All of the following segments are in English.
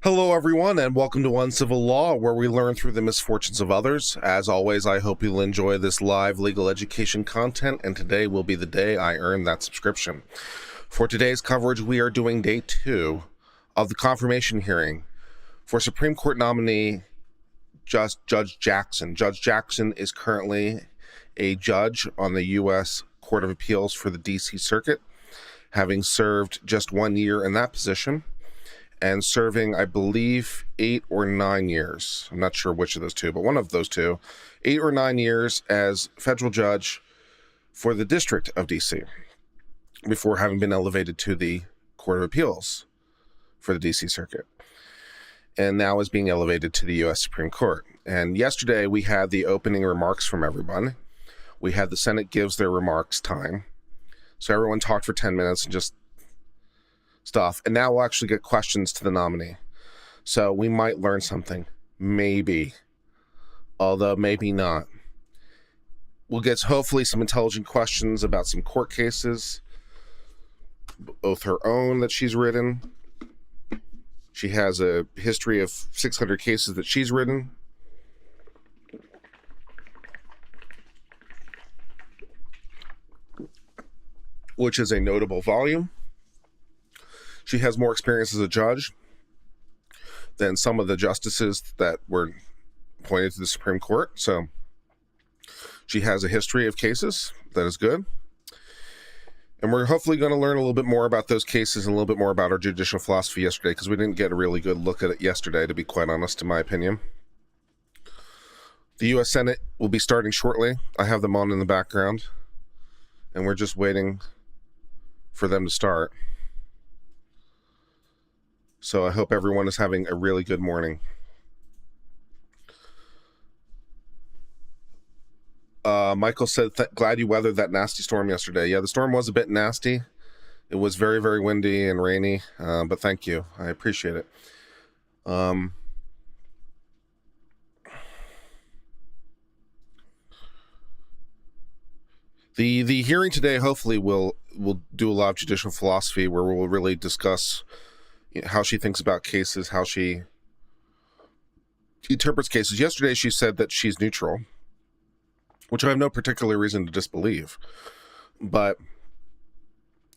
Hello, everyone, and welcome to Uncivil Law, where we learn through the misfortunes of others. As always, I hope you'll enjoy this live legal education content, and today will be the day I earn that subscription. For today's coverage, we are doing day 2 of the confirmation hearing for Supreme Court nominee Judge Jackson. Judge Jackson is currently a judge on the U.S. Court of Appeals for the D.C. Circuit, having served just 1 year in that position, and serving, I believe, 8 or 9 years. I'm not sure which of those two, but one of those two. 8 or 9 years as federal judge for the District of D.C. before having been elevated to the Court of Appeals for the D.C. Circuit, and now is being elevated to the U.S. Supreme Court. And yesterday we had the opening remarks from everyone. We had the Senate gives their remarks time. So everyone talked for 10 minutes and just stuff, and now we'll actually get questions to the nominee. So we might learn something, maybe, although maybe not. We'll get hopefully some intelligent questions about some court cases, both her own that she's written. She has a history of 600 cases that she's written. Which is a notable volume. She has more experience as a judge than some of the justices that were appointed to the Supreme Court. So she has a history of cases that is good. And we're hopefully going to learn a little bit more about those cases and a little bit more about our judicial philosophy yesterday, because we didn't get a really good look at it yesterday, to be quite honest, in my opinion. The U.S. Senate will be starting shortly. I have them on in the background, and we're just waiting for them to start. So I hope everyone is having a really good morning. Michael said, glad you weathered that nasty storm yesterday. Yeah, the storm was a bit nasty. It was very, very windy and rainy, but thank you. I appreciate it. The hearing today hopefully will do a lot of judicial philosophy, where we'll really discuss how she thinks about cases, how she interprets cases. Yesterday she said that she's neutral, which I have no particular reason to disbelieve. But,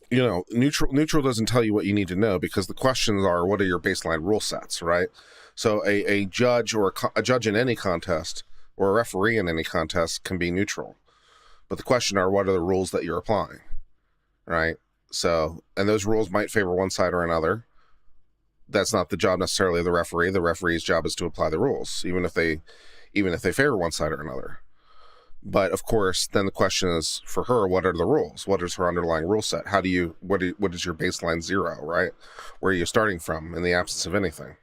you know, neutral doesn't tell you what you need to know, because the questions are, what are your baseline rule sets, right? So a judge or a judge in any contest, or a referee in any contest, can be neutral. But the question are, what are the rules that you're applying, right? So, and those rules might favor one side or another. That's not the job necessarily of the referee. The referee's job is to apply the rules, even if they favor one side or another. But of course, then the question is, for her, what are the rules? What is her underlying rule set? What is your baseline zero, right? Where are you starting from in the absence of anything?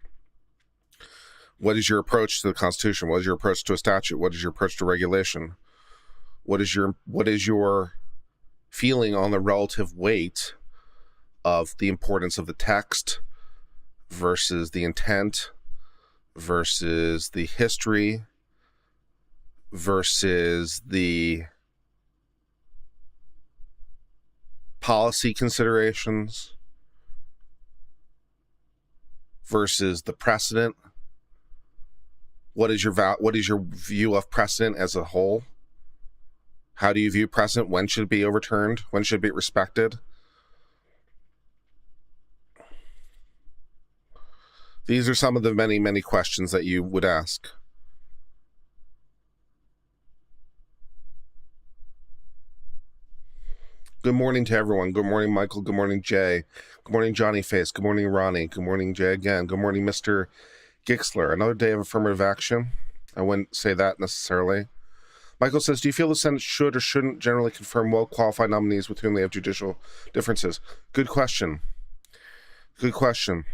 What is your approach to the Constitution? What is your approach to a statute? What is your approach to regulation? What is your feeling on the relative weight of the importance of the text versus the intent versus the history versus the policy considerations versus the precedent? What is your view of precedent as a whole? How do you view precedent? When should it be overturned? When should it be respected? These are some of the many, many questions that you would ask. Good morning to everyone. Good morning, Michael. Good morning, Jay. Good morning, Johnny Face. Good morning, Ronnie. Good morning, Jay again. Good morning, Mr. Gixler. Another day of affirmative action. I wouldn't say that necessarily. Michael says, do you feel the Senate should or shouldn't generally confirm well-qualified nominees with whom they have judicial differences? Good question. Good question.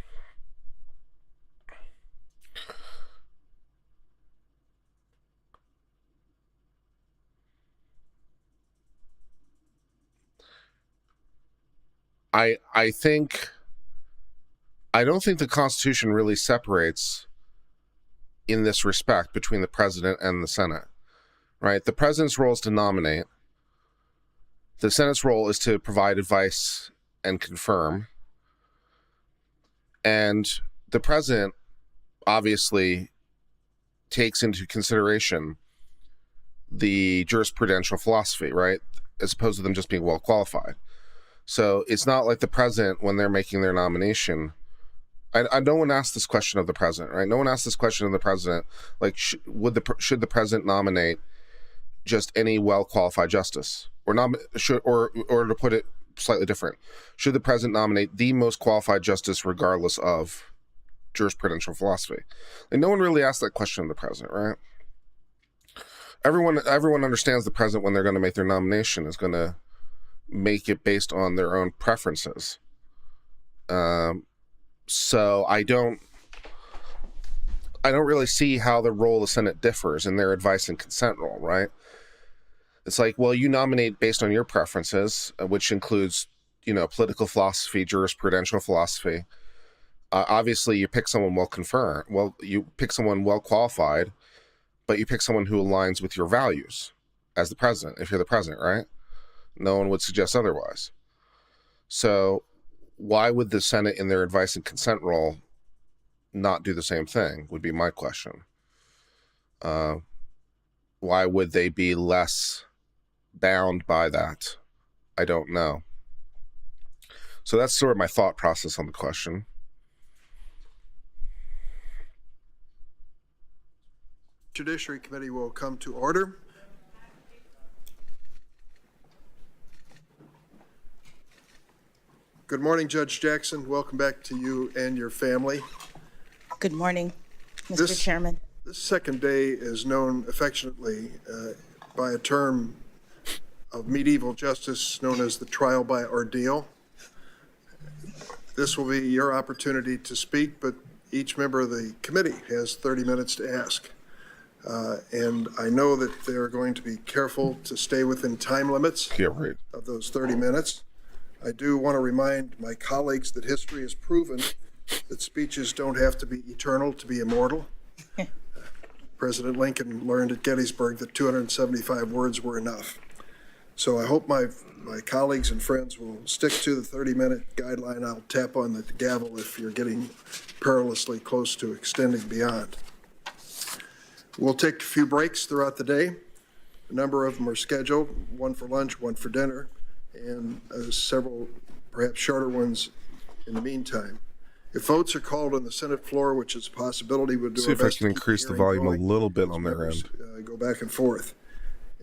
I don't think the Constitution really separates in this respect between the president and the Senate, right? The president's role is to nominate. The Senate's role is to provide advice and confirm. And the president obviously takes into consideration the jurisprudential philosophy, right? As opposed to them just being well qualified. So it's not like the president, when they're making their nomination, no one asked this question of the president, right? No one asked this question of the president, like, should the president nominate just any well-qualified justice, or to put it slightly different, should the president nominate the most qualified justice regardless of jurisprudential philosophy? Like, no one really asked that question of the president, right? Everyone understands the president, when they're going to make their nomination, is going to make it based on their own preferences. So I don't really see how the role of the Senate differs in their advice and consent role, right? It's like, well, you nominate based on your preferences, which includes, political philosophy, jurisprudential philosophy. Obviously, you pick someone you pick someone well qualified, but you pick someone who aligns with your values as the president, if you're the president, right? No one would suggest otherwise. So why would the Senate, in their advice and consent role, not do the same thing, would be my question. Why would they be less bound by that? I don't know. So that's sort of my thought process on the question. Judiciary Committee will come to order. Good morning, Judge Jackson. Welcome back to you and your family. Good morning, Mr. Chairman. This second day is known affectionately by a term of medieval justice known as the trial by ordeal. This will be your opportunity to speak, but each member of the committee has 30 minutes to ask. And I know that they're going to be careful to stay within time limits of those 30 minutes. I do want to remind my colleagues that history has proven that speeches don't have to be eternal to be immortal. President Lincoln learned at Gettysburg that 275 words were enough. So I hope my colleagues and friends will stick to the 30-minute guideline. I'll tap on the gavel if you're getting perilously close to extending beyond. We'll take a few breaks throughout the day. A number of them are scheduled, one for lunch, one for dinner, and several perhaps shorter ones in the meantime. If votes are called on the Senate floor, which is a possibility, we'll do our best. See if I can increase the volume a little bit on their end. Go back and forth.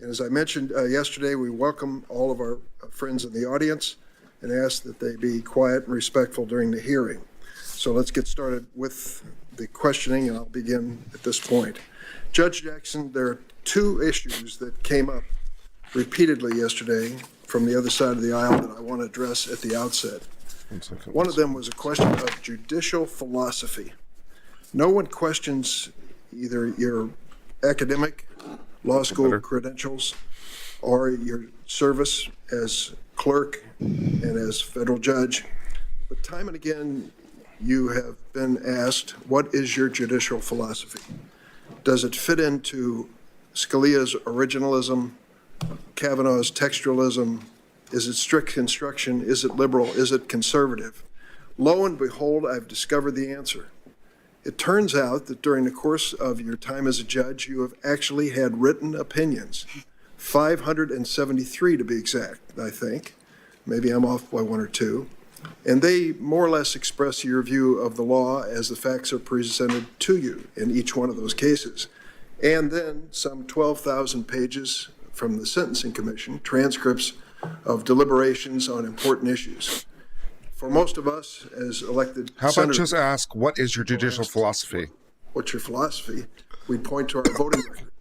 And as I mentioned yesterday, we welcome all of our friends in the audience and ask that they be quiet and respectful during the hearing. So let's get started with the questioning, and I'll begin at this point. Judge Jackson, there are two issues that came up repeatedly yesterday from the other side of the aisle that I want to address at the outset. One of them was a question of judicial philosophy. No one questions either your academic law school credentials or your service as clerk and as federal judge, but time and again you have been asked, what is your judicial philosophy? Does it fit into Scalia's originalism, Kavanaugh's textualism? Is it strict construction? Is it liberal? Is it conservative? Lo and behold, I've discovered the answer. It turns out that during the course of your time as a judge, you have actually had written opinions, 573 to be exact, I think. Maybe I'm off by one or two. And they more or less express your view of the law as the facts are presented to you in each one of those cases. And then some 12,000 pages from the Sentencing Commission, transcripts of deliberations on important issues. For most of us as elected senators, how about just ask, what is your judicial philosophy? What's your philosophy? We point to our voting record.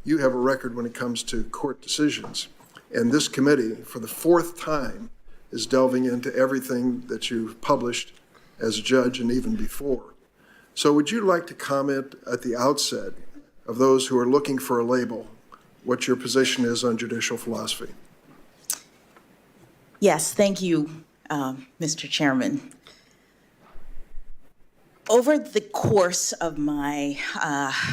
You have a record when it comes to court decisions. And this committee, for the fourth time, is delving into everything that you've published as a judge and even before. So would you like to comment at the outset of those who are looking for a label, what your position is on judicial philosophy? Yes, thank you, Mr. Chairman. Over the course of my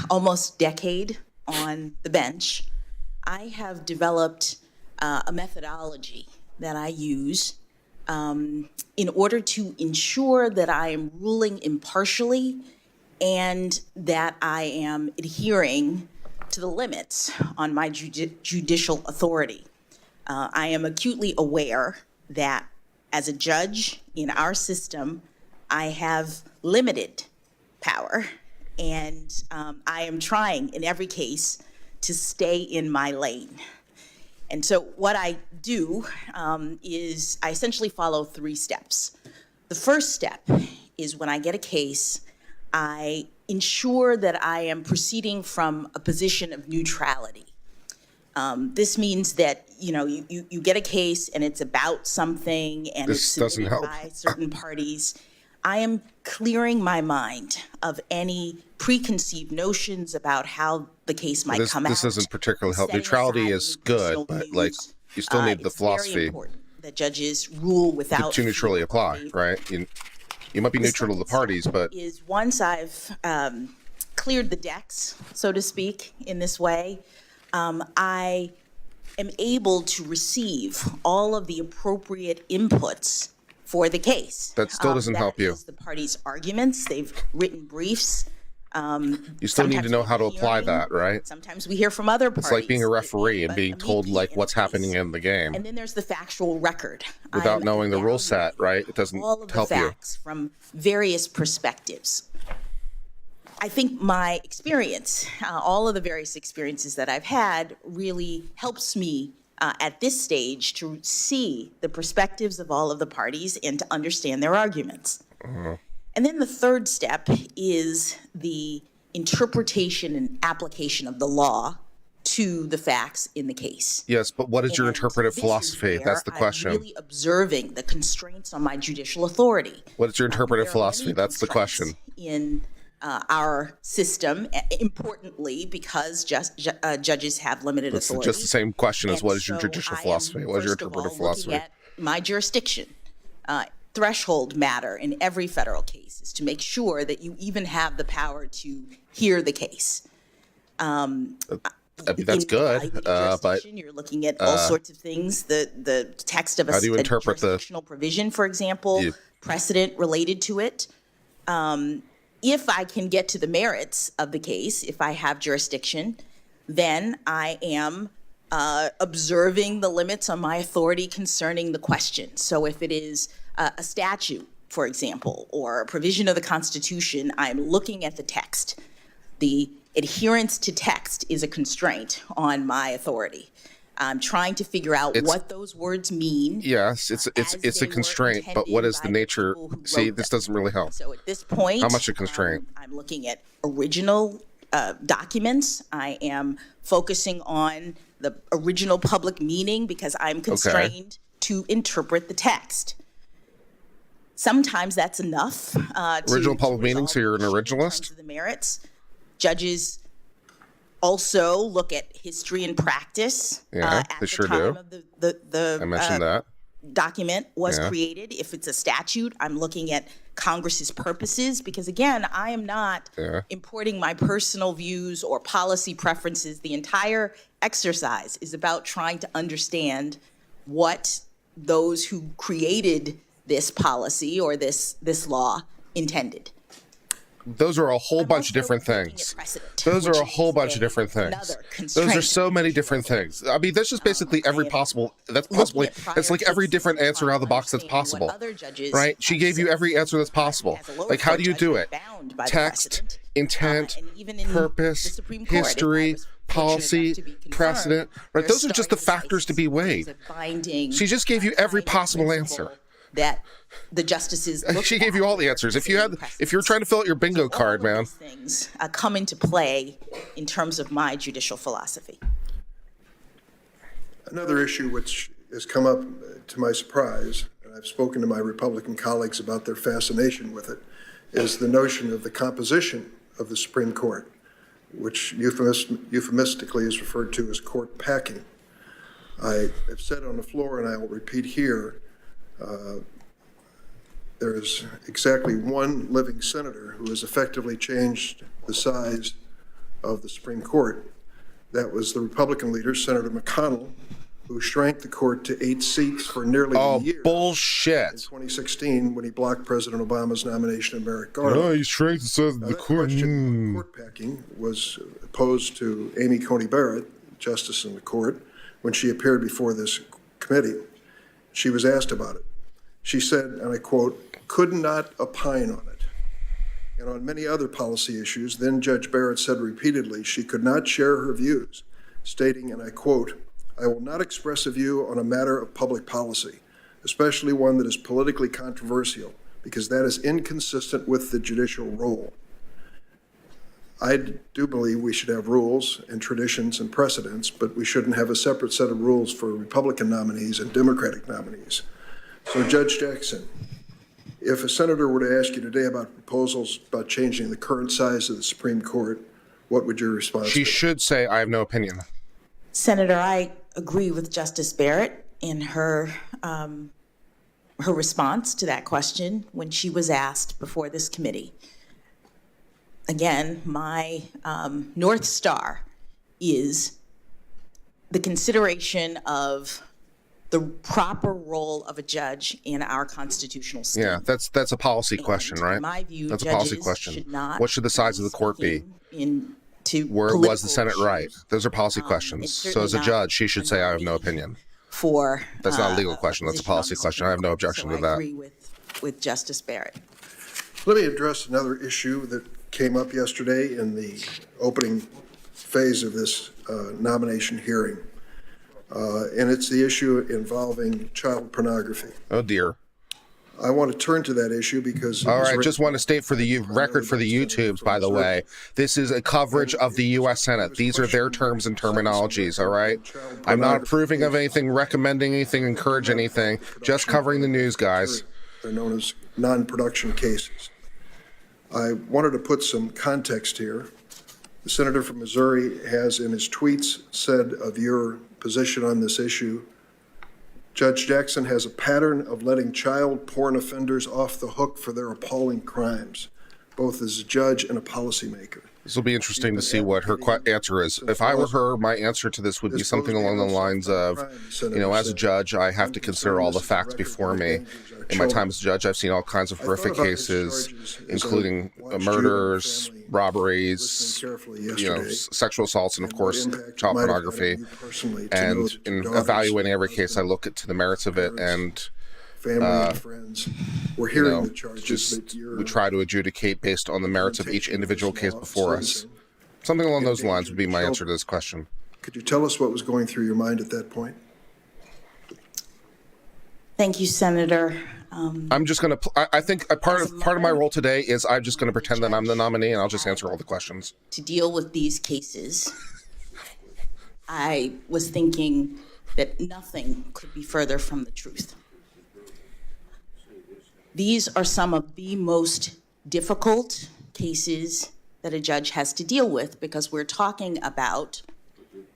almost decade on the bench, I have developed a methodology that I use in order to ensure that I am ruling impartially and that I am adhering to the limits on my judicial authority. I am acutely aware that as a judge in our system, I have limited power, and I am trying in every case to stay in my lane. And so what I do is I essentially follow 3 steps. The first step is when I get a case, I ensure that I am proceeding from a position of neutrality. This means that, you get a case and it's about something and it's submitted by certain parties. I am clearing my mind of any preconceived notions about how the case might come out. This doesn't particularly help. Neutrality is good, but you still need the philosophy. It's very important that judges rule without to neutrally apply, right? You might be neutral to the parties, but is once I've cleared the decks, so to speak, in this way, I am able to receive all of the appropriate inputs for the case. That still doesn't help you. The parties' arguments, they've written briefs. You still need to know how to apply that, right? Sometimes we hear from other parties. It's like being a referee and being told what's happening in the game. And then there's the factual record. Without knowing the rule set, right? It doesn't all of help the you. Facts from various perspectives. I think my experience, all of the various experiences that I've had, really helps me at this stage to see the perspectives of all of the parties and to understand their arguments. And then the third step is the interpretation and application of the law to the facts in the case. Yes, but what is your interpretive philosophy? That's the question. I'm really observing the constraints on my judicial authority. What is your interpretive philosophy? That's the question. In our system, importantly, because judges have limited authority. It's just the same question as what is your judicial philosophy? What is your interpretive philosophy? At my jurisdiction, threshold matter in every federal case is to make sure that you even have the power to hear the case. I mean, that's good, but you're looking at all sorts of things. The text of a jurisdictional provision, for example, precedent related to it. If I can get to the merits of the case, if I have jurisdiction, then I am observing the limits on my authority concerning the question. So if it is a statute, for example, or a provision of the Constitution, I'm looking at the text. The adherence to text is a constraint on my authority. I'm trying to figure out what those words mean. Yes, it's a constraint, but what is the nature? See, this doesn't really help. So at this point, how much a constraint? I'm looking at original documents. I am focusing on the original public meaning because I'm constrained to interpret the text. Sometimes that's enough. Original public meaning, so you're an originalist? The merits. Judges also look at history and practice. Yeah, they sure do. I mentioned that. Document was created. If it's a statute, I'm looking at Congress's purposes because, again, I am not importing my personal views or policy preferences. The entire exercise is about trying to understand what those who created this policy or this law intended. Those are a whole bunch of different things. Those are a whole bunch of different things. Those are so many different things. I mean, that's just basically every possible. That's possibly. It's like every different answer out of the box that's possible, right? She gave you every answer that's possible. Like, how do you do it? Text, intent, purpose, history, policy, precedent. Right? Those are just the factors to be weighed. She just gave you every possible answer. That the justices she gave you all the answers. If you're trying to fill out your bingo card, man. Things come into play in terms of my judicial philosophy. Another issue which has come up to my surprise, and I've spoken to my Republican colleagues about their fascination with it, is the notion of the composition of the Supreme Court, which euphemistically is referred to as court packing. I have said on the floor, and I will repeat here, there is exactly one living senator who has effectively changed the size of the Supreme Court. That was the Republican leader, Senator McConnell, who shrank the court to 8 seats for nearly a year. In Bullshit. 2016, when he blocked President Obama's nomination of Merrick Garland. Oh, he shrank the court. Court packing was posed to Amy Coney Barrett, justice in the court, when she appeared before this committee. She was asked about it. She said, and I quote, "could not opine on it." And on many other policy issues, then Judge Barrett said repeatedly she could not share her views, stating, and I quote, "I will not express a view on a matter of public policy, especially one that is politically controversial, because that is inconsistent with the judicial role." I do believe we should have rules and traditions and precedents, but we shouldn't have a separate set of rules for Republican nominees and Democratic nominees. So Judge Jackson, if a senator were to ask you today about proposals about changing the current size of the Supreme Court, what would your response be? She should say, "I have no opinion." Senator, I agree with Justice Barrett in her response to that question when she was asked before this committee. Again, my North Star is the consideration of the proper role of a judge in our constitutional state. Yeah, that's a policy question, right? In my view, that's a policy question. What should the size of the court be? Where was the Senate right? Those are policy questions. So as a judge, she should say, "I have no opinion." That's not a legal question. That's a policy question. I have no objection to that. I agree with Justice Barrett. Let me address another issue that came up yesterday in the opening phase of this nomination hearing. And it's the issue involving child pornography. Oh, dear. I want to turn to that issue because... All right, just want to state for the record for the YouTubes, by the way, this is a coverage of the U.S. Senate. These are their terms and terminologies, all right? I'm not approving of anything, recommending anything, encouraging anything, just covering the news, guys. They're known as non-production cases. I wanted to put some context here. The senator from Missouri has in his tweets said of your position on this issue, Judge Jackson has a pattern of letting child porn offenders off the hook for their appalling crimes, both as a judge and a policymaker. This will be interesting to see what her answer is. If I were her, my answer to this would be something along the lines of, as a judge, I have to consider all the facts before me. In my time as a judge, I've seen all kinds of horrific cases, including murders, robberies, sexual assaults, and of course, child pornography. And in evaluating every case, I look to the merits of it and family and friends. We're hearing the charges we try to adjudicate based on the merits of each individual case before us. Something along those lines would be my answer to this question. Could you tell us what was going through your mind at that point? Thank you, Senator. I'm just going to, I think part of my role today is I'm just going to pretend that I'm the nominee and I'll just answer all the questions. To deal with these cases, I was thinking that nothing could be further from the truth. These are some of the most difficult cases that a judge has to deal with because we're talking about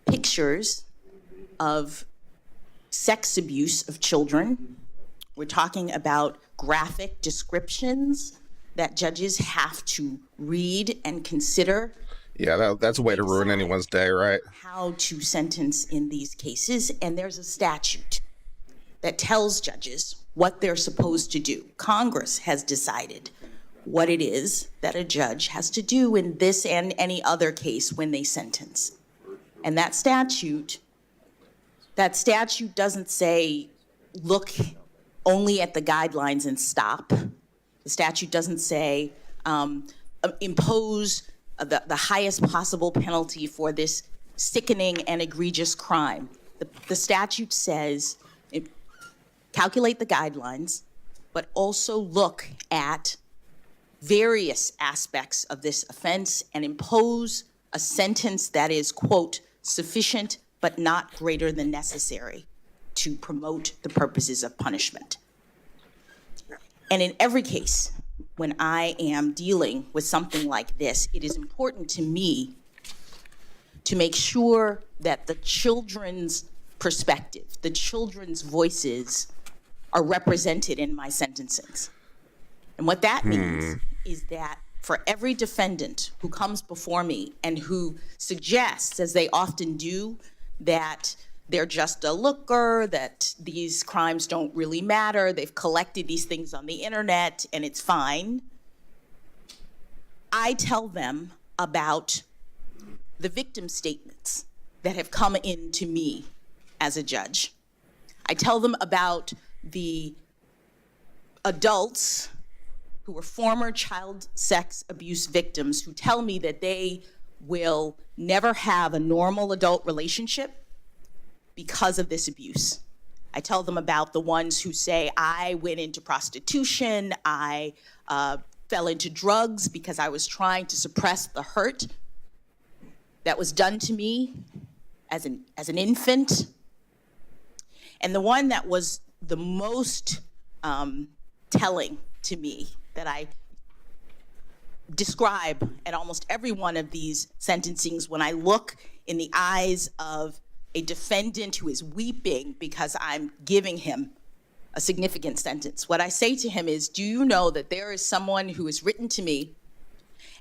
pictures of sex abuse of children. We're talking about graphic descriptions that judges have to read and consider. Yeah, that's a way to ruin anyone's day, right? How to sentence in these cases, and there's a statute that tells judges what they're supposed to do. Congress has decided what it is that a judge has to do in this and any other case when they sentence. And that statute doesn't say, look only at the guidelines and stop. The statute doesn't say, impose the highest possible penalty for this sickening and egregious crime. The statute says, calculate the guidelines, but also look at various aspects of this offense and impose a sentence that is, quote, sufficient but not greater than necessary to promote the purposes of punishment. And in every case, when I am dealing with something like this, it is important to me to make sure that the children's perspective, the children's voices are represented in my sentencings. And what that means is that for every defendant who comes before me and who suggests, as they often do, that they're just a looker, that these crimes don't really matter, they've collected these things on the internet and it's fine. I tell them about the victim statements that have come in to me as a judge. I tell them about the adults who were former child sex abuse victims who tell me that they will never have a normal adult relationship because of this abuse. I tell them about the ones who say, I went into prostitution, I fell into drugs because I was trying to suppress the hurt that was done to me as an infant. And the one that was the most telling to me, that I describe at almost every one of these sentencings, when I look in the eyes of a defendant who is weeping because I'm giving him a significant sentence, what I say to him is, do you know that there is someone who has written to me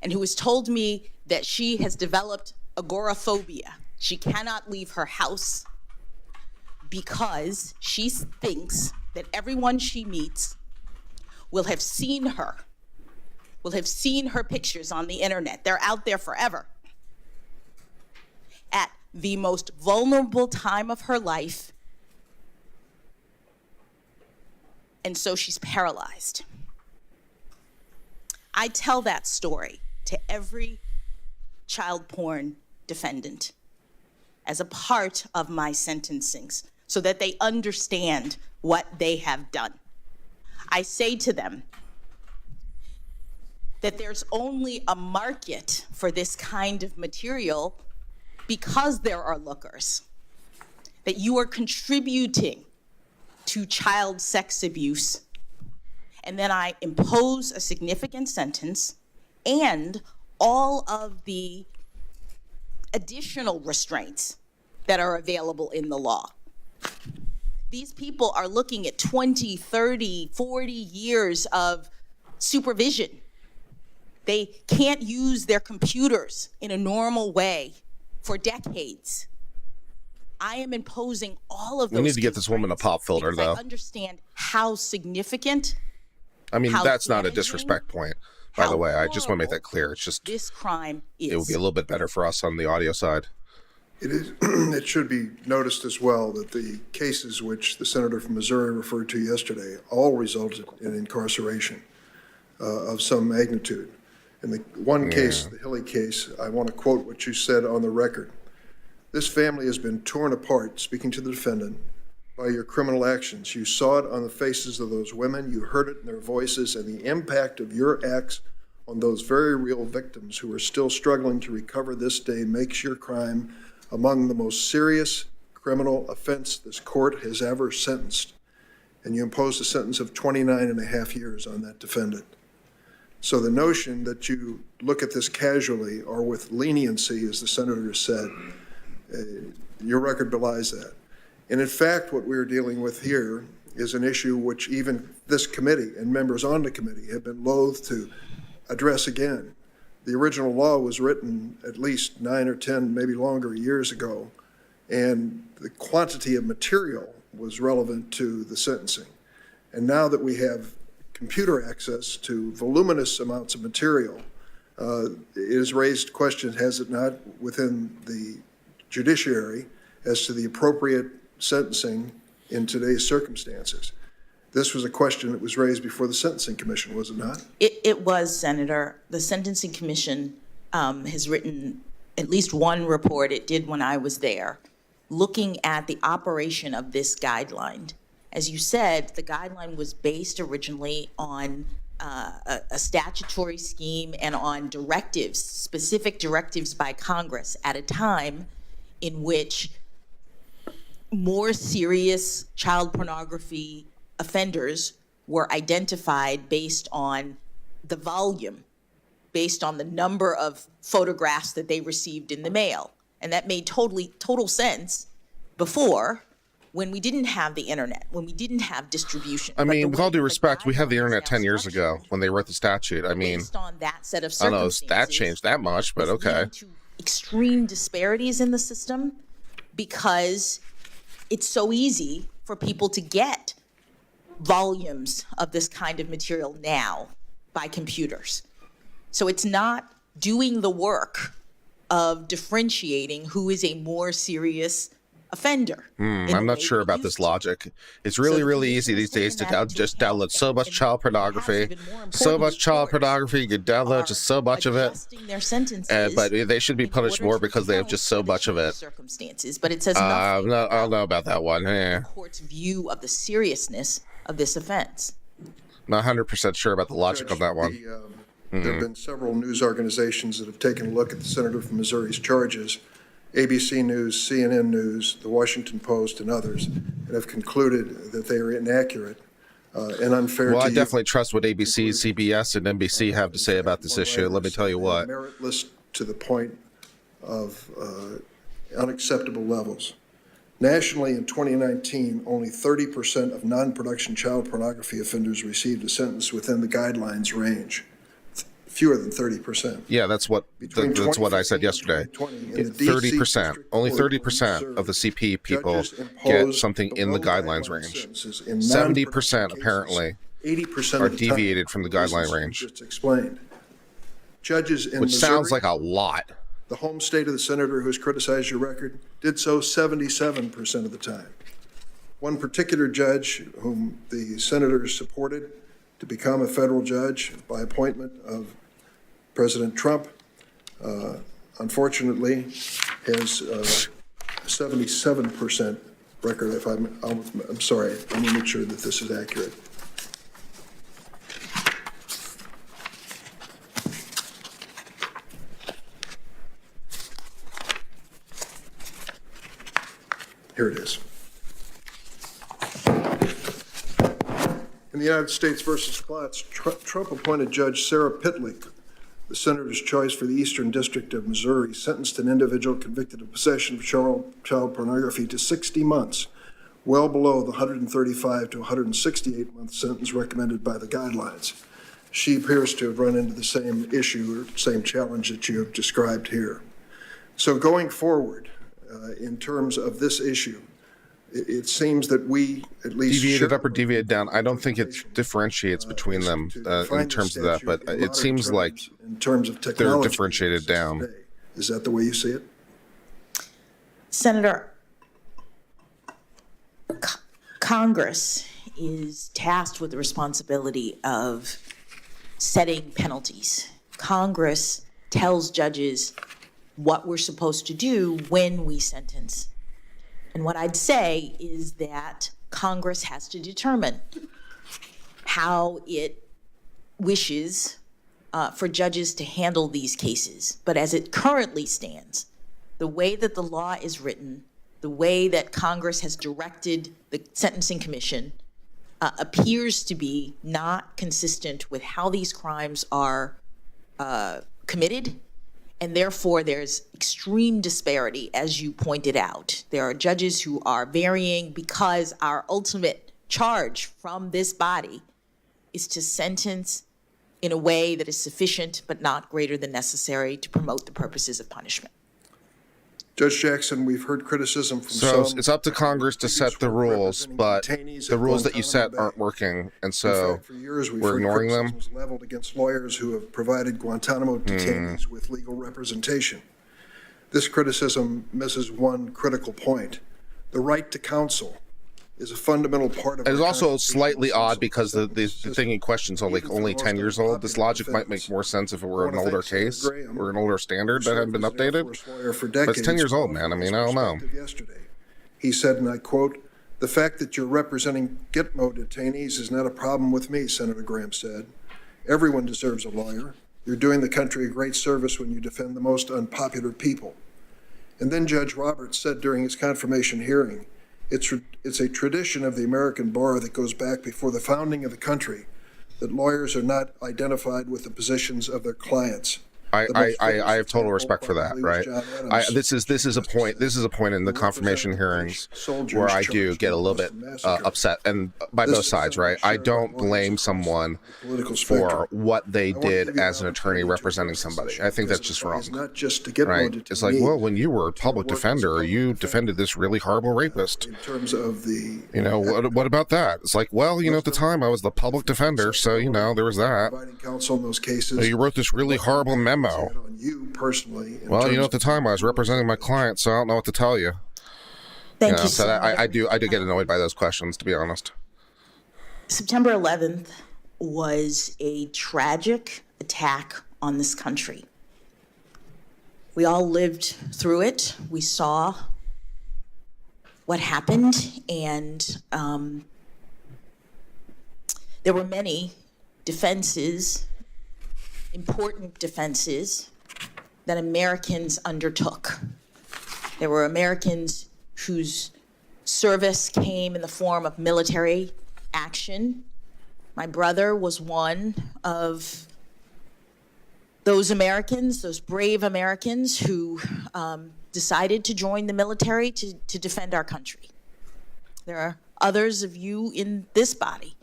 and who has told me that she has developed agoraphobia? She cannot leave her house because she thinks that everyone she meets will have seen her pictures on the internet. They're out there forever. At the most vulnerable time of her life, and so she's paralyzed. I tell that story to every child porn defendant as a part of my sentencings so that they understand what they have done. I say to them that there's only a market for this kind of material because there are lookers, that you are contributing to child sex abuse, and then I impose a significant sentence and all of the additional restraints that are available in the law. These people are looking at 20, 30, 40 years of supervision. They can't use their computers in a normal way for decades. I am imposing all of those. We need to get this woman a pop filter, though. I understand how significant. I mean, that's not a disrespect point, by the way. I just want to make that clear. It's just this crime is. It would be a little bit better for us on the audio side. It is. It should be noticed as well that the cases which the senator from Missouri referred to yesterday all resulted in incarceration of some magnitude. In the one case, the Hilly case, I want to quote what you said on the record. This family has been torn apart, speaking to the defendant, by your criminal actions. You saw it on the faces of those women, you heard it in their voices, and the impact of your acts on those very real victims who are still struggling to recover this day makes your crime among the most serious criminal offense this court has ever sentenced. And you imposed a sentence of 29 and a half years on that defendant. So the notion that you look at this casually or with leniency, as the senator said, your record belies that. And in fact, what we're dealing with here is an issue which even this committee and members on the committee have been loath to address again. The original law was written at least 9 or 10, maybe longer, years ago, and the quantity of material was relevant to the sentencing. And now that we have computer access to voluminous amounts of material, it has raised questions, has it not, within the judiciary as to the appropriate sentencing in today's circumstances. This was a question that was raised before the Sentencing Commission, was it not? It was, Senator. The Sentencing Commission has written at least one report, it did when I was there, looking at the operation of this guideline. As you said, the guideline was based originally on a statutory scheme and on directives, specific directives by Congress at a time in which more serious child pornography offenders were identified based on the volume, based on the number of photographs that they received in the mail. And that made total sense before, when we didn't have the internet, when we didn't have distribution. I mean, with all due respect, we had the internet 10 years ago when they wrote the statute. I mean, based on that set of I don't know if circumstances, that changed that much, but okay. to extreme disparities in the system because it's so easy for people to get volumes of this kind of material now by computers. So it's not doing the work of differentiating who is a more serious offender. I'm not sure about this logic. It's really easy these days to just download so much child pornography. So much child pornography, you can download just so much of it. But they should be punished more because they have just so much of it. Circumstances, but it says nothing I don't know about that one. the court's view of the seriousness of this offense. Not 100% sure about the logic of that one. There have been several news organizations that have taken a look at the senator from Missouri's charges, ABC News, CNN News, The Washington Post, and others, and have concluded that they are inaccurate and unfair to you. Well, I definitely trust what ABC, CBS, and NBC have to say about this issue. Let me tell you what. Meritless to the point of unacceptable levels. Nationally, in 2019, only 30% of non-production child pornography offenders received a sentence within the guidelines range. Fewer than 30%. Yeah, that's what I said yesterday. 30%, only 30% of the CP people get something in the guidelines range. 70% apparently 80% are deviated from the guideline range. Just explained. Judges in which Missouri, sounds like a lot. the home state of the senator who's criticized your record, did so 77% of the time. One particular judge whom the senator supported to become a federal judge by appointment of President Trump, unfortunately, has 77% record. If I'm sorry, I'm going to make sure that this is accurate. Here it is. In the United States versus Klotz, Trump appointed Judge Sarah Pitlick, the senator's choice for the Eastern District of Missouri, sentenced an individual convicted of possession of child pornography to 60 months, well below the 135 to 168-month sentence recommended by the guidelines. She appears to have run into the same issue or same challenge that you have described here. So going forward, in terms of this issue, it seems that we at least deviated up or deviated down. I don't think it differentiates between them in terms of that, but it seems like in terms of they're differentiated down. Is that the way you see it? Senator, Congress is tasked with the responsibility of setting penalties. Congress tells judges what we're supposed to do when we sentence. And what I'd say is that Congress has to determine how it wishes for judges to handle these cases. But as it currently stands, the way that the law is written, the way that Congress has directed the Sentencing Commission appears to be not consistent with how these crimes are committed. And therefore, there's extreme disparity, as you pointed out. There are judges who are varying because our ultimate charge from this body is to sentence in a way that is sufficient but not greater than necessary to promote the purposes of punishment. Judge Jackson, we've heard criticism from So some. it's up to Congress to set the rules, but the rules that you set aren't working, and so For years, we've we're heard ignoring them. criticisms leveled against lawyers who have provided Guantanamo detainees with legal representation. This criticism misses one critical point. The right to counsel is a fundamental part of It's our also constitutional slightly odd system. because the thing in question is only 10 years old. This logic might make more sense if it were an older case or an older standard that hadn't been updated. But it's 10 years old, man. I mean, I don't know. Yesterday, he said, and I quote, "The fact that you're representing Gitmo detainees is not a problem with me," Senator Graham said. "Everyone deserves a lawyer. You're doing the country a great service when you defend the most unpopular people." And then Judge Roberts said during his confirmation hearing, It's a tradition of the American bar that goes back before the founding of the country that lawyers are not identified with the positions of their clients. I have total respect for that, right? This is a point in the confirmation hearings where I do get a little bit upset, and by both sides, right? I don't blame someone for what they did as an attorney representing somebody. I think that's just wrong, right? It's like, well, when you were a public defender, you defended this really horrible rapist. In terms of the, what about that? It's like, well, at the time I was the public defender, so there was that. Providing counsel in those cases. You wrote this really horrible memo. On you personally. Well, at the time I was representing my client, so I don't know what to tell you. Thank you. So I do get annoyed by those questions, to be honest. September 11th was a tragic attack on this country. We all lived through it. We saw what happened, and there were many defenses, important defenses, that Americans undertook. There were Americans whose service came in the form of military action. My brother was one of those Americans, those brave Americans who decided to join the military to defend our country. There are others of you in this body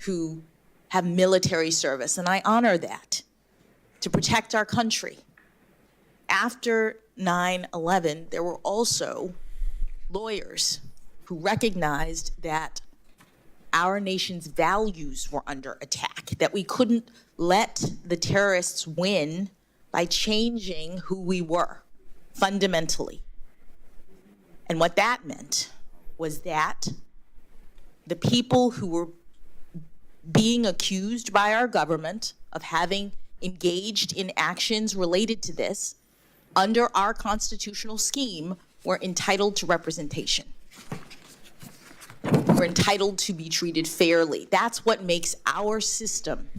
who have military service, and I honor that, to protect our country. After 9/11, there were also lawyers who recognized that our nation's values were under attack, that we couldn't let the terrorists win by changing who we were fundamentally. And what that meant was that the people who were being accused by our government of having engaged in actions related to this under our constitutional scheme were entitled to representation. We're entitled to be treated fairly. That's what makes our system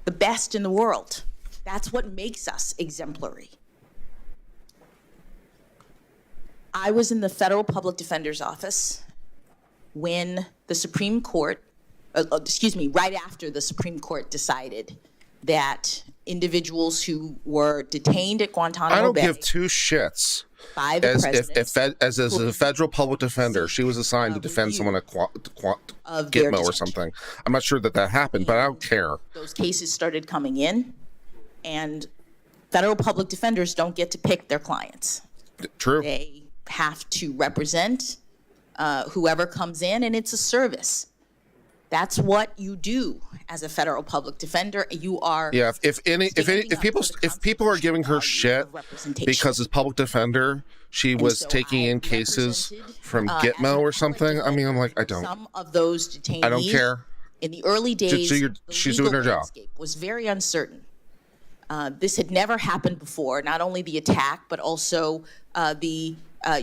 the best in the world. That's what makes us exemplary. I was in the federal public defender's office when the Supreme Court, right after the Supreme Court decided that individuals who were detained at Guantanamo Bay. I don't give two shits. By the president, as a federal public defender, she was assigned to defend someone at Gitmo or something. I'm not sure that happened, but I don't care. Those cases started coming in, and federal public defenders don't get to pick their clients. True. They have to represent whoever comes in, and it's a service. That's what you do as a federal public defender. You are. Yeah. If people are giving her shit because as public defender she was taking in cases from Gitmo or something, I mean, I'm like, I don't. Some of those detainees. I don't care. In the early days, she's doing her job. Was very uncertain. This had never happened before. Not only the attack, but also the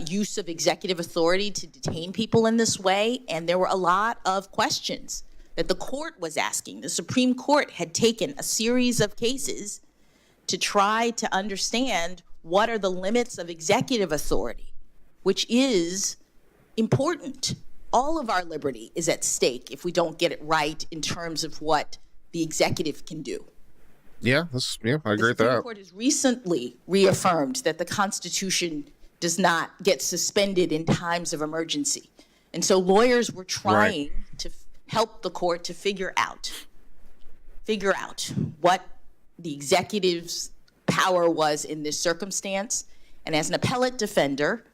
use of executive authority to detain people in this way. And there were a lot of questions that the court was asking. The Supreme Court had taken a series of cases to try to understand what are the limits of executive authority, which is important. All of our liberty is at stake if we don't get it right in terms of what the executive can do. Yeah, I agree with that. The Supreme Court has recently reaffirmed that the Constitution does not get suspended in times of emergency. And so lawyers were trying to help the court to figure out what the executive's power was in this circumstance. And as an appellate defender,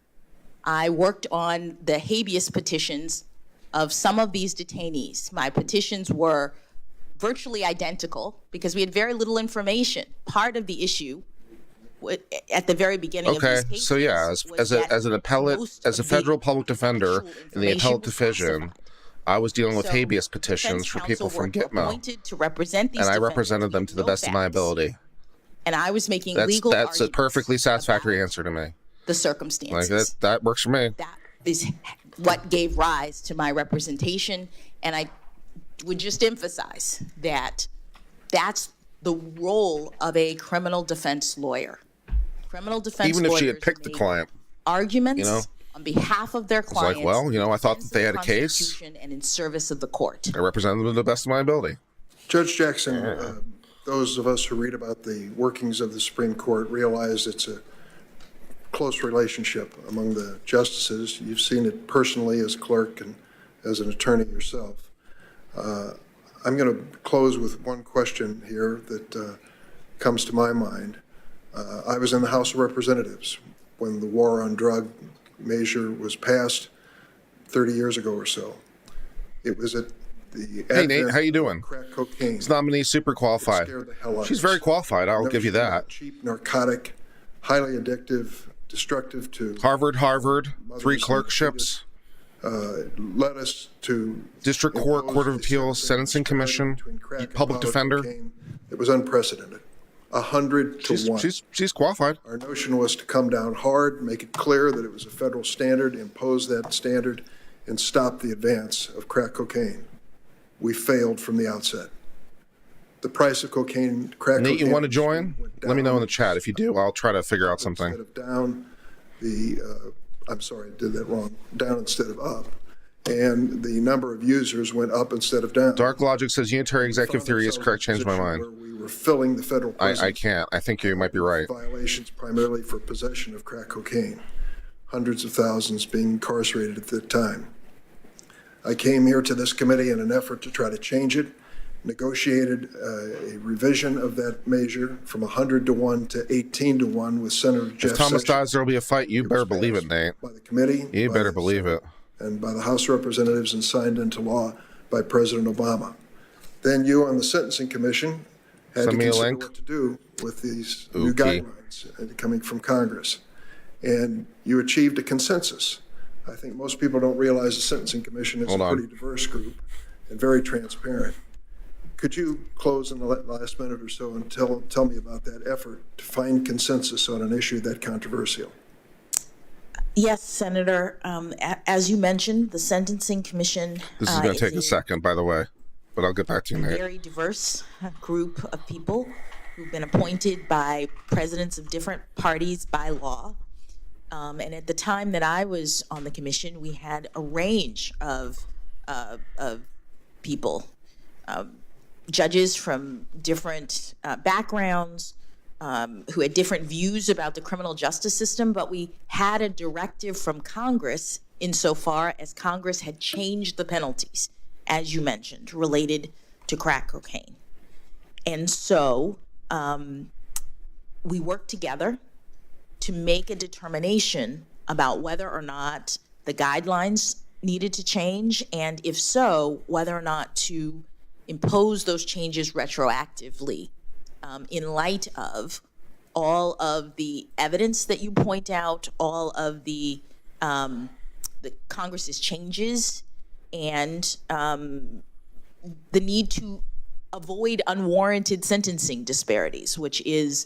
I worked on the habeas petitions of some of these detainees. My petitions were virtually identical because we had very little information. Part of the issue at the very beginning of these cases. So yeah, as an appellate, as a federal public defender in the appellate division, I was dealing with habeas petitions for people from Gitmo, and I represented them to the best of my ability. And I was making legal arguments. That's a perfectly satisfactory answer to me. The circumstances. That works for me. That is what gave rise to my representation, and I would just emphasize that that's the role of a criminal defense lawyer. Criminal defense lawyers, even if she had picked the client, arguments on behalf of their clients. It's like, well, I thought that they had a case, and in service of the court. I represented them to the best of my ability. Judge Jackson, those of us who read about the workings of the Supreme Court realize it's a close relationship among the justices. You've seen it personally as clerk and as an attorney yourself. I'm going to close with one question here that comes to my mind. I was in the House of Representatives when the war on drug measure was passed 30 years ago or so. It was at the Hey, Nate, how you doing? Crack cocaine. It's nominee super qualified. Scared the hell out She's of very us. qualified. I'll give you that. Cheap, narcotic, highly addictive, destructive to Harvard, 3 mothers clerkships, led us to District Court, impose Court of a Appeals, Sentencing Commission, between crack and Public powder Defender. cocaine that was unprecedented. 100 to 1. She's qualified. Our notion was to come down hard, make it clear that it was a federal standard, impose that standard, and stop the advance of crack cocaine. We failed from the outset. The price of cocaine, crack Nate, cocaine. you want to join? went Let me know in down the chat. If you do, I'll try to figure out something. Instead of down, I'm sorry, I did that wrong. Down instead of up. And the number of users went up instead of down. Dark Logic says unitary executive Found theory is ourselves correct. in a Changed my position mind. where we were filling the federal prison. I can't. I think you might be right. Violations primarily for possession of crack cocaine. Hundreds of thousands being incarcerated at that time. I came here to this committee in an effort to try to change it, negotiated a revision of that measure from 100 to 1 to 18 to 1 with Senator Jeff If Thomas Sessions. dies, there'll be a fight. You better believe it, Nate. By the committee. You by better the believe it. and by the House of Representatives and signed into law by President Obama. Then you on the Sentencing Commission had to Send me a consider link. what to do with these new Okay. guidelines coming from Congress. And you achieved a consensus. I think most people don't realize the Sentencing Commission is Hold a on. pretty diverse group and very transparent. Could you close in the last minute or so and tell me about that effort to find consensus on an issue that controversial? Yes, Senator. As you mentioned, the Sentencing Commission. This is going to take a is second, by the way, but I'll get back to you, Nate. very diverse group of people who've been appointed by presidents of different parties by law. And at the time that I was on the commission, we had a range of people, judges from different backgrounds, who had different views about the criminal justice system, but we had a directive from Congress insofar as Congress had changed the penalties, as you mentioned, related to crack cocaine. And so we worked together to make a determination about whether or not the guidelines needed to change, and if so, whether or not to impose those changes retroactively in light of all of the evidence that you point out, all of the Congress's changes, and the need to avoid unwarranted sentencing disparities, which is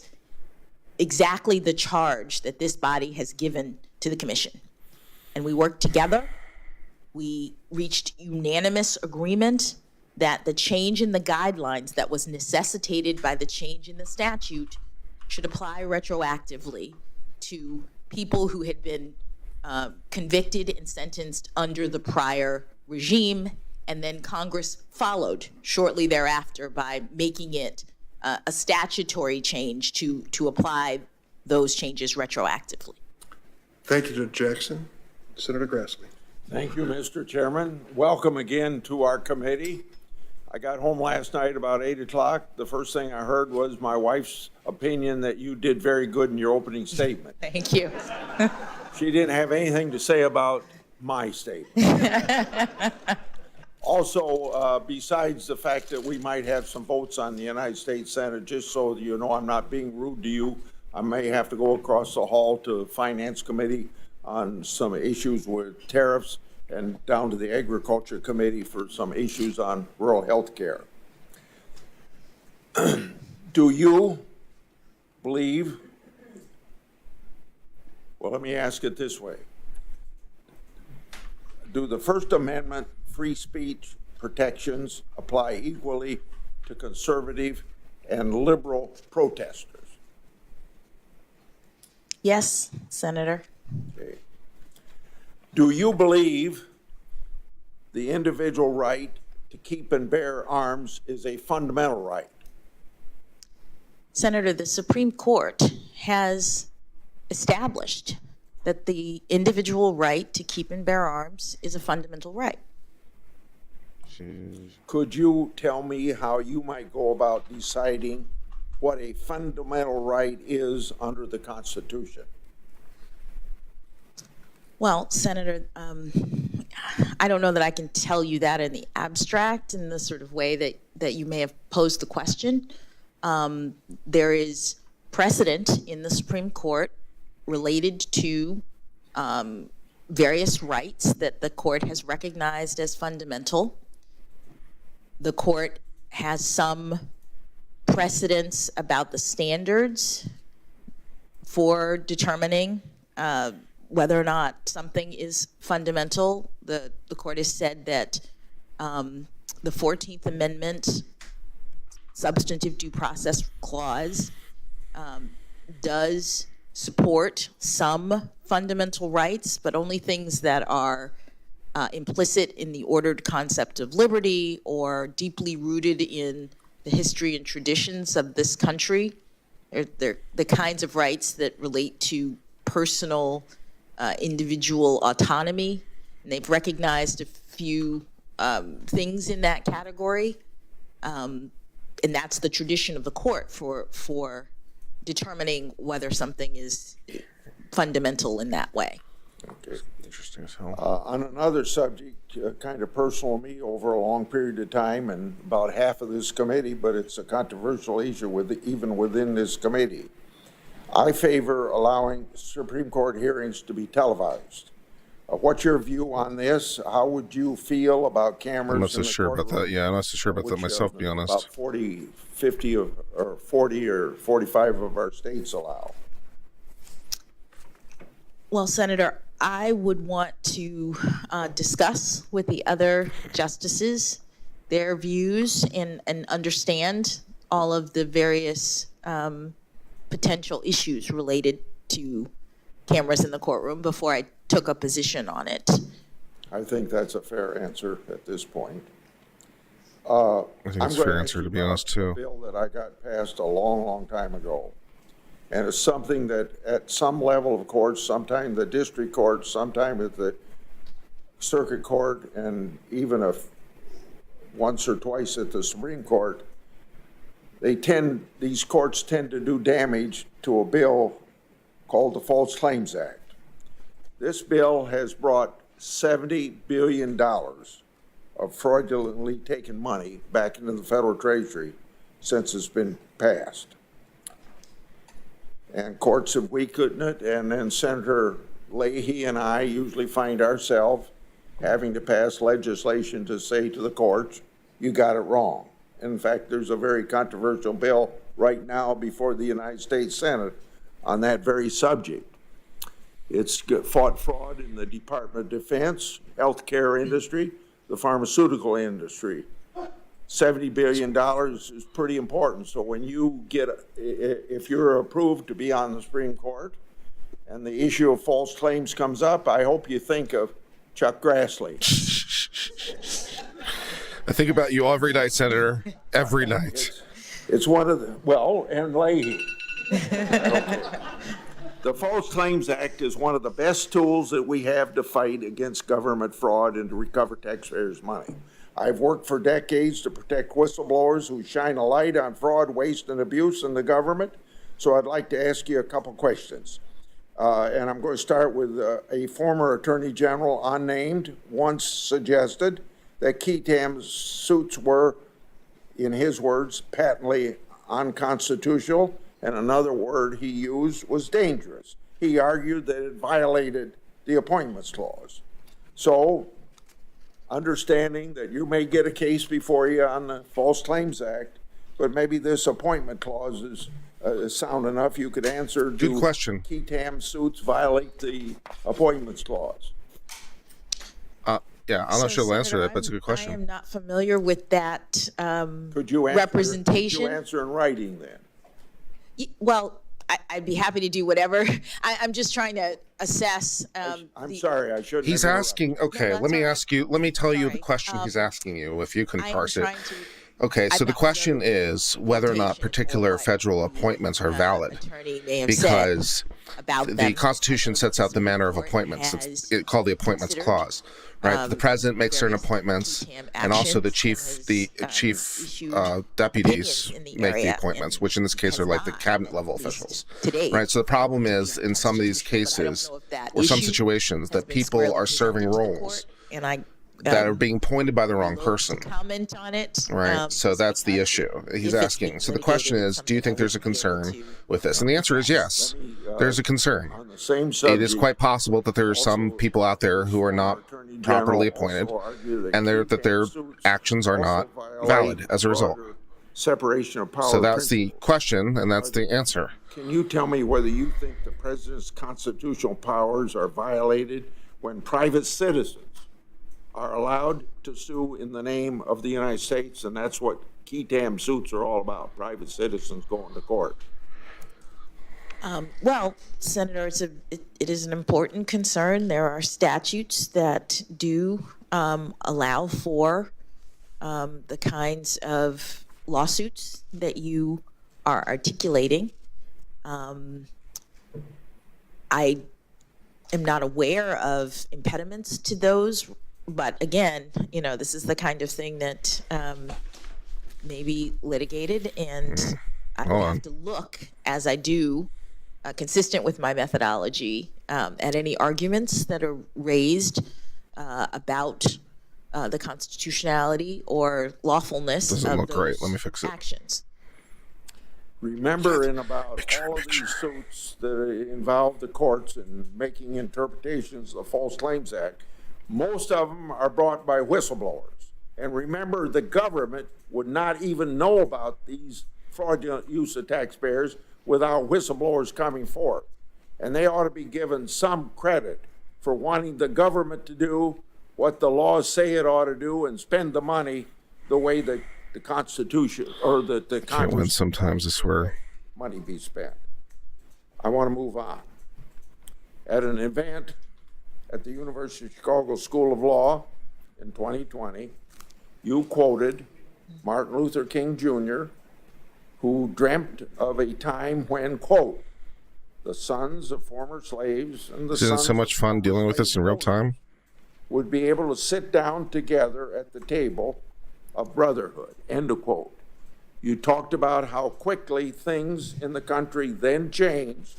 exactly the charge that this body has given to the commission. And we worked together. We reached unanimous agreement that the change in the guidelines that was necessitated by the change in the statute should apply retroactively to people who had been convicted and sentenced under the prior regime. And then Congress followed shortly thereafter by making it a statutory change to apply those changes retroactively. Thank you, Judge Jackson. Senator Grassley. Thank you, Mr. Chairman. Welcome again to our committee. I got home last night about 8 o'clock. The first thing I heard was my wife's opinion that you did very good in your opening statement. Thank you. She didn't have anything to say about my statement. Also, besides the fact that we might have some votes on the United States Senate, just so you know I'm not being rude to you, I may have to go across the hall to Finance Committee on some issues with tariffs and down to the Agriculture Committee for some issues on rural health care. Do you believe, well, let me ask it this way. Do the First Amendment free speech protections apply equally to conservative and liberal protesters? Yes, Senator. Okay. Do you believe the individual right to keep and bear arms is a fundamental right? Senator, the Supreme Court has established that the individual right to keep and bear arms is a fundamental right. Could you tell me how you might go about deciding what a fundamental right is under the Constitution? Well, Senator, I don't know that I can tell you that in the abstract, in the sort of way that you may have posed the question. There is precedent in the Supreme Court related to various rights that the court has recognized as fundamental. The court has some precedents about the standards for determining whether or not something is fundamental. The court has said that the 14th Amendment substantive due process clause does support some fundamental rights, but only things that are implicit in the ordered concept of liberty or deeply rooted in the history and traditions of this country. They're the kinds of rights that relate to personal, individual autonomy. And they've recognized a few things in that category. And that's the tradition of the court for determining whether something is fundamental in that way. Okay. Interesting as hell. On another subject, kind of personal to me over a long period of time and about half of this committee, but it's a controversial issue even within this committee. I favor allowing Supreme Court hearings to be televised. What's your view on this? How would you feel about cameras? I'm not so sure about that. Yeah, I'm not so sure about that myself, to be honest. About 40, 50 or 40 or 45 of our states allow. Well, Senator, I would want to discuss with the other justices their views and understand all of the various potential issues related to cameras in the courtroom before I took a position on it. I think that's a fair answer at this point. I think it's a fair answer, to be honest, too. A bill that I got passed a long, long time ago. And it's something that at some level of courts, sometime the district court, sometime at the circuit court, and even once or twice at the Supreme Court, these courts tend to do damage to a bill called the False Claims Act. This bill has brought $70 billion of fraudulently taken money back into the federal treasury since it's been passed. And courts have weakened it, and then Senator Leahy and I usually find ourselves having to pass legislation to say to the courts, you got it wrong. In fact, there's a very controversial bill right now before the United States Senate on that very subject. It's fought fraud in the Department of Defense, healthcare industry, the pharmaceutical industry. $70 billion is pretty important. So when you if you're approved to be on the Supreme Court and the issue of false claims comes up, I hope you think of Chuck Grassley. I think about you every night, Senator. Every night. It's one of and Leahy. The False Claims Act is one of the best tools that we have to fight against government fraud and to recover taxpayers' money. I've worked for decades to protect whistleblowers who shine a light on fraud, waste, and abuse in the government. So I'd like to ask you a couple questions. And I'm going to start with a former Attorney General, unnamed, once suggested that Ketanji's suits were, in his words, patently unconstitutional, and another word he used was dangerous. He argued that it violated the Appointments Clause. So, understanding that you may get a case before you on the False Claims Act, but maybe this Appointment Clause is sound enough, you could answer. Good question. Ketanji's suits violate the Appointments Clause? Yeah, I'm not sure the answer to that, but it's a good question. I am not familiar with that representation. Could you answer in writing then? Well, I'd be happy to do whatever. I'm just trying to assess. I'm sorry, I shouldn't. He's asking, okay, No, let me all right. ask you, let me tell you the Sorry. question he's asking you, if you can parse it. Okay, so the question is whether or not particular federal appointments are valid, because the Constitution sets out the manner of appointments. It's called the Appointments Clause, right? The president makes certain appointments, and also the chief deputies make the appointments, which in this case are like the cabinet level officials, right? So the problem is in some of these cases or some situations that people are serving roles that are being appointed by the wrong person. Comment on it. Right. So that's the issue he's asking. So the question is, do you think there's a concern with this? And the answer is yes, there's a concern. On the same subject, It is quite possible that there are some people out there who are not properly appointed and that their actions are not valid as a result. Separation of power. So that's the question, and that's the answer. Can you tell me whether you think the president's constitutional powers are violated when private citizens are allowed to sue in the name of the United States? And that's what Ketanji suits are all about, private citizens going to court. Well, Senator, it is an important concern. There are statutes that do allow for the kinds of lawsuits that you are articulating. I am not aware of impediments to those. But again, this is the kind of thing that may be litigated, and I would have to look, as I do, consistent with my methodology, at any arguments that are raised about the constitutionality or lawfulness of those actions. Remember, in about all of these suits that involve the courts in making interpretations of the False Claims Act, most of them are brought by whistleblowers. And remember, the government would not even know about these fraudulent use of taxpayers without whistleblowers coming forth. And they ought to be given some credit for wanting the government to do what the laws say it ought to do and spend the money the way that the Constitution or the Congress can't win sometimes, I swear. Money be spent. I want to move on. At an event at the University of Chicago School of Law in 2020, you quoted Martin Luther King Jr., who dreamt of a time when, quote, the sons of former slaves and the Isn't it so much fun dealing with this in real time? Would be able to sit down together at the table of brotherhood, end of quote. You talked about how quickly things in the country then changed,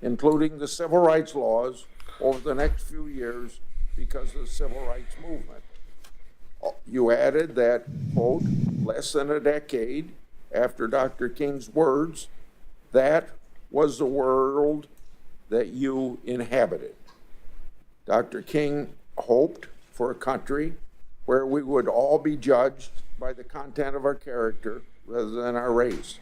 including the civil rights laws, over the next few years because of the civil rights movement. You added that, quote, less than a decade after Dr. King's words, that was the world that you inhabited. Dr. King hoped for a country where we would all be judged by the content of our character rather than our race.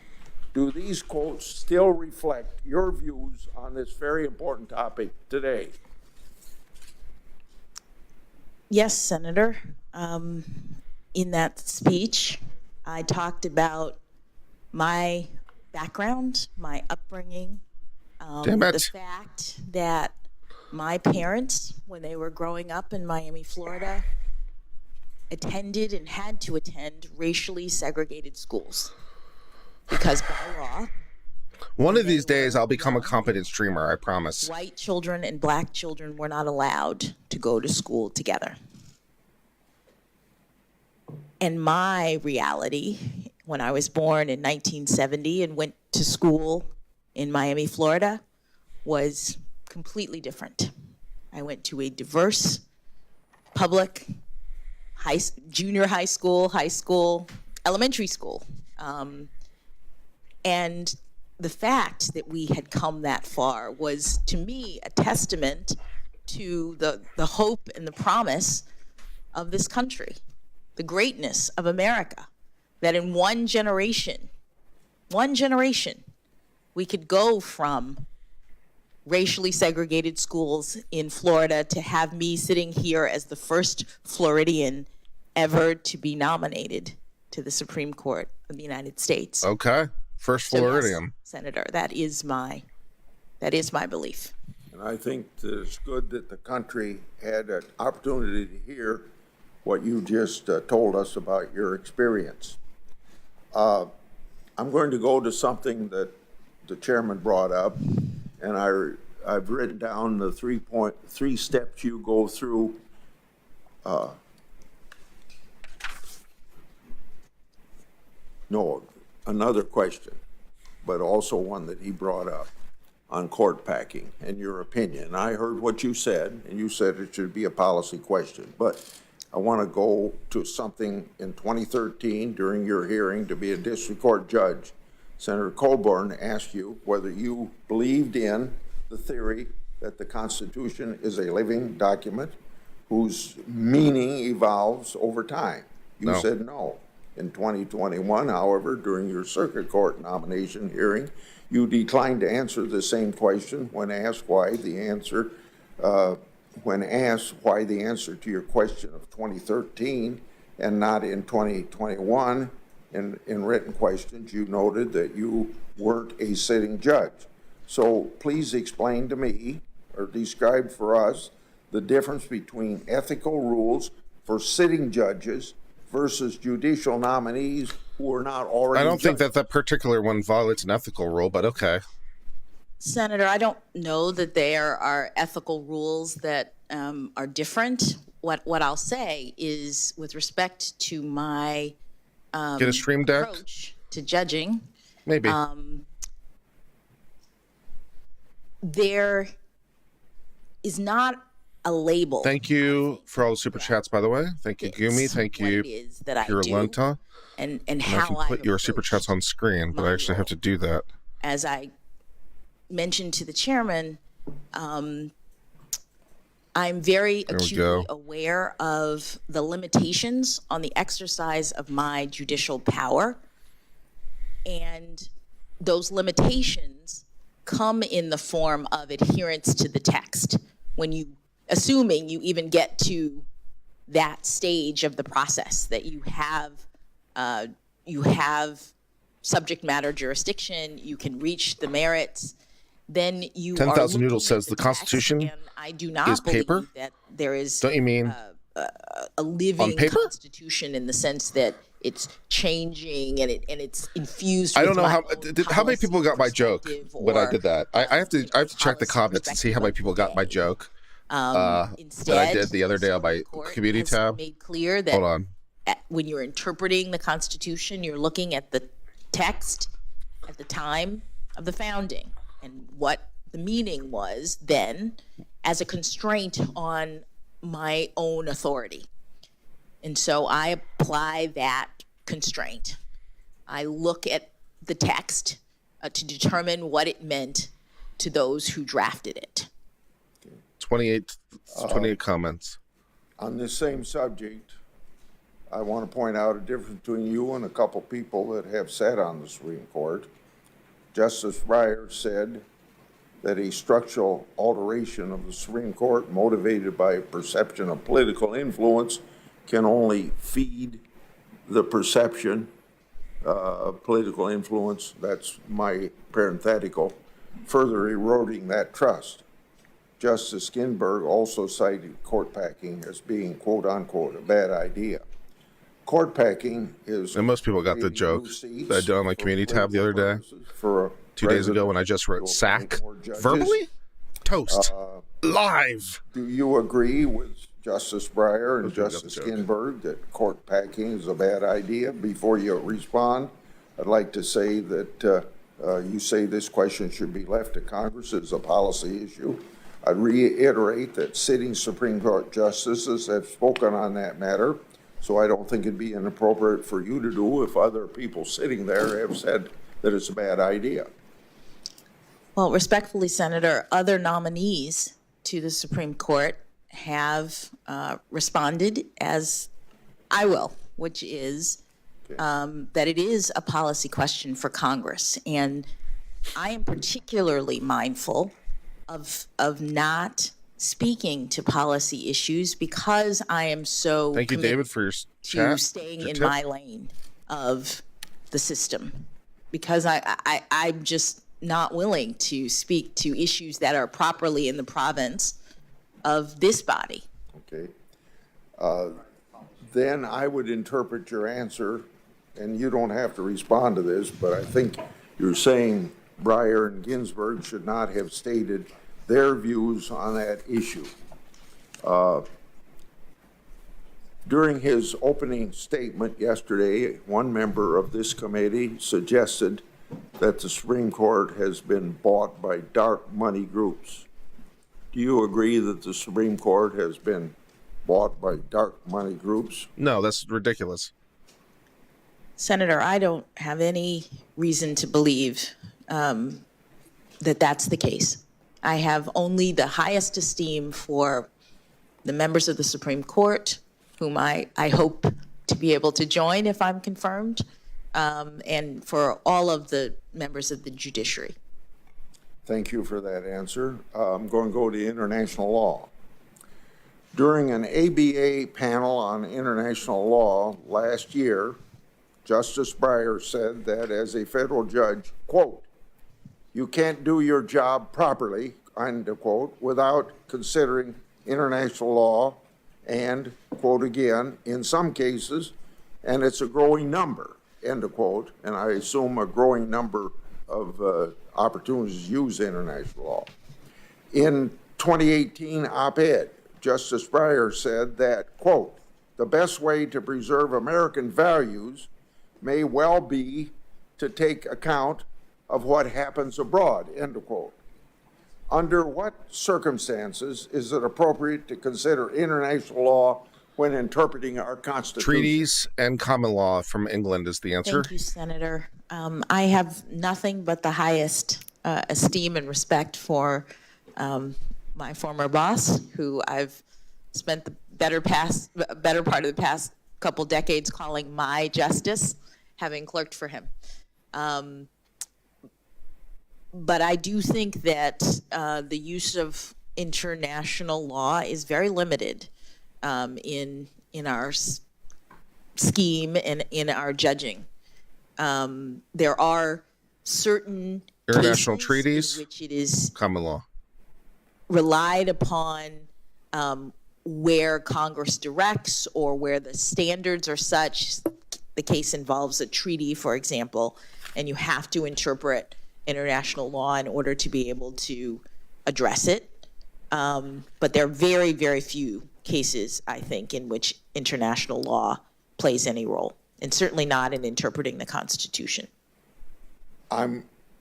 Do these quotes still reflect your views on this very important topic today? Yes, Senator. In that speech, I talked about my background, my upbringing, the fact that my parents, when they were growing up in Miami, Florida, attended and had to attend racially segregated schools because by law, one of these days I'll become a competent streamer, I promise. White children and black children were not allowed to go to school together. And my reality, when I was born in 1970 and went to school in Miami, Florida, was completely different. I went to a diverse public junior high school, elementary school. And the fact that we had come that far was, to me, a testament to the hope and the promise of this country, the greatness of America, that in one generation, we could go from racially segregated schools in Florida to have me sitting here as the first Floridian ever to be nominated to the Supreme Court of the United States. Okay. First Floridian. Yes, Senator, that is my belief. And I think that it's good that the country had an opportunity to hear what you just told us about your experience. I'm going to go to something that the chairman brought up, and I've written down the 3 steps you go through. No, another question, but also one that he brought up on court packing and your opinion. I heard what you said, and you said it should be a policy question, but I want to go to something in 2013 during your hearing to be a district court judge. Senator Coburn asked you whether you believed in the theory that the Constitution is a living document whose meaning evolves over time. You said no. In 2021, however, during your circuit court nomination hearing, you declined to answer the same question when asked why the answer to your question of 2013 and not in 2021 in written questions, you noted that you weren't a sitting judge. So please explain to me or describe for us the difference between ethical rules for sitting judges versus judicial nominees who are not already. I don't think that particular one violates an ethical rule, but okay. Senator, I don't know that there are ethical rules that are different. What I'll say is, with respect to my Get a stream deck approach to judging, maybe. There is not a label. Thank you for all the super chats, by the way. Thank you, Gumi. Thank you, Pure Lenta. And I how can put your super chats on screen, but I actually have to do that. As I mentioned to the chairman, I'm very acutely aware of the limitations on the exercise of my judicial power. And those limitations come in the form of adherence to the text. Assuming you even get to that stage of the process, that you have subject matter jurisdiction, you can reach the merits, then you 10,000 Noodles says the Constitution and I do not is paper? believe that there is Don't you mean a living on paper? Constitution in the sense that it's changing and it's infused. I don't with know my how many own people got my joke perspective when I or did that. I have to check the comments and see how many people got my joke. Instead, that I did the other day on my Court community has tab. made clear that Hold on. when you're interpreting the Constitution, you're looking at the text at the time of the founding and what the meaning was then as a constraint on my own authority. And so I apply that constraint. I look at the text to determine what it meant to those who drafted it. 28 comments. On this same subject, I want to point out a difference between you and a couple people that have sat on the Supreme Court. Justice Breyer said that a structural alteration of the Supreme Court motivated by a perception of political influence can only feed the perception of political influence, that's my parenthetical, further eroding that trust. Justice Ginsburg also cited court packing as being, quote unquote, a bad idea. Court packing is. And most people got the joke that I did on my community tab the other day, 2 days ago, when I just wrote sack verbally, toast, live. Do you agree with Justice Breyer and Justice Ginsburg that court packing is a bad idea? Before you respond, I'd like to say that you say this question should be left to Congress as a policy issue. I reiterate that sitting Supreme Court justices have spoken on that matter, so I don't think it'd be inappropriate for you to do if other people sitting there have said that it's a bad idea. Well, respectfully, Senator, other nominees to the Supreme Court have responded as I will, which is that it is a policy question for Congress. And I am particularly mindful of not speaking to policy issues because I am so Thank you, David, for your chat. to staying in my lane of the system, because I'm just not willing to speak to issues that are properly in the province of this body. Okay. Then I would interpret your answer and you don't have to respond to this, but I think you're saying Breyer and Ginsburg should not have stated their views on that issue. During his opening statement yesterday, one member of this committee suggested that the Supreme Court has been bought by dark money groups. Do you agree that the Supreme Court has been bought by dark money groups? No, that's ridiculous. Senator, I don't have any reason to believe that that's the case. I have only the highest esteem for the members of the Supreme Court, whom I hope to be able to join if I'm confirmed, and for all of the members of the judiciary. Thank you for that answer. I'm going to go to international law. During an ABA panel on international law last year, Justice Breyer said that as a federal judge, quote, "You can't do your job properly," end quote, "without considering international law and," quote again, "in some cases, and it's a growing number," end of quote, and I assume a growing number of opportunities to use international law. In 2018 op-ed, Justice Breyer said that, quote, "The best way to preserve American values may well be to take account of what happens abroad," end of quote. Under what circumstances is it appropriate to consider international law when interpreting our Constitution? Treaties and common law from England is the answer. Thank you, Senator. I have nothing but the highest esteem and respect for my former boss, who I've spent the better part of the past couple decades calling my justice, having clerked for him. But I do think that the use of international law is very limited in our scheme and in our judging. There are certain International cases treaties, in which it is common law. relied upon where Congress directs or where the standards are such. The case involves a treaty, for example, and you have to interpret international law in order to be able to address it. But there are very, very few cases, I think, in which international law plays any role, and certainly not in interpreting the Constitution.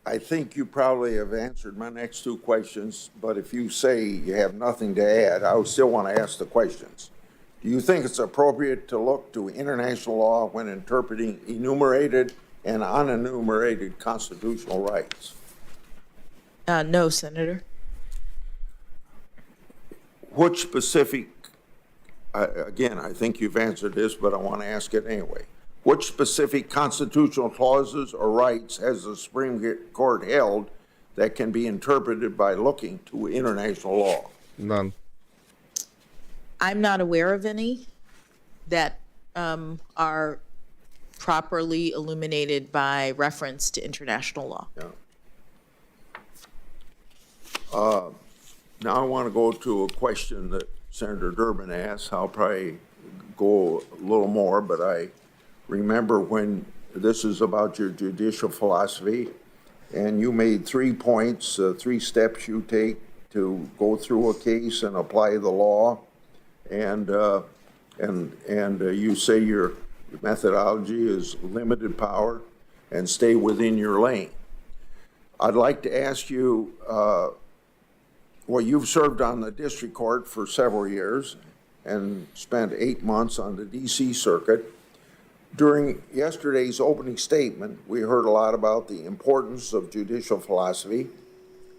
I think you probably have answered my next two questions, but if you say you have nothing to add, I would still want to ask the questions. Do you think it's appropriate to look to international law when interpreting enumerated and unenumerated constitutional rights? No, Senator. Which specific, again, I think you've answered this, but I want to ask it anyway. Which specific constitutional clauses or rights has the Supreme Court held that can be interpreted by looking to international law? None. I'm not aware of any that are properly illuminated by reference to international law. Yeah. Now I want to go to a question that Senator Durbin asked. I'll probably go a little more, but I remember when this is about your judicial philosophy, and you made 3 points, 3 steps you take to go through a case and apply the law, and you say your methodology is limited power and stay within your lane. I'd like to ask you, well, you've served on the district court for several years and spent 8 months on the DC circuit. During yesterday's opening statement, we heard a lot about the importance of judicial philosophy.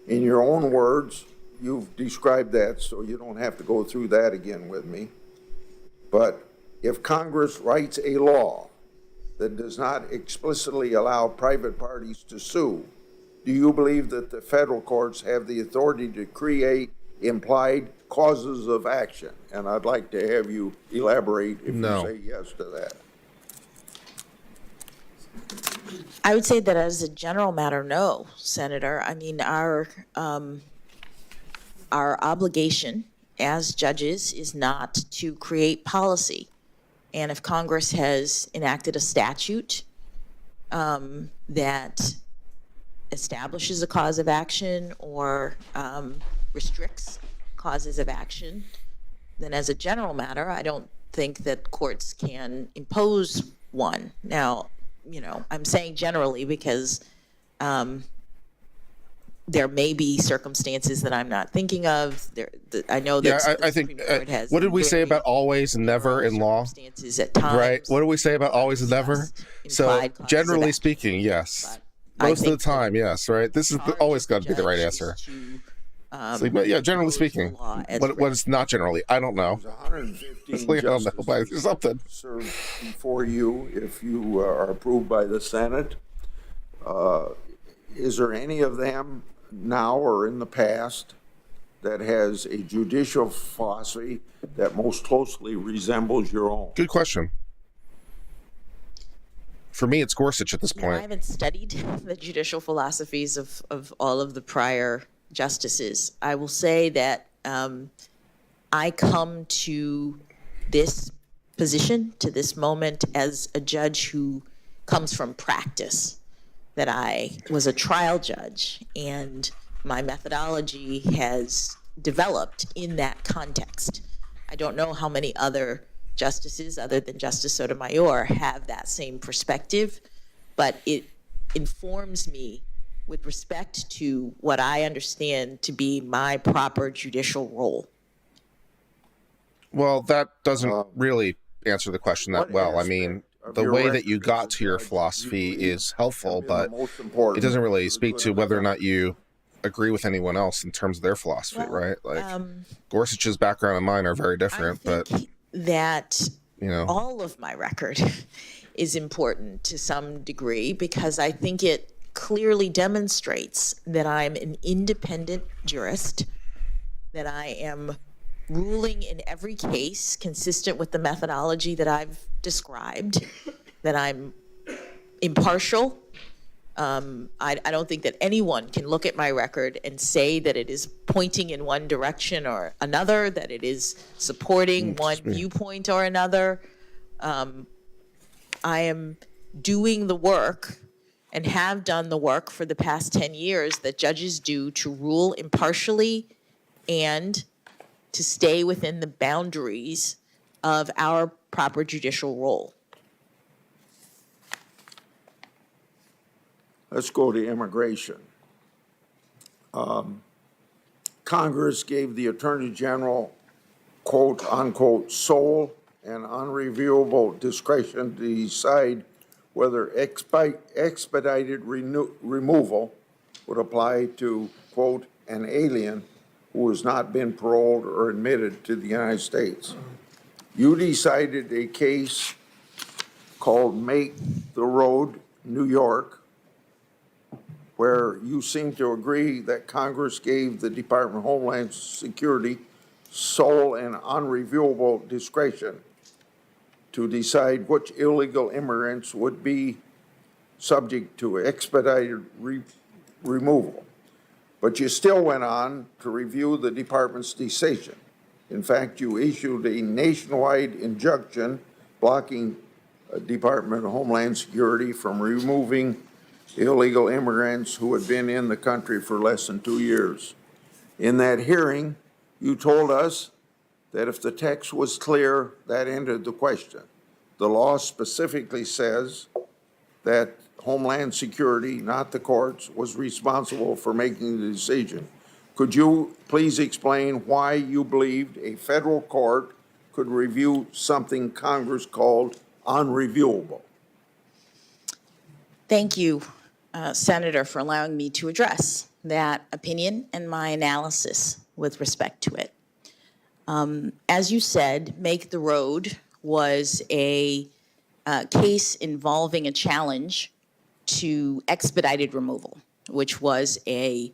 In your own words, you've described that, so you don't have to go through that again with me. But if Congress writes a law that does not explicitly allow private parties to sue, do you believe that the federal courts have the authority to create implied causes of action? And I'd like to have you elaborate if No. you say yes to that. I would say that as a general matter, no, Senator. I mean, our obligation as judges is not to create policy. And if Congress has enacted a statute that establishes a cause of action or restricts causes of action, then as a general matter, I don't think that courts can impose one. Now, I'm saying generally because there may be circumstances that I'm not thinking of. I know that I think. Supreme Court has What did we say about always and never in law? Circumstances at times. Right. What do we say about always and never? So implied causes of generally action. speaking, yes. But I Most of the think time, yes. Right. This is always got to be the right answer. So, yeah, generally speaking. What is not generally? I don't know. 115 I don't know, but justices something. served before you if you are approved by the Senate. Is there any of them now or in the past that has a judicial philosophy that most closely resembles your own? Good question. For me, it's Gorsuch at this I point. haven't studied the judicial philosophies of all of the prior justices. I will say that I come to this position, to this moment, as a judge who comes from practice, that I was a trial judge, and my methodology has developed in that context. I don't know how many other justices, other than Justice Sotomayor, have that same perspective, but it informs me with respect to what I understand to be my proper judicial role. Well, that doesn't really answer the question that what well. I mean, aspect of the your way that record you as got a to your judge philosophy you believe is helpful, have been but the most important it doesn't really for the speak good to of the whether or not country? you agree with anyone else in terms of their philosophy, Well, right? Like Gorsuch's background and mine are very different, I but think that you know, all of my record is important to some degree because I think it clearly demonstrates that I'm an independent jurist, that I am ruling in every case consistent with the methodology that I've described, that I'm impartial. I don't think that anyone can look at my record and say that it is pointing in one direction or another, that it is supporting one viewpoint or another. I am doing the work and have done the work for the past 10 years that judges do to rule impartially and to stay within the boundaries of our proper judicial role. Let's go to immigration. Congress gave the Attorney General, quote, unquote, sole and unreviewable discretion to decide whether expedited removal would apply to, quote, an alien who has not been paroled or admitted to the United States. You decided a case called Make the Road, New York, where you seem to agree that Congress gave the Department of Homeland Security sole and unreviewable discretion to decide which illegal immigrants would be subject to expedited removal. But you still went on to review the department's decision. In fact, you issued a nationwide injunction blocking Department of Homeland Security from removing illegal immigrants who had been in the country for less than 2 years. In that hearing, you told us that if the text was clear, that ended the question. The law specifically says that Homeland Security, not the courts, was responsible for making the decision. Could you please explain why you believed a federal court could review something Congress called unreviewable? Thank you, Senator, for allowing me to address that opinion and my analysis with respect to it. As you said, Make the Road was a case involving a challenge to expedited removal, which was a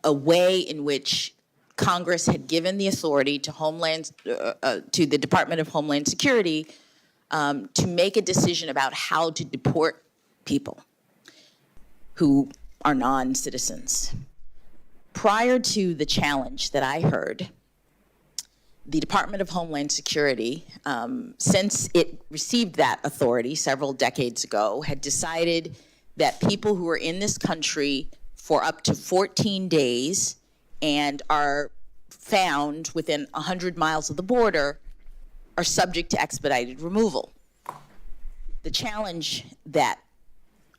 way in which Congress had given the authority to to the Department of Homeland Security to make a decision about how to deport people who are non-citizens. Prior to the challenge that I heard, the Department of Homeland Security, since it received that authority several decades ago, had decided that people who are in this country for up to 14 days and are found within 100 miles of the border are subject to expedited removal. The challenge that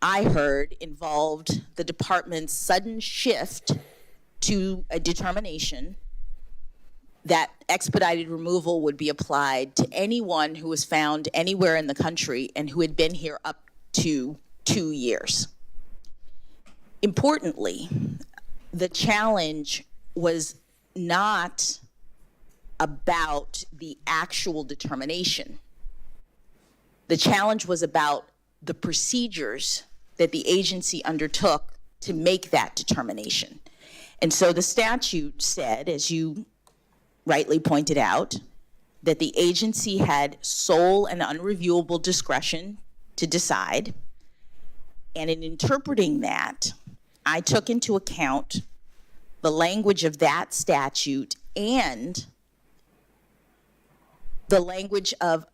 I heard involved the department's sudden shift to a determination that expedited removal would be applied to anyone who was found anywhere in the country and who had been here up to 2 years. Importantly, the challenge was not about the actual determination. The challenge was about the procedures that the agency undertook to make that determination. And so the statute said, as you rightly pointed out, that the agency had sole and unreviewable discretion to decide. And in interpreting that, I took into account the language of that statute and the language of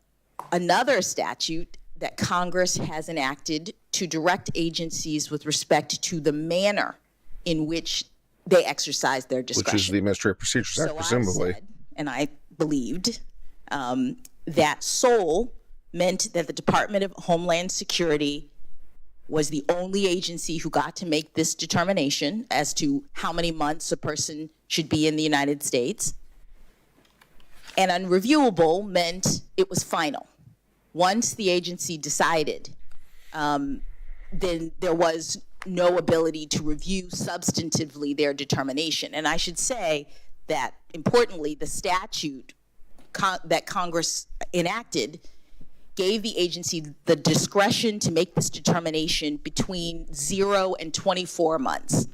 another statute that Congress has enacted to direct agencies with respect to the manner in which they exercise their discretion. Which is the Administrative Procedures Act, presumably. I said, and I believed, that sole meant that the Department of Homeland Security was the only agency who got to make this determination as to how many months a person should be in the United States. And unreviewable meant it was final. Once the agency decided, then there was no ability to review substantively their determination. And I should say that, importantly, the statute that Congress enacted gave the agency the discretion to make this determination between 0 and 24 months.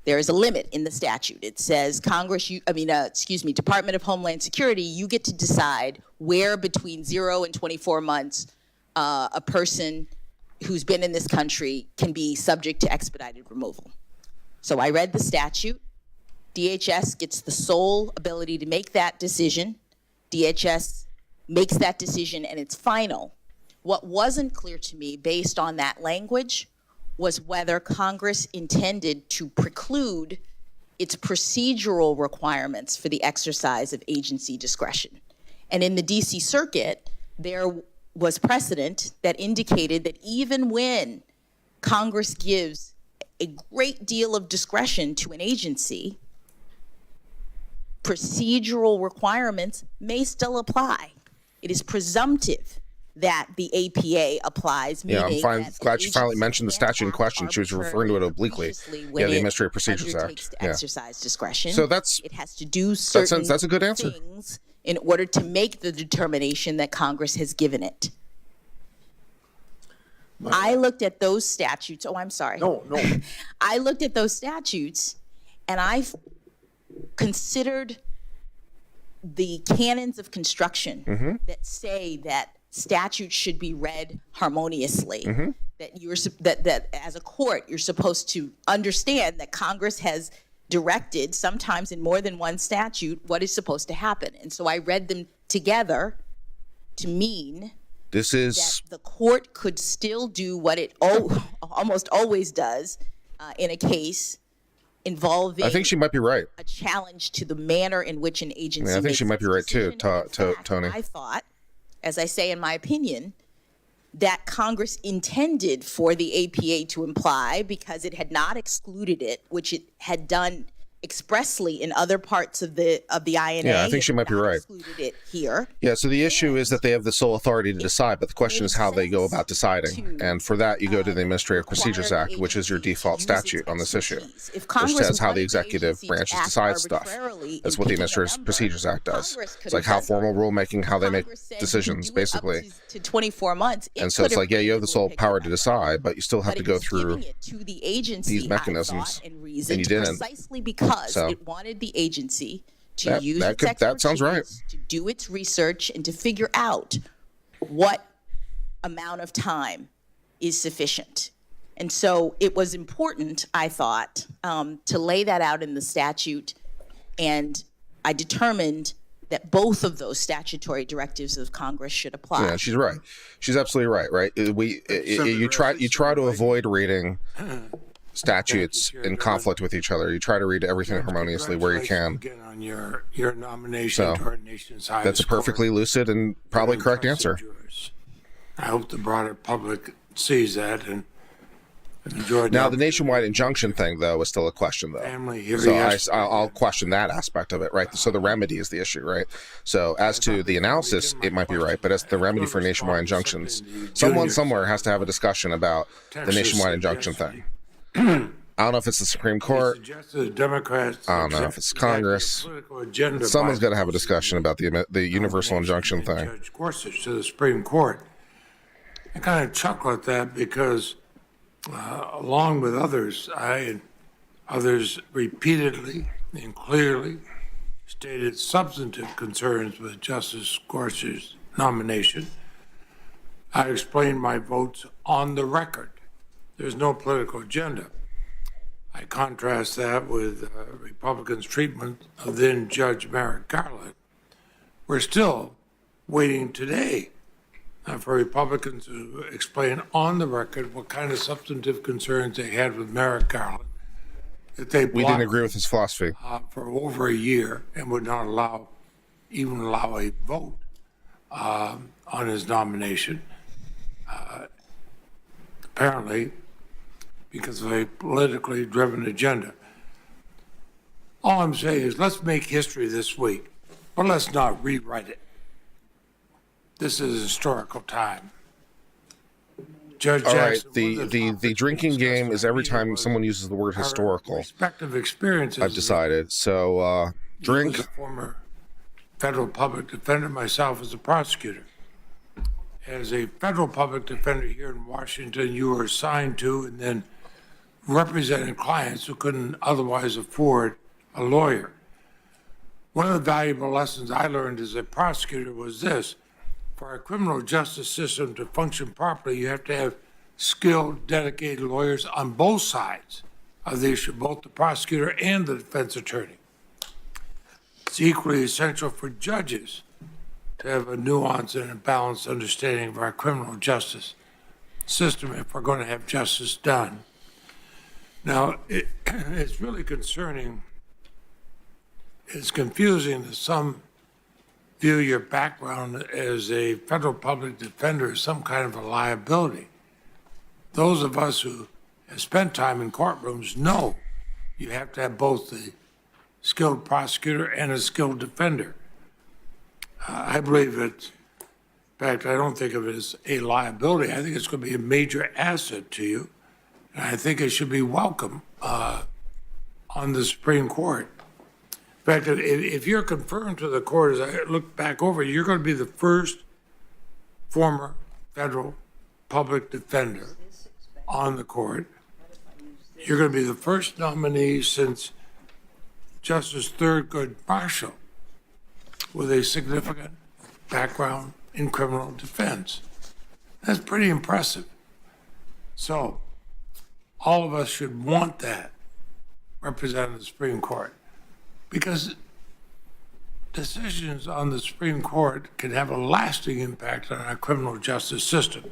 There is a limit in the statute. It says Department of Homeland Security, you get to decide where between 0 and 24 months a person who's been in this country can be subject to expedited removal. So I read the statute. DHS gets the sole ability to make that decision. DHS makes that decision and it's final. What wasn't clear to me based on that language was whether Congress intended to preclude its procedural requirements for the exercise of agency discretion. And in the DC Circuit, there was precedent that indicated that even when Congress gives a great deal of discretion to an agency, procedural requirements may still apply. It is presumptive that the APA applies. Yeah, I'm glad you finally agency mentioned the statute in question. She was referring to it obliquely. Yeah, the Administrative Procedures Act. To exercise discretion. So it has to do certain that's a good answer. things in order to make the determination that Congress has given it. I looked at those statutes. Oh, I'm sorry. No. I looked at those statutes and I considered the canons of construction that say that statutes should be read harmoniously, that as a court, you're supposed to understand that Congress has directed, sometimes in more than one statute, what is supposed to happen. And so I read them together to mean that the court could still do what it almost always does in a case involving, I think she might be right, a challenge to the manner in which an agency I think she might be right too, Tony. I thought, as I say in my opinion, that Congress intended for the APA to imply, because it had not excluded it, which it had done expressly in other parts of the INA. Yeah, I think she might be right. Excluded it here. Yeah, so the issue is that they have the sole authority to decide, but the question is how they go about deciding. And for that, you go to the Administrative Procedures Act, which is your default statute on this issue, which says how the executive branches decide stuff. That's what the Administrative Procedures Act does. It's like how formal rulemaking, how they make decisions, basically. To 24 months. And so it's like, yeah, you have the sole power to decide, but you still have to go through the agency, these mechanisms, and you didn't. Precisely because it wanted the agency to use its expertise, that sounds right, to do its research and to figure out what amount of time is sufficient. And so it was important, I thought, to lay that out in the statute, and I determined that both of those statutory directives of Congress should apply. Yeah, she's right. She's absolutely right. Right. You try to avoid reading statutes in conflict with each other. You try to read everything harmoniously where you can. Again, on your nomination to our nation's highest That's a perfectly lucid and probably correct answer. I hope the broader public sees that and enjoyed. Now, the nationwide injunction thing, though, is still a question, though. Family here So yesterday. I'll question that aspect of it, right? So the remedy is the issue, right? So as to the analysis, it might be right, but as the remedy for nationwide injunctions, someone somewhere has to have a discussion about the nationwide injunction thing. I don't know if it's the Supreme Court. Suggested the Democrats. I don't know if it's Congress. Someone's got to have a discussion about the universal injunction thing. Judge Gorsuch to the Supreme Court. I kind of chuckle at that because, along with others, I and others repeatedly and clearly stated substantive concerns with Justice Gorsuch's nomination. I explained my votes on the record. There's no political agenda. I contrast that with Republicans' treatment of then Judge Merrick Garland. We're still waiting today for Republicans to explain on the record what kind of substantive concerns they had with Merrick Garland, that they We didn't agree with his philosophy. for over a year and would not even allow a vote on his nomination. Apparently, because of a politically driven agenda. All I'm saying is let's make history this week, but let's not rewrite it. This is a historical time. Judge All right, Jackson, one of the drinking topics game is discussed every by time me someone uses the word was our historical. respective experiences. I've decided. So drink. As a former federal public defender, myself as a prosecutor. As a federal public defender here in Washington, you were assigned to and then represented clients who couldn't otherwise afford a lawyer. One of the valuable lessons I learned as a prosecutor was this: for our criminal justice system to function properly, you have to have skilled, dedicated lawyers on both sides of the issue, both the prosecutor and the defense attorney. It's equally essential for judges to have a nuanced and a balanced understanding of our criminal justice system if we're going to have justice done. Now, it's really concerning. It's confusing that some view your background as a federal public defender as some kind of a liability. Those of us who have spent time in courtrooms know you have to have both the skilled prosecutor and a skilled defender. I believe that, in fact, I don't think of it as a liability. I think it's going to be a major asset to you. And I think it should be welcome on the Supreme Court. In fact, if you're confirmed to the court, as I look back over, you're going to be the first former federal public defender on the court. You're going to be the first nominee since Justice Thurgood Marshall with a significant background in criminal defense. That's pretty impressive. So all of us should want that represented in the Supreme Court, because decisions on the Supreme Court can have a lasting impact on our criminal justice system.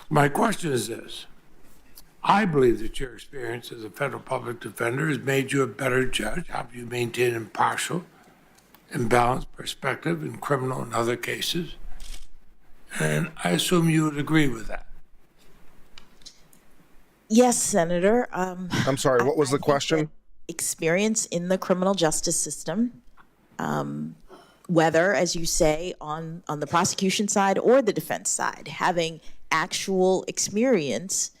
My question is this: I believe that your experience as a federal public defender has made you a better judge, helped you maintain impartial and balanced perspective in criminal and other cases. And I assume you would agree with that. Yes, Senator. I'm sorry, what was the question? Experience in the criminal justice system, whether, as you say, on the prosecution side or the defense side, having actual experience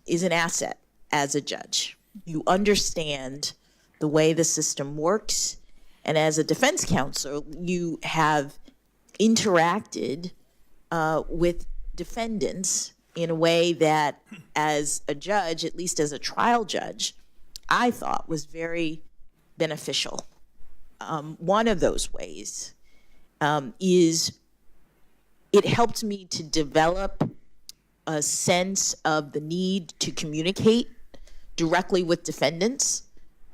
is an asset as a judge. You understand the way the system works, and as a defense counsel, you have interacted with defendants in a way that, as a judge, at least as a trial judge, I thought was very beneficial. One of those ways is it helped me to develop a sense of the need to communicate directly with defendants.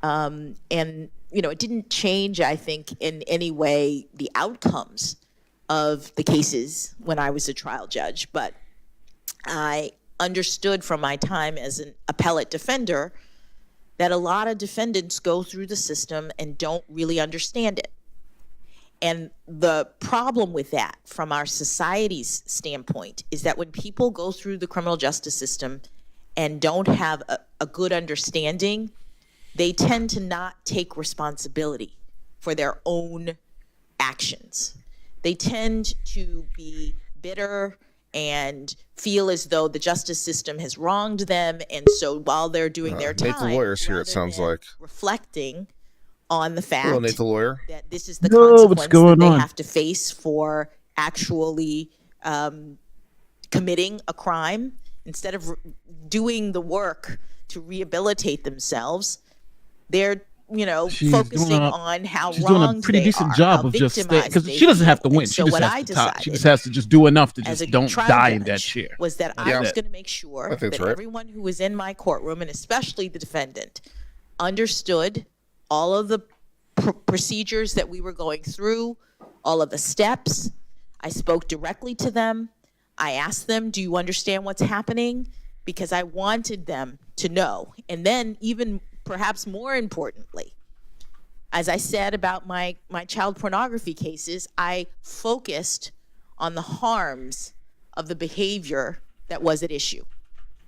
And it didn't change, I think, in any way the outcomes of the cases when I was a trial judge, but I understood from my time as an appellate defender that a lot of defendants go through the system and don't really understand it. And the problem with that from our society's standpoint is that when people go through the criminal justice system and don't have a good understanding, they tend to not take responsibility for their own actions. They tend to be bitter and feel as though the justice system has wronged them, and so while they're doing their time, Nate the lawyer's here, it sounds like. reflecting on the fact Hello, Nate the lawyer. that this is the Yo, what's consequence going that they on? have to face for actually committing a crime, instead of doing the work to rehabilitate themselves, they're She's focusing doing a- on how She's doing a wronged pretty they decent are, job how of just victimized because they she doesn't have to feel. win. And She so just what has I to top. She decided just has to just do enough to as just a don't trial die in that judge chair. was that I Yeah. was going to make sure I think that that's right. everyone who was in my courtroom, and especially the defendant, understood all of the procedures that we were going through, all of the steps. I spoke directly to them. I asked them, do you understand what's happening? Because I wanted them to know. And then even perhaps more importantly, as I said about my child pornography cases, I focused on the harms of the behavior that was at issue.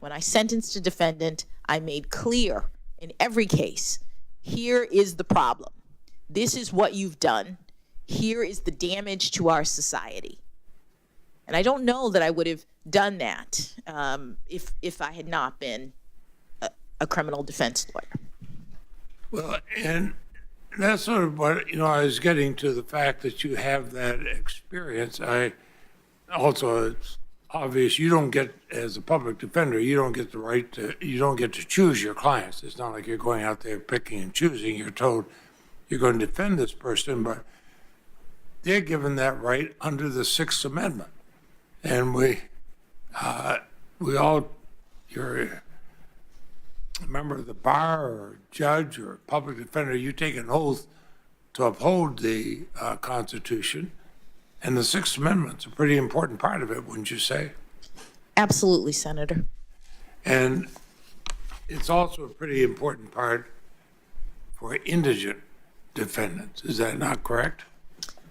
When I sentenced a defendant, I made clear in every case, here is the problem. This is what you've done. Here is the damage to our society. And I don't know that I would have done that if I had not been a criminal defense lawyer. Well, and that's sort of what, I was getting to, the fact that you have that experience. It's obvious you don't get, as a public defender, you don't get to choose your clients. It's not like you're going out there picking and choosing. You're told you're going to defend this person, but they're given that right under the Sixth Amendment. And you're a member of the bar or judge or public defender, you take an oath to uphold the Constitution. And the Sixth Amendment's a pretty important part of it, wouldn't you say? Absolutely, Senator. And it's also a pretty important part for indigent defendants. Is that not correct?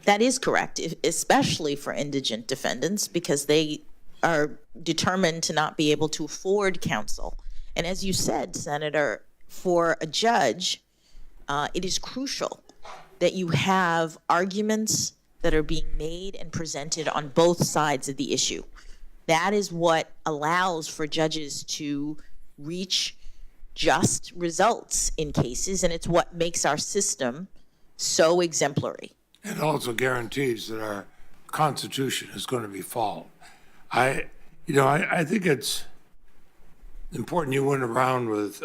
That is correct, especially for indigent defendants, because they are determined to not be able to afford counsel. And as you said, Senator, for a judge, it is crucial that you have arguments that are being made and presented on both sides of the issue. That is what allows for judges to reach just results in cases, and it's what makes our system so exemplary. It also guarantees that our Constitution is going to be followed. I think it's important you went around with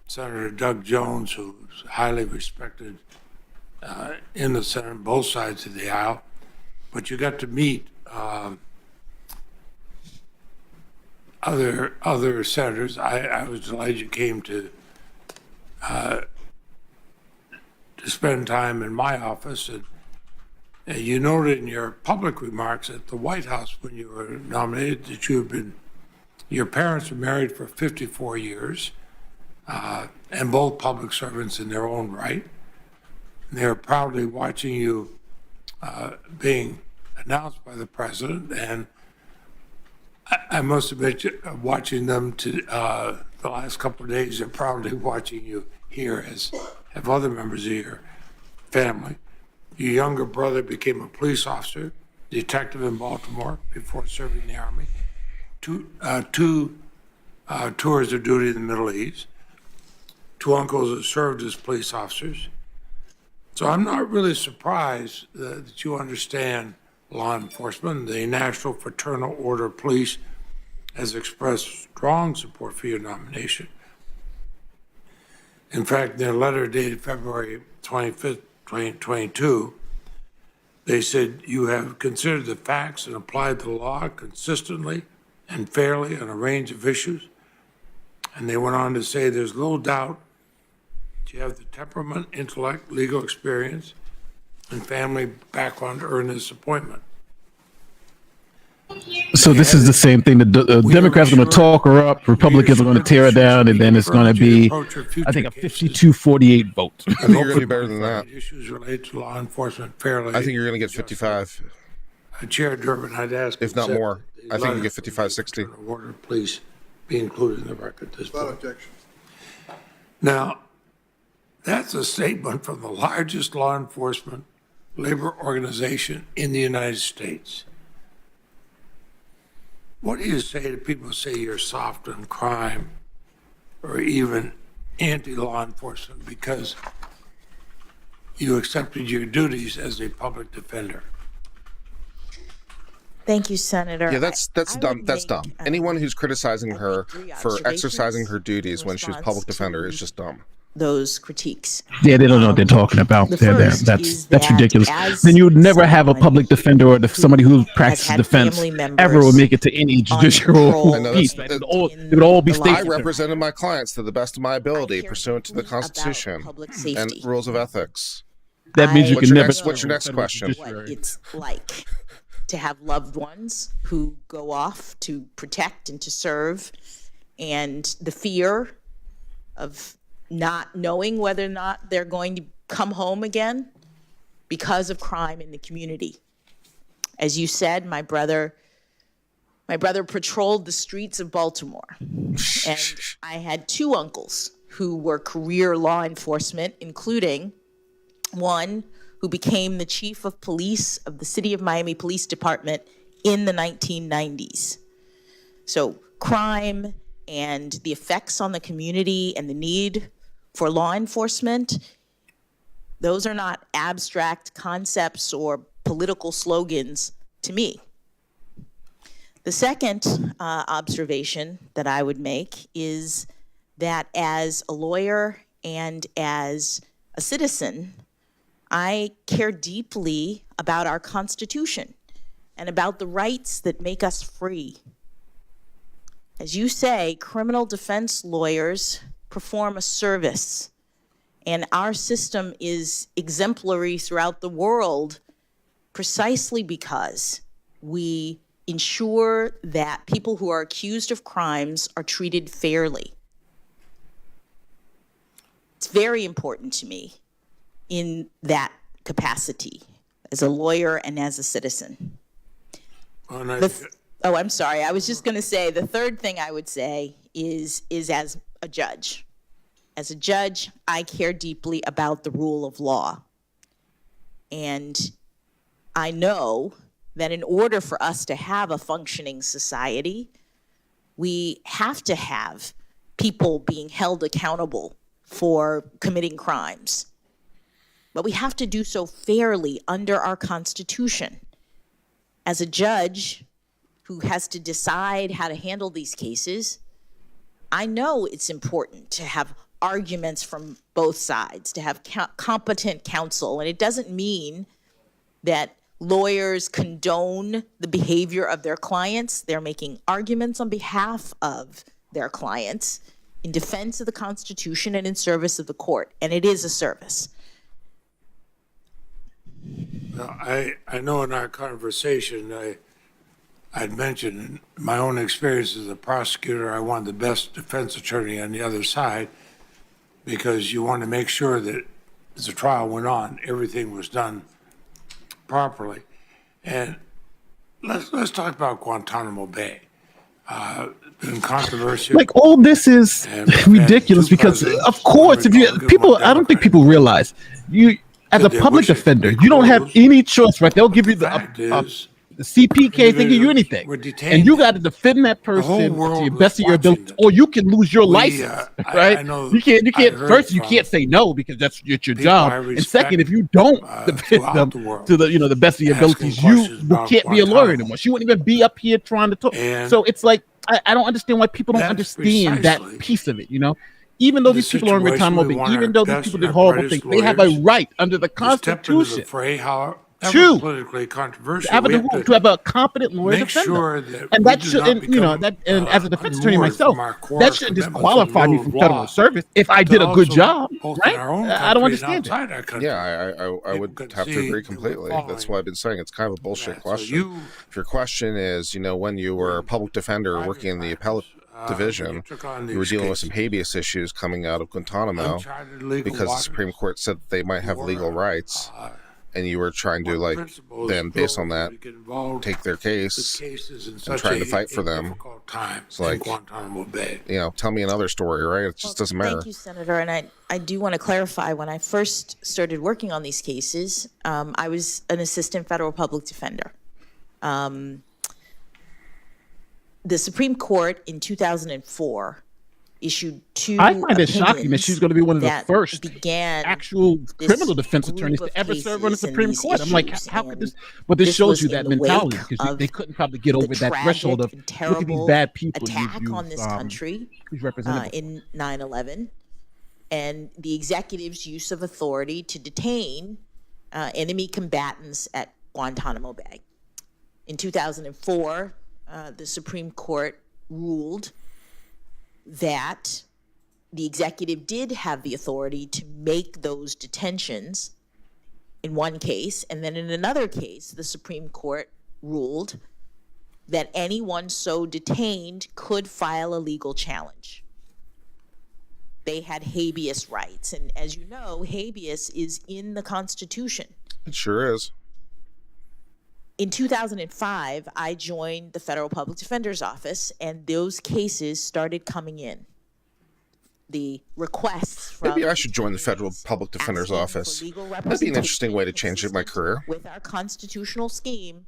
Senator Doug Jones, who's highly respected in the Senate, both sides of the aisle, but you got to meet other senators. I was delighted you came to spend time in my office, and you noted in your public remarks at the White House when you were nominated that your parents were married for 54 years, and both public servants in their own right. They're proudly watching you being announced by the president, and I must admit, watching them the last couple of days, they're proudly watching you here, as have other members of your family. Your younger brother became a police officer, detective in Baltimore before serving the Army. Two tours of duty in the Middle East. Two uncles that served as police officers. So I'm not really surprised that you understand law enforcement. The National Fraternal Order of Police has expressed strong support for your nomination. In fact, in their letter dated February 25th, 2022, they said you have considered the facts and applied the law consistently and fairly on a range of issues. And they went on to say there's little doubt Do you have the temperament, intellect, legal experience, and family background to earn this appointment? So this is the same thing. The Democrats are going to talk her up. Republicans are going to tear her down, and then it's going to be, I think, a 52-48 vote. I think you're going to be better than that. Issues related to law enforcement fairly. I think you're going to get 55, Chair Durbin, I'd ask. if not more. I think you get 55, 60. Order, please be included in the record at this Without point. objection. Now, that's a statement from the largest law enforcement labor organization in the United States. What do you say to people who say you're soft on crime or even anti-law enforcement because you accepted your duties as a public defender? Thank you, Senator. Yeah, that's I dumb. would That's make, dumb. Anyone who's criticizing her three for observations exercising her duties in when she was response public defender to is just dumb. those critiques. Yeah, they don't know what they're talking about. The That's first is that's that ridiculous. as Then you would never have a someone public defender or somebody who practices had defense family members ever would make it to any judicial parole I know, piece. that's- It would all be in the state. I represented my clients to the best of my ability, care pursuant to the deeply about Constitution public and safety. rules of ethics. That means you I can never. what's your next question? What it's like to have loved ones who go off to protect and to serve, and the fear of not knowing whether or not they're going to come home again because of crime in the community. As you said, my brother patrolled the streets of Baltimore, and I had two uncles who were career law enforcement, including one who became the chief of police of the City of Miami Police Department in the 1990s. So crime and the effects on the community and the need for law enforcement, those are not abstract concepts or political slogans to me. The second observation that I would make is that as a lawyer and as a citizen, I care deeply about our Constitution and about the rights that make us free. As you say, criminal defense lawyers perform a service, and our system is exemplary throughout the world precisely because we ensure that people who are accused of crimes are treated fairly. It's very important to me in that capacity as a lawyer and as a citizen. Oh, I'm sorry. I was just going to say the third thing I would say is as a judge. As a judge, I care deeply about the rule of law. And I know that in order for us to have a functioning society, we have to have people being held accountable for committing crimes. But we have to do so fairly under our Constitution. As a judge who has to decide how to handle these cases, I know it's important to have arguments from both sides, to have competent counsel. And it doesn't mean that lawyers condone the behavior of their clients. They're making arguments on behalf of their clients in defense of the Constitution and in service of the court. And it is a service. Now, I know in our conversation, I'd mentioned in my own experience as a prosecutor, I wanted the best defense attorney on the other side because you want to make sure that as the trial went on, everything was done properly. And let's talk about Guantanamo Bay. Been controversial. Like all this is ridiculous because, of course, if you people, I don't think people realize you as a public defender, you don't have any choice, right? They'll give you the CP case, they give you anything, and you got to defend that person to the best of your ability, or you can lose your license, right? You can't. First, you can't say no because that's your job, and second, if you don't defend them to the best of your abilities, you can't be a lawyer anymore. She wouldn't even be up here trying to talk. So it's like I don't understand why people don't understand that piece of it, Even though these people are in retirement, even though these people did horrible things, they have a right under the Constitution. Step into the fray, ever Two, politically controversial, have we a, have to have a competent lawyer make defender. sure that And we that do should, not and, you know, become, that, and as a defense attorney unmoored myself, from our core that shouldn't commitments in disqualify the me rule from of federal law, service if I to did a good also, job, both right? in our own I don't country and understand it. outside our country. Yeah, I would People can have to see agree that we're completely. That's following why I've been saying it's kind of a bullshit that. So question. you, If your question is, you know, when you were a public defender private working in the practice, appellate division, you took on you were these dealing with some cases, habeas issues coming out of Guantanamo uncharted legal because the waters, Supreme Court said that they might have or, legal rights, and you were trying to, what like, principles then based on drove that, you to get involved take their with case cases in and such trying to a fight for them. difficult time It's like, in Guantanamo Bay. you know, tell me another story, right? It just doesn't matter. Thank you, Senator. And I do want to clarify, when I first started working on these cases, I was an assistant federal public defender. The Supreme Court in 2004 issued two I find it shocking that opinions she's going to be one of the that first began actual this criminal defense group attorneys of to ever serve on the cases and Supreme these Court. I'm like, issues, how could and this? But this this shows was you in that the wake mentality because of they couldn't probably get the over that threshold of tragic and look at these terrible bad people. attack on this country Who's representative? in 9/11, and the executive's use of authority to detain enemy combatants at Guantanamo Bay. In 2004, the Supreme Court ruled that the executive did have the authority to make those detentions in one case, and then in another case, the Supreme Court ruled that anyone so detained could file a legal challenge. They had habeas rights, and as you know, habeas is in the Constitution. It sure is. In 2005, I joined the Federal Public Defender's Office, and those cases started coming in. The requests from Maybe I should join the Federal Public Defender's asking for Office. legal That'd be an interesting way to representation change my career. with our constitutional scheme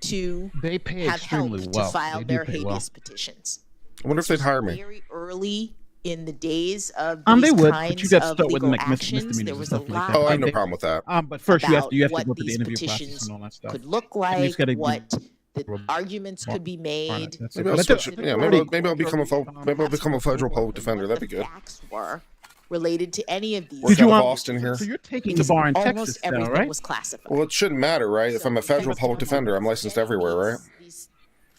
to They pay have help extremely to well. file They do their pay habeas well. petitions. I wonder if they'd hire me. Very early in the days of They these would, but kinds you got to of start with legal like actions, misdemeanors there and was a stuff like lot that. Oh, I have no They- problem with that. But first you have to about go through the these interview process petitions and all that stuff. could look And like, it's gotta be- what the arguments could be made. That's Maybe it. I'll But switch. that's Yeah, already- maybe I'll become a federal public defender. That'd be good. Facts were related to any of these. Work out of want- Austin here. So you're taking the bar in Almost Texas now, everything right? was classified. Well, it shouldn't matter, right? If I'm a federal public defender, I'm licensed everywhere, right? These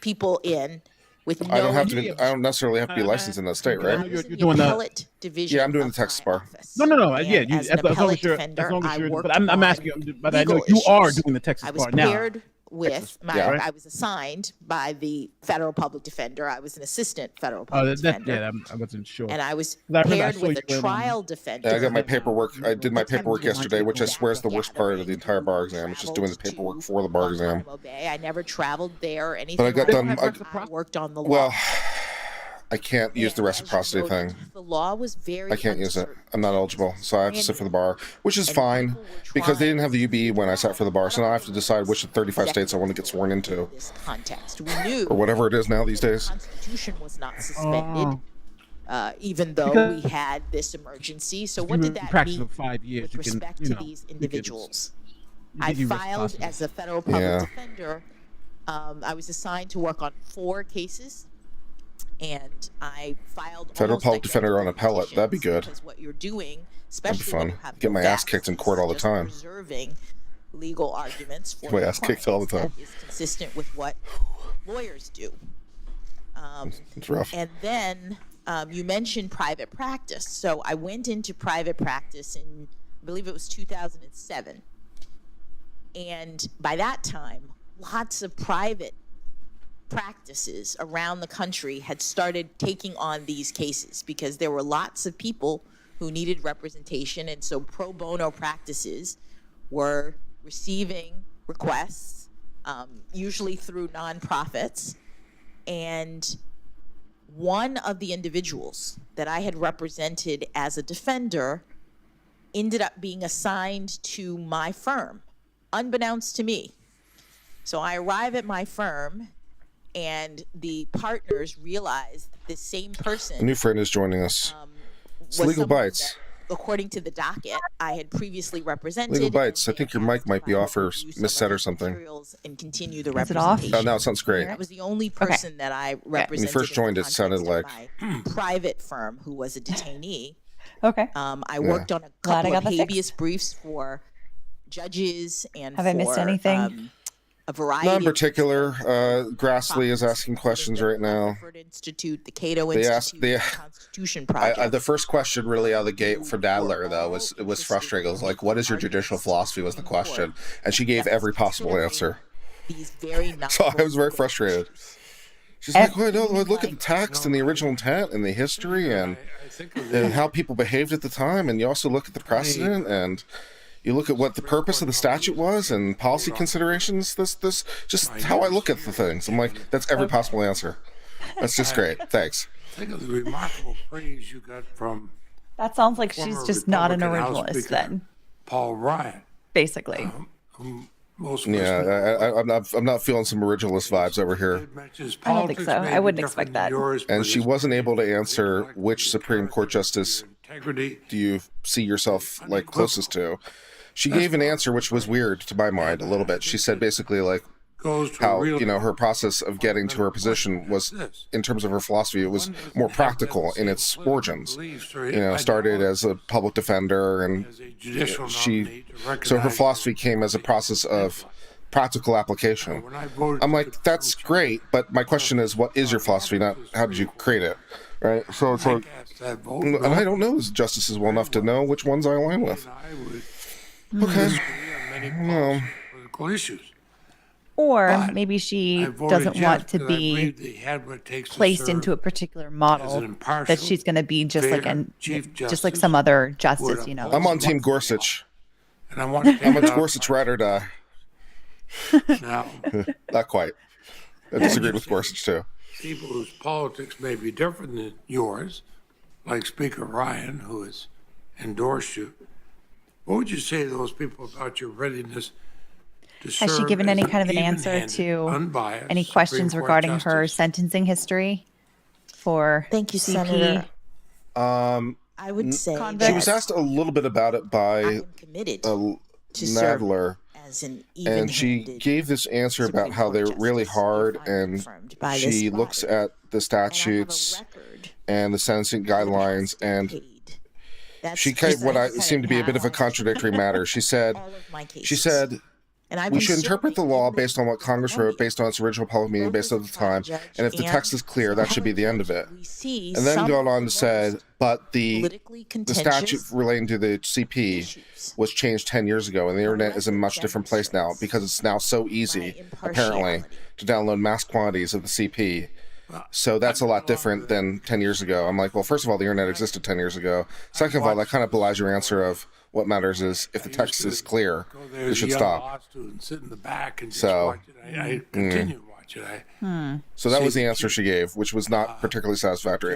people in with no. I don't have to be. I don't necessarily have to be licensed in that state, I know right? you're doing the- appellate division. Yeah, I'm doing the of Texas my bar. office. No. And Yeah, as an as long appellate as you're, defender, as long as I you're. worked But I'm on asking you. But I know legal you are issues. doing the Texas I was bar now. paired with yeah. I was assigned by the federal public defender. I was an assistant federal public defender. I wasn't sure. And I was I remember I paired saw with you a when, trial defender. Yeah, I got my paperwork. I did my Attempted paperwork yesterday, which I swear is the worst part of the entire bar exam. It's just doing the traveled paperwork to for the bar exam. Guantanamo Bay. I never traveled there or anything. But I got like done. that. I worked on the law. Well, I can't use the And as you reciprocity noted, thing. The law was very I can't use it. uncertain. I'm not eligible, so I have to sit for the bar, which is And fine people were because they trying didn't have the UBE when I sat for the bar. So now I have to decide which of 35 states I want to get sworn into, This context, we knew or whatever it is now these the days. Constitution was not suspended, even though Because- we had this emergency. So If what you did were in that practice mean for 5 years, with you can, respect you to know, these you can- individuals? you I can be filed responsible. as a federal public Yeah. defender. I was assigned to work on 4 cases, and I filed Federal almost public defender on identical appellate, that'd be petitions, good. Because what you're doing, especially fun. when you have Get no my ass facts, kicked in is court all the just time. Preserving legal arguments for My your ass kicked all the clients. time. That is consistent with what lawyers do. It's rough. And then you mentioned private practice. So I went into private practice in, I believe it was 2007. And by that time, lots of private practices around the country had started taking on these cases because there were lots of people who needed representation. And so pro bono practices were receiving requests, usually through nonprofits. And one of the individuals that I had represented as a defender ended up being assigned to my firm, unbeknownst to me. So I arrive at my firm, and the partners realize that this same person A new friend is joining us. It's was Legal someone Bites. that, according to the docket, I had previously represented. Legal Bites. and I think they your mic asked might if be I off or would review misset some of or the something. materials and continue the Is it off? representation. Oh, now it sounds great. That was the only person that I represented. first in joined, the it sounded context of my private firm, who was a detainee. Okay. I worked on a Glad I couple got of that fixed. habeas briefs for judges and Have I missed for, anything? a variety Not in of particular. Grassley is asking questions right now. Rutherford Institute, the Cato They Institute, asked the Constitution Project. the first question really out of the gate for Dadler though was frustrating. It was like, "What is your judicial philosophy?" was the question, and she gave every possible answer. These very So I was very frustrated. She's like, "Well, no, look at the text and the original intent and the history and how people behaved at the time, and you also look at the precedent and." You look at what the purpose of the statute was and policy considerations. This just how I look at the things. I'm like, that's every possible answer. That's just great. Thanks. Think of the remarkable praise you got from That sounds like she's former just not an Republican House originalist Speaker then, Paul Ryan. basically. Most of us Yeah, I'm not feeling some originalist vibes over here. I don't think so. I wouldn't expect that. And she wasn't able to answer which Supreme Court justice integrity. do you see yourself like closest to. She gave an answer which was weird to my mind a little bit. She said basically like Goes to how real her process of getting to her position was, in terms of her philosophy, it was more practical in its origins. Started as a public defender, and as a judicial she nominee to so her recognize- philosophy came as a process of practical application. When I voted I'm for like, that's great, but my question is, what is your philosophy, not how did you create it, right? So it's like, cast that vote, and I don't know those justices well enough to know which ones I align with. I would Okay. disagree on many policy political issues. Or But maybe she I voted doesn't yes want to because I be believed they had what it takes to placed serve into a particular as model an impartial, that she's going to be just like fair Chief just like Justice some other would justice, you know. uphold I'm on Team Gorsuch. And I want to take I'm a it out Gorsuch ride or die. now. Not quite. I disagreed with Gorsuch too. People whose politics may be different than yours, like Speaker Ryan, who has endorsed you, what would you say to those people about your readiness to serve Has she given as any kind of an answer even-handed, to unbiased any Supreme questions Court regarding her justice? sentencing history for Thank you, CP? Senator. Um, I would say Convicts. she was asked a little bit about it I by am committed to serve Nadler, as an and she even-handed gave this answer about Supreme how Court they're justice really if hard, I'm and confirmed by she this looks body. at the And I have a statutes record and the sentencing that has guidelines, and decayed. That's she kind of just what I kind seemed to be a bit of a have contradictory matter. She said, all of my cases. she said, And I've we been should interpret the serving law in based on what Congress wrote, based on its original public meaning, based on the time, and if the text is clear, that should be the end of it. We see And then some gone on of to the said, most but the politically statute contentious relating to the CP issues. was changed 10 years ago, and the internet is in a much different place now because it's now so easy, apparently, impartiality. to download mass quantities of the CP. So that's a lot different than 10 years ago. I'm like, well, first of all, the internet existed 10 years ago. Second of all, that kind of belies your answer of what matters is if the text is clear, Go there you as a should young stop. law student, sit in the back and just So, watch it. I continue to watch it. So that was the answer she gave, which was not particularly satisfactory.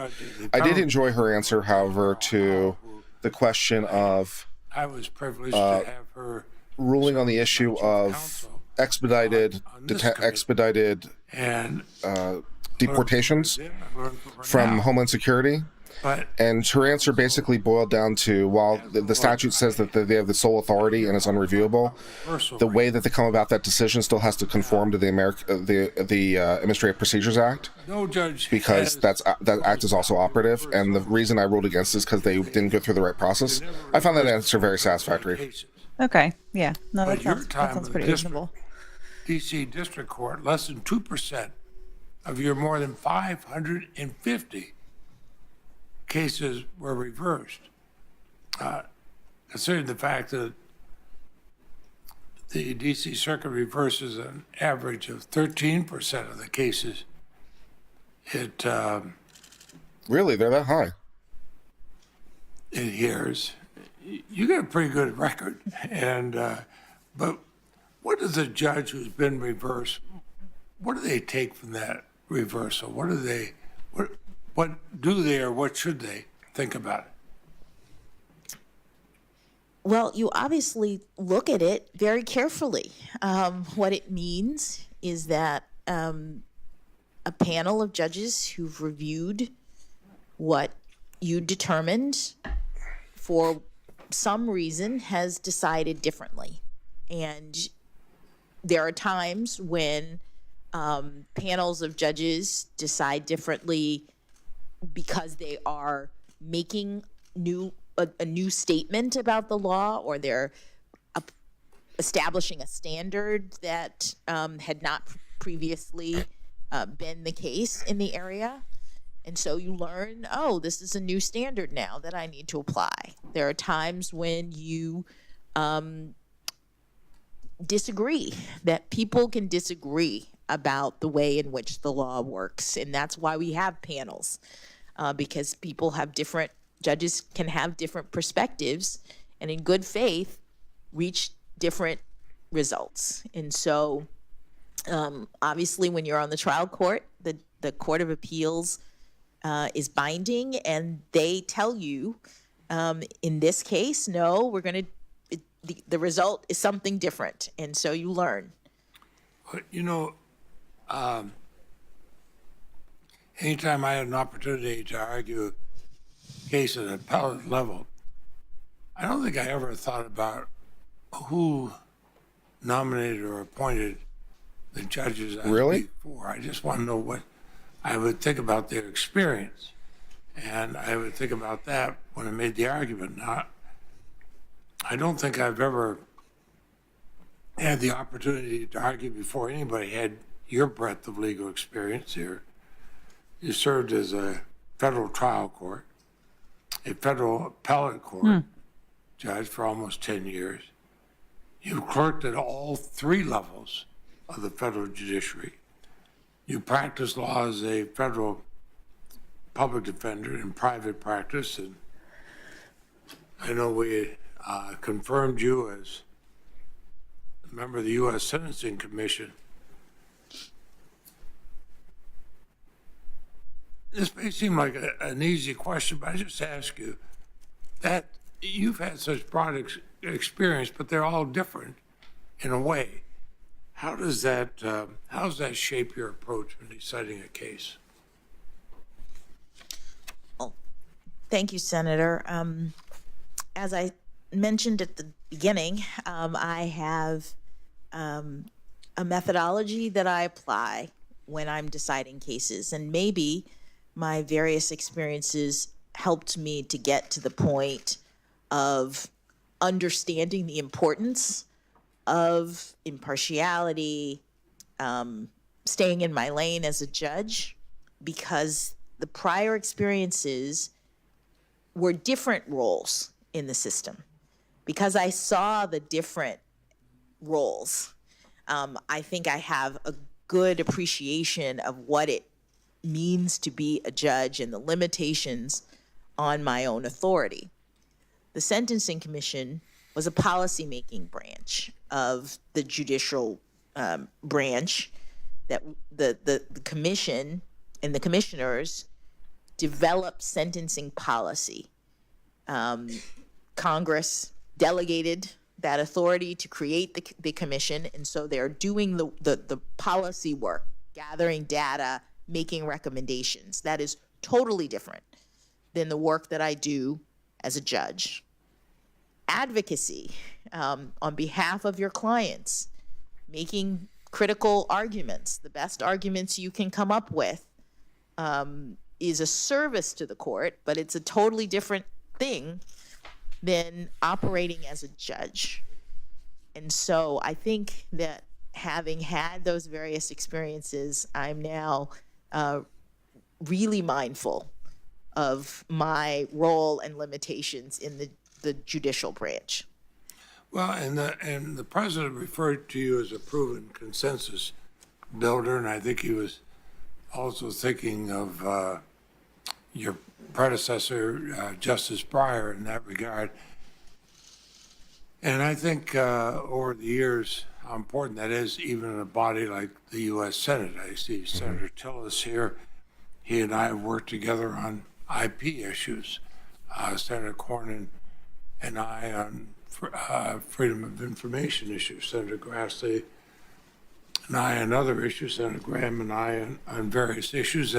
I did enjoy her answer, however, to the question of I was privileged to have her ruling on the issue of counsel expedited on this committee. expedited and deportations I learned from her from now. Homeland Security. But And her answer basically boiled down to, while the statute says that they have the sole authority and it's unreviewable, the way that they come about that decision still has to conform to the Administrative Procedures Act, no judge because has- that act is also operative. And the reason I ruled against is because they didn't go through the right process. I found that answer very satisfactory. cases. Okay, yeah, no, But that your sounds time in the pretty district- reasonable. DC District Court, less than 2% of your more than 550 cases were reversed. Considering the fact that the DC Circuit reverses an average of 13% of the cases, it Really, they're that high. adheres. You got a pretty good record, and but what does a judge who's been reversed? What do they take from that reversal? What do they? What do they or what should they think about it? Well, you obviously look at it very carefully. What it means is that a panel of judges who've reviewed what you determined for some reason has decided differently. And there are times when panels of judges decide differently because they are making a new statement about the law, or they're establishing a standard that had not previously been the case in the area. And so you learn, oh, this is a new standard now that I need to apply. There are times when you disagree, that people can disagree about the way in which the law works. And that's why we have panels, because people have different, judges can have different perspectives and in good faith reach different results. And so obviously when you're on the trial court, the Court of Appeals is binding, and they tell you, in this case, no, we're going to, the result is something different. And so you learn. But, anytime I had an opportunity to argue a case at an appellate level, I don't think I ever thought about who nominated or appointed the judges I Really? speak for. I just want to know what I would think about their experience. And I would think about that when I made the argument. Now, I don't think I've ever had the opportunity to argue before anybody had your breadth of legal experience here. You served as a federal trial court, a federal appellate court judge for almost 10 years. You clerked at all 3 levels of the federal judiciary. You practiced law as a federal public defender in private practice, and I know we confirmed you as a member of the U.S. Sentencing Commission. This may seem like an easy question, but I just ask you that you've had such broad experience, but they're all different in a way. How does that shape your approach when deciding a case? Thank you, Senator. As I mentioned at the beginning, I have a methodology that I apply when I'm deciding cases, and maybe my various experiences helped me to get to the point of understanding the importance of impartiality, staying in my lane as a judge, because the prior experiences were different roles in the system. Because I saw the different roles, I think I have a good appreciation of what it means to be a judge and the limitations on my own authority. The Sentencing Commission was a policymaking branch of the judicial branch that the commission and the commissioners developed sentencing policy. Congress delegated that authority to create the commission, and so they're doing the policy work, gathering data, making recommendations. That is totally different than the work that I do as a judge. Advocacy, on behalf of your clients, making critical arguments, the best arguments you can come up with, is a service to the court, but it's a totally different thing than operating as a judge. And so I think that having had those various experiences, I'm now really mindful of my role and limitations in the judicial branch. Well, and the president referred to you as a proven consensus builder, and I think he was also thinking of your predecessor, Justice Breyer, in that regard. And I think over the years how important that is, even in a body like the U.S. Senate. I see Senator Tillis here. He and I have worked together on IP issues. Senator Cornyn and I on freedom of information issues. Senator Grassley and I on other issues. Senator Graham and I on various issues.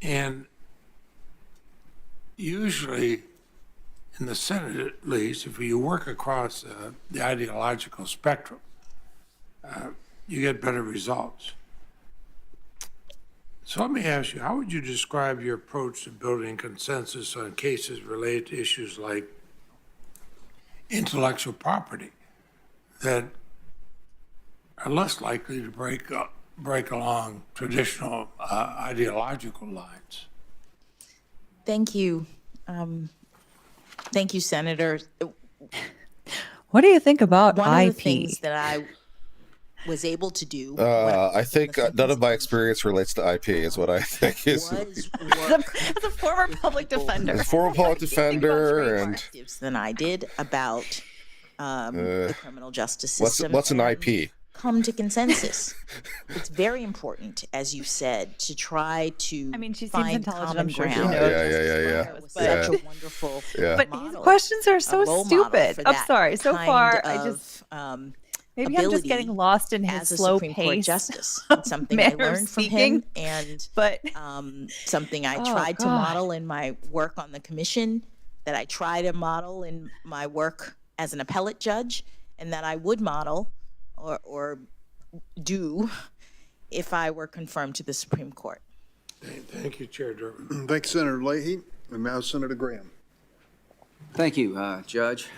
And usually, in the Senate at least, if you work across the ideological spectrum, you get better results. So let me ask you, how would you describe your approach to building consensus on cases related to issues like intellectual property that are less likely to break along traditional ideological lines. Thank you. Thank you, Senator. What do you think about One of the IP? things that I was able to do. I think none of my experience relates to IP, is what I think is. Was As a former public defender. As a former public defender, and than I did about the criminal justice what's system. an and IP? Come to consensus. It's very important, as you said, to try to I mean, she seems find intelligent. common I'm sure she ground. knows. Yeah. It was But- such a wonderful But his model, questions are a so role model stupid. for I'm that sorry. So kind far, I of, just maybe I'm just ability getting lost in his as a slow Supreme Court pace. justice. It's something I manner of learned from speaking. him, and But something I Oh, tried to God. model in my work on the commission, that I try to model in my work as an appellate judge, and that I would model or do if I were confirmed to the Supreme Court. Thank you, Chair Durbin. Thank you, Senator Leahy. And now Senator Graham. Thank you, Judge.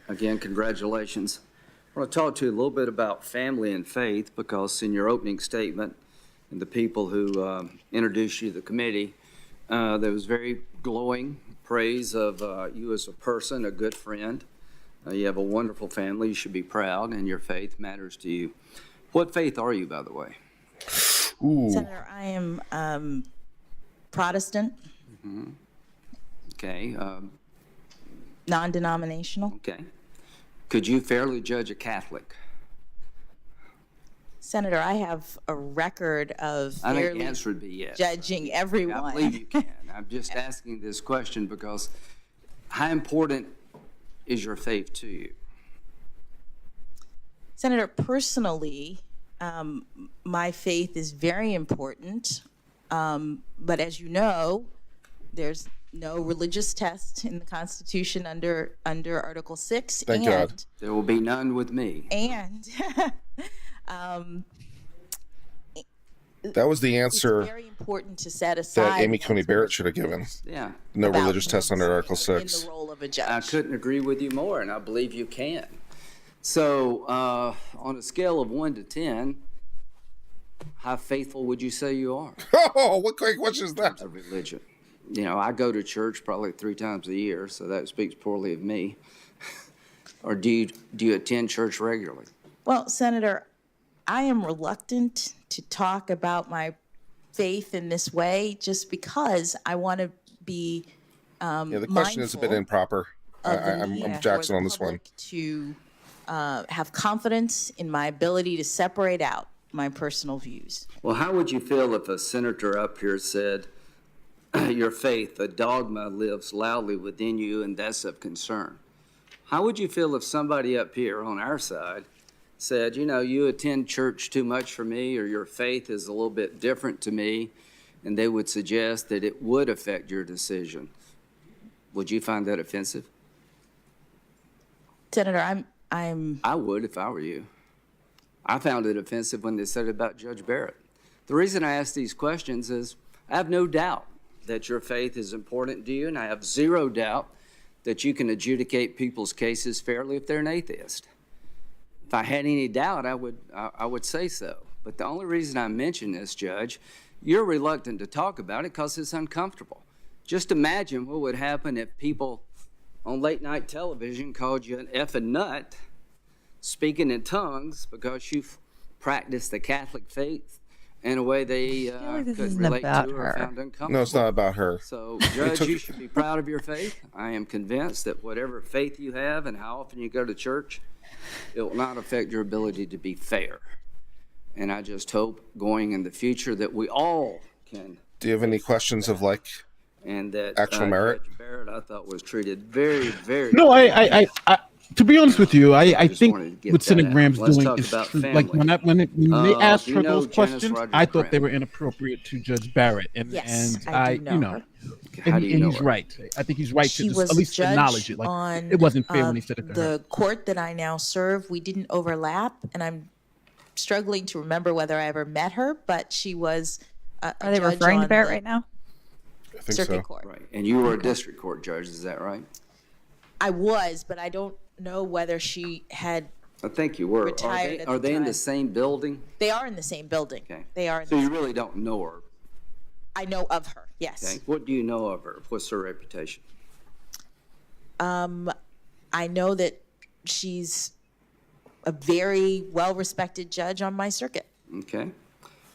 Again, congratulations. I want to talk to you a little bit about family and faith, because in your opening statement and the people who introduced you to the committee, there was very glowing praise of you as a person, a good friend. You have a wonderful family. You should be proud, and your faith matters to you. What faith are you, by the way? Ooh. Senator, I am Protestant, Okay. non-denominational. Okay. Could you fairly judge a Catholic? Senator, I have a record of I think the fairly answer would be yes. judging I believe everyone. you can. I'm just asking this question because how important is your faith to you? Senator, personally, my faith is very important. But as you know, there's no religious test in the Constitution under Article 6. Thank God. There will be none with me. And That was the it's answer very important to set aside that Amy Coney one's Barrett should have given. Yeah. No about religious test under Article in 6. the role of a I judge. couldn't agree with you more, and I believe you can. So, on a scale of 1 to 10, how faithful would you say you are Oh, what kind of question is that? to religion? You know, I go to church probably 3 times a year, so that speaks poorly of me. Or do you attend church regularly? Well, Senator, I am reluctant to talk about my faith in this way just because I want to be Yeah, the question is a bit mindful improper. I'm for Jackson the on this one. public to have confidence in my ability to separate out my personal views. Well, how would you feel if a senator up here said, your faith, a dogma, lives loudly within you, and that's of concern? How would you feel if somebody up here on our side said, you know, you attend church too much for me, or your faith is a little bit different to me, and they would suggest that it would affect your decision? Would you find that offensive? Senator, I would if I were you. I found it offensive when they said it about Judge Barrett. The reason I ask these questions is I have no doubt that your faith is important to you, and I have zero doubt that you can adjudicate people's cases fairly if they're an atheist. If I had any doubt, I would say so. But the only reason I mention this, Judge, you're reluctant to talk about it because it's uncomfortable. Just imagine what would happen if people on late night television called you an effing nut, speaking in tongues because you've practiced the Catholic faith in a way they like this couldn't isn't relate about to or her. found uncomfortable. No, it's not about her. So, Judge, you should be proud of your faith. I am convinced that whatever faith you have and how often you go to church, it will not affect your ability to be fair. And I just hope going in the future that we all can, Do you have any questions of like and that Actual merit? Judge Barrett, I thought, was treated very, very. No, I to be honest with you, I just think wanted to get what that Senator out. Graham's Let's doing talk is about like family. when they asked do you her know those Janice questions, Rodriguez I thought they Graham? were inappropriate to Judge Barrett, and Yes, and I do know you know, her. How do you know he's her? right. I think he's right She to just was at least judge acknowledge it. Like on it wasn't fair when he said it to her. the court that I now serve. We didn't overlap, and I'm struggling to remember whether I ever met her, but she was a Are they judge referring to on Barrett the right now? I think circuit so. court. Right, and you were a district court judge, is that right? I was, but I don't know whether she had, I think you were. Retired at Are the they in the time. same building? they are in the same building. Okay. They are, in So the you same- really don't know her, I know of her, yes. okay? What do you know of her? What's her reputation? I know that she's a very well-respected judge on my circuit. Okay.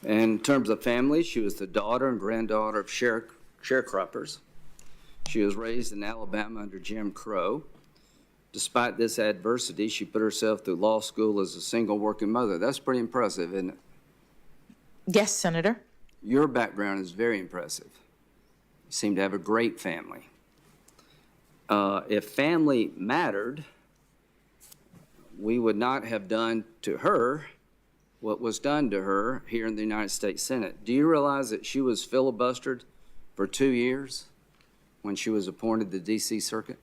And in terms of family, she was the daughter and granddaughter of sharecroppers. She was raised in Alabama under Jim Crow. Despite this adversity, she put herself through law school as a single working mother. That's pretty impressive, isn't it? Yes, Senator. Your background is very impressive. You seem to have a great family. If family mattered, we would not have done to her what was done to her here in the United States Senate. Do you realize that she was filibustered for 2 years when she was appointed to the D.C. Circuit?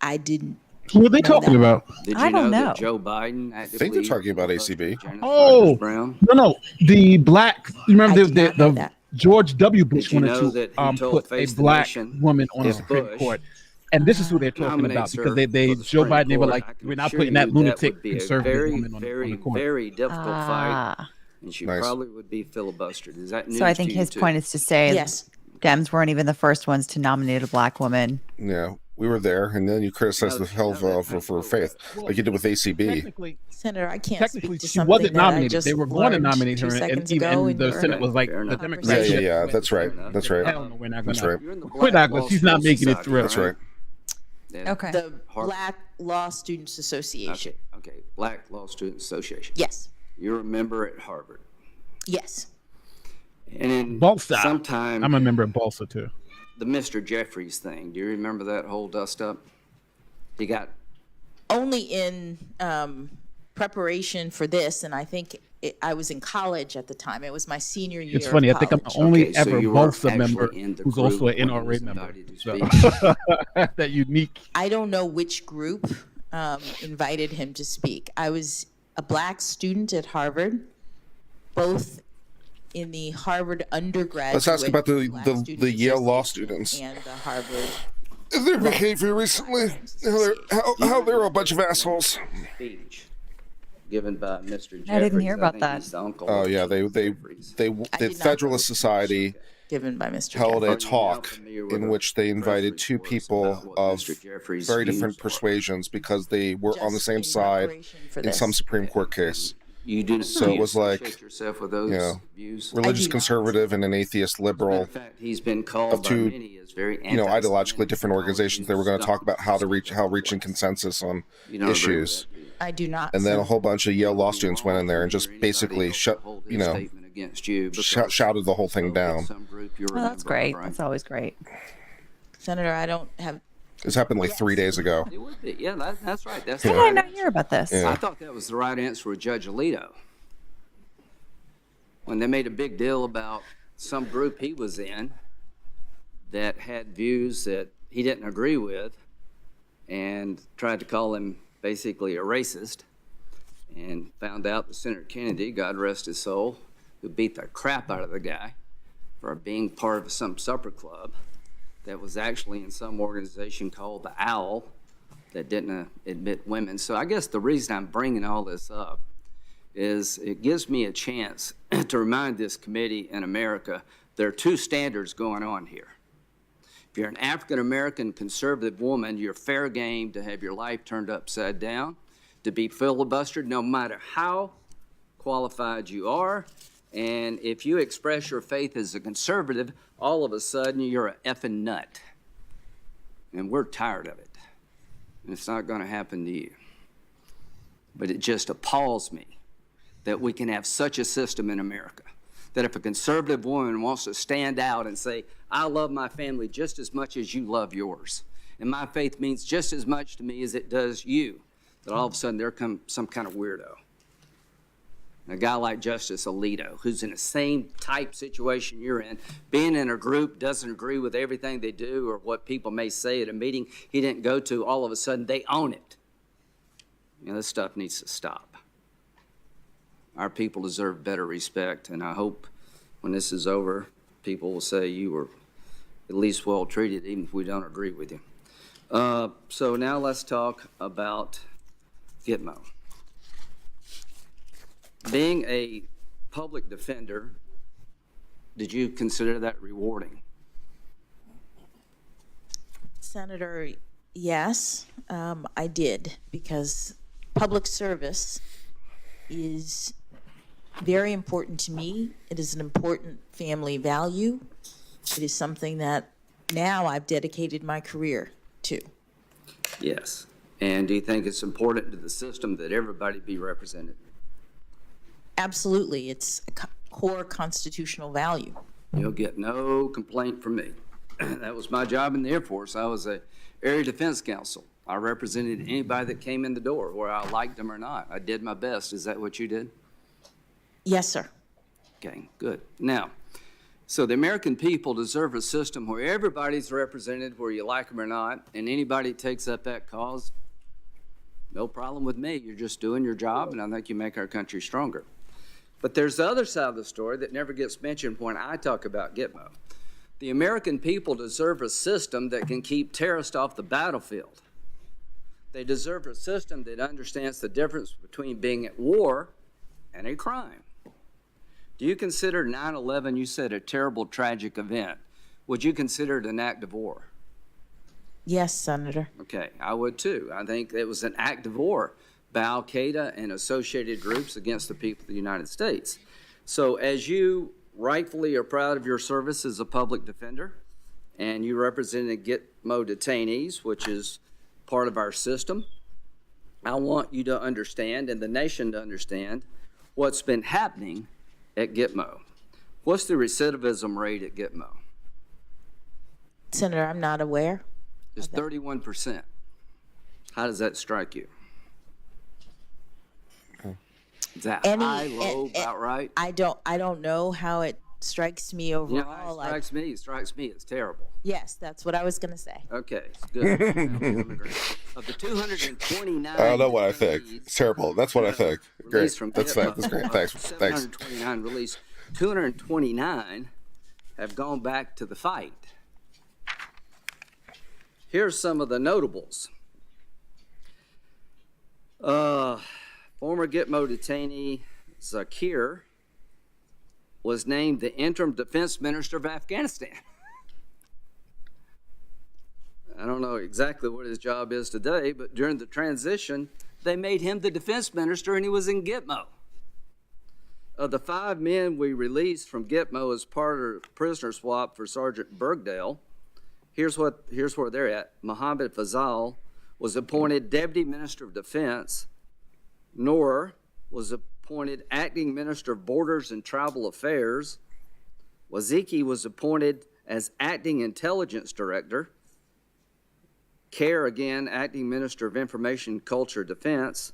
I didn't. Who are they talking about? Did I you don't know. that Joe Biden I think they're talking about ACB. Oh, Brown? no, the black. You remember I did not know the that. George W. Bush Did you know wanted that to he told put a Face the black Nation woman on the if Supreme Bush Court, and this is who they're talking nominates about because her they for the Joe Supreme Biden they were Court, like, I can we're not assure putting that you lunatic would be a conservative very, woman on the very, court. very difficult fight, Ah. and she Nice. probably would be filibustered. Is that news So I think to you his too? point is to say Yes. Dems weren't even the first ones to nominate a black woman. Yeah, we were there, and then you criticized the hell for faith, like you did with ACB. Technically, Senator, I can't technically, speak to she something wasn't that I nominated. just They were going to learned nominate 2 her, and seconds even ago and the your Senate was like, Fair the enough. Democrats. Yeah, that's right. That's right. Hell no, we're not That's gonna. right. You're in the We're Black not Law gonna. She's not School making it Society, through. That's right. Yeah. Okay. The Black Law Students Association. Okay, Black Law Students Association. Yes. You're a member at Harvard. Yes. And in Balsa. sometime, I'm a member of Balsa too. the Mr. Jeffries thing, do you remember that whole dust up? He got, Only in preparation for this, and I think I was in college at the time. It was my senior year. It's funny. Of I think I'm the college. only Okay, so ever you were Balsa actually member in the who's group also an when he was NRA member. invited to So, that unique. I don't know which group invited him to speak. I was a black student at Harvard, both in the Harvard undergraduate. Let's ask about the Black the, Student the Yale law Association students. and the Harvard. Their behavior recently, how they're a bunch of assholes. speech given by Mr. Jeffries. I didn't hear about think that. he's the uncle Oh of yeah, Jeffries. the did not Federalist Society Given by Mr. held a Jeffries. talk familiar with in the which they invited press two reports people about what of Mr. Jeffries' very views different are? persuasions because they were on the Just same in side preparation for in this. some Supreme Court case. You do So it was like, associate yourself with those you know, views. Religious not. conservative and an atheist liberal. In fact, he's been called by two, many as very Ideologically different organizations. They were going to talk about how reaching consensus on You don't agree with issues. that, do you? I do not. And then a sir. whole bunch of Yale law students went in there and just Anybody basically else to hold his statement against you because shouted the whole thing of down. some group you're a Well, that's member of, great. right? That's always great. Senator, I don't have. This happened like 3 days ago. It would be. Yeah, that's right. That's How the did I right not answer. hear about this? Yeah. I thought that was the right answer with Judge Alito. When they made a big deal about some group he was in that had views that he didn't agree with and tried to call him basically a racist, and found out that Senator Kennedy, God rest his soul, who beat the crap out of the guy for being part of some supper club that was actually in some organization called the OWL that didn't admit women. So I guess the reason I'm bringing all this up is it gives me a chance to remind this committee in America there are two standards going on here. If you're an African-American conservative woman, you're fair game to have your life turned upside down, to be filibustered no matter how qualified you are. And if you express your faith as a conservative, all of a sudden you're a effing nut. And we're tired of it. And it's not going to happen to you. But it just appalls me that we can have such a system in America, that if a conservative woman wants to stand out and say, I love my family just as much as you love yours, and my faith means just as much to me as it does you, that all of a sudden there comes some kind of weirdo. A guy like Justice Alito, who's in the same type situation you're in, being in a group, doesn't agree with everything they do or what people may say at a meeting he didn't go to, all of a sudden they own it. You know, this stuff needs to stop. Our people deserve better respect, and I hope when this is over, people will say you were at least well treated, even if we don't agree with you. So now let's talk about Gitmo. Being a public defender, did you consider that rewarding? Senator, yes, I did, because public service is very important to me. It is an important family value. It is something that now I've dedicated my career to. Yes. And do you think it's important to the system that everybody be represented? Absolutely, it's a core constitutional value. You'll get no complaint from me. That was my job in the Air Force. I was a area defense counsel. I represented anybody that came in the door, whether I liked them or not. I did my best. Is that what you did? Yes, sir. Okay, good. Now, so the American people deserve a system where everybody's represented, where you like them or not, and anybody that takes up that cause, no problem with me. You're just doing your job, and I think you make our country stronger. But there's the other side of the story that never gets mentioned when I talk about Gitmo. The American people deserve a system that can keep terrorists off the battlefield. They deserve a system that understands the difference between being at war and a crime. Do you consider 9/11, you said, a terrible, tragic event? Would you consider it an act of war? Yes, Senator. Okay, I would too. I think it was an act of war by Al Qaeda and associated groups against the people of the United States. So as you rightfully are proud of your service as a public defender, and you represented Gitmo detainees, which is part of our system, I want you to understand, and the nation to understand, what's been happening at Gitmo. What's the recidivism rate at Gitmo? Senator, I'm not aware. It's 31%. How does that strike you? Is that high, low, about right? I don't know how it strikes me overall. You know how it strikes me, it's terrible. Yes, that's what I was going to say. Okay, good. Of the 229. I don't know what I think. It's terrible. That's what I think. Great. released from That's Gitmo, fine. That's great. Thanks. Thanks. 729 released, 229 have gone back to the fight. Here's some of the notables. Former Gitmo detainee Zakir was named the interim defense minister of Afghanistan. I don't know exactly what his job is today, but during the transition, they made him the defense minister and he was in Gitmo. Of the 5 men we released from Gitmo as part of prisoner swap for Sergeant Bergdale, here's where they're at. Mohammed Fazal was appointed Deputy Minister of Defense. Noor was appointed Acting Minister of Borders and Tribal Affairs. Waziki was appointed as Acting Intelligence Director. Kerr, again, Acting Minister of Information, Culture, Defense.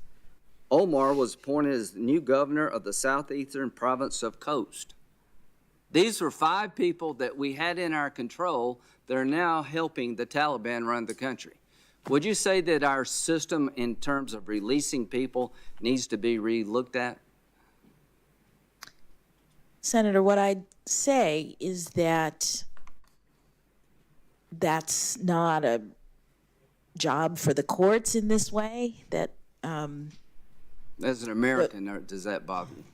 Omar was appointed as the new governor of the southeastern province of Khost. These were 5 people that we had in our control that are now helping the Taliban run the country. Would you say that our system in terms of releasing people needs to be re-looked at? Senator, what I'd say is that that's not a job for the courts in this way. That As an American, does that bother you?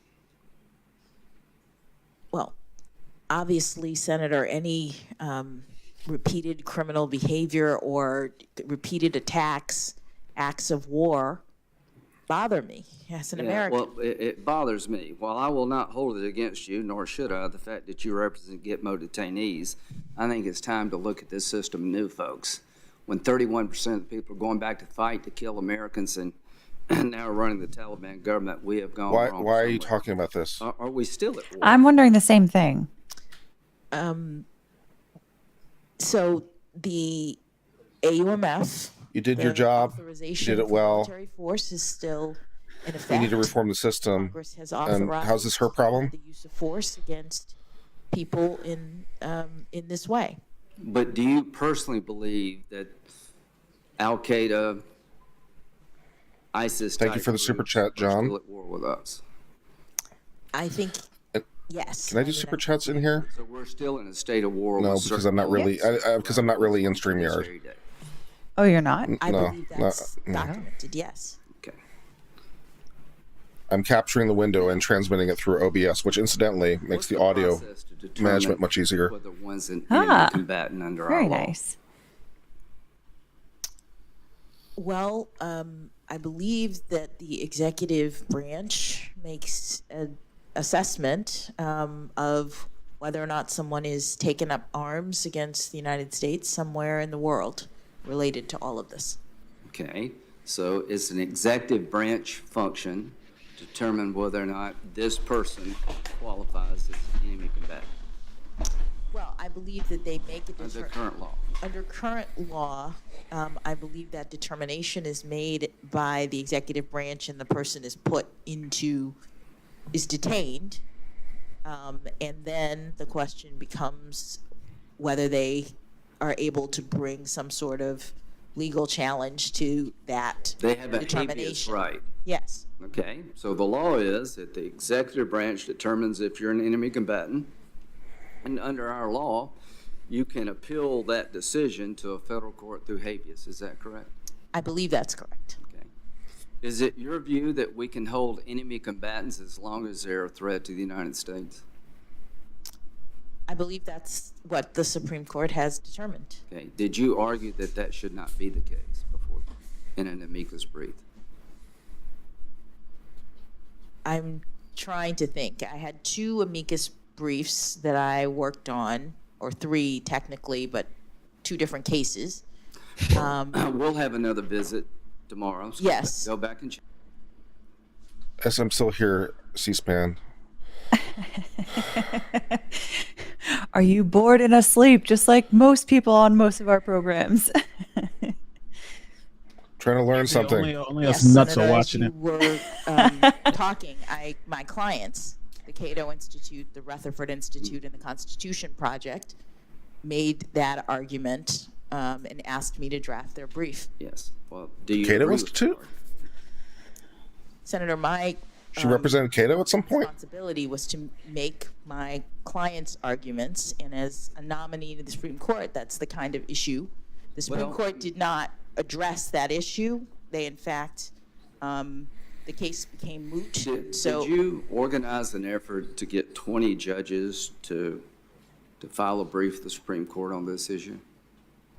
well, obviously, Senator, any repeated criminal behavior or repeated attacks, acts of war, bother me as an American. Well, it bothers me. While I will not hold it against you, nor should I, the fact that you represent Gitmo detainees, I think it's time to look at this system new, folks. When 31% of the people are going back to fight to kill Americans and now running the Taliban government, we have gone wrong. Why are you talking about this? Are we still at war? I'm wondering the same thing. So the AUMF. You did your job. You Authorization did it for well. Military force is still in effect. We need to reform the system. Congress has And authorized how's this her problem? the use of force against people in this way. But do you personally believe that Al Qaeda, ISIS? Thank you for the super chat, are John. still at war with us? I think yes. Can I do super chats in here? So we're still in a state of war. No, with because certain I'm not really. Because I'm not really in StreamYard. every day. Oh, you're not? I No, believe that's no. documented, yes. Okay. I'm capturing the window and transmitting it through OBS, which incidentally makes What's the audio process to determine management much easier. whether one's an Ah, enemy combatant under our Very law? nice. Well, I believe that the executive branch makes an assessment of whether or not someone is taking up arms against the United States somewhere in the world related to all of this. Okay, so it's an executive branch function to determine whether or not this person qualifies as an enemy combatant Well, I believe that they make a under current law. Under current law, I believe that determination is made by the executive branch and the person is detained. And then the question becomes whether they are able to bring some sort of legal challenge to that They have a habeas determination. right. Yes. Okay, so the law is that the executive branch determines if you're an enemy combatant. And under our law, you can appeal that decision to a federal court through habeas. Is that correct? I believe that's correct. Okay. Is it your view that we can hold enemy combatants as long as they're a threat to the United States? I believe that's what the Supreme Court has determined. Okay. Did you argue that that should not be the case before in an amicus brief? I'm trying to think. I had 2 amicus briefs that I worked on, or 3 technically, but 2 different cases. We'll have another visit tomorrow. So Yes. Go back and check. Yes, I'm still here, C-SPAN. Are you bored and asleep, just like most people on most of our programs? Trying to learn something. Only us nuts Senator, are as watching you it. were talking, my clients, the Cato Institute, the Rutherford Institute, and the Constitution Project, made that argument and asked me to draft their brief. Yes. Well, do you Cato agree with Institute? that? Senator, my She represented Cato at some point? responsibility was to make my clients' arguments, and as a nominee to the Supreme Court, that's the kind of issue. The Supreme Well- Court did not address that issue. They, in fact, the case became moot. Did So you organize an effort to get 20 judges to file a brief to the Supreme Court on this issue,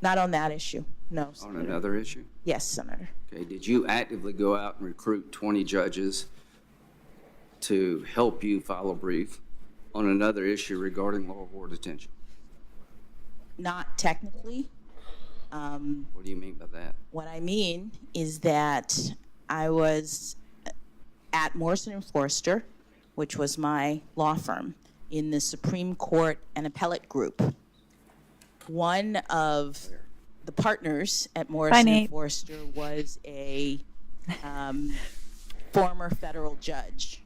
not on that issue, no. on Senator. another issue? Yes, Senator. Okay, did you actively go out and recruit 20 judges to help you file a brief on another issue regarding lower war detention? Not technically. What do you mean by that? What I mean is that I was at Morrison and Forster, which was my law firm, in the Supreme Court and Appellate Group. One of the partners at Morrison and Nate. Forster was a former federal judge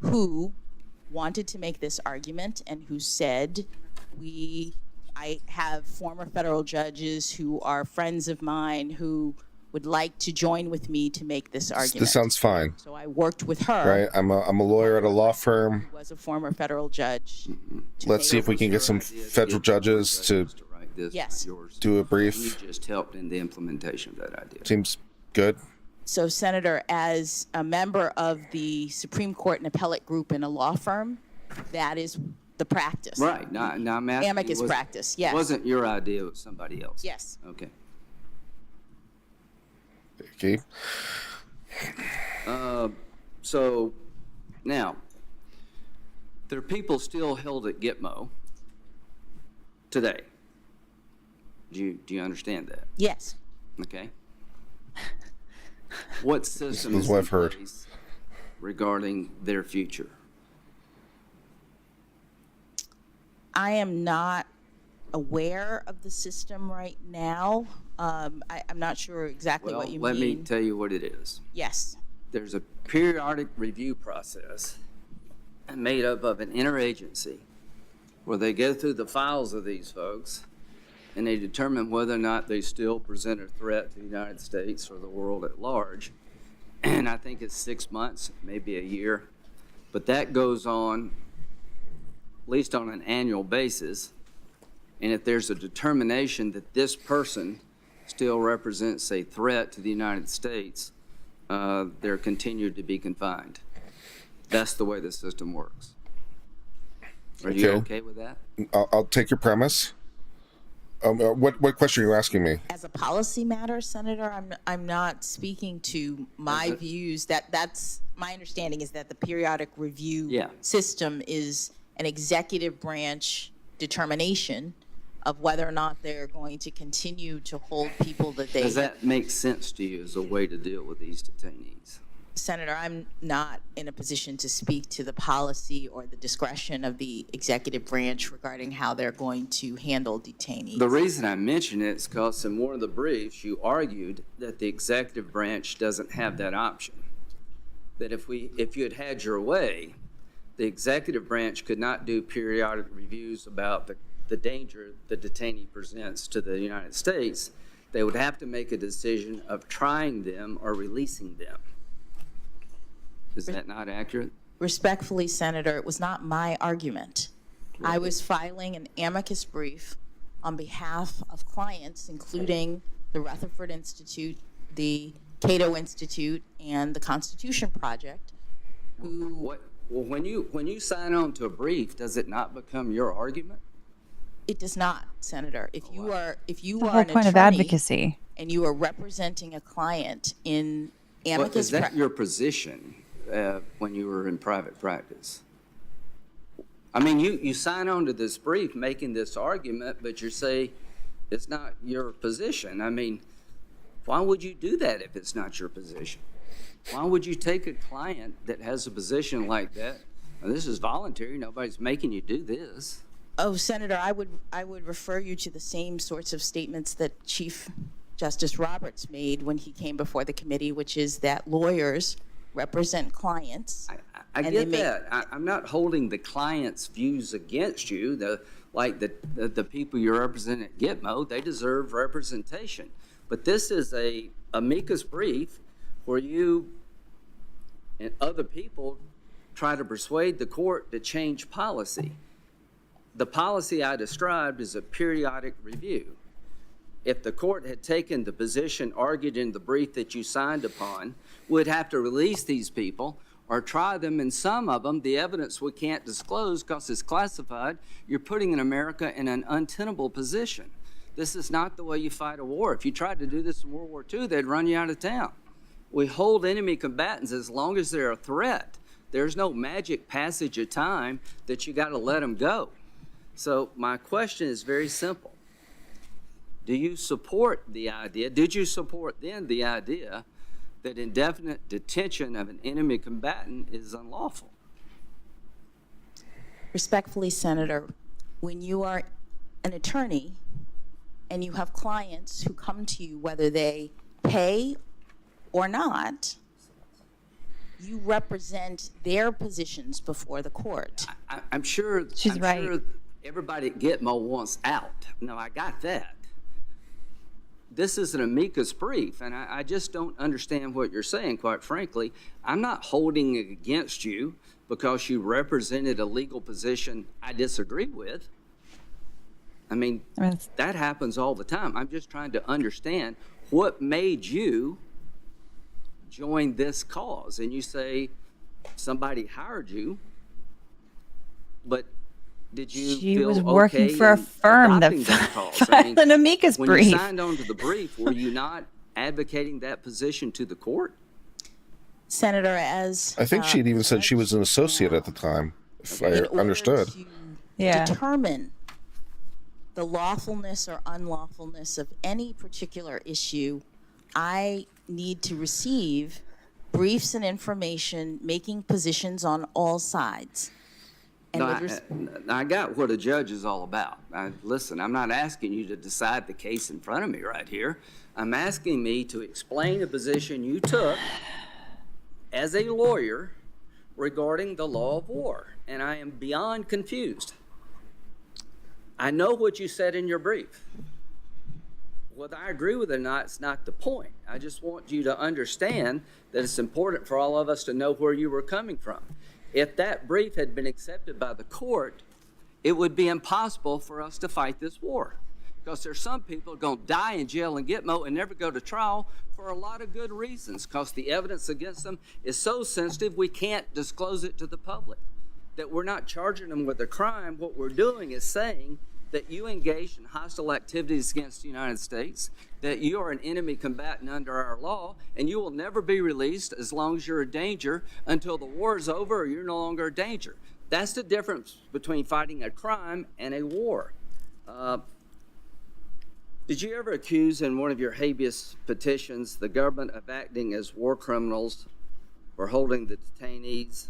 who wanted to make this argument and who said, I have former federal judges who are friends of mine who would like to join with me to make this argument. This sounds fine, So I worked with her, right? I'm a lawyer at a law firm. who was a former federal judge. to Let's make see if we can get some Idea to federal get judges to write this, Yes. not yours. do a You brief. just helped in the implementation of that idea. Seems good. So, Senator, as a member of the Supreme Court and Appellate Group in a law firm, that is the practice. Right, now I'm asking you, Amicus practice, yes. It wasn't your idea, it was somebody else. Yes. Okay. Okay. So now, there are people still held at Gitmo today. Do you understand that? Yes. Okay. What system is is what in I've heard. place regarding their future? I am not aware of the system right now. I'm not sure exactly Well, what you let me mean. tell you what it is. Yes. There's a periodic review process made up of an interagency where they go through the files of these folks and they determine whether or not they still present a threat to the United States or the world at large. And I think it's 6 months, maybe a year. But that goes on, at least on an annual basis. And if there's a determination that this person still represents a threat to the United States, they're continued to be confined. That's the way the system works. Are you okay with that? I'll take your premise. What question are you asking me? As a policy matter, Senator, I'm not speaking to my views. That's my understanding is that the periodic review system is an executive branch determination of whether or not they're going to continue to hold people that they. Does that make sense to you as a way to deal with these detainees? Senator, I'm not in a position to speak to the policy or the discretion of the executive branch regarding how they're going to handle detainees. The reason I mention it is because in one of the briefs, you argued that the executive branch doesn't have that option. That if you had had your way, the executive branch could not do periodic reviews about the danger the detainee presents to the United States. They would have to make a decision of trying them or releasing them. Is that not accurate? Respectfully, Senator, it was not my argument. I was filing an amicus brief on behalf of clients, including the Rutherford Institute, the Cato Institute, and the Constitution Project, who... Well, when you sign on to a brief, does it not become your argument? It does not, Senator. If you are The whole an point of attorney advocacy. and you are representing a client in amicus... Is that your position when you were in private practice? I mean, you sign on to this brief making this argument, but you say it's not your position. I mean, why would you do that if it's not your position? Why would you take a client that has a position like that? Now, this is voluntary. Nobody's making you do this. Oh, Senator, I would refer you to the same sorts of statements that Chief Justice Roberts made when he came before the committee, which is that lawyers represent clients. I get that. I'm not holding the client's views against you. The people you represent at Gitmo, they deserve representation. But this is a amicus brief where you and other people try to persuade the court to change policy. The policy I described is a periodic review. If the court had taken the position argued in the brief that you signed upon, we'd have to release these people or try them, and some of them, the evidence we can't disclose because it's classified. You're putting America in an untenable position. This is not the way you fight a war. If you tried to do this in World War II, they'd run you out of town. We hold enemy combatants as long as they're a threat. There's no magic passage of time that you got to let them go. So my question is very simple. Do you support the idea, did you support then the idea that indefinite detention of an enemy combatant is unlawful? Respectfully, Senator, when you are an attorney and you have clients who come to you, whether they pay or not, you represent their positions before the court. I'm sure. She's right. Sure everybody at Gitmo wants out. No, I got that. This is an amicus brief, and I just don't understand what you're saying, quite frankly. I'm not holding it against you because you represented a legal position I disagree with. I mean, that happens all the time. I'm just trying to understand what made you join this cause. And you say somebody hired you, but did you She feel was working okay for a in firm that adopting that cause? I mean, filed an amicus when brief. you signed on to the brief, were you not advocating that position to the court? Senator, as I think she'd even said she was an associate at the time, if I understood. Yeah. Determine the lawfulness or unlawfulness of any particular issue, I need to receive briefs and information, making positions on all sides. And No, I got what a judge is all about. Listen, I'm not asking you to decide the case in front of me right here. I'm asking me to explain a position you took as a lawyer regarding the law of war, and I am beyond confused. I know what you said in your brief. Whether I agree with it or not, it's not the point. I just want you to understand that it's important for all of us to know where you were coming from. If that brief had been accepted by the court, it would be impossible for us to fight this war Because there's some people going to die in jail in Gitmo and never go to trial for a lot of good reasons, because the evidence against them is so sensitive we can't disclose it to the public. That we're not charging them with a crime. What we're doing is saying that you engaged in hostile activities against the United States, that you are an enemy combatant under our law, and you will never be released as long as you're a danger until the war is over or you're no longer a danger. That's the difference between fighting a crime and a war. Did you ever accuse in one of your habeas petitions the government of acting as war criminals or holding the detainees?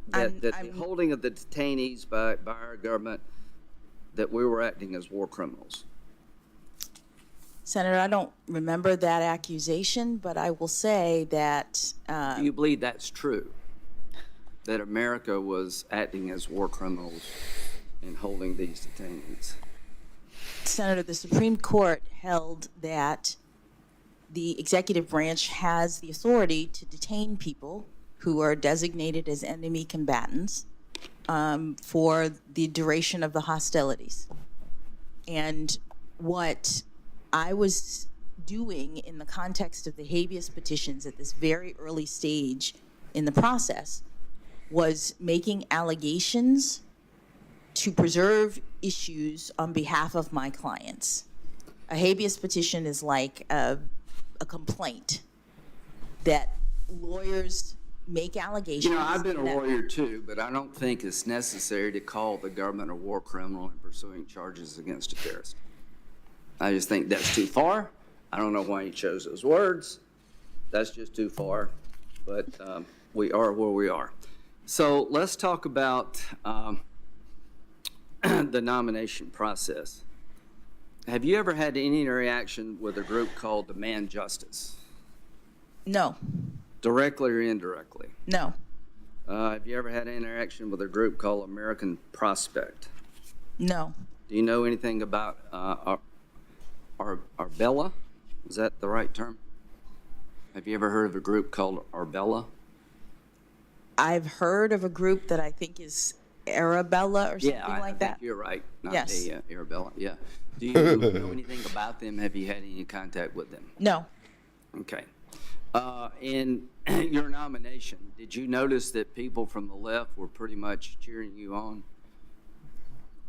That the holding of the detainees by our government, that we were acting as war criminals. Senator, I don't remember that accusation, but I will say that. Do you believe that's true? That America was acting as war criminals in holding these detainees? Senator, the Supreme Court held that the executive branch has the authority to detain people who are designated as enemy combatants for the duration of the hostilities. And what I was doing in the context of the habeas petitions at this very early stage in the process was making allegations to preserve issues on behalf of my clients. A habeas petition is like a complaint that lawyers make allegations. You know, I've been a lawyer too, but I don't think it's necessary to call the government a war criminal in pursuing charges against a terrorist. I just think that's too far. I don't know why he chose those words. That's just too far, but we are where we are. So let's talk about the nomination process. Have you ever had any interaction with a group called Demand Justice? No. Directly or indirectly? No. Have you ever had an interaction with a group called American Prospect? No. Do you know anything about Arbella? Is that the right term? Have you ever heard of a group called Arbella? I've heard of a group that I think is Arabella or something like that. Think you're right. Not Yes. Arabella. Yeah. Do you know anything about them? Have you had any contact with them? No. Okay. In your nomination, did you notice that people from the left were pretty much cheering you on?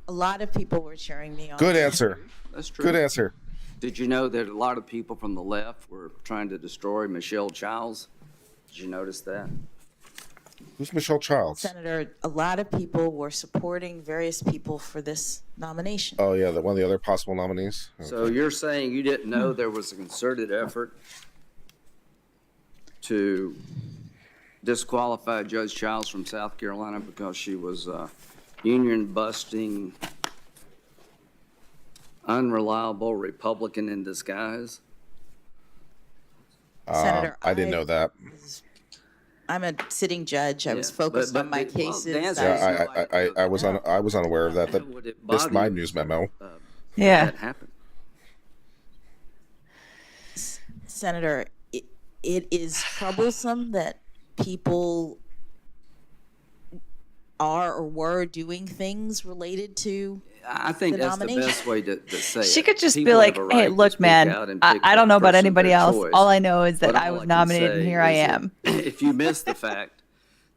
A lot of people were cheering me on. Good answer. That's true. Good answer. Did you know that a lot of people from the left were trying to destroy Michelle Childs? Did you notice that? Who's Michelle Childs? Senator, a lot of people were supporting various people for this nomination. Oh yeah, one of the other possible nominees. Okay. So you're saying you didn't know there was a concerted effort to disqualify Judge Childs from South Carolina because she was union-busting, unreliable Republican in disguise? Senator, I didn't know that. I'm a sitting judge. I was focused on my cases. Yeah, I was unaware of that. That missed my news memo. Yeah. That happened. Senator, it is troublesome that people are or were doing things related to I think the that's the nomination. best way to say She it. could just People be like, have a hey, right to look, speak man, out and I pick don't the know about person of anybody their else. choice. All I know is that But I all was can nominated and say here I is that am. If you miss the fact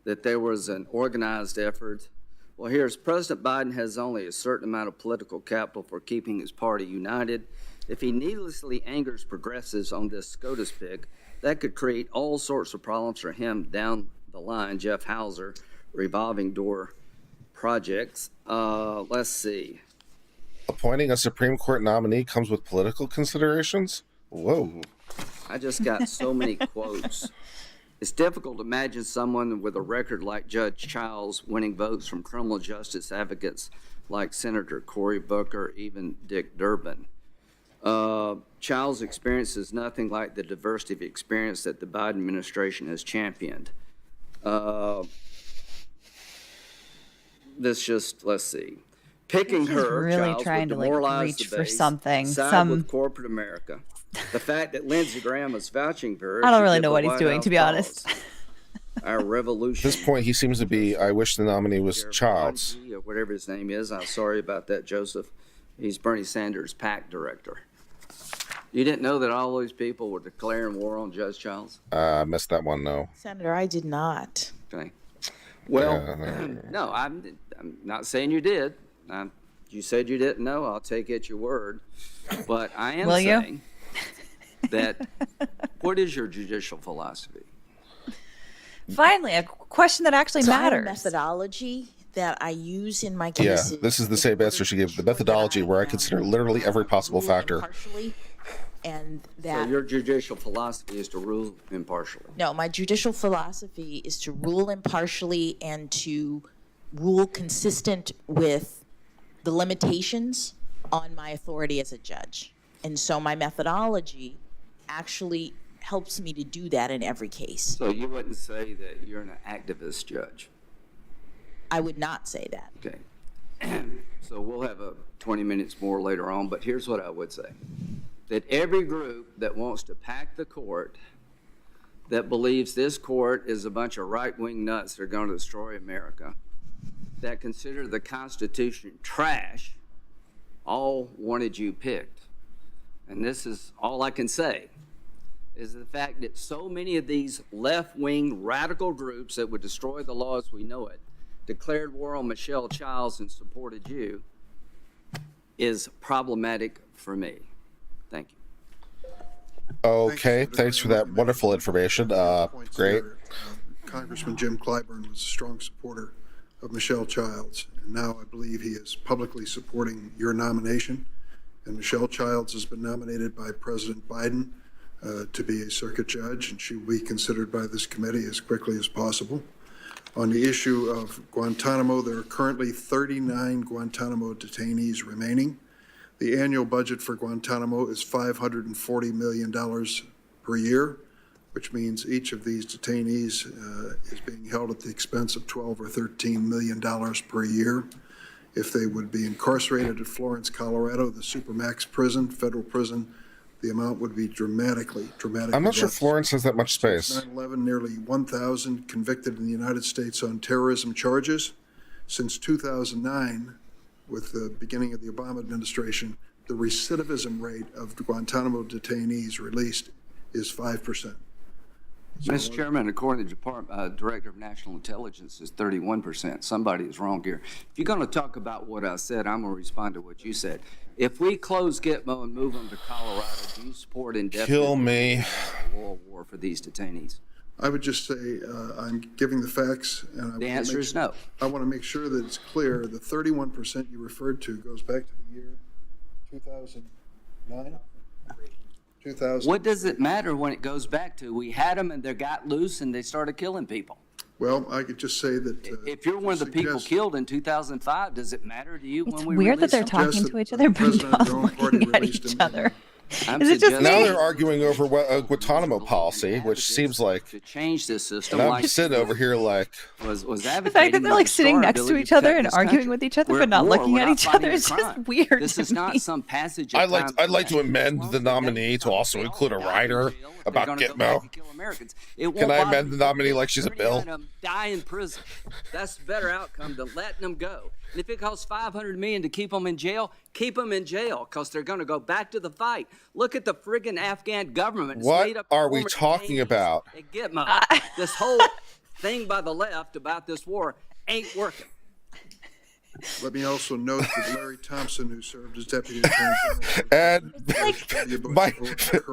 that there was an organized effort, well, here's President Biden has only a certain amount of political capital for keeping his party united. If he needlessly angers progressives on this SCOTUS pick, that could create all sorts of problems for him down the line. Jeff Hauser, revolving door projects. Let's see. Appointing a Supreme Court nominee comes with political considerations? Whoa. I just got so many quotes. It's difficult to imagine someone with a record like Judge Childs winning votes from criminal justice advocates like Senator Cory Booker, even Dick Durbin. Childs' experience is nothing like the diversity of experience that the Biden administration has championed. Let's see. Picking She's her, really Childs, trying would to, like, demoralize reach the for base, something. side with corporate America. The fact that Lindsey Graham is vouching for her. I don't should really give know the what he's White doing, House to be honest. pause. our revolution. At this point, he seems to be, I wish the nominee was Childs. Ketanji, or whatever his name is. I'm sorry about that, Joseph. He's Bernie Sanders' PAC director. You didn't know that all those people were declaring war on Judge Childs? I missed that one, though. Senator, I did not. Okay. Well, no, I'm not saying you did. You said you didn't know. I'll take it your word. But I am saying that what is your judicial philosophy? Finally, a question that actually So I have a matters. methodology that I use in my Yeah, cases. this is the same answer she gave. The methodology where I consider literally every possible rule factor. impartially, and So that your judicial philosophy is to rule impartially. no, my judicial philosophy is to rule impartially and to rule consistent with the limitations on my authority as a judge. And so my methodology actually helps me to do that in every case. So you wouldn't say that you're an activist judge? I would not say that. Okay. So we'll have 20 minutes more later on, but here's what I would say. That every group that wants to pack the court, that believes this court is a bunch of right-wing nuts that are going to destroy America, that consider the Constitution trash, all wanted you picked. And this is all I can say, is the fact that so many of these left-wing radical groups that would destroy the law as we know it declared war on Michelle Childs and supported you is problematic for me. Thank you. Okay, thanks for that wonderful information. Great. Congressman Jim Clyburn was a strong supporter of Michelle Childs, and now I believe he is publicly supporting your nomination. And Michelle Childs has been nominated by President Biden to be a circuit judge, and she will be considered by this committee as quickly as possible. On the issue of Guantanamo, there are currently 39 Guantanamo detainees remaining. The annual budget for Guantanamo is $540 million per year, which means each of these detainees is being held at the expense of $12 or $13 million per year. If they would be incarcerated at Florence, Colorado, the Supermax prison, federal prison, the amount would be dramatically I'm not sure less. Florence has that much space. 9/11, nearly 1,000 convicted in the United States on terrorism charges. Since 2009, with the beginning of the Obama administration, the recidivism rate of Guantanamo detainees released is 5%. Mr. Chairman, according to the Director of National Intelligence, is 31%. Somebody is wrong here. If you're going to talk about what I said, I'm going to respond to what you said. If we close Gitmo and move them to Colorado, do you support indefinite Kill me. world war for these detainees? I would just say I'm giving the facts, and The answer is no. I want to make sure that it's clear. The 31% you referred to goes back to the year 2009? 2000. What does it matter when it goes back to? We had them and they got loose and they started killing people. Well, I could just say that. If you're one of the people killed in 2005, does it matter to you It's when we weird that release they're them? talking to each other, but President not Joe Party looking at released each him. other. I'm Is it just suggesting- Now me? they're arguing over Guantanamo policy, which seems like, To change this system, and I'm like sitting over here like, was The advocating. fact that they're like sitting next to ability each other protect and this arguing country. with each other, We're but at not war. looking We're at not each other fighting a is just crime. weird This to is not me. some passage. I'd like to amend the nominee to also include a rider about Gitmo. Can I amend the nominee like she's a bill? Die in prison. That's a better outcome than letting them go. And if it costs $500 million to keep them in jail, keep them in jail because they're going to go back to the fight. Look at the friggin' Afghan government. It's What made up are of we former talking detainees about? at Gitmo. This whole thing by the left about this war ain't working. Let me also note that Larry Thompson, who served as Deputy Attorney General. and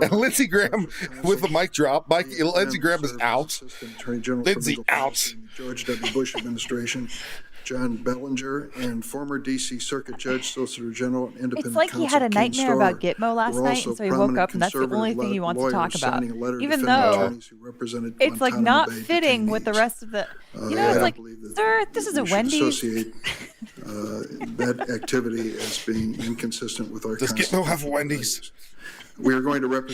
and Lindsey Graham with the mic drop. Lindsey Graham is out. Lindsey out. George W. Bush administration. John Bellinger and former D.C. Circuit Judge, Solicitor General, and independent It's like he counsel had a Ken nightmare Starr about Gitmo last were night, also and so he woke prominent up, and that's the only thing he wants to talk lawyers about. signing a letter Even defending though attorneys who represented it's like Guantanamo not Bay fitting with the detainees. rest of the. You know, I it's like, believe that sir, this is a we should Wendy's. associate that activity as being inconsistent with our Does Constitution. Gitmo have a Wendy's? We are going to at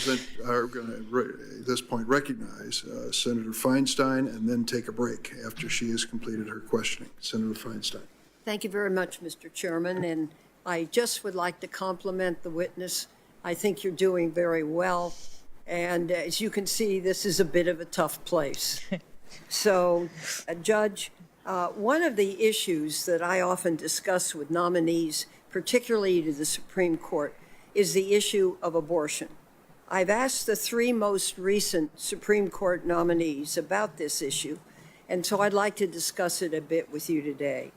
this point recognize Senator Feinstein and then take a break after she has completed her questioning. Senator Feinstein. Thank you very much, Mr. Chairman, and I just would like to compliment the witness. I think you're doing very well, and as you can see, this is a bit of a tough place. So, Judge, one of the issues that I often discuss with nominees, particularly to the Supreme Court, is the issue of abortion. I've asked the three most recent Supreme Court nominees about this issue, and so I'd like to discuss it a bit with you today.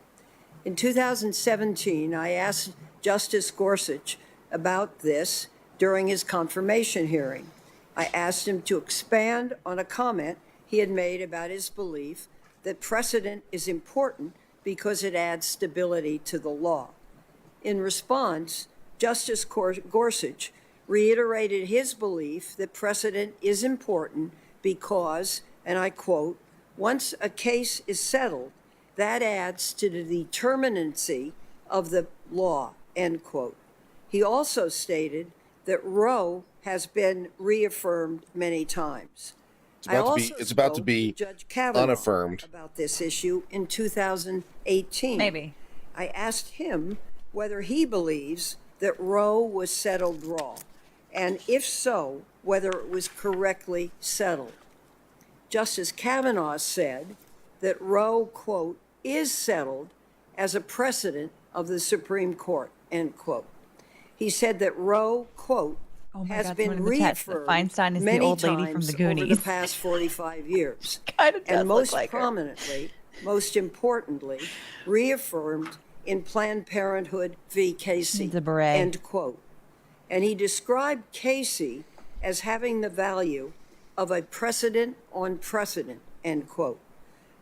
In 2017, I asked Justice Gorsuch about this during his confirmation hearing. I asked him to expand on a comment he had made about his belief that precedent is important because it adds stability to the law. In response, Justice Gorsuch reiterated his belief that precedent is important because, and I quote, once a case is settled, that adds to the determinacy of the law, end quote. He also stated that Roe has been reaffirmed many times. It's about to be Judge Kavanaugh unaffirmed about this issue in 2018. Maybe. I asked him whether he believes that Roe was settled wrong, and if so, whether it was correctly settled. Justice Kavanaugh said that Roe, quote, is settled as a precedent of the Supreme Court, end quote. He said that Roe, quote, has been reaffirmed Feinstein is the many old lady from times the Goonies. over the past 45 years. Kind of does And look most like her. prominently, most importantly, reaffirmed in Planned Parenthood v. Casey, Needs a beret. end quote. And he described Casey as having the value of a precedent on precedent, end quote.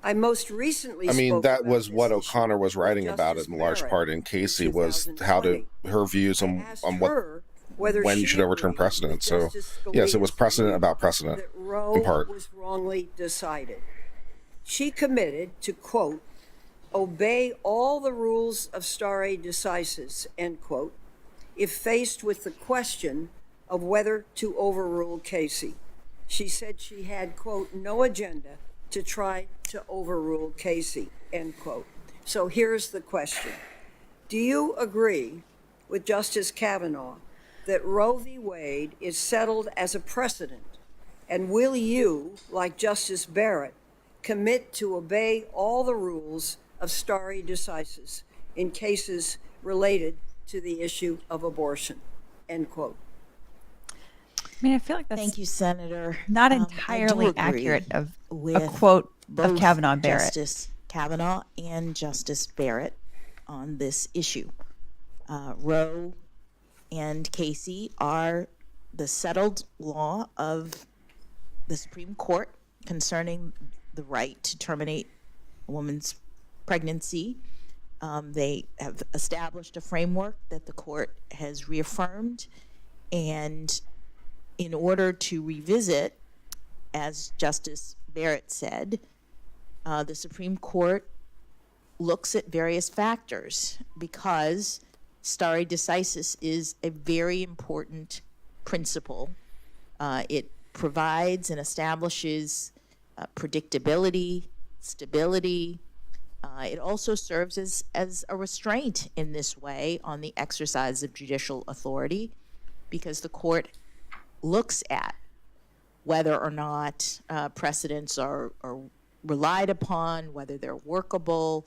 I most recently I mean, spoke that about was this what issue O'Connor was with writing about Justice in large Barrett part in Casey in was how to 2020. her views I on asked what her whether when you she should overturn agreed precedent. with So Justice yes, it was Scalia's precedent view about precedent that Roe in part. was wrongly decided. She committed to, quote, obey all the rules of stare decisis, end quote, if faced with the question of whether to overrule Casey. She said she had, quote, no agenda to try to overrule Casey, end quote. So here's the question. Do you agree with Justice Kavanaugh that Roe v. Wade is settled as a precedent? And will you, like Justice Barrett, commit to obey all the rules of stare decisis in cases related to the issue of abortion, end quote? I mean, I feel like that's Thank you, Senator. not I do entirely agree accurate of a with quote of both Kavanaugh and Barrett. Justice Kavanaugh and Justice Barrett on this issue. Roe and Casey are the settled law of the Supreme Court concerning the right to terminate a woman's pregnancy. They have established a framework that the court has reaffirmed, and in order to revisit, as Justice Barrett said, the Supreme Court looks at various factors because stare decisis is a very important principle. It provides and establishes predictability, stability. It also serves as a restraint in this way on the exercise of judicial authority, because the court looks at whether or not precedents are relied upon, whether they're workable.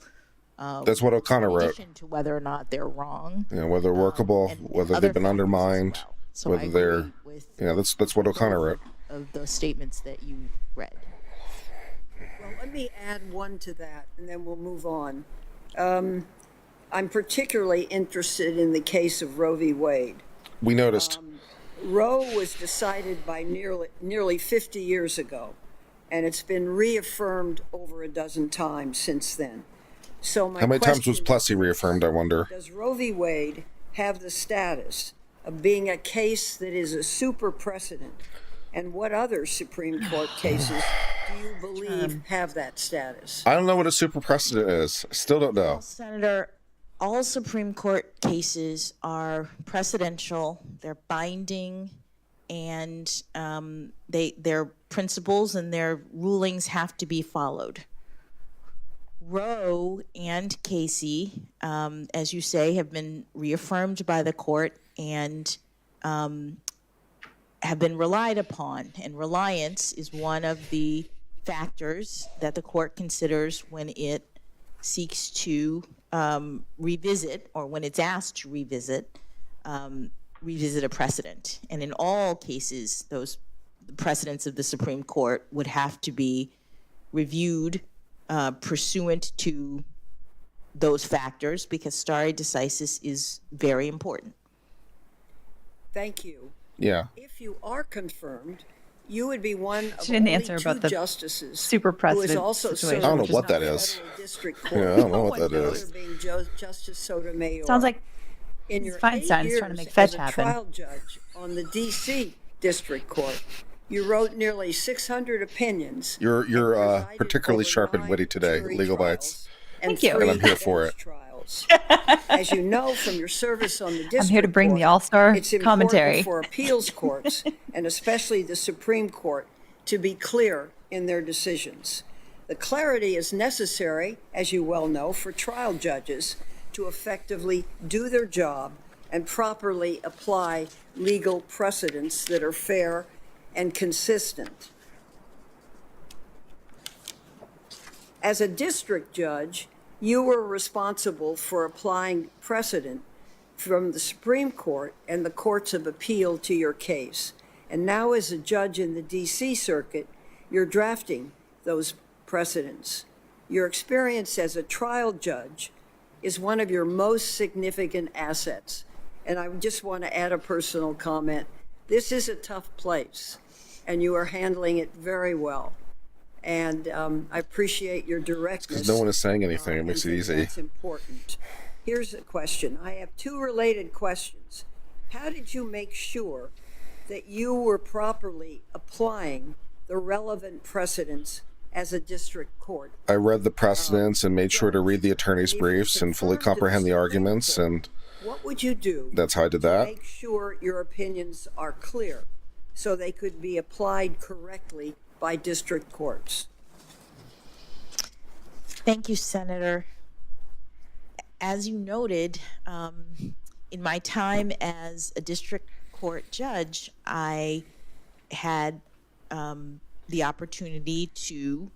That's what O'Connor In wrote. addition to whether or not they're wrong. You know, whether workable, and whether other they've been factors as undermined, well. So I whether they're, agree with you know, that's what O'Connor wrote. of those statements that you read. Well, let me add one to that, and then we'll move on. I'm particularly interested in the case of Roe v. Wade. We noticed. Roe was decided by nearly 50 years ago, and it's been reaffirmed over a dozen times since then. So my How many times was question Plessy reaffirmed, I wonder? Does Roe v. Wade have the status of being a case that is a super precedent? And what other Supreme Court cases do you believe have that status? I don't know what a super precedent is. I still don't know. Senator, all Supreme Court cases are precedential, they're binding, and their principles and their rulings have to be followed. Roe and Casey, as you say, have been reaffirmed by the court and have been relied upon. And reliance is one of the factors that the court considers when it seeks to revisit, or when it's asked to revisit a precedent. And in all cases, those precedents of the Supreme Court would have to be reviewed pursuant to those factors, because stare decisis is very important. Thank you. Yeah. If you are confirmed, you would be one of She didn't only answer about two the justices super who is precedent also situation. served I don't know on what the that is. Federal District Court. Yeah, I don't know what that The is. other being Justice Sotomayor. Sounds like in Mrs. your 8 Feinstein's years trying to make as fetch a happen. trial judge on the D.C. District Court, you wrote nearly 600 opinions. You're and presided particularly over sharp and 9 witty today, jury Legal trials Bites. And Thank you. 3 And I'm here for bench it. trials. As you know from your service on the district I'm here to bring court, the all-star it's important commentary. for appeals courts, and especially the Supreme Court, to be clear in their decisions. The clarity is necessary, as you well know, for trial judges to effectively do their job and properly apply legal precedents that are fair and consistent. As a district judge, you were responsible for applying precedent from the Supreme Court and the courts of appeal to your case. And now, as a judge in the D.C. Circuit, you're drafting those precedents. Your experience as a trial judge is one of your most significant assets. And I just want to add a personal comment. This is a tough place, and you are handling it very well. And I appreciate your directness. Because no one is saying anything. It makes it easy. That's important. Here's a question. I have 2 related questions. How did you make sure that you were properly applying the relevant precedents as a district court? I read the precedents and made sure to read the attorney's briefs and fully comprehend the arguments, and What would you do that's how I did to that. make sure your opinions are clear so they could be applied correctly by district courts? Thank you, Senator. As you noted, in my time as a district court judge, I had the opportunity to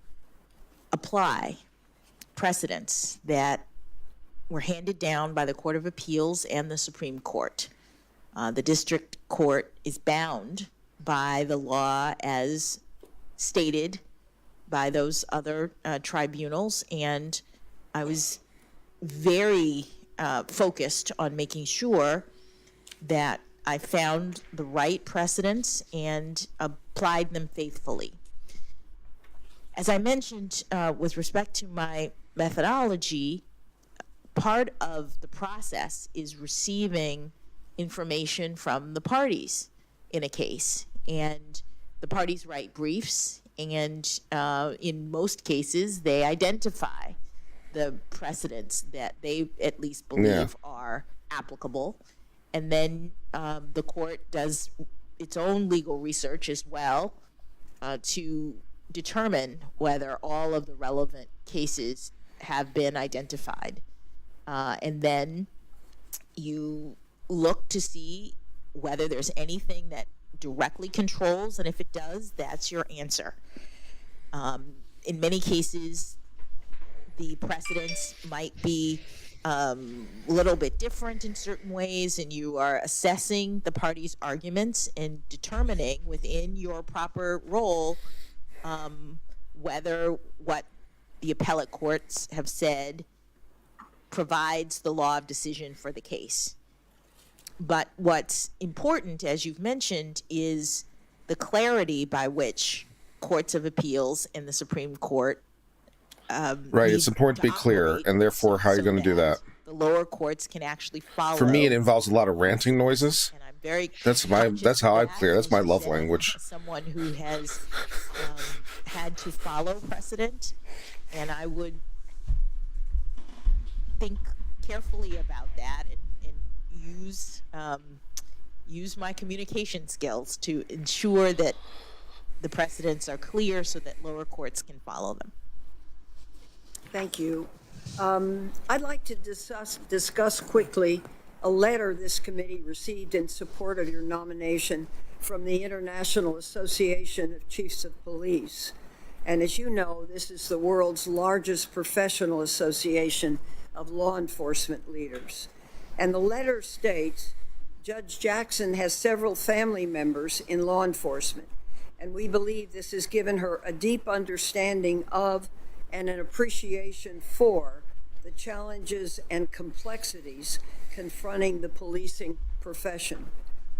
apply precedents that were handed down by the Court of Appeals and the Supreme Court. The district court is bound by the law as stated by those other tribunals, and I was very focused on making sure that I found the right precedents and applied them faithfully. As I mentioned, with respect to my methodology, part of the process is receiving information from the parties in a case, and the parties write briefs, and in most cases they identify the precedents that they at least believe are applicable, and then the court does its own legal research as well to determine whether all of the relevant cases have been identified. And then you look to see whether there's anything that directly controls, and if it does, that's your answer. In many cases, the precedents might be a little bit different in certain ways, and you are assessing the parties' arguments and determining within your proper role whether what the appellate courts have said provides the law of decision for the case. But what's important, as you've mentioned, is the clarity by which courts of appeals and the Supreme Court Right, it's important to be clear, and therefore how you're going to do that. The lower courts can actually follow. For me, it involves a lot of ranting noises. And I'm very That's how I clear. That's my love language. Someone who has had to follow precedent, and I would think carefully about that and use my communication skills to ensure that the precedents are clear so that lower courts can follow them. Thank you. I'd like to discuss quickly a letter this committee received in support of your nomination from the International Association of Chiefs of Police. And as you know, this is the world's largest professional association of law enforcement leaders. And the letter states, Judge Jackson has several family members in law enforcement, and we believe this has given her a deep understanding of and an appreciation for the challenges and complexities confronting the policing profession.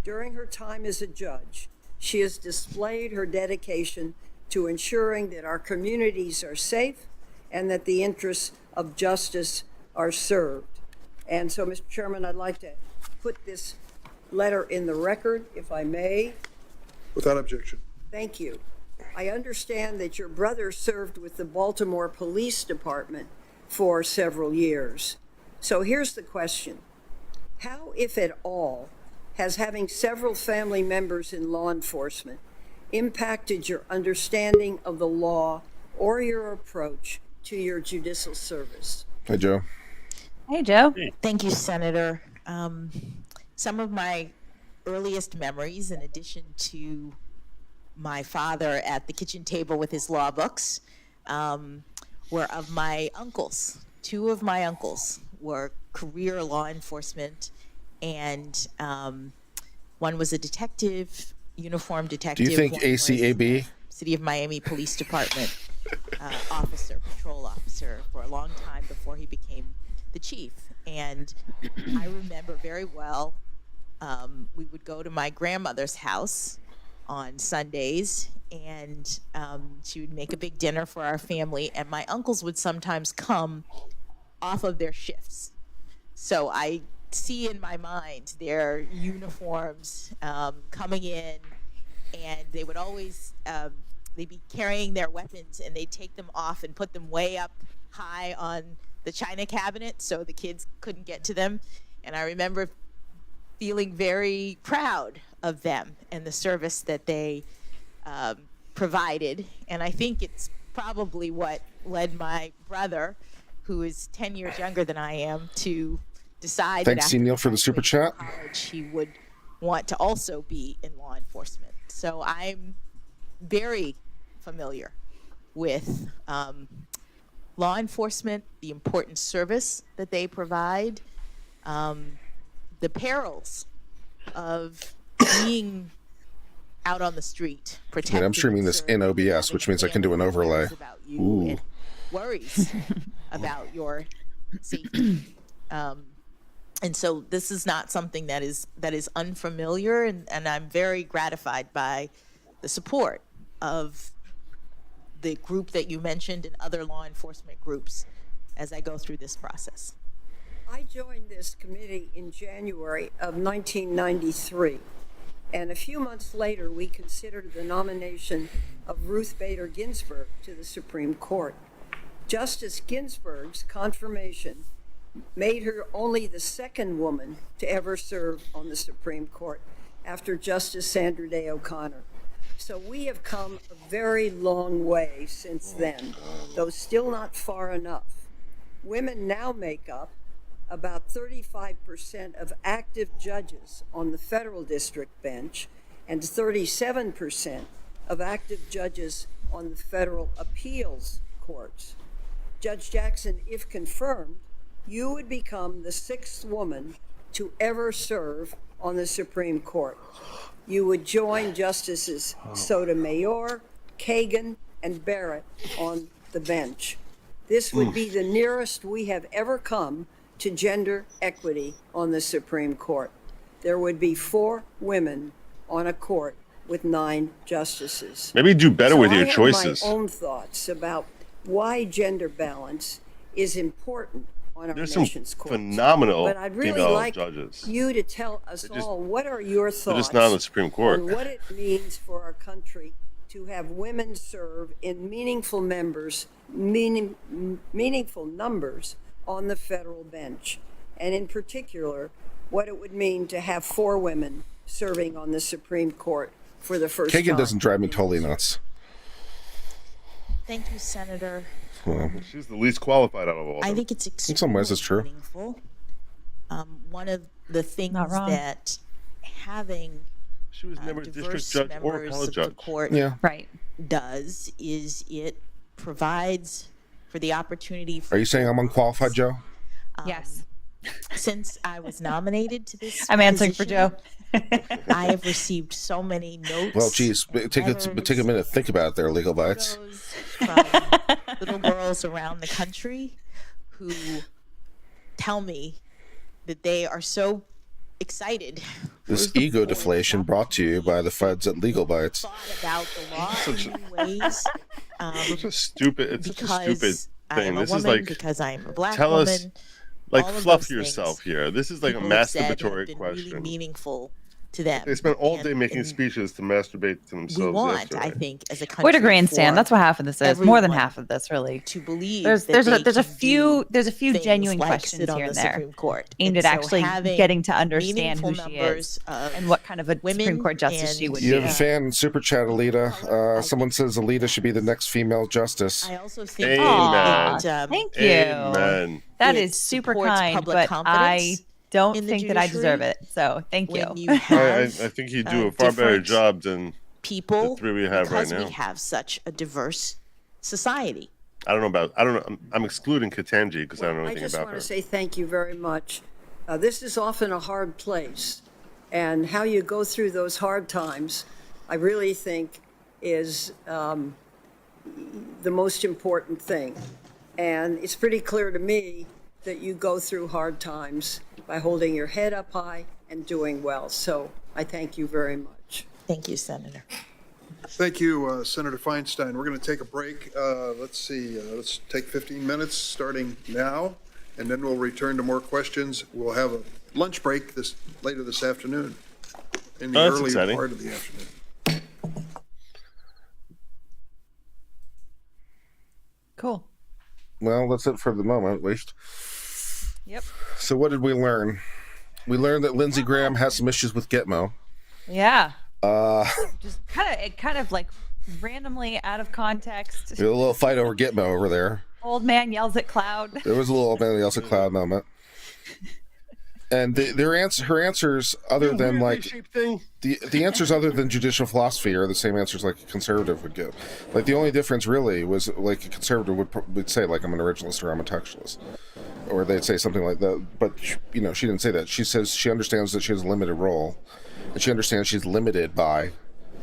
During her time as a judge, she has displayed her dedication to ensuring that our communities are safe and that the interests of justice are served. And so, Mr. Chairman, I'd like to put this letter in the record, if I may. Without objection. Thank you. I understand that your brother served with the Baltimore Police Department for several years. So here's the question. How, if at all, has having several family members in law enforcement impacted your understanding of the law or your approach to your judicial service? Hey, Joe. Hey, Joe. Thank you, Senator. Some of my earliest memories, in addition to my father at the kitchen table with his law books, were of my uncles. Two of my uncles were career law enforcement, and one was a detective, uniformed detective. Do you think one was ACAB? City of Miami Police Department officer, patrol officer, for a long time before he became the chief. And I remember very well, we would go to my grandmother's house on Sundays, and she would make a big dinner for our family, and my uncles would sometimes come off of their shifts. So I see in my mind their uniforms coming in, and they would always they'd be carrying their weapons, and they'd take them off and put them way up high on the china cabinet so the kids couldn't get to them. And I remember feeling very proud of them and the service that they provided. And I think it's probably what led my brother, who is 10 years younger than I am, to decide Thanks, that Neil, for the super chat. college, he would want to also be in law enforcement. So I'm very familiar with law enforcement, the important service that they provide, the perils of being out on the street, protecting. And I'm streaming this in OBS, which means I can do an overlay. Ooh. And worries about your safety. And so this is not something that is unfamiliar, and I'm very gratified by the support of the group that you mentioned and other law enforcement groups as I go through this process. I joined this committee in January of 1993, and a few months later we considered the nomination of Ruth Bader Ginsburg to the Supreme Court. Justice Ginsburg's confirmation made her only the second woman to ever serve on the Supreme Court after Justice Sandra Day O'Connor. So we have come a very long way since then, though still not far enough. Women now make up about 35% of active judges on the federal district bench and 37% of active judges on the federal appeals courts. Judge Jackson, if confirmed, you would become the 6th woman to ever serve on the Supreme Court. You would join Justices Sotomayor, Kagan, and Barrett on the bench. This would be the nearest we have ever come to gender equity on the Supreme Court. There would be 4 women on a court with 9 justices. Maybe do better with your choices. I have my own thoughts about why gender balance is important on our There's some nation's courts. phenomenal But I'd really female like judges. you to tell us all, what are your They're thoughts just not on the Supreme Court. on what it means for our country to have women serve in meaningful numbers on the federal bench, and in particular, what it would mean to have 4 women serving on the Supreme Court for the first time. Kagan doesn't drive me totally nuts. Thank you, Senator. Well, She's the least qualified out of all of I them. think it's extremely some ways it's true. meaningful. One of the things Not wrong. that having She was never a district diverse judge or members appellate of judge. the court Yeah. Right. does is it provides for the opportunity for Are you saying I'm unqualified, Joe? Yes. since I was nominated to this I'm answering for position, Joe. I have received so many notes. Well, geez, take a minute, think about it there, Legal Bites. photos from little girls around the country who tell me that they are so excited. This ego deflation brought to you by the feds at Legal Bites. Thought about the law in new ways. Such a stupid Because I thing. am a This woman, is like, because I am a black tell woman. us, like, all of fluff those yourself things here. This is like a people have said have masturbatory been question. Really meaningful to them. They spent all And- day making and speeches to masturbate to themselves. We want, yesterday. I think, as a country, What a grandstand. for That's what half of this is. More than everyone half of this, really. to believe There's that they a can few do few things genuine like questions sit on here the and there Supreme Court. aimed And at so actually having getting to understand who meaningful she numbers is of and what kind of a women Supreme Court justice she and- would You be. have a fan in Super Chat, Alita. Someone says Alita should be the next female justice. I also think Amen. that Thank you. Amen. That it is super supports kind, public but confidence I don't in the think that I deserve judiciary it. So thank you. when you I have think you do a far better different job than people the three we have right because now. we have such a diverse society. I don't know. I'm excluding Ketanji because I don't know I anything just about want her. to say thank you very much. This is often a hard place, and how you go through those hard times, I really think, is the most important thing. And it's pretty clear to me that you go through hard times by holding your head up high and doing well. So I thank you very much. Thank you, Senator. Thank you, Senator Feinstein. We're going to take a break. Let's see, let's take 15 minutes starting now, and then we'll return to more questions. We'll have a lunch break later this afternoon, in the that's early exciting. part of the afternoon. Cool. Well, that's it for the moment, at least. Yep. So what did we learn? We learned that Lindsey Graham has some issues with Gitmo. Yeah. Uh, Just kind of like randomly out of context. we had a little fight over Gitmo over there. Old man yells at cloud. There was a little Elsa Cloud moment. And her answers, other than like the answers other than judicial philosophy, are the same answers like a conservative would give. Like the only difference really was like a conservative would say like I'm an originalist or I'm a textualist, or they'd say something like that. But she didn't say that. She says she understands that she has a limited role, and she understands she's limited by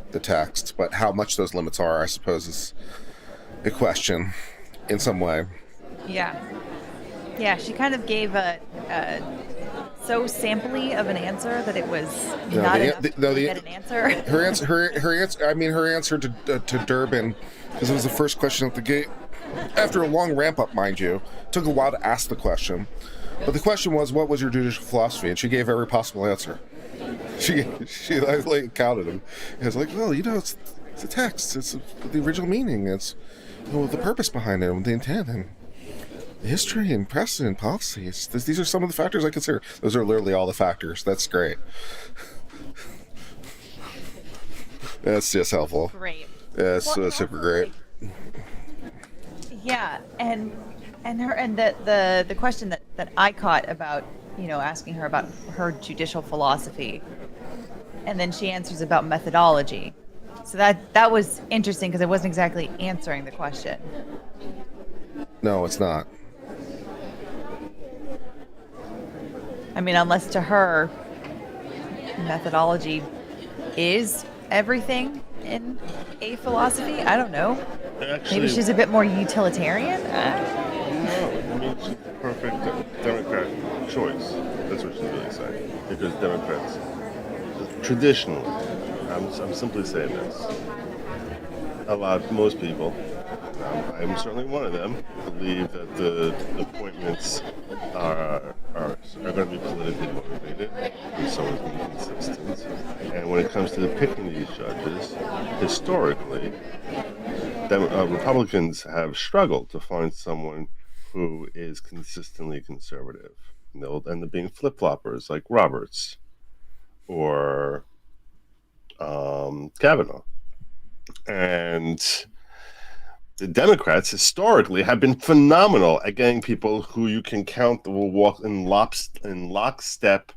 the text. But how much those limits are, I suppose, is a question in some way. Yeah. Yeah, she kind of gave a so sampley of an answer that it was not enough to get an answer. Her answer. I mean, her answer to Durbin, because it was the first question at the gate. After a long ramp up, mind you, took a while to ask the question, but the question was, "What was your judicial philosophy?" And she gave every possible answer. She like counted them. It was like, well, it's a text. It's the original meaning. It's the purpose behind it, the intent, and history and precedent, policies. These are some of the factors I consider. Those are literally all the factors. That's great. That's just helpful. Great. Yeah, it's Well, super also, great. Yeah, and the question that I caught about asking her about her judicial philosophy, and then she answers about methodology. So that was interesting because it wasn't exactly answering the question. No, it's not. I mean, unless to her, methodology is everything in a philosophy. I don't know. Actually, Maybe she's a bit more utilitarian. No, I mean, she's the perfect Democrat choice. That's what she's really saying. Because Democrats, traditionally, I'm simply saying this, most people, I'm certainly one of them, believe that the appointments are going to be politically motivated, and so is being consistent. And when it comes to picking these judges, historically, Republicans have struggled to find someone who is consistently conservative. And they'll end up being flip-floppers like Roberts or Kavanaugh. And the Democrats historically have been phenomenal at getting people who you can count that will walk in lockstep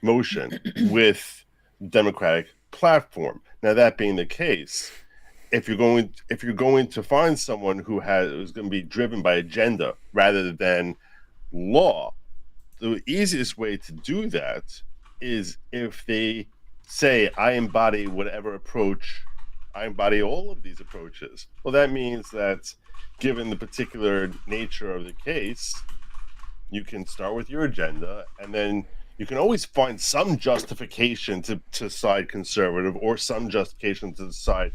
motion with democratic platform. Now, that being the case, if you're going to find someone who's going to be driven by agenda rather than law, the easiest way to do that is if they say, I embody whatever approach, I embody all of these approaches. Well, that means that given the particular nature of the case, you can start with your agenda, and then you can always find some justification to side conservative or some justification to side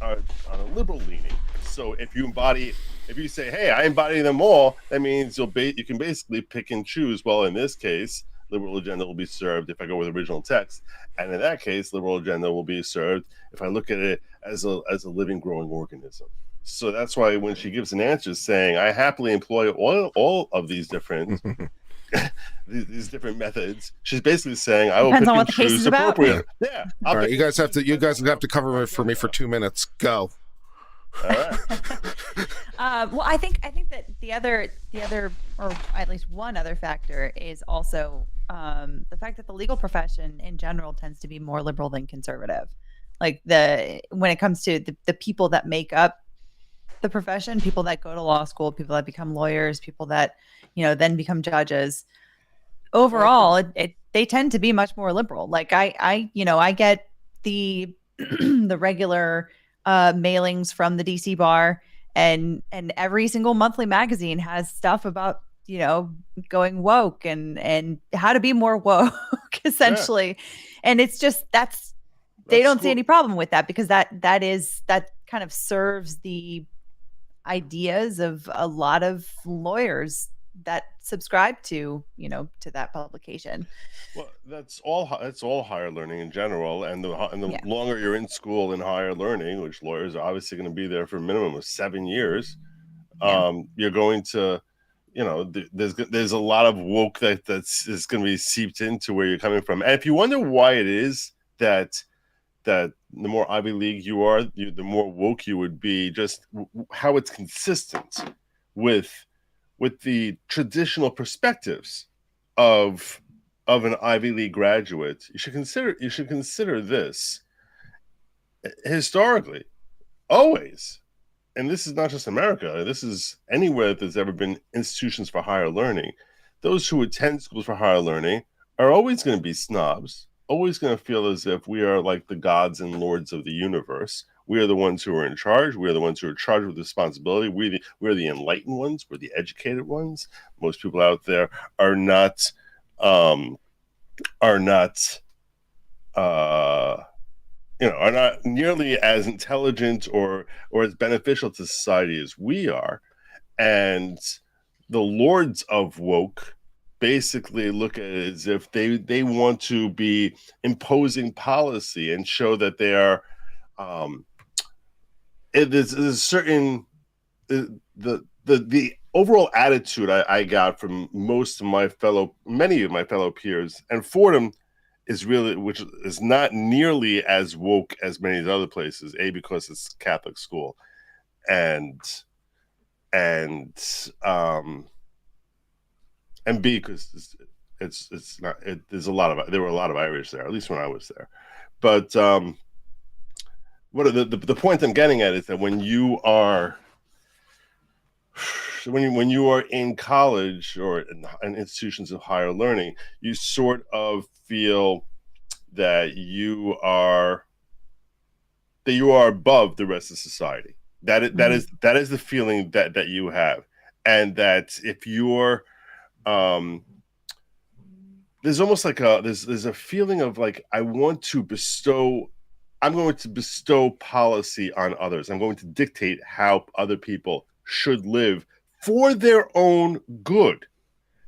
on a liberal leaning. So if you say, hey, I embody them all, that means you can basically pick and choose. Well, in this case, liberal agenda will be served if I go with original text, and in that case, liberal agenda will be served if I look at it as a living, growing organism. So that's why when she gives an answer saying, I happily employ all of these different these different methods, she's basically saying, I will pick and choose appropriate. Yeah. All right, you guys have to cover it for me for 2 minutes. Go. All right. Well, I think that the other, or at least one other factor is also the fact that the legal profession in general tends to be more liberal than conservative. Like when it comes to the people that make up the profession, people that go to law school, people that become lawyers, people that, then become judges. Overall, they tend to be much more liberal. Like I get the the regular mailings from the DC bar, and every single monthly magazine has stuff about going woke and how to be more woke essentially. Yeah. And it's just they don't see any problem with that, because that kind of serves the ideas of a lot of lawyers that subscribe to to that publication. Well, that's all higher learning in general, and the longer you're in school in higher learning, which lawyers are obviously going to be there for a minimum of 7 years, you're going to, there's a lot of woke that's going to be seeped into where you're coming from. And if you wonder why it is that the more Ivy League you are, the more woke you would be, just how it's consistent with the traditional perspectives of an Ivy League graduate. You should consider this historically, always. And this is not just America. This is anywhere that there's ever been institutions for higher learning. Those who attend schools for higher learning are always going to be snobs, always going to feel as if we are like the gods and lords of the universe. We are the ones who are in charge. We are the ones who are charged with responsibility. We're the enlightened ones. We're the educated ones. Most people out there are not nearly as intelligent or as beneficial to society as we are. And the lords of woke basically look at it as if they want to be imposing policy and show that they are there's a certain the overall attitude I got from many of my fellow peers, and Fordham is really, which is not nearly as woke as many of the other places, because it's Catholic school, and B, because it's not, there were a lot of Irish there, at least when I was there. But the point I'm getting at is that when you are in college or in institutions of higher learning, you sort of feel that you are above the rest of society. That is the feeling that you have, and that if you're there's almost like there's a feeling of like, I'm going to bestow policy on others. I'm going to dictate how other people should live for their own good.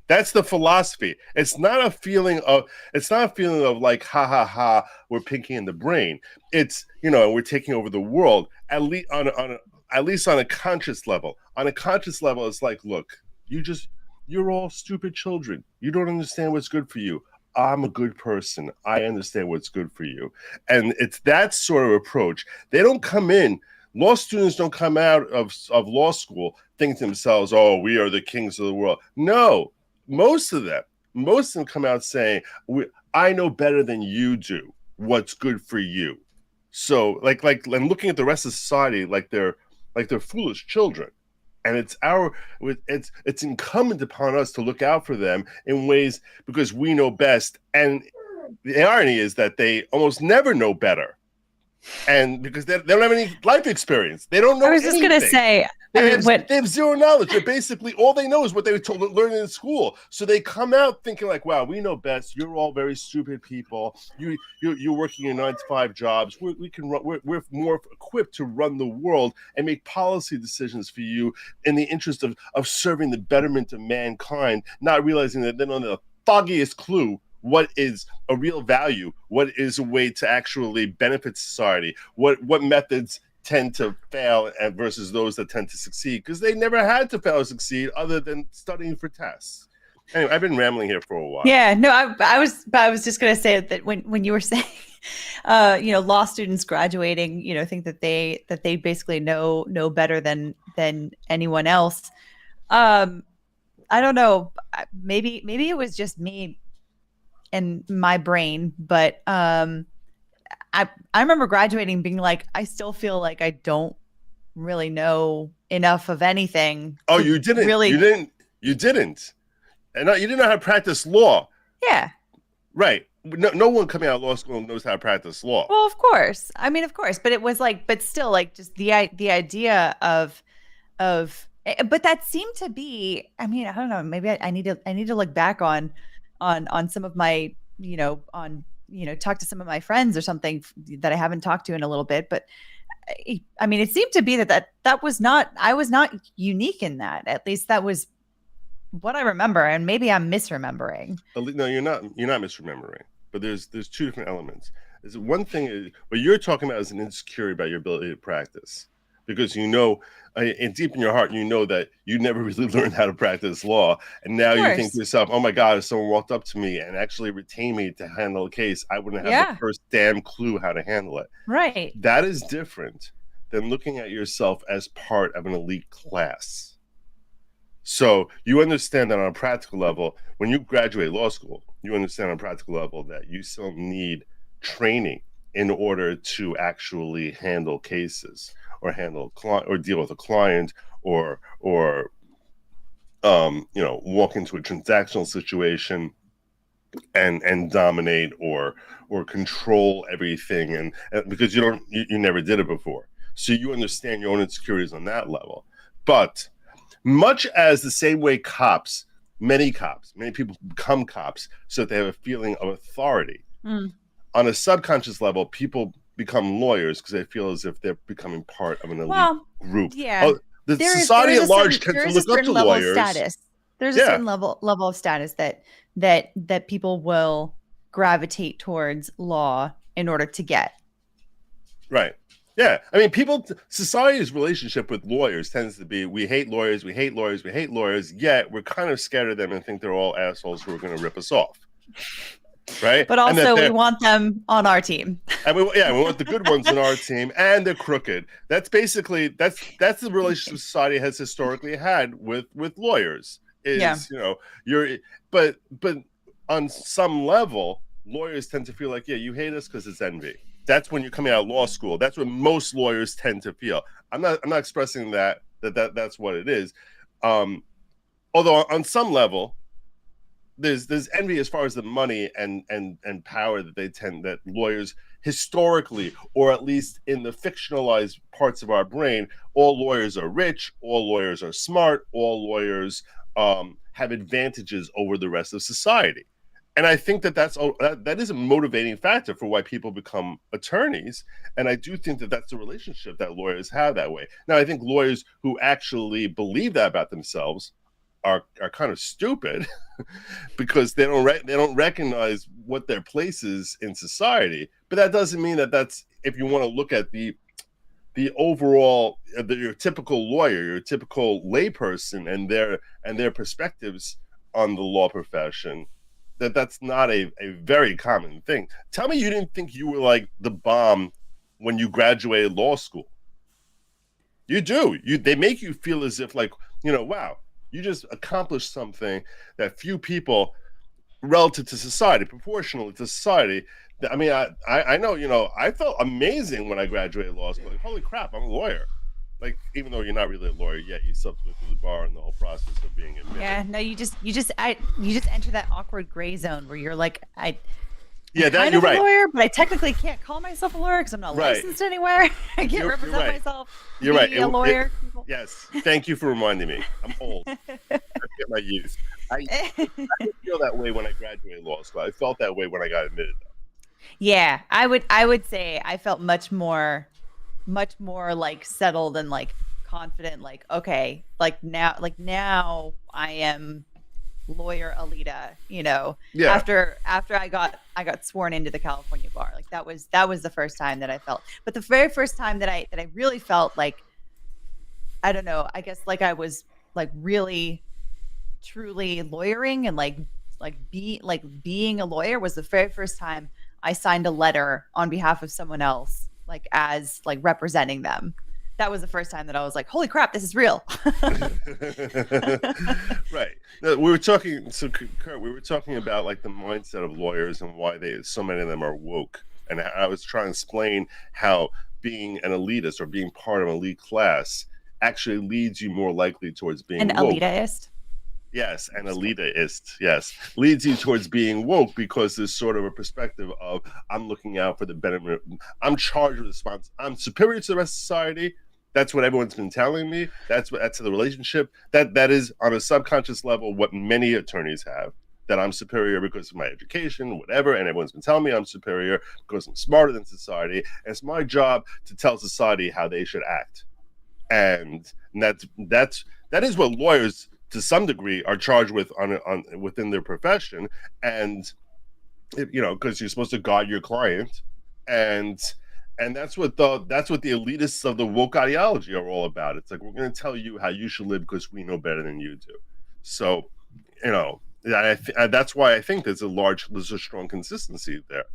That's the philosophy. It's not a feeling of like, ha ha ha, we're pinky in the brain. It's, we're taking over the world, at least on a conscious level. On a conscious level, it's like, look, you're all stupid children. You don't understand what's good for you. I'm a good person. I understand what's good for you. And it's that sort of approach. They don't come in. Law students don't come out of law school thinking to themselves, oh, we are the kings of the world. No, most of them come out saying, I know better than you do. what's good for you. So like I'm looking at the rest of society like they're foolish children. And it's incumbent upon us to look out for them in ways because we know best. And the irony is that they almost never know better. And because they don't have any life experience. They don't know I was just anything. going to say, They have zero knowledge. They're basically, all they know is what they were told learning in school. So they come out thinking like, wow, we know best. You're all very stupid people. You're working your 9-to-5 jobs. We're more equipped to run the world and make policy decisions for you in the interest of serving the betterment of mankind, not realizing that they don't have the foggiest clue what is a real value, what is a way to actually benefit society, what methods tend to fail versus those that tend to succeed, because they never had to fail or succeed other than studying for tests. Anyway, I've been rambling here for a while. Yeah, no, I was just going to say that when you were saying, law students graduating, think that they basically know better than anyone else. I don't know, maybe it was just me and my brain, but I remember graduating being like, I still feel like I don't really know enough of anything. Oh, you didn't? Really? You didn't. And you didn't know how to practice law. Yeah. Right. No one coming out of law school knows how to practice law. Well, of course. I mean, of course. But it was like, but still, like, just the idea of, but that seemed to be. I mean, I don't know. Maybe I need to look back on some of my, talk to some of my friends or something that I haven't talked to in a little bit. But I mean, it seemed to be that was not, I was not unique in that. At least that was what I remember. And maybe I'm misremembering. No, you're not misremembering. But there's two different elements. There's one thing is, what you're talking about is an insecurity about your ability to practice. Because and deep in your heart, you know that you never really learned how to practice law. And now you think to yourself, oh my God, if someone walked up to me and actually retained me to handle a case, I wouldn't have the first damn clue how to handle it. Right. That is different than looking at yourself as part of an elite class. So you understand that on a practical level, when you graduate law school, you understand on a practical level that you still need training in order to actually handle cases, or handle a client, or deal with a client, or walk into a transactional situation and dominate or control everything, and because you never did it before, so you understand your own insecurities on that level. But much as the same way many people become cops so that they have a feeling of authority. On a subconscious level, people become lawyers because they feel as if they're becoming part of an elite group. Yeah. The society at large tends to look up to lawyers. There's a certain level of status that people will gravitate towards law in order to get. Right. Yeah. I mean, society's relationship with lawyers tends to be, we hate lawyers, we hate lawyers, we hate lawyers, yet we're kind of scared of them and think they're all assholes who are going to rip us off. Right. But also we want them on our team. And we want the good ones on our team, and they're crooked. That's basically, that's the relationship society has historically had with lawyers. But on some level, lawyers tend to feel like, you hate us because it's envy. That's when you're coming out of law school. That's what most lawyers tend to feel. I'm not expressing that's what it is. Although on some level, there's envy as far as the money and power that lawyers historically, or at least in the fictionalized parts of our brain, all lawyers are rich, all lawyers are smart, all lawyers have advantages over the rest of society. And I think that is a motivating factor for why people become attorneys. And I do think that that's a relationship that lawyers have that way. Now, I think lawyers who actually believe that about themselves are kind of stupid because they don't recognize what their place is in society. But that doesn't mean that's, if you want to look at the overall, your typical lawyer, your typical layperson and their perspectives on the law profession, that's not a very common thing. Tell me you didn't think you were like the bomb when you graduated law school. You do. They make you feel as if like, wow, you just accomplished something that few people relative to society, proportional to society, I mean, I know, you know, I felt amazing when I graduated law school. Like, holy crap, I'm a lawyer. Like, even though you're not really a lawyer yet, you subsequent to the bar and the whole process of being admitted. Yeah, no, you just enter that awkward gray zone where you're like, I'm that kind you're of a right. lawyer, but I technically can't call myself a lawyer because I'm not Right. licensed anywhere. I can't You're represent right. myself. You're right. A lawyer. Yes. Thank you for reminding me. I'm old. I get my youth. I didn't feel that way when I graduated law school. I felt that way when I got admitted, though. Yeah, I would say I felt much more like settled and like confident, like, okay, like now I am lawyer Alita, you know. Yeah. After I got sworn into the California bar. Like that was the first time that I felt. But the very first time that I really felt like, I don't know, I guess like I was like really truly lawyering and being a lawyer was the very first time I signed a letter on behalf of someone else, like as like representing them. That was the first time that I was like, holy crap, this is real. Right. No, we were talking, so Kurt, we were talking about like the mindset of lawyers and why so many of them are woke. And I was trying to explain how being an elitist or being part of an elite class actually leads you more likely towards being An woke. elitist? Yes, an elitist, yes. Leads you towards being woke because there's sort of a perspective of, I'm looking out for the benefit, I'm charged with response, I'm superior to the rest of society. That's what everyone's been telling me. That's the relationship. That is on a subconscious level what many attorneys have, that I'm superior because of my education, whatever, and everyone's been telling me I'm superior because I'm smarter than society, and it's my job to tell society how they should act. And that is what lawyers to some degree are charged with on within their profession, and you know, because you're supposed to guard your client, and that's what the elitists of the woke ideology are all about. It's like, we're going to tell you how you should live because we know better than you do. So, you know, that's why I think there's a strong consistency there.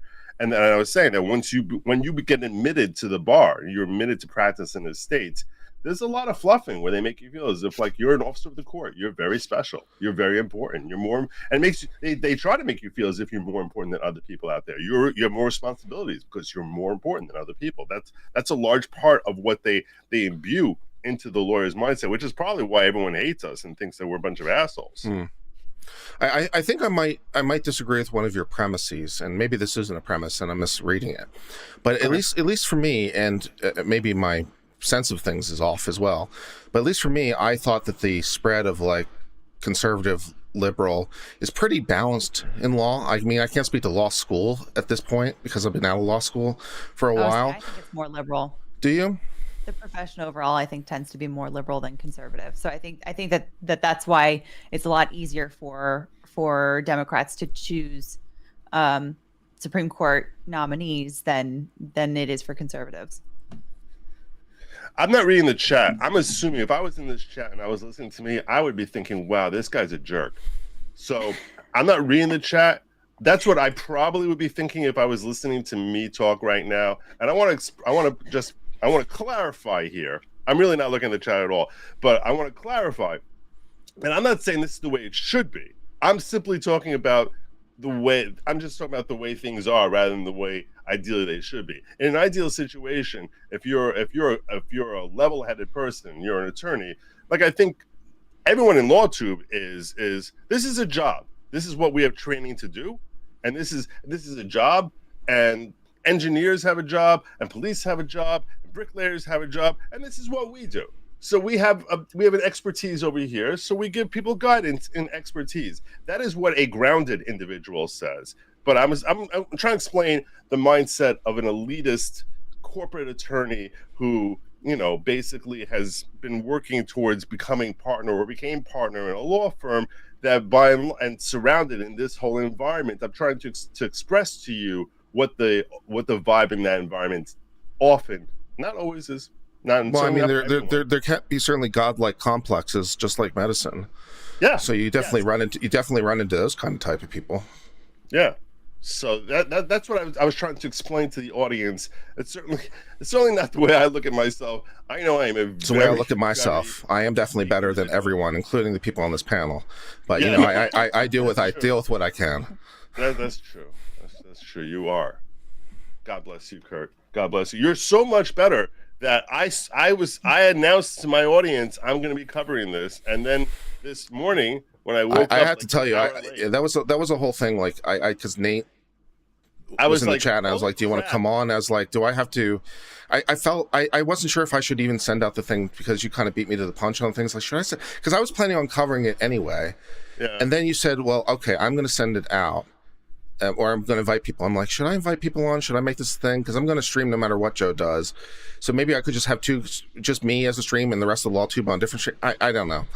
And then I was saying that when you get admitted to the bar, you're admitted to practice in the States, there's a lot of fluffing where they make you feel as if like you're an officer of the court. You're very special. You're very important. You're more, and it makes you, they try to make you feel as if you're more important than other people out there. You have more responsibilities because you're more important than other people. That's a large part of what they imbue into the lawyer's mindset, which is probably why everyone hates us and thinks that we're a bunch of assholes. I think I might disagree with one of your premises, and maybe this isn't a premise and I'm misreading it, but at least for me, and maybe my sense of things is off as well, but at least for me, I thought that the spread of like conservative liberal is pretty balanced in law. I mean, I can't speak to law school at this point because I've been out of law school for a while. I think it's more liberal. Do you? The profession overall, I think, tends to be more liberal than conservative. So I think that's why it's a lot easier for Democrats to choose Supreme Court nominees than it is for conservatives. I'm not reading the chat. I'm assuming if I was in this chat and I was listening to me, I would be thinking, wow, this guy's a jerk. So I'm not reading the chat. That's what I probably would be thinking if I was listening to me talk right now. And I want to clarify here. I'm really not looking at the chat at all, but I want to clarify. And I'm not saying this is the way it should be. I'm simply talking about the way things are rather than the way ideally they should be. In an ideal situation, if you're a level-headed person, you're an attorney, like I think everyone in LawTube is this is a job. This is what we have training to do, and this is a job, and engineers have a job, and police have a job, and bricklayers have a job, and this is what we do. So we have an expertise over here, so we give people guidance in expertise. That is what a grounded individual says. But I'm trying to explain the mindset of an elitist corporate attorney who, you know, basically has been working towards becoming partner or became partner in a law firm that and surrounded in this whole environment. I'm trying to express to you what the vibe in that environment often, not always is. Well, I mean, there can't be certainly godlike complexes, just like medicine. Yeah. So you definitely run into those kind of type of people. Yeah. So that's what I was trying to explain to the audience. It's certainly not the way I look at myself. I know I am It's the way I look at myself. I am definitely better than everyone, including the people on this panel. But you know, I deal with what I can. That's true. That's true. You are. God bless you, Kurt. God bless you. You're so much better that I announced to my audience I'm going to be covering this, and then this morning when I woke up, I had to tell you, that was a whole thing. Like because Nate was in the chat, and I was like, "Do you want to come on?" I was like, "Do I have to?" I felt I wasn't sure if I should even send out the thing because you kind of beat me to the punch on things. Like, should I say? Because I was planning on covering it anyway. Yeah. And then you said, "Well, okay, I'm going to send it out, or I'm going to invite people." I'm like, "Should I invite people on? Should I make this thing? Because I'm going to stream no matter what Joe does. So maybe I could just have just me as a stream, and the rest of the Law Tube on different stream. I don't know.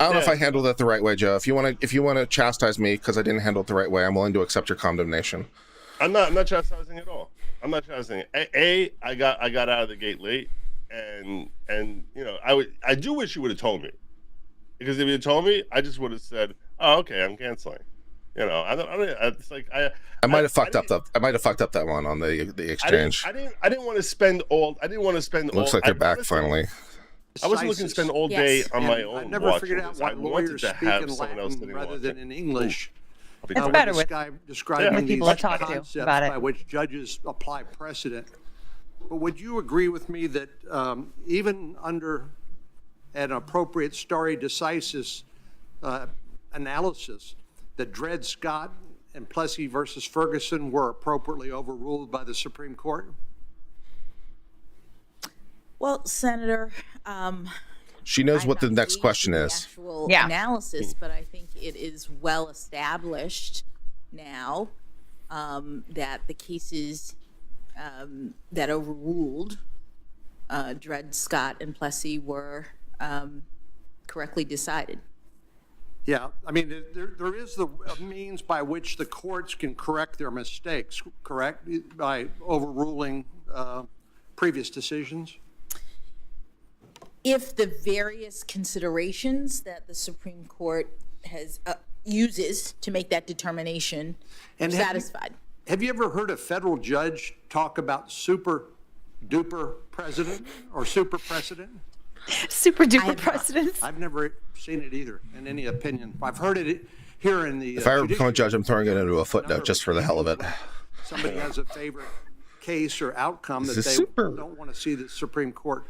I don't know if I handled it the right way, Joe. If you want to chastise me because I didn't handle it the right way, I'm willing to accept your condemnation. I'm not chastising at all. I'm not chastising. I got out of the gate late, and you know, I do wish you would have told me, because if you had told me, I just would have said, "Oh, okay, I'm canceling." You know, it's like I might have fucked up that one on the exchange. I didn't want to spend all. Looks like they're back finally. I wasn't looking to spend all day on my own. I never figured out why lawyers speak in Latin rather than in English. It's better with describing these people to talk to concepts about it. by which judges apply precedent. But would you agree with me that even under an appropriate stare decisis analysis, that Dred Scott and Plessy versus Ferguson were appropriately overruled by the Supreme Court? Well, Senator, She knows I'm what the not next engaged question in the is. actual Yeah. analysis, but I think it is well established now that the cases that overruled Dred Scott and Plessy were correctly decided. Yeah, I mean, there is a means by which the courts can correct their mistakes, correct? By overruling previous decisions? If the various considerations that the Supreme Court has uses to make that determination are satisfied. Have you ever heard a federal judge talk about super duper precedent or super precedent? Super duper precedents. I've never seen it either in any opinion. I've heard it here in the. If I ever become a judge, I'm throwing it into a footnote just for the hell of it. Somebody has a favorite case or outcome that they don't want to see the Supreme Court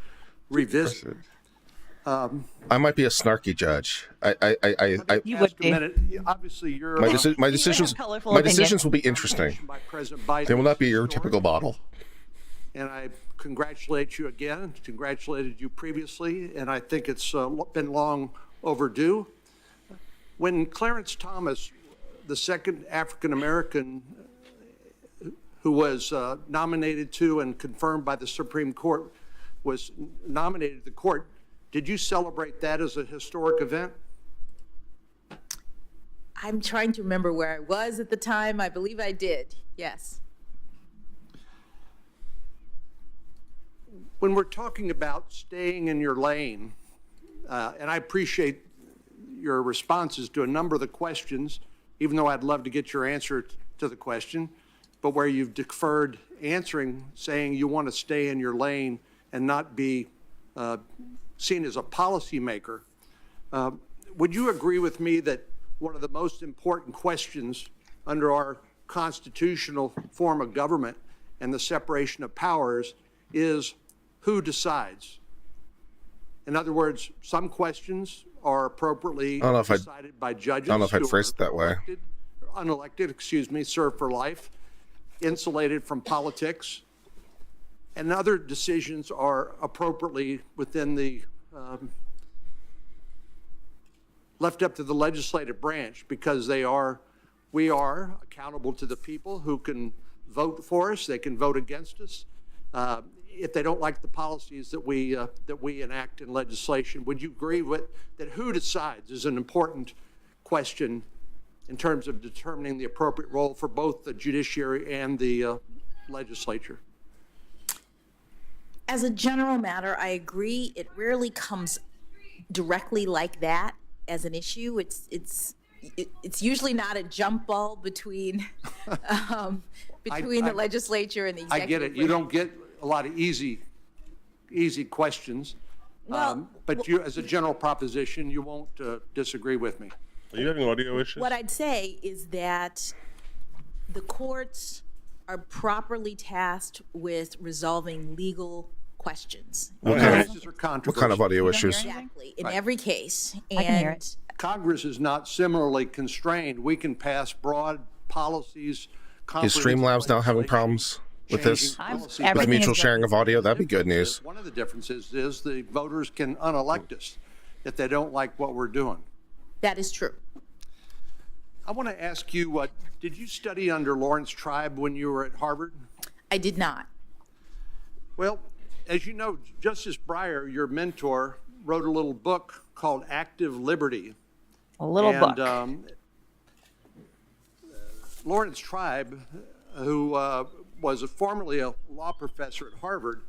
revisit. I might be a snarky judge. You would be. Obviously, you're my decisions will be interesting. They will not be your typical model. And I congratulate you again. Congratulated you previously, and I think it's been long overdue. When Clarence Thomas, the second African American who was nominated to and confirmed by the Supreme Court, was nominated to the court, did you celebrate that as a historic event? I'm trying to remember where I was at the time. I believe I did, yes. When we're talking about staying in your lane, and I appreciate your responses to a number of the questions, even though I'd love to get your answer to the question, but where you've deferred answering, saying you want to stay in your lane and not be seen as a policymaker. Would you agree with me that one of the most important questions under our constitutional form of government and the separation of powers is who decides? In other words, some questions are appropriately decided by judges. I don't know if I'd phrase it that way. Unelected, serve for life, insulated from politics. And other decisions are appropriately within the, left up to the legislative branch because we are accountable to the people who can vote for us, they can vote against us. If they don't like the policies that we enact in legislation, would you agree with that who decides is an important question in terms of determining the appropriate role for both the judiciary and the legislature? As a general matter, I agree. It rarely comes directly like that as an issue. It's usually not a jump ball between the legislature and the executive. I get it. You don't get a lot of easy questions. Well, but you, as a general proposition, you won't disagree with me. Are you having audio issues? What I'd say is that the courts are properly tasked with resolving legal questions. What kind Cases or of controversies. audio issues? Exactly, in every case. I can hear And it. Congress is not similarly constrained. We can pass broad policies. Is Streamlabs now having legislation, problems with this? changing policy, With everything mutual is sharing of audio? That'd be good news. One of the differences is the voters can unelect us if they don't like what we're doing. that is true. I want to ask you, did you study under Lawrence Tribe when you were at Harvard? I did not. Well, as you know, Justice Breyer, your mentor, wrote a little book called Active Liberty. A little And, book. Lawrence Tribe, who was formerly a law professor at Harvard,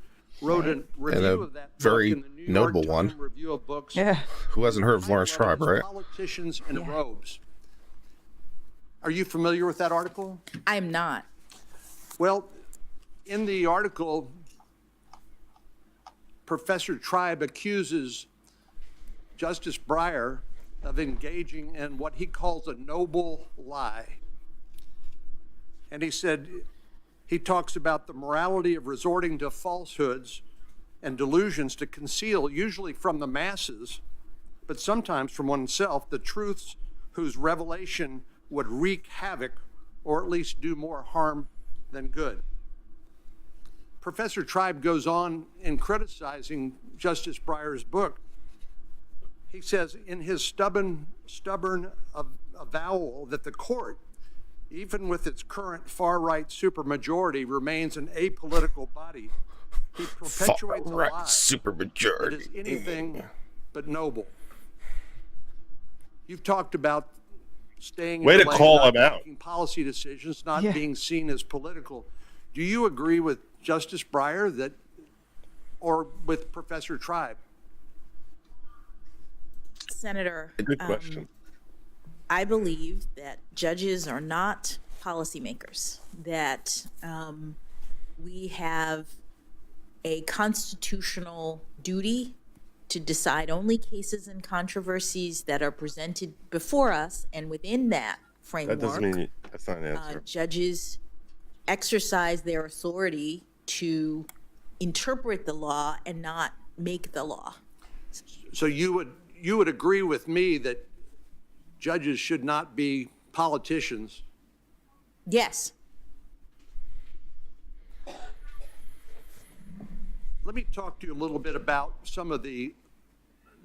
wrote a review of that very book in the New notable York Times one. Review of Books. Yeah. Who hasn't heard of Lawrence Tribe, right? Politicians in Robes. Are you familiar with that article? I am not. Well, in the article, Professor Tribe accuses Justice Breyer of engaging in what he calls a noble lie. And he talks about the morality of resorting to falsehoods and delusions to conceal, usually from the masses, but sometimes from oneself, the truths whose revelation would wreak havoc or at least do more harm than good. Professor Tribe goes on in criticizing Justice Breyer's book. He says in his stubborn avowal that the court, even with its current far-right supermajority, remains an apolitical body. He perpetuates a lie that Supermajority. is anything but noble. You've talked about staying in Way the to lane, call not him out. making policy decisions, not Yeah. being seen as political. Do you agree with Justice Breyer that, or with Professor Tribe? Senator, Good question. I believe that judges are not policymakers, that we have a constitutional duty to decide only cases and controversies that are presented before us, and within that framework, That doesn't mean that's not an answer. judges exercise their authority to interpret the law and not make the law. So you would agree with me that judges should not be politicians? Yes. Let me talk to you a little bit about some of the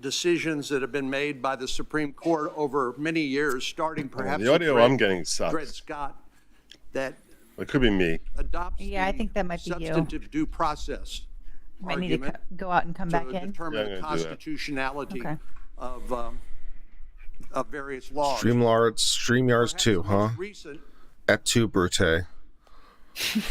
decisions that have been made by the Supreme Court over many years, starting perhaps The audio with I'm getting Dred sucks. Scott, that It could be me. adopts Yeah, I think that might be you. substantive due process Might need to argument go out and come back to in. determine Yeah, the I'm gonna do that. constitutionality Okay. of various laws. StreamYards too, Perhaps the huh? most recent Et tu, Brute.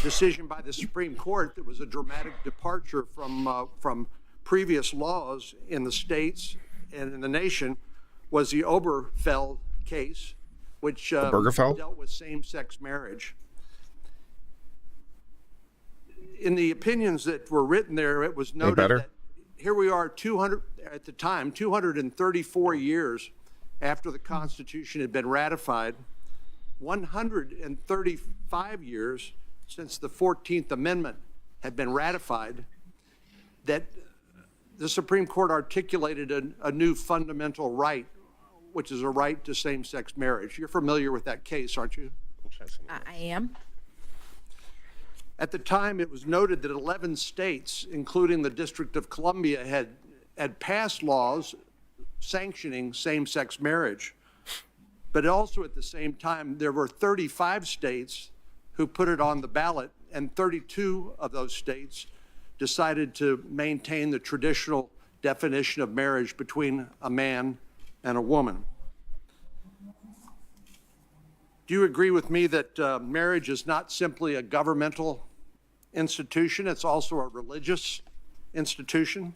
decision by the Supreme Court that was a dramatic departure from previous laws in the states and in the nation was the Obergefell case, which Obergefell? dealt with same-sex marriage. In the opinions that were written there, it was noted better? that here we are 234 years after the Constitution had been ratified, 135 years since the 14th Amendment had been ratified, that the Supreme Court articulated a new fundamental right, which is a right to same-sex marriage. You're familiar with that case, aren't you? I am. At the time, it was noted that 11 states, including the District of Columbia, had passed laws sanctioning same-sex marriage. But also at the same time, there were 35 states who put it on the ballot, and 32 of those states decided to maintain the traditional definition of marriage between a man and a woman. Do you agree with me that marriage is not simply a governmental institution, it's also a religious institution?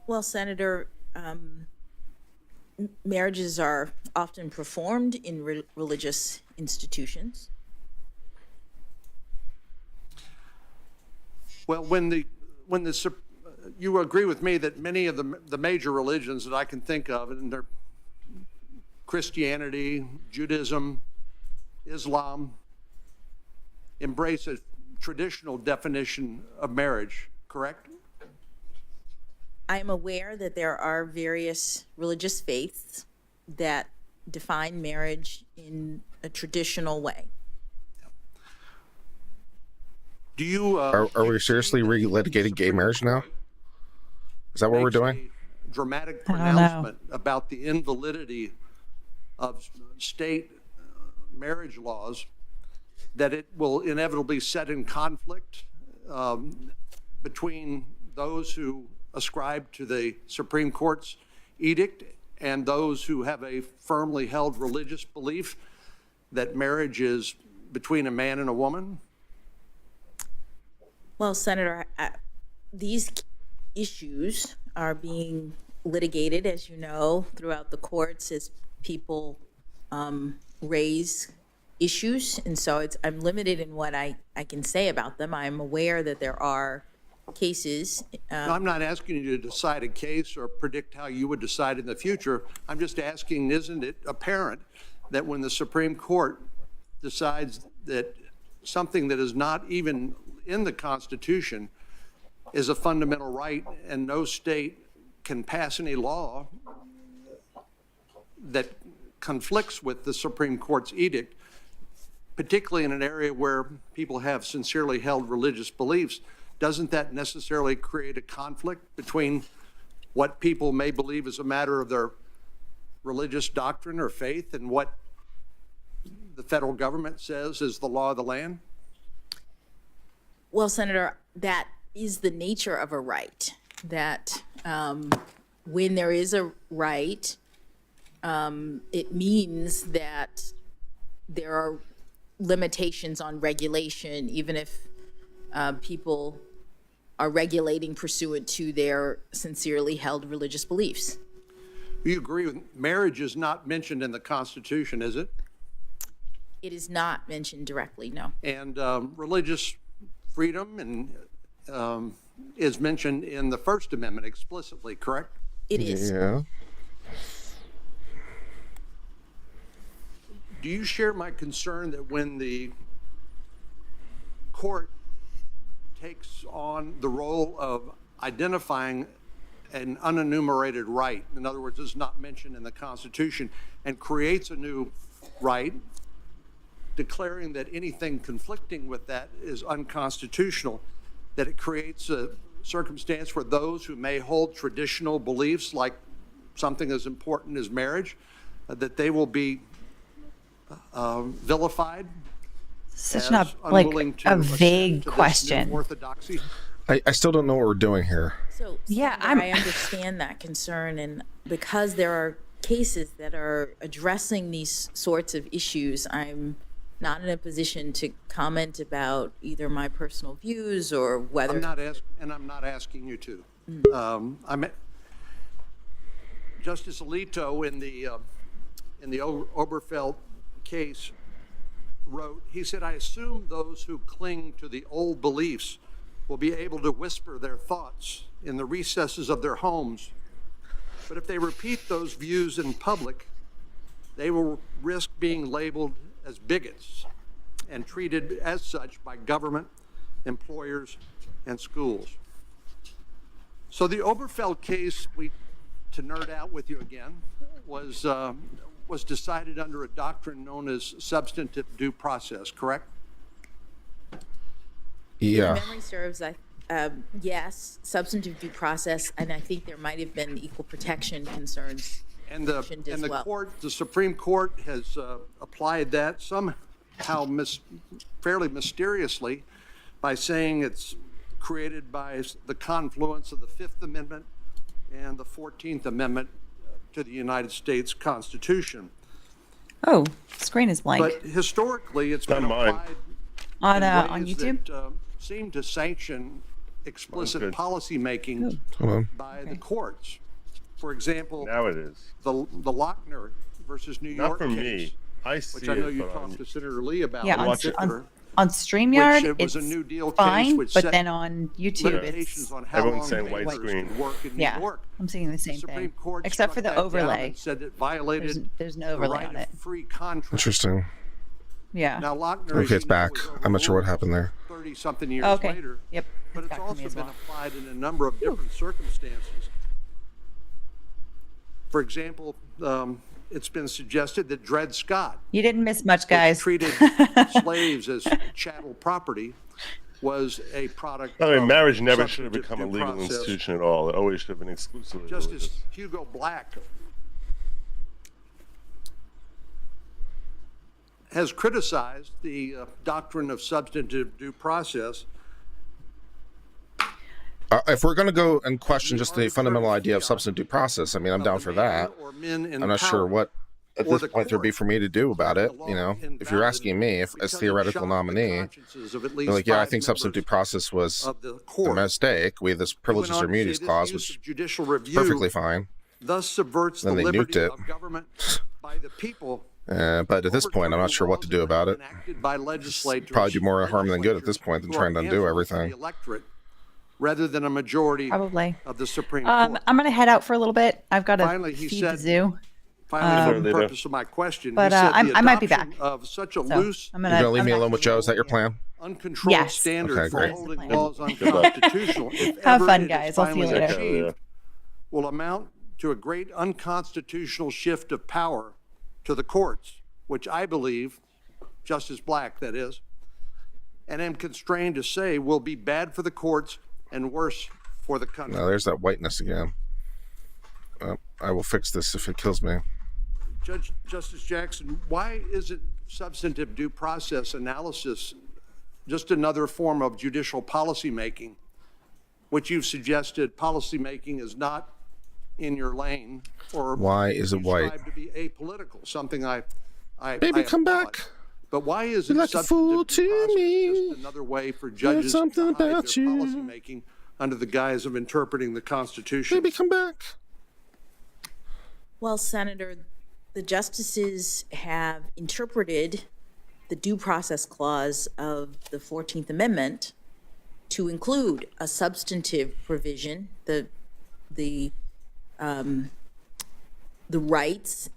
Well, Senator, marriages are often performed in religious institutions. Well, you agree with me that many of the major religions that I can think of, and they're Christianity, Judaism, Islam, embrace a traditional definition of marriage, correct? I am aware that there are various religious faiths that define marriage in a traditional way. Do you? Are we seriously relitigating gay marriage now? Is that what we're doing? I Dramatic don't know. pronouncement about the invalidity of state marriage laws, that it will inevitably set in conflict between those who ascribe to the Supreme Court's edict and those who have a firmly held religious belief that marriage is between a man and a woman? Well, Senator, these issues are being litigated, as you know, throughout the courts as people raise issues. And so I'm limited in what I can say about them. I'm aware that there are cases. No, I'm not asking you to decide a case or predict how you would decide in the future. I'm just asking, isn't it apparent that when the Supreme Court decides that something that is not even in the Constitution is a fundamental right, and no state can pass any law that conflicts with the Supreme Court's edict, particularly in an area where people have sincerely held religious beliefs, doesn't that necessarily create a conflict between what people may believe is a matter of their religious doctrine or faith and what the federal government says is the law of the land? Well, Senator, that is the nature of a right, that when there is a right, it means that there are limitations on regulation, even if people are regulating pursuant to their sincerely held religious beliefs. You agree with marriage is not mentioned in the Constitution, is it? It is not mentioned directly, no. And religious freedom and is mentioned in the First Amendment explicitly, correct? It is. Yeah. Do you share my concern that when the court takes on the role of identifying an unenumerated right, in other words, is not mentioned in the Constitution, and creates a new right, declaring that anything conflicting with that is unconstitutional, that it creates a circumstance where those who may hold traditional beliefs, like something as important as marriage, that they will be vilified? Such as unwilling to a assent vague to this new question. orthodoxy? I still don't know what we're doing here. So, Yeah, Senator, I understand that concern, and because there are cases that are addressing these sorts of issues, I'm not in a position to comment about either my personal views or whether. I'm not asking you to. Justice Alito in the Oberfeld case wrote, he said, "I assume those who cling to the old beliefs will be able to whisper their thoughts in the recesses of their homes. But if they repeat those views in public, they will risk being labeled as bigots and treated as such by government, employers, and schools." So the Oberfeld case, to nerd out with you again, was decided under a doctrine known as substantive due process, correct? Yeah. If memory serves, yes, substantive due process, and I think there might have been equal protection concerns And mentioned as well. the Supreme Court has applied that somehow fairly mysteriously by saying it's created by the confluence of the Fifth Amendment and the 14th Amendment to the United States Constitution. Oh, screen is blank. But historically, it's been Not mine. applied On ways YouTube? that seem to sanction explicit good. policy making Hold on. by the courts. For example, Now it is. the Lochner versus New Not York from case, me. I see which I know it, you but talked on, to Senator Lee about. Yeah, in watch it. particular, on StreamYard, which it was it's a New Deal case fine, which but set then on YouTube, limitations it's, on how Everyone's long saying white papers screen. could work in New yeah, York. I'm seeing the same Supreme thing, Court except for struck the that down overlay. and said it violated There's no the overlay right on of it. free contract. Interesting. Yeah. Now, Lochner, as Okay, it's you know, back. was I'm not sure what overruled happened there. 30-something years Okay. later. Yep. But it's Back to me also as been well. applied in a number of different circumstances. For example, it's been suggested that Dred Scott, You didn't miss much, which guys. treated slaves as chattel property, was a product I mean, of marriage never should have substantive become a due legal process. institution at all. It always should have been exclusively Justice religious. Hugo Black has criticized the doctrine of substantive due process. If we're going to go and question just the fundamental idea of substantive due process, I mean, I'm down for that. I'm not sure what at this point there'd be for me to do about it. You know, if you're asking me, if as theoretical nominee, you're like, yeah, I think substantive due process was a mistake. We have this privileges or immunities clause, which is perfectly fine. Thus subverts the Then they nuked liberty it. of government by the people. But at this point, I'm not sure what to do about it. Enacted by legislators, Probably do more harm than good at this point than who are trying to undo answerable to the everything. electorate, rather than a majority Probably. of the Supreme Court. I'm going to head out for a little bit. I've got to Finally, he feed said- the zoo. Finally, for the purpose of my question, But, he said I might be adoption back. of such a So, loose, I'm You're going to leave me I'm alone with Joe? Is that your plan? uncontrolled Yes. standard Okay, for great. holding Good laws unconstitutional, if Have ever fun, it is guys. I'll see you finally later. achieved, will amount to a great unconstitutional shift of power to the courts, which I believe, Justice Black, that is, and am constrained to say will be bad for the courts and worse for the country. No, there's that whiteness again. I will fix this if it kills me. Justice Jackson, why isn't substantive due process analysis just another form of judicial policymaking, which you've suggested policymaking is not in your lane, or Why is it you white? strive to be apolitical, something I Baby, come applaud. back. But why is You're it like a substantive fool due to process me. just another way for judges to something hide their about you. policymaking under the guise of interpreting the Constitution? Baby, come back. Well, Senator, the justices have interpreted the due process clause of the 14th Amendment to include a substantive provision, the rights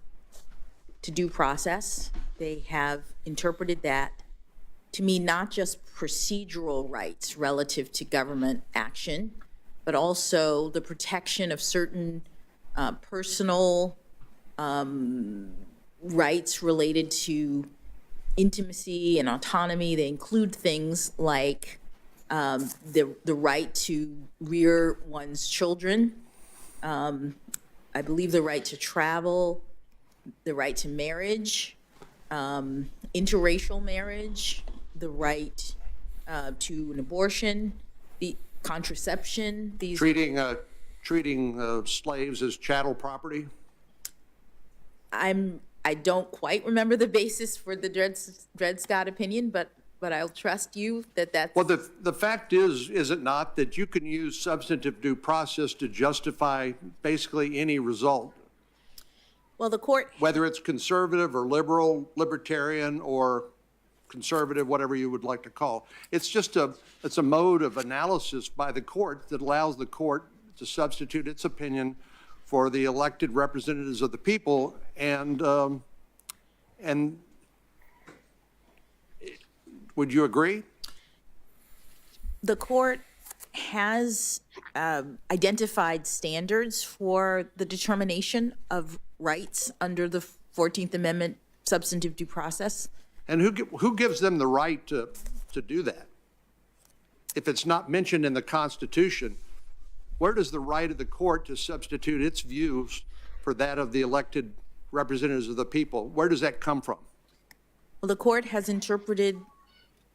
to due process. They have interpreted that to mean not just procedural rights relative to government action, but also the protection of certain personal rights related to intimacy and autonomy. They include things like the right to rear one's children, I believe the right to travel, the right to marriage, interracial marriage, the right to an abortion, the contraception. These Treating slaves as chattel property? I don't quite remember the basis for the Dred Scott opinion, but I'll trust you that that's. Well, the fact is it not, that you can use substantive due process to justify basically any result, Well, the court, whether it's conservative or liberal, libertarian, or conservative, whatever you would like to call. It's just it's a mode of analysis by the court that allows the court to substitute its opinion for the elected representatives of the people, and would you agree? the court has identified standards for the determination of rights under the 14th Amendment substantive due process. And who gives them the right to do that? If it's not mentioned in the Constitution, where does the right of the court to substitute its views for that of the elected representatives of the people, where does that come from? Well, the court has interpreted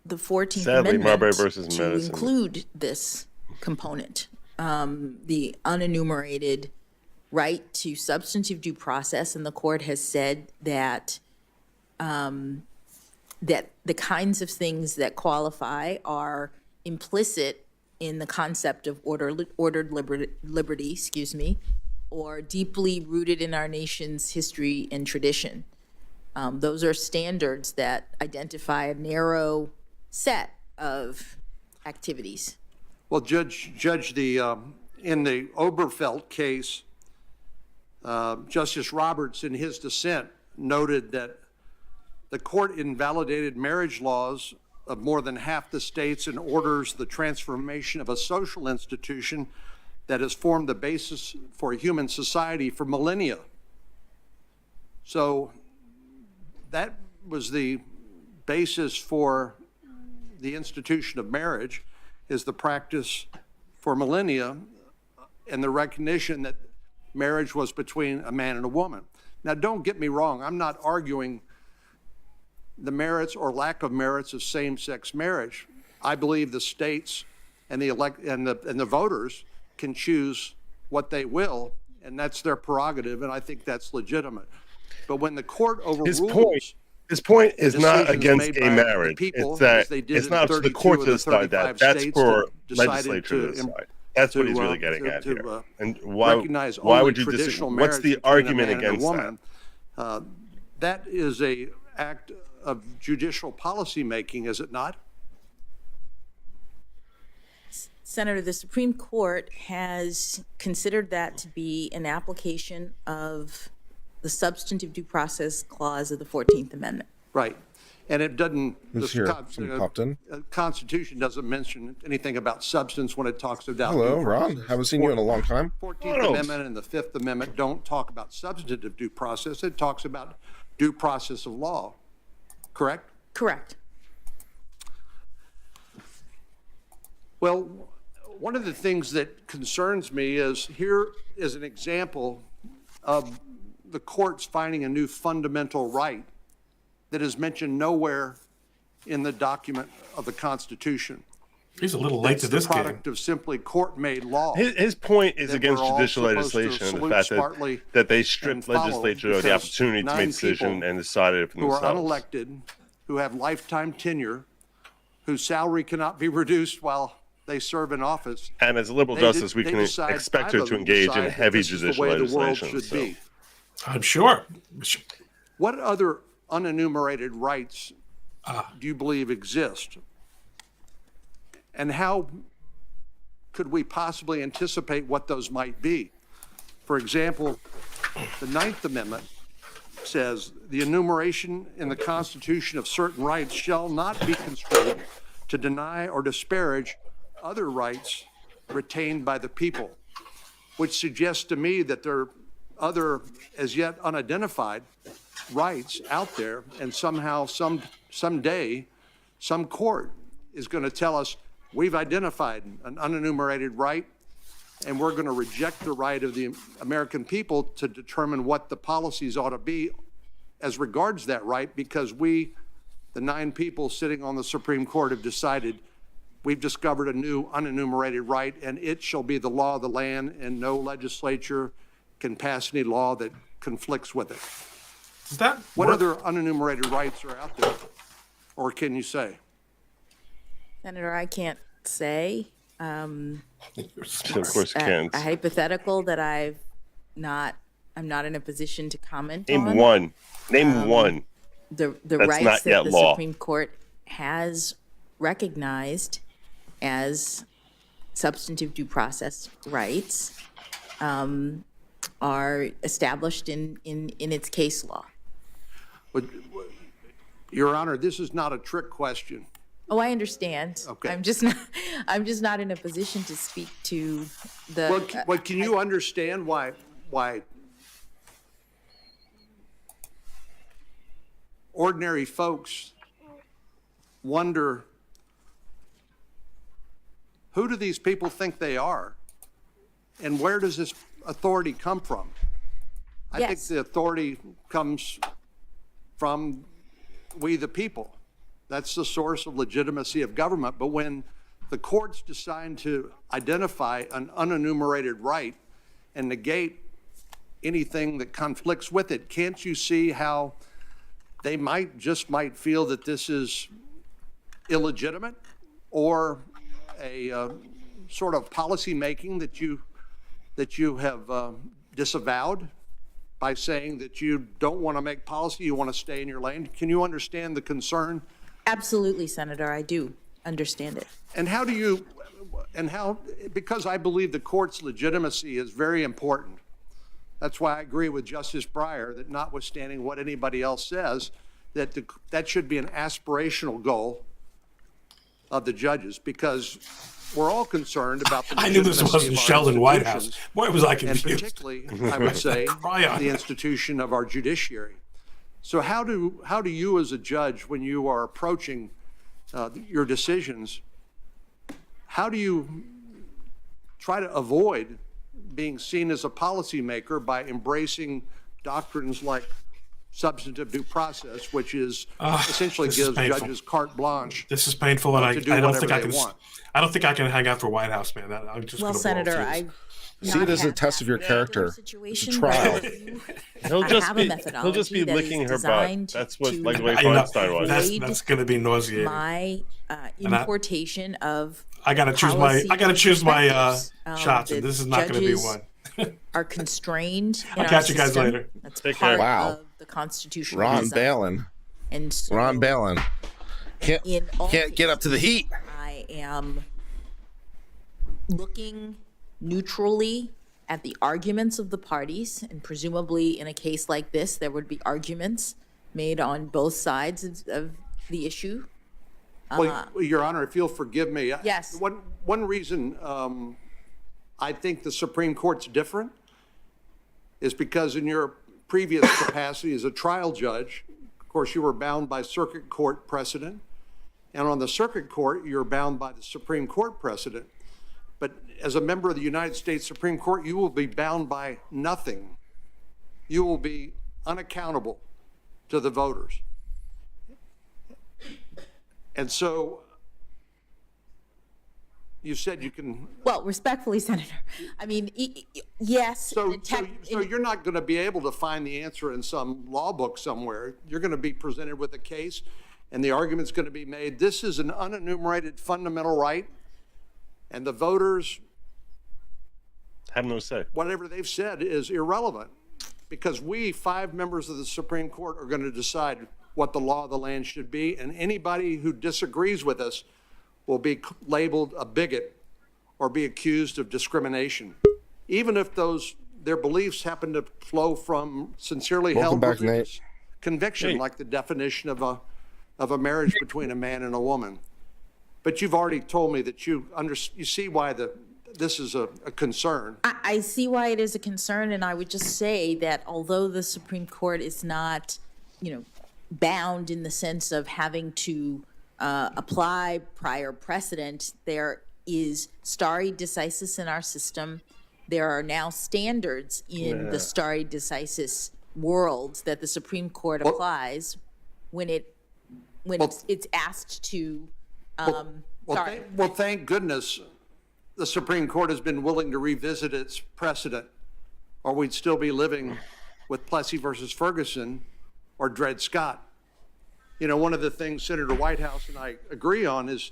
the 14th Sadly, Marbury Amendment versus to Madison. include this component, the unenumerated right to substantive due process, and the court has said that that the kinds of things that qualify are implicit in the concept of ordered liberty, or deeply rooted in our nation's history and tradition. Those are standards that identify a narrow set of activities. Well, Judge, in the Oberfeld case, Justice Roberts, in his dissent, noted that The court invalidated marriage laws of more than half the states and orders the transformation of a social institution that has formed the basis for human society for millennia. So that was the basis for the institution of marriage, is the practice for millennia and the recognition that marriage was between a man and a woman. Now, don't get me wrong. I'm not arguing the merits or lack of merits of same-sex marriage. I believe the states and the voters can choose what they will, and that's their prerogative, and I think that's legitimate. But when the court overrules, his point is not decisions against made gay by marriage. people, It's that as they did it's in not up to the 32 court of to the decide that. 35 That's states for that decided legislature to to decide. That's what he's really getting at here. And why recognize would you traditional disagree? What's the marriage between a argument man and a against woman. that? That is a act of judicial policy making, is it not? Senator, the Supreme Court has considered that to be an application of the substantive due process clause of the 14th Amendment. Right. And it doesn't, Who's here? Someone popped in. Constitution doesn't mention anything about substance when it talks about. Hello, due Ron. process. Haven't seen you in a long time. 14th Amendment and the 5th Amendment don't talk about substantive due process. It talks about due process of law, correct? Correct. Well, one of the things that concerns me is here is an example of the courts finding a new fundamental right that is mentioned nowhere in the document of the Constitution. He's a little late to this game. It's the game. product of simply court-made law. His point is against we're all judicial supposed to legislation and the salute fact smartly that they stripped and follow, legislature of the because opportunity to 9 make a decision people and decided it for who are themselves. unelected, who have lifetime tenure, whose salary cannot be reduced while they serve in office. And as a liberal justice, we can expect her to engage in heavy judicial legislation. So. I'm sure. What other unenumerated rights do you believe exist? And how could we possibly anticipate what those might be? For example, the 9th Amendment says the enumeration in the Constitution of certain rights shall not be construed to deny or disparage other rights retained by the people, which suggests to me that there are other as yet unidentified rights out there, and somehow someday some court is going to tell us we've identified an unenumerated right, and we're going to reject the right of the American people to determine what the policies ought to be as regards that right, because we, the 9 people sitting on the Supreme Court, have decided we've discovered a new unenumerated right, and it shall be the law of the land, and no legislature can pass any law that conflicts with it. Does that What work? other unenumerated rights are out there, or can you say? Senator, I can't say. Of course you can't. A hypothetical that I'm not in a position to comment Name on. one. Name one. The That's rights not that yet the law. Supreme Court has recognized as substantive due process rights are established in its case law. But, Your Honor, this is not a trick question. Oh, I understand. Okay. I'm just not in a position to speak to the. Well, can you understand why ordinary folks wonder, who do these people think they are? And where does this authority come from? I think Yes. the authority comes from we the people. That's the source of legitimacy of government. But when the courts decide to identify an unenumerated right and negate anything that conflicts with it, can't you see how they might feel that this is illegitimate, or a sort of policy making that you have disavowed by saying that you don't want to make policy, you want to stay in your lane? Can you understand the concern? Absolutely, Senator, I do understand it. And because I believe the court's legitimacy is very important. That's why I agree with Justice Breyer that notwithstanding what anybody else says, that that should be an aspirational goal of the judges, because we're all concerned about the I knew this legitimacy wasn't of our Sheldon Whitehouse. institutions, Boy, was I and confused. particularly, I would say, Cry on. the institution of our judiciary. So how do you as a judge, when you are approaching your decisions, how do you try to avoid being seen as a policymaker by embracing doctrines like substantive due process, which is essentially this is gives painful. judges carte blanche? This is painful, and I to do don't think whatever I they can. want. I don't think I can hang out for White House, man. I'm just Well, gonna Senator, blow a fuse. I See it as a test of your character. It's a trial. He'll just have a be methodology he'll just be that is licking her butt. designed That's what to like the way I know. Feinstein was. That's going to be nauseating. my importation of I got to choose policy my perspectives. shots, and The this is not going to be judges one. are constrained in I'll our catch you guys system. later. That's Take part care. Wow. of the constitutional Ron design. Balin. And so Ron Balin. Can't in all get up to the heat. I am looking neutrally at the arguments of the parties, and presumably in a case like this, there would be arguments made on both sides of the issue. Well, Your Honor, if you'll forgive me. Yes. One reason I think the Supreme Court's different is because in your previous capacity as a trial judge, of course, you were bound by circuit court precedent. And on the circuit court, you're bound by the Supreme Court precedent. But as a member of the United States Supreme Court, you will be bound by nothing. You will be unaccountable to the voters. And so you said you can. Well, respectfully, Senator, I mean, yes. So you're not going to be able to find the answer in some law book somewhere. You're going to be presented with a case, and the argument's going to be made. This is an unenumerated fundamental right, and the voters Have no say. whatever they've said is irrelevant, because we, 5 members of the Supreme Court, are going to decide what the law of the land should be, and anybody who disagrees with us will be labeled a bigot or be accused of discrimination, even if their beliefs happen to flow from sincerely Welcome held back, religious Nate. conviction, Nate. like the definition of a marriage between a man and a woman. But you've already told me that you see why this is a concern. I see why it is a concern, and I would just say that although the Supreme Court is not, bound in the sense of having to apply prior precedent, there is stare decisis in our system. There are now standards in the stare decisis world that the Supreme Court applies when it's asked to. Thank goodness the Supreme Court has been willing to revisit its precedent, or we'd still be living with Plessy versus Ferguson or Dred Scott. One of the things Senator Whitehouse and I agree on is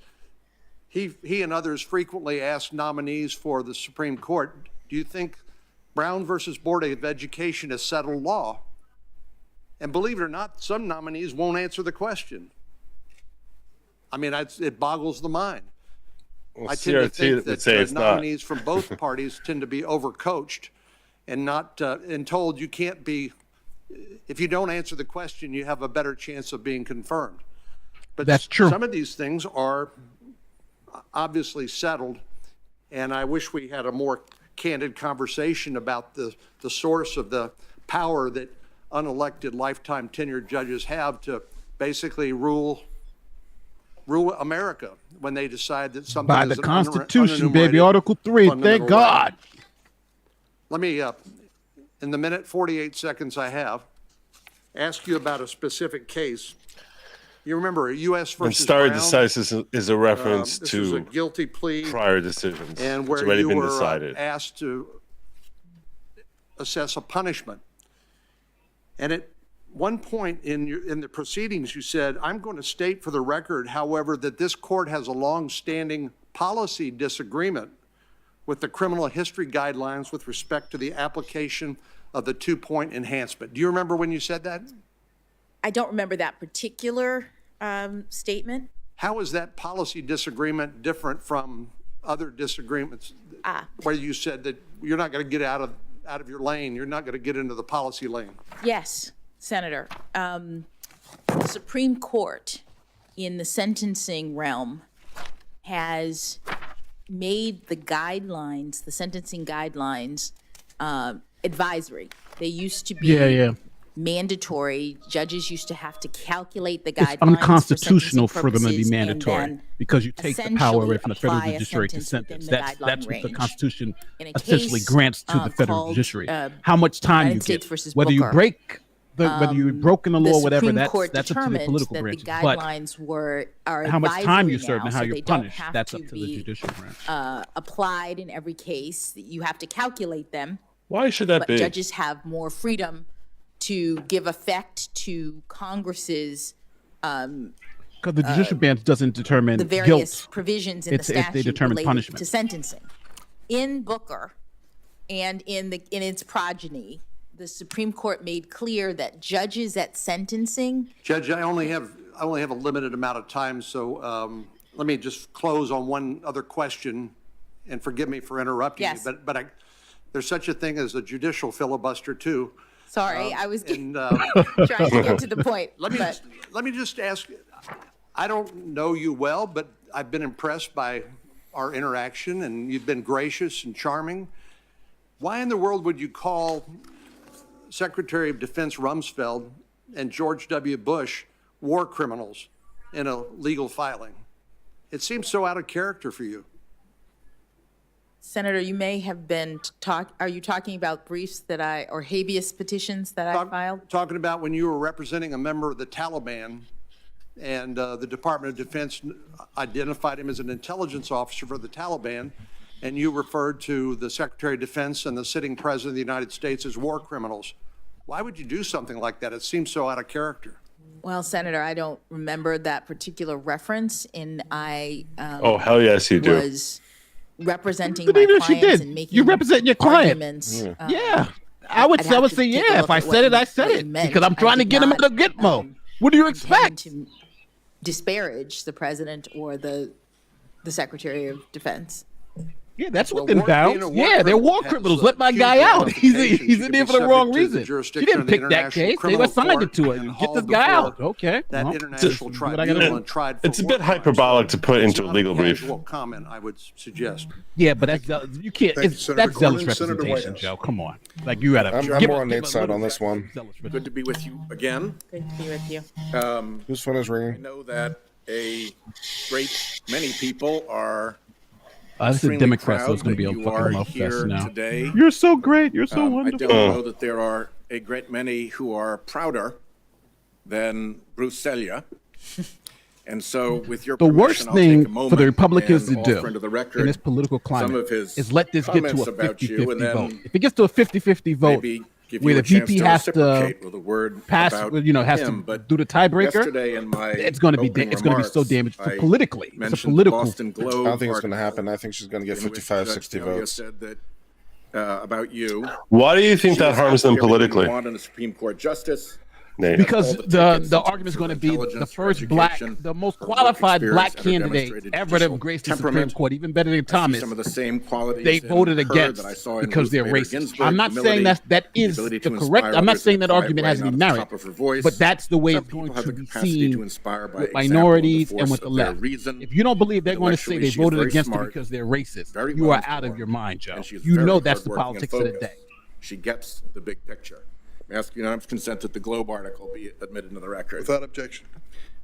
he and others frequently ask nominees for the Supreme Court, do you think Brown versus Board of Education is settled law? And believe it or not, some nominees won't answer the question. I mean, it boggles the mind. Well, I tend to think would say that it's not. nominees from both parties tend to be overcoached and not and told you can't be. If you don't answer the question, you have a better chance of being confirmed. But That's true. Some of these things are obviously settled, and I wish we had a more candid conversation about the source of the power that unelected lifetime tenured judges have to basically rule America when they decide that something By is the an Constitution, baby, unenumerated Article 3. fundamental Thank God. right. Let me, in the minute 48 seconds I have, ask you about a specific case. You remember U.S. And versus stare Brown? decisis is a reference This was a to guilty plea, prior decisions. and It's where already you been were decided. asked to assess a punishment. And at one point in the proceedings, you said, I'm going to state for the record, however, that this court has a long-standing policy disagreement with the criminal history guidelines with respect to the application of the 2-point enhancement. Do you remember when you said that? I don't remember that particular statement. How is that policy disagreement different from other disagreements where you said that you're not going to get out of your lane, you're not going to get into the policy lane? Yes, Senator. the Supreme Court in the sentencing realm has made the guidelines, the sentencing guidelines, advisory. They used to be mandatory. Judges used to have to calculate the guidelines. It's unconstitutional for them to be purposes, mandatory because you take the power away from the federal judiciary to sentence. That's what the Constitution essentially grants to the federal judiciary. How much time you get, whether you break whether you've broken the law, or whatever, that's up to the political branches. But how much time you serve and how you're punished, that's up to the judicial branch. Applied in every case. You have to calculate them. Why should that be? But judges have more freedom to give effect to Congress's because the judicial branch doesn't determine the various guilt. provisions in the statute they determine related punishment. to sentencing. In Booker and in its progeny, the Supreme Court made clear that judges at sentencing. Judge, I only have a limited amount of time, so let me just close on one other question, and forgive me for interrupting you, but there's such a thing as a judicial filibuster too. Sorry, I was trying to get to the point. Let me just ask. I don't know you well, but I've been impressed by our interaction, and you've been gracious and charming. Why in the world would you call Secretary of Defense Rumsfeld and George W. Bush war criminals in a legal filing? It seems so out of character for you. Senator, you may have been are you talking about briefs or habeas petitions that I filed? Talking about when you were representing a member of the Taliban and the Department of Defense identified him as an intelligence officer for the Taliban, and you referred to the Secretary of Defense and the sitting President of the United States as war criminals. Why would you do something like that? It seems so out of character. Well, Senator, I don't remember that particular reference, and I oh, hell yes, you do. Was representing my clients and making you represent your client. Arguments. Yeah. I would say yeah. If I said it, I said it. Because I'm trying to get him in the gitmo. What do you expect? To disparage the president or the Secretary of Defense. Yeah, that's within bounds. Yeah, they're war criminals. Let my guy out. He's in there for the wrong reason. She didn't pick that case. They assigned it to her. Get this guy out. Okay. That international tribunal and tried for it's a bit hyperbolic to put into a legal brief. Comment, I would suggest. Yeah, but that's you can't. That's zealous representation, Joe. Come on, like you gotta. I'm more on Nate's side on this one. Good to be with you again. Good to be with you. Whose phone is ringing? I know that a great many people are. This is a Democrat, so it's going to be a fucking love fest now. Today. You're so great. You're so wonderful. I don't know that there are a great many who are prouder than Bruce Selya. And so, with your the worst thing for the Republicans to do in this political climate is let this get to a 50-50 vote. If it gets to a 50-50 vote, where the VP has to pass, has to do the tiebreaker, it's going to be so damaged politically. It's a political. I don't think it's going to happen. I think she's going to get 55-60 votes. Said that about you. Why do you think that harms them politically? Want in a Supreme Court justice. Because the argument is going to be the first the most qualified black candidate ever to grace the Supreme Court, even better than Thomas. Some of the same qualities they voted against because they're racist. I'm not saying that is the correct. I'm not saying that argument has any merit, but that's the way it's going to be seen with minorities and with the left. If you don't believe they're going to say they voted against it because they're racist, you are out of your mind, Joe. You know that's the politics of the day. She gets the big picture. I ask unanimous consent that the Globe article be admitted into the record. Without objection.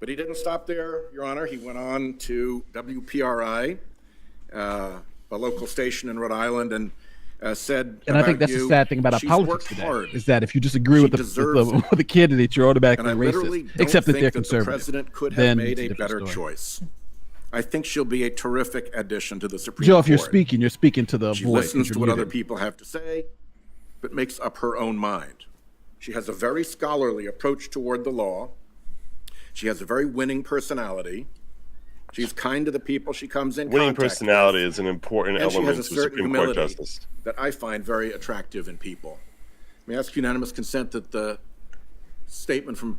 But he didn't stop there, Your Honor. He went on to WPRI, a local station in Rhode Island, and said. And I think that's the sad thing about our politics today is that if you disagree with the candidate, you're automatically racist, except that they're conservative. The president could have made a better choice. I think she'll be a terrific addition to the Supreme Court. Joe, if you're speaking to the voice. She listens to what other people have to say, but makes up her own mind. She has a very scholarly approach toward the law. She has a very winning personality. She's kind to the people she comes in winning contact personality with. is an important and element to to Supreme Court justice that I find very attractive in people. May I ask unanimous consent that the statement from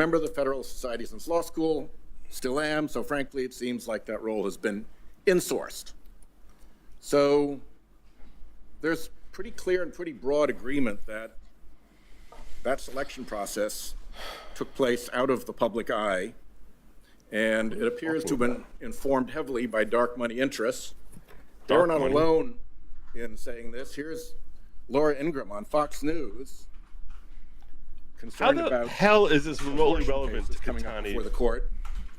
member of the Federal Society since law school, still am, so frankly, it seems like that role has been insourced. So there's pretty clear and pretty broad agreement that that selection process took place out of the public eye And it appears to have been informed heavily by dark money interests. They were not alone in saying this. Here's Laura Ingraham on Fox News. How the hell is this remotely relevant to coming up before the court?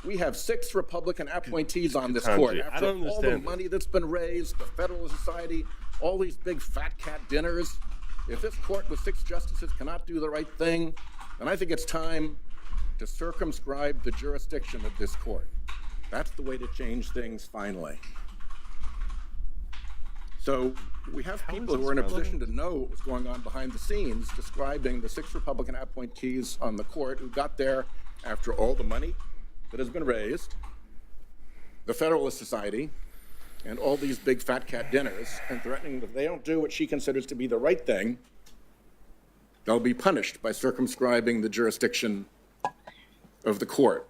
We have 6 Republican appointees on this court. I After don't all the understand money that's been raised, the Federalist Society, all these big fat cat dinners, if this court with 6 justices cannot do the right thing, then I think it's time to circumscribe the jurisdiction of this court. That's the way to change things finally. So we have people who are in a position to know what was going on behind the scenes, describing the 6 Republican appointees on the court who got there after all the money that has been raised, the Federalist Society, and all these big fat cat dinners, and threatening that if they don't do what she considers to be the right thing, they'll be punished by circumscribing the jurisdiction of the court.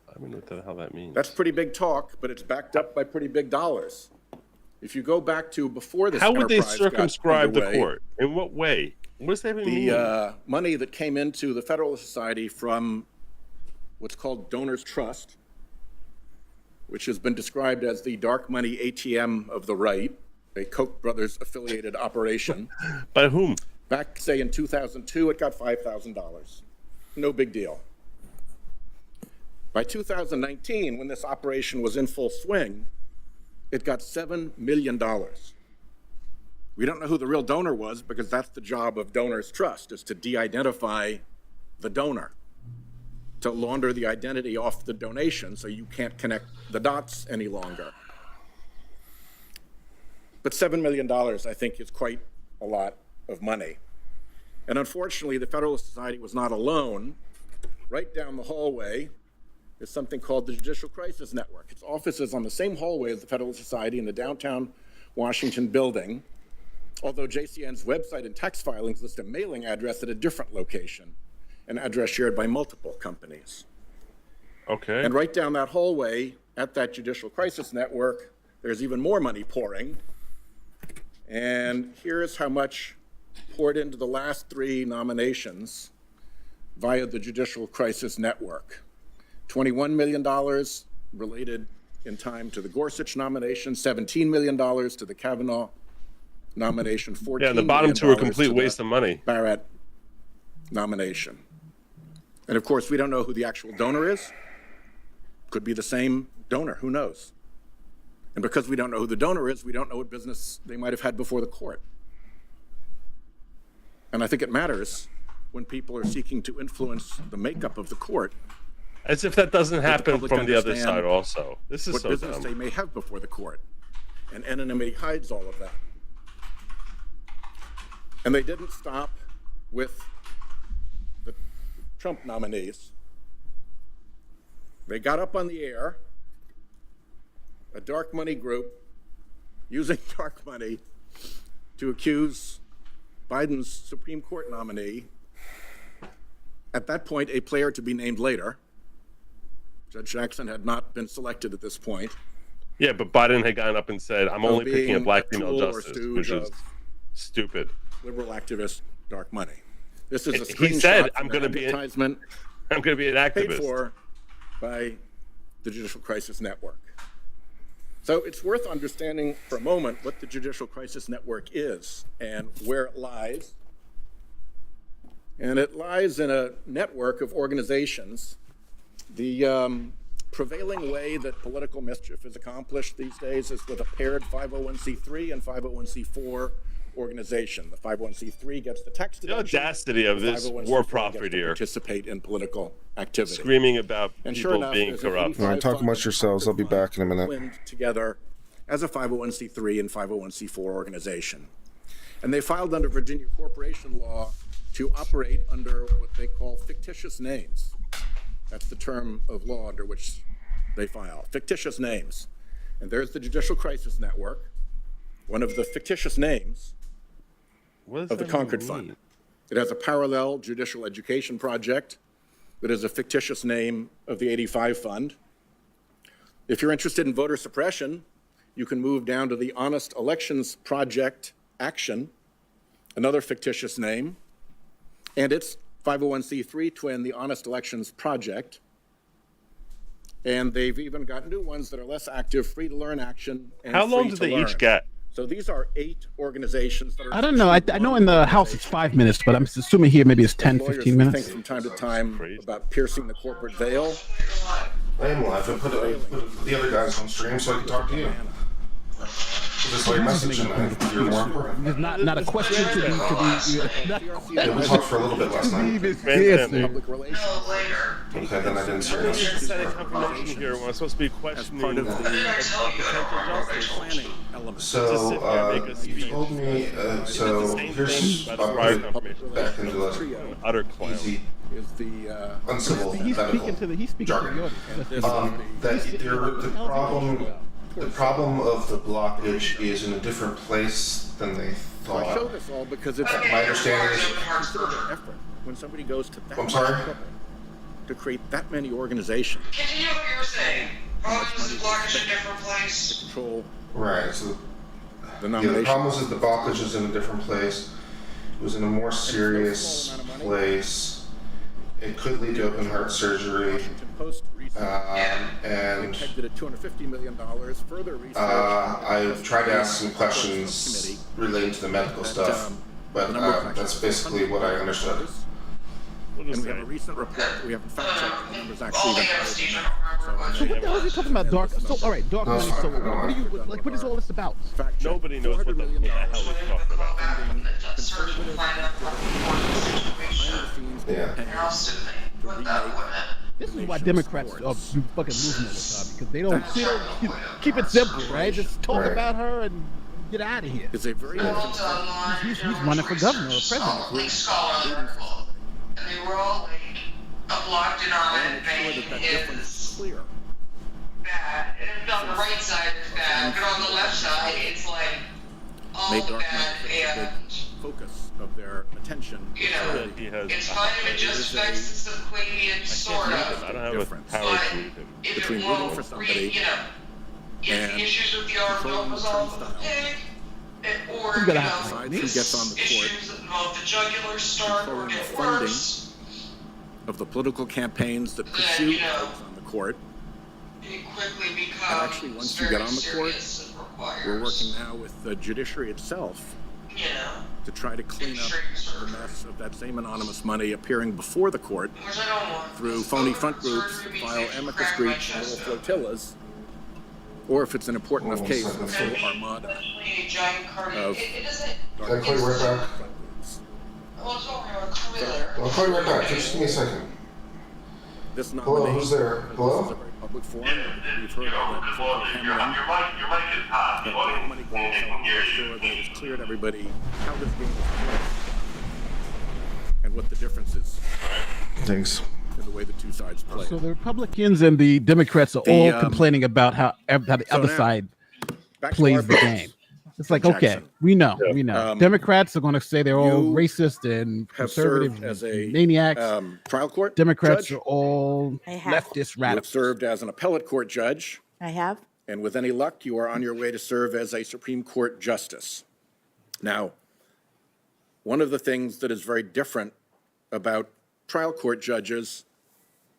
I don't know what the hell that means. That's pretty big talk, but it's backed up by pretty big dollars. If you go back to before this, how would they enterprise got circumscribe the underway, court? In what way? What does that even mean? The money that came into the Federalist Society from what's called Donors Trust, which has been described as the dark money ATM of the right, a Koch brothers affiliated operation. By whom? Back, say, in 2002, it got $5,000. No big deal. By 2019, when this operation was in full swing, it got $7 million. We don't know who the real donor was, because that's the job of Donors Trust, is to de-identify the donor, to launder the identity off the donation so you can't connect the dots any longer. But $7 million, I think, is quite a lot of money. And unfortunately, the Federalist Society was not alone. Right down the hallway is something called the Judicial Crisis Network. Its office is on the same hallway as the Federalist Society in the downtown Washington building, although JCN's website and tax filings list a mailing address at a different location, an address shared by multiple companies. Okay. And right down that hallway at that Judicial Crisis Network, there's even more money pouring. And here's how much poured into the last 3 nominations via the Judicial Crisis Network. $21 million related in time to the Gorsuch nomination, $17 million to the Kavanaugh nomination, $14 million. Yeah, the bottom 2 are a complete waste of money. Barrett nomination. And of course, we don't know who the actual donor is. Could be the same donor, who knows? And because we don't know who the donor is, we don't know what business they might have had before the court. And I think it matters when people are seeking to influence the makeup of the court. As if that doesn't happen from the other side also. This is what so business dumb. they may have before the court. And anonymity hides all of that. And they didn't stop with the Trump nominees. They got up on the air, a dark money group using dark money to accuse Biden's Supreme Court nominee, at that point a player to be named later. Judge Jackson had not been selected at this point. Yeah, but Biden had gotten up and said, I'm only picking a black female justice, which is stupid. Liberal activist, dark money. This is a He said, screenshot I'm from going to an advertisement be an paid activist. for by the Judicial Crisis Network. So it's worth understanding for a moment what the Judicial Crisis Network is and where it lies. And it lies in a network of organizations. The prevailing way that political mischief is accomplished these days is with a paired 501c3 and 501c4 organization. The 501c3 gets the tax deduction. The audacity of this war profiteer participate in political activity. Screaming about And people sure enough, being there's an corrupt. All right, talk amongst yourselves. I'll be back in a minute. Blend together as a 501c3 and 501c4 organization. And they filed under Virginia corporation law to operate under what they call fictitious names. That's the term of law under which they file, fictitious names. And there's the Judicial Crisis Network, one of the fictitious names of the Concord Fund. It has a parallel judicial education project that is a fictitious name of the 85 Fund. If you're interested in voter suppression, you can move down to the Honest Elections Project Action, another fictitious name, and its 501c3 twin, the Honest Elections Project. And they've even got new ones that are less active, free to learn action. And How long free did to they learn. each get? So these are 8 organizations that are. I don't know. I know in the House it's 5 minutes, but I'm assuming here maybe it's 10, Lawyers, 15 we minutes. think from time to time about piercing the corporate veil. I am live. I put the other guys on stream so I can talk to you. This is your message, and you're more important. It's not a question to be. Yeah, we talked for a little bit last night. Public relations. Okay, then I didn't see I need to this. set a confirmation here when I'm supposed to be As questioning part of the potential justice. planning element. So, sit there and make a you speech. told me, so Same here's, thing, but I'll prior put it confirmation. back into An utter clown. easy, Is the, uncivil, He's speaking to the jargon. audience. The problem of the blockage is in a different place than they I thought. show this all because it's My understanding is, considerable effort when somebody goes to that I'm much sorry? trouble to create that many organizations Continue what you were saying. Probably was the blockage in a different place. to control right, so, the yeah, the nomination. problem was that the blockage is in a different place. It was in a more serious place. It could lead to open heart surgery, Washington Post research and pegged it at $250 million. Further research. I've tried to ask some questions relating to the medical stuff, but that's basically what I understood. We'll And just we have a say. recent report that we haven't fact-checked. The numbers actually All the even anesthesia, higher don't remember So what the hell are you talking about, dark? So all right, dark No, money. it's So fine. I don't what do you like? What is all this about? fact-checked. Nobody knows what the hell he's talking about. search and find out what the situation. Yeah. How soon they put that woman. This is why Democrats are fucking losing all the time because they don't keep it simple, right? Just talk Right. about her and get out of here. Is a very Well different done, Lauren. He's running for governor or president. Like scholarly article. And they were all like, a blocked and on it vein that difference is is clear. bad. And on the right side it's bad, but on the left side it's like all Made dark bad money a and, big focus of their attention. you know, He has it's fine if it just affects the subclavian sort of. I don't have a difference power But to read him. if between it rooting will for somebody you know, if and the issues with the arm controlling don't the resolve with the turnstile. pig, or, Who's you gonna know, have to Decides who gets on the court issues that involve the jugular start or Controlling the get funding. worse, of the political campaigns that Then, pursue you know, folks on the court. it quickly becomes actually, once you get on the court, serious and requires, We're working now with the judiciary itself you know, to try to clean up the mess of that same anonymous money appearing before the court which I don't want. through phony Spoken front from groups, surgery means file they can amicus crack my briefs, and chest little open. flotillas, or if it's an important enough case, a And full me, armada definitely a giant cardio. of It isn't. Can I call you right back? front groups. Well, it's over here. Come here. I'll call you right back. Just give me a second. This Hello, nomination. who's there? Hello? This is a very public forum. We've heard all that so-called hammering. mic is hot. That money goes on to ensure that it's clear to everybody how this game is played and what the difference is Thanks. in the way the two sides play. So the Republicans and the Democrats are all complaining about how the other now, side Back to plays our the business. game. It's like, okay, Jackson. we know. Democrats are going to say they're all you racist and have conservative served as a maniacs. trial court Democrats judge. are all I have. leftist You have radicals. served as an appellate court judge, I have. and with any luck, you are on your way to serve as a Supreme Court justice. Now, one of the things that is very different about trial court judges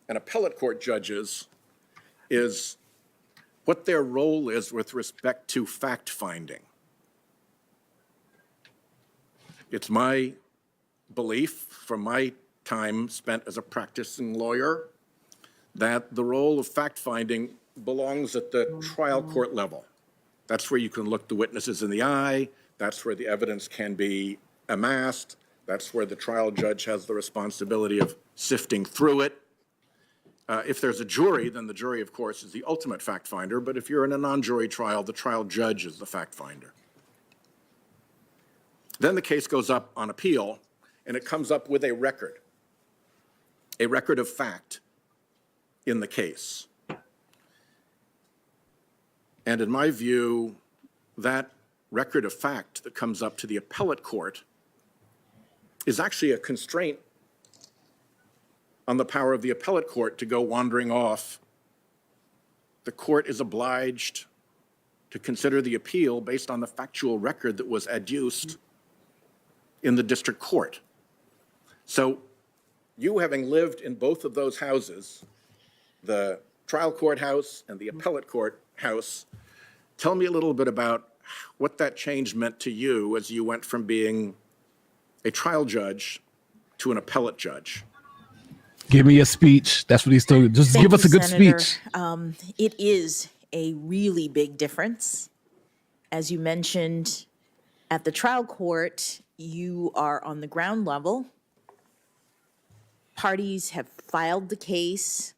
and appellate court judges is what their role is with respect to fact-finding. It's my belief from my time spent as a practicing lawyer that the role of fact-finding belongs at the trial court level. That's where you can look the witnesses in the eye. That's where the evidence can be amassed. That's where the trial judge has the responsibility of sifting through it. If there's a jury, then the jury, of course, is the ultimate fact finder. But if you're in a non-jury trial, the trial judge is the fact finder. Then the case goes up on appeal, and it comes up with a record of fact in the case. And in my view, that record of fact that comes up to the appellate court is actually a constraint on the power of the appellate court to go wandering off. The court is obliged to consider the appeal based on the factual record that was adduced in the district court. So you having lived in both of those houses, the trial court house and the appellate court house. Tell me a little bit about what that change meant to you as you went from being a trial judge to an appellate judge. Give me a speech. That's what he's doing. Just Thank give us you, a good Senator. speech. It is a really big difference. As you mentioned, at the trial court, you are on the ground level. Parties have filed the case.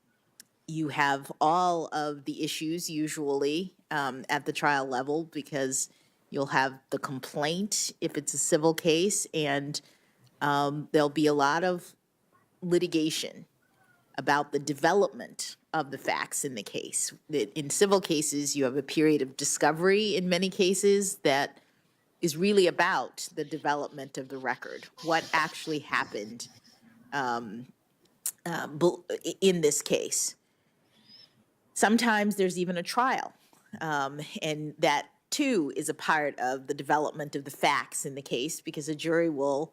You have all of the issues usually at the trial level because you'll have the complaint if it's a civil case, and there'll be a lot of litigation about the development of the facts in the case. In civil cases, you have a period of discovery in many cases that is really about the development of the record, what actually happened in this case. Sometimes there's even a trial, and that too is a part of the development of the facts in the case because a jury will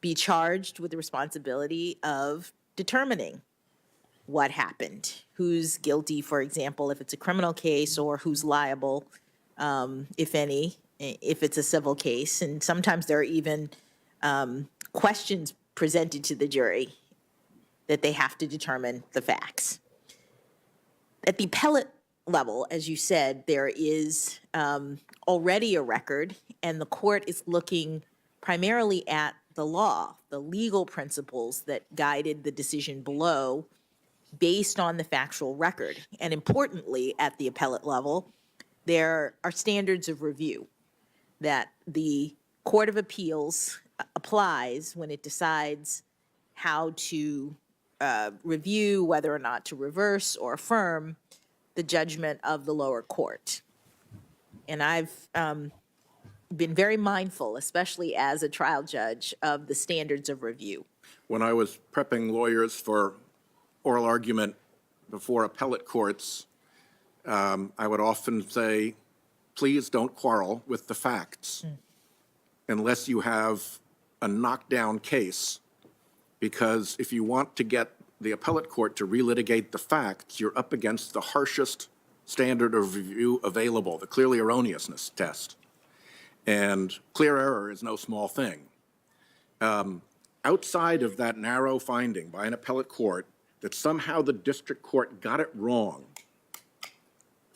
be charged with the responsibility of determining what happened, who's guilty, for example, if it's a criminal case, or who's liable, if any, if it's a civil case. And sometimes there are even questions presented to the jury that they have to determine the facts. At the appellate level, as you said, there is already a record, and the court is looking primarily at the law, the legal principles that guided the decision below based on the factual record. And importantly, at the appellate level, there are standards of review that the Court of Appeals applies when it decides how to review whether or not to reverse or affirm the judgment of the lower court. And I've been very mindful, especially as a trial judge, of the standards of review. When I was prepping lawyers for oral argument before appellate courts, I would often say, please don't quarrel with the facts unless you have a knockdown case, because if you want to get the appellate court to relitigate the facts, you're up against the harshest standard of review available, the clearly erroneousness test. And clear error is no small thing. Outside of that narrow finding by an appellate court that somehow the district court got it wrong,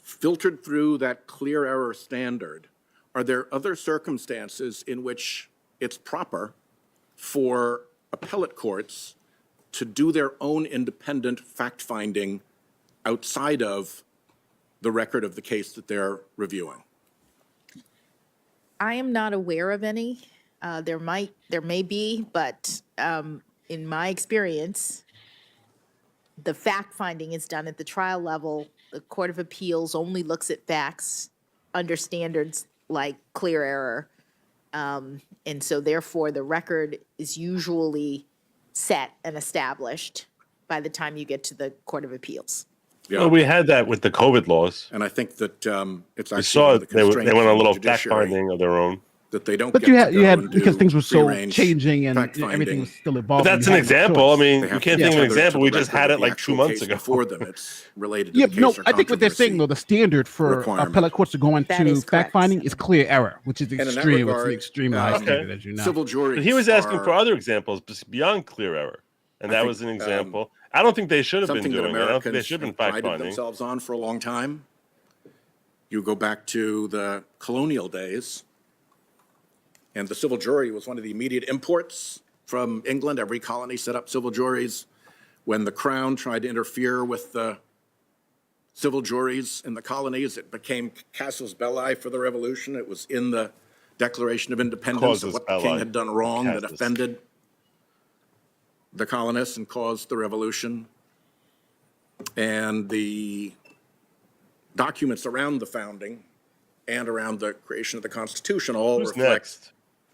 filtered through that clear error standard, are there other circumstances in which it's proper for appellate courts to do their own independent fact-finding outside of the record of the case that they're reviewing? I am not aware of any. There may be, but in my experience, the fact-finding is done at the trial level. The Court of Appeals only looks at facts under standards like clear error. And so therefore, the record is usually set and established by the time you get to the Court of Appeals. Yeah. Well, we had that with the COVID laws. And I think that it's We actually saw one of the they went constraints on a of the little judiciary fact finding of their own. that they don't But get you to had, go and because do things were so prearranged changing and fact-finding. everything was still But evolving. that's You an had no example. I choice. mean, They you have can't to think of an tether to example. the We just record had of it the like actual 2 months case ago. before them. It's related to Yeah, the case no, or I think what they're saying, controversy. though, the standard for requirement. appellate courts to go That into is correct. fact finding is clear error, which is in that extreme. It's an regard, extreme high okay. standard, as you know. Civil juries But he was asking for are other examples beyond clear error, and I that think, was an example. I don't think they should have been something that doing it. I don't think they Americans should have been have fact prided finding. themselves on for a long time. You go back to the colonial days, and the civil jury was one of the immediate imports from England. Every colony set up civil juries. When the crown tried to interfere with the civil juries in the colonies, it became casus belli for the revolution. It was in the Declaration of Independence Casus of what the king belli, had done wrong that casus. offended the colonists and caused the revolution. And the documents around the founding and around the creation of the Constitution all Who's reflect next?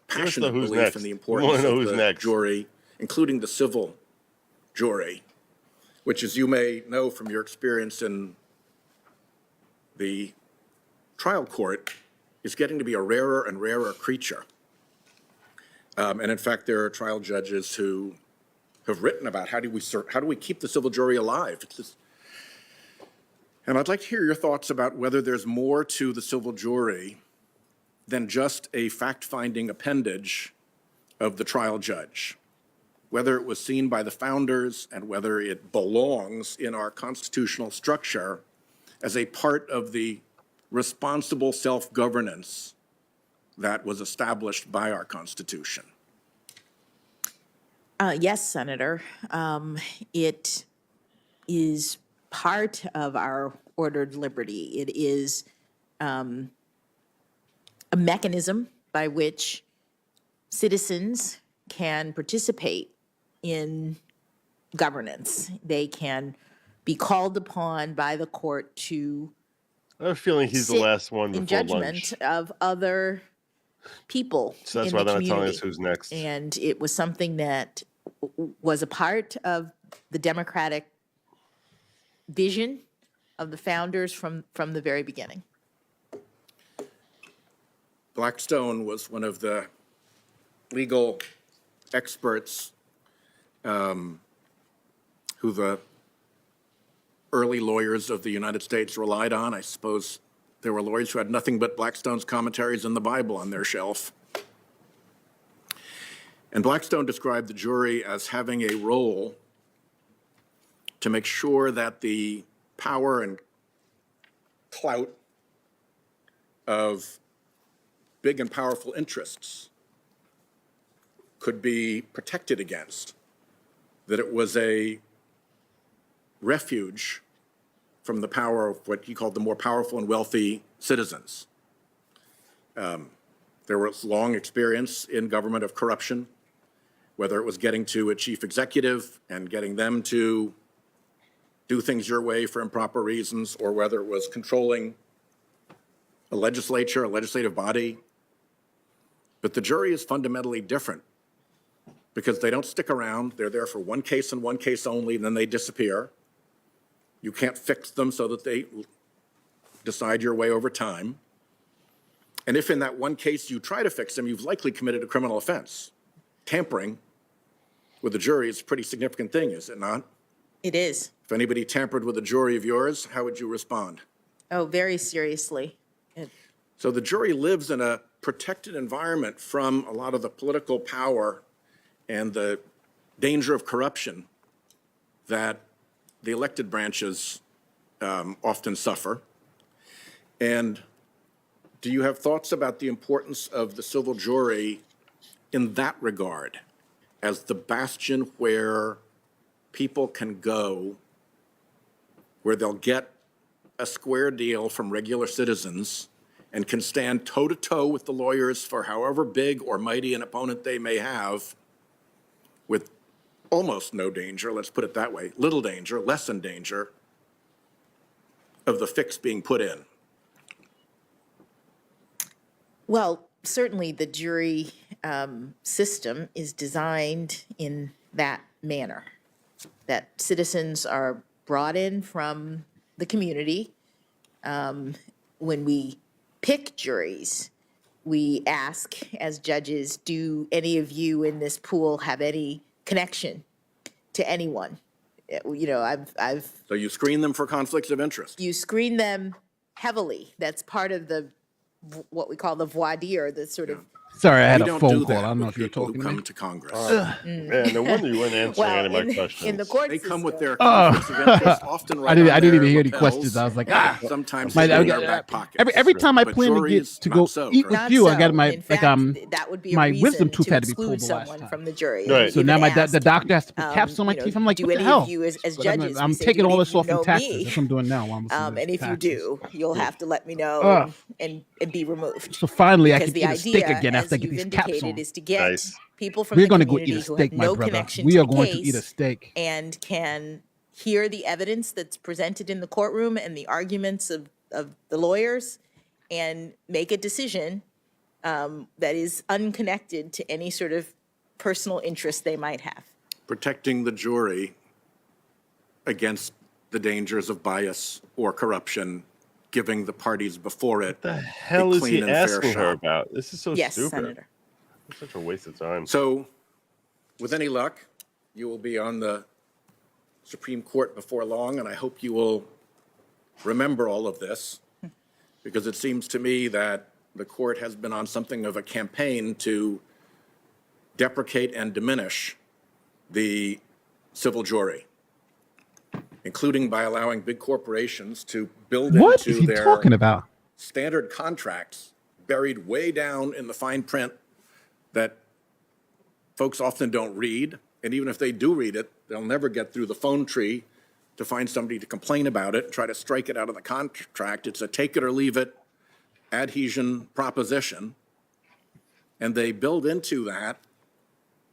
passionate who's belief next. in the We wanna importance know of who's the next. jury, including the civil jury, which, as you may know from your experience in the trial court, is getting to be a rarer and rarer creature. And in fact, there are trial judges who have written about how do we keep the civil jury alive. It's this And I'd like to hear your thoughts about whether there's more to the civil jury than just a fact-finding appendage of the trial judge, whether it was seen by the founders and whether it belongs in our constitutional structure as a part of the responsible self-governance that was established by our Constitution. Yes, Senator. It is part of our ordered liberty. It is a mechanism by which citizens can participate in governance. They can be called upon by the court to I have a feeling he's the sit last one in before judgment lunch. of other people So that's in why the they're not telling community. us who's next. And it was something that was a part of the democratic vision of the founders from the very beginning. Blackstone was one of the legal experts who the early lawyers of the United States relied on. I suppose there were lawyers who had nothing but Blackstone's commentaries and the Bible on their shelf. And Blackstone described the jury as having a role to make sure that the power and clout of big and powerful interests could be protected against, that it was a refuge from the power of what he called the more powerful and wealthy citizens. There was long experience in government of corruption, whether it was getting to a chief executive and getting them to do things your way for improper reasons, or whether it was controlling a legislature, a legislative body. But the jury is fundamentally different because they don't stick around. They're there for one case and one case only, and then they disappear. You can't fix them so that they decide your way over time. And if in that one case you try to fix them, you've likely committed a criminal offense. Tampering with the jury is a pretty significant thing, is it not? It is. If anybody tampered with a jury of yours, how would you respond? Oh, very seriously. So the jury lives in a protected environment from a lot of the political power and the danger of corruption that the elected branches often suffer. And do you have thoughts about the importance of the civil jury in that regard as the bastion where people can go, where they'll get a square deal from regular citizens and can stand toe-to-toe with the lawyers for however big or mighty an opponent they may have with almost no danger, let's put it that way, little danger, less than danger of the fix being put in? Well, certainly the jury system is designed in that manner, that citizens are brought in from the community. When we pick juries, we ask as judges, do any of you in this pool have any connection to anyone? You know, I've So you screen them for conflicts of interest? you screen them heavily. That's part of the what we call the voir dire, the sort of. Sorry, I had We a don't phone do call. that I don't know with if you're people talking who to me. come to Congress. Man, no wonder you weren't answering any of my questions. In the court They come with system. their conflicts of interest, often right I didn't on even their hear the lapels, questions. I was like, sometimes My- they I- in their back pockets. every time I But plan to get juries, to not go so, eat with Not you, I so. got my In fact, that would be a my reason wisdom tooth to had to be exclude pulled the last someone time. from the jury. Right. So Even now ask, the doctor has to put caps on my you know, teeth. I'm like, do what the any hell? of you as But I'm- judges? I'm we say, taking do all any this of you off in know taxes. me? That's what I'm doing now. While I'm listening to And if you taxes. do, you'll have to let me know Ugh. and be removed. So finally, I Because can the eat a steak idea, again as after I get you've these caps indicated, on. is to get Nice. people from We're the going to go community eat a who steak, have my no brother. connection We to are the going to eat a case steak. and can hear the evidence that's presented in the courtroom and the arguments of the lawyers and make a decision that is unconnected to any sort of personal interest they might have. protecting the jury against the dangers of bias or corruption, giving the parties before it What the hell is clean he and fair asking her shot. about? This is so Yes, stupid. Senator. It's such a waste of time. So, with any luck, you will be on the Supreme Court before long, and I hope you will remember all of this, because it seems to me that the court has been on something of a campaign to deprecate and diminish the civil jury, including by allowing big corporations to build What is into he their talking about? standard contracts, buried way down in the fine print that folks often don't read. And even if they do read it, they'll never get through the phone tree to find somebody to complain about it and try to strike it out of the contract. It's a take it or leave it adhesion proposition. And they build into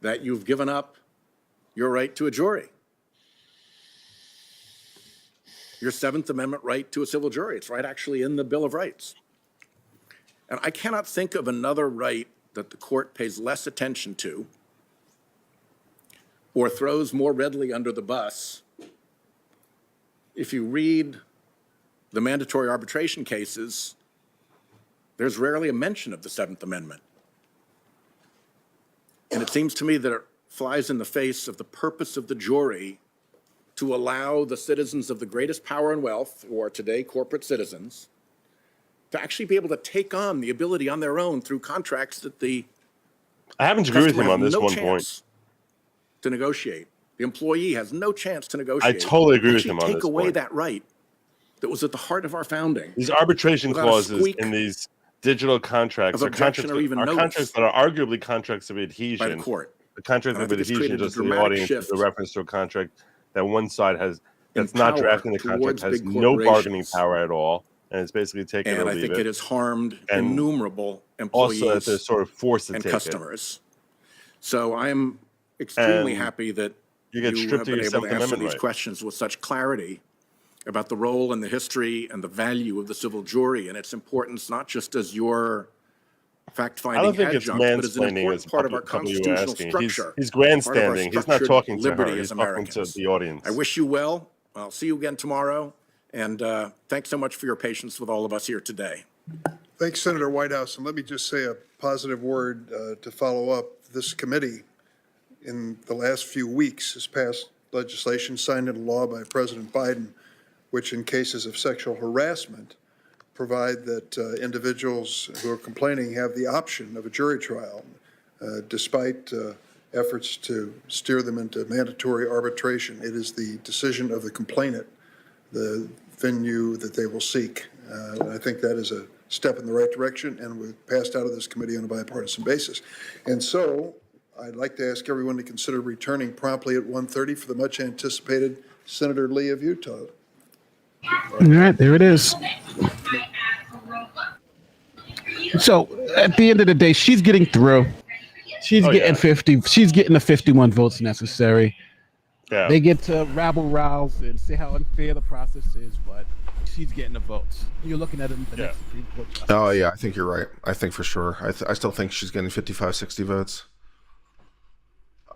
that you've given up your right to a jury, your Seventh Amendment right to a civil jury. It's right actually in the Bill of Rights. And I cannot think of another right that the court pays less attention to or throws more readily under the bus. If you read the mandatory arbitration cases, there's rarely a mention of the Seventh Amendment. And it seems to me that it flies in the face of the purpose of the jury to allow the citizens of the greatest power and wealth, who are today corporate citizens, to actually be able to take on the ability on their own through contracts that the I happen to agree with him customer on has this no one chance point. to negotiate. The employee has no chance to negotiate. I totally agree with Actually him on take this away point. that right that was at the heart of our founding. These arbitration Without a clauses squeak in these digital contracts of are objection contracts, or even are notice contracts that are arguably contracts of adhesion. by the court. The contract And I of think it's adhesion, created a just for the dramatic audience, is shift a reference to a contract that one side has, that's in not power drafting the contract, towards has big no bargaining corporations. power at all, and it's basically take it And or I leave think it. it has harmed And innumerable employees Also that they're sort of forced to and take customers. So I am extremely And happy that you get you stripped have of been your able Seventh to answer Amendment these right. questions with such clarity about the role and the history and the value of the civil jury and its importance, not just as your I fact-finding don't think it's adjunct, but as an mansplaining, important as part of our couple you were constitutional asking. structure. He's part of our grandstanding. He's not structured talking to liberty her. as He's talking to Americans. the audience. I wish you well. I'll see you again tomorrow. And thanks so much for your patience with all of us here today. Thanks, Senator Whitehouse. And let me just say a positive word to follow up. This committee, in the last few weeks, has passed legislation signed into law by President Biden, which in cases of sexual harassment, provide that individuals who are complaining have the option of a jury trial, despite efforts to steer them into mandatory arbitration. It is the decision of the complainant, the venue that they will seek. I think that is a step in the right direction, and we've passed out of this committee on a bipartisan basis. And so I'd like to ask everyone to consider returning promptly at 1:30 for the much anticipated Senator Lee of Utah. All right, there it is. So at the end of the day, she's getting through. She's getting 50. She's getting the 51 votes necessary. Yeah. They get to rabble rouse and say how unfair the process is, but she's getting the votes. You're looking at the next Supreme Court justice. Oh, yeah, I think you're right. I think for sure. I still think she's getting 55, 60 votes.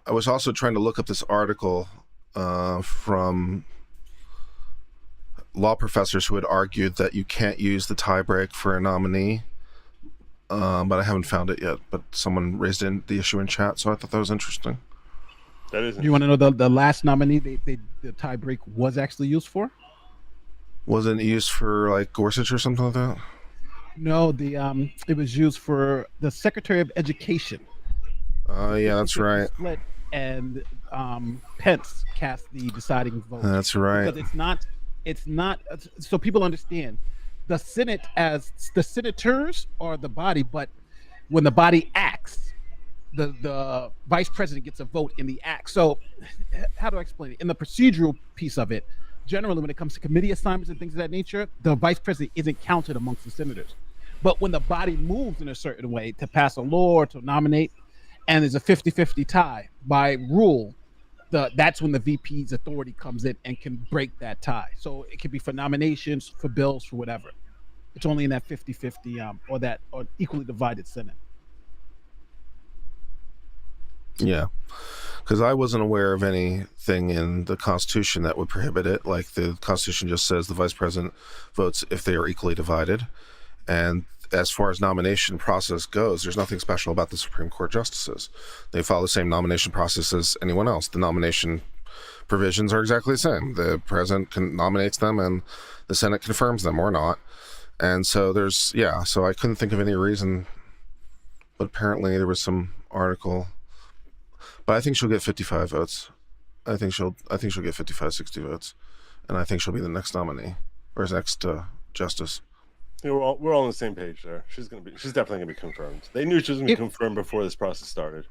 I was also trying to look up this article from law professors who had argued that you can't use the tiebreak for a nominee, but I haven't found it yet. But someone raised the issue in chat, so I thought that was interesting. That is. Do you want to know the last nominee the tiebreak was actually used for? Wasn't it used for like Gorsuch or something like that? No, it was used for the Secretary of Education. Yeah, that's right. Split, and Pence cast the deciding vote. That's right. Because it's not. So people understand, the Senate as the senators are the body, but when the body acts, the vice president gets a vote in the act. So how do I explain it? In the procedural piece of it, generally when it comes to committee assignments and things of that nature, the vice president isn't counted amongst the senators. But when the body moves in a certain way to pass a law or to nominate, and there's a 50-50 tie by rule, that's when the VP's authority comes in and can break that tie. So it could be for nominations, for bills, for whatever. It's only in that 50-50 or equally divided Senate. Yeah, because I wasn't aware of anything in the Constitution that would prohibit it. Like the Constitution just says the vice president votes if they are equally divided. And as far as nomination process goes, there's nothing special about the Supreme Court justices. They follow the same nomination process as anyone else. The nomination provisions are exactly the same. The president nominates them and the Senate confirms them or not. And so so I couldn't think of any reason, but apparently there was some article, but I think she'll get 55 votes. I think she'll get 55, 60 votes. And I think she'll be the next nominee or next justice. Yeah, we're all on the same page there. She's definitely gonna be confirmed. They knew she was gonna be confirmed before this process started.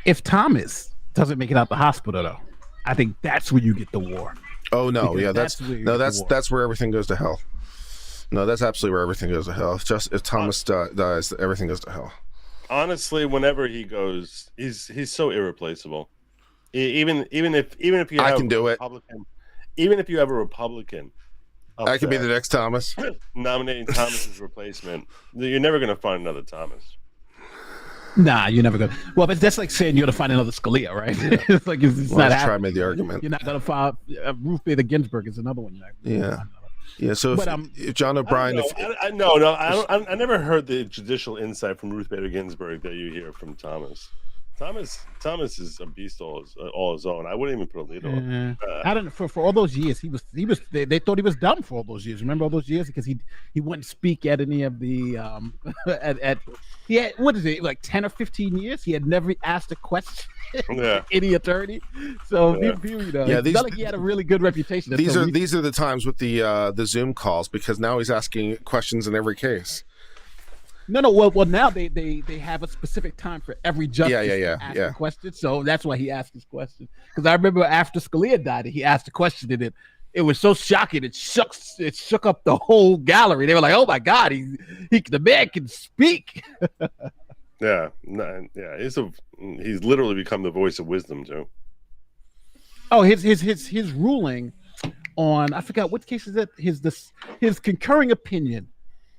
If Thomas doesn't make it out the hospital, though, I think that's where you get the war. Oh no, Because yeah, that's where everything goes to hell. No, that's absolutely where everything goes to hell. If Thomas dies, everything goes to hell. Honestly, whenever he goes, he's so irreplaceable. Even if you have I can do it. Even if you have a Republican, I could be the next Thomas. Nominating Thomas as replacement, you're never going to find another Thomas. Nah, you're never gonna. Well, but that's like saying you're gonna find another Scalia, right? It's like it's not happening. Try to make the argument. You're not gonna find Ruth Bader Ginsburg is another one. Yeah. So if John O'Brien, I never heard the judicial insight from Ruth Bader Ginsburg that you hear from Thomas. Thomas is a beast all his own. I wouldn't even put a lead on. I don't know. For all those years, he was. They thought he was dumb for all those years. Remember all those years because he wouldn't speak at any of the he had, what is it, like 10 or 15 years? He had never asked a question. Any attorney. So it's not like he had a really good reputation. These are the times with the Zoom calls because now he's asking questions in every case. No. Well, now they have a specific time for every justice to ask a question. So that's why he asked his question. Because I remember after Scalia died, he asked a question and it was so shocking. It shook up the whole gallery. They were like, "Oh my God, the man can speak." He's literally become the voice of wisdom too. Oh, his ruling on, I forgot what case is that. His concurring opinion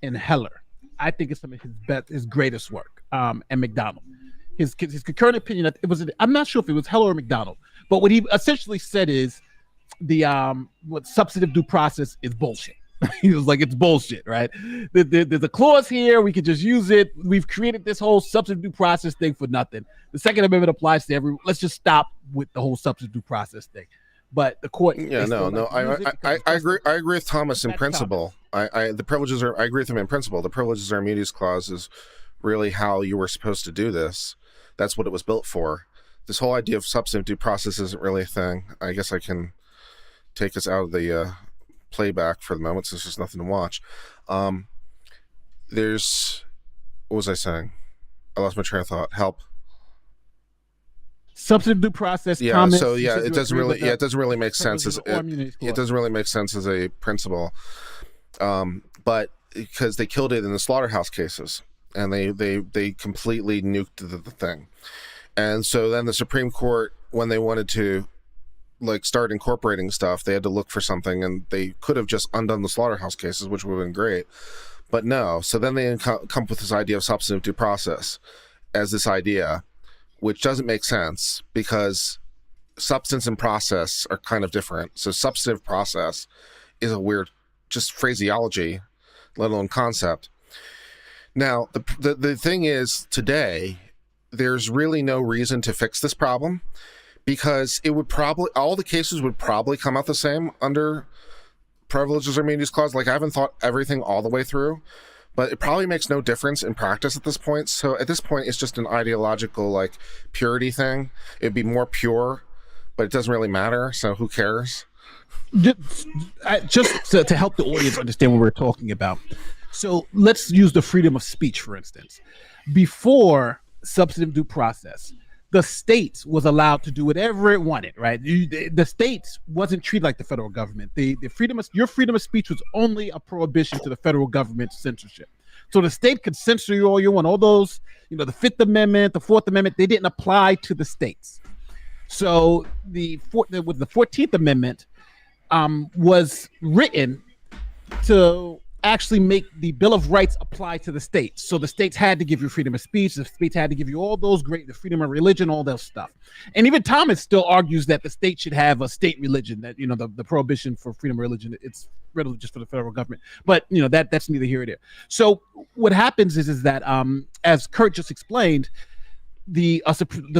in Heller. I think it's some of his greatest work. And McDonald, his concurrent opinion. I'm not sure if it was Heller or McDonald, but what he essentially said is what substantive due process is bullshit. He was like, it's bullshit, right? There's a clause here. We could just use it. We've created this whole substantive due process thing for nothing. The Second Amendment applies to everyone. Let's just stop with the whole substantive due process thing. But the court, I agree. I agree with Thomas in principle. I agree with him in principle. The privileges or immunities clause is really how you were supposed to do this. That's what it was built for. This whole idea of substantive due process isn't really a thing. I guess I can take us out of the playback for the moment since there's nothing to watch. What was I saying? I lost my train of thought. Help. Substantive due process. Yeah. Comments, so it doesn't really make sense as it doesn't really make sense as a principle. But because they killed it in the slaughterhouse cases, and they completely nuked the thing, and so then the Supreme Court, when they wanted to start incorporating stuff, they had to look for something, and they could have just undone the slaughterhouse cases, which would have been great, but no. So then they come up with this idea of substantive due process as this idea, which doesn't make sense because substance and process are kind of different. So substantive process is a weird just phraseology, let alone concept. Now, the thing is, today, there's really no reason to fix this problem because all the cases would probably come out the same under privileges or immunities clause. I haven't thought everything all the way through, but it probably makes no difference in practice at this point. So at this point, it's just an ideological, purity thing. It'd be more pure, but it doesn't really matter. So who cares? Just to help the audience understand what we're talking about. So let's use the freedom of speech, for instance. Before substantive due process, the states was allowed to do whatever it wanted, right? The states wasn't treated like the federal government. Your freedom of speech was only a prohibition to the federal government's censorship. So the state could censor you all you want. All those, the Fifth Amendment, the Fourth Amendment, they didn't apply to the states. So the 14th Amendment was written to actually make the Bill of Rights apply to the states. So the states had to give you freedom of speech. The states had to give you all those the freedom of religion, all that stuff. And even Thomas still argues that the state should have a state religion, that, the prohibition for freedom of religion, it's really just for the federal government. But, that's neither here nor there. So what happens is that, as Kurt just explained, the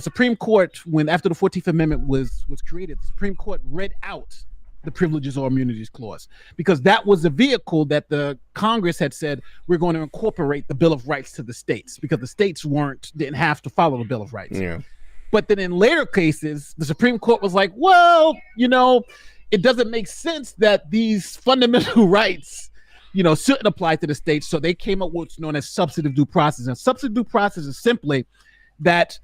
Supreme Court, when after the 14th Amendment was created, the Supreme Court read out the Privileges or Immunities Clause, because that was the vehicle that the Congress had said we're going to incorporate the Bill of Rights to the states, because the states didn't have to follow the Bill of Rights. Yeah. But then in later cases, the Supreme Court was like, well, it doesn't make sense that these fundamental rights, shouldn't apply to the states. So they came up with what's known as substantive due process. And substantive due process is simply that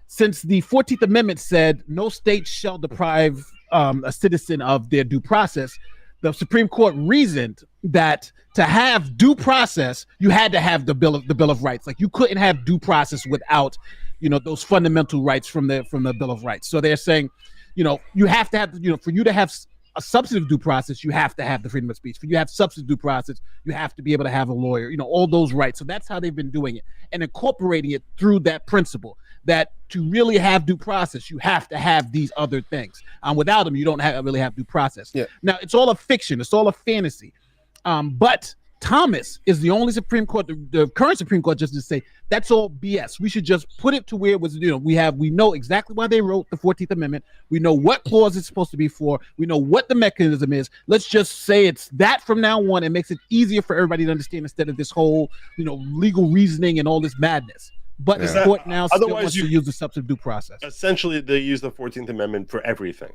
since the 14th Amendment said no state shall deprive a citizen of their due process, the Supreme Court reasoned that to have due process, you had to have the Bill of Rights. Like, you couldn't have due process without, those fundamental rights from the Bill of Rights. So they're saying, you have to have, for you to have a substantive due process, you have to have the freedom of speech. For you to have substantive due process, you have to be able to have a lawyer, all those rights. So that's how they've been doing it and incorporating it through that principle, that to really have due process, you have to have these other things. Without them, you don't really have due process. Yeah. Now, it's all a fiction. It's all a fantasy. But Thomas is the only Supreme Court, the current Supreme Court justice, say that's all BS. We should just put it to where it was, we know exactly why they wrote the 14th Amendment. We know what clause it's supposed to be for. We know what the mechanism is. Let's just say it's that from now on. It makes it easier for everybody to understand instead of this whole, legal reasoning and all this madness. But the court now still wants to use the substantive due process. Essentially, they use the 14th Amendment for everything.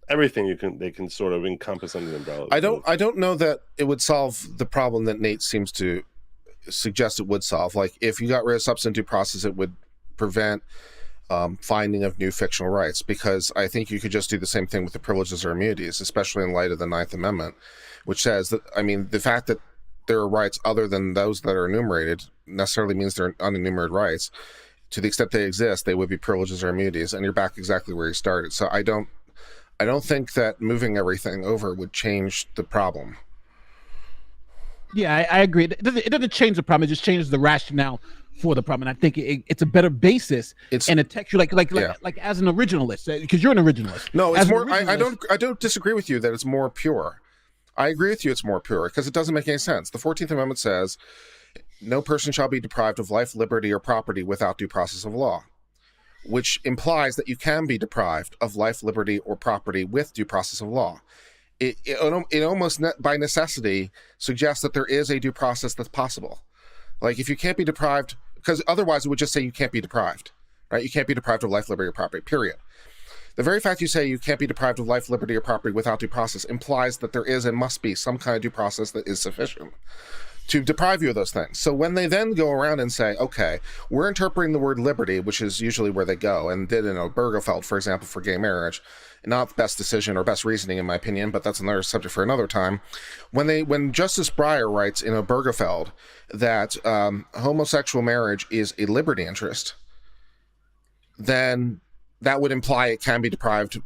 Everything they can sort of encompass under the umbrella. I don't know that it would solve the problem that Nate seems to suggest it would solve. Like, if you got rid of substantive due process, it would prevent finding of new fictional rights, because I think you could just do the same thing with the privileges or immunities, especially in light of the 9th Amendment, which says that, the fact that there are rights other than those that are enumerated necessarily means they're unenumerated rights. To the extent they exist, they would be privileges or immunities, and you're back exactly where you started. So I don't think that moving everything over would change the problem. Yeah, I agree. It doesn't change the problem. It just changes the rationale for the problem. And I think it's a better basis and it takes you like as an originalist, because you're an originalist. No, it's more. I don't disagree with you that it's more pure. I agree with you. It's more pure because it doesn't make any sense. The 14th Amendment says no person shall be deprived of life, liberty, or property without due process of law, which implies that you can be deprived of life, liberty, or property with due process of law. It almost by necessity suggests that there is a due process that's possible. Like, if you can't be deprived, because otherwise it would just say you can't be deprived, right? You can't be deprived of life, liberty, or property, period. The very fact you say you can't be deprived of life, liberty, or property without due process implies that there is and must be some kind of due process that is sufficient to deprive you of those things. So when they then go around and say, okay, we're interpreting the word liberty, which is usually where they go, and did in Obergefell, for example, for gay marriage, not the best decision or best reasoning in my opinion, but that's another subject for another time. When Justice Breyer writes in Obergefell that homosexual marriage is a liberty interest, then that would imply it can be deprived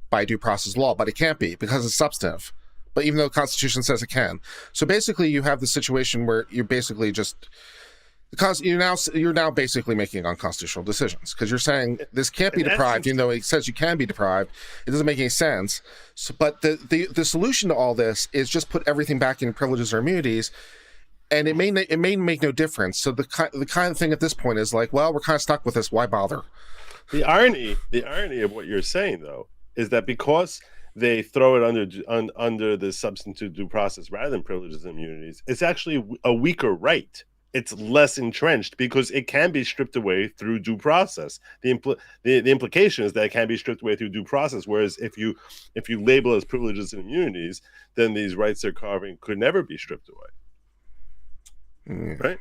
by due process law, but it can't be because it's substantive. But even though the Constitution says it can. So basically you have the situation where you're basically just, because you're now basically making unconstitutional decisions, because you're saying this can't be deprived, even though it says you can be deprived. It doesn't make any sense. So, but the solution to all this is just put everything back in privileges or immunities, and it may make no difference. So the kind of thing at this point is like, well, we're kind of stuck with this. Why bother? The irony of what you're saying, though, is that because they throw it under the substantive due process rather than privileges and immunities, it's actually a weaker right. It's less entrenched because it can be stripped away through due process. The implication is that it can be stripped away through due process. Whereas if you label as privileges and immunities, then these rights they're carving could never be stripped away. Right?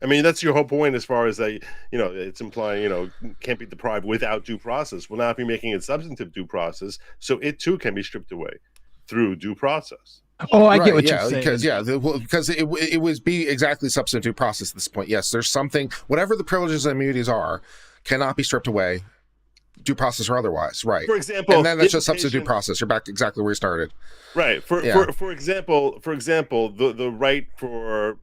I mean, that's your whole point as far as that, it's implying, can't be deprived without due process. Well, now if you're making it substantive due process, so it too can be stripped away through due process. Oh, I get what you're saying. Because it would be exactly substantive due process at this point. Yes, there's something, whatever the privileges and immunities are, cannot be stripped away, due process or otherwise. Right. For example, and then that's just substantive due process. You're back exactly where you started. Right. For example, the right for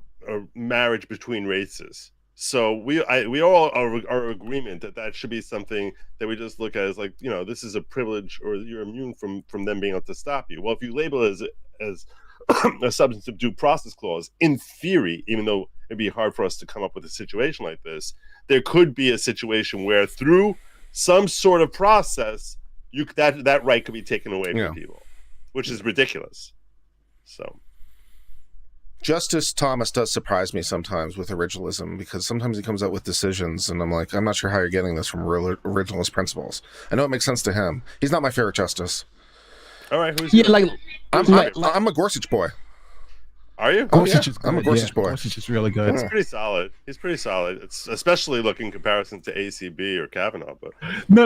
marriage between races. So we all are agreement that should be something that we just look at as like, this is a privilege, or you're immune from them being able to stop you. Well, if you label it as a substantive due process clause, in theory, even though it'd be hard for us to come up with a situation like this, there could be a situation where through some sort of process, that right could be taken away from people, which is ridiculous. So, Justice Thomas does surprise me sometimes with originalism, because sometimes he comes out with decisions and I'm like, I'm not sure how you're getting this from originalist principles. I know it makes sense to him. He's not my favorite justice. All right, who's I'm a Gorsuch boy. Are you? Gorsuch is good. I'm a Gorsuch boy. Gorsuch is really good. He's pretty solid. He's pretty solid. It's especially in comparison to ACB or Kavanaugh. But No.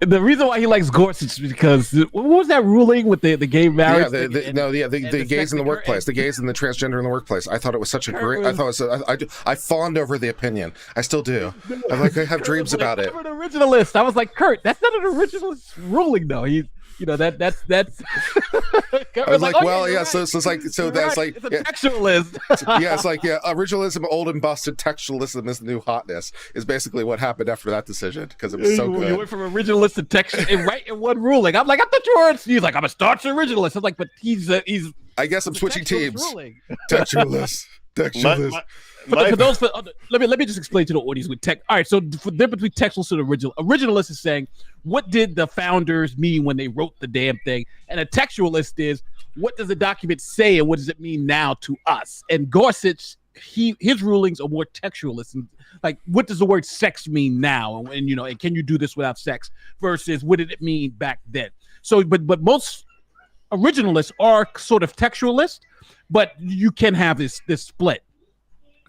The reason why he likes Gorsuch is because what was that ruling with the gay marriage? The gays in the workplace, the gays and the transgender in the workplace. I thought it was such a great. I fawned over the opinion. I still do. I have dreams about it. I'm an originalist. I was like, Kurt, that's not an originalist ruling, though. That's. I was like, well, yeah. So it's like, so that's like, it's a textualist. Yeah, it's like, originalism, old and busted. Textualism is the new hotness. Is basically what happened after that decision, because it was so good. You went from originalist to textualist right in one ruling. I'm like, I thought you were. He's like, I'm a staunch originalist. I'm like, but he's. I guess I'm switching teams. Textualist. Let me just explain to the audience with tech. All right, so for the difference between textualist and originalist is saying, what did the founders mean when they wrote the damn thing? And a textualist is, what does the document say and what does it mean now to us? And Gorsuch, his rulings are more textualist, and like, what does the word sex mean now? And can you do this without sex? Versus what did it mean back then? So, but most originalists are sort of textualist, but you can have this split.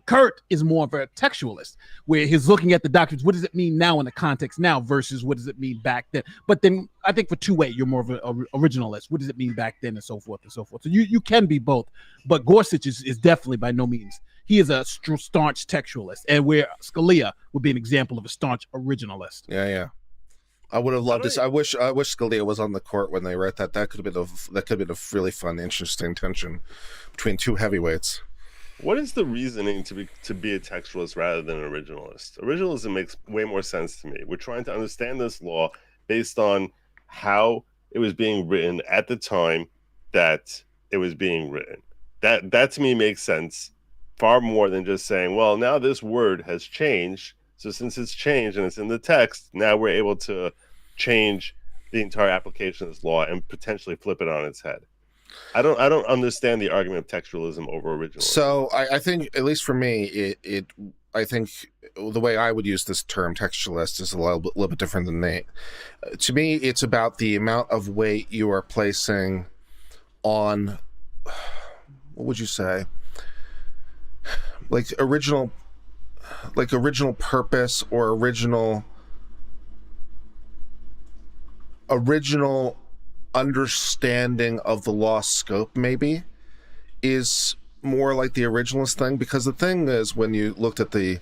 Kurt is more of a textualist, where he's looking at the documents. What does it mean now in the context now versus what does it mean back then? But then I think for two-way, you're more of an originalist. What does it mean back then, and so forth and so forth. So you can be both. But Gorsuch is definitely by no means. He is a staunch textualist, and where Scalia would be an example of a staunch originalist. Yeah. I would have loved this. I wish Scalia was on the court when they wrote that. That could have been a really fun, interesting tension between two heavyweights. What is the reasoning to be a textualist rather than an originalist? Originalism makes way more sense to me. We're trying to understand this law based on how it was being written at the time that it was being written. That to me makes sense far more than just saying, well, now this word has changed. So since it's changed and it's in the text, now we're able to change the entire application of this law and potentially flip it on its head. I don't understand the argument of textualism over originalism. So I think, at least for me, I think the way I would use this term textualist is a little bit different than Nate. To me, it's about the amount of weight you are placing on, what would you say, like original purpose or original understanding of the law scope, maybe, is more like the originalist thing. Because the thing is, when you looked at the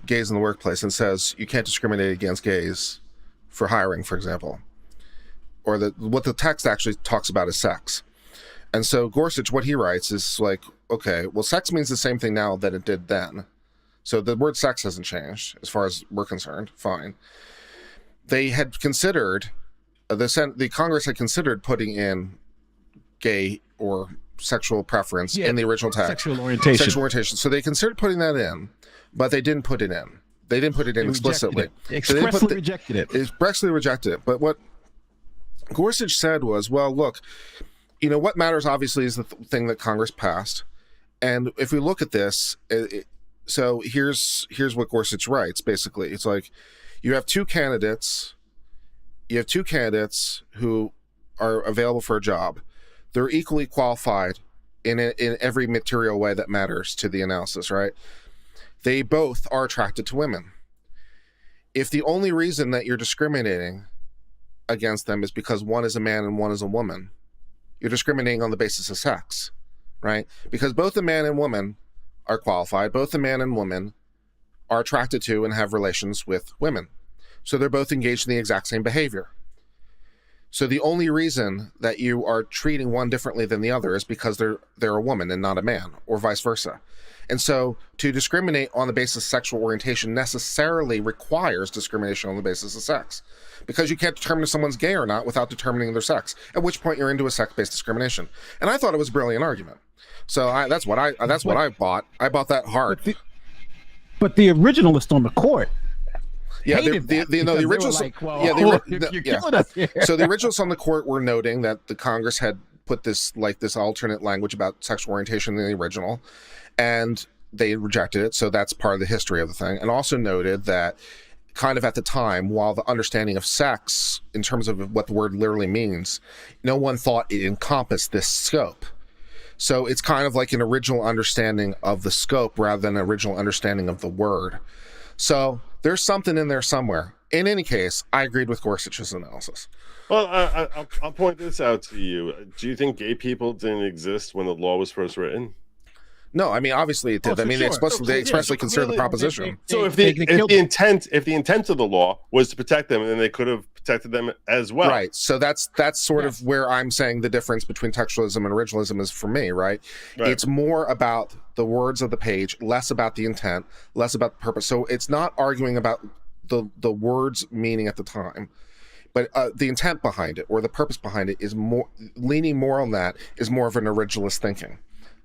gays in the workplace and says you can't discriminate against gays for hiring, for example, or what the text actually talks about is sex. And so Gorsuch, what he writes is like, okay, well, sex means the same thing now that it did then. So the word sex hasn't changed as far as we're concerned. Fine. They had considered, the Congress had considered putting in gay or sexual preference in the original text. Sexual orientation. So they considered putting that in, but they didn't put it in. They didn't put it in explicitly. They expressly rejected it. Expressly rejected it. But what Gorsuch said was, well, look, what matters obviously is the thing that Congress passed. And if we look at this, so here's what Gorsuch writes, basically. It's like, you have two candidates who are available for a job. They're equally qualified in every material way that matters to the analysis, right? They both are attracted to women. If the only reason that you're discriminating against them is because one is a man and one is a woman, you're discriminating on the basis of sex, right? Because both the man and woman are qualified, both the man and woman are attracted to and have relations with women. So they're both engaged in the exact same behavior. So the only reason that you are treating one differently than the other is because they're a woman and not a man, or vice versa. And so to discriminate on the basis of sexual orientation necessarily requires discrimination on the basis of sex, because you can't determine if someone's gay or not without determining their sex, at which point you're into a sex-based discrimination. And I thought it was a brilliant argument. So that's what I bought. I bought that hard. But the originalist on the court. Yeah, hated that the because they were originals. like, well, yeah, you're killing us here. So the originals on the court were noting that the Congress had put this alternate language about sexual orientation in the original, and they rejected it. So that's part of the history of the thing, and also noted that kind of at the time, while the understanding of sex in terms of what the word literally means, no one thought it encompassed this scope. So it's kind of like an original understanding of the scope rather than an original understanding of the word. So there's something in there somewhere. In any case, I agreed with Gorsuch's analysis. Well, I'll point this out to you. Do you think gay people didn't exist when the law was first written? No, I mean obviously it did. Oh, I mean sure. they expressly considered the proposition. So if the intent of the law was to protect them, then they could have protected them as well. Right. So that's sort of where I'm saying the difference between textualism and originalism is for me, right? It's more about the words of the page, less about the intent, less about the purpose. So it's not arguing about the words meaning at the time, but the intent behind it or the purpose behind it is more leaning more on that is more of an originalist thinking.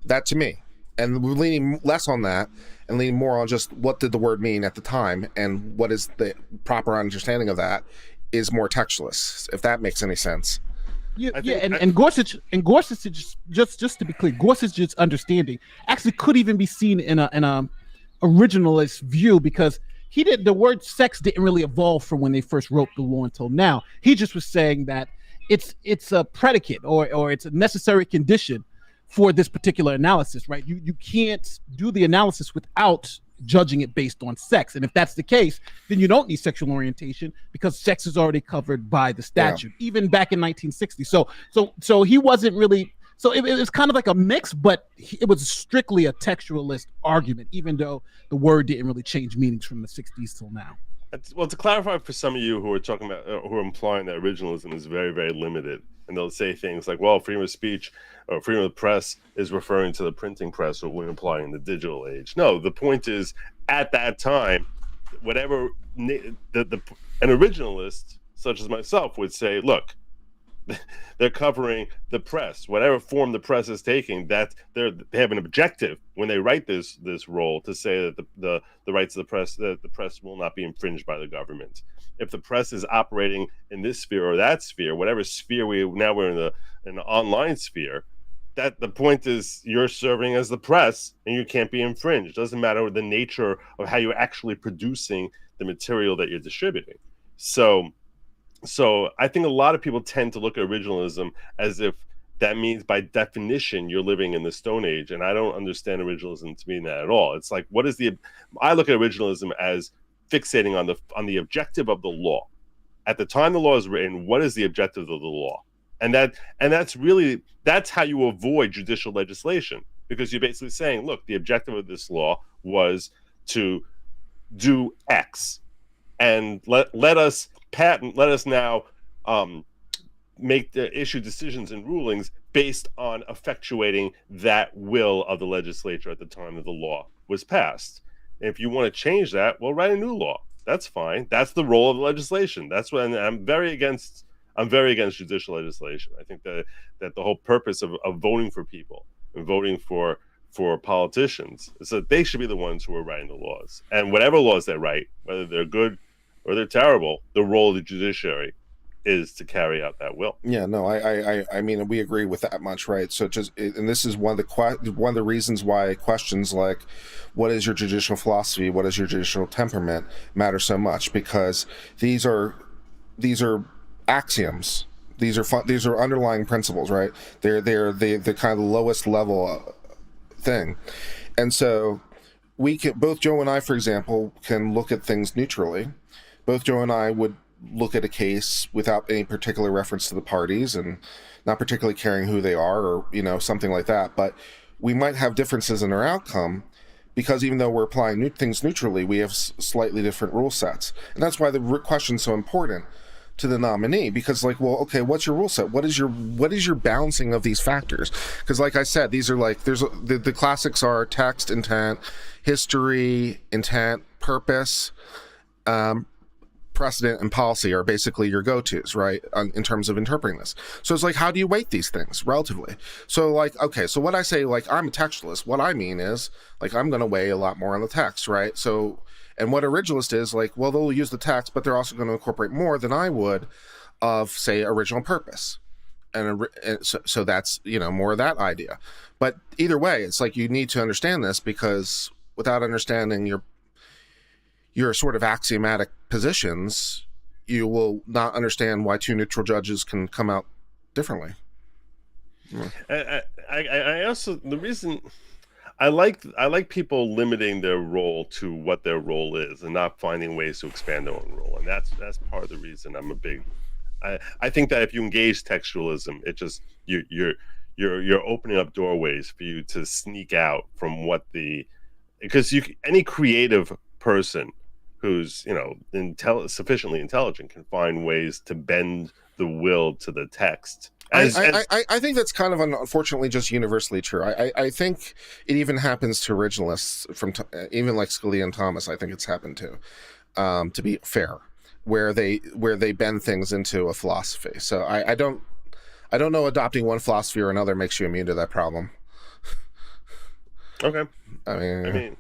That to me. And we're leaning less on that and leaning more on just what did the word mean at the time and what is the proper understanding of that is more textualist, if that makes any sense. And Gorsuch just to be clear, Gorsuch's understanding actually could even be seen in a originalist view because the word sex didn't really evolve from when they first wrote the law until now. He just was saying that it's a predicate or it's a necessary condition for this particular analysis, right? You can't do the analysis without judging it based on sex. And if that's the case, then you don't need sexual orientation because sex is already covered by the statute, even back in 1960. So he wasn't really, so it was kind of like a mix, but it was strictly a textualist argument, even though the word didn't really change meanings from the 60s till now. Well, to clarify for some of you who are talking about, who are implying that originalism is very, very limited, and they'll say things like, well, freedom of speech or freedom of the press is referring to the printing press or when applying the digital age. No, the point is, at that time, whatever an originalist, such as myself, would say, look, they're covering the press, whatever form the press is taking, that they have an objective when they write this role to say that the rights of the press, that the press will not be infringed by the government. If the press is operating in this sphere or that sphere, whatever sphere we're in the online sphere, that the point is you're serving as the press and you can't be infringed. It doesn't matter the nature of how you're actually producing the material that you're distributing. So I think a lot of people tend to look at originalism as if that means by definition you're living in the Stone Age, and I don't understand originalism to mean that at all. It's like, I look at originalism as fixating on the objective of the law. At the time the law is written, what is the objective of the law? And that's how you avoid judicial legislation, because you're basically saying, look, the objective of this law was to do X, and let us now issue decisions and rulings based on effectuating that will of the legislature at the time that the law was passed. And if you want to change that, well, write a new law. That's fine. That's the role of the legislation. That's what I'm very against judicial legislation. I think that the whole purpose of voting for people and voting for politicians is that they should be the ones who are writing the laws. And whatever laws they write, whether they're good or they're terrible, the role of the judiciary is to carry out that will. Yeah, no, I mean, we agree with that much, right? So and this is one of the reasons why questions like, what is your judicial philosophy? What is your judicial temperament matter so much, because these are axioms. These are underlying principles, right? They're kind of the lowest level thing, and so we can, both Joe and I, for example, can look at things neutrally. Both Joe and I would look at a case without any particular reference to the parties and not particularly caring who they are or something like that. But we might have differences in our outcome because even though we're applying things neutrally, we have slightly different rule sets, and that's why the question's so important to the nominee, because what's your rule set? What is your balancing of these factors? Because like I said, these are like, the classics are text, intent, history, intent, purpose, precedent and policy are basically your go-tos, right? In terms of interpreting this. So it's like, how do you weight these things relatively? So like, okay, so when I say like, I'm a textualist, what I mean is like, I'm going to weigh a lot more on the text, right? So, and what originalist is like, well, they'll use the text, but they're also going to incorporate more than I would of, say, original purpose. And so that's, you know, more of that idea. But either way, it's like, you need to understand this, because without understanding your sort of axiomatic positions, you will not understand why two neutral judges can come out differently. I also, the reason I like people limiting their role to what their role is and not finding ways to expand their own role, and that's part of the reason I'm a big. I think that if you engage textualism, it just you're opening up doorways for you to sneak out from what because any creative person who's, you know, sufficiently intelligent can find ways to bend the will to the text. I think that's kind of unfortunately just universally true. I think it even happens to originalists even like Scalia and Thomas. I think it's happened to be fair, where they bend things into a philosophy. So I don't know adopting one philosophy or another makes you immune to that problem. Okay. I mean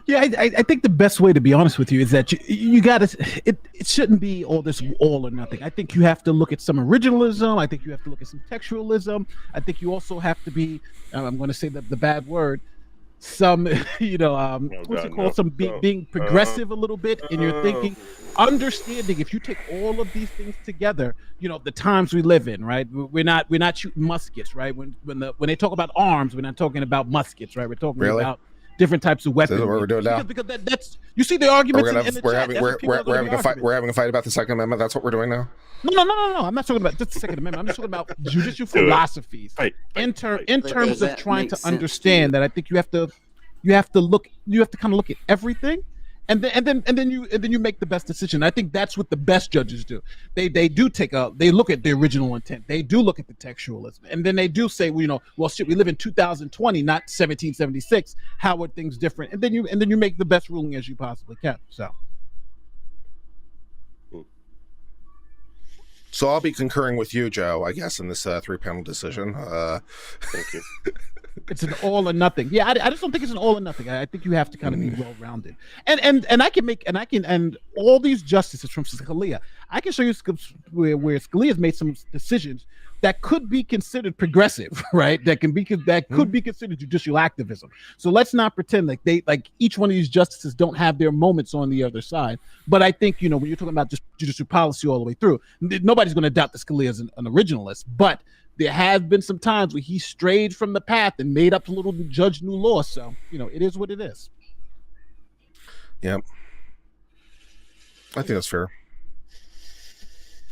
yeah, I think the best way, to be honest with you, is that you got to. It shouldn't be all or nothing. I think you have to look at some originalism. I think you have to look at some textualism. I think you also have to be. I'm going to say the bad word. Some, you know, being progressive a little bit in your thinking, understanding. If you take all of these things together, you know, the times we live in, right? We're not shooting muskets, right? When they talk about arms, we're not talking about muskets, right? We're talking about different types of weapons. This is what we're doing now. Because that's, you see the arguments we're having a fight about the Second Amendment. That's what we're doing now. No. I'm not talking about just the Second Amendment. I'm just talking about judicial philosophies in terms of trying to understand that. I think you have to kind of look at everything, and then you make the best decision. I think that's what the best judges do. They look at the original intent. They do look at the textualism, and then they do say, well, you know, well, shit, we live in 2020, not 1776. How are things different? And then you make the best ruling as you possibly can. So I'll be concurring with you, Joe, I guess, in this 3-panel decision. Thank you. It's an all or nothing. Yeah, I just don't think it's an all or nothing. I think you have to kind of be well rounded. And all these justices from Scalia, I can show you where Scalia's made some decisions that could be considered progressive, right? That could be considered judicial activism. So let's not pretend like each one of these justices don't have their moments on the other side. But I think, you know, when you're talking about just judicial policy all the way through, nobody's going to doubt that Scalia is an originalist. But there have been some times where he strayed from the path and made up a little judge new law. So, you know, it is what it is. Yep. I think that's fair.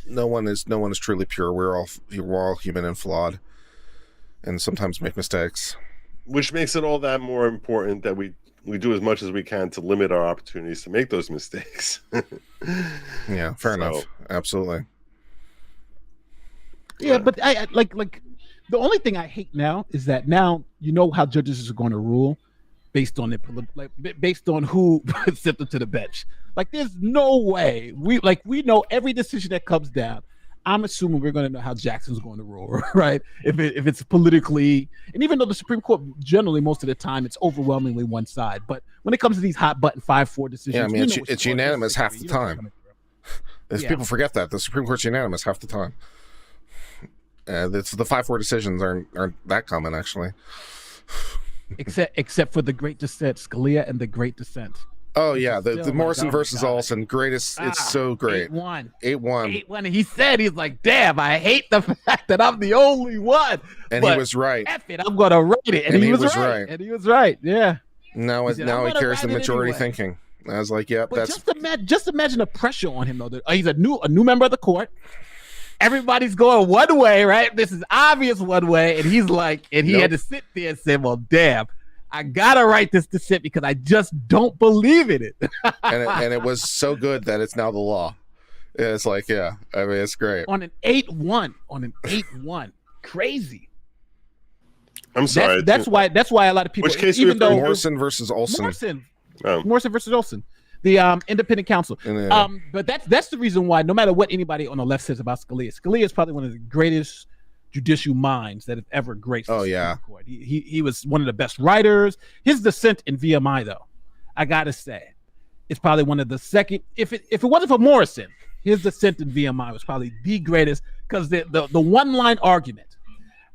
No one is truly pure. We're all human and flawed, and sometimes make mistakes. Which makes it all that more important that we do as much as we can to limit our opportunities to make those mistakes. Yeah, fair enough. Absolutely. Yeah, but I like the only thing I hate now is that now you know how judges are going to rule based on based on who sent them to the bench. Like, there's no way we know every decision that comes down. I'm assuming we're going to know how Jackson's going to rule, right? If it's politically, and even though the Supreme Court generally most of the time it's overwhelmingly one side, but when it comes to these hot button 5-4 decisions, yeah, I mean it's unanimous half the time. People forget that the Supreme Court's unanimous half the time. It's the 5-4 decisions aren't that common actually. Except for the Great Dissent, Scalia and the Great Dissent. Oh yeah, the Morrison versus Olson, greatest. It's so great. 8-1. He said, he's like, damn, I hate the fact that I'm the only one. And he was right. F it, I'm gonna write it. And he was right. And he was right. Yeah. Now he carries the majority thinking. I was like, yep, but just imagine the pressure on him though. He's a new member of the court. Everybody's going one way, right? This is obvious one way, and he's like, and he had to sit there and say, well, damn, I gotta write this dissent because I just don't believe in it. and it was so good that it's now the law. It's like, yeah, I mean, it's great. On an 8-1, crazy. I'm sorry. That's why a lot of people. Which case even though Morrison versus Olson. Morrison versus Olson. The independent counsel. Yeah. But that's the reason why, no matter what anybody on the left says about Scalia is probably one of the greatest judicial minds that have ever graced the Supreme Court. He was one of the best writers. His dissent in VMI, though, I gotta say, is probably one of the second. If it wasn't for Morrison, his dissent in VMI was probably the greatest, because the one line argument.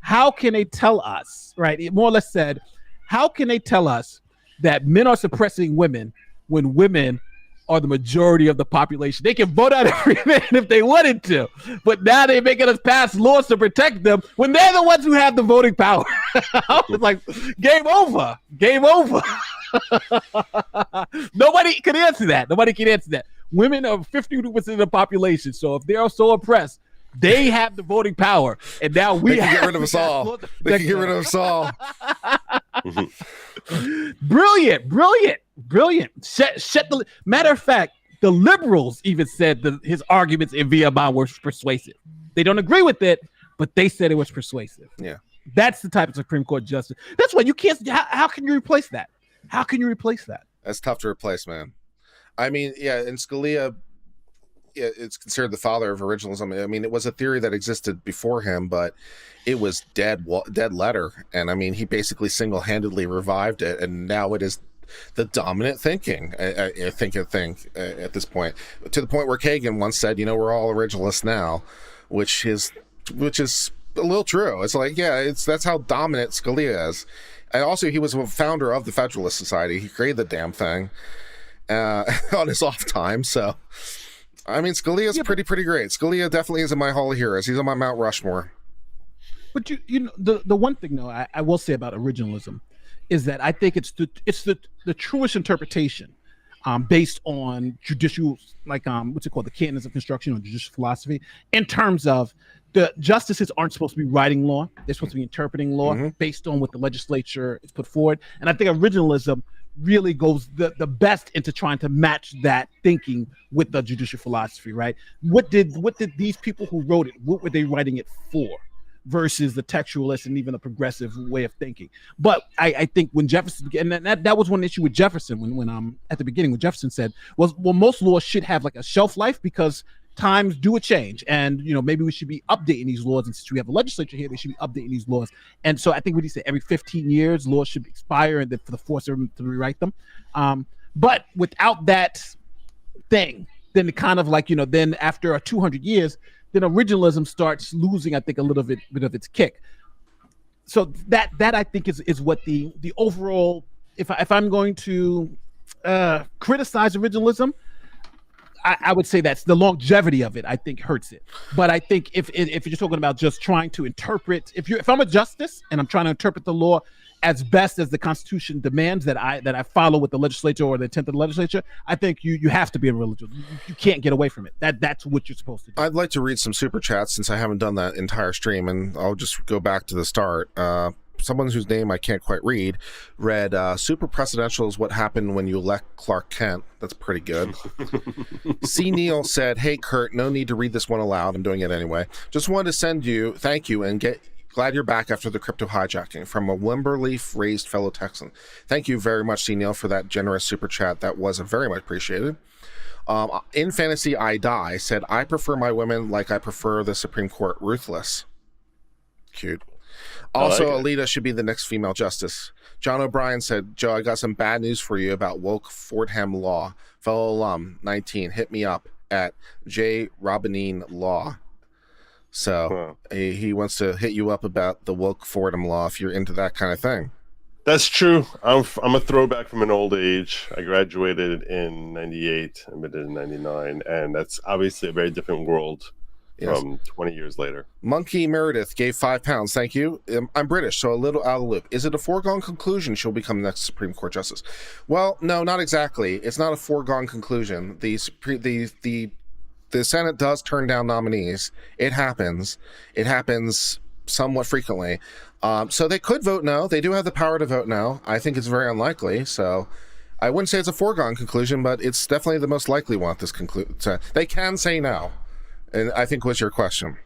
How can they tell us, right? It more or less said, how can they tell us that men are suppressing women when women are the majority of the population? They can vote out every man if they wanted to, but now they're making us pass laws to protect them when they're the ones who have the voting power. I was like, game over. Nobody can answer that. Women are 52% of the population, so if they're so oppressed, they have the voting power, and now we can have get rid of us all. They can get rid of us all. Brilliant. Matter of fact, the liberals even said his arguments in VMI were persuasive. They don't agree with it, but they said it was persuasive. Yeah, that's the type of Supreme Court justice. That's why you can't. How can you replace that? That's tough to replace, man. I mean, yeah, and Scalia, it's considered the father of originalism. I mean, it was a theory that existed before him, but it was dead letter. And I mean, he basically single-handedly revived it, and now it is the dominant thinking. I think at this point, to the point where Kagan once said, we're all originalists now, which is a little true. It's like, that's how dominant Scalia is. And also, he was a founder of the Federalist Society. He created the damn thing on his off time. So, I mean, Scalia's pretty great. Scalia definitely is in my Hall of Heroes. He's on my Mount Rushmore. But the one thing though I will say about originalism is that I think it's the truest interpretation based on judicial, like what's it called, the canons of construction or judicial philosophy, in terms of the justices aren't supposed to be writing law. They're supposed to be interpreting law based on what the legislature has put forward. And I think originalism really goes the best into trying to match that thinking with the judicial philosophy, right? What did these people who wrote it, what were they writing it for? Versus the textualist and even a progressive way of thinking. But I think when Jefferson, and that was one issue with Jefferson when at the beginning when Jefferson said, well, most laws should have like a shelf life because times do a change, and maybe we should be updating these laws, and since we have a legislature here, they should be updating these laws. And so I think what he said, every 15 years laws should expire, and then for the force of them to rewrite them. But without that thing, then it kind of like then after 200 years, then originalism starts losing, I think, a little bit of its kick. So that I think is what the overall, if I'm going to criticize originalism, I would say that's the longevity of it, I think, hurts it. But I think if you're talking about just trying to interpret, if I'm a justice and I'm trying to interpret the law as best as the Constitution demands that I follow with the legislature or the intent of the legislature, I think you have to be a religious. You can't get away from it. That's what you're supposed to do. I'd like to read some super chats since I haven't done that entire stream, and I'll just go back to the start. Someone whose name I can't quite read read, super precedential is what happened when you elect Clark Kent. That's pretty good. C. Neal said, hey, Kurt, no need to read this one aloud. I'm doing it anyway. Just wanted to thank you and glad you're back after the crypto hijacking, from a Wimberleaf-raised fellow Texan. Thank you very much, C. Neal, for that generous super chat. That was very much appreciated. In Fantasy I Die said, I prefer my women like I prefer the Supreme Court, ruthless. Cute. Also, Alita should be the next female justice. John O'Brien said, Joe, I got some bad news for you about woke Fordham Law. Fellow alum, 19, hit me up at J. Robinine Law. So he wants to hit you up about the woke Fordham Law if you're into that kind of thing. That's true. I'm a throwback from an old age. I graduated in 98, admitted in 99, and that's obviously a very different world. Yes. From 20 years later. Monkey Meredith gave £5. Thank you. I'm British, so a little out of the loop. Is it a foregone conclusion she'll become the next Supreme Court justice? Well, no, not exactly. It's not a foregone conclusion. The Senate does turn down nominees. It happens. It happens somewhat frequently. So they could vote no. They do have the power to vote no. I think it's very unlikely. So I wouldn't say it's a foregone conclusion, but it's definitely the most likely one. They can say no. And I think was your question.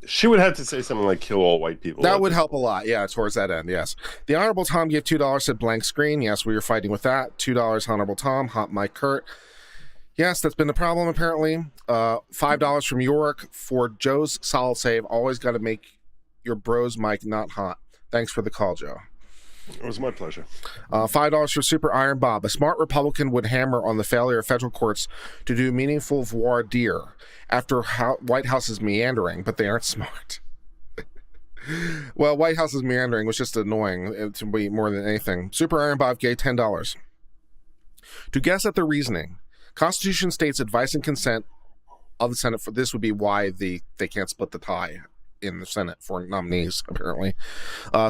She would have to say something like kill all white people. That would help a lot. Yeah, towards that end, yes. The Honorable Tom gave $2, said blank screen. Yes, we were fighting with that. $2, Honorable Tom. Hot Mike Kurt. Yes, that's been the problem, apparently. $5 from York for Joe's solid save. Always got to make your bros mic not hot. Thanks for the call, Joe. It was my pleasure. $5 for Super Iron Bob. A smart Republican would hammer on the failure of federal courts to do meaningful voir dire after White House is meandering, but they aren't smart. Well, White House's meandering was just annoying to be more than anything. Super Iron Bob gave $10. To guess at the reasoning, Constitution states advice and consent of the Senate for this would be why they can't split the tie in the Senate for nominees, apparently.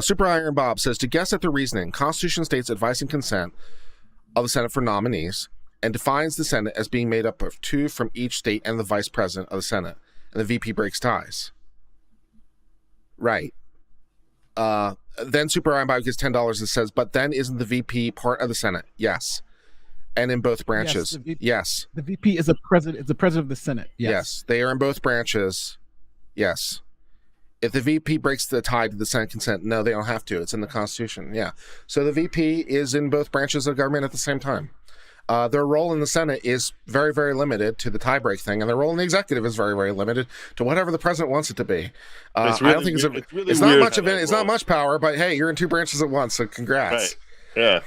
Super Iron Bob says, to guess at the reasoning, Constitution states advice and consent of the Senate for nominees and defines the Senate as being made up of 2 from each state and the vice president of the Senate, and the VP breaks ties. Right. Then Super Iron Bob gets $10 and says, but then isn't the VP part of the Senate? Yes. And in both branches. Yes. The VP is a president. It's the president of the Senate. Yes. They are in both branches. Yes. If the VP breaks the tie to the Senate consent, no, they don't have to. It's in the Constitution. Yeah. So the VP is in both branches of government at the same time. Their role in the Senate is very, very limited to the tie-break thing, and their role in the executive is very, very limited to whatever the president wants it to be. I don't think it's not much of it. It's not much power, but hey, you're in 2 branches at once, so congrats. Right.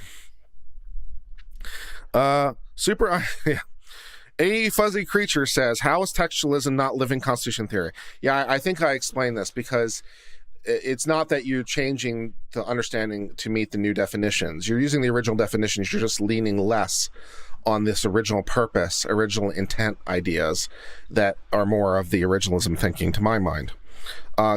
Yeah. A Fuzzy Creature says, how is textualism not living Constitution theory? Yeah, I think I explained this because it's not that you're changing the understanding to meet the new definitions. You're using the original definitions. You're just leaning less on this original purpose, original intent ideas that are more of the originalism thinking, to my mind.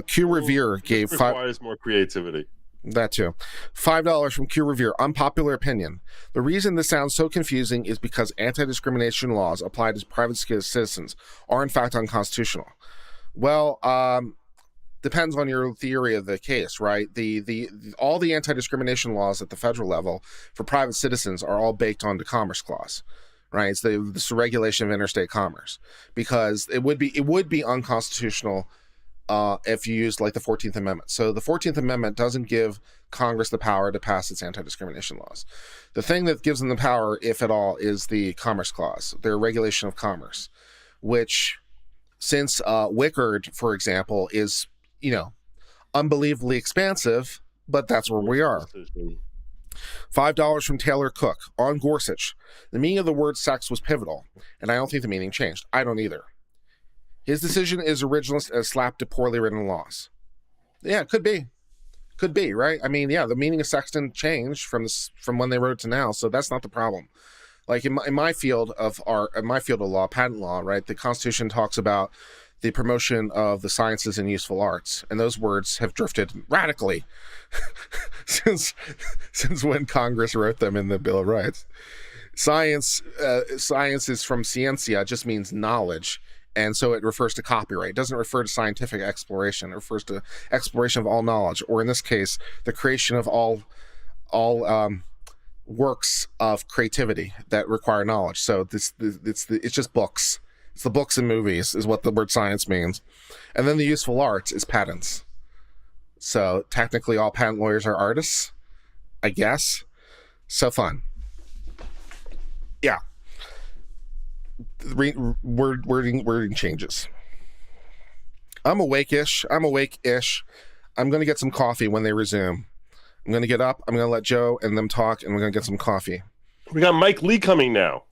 Q Revere gave requires more creativity. That too. $5 from Q Revere. Unpopular opinion. The reason this sounds so confusing is because anti-discrimination laws applied to private citizens are in fact unconstitutional. Well, depends on your theory of the case, right? All the anti-discrimination laws at the federal level for private citizens are all baked onto Commerce Clause, right? It's the regulation of interstate commerce, because it would be unconstitutional if you use like the 14th Amendment. So the 14th Amendment doesn't give Congress the power to pass its anti-discrimination laws. The thing that gives them the power, if at all, is the Commerce Clause, their regulation of commerce, which, since Wickard, for example, is, unbelievably expansive, but that's where we are. $5 from Taylor Cook. On Gorsuch, the meaning of the word sex was pivotal, and I don't think the meaning changed. I don't either. His decision is originalist as slapped to poorly written laws. Yeah, it could be. Could be, right? I mean, yeah, the meaning of sex didn't change from when they wrote it to now, so that's not the problem. Like in my field of law, patent law, right? The Constitution talks about the promotion of the sciences and useful arts, and those words have drifted radically since when Congress wrote them in the Bill of Rights. Science is from scientia, just means knowledge. And so it refers to copyright. It doesn't refer to scientific exploration. It refers to exploration of all knowledge, or in this case, the creation of all works of creativity that require knowledge. So it's just books. It's the books and movies is what the word science means. And then the useful arts is patents. So technically all patent lawyers are artists, I guess. So fun. Yeah. Wording changes. I'm awake-ish. I'm going to get some coffee when they resume. I'm going to get up. I'm going to let Joe and them talk, and we're going to get some coffee. We got Mike Lee coming now.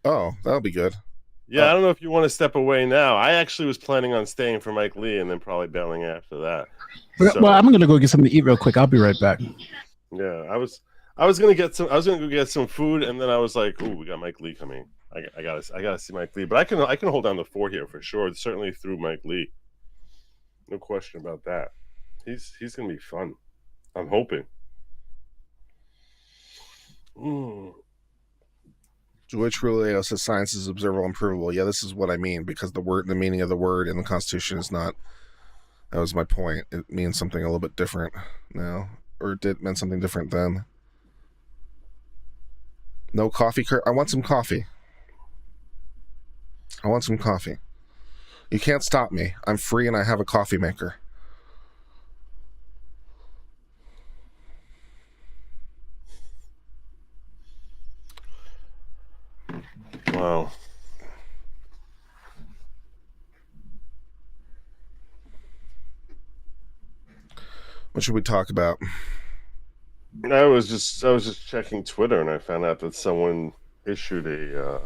Oh, that'll be good. Yeah, I don't know if you want to step away now. I actually was planning on staying for Mike Lee and then probably bailing after that. Well, I'm going to go get something to eat real quick. I'll be right back. Yeah, I was going to go get some food, and then I was like, "Ooh, we got Mike Lee coming. I gotta see Mike Lee." But I can hold down the fort here for sure. Certainly through Mike Lee, no question about that. He's going to be fun. I'm hoping. Joy Trulio says science is observable and provable. Yeah, this is what I mean, because the meaning of the word in the Constitution is not. That was my point. It means something a little bit different now, or it meant something different then. No coffee. I want some coffee. You can't stop me. I'm free and I have a coffee maker. Wow. What should we talk about? I was just checking Twitter and I found out that someone issued a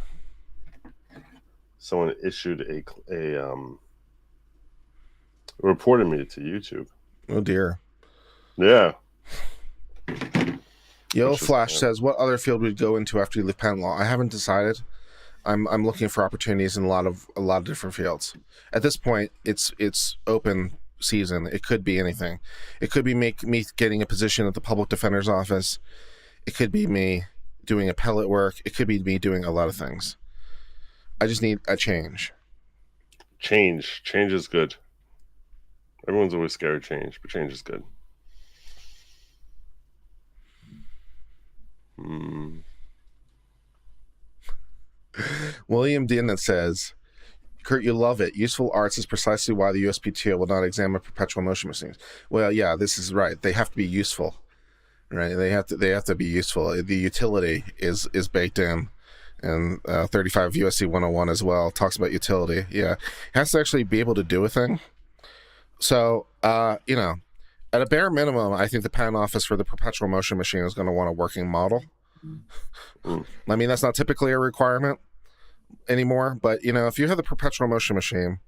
reported me to YouTube. Oh dear. Yeah. Yellow Flash says, "What other field would go into after you leave patent law?" I haven't decided. I'm looking for opportunities in a lot of different fields. At this point, it's open season. It could be anything. It could be me getting a position at the public defender's office. It could be me doing appellate work. It could be me doing a lot of things. I just need a change. Change is good. Everyone's always scared of change, but change is good. William Dinnan says, "Kurt, you love it. Useful arts is precisely why the USPTO will not examine perpetual motion machines." Well, yeah, this is right. They have to be useful, right? They have to be useful. The utility is baked in, and 35 USC 101 as well talks about utility. Yeah, it has to actually be able to do a thing. So, at a bare minimum, I think the patent office for the perpetual motion machine is going to want a working model. I mean, that's not typically a requirement anymore, but if you have the perpetual motion machine,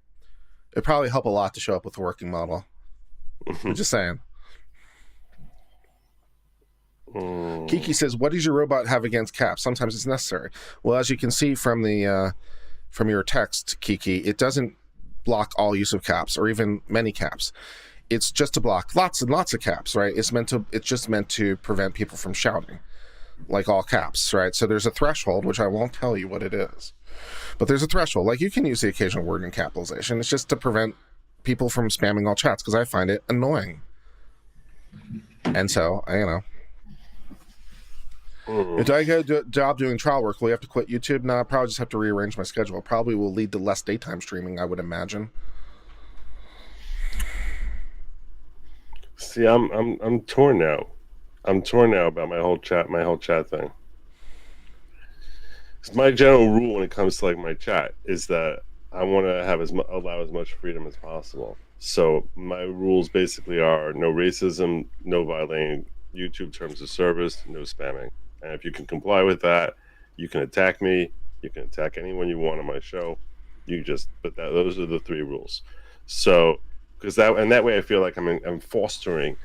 it'd probably help a lot to show up with a working model. I'm just saying. Kiki says, "What does your robot have against caps? Sometimes it's necessary." Well, as you can see from the from your text, Kiki, it doesn't block all use of caps or even many caps. It's just to block lots and lots of caps, right? It's just meant to prevent people from shouting, like all caps, right? So there's a threshold, which I won't tell you what it is, but there's a threshold. Like, you can use the occasional word in capitalization. It's just to prevent people from spamming all chats, because I find it annoying. And so, if I get a job doing trial work, will you have to quit YouTube? No, I'll probably just have to rearrange my schedule. Probably will lead to less daytime streaming, I would imagine. See, I'm torn now. I'm torn now about my whole chat thing. My general rule when it comes to my chat is that I want to allow as much freedom as possible. So my rules basically are no racism, no violating YouTube terms of service, no spamming. And if you can comply with that, you can attack me. You can attack anyone you want on my show. Those are the 3 rules. So, that way I feel like I'm fostering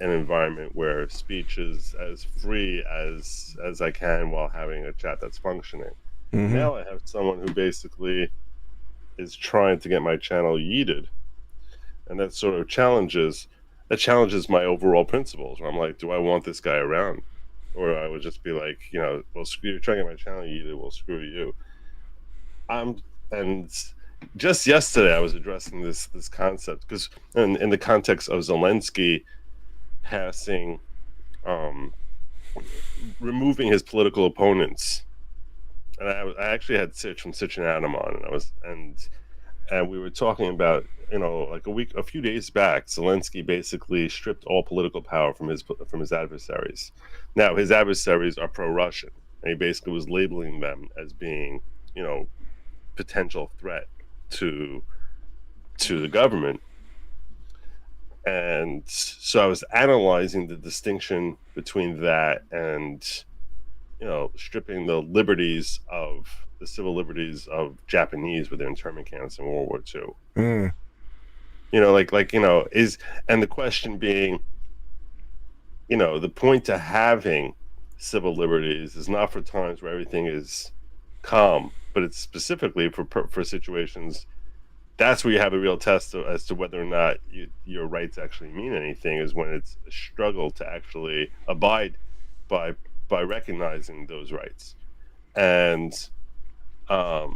an environment where speech is as free as I can while having a chat that's functioning. Mm-hmm. Now I have someone who basically is trying to get my channel yeeted, and that sort of challenges my overall principles. Where I'm like, do I want this guy around? Or I would just be like, well, screw you, trying to get my channel yeeted, well, screw you. And just yesterday I was addressing this concept, because in the context of Zelensky passing, removing his political opponents, and I actually had Sitch from Sitch and Adam on, and we were talking about, a few days back, Zelensky basically stripped all political power from his adversaries. Now his adversaries are pro-Russian, and he basically was labeling them as being, potential threat to the government. And so I was analyzing the distinction between that and, stripping the civil liberties of Japanese with their internment camps in World War II. And the question being, the point to having civil liberties is not for times where everything is calm, but it's specifically for situations. That's where you have a real test as to whether or not your rights actually mean anything, is when it's a struggle to actually abide by recognizing those rights. And but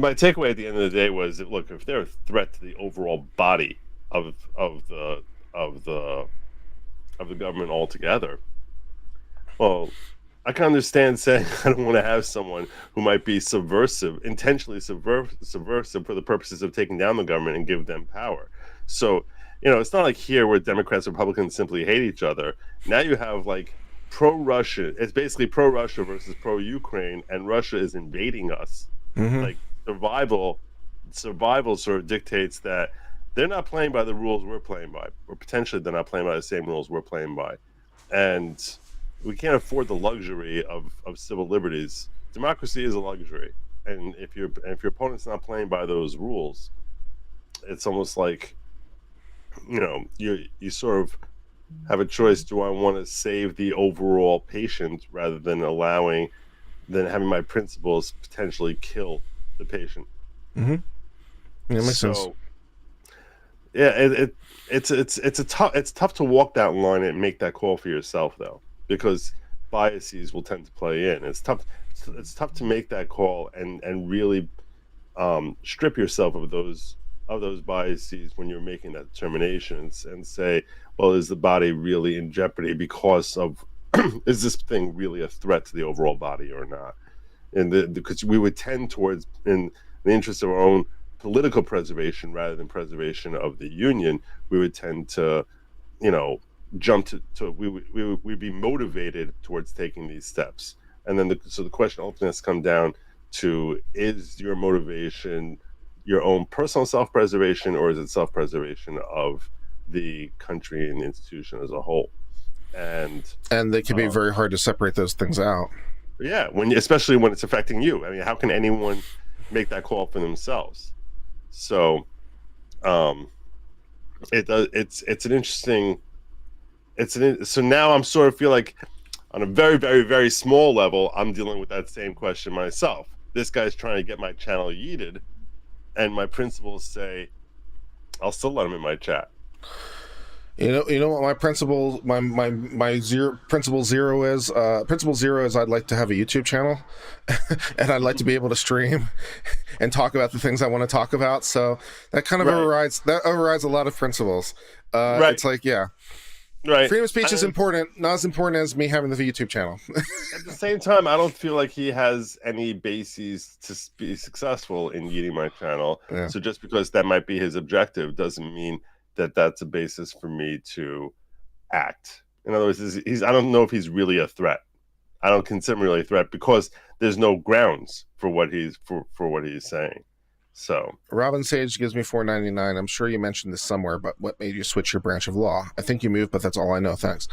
my takeaway at the end of the day was that, look, if they're a threat to the overall body of the government altogether, well, I can understand saying I don't want to have someone who might be intentionally subversive for the purposes of taking down the government and give them power. So, it's not like here where Democrats and Republicans simply hate each other. Now you have pro-Russia. It's basically pro-Russia versus pro-Ukraine, and Russia is invading us. Like survival sort of dictates that they're not playing by the rules we're playing by, or potentially they're not playing by the same rules we're playing by, and we can't afford the luxury of civil liberties. Democracy is a luxury, and if your opponent's not playing by those rules, it's almost like, you sort of have a choice. Do I want to save the overall patient rather than having my principles potentially kill the patient? Yeah, that makes sense. Yeah, it's tough to walk that line and make that call for yourself, though, because biases will tend to play in. It's tough to make that call and really strip yourself of those biases when you're making that determination and say, well, is the body really in jeopardy because of is this thing really a threat to the overall body or not? And because we would tend towards, in the interest of our own political preservation rather than preservation of the union, we would tend to, jump to we'd be motivated towards taking these steps. And then the question ultimately has to come down to, is your motivation your own personal self-preservation, or is it self-preservation of the country and the institution as a whole? And they can be very hard to separate those things out. Yeah, especially when it's affecting you. I mean, how can anyone make that call for themselves? So, it's an interesting. So now I'm sort of feel like, on a very, very, very small level, I'm dealing with that same question myself. This guy's trying to get my channel yeeted, and my principals say, I'll still let him in my chat. You know what my principle zero is? Principle zero is I'd like to have a YouTube channel, and I'd like to be able to stream and talk about the things I want to talk about. So that kind of overrides a lot of principles. It's like, yeah. Right. Freedom of speech is important, not as important as me having the YouTube channel. At the same time, I don't feel like he has any bases to be successful in yeeting my channel. Yeah. So just because that might be his objective doesn't mean that that's a basis for me to act. In other words, I don't know if he's really a threat. I don't consider him really a threat because there's no grounds for what he's saying. So Robin Sage gives me $4.99. I'm sure you mentioned this somewhere, but what made you switch your branch of law? I think you moved, but that's all I know. Thanks.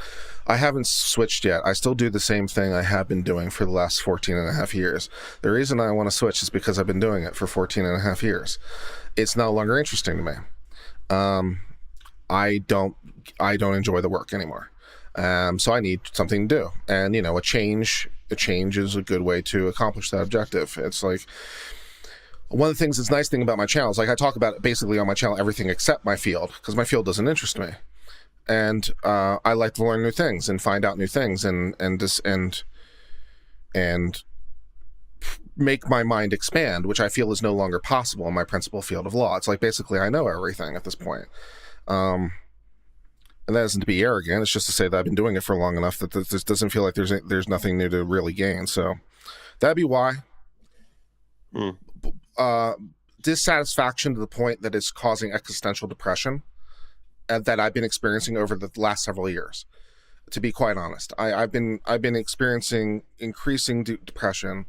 I haven't switched yet. I still do the same thing I have been doing for the last 14 and a half years. The reason I want to switch is because I've been doing it for 14 and a half years. It's no longer interesting to me. I don't enjoy the work anymore. So I need something to do. And, a change is a good way to accomplish that objective. It's like, one of the things that's nice thing about my channel is, like, I talk about basically on my channel everything except my field, because my field doesn't interest me. And I like to learn new things and find out new things and make my mind expand, which I feel is no longer possible in my principal field of law. It's like basically I know everything at this point. And that isn't to be arrogant. It's just to say that I've been doing it for long enough that this doesn't feel like there's nothing new to really gain. So that'd be why. Dissatisfaction to the point that it's causing existential depression that I've been experiencing over the last several years. To be quite honest, I've been experiencing increasing depression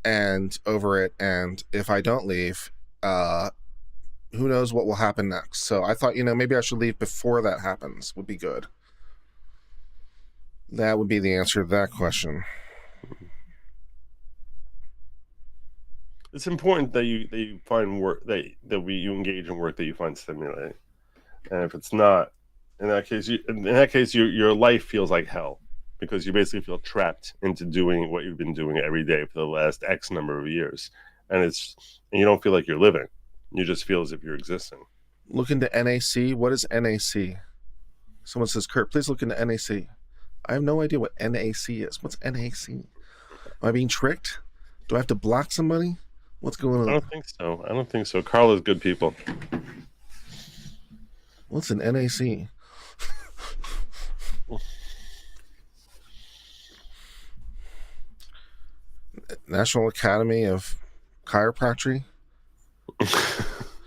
and over it. And if I don't leave, who knows what will happen next? So I thought, maybe I should leave before that happens would be good. That would be the answer to that question. It's important that you find work you engage in work that you find stimulating, and if it's not, in that case, your life feels like hell because you basically feel trapped into doing what you've been doing every day for the last X number of years, and you don't feel like you're living. You just feel as if you're existing. Look into NAC. What is NAC? Someone says, Kurt, please look into NAC. I have no idea what NAC is. What's NAC? Am I being tricked? Do I have to block somebody? What's going on? I don't think so. Carl is good people. What's an NAC? National Academy of Chiropractic?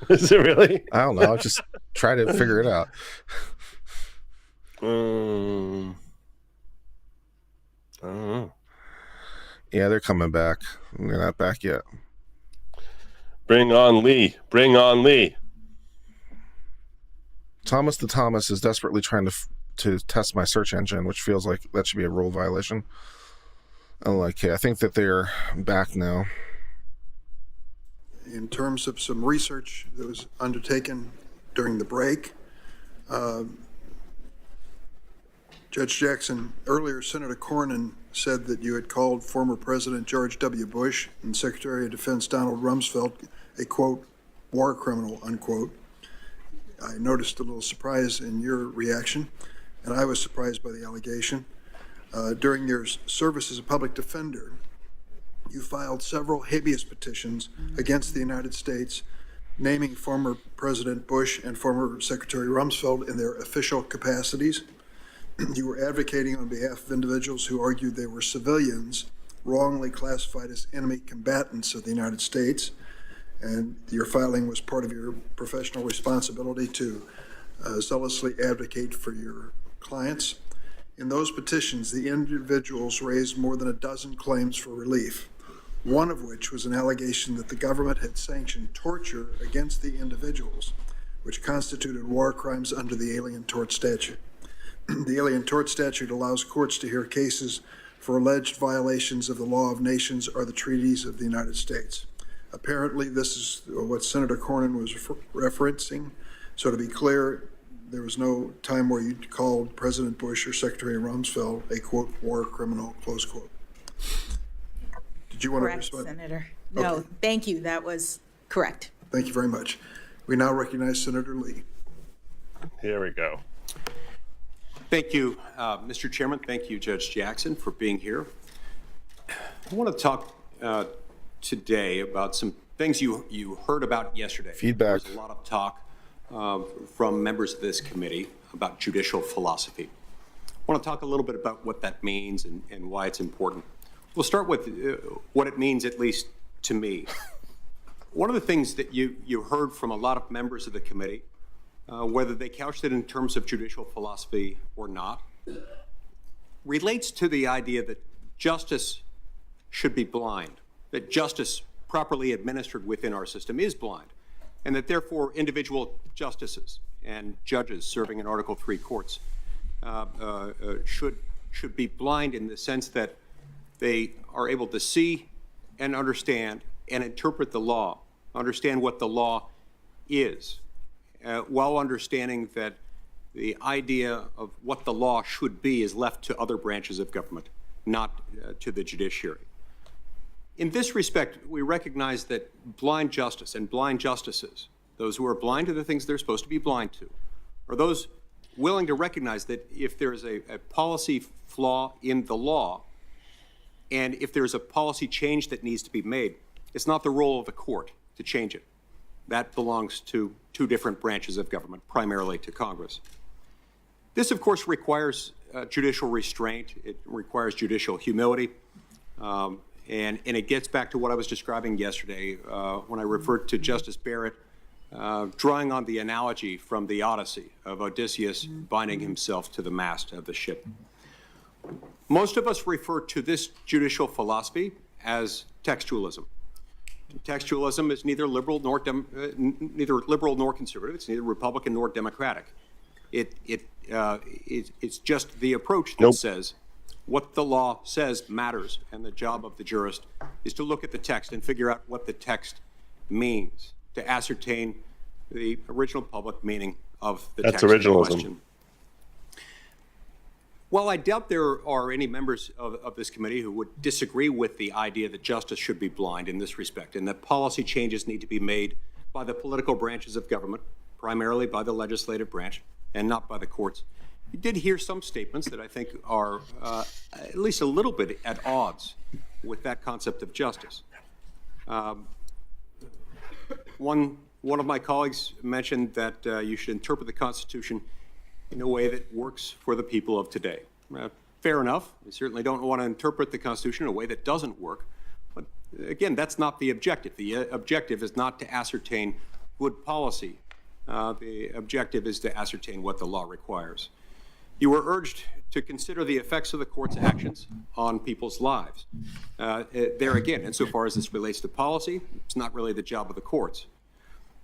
Is it really? I don't know. I'll just try to figure it out. I don't know. Yeah, they're coming back. They're not back yet. Bring on Lee. Bring on Lee. Thomas the Thomas is desperately trying to test my search engine, which feels like that should be a rule violation. Okay, I think that they're back now. In terms of some research that was undertaken during the break, Judge Jackson, earlier Senator Cornyn said that you had called former President George W. Bush and Secretary of Defense Donald Rumsfeld a, quote, war criminal, unquote. I noticed a little surprise in your reaction, and I was surprised by the allegation. During your service as a public defender, you filed several habeas petitions against the United States, naming former President Bush and former Secretary Rumsfeld in their official capacities. You were advocating on behalf of individuals who argued they were civilians wrongly classified as enemy combatants of the United States, and your filing was part of your professional responsibility to zealously advocate for your clients. In those petitions, the individuals raised more than a dozen claims for relief, one of which was an allegation that the government had sanctioned torture against the individuals, which constituted war crimes under the Alien Tort Statute. The Alien Tort Statute allows courts to hear cases for alleged violations of the law of nations or the treaties of the United States. Apparently, this is what Senator Cornyn was referencing. So to be clear, there was no time where you called President Bush or Secretary Rumsfeld a, quote, war criminal, close quote. Did you want Correct, to respond? Senator. No, Okay. thank you. That was correct. Thank you very much. We now recognize Senator Lee. Here we go. Thank you, Mr. Chairman. Thank you, Judge Jackson, for being here. I want to talk today about some things you heard about yesterday. Feedback. There's a lot of talk from members of this committee about judicial philosophy. I want to talk a little bit about what that means and why it's important. We'll start with what it means, at least to me. One of the things that you heard from a lot of members of the committee, whether they couched it in terms of judicial philosophy or not, relates to the idea that justice should be blind, that justice properly administered within our system is blind, and that therefore individual justices and judges serving in Article III courts should be blind in the sense that they are able to see and understand and interpret the law, understand what the law is, while understanding that the idea of what the law should be is left to other branches of government, not to the judiciary. In this respect, we recognize that blind justice and blind justices, those who are blind to the things they're supposed to be blind to, are those willing to recognize that if there is a policy flaw in the law, and if there's a policy change that needs to be made, it's not the role of the court to change it. That belongs to two different branches of government, primarily to Congress. This, of course, requires judicial restraint. It requires judicial humility. And it gets back to what I was describing yesterday when I referred to Justice Barrett drawing on the analogy from the Odyssey of Odysseus binding himself to the mast of the ship. Most of us refer to this judicial philosophy as textualism. Textualism is neither liberal nor conservative. It's neither Republican nor Democratic. It's just the approach that says what the law says matters, and the job of the jurist is to look at the text and figure out what the text means, to ascertain the original public meaning of the text. That's originalism. Question. While I doubt there are any members of this committee who would disagree with the idea that justice should be blind in this respect, and that policy changes need to be made by the political branches of government, primarily by the legislative branch, and not by the courts, you did hear some statements that I think are at least a little bit at odds with that concept of justice. One of my colleagues mentioned that you should interpret the Constitution in a way that works for the people of today. Fair enough. We certainly don't want to interpret the Constitution in a way that doesn't work. But again, that's not the objective. The objective is not to ascertain good policy. The objective is to ascertain what the law requires. You were urged to consider the effects of the court's actions on people's lives. There again, insofar as this relates to policy, it's not really the job of the courts.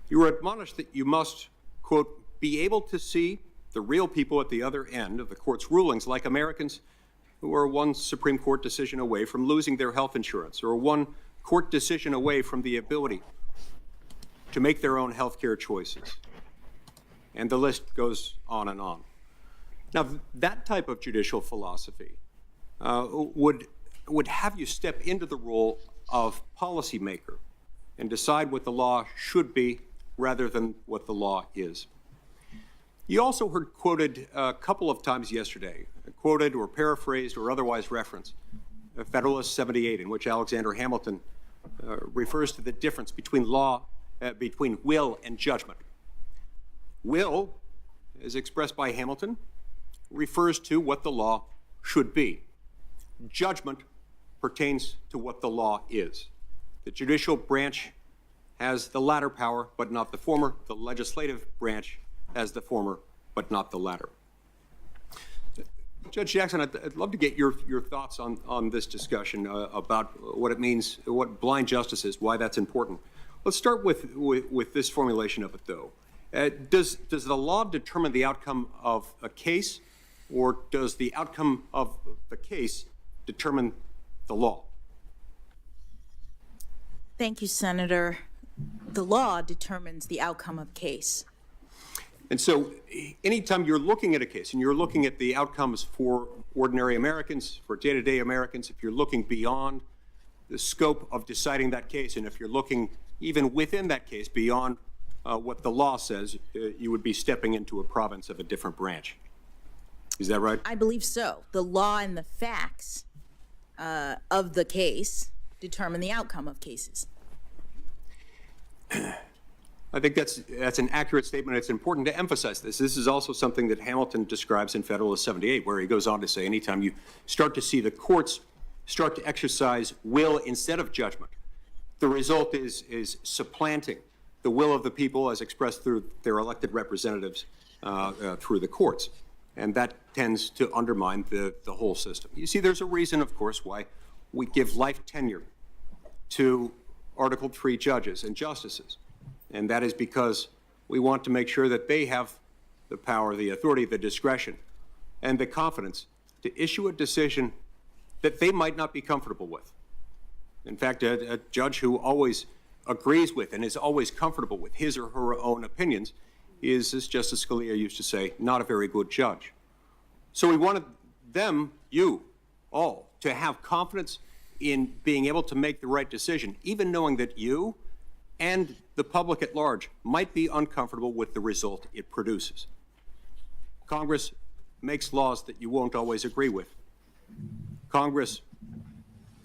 You were admonished that you must, quote, be able to see the real people at the other end of the court's rulings, like Americans who are one Supreme Court decision away from losing their health insurance, or one court decision away from the ability to make their own health care choices. And the list goes on and on. Now, that type of judicial philosophy would have you step into the role of policymaker and decide what the law should be rather than what the law is. You also heard quoted a couple of times yesterday, quoted or paraphrased or otherwise referenced Federalist 78, in which Alexander Hamilton refers to the difference between between will and judgment. Will, as expressed by Hamilton, refers to what the law should be. Judgment pertains to what the law is. The judicial branch has the latter power, but not the former. The legislative branch has the former, but not the latter. Judge Jackson, I'd love to get your thoughts on this discussion about what it means, what blind justice is, why that's important. Let's start with this formulation of it, though. Does the law determine the outcome of a case, or does the outcome of the case determine the law? Thank you, Senator. The law determines the outcome of case. And so anytime you're looking at a case and you're looking at the outcomes for ordinary Americans, for day-to-day Americans, if you're looking beyond the scope of deciding that case, and if you're looking even within that case beyond what the law says, you would be stepping into a province of a different branch. Is that right? I believe so. The law and the facts of the case determine the outcome of cases. I think that's an accurate statement. It's important to emphasize this. This is also something that Hamilton describes in Federalist 78, where he goes on to say, anytime you start to see the courts start to exercise will instead of judgment, the result is supplanting the will of the people as expressed through their elected representatives through the courts. And that tends to undermine the whole system. You see, there's a reason, of course, why we give life tenure to Article III judges and justices. And that is because we want to make sure that they have the power, the authority, the discretion, and the confidence to issue a decision that they might not be comfortable with. In fact, a judge who always agrees with and is always comfortable with his or her own opinions is, as Justice Scalia used to say, not a very good judge. So we wanted them, you, all, to have confidence in being able to make the right decision, even knowing that you and the public at large might be uncomfortable with the result it produces. Congress makes laws that you won't always agree with. Congress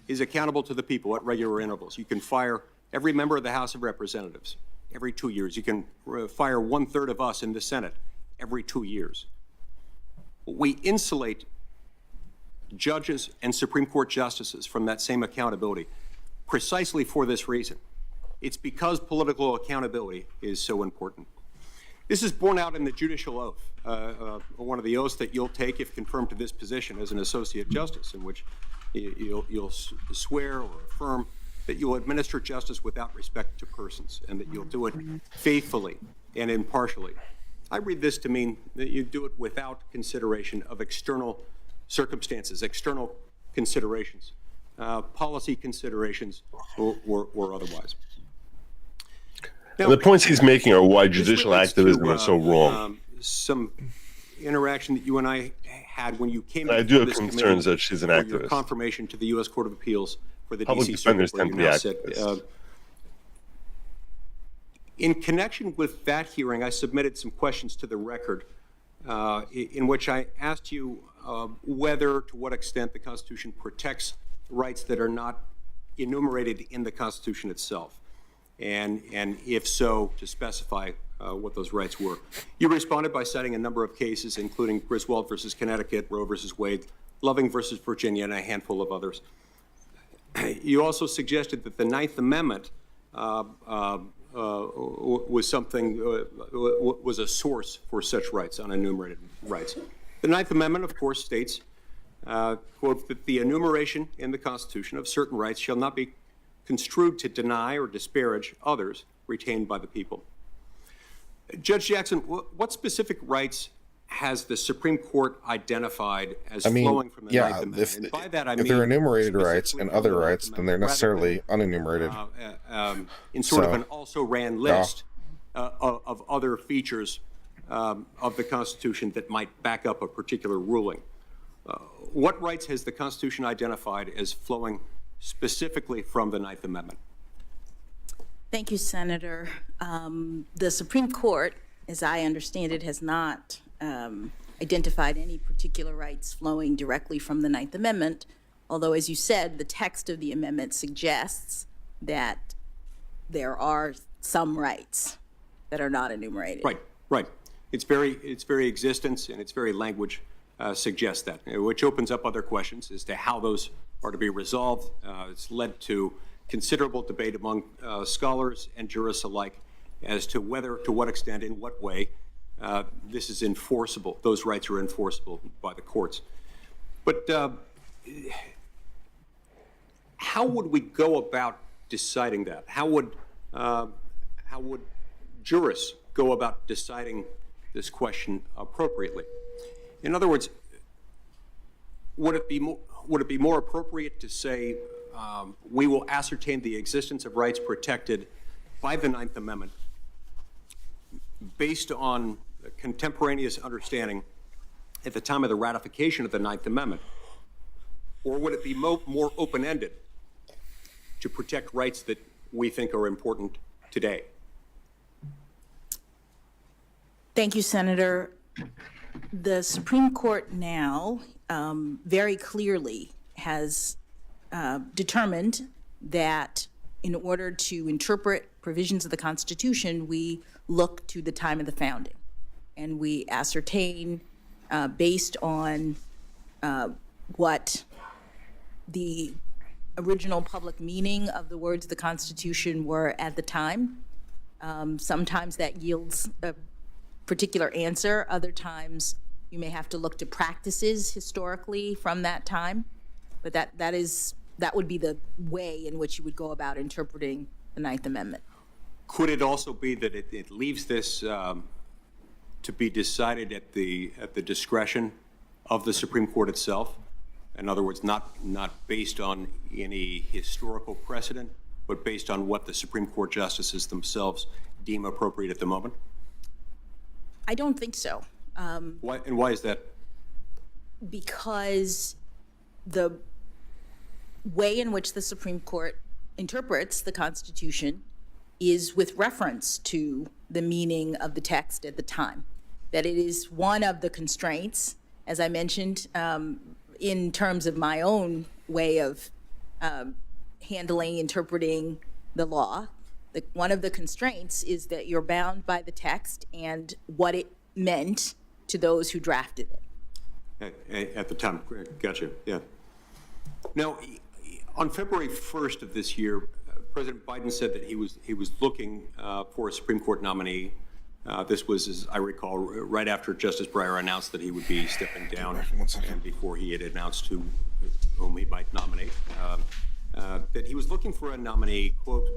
is accountable to the people at regular intervals. You can fire every member of the House of Representatives every 2 years. You can fire 1/3 of us in the Senate every 2 years. We insulate judges and Supreme Court justices from that same accountability precisely for this reason. It's because political accountability is so important. This is borne out in the judicial oath, one of the oaths that you'll take if confirmed to this position as an associate justice, in which you'll swear or affirm that you'll administer justice without respect to persons, and that you'll do it faithfully and impartially. I read this to mean that you do it without consideration of external circumstances, external considerations, policy considerations, or otherwise. Now, the points he's making are why judicial activism is so wrong. Some interaction that you and I had when you came I do have concerns that she's an activist. Your confirmation to the U.S. Court of Appeals for the Public D.C. defenders Circuit, tend to be activists. In connection with that hearing, I submitted some questions to the record in which I asked you whether, to what extent, the Constitution protects rights that are not enumerated in the Constitution itself, and if so, to specify what those rights were. You responded by citing a number of cases, including Griswold versus Connecticut, Roe versus Wade, Loving versus Virginia, and a handful of others. You also suggested that the Ninth Amendment was a source for such rights, unenumerated rights. The Ninth Amendment, of course, states, quote, that the enumeration in the Constitution of certain rights shall not be construed to deny or disparage others retained by the people. Judge Jackson, what specific rights has the Supreme Court identified as flowing from the Ninth Amendment? And by that I mean, if they're enumerated rights and other rights, then they're necessarily unenumerated. In sort of an also-ran list of other features of the Constitution that might back up a particular ruling. What rights has the Constitution identified as flowing specifically from the Ninth Amendment? Thank you, Senator. The Supreme Court, as I understand it, has not identified any particular rights flowing directly from the Ninth Amendment, although, as you said, the text of the amendment suggests that there are some rights that are not enumerated. Right. Its very existence and its very language suggests that, which opens up other questions as to how those are to be resolved. It's led to considerable debate among scholars and jurists alike as to whether, to what extent, in what way this is enforceable. Those rights are enforceable by the courts. But how would we go about deciding that? How would jurists go about deciding this question appropriately? In other words, would it be more appropriate to say we will ascertain the existence of rights protected by the Ninth Amendment based on contemporaneous understanding at the time of the ratification of the Ninth Amendment? Or would it be more open-ended to protect rights that we think are important today? Thank you, Senator. The Supreme Court now very clearly has determined that in order to interpret provisions of the Constitution, we look to the time of the founding. And we ascertain, based on what the original public meaning of the words of the Constitution were at the time. Sometimes that yields a particular answer. Other times you may have to look to practices historically from that time. But that would be the way in which you would go about interpreting the Ninth Amendment. Could it also be that it leaves this to be decided at the discretion of the Supreme Court itself? In other words, not based on any historical precedent, but based on what the Supreme Court justices themselves deem appropriate at the moment? I don't think so. Why is that? Because the way in which the Supreme Court interprets the Constitution is with reference to the meaning of the text at the time. That it is one of the constraints, as I mentioned, in terms of my own way of interpreting the law. One of the constraints is that you're bound by the text and what it meant to those who drafted it. At the time, gotcha, yeah. Now, on February 1st of this year, President Biden said that he was looking for a Supreme Court nominee. This was, as I recall, right after Justice Breyer announced that he would be stepping down, and before he had announced whom he might nominate. That he was looking for a nominee, quote,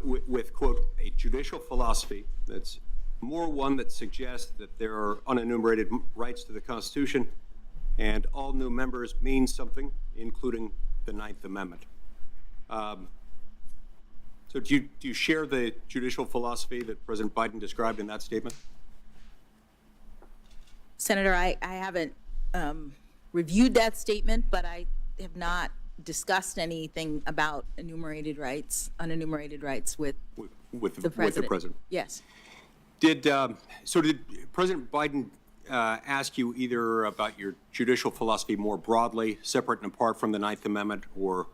with, quote, a judicial philosophy that's more one that suggests that there are unenumerated rights to the Constitution and all new members mean something, including the Ninth Amendment. So do you share the judicial philosophy that President Biden described in that statement? Senator, I haven't reviewed that statement, but I have not discussed anything about unenumerated rights with the president. Yes. Did President Biden ask you either about your judicial philosophy more broadly, separate and apart from the Ninth Amendment, or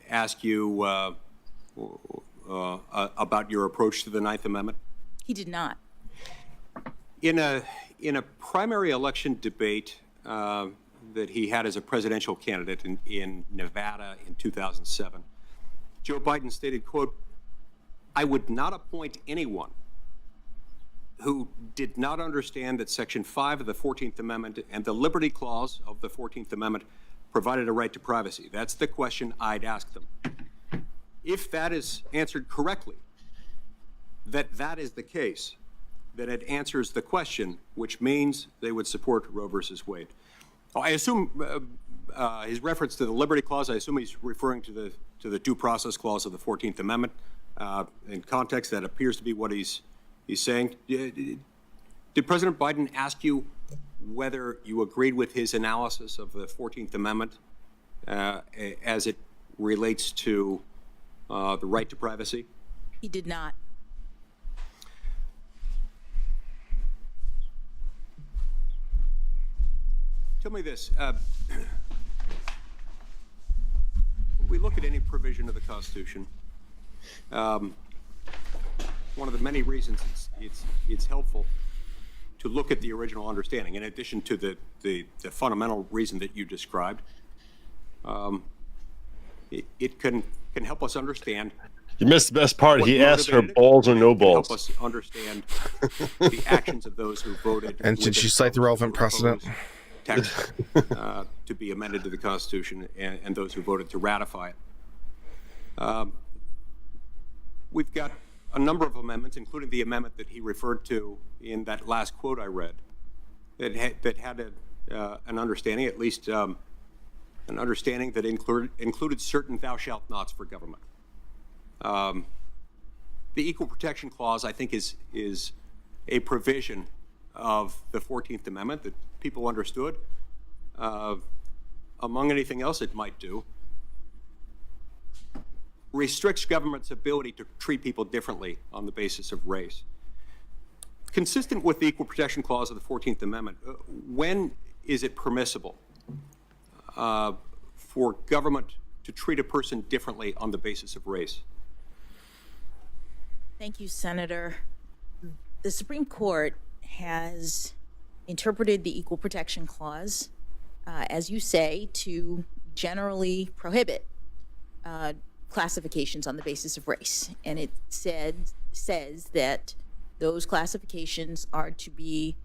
ask you about your approach to the Ninth Amendment? He did not. In a primary election debate that he had as a presidential candidate in Nevada in 2007, Joe Biden stated, quote, "I would not appoint anyone who did not understand that Section 5 of the 14th Amendment and the Liberty Clause of the 14th Amendment provided a right to privacy. That's the question I'd ask them. If that is answered correctly, that is the case, that it answers the question, which means they would support Roe versus Wade. I assume his reference to the Liberty Clause, I assume he's referring to the Due Process Clause of the 14th Amendment. In context, that appears to be what he's saying. Did President Biden ask you whether you agreed with his analysis of the 14th Amendment as it relates to the right to privacy? He did not. Tell me this. When we look at any provision of the Constitution, one of the many reasons it's helpful to look at the original understanding, in addition to the fundamental reason that you described, it can help us understand. You missed the best part. He asked her balls or no balls. Help us understand the actions of those who voted. And did she cite the relevant precedent? Text to be amended to the Constitution, and those who voted to ratify it. We've got a number of amendments, including the amendment that he referred to in that last quote I read, that had an understanding, at least an understanding that included certain thou shalt nots for government. The Equal Protection Clause, I think, is a provision of the 14th Amendment that people understood. Among anything else it might do, restricts government's ability to treat people differently on the basis of race. Consistent with the Equal Protection Clause of the 14th Amendment, when is it permissible for government to treat a person differently on the basis of race? Thank you, Senator. The Supreme Court has interpreted the Equal Protection Clause, as you say, to generally prohibit classifications on the basis of race. And it says that those classifications are to be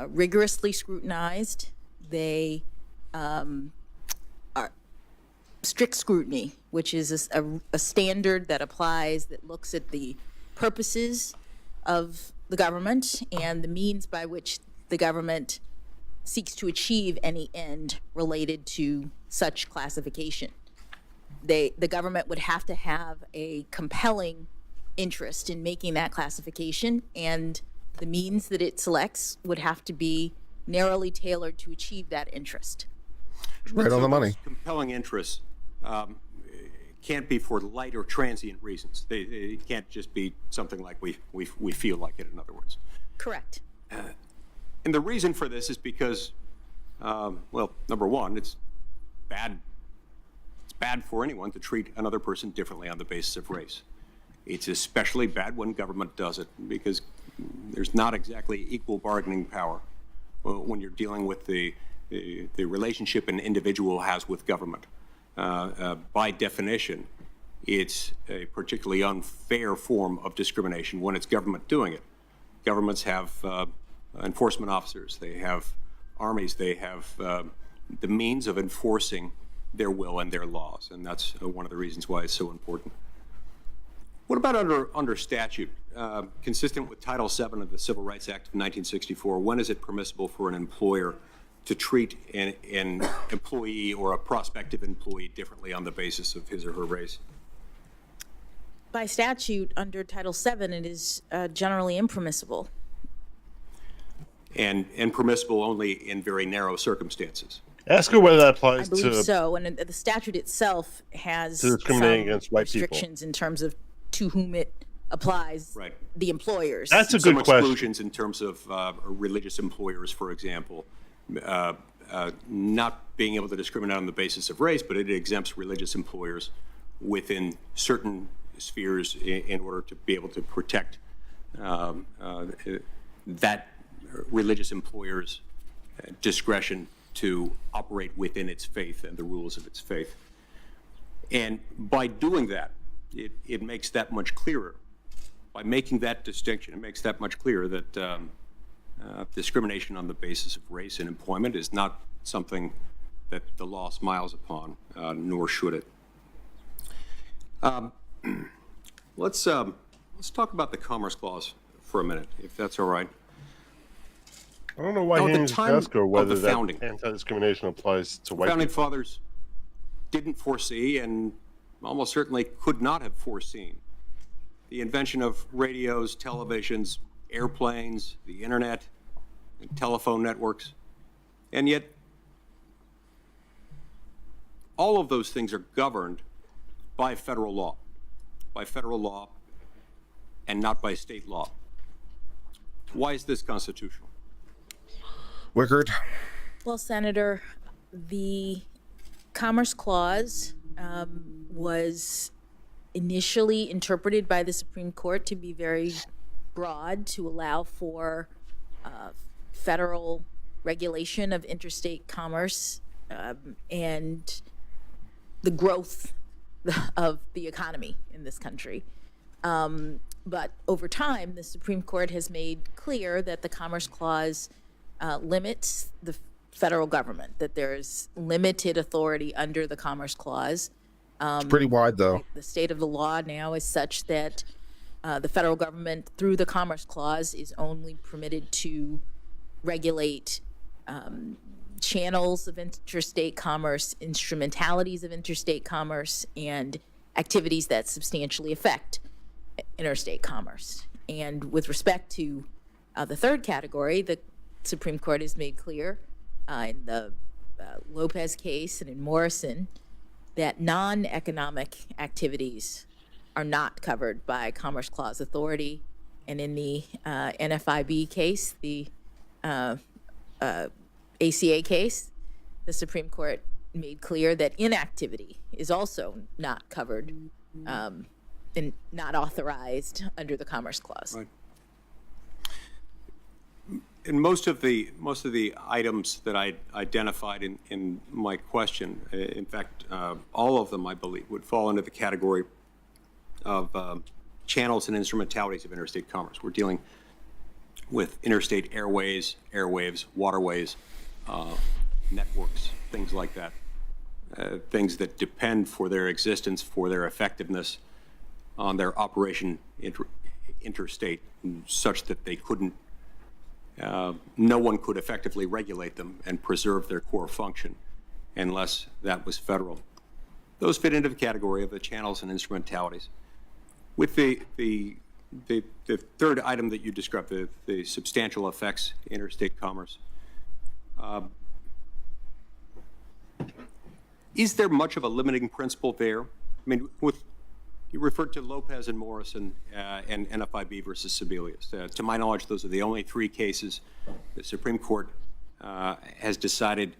rigorously scrutinized. They are strict scrutiny, which is a standard that applies, that looks at the purposes of the government and the means by which the government seeks to achieve any end related to such classification. The government would have to have a compelling interest in making that classification, and the means that it selects would have to be narrowly tailored to achieve that interest. Right on the money. Compelling interests can't be for light or transient reasons. It can't just be something like we feel like it, in other words. Correct. And the reason for this is because, well, number one, it's bad. It's bad for anyone to treat another person differently on the basis of race. It's especially bad when government does it, because there's not exactly equal bargaining power when you're dealing with the relationship an individual has with government. By definition, it's a particularly unfair form of discrimination when it's government doing it. Governments have enforcement officers, they have armies, they have the means of enforcing their will and their laws, and that's one of the reasons why it's so important. What about under statute? Consistent with Title VII of the Civil Rights Act of 1964, when is it permissible for an employer to treat an employee or a prospective employee differently on the basis of his or her race? By statute, under Title VII, it is generally impermissible. And permissible only in very narrow circumstances. Ask her whether that applies I believe to so, and the statute itself has some discriminating against white people. restrictions in terms of to whom it applies. Right. The employers. That's a Some good question. exclusions in terms of religious employers, for example, not being able to discriminate on the basis of race, but it exempts religious employers within certain spheres in order to be able to protect that religious employer's discretion to operate within its faith and the rules of its faith. And by doing that, it makes that much clearer by making that distinction, it makes that much clearer that discrimination on the basis of race in employment is not something that the law smiles upon, nor should it. Let's talk about the Commerce Clause for a minute, if that's all right. I don't know why Now, he at the didn't time ask her whether of the founding, that anti-discrimination applies to white founding people. fathers didn't foresee, and almost certainly could not have foreseen, the invention of radios, televisions, airplanes, the internet, and telephone networks. And yet, all of those things are governed by federal law and not by state law. Why is this constitutional? Wickard. Well, Senator, the Commerce Clause was initially interpreted by the Supreme Court to be very broad, to allow for federal regulation of interstate commerce and the growth of the economy in this country. But over time, the Supreme Court has made clear that the Commerce Clause limits the federal government, that there's limited authority under the Commerce Clause. It's pretty wide, though. The state of the law now is such that the federal government, through the Commerce Clause, is only permitted to regulate channels of interstate commerce, instrumentalities of interstate commerce, and activities that substantially affect interstate commerce. And with respect to the third category, the Supreme Court has made clear in the Lopez case and in Morrison that non-economic activities are not covered by Commerce Clause authority. And in the NFIB case, the ACA case, the Supreme Court made clear that inactivity is also not covered and not authorized under the Commerce Clause. Right. And most of the items that I identified in my question, in fact, all of them, I believe, would fall into the category of channels and instrumentalities of interstate commerce. We're dealing with interstate airways, waterways, networks, things like that, things that depend for their existence, for their effectiveness on their operation interstate, such that they couldn't, no one could effectively regulate them and preserve their core function unless that was federal. Those fit into the category of the channels and instrumentalities. With the third item that you described, the substantial effects interstate commerce, is there much of a limiting principle there? I mean, you referred to Lopez and Morrison and NFIB versus Sebelius. To my knowledge, those are the only three cases the Supreme Court has decided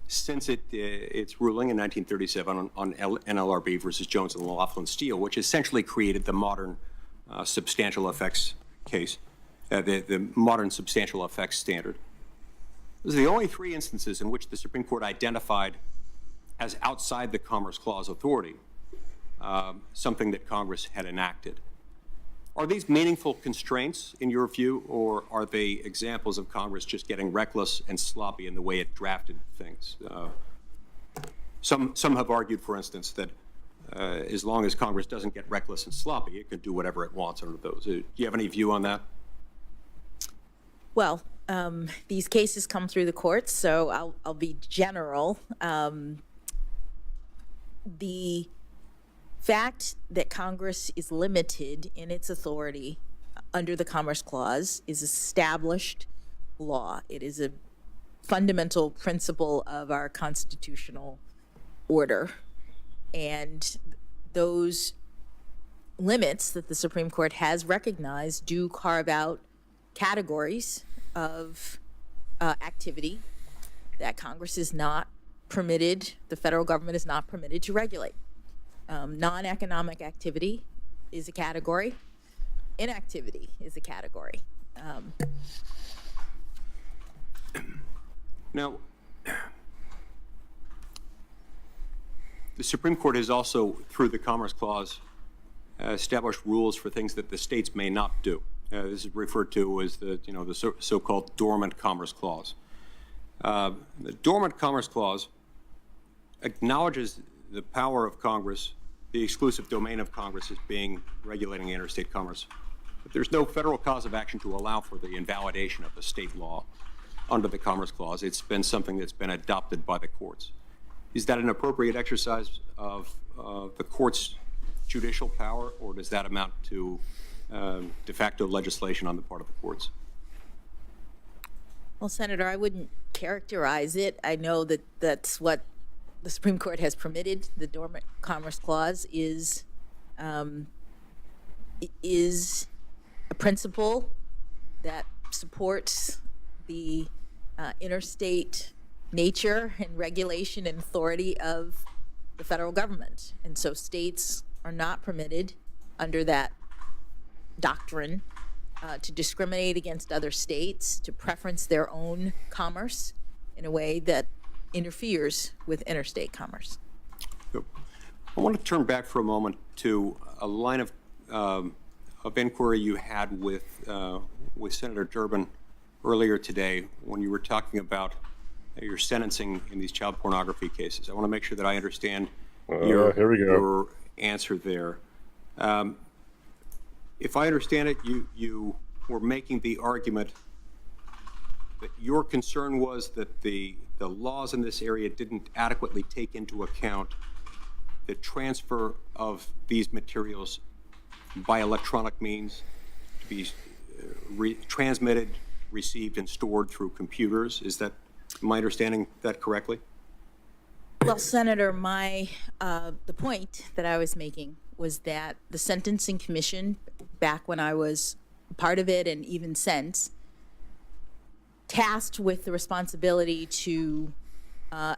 since its ruling in 1937 on NLRB versus Jones and Laughlin Steel, which essentially created the modern substantial effects case, the modern substantial effects standard. Those are the only three instances in which the Supreme Court identified as outside the Commerce Clause authority something that Congress had enacted. Are these meaningful constraints in your view, or are they examples of Congress just getting reckless and sloppy in the way it drafted things? Some have argued, for instance, that as long as Congress doesn't get reckless and sloppy, it can do whatever it wants under those. Do you have any view on that? Well, these cases come through the courts, so I'll be general. The fact that Congress is limited in its authority under the Commerce Clause is established law. It is a fundamental principle of our constitutional order. And those limits that the Supreme Court has recognized do carve out categories of activity that Congress is not permitted, the federal government is not permitted to regulate. Non-economic activity is a category. Inactivity is a category. Now, the Supreme Court has also, through the Commerce Clause, establish rules for things that the states may not do. This is referred to as the so-called Dormant Commerce Clause. The Dormant Commerce Clause acknowledges the power of Congress, the exclusive domain of Congress as being regulating interstate commerce. But there's no federal cause of action to allow for the invalidation of a state law under the Commerce Clause. It's been something that's been adopted by the courts. Is that an appropriate exercise of the court's judicial power, or does that amount to de facto legislation on the part of the courts? Well, Senator, I wouldn't characterize it. I know that that's what the Supreme Court has permitted. The Dormant Commerce Clause is a principle that supports the interstate nature and regulation and authority of the federal government. And so states are not permitted under that doctrine to discriminate against other states, to preference their own commerce in a way that interferes with interstate commerce. I want to turn back for a moment to a line of inquiry you had with Senator Durbin earlier today when you were talking about your sentencing in these child pornography cases. I want to make sure that I understand your answer there. If I understand it, you were making the argument that your concern was that the laws in this area didn't adequately take into account the transfer of these materials by electronic means to be transmitted, received, and stored through computers. Am I understanding that correctly? Well, Senator, the point that I was making was that the Sentencing Commission, back when I was part of it and even since, tasked with the responsibility to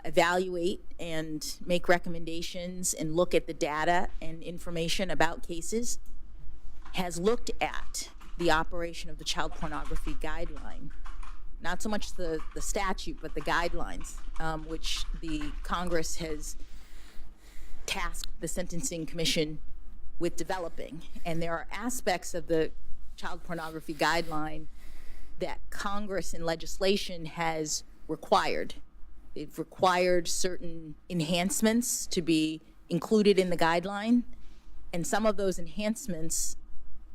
evaluate and make recommendations and look at the data and information about cases, has looked at the operation of the child pornography guideline. Not so much the statute, but the guidelines, which the Congress has tasked the Sentencing Commission with developing. And there are aspects of the child pornography guideline that Congress in legislation has required. They've required certain enhancements to be included in the guideline. And some of those enhancements,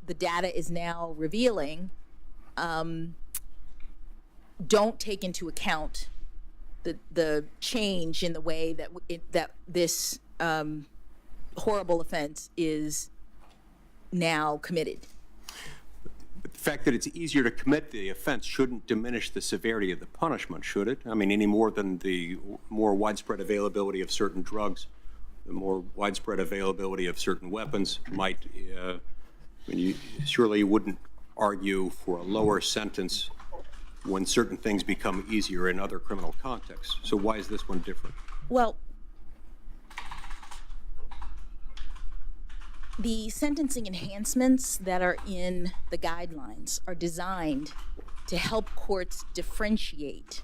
the data is now revealing, don't take into account the change in the way that this horrible offense is now committed. But the fact that it's easier to commit the offense shouldn't diminish the severity of the punishment, should it? I mean, any more than the more widespread availability of certain drugs, the more widespread availability of certain weapons might, surely you wouldn't argue for a lower sentence when certain things become easier in other criminal contexts. So why is this one different? Well, the sentencing enhancements that are in the guidelines are designed to help courts differentiate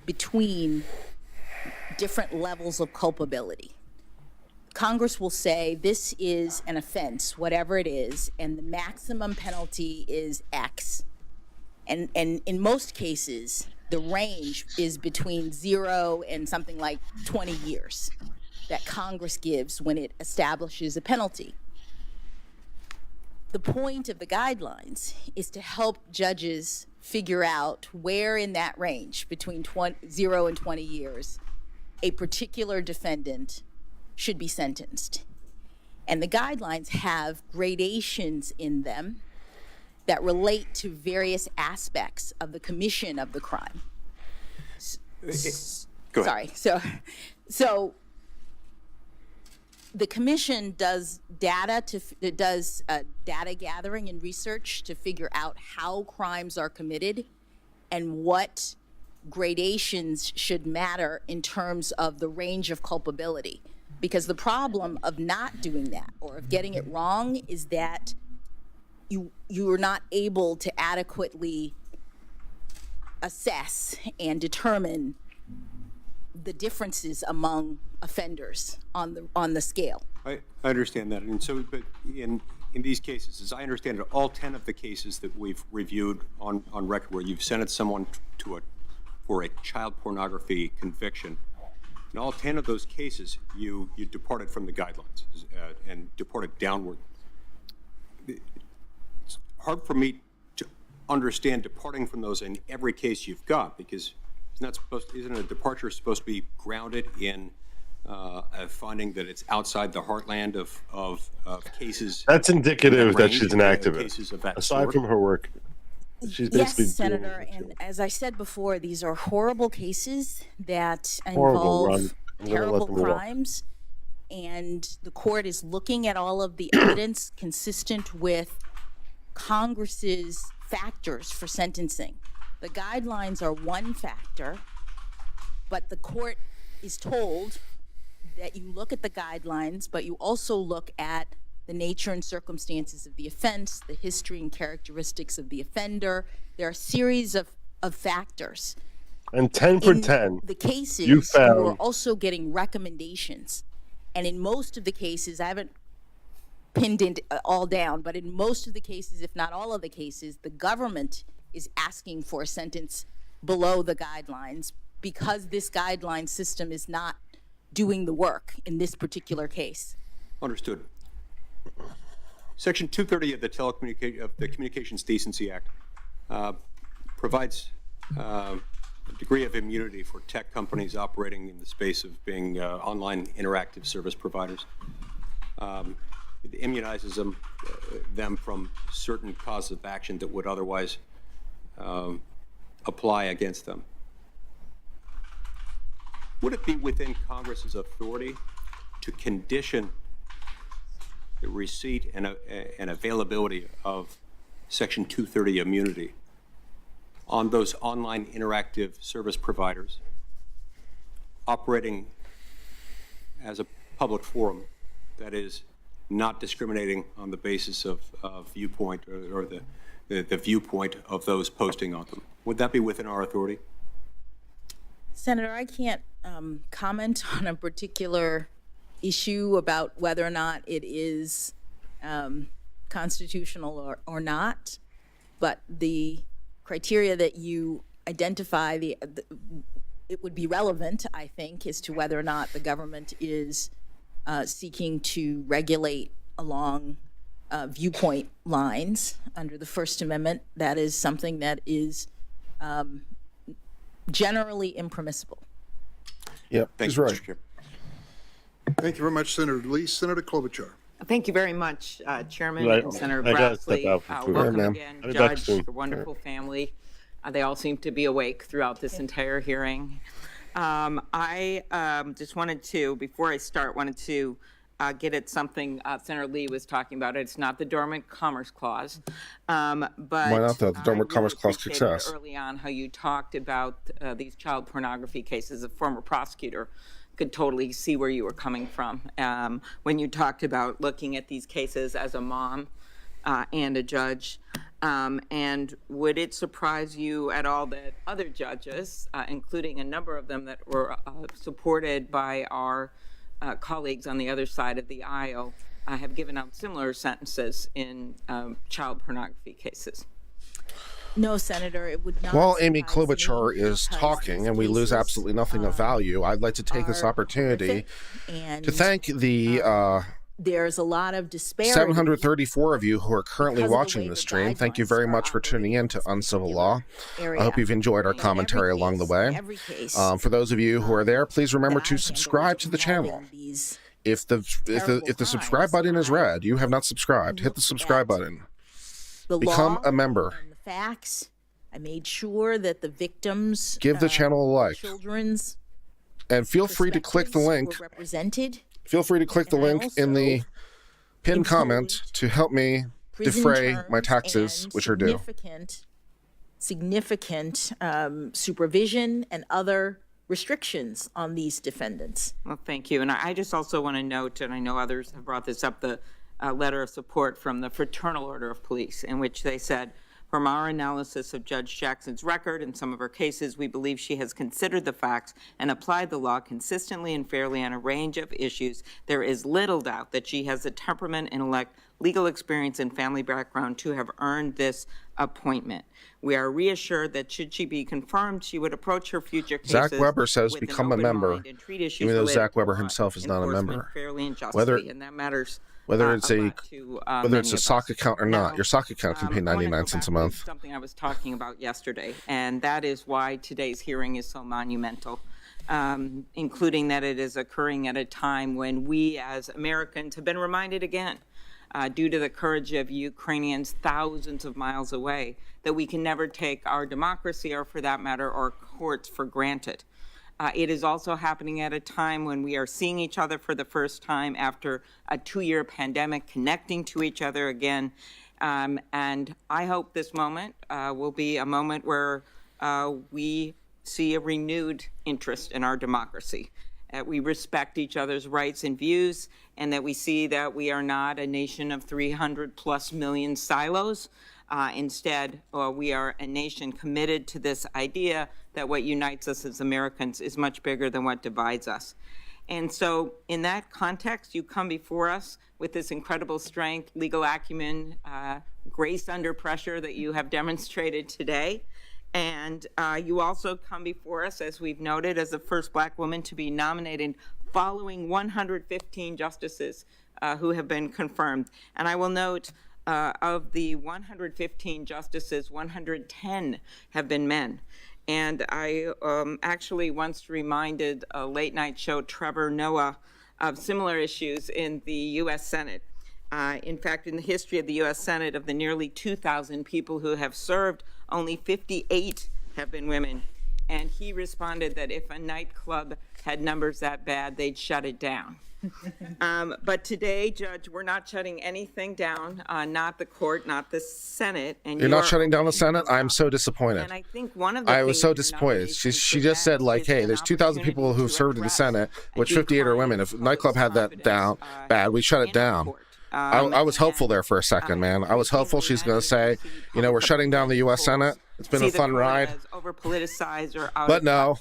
between different levels of culpability. Congress will say this is an offense, whatever it is, and the maximum penalty is X. And in most cases, the range is between 0 and something like 20 years that Congress gives when it establishes a penalty. The point of the guidelines is to help judges figure out where in that range between 0 and 20 years a particular defendant should be sentenced. And the guidelines have gradations in them that relate to various aspects of the commission of the crime. Go ahead. Sorry. So the commission does data gathering and research to figure out how crimes are committed and what gradations should matter in terms of the range of culpability. Because the problem of not doing that or of getting it wrong is that you are not able to adequately assess and determine the differences among offenders on the scale. I understand that, and so, but in these cases, as I understand it, all 10 of the cases that we've reviewed on record where you've sentenced someone for a child pornography conviction, in all 10 of those cases, you departed from the guidelines and departed downward. It's hard for me to understand departing from those in every case you've got, because isn't a departure supposed to be grounded in a finding that it's outside the heartland of cases? That's indicative that she's an cases activist. of that Aside sort. from her work, she's Yes, basically Senator, and as I said before, these are horrible cases that Horrible, Ron. involve I'm gonna let terrible them walk. crimes, and the court is looking at all of the evidence consistent with Congress's factors for sentencing. The guidelines are one factor, but the court is told that you look at the guidelines, but you also look at the nature and circumstances of the offense, the history and characteristics of the offender. There are a series of factors. And 10 for In 10, the cases, you you found are also getting recommendations. And in most of the cases, I haven't pinned it all down, but in most of the cases, if not all of the cases, the government is asking for a sentence below the guidelines because this guideline system is not doing the work in this particular case. Understood. Section 230 of the Communications Decency Act provides a degree of immunity for tech companies operating in the space of being online interactive service providers. It immunizes them from certain causes of action that would otherwise apply against them. Would it be within Congress's authority to condition the receipt and availability of Section 230 immunity on those online interactive service providers operating as a public forum that is not discriminating on the basis of viewpoint or the viewpoint of those posting on them? Would that be within our authority? Senator, I can't comment on a particular issue about whether or not it is constitutional or not, but the criteria that you identify, it would be relevant, I think, as to whether or not the government is seeking to regulate along viewpoint lines under the First Amendment. That is something that is generally impermissible. Yep, Thank he's you, right. Mr. Chair. Thank you very much, Senator Lee. Senator Klobuchar. Thank you very much, Chairman Right. and Senator I gotta step Grassley. out for food. Welcome ma'am. again, I'll be back Judge, soon. your wonderful family. They all seem to be awake throughout this entire hearing. I just wanted to, before I start, get at something Senator Lee was talking about. It's not the Dormant Commerce Clause, but Why not, though? The Dormant Commerce Clause kicks appreciated ass. early on how you talked about these child pornography cases. A former prosecutor could totally see where you were coming from when you talked about looking at these cases as a mom and a judge. And would it surprise you at all that other judges, including a number of them that were supported by our colleagues on the other side of the aisle, have given out similar sentences in child pornography cases? No, Senator, it would not. While Amy surprise me Klobuchar is because talking these and we lose cases, absolutely nothing of value, I'd like to take this are opportunity horrific, and to thank the there's a lot of disparity. 734 of you who are currently because of the watching way this the stream. Thank you guidelines very are much for tuning in to operating in Uncivil this Law. area. I hope you've enjoyed our In every commentary along the case, way. every case, For those of you who are there, please remember that I to handle subscribe to the channel. involving these If the subscribe crimes, button is I red, you have not subscribed. Hit the subscribe at button. the Become law a member. and the facts. I made sure that the victims, Give the channel a like. children's And feel free to click the link. were represented. Feel free to click the And I link in the pinned comment imposed to help me prison defray my terms taxes, and which are due. significant supervision and other restrictions on these defendants. Well, thank you. And I just also want to note, and I know others have brought this up, the letter of support from the Fraternal Order of Police, in which they said, From our analysis of Judge Jackson's record and some of her cases, we believe she has considered the facts and applied the law consistently and fairly on a range of issues. There is little doubt that she has the temperament, intellect, legal experience, and family background to have earned this appointment. We are reassured that should she be confirmed, she would approach her future cases. Zach Weber says with an become a open member, mind and treat issues even though related Zach to Weber law himself is not a enforcement member. fairly and justly, Whether and that matters. Whether it's a a lot to, whether many it's a of sock us. account or not, Now, your sock account can pay I wanna 99 go cents a back to month. something I was talking about yesterday, and that is why today's hearing is so monumental, including that it is occurring at a time when we as Americans have been reminded again, due to the courage of Ukrainians thousands of miles away, that we can never take our democracy, or for that matter, our courts for granted. It is also happening at a time when we are seeing each other for the first time after a 2-year pandemic, connecting to each other again. And I hope this moment will be a moment where we see a renewed interest in our democracy. We respect each other's rights and views, and that we see that we are not a nation of 300+ million silos. Instead, we are a nation committed to this idea that what unites us as Americans is much bigger than what divides us. And so in that context, you come before us with this incredible strength, legal acumen, grace under pressure that you have demonstrated today. And you also come before us, as we've noted, as the first Black woman to be nominated following 115 justices who have been confirmed. And I will note, of the 115 justices, 110 have been men. And I actually once reminded a late night show, Trevor Noah, of similar issues in the U.S. Senate. In fact, in the history of the U.S. Senate, of the nearly 2,000 people who have served, only 58 have been women. And he responded that if a nightclub had numbers that bad, they'd shut it down. But today, Judge, we're not shutting anything down, not the court, not the Senate. And You're not shutting down the Senate? I'm so disappointed. And I think one of the I was so disappointed. She just said, like, hey, there's 2,000 people who've served in the Senate, which 58 are women. If nightclub had that down bad, we shut it down. I was hopeful there for a second, man. I was hopeful she's going to say, you know, we're shutting down the U.S. Senate. It's been a fun ride. Over politicized or out but no.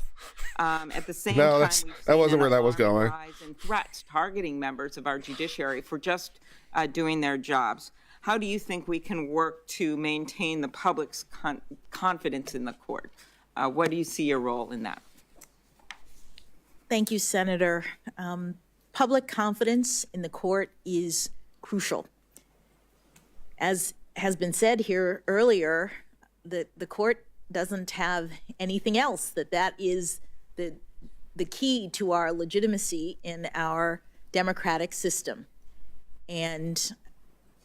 At the same no, time, that wasn't where that was going. And threats targeting members of our judiciary for just doing their jobs. How do you think we can work to maintain the public's confidence in the court? What do you see your role in that? Thank you, Senator. Public confidence in the court is crucial. As has been said here earlier, the court doesn't have anything else, that is the key to our legitimacy in our democratic system. And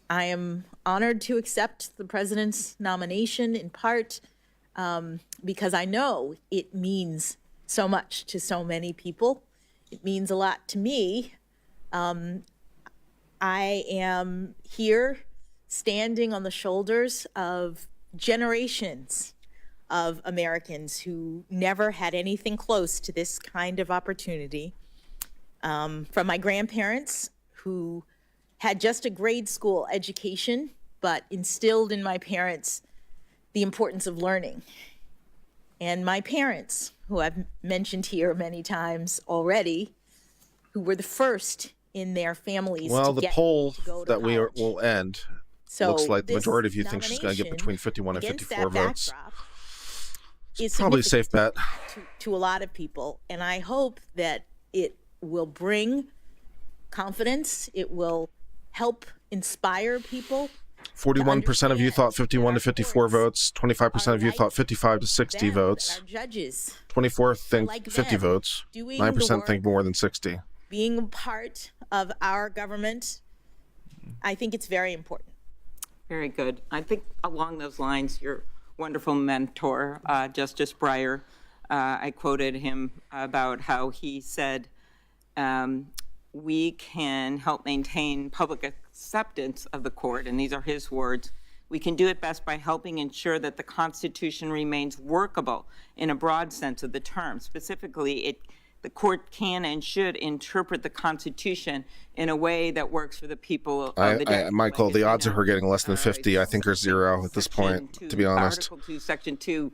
I am honored to accept the president's nomination, in part because I know it means so much to so many people. It means a lot to me. I am here standing on the shoulders of generations of Americans who never had anything close to this kind of opportunity. From my grandparents, who had just a grade school education, but instilled in my parents the importance of learning. And my parents, who I've mentioned here many times already, who were the first in their families well, to the poll to go to that college. will end So looks like the this majority of you think she's going to get between 51 and against 54 that votes. backdrop is Probably a safe bet. to a lot of people, and I hope that it will bring confidence. It will help inspire people. 41% of you thought 51 to 54 votes. 25% of you thought 55 to 60 votes. Our judges 24 think like 50 them votes. doing 9% think more than 60. being a part of our government, I think it's very important. Very good. I think along those lines, your wonderful mentor, Justice Breyer, I quoted him about how he said, we can help maintain public acceptance of the court, and these are his words. We can do it best by helping ensure that the Constitution remains workable in a broad sense of the term. Specifically, it the court can and should interpret the Constitution in a way that works for the people of the day. Michael, Like, the as you odds of know, her getting less than 50, I think, are zero at this point. To be honest, Article 2, Section 2.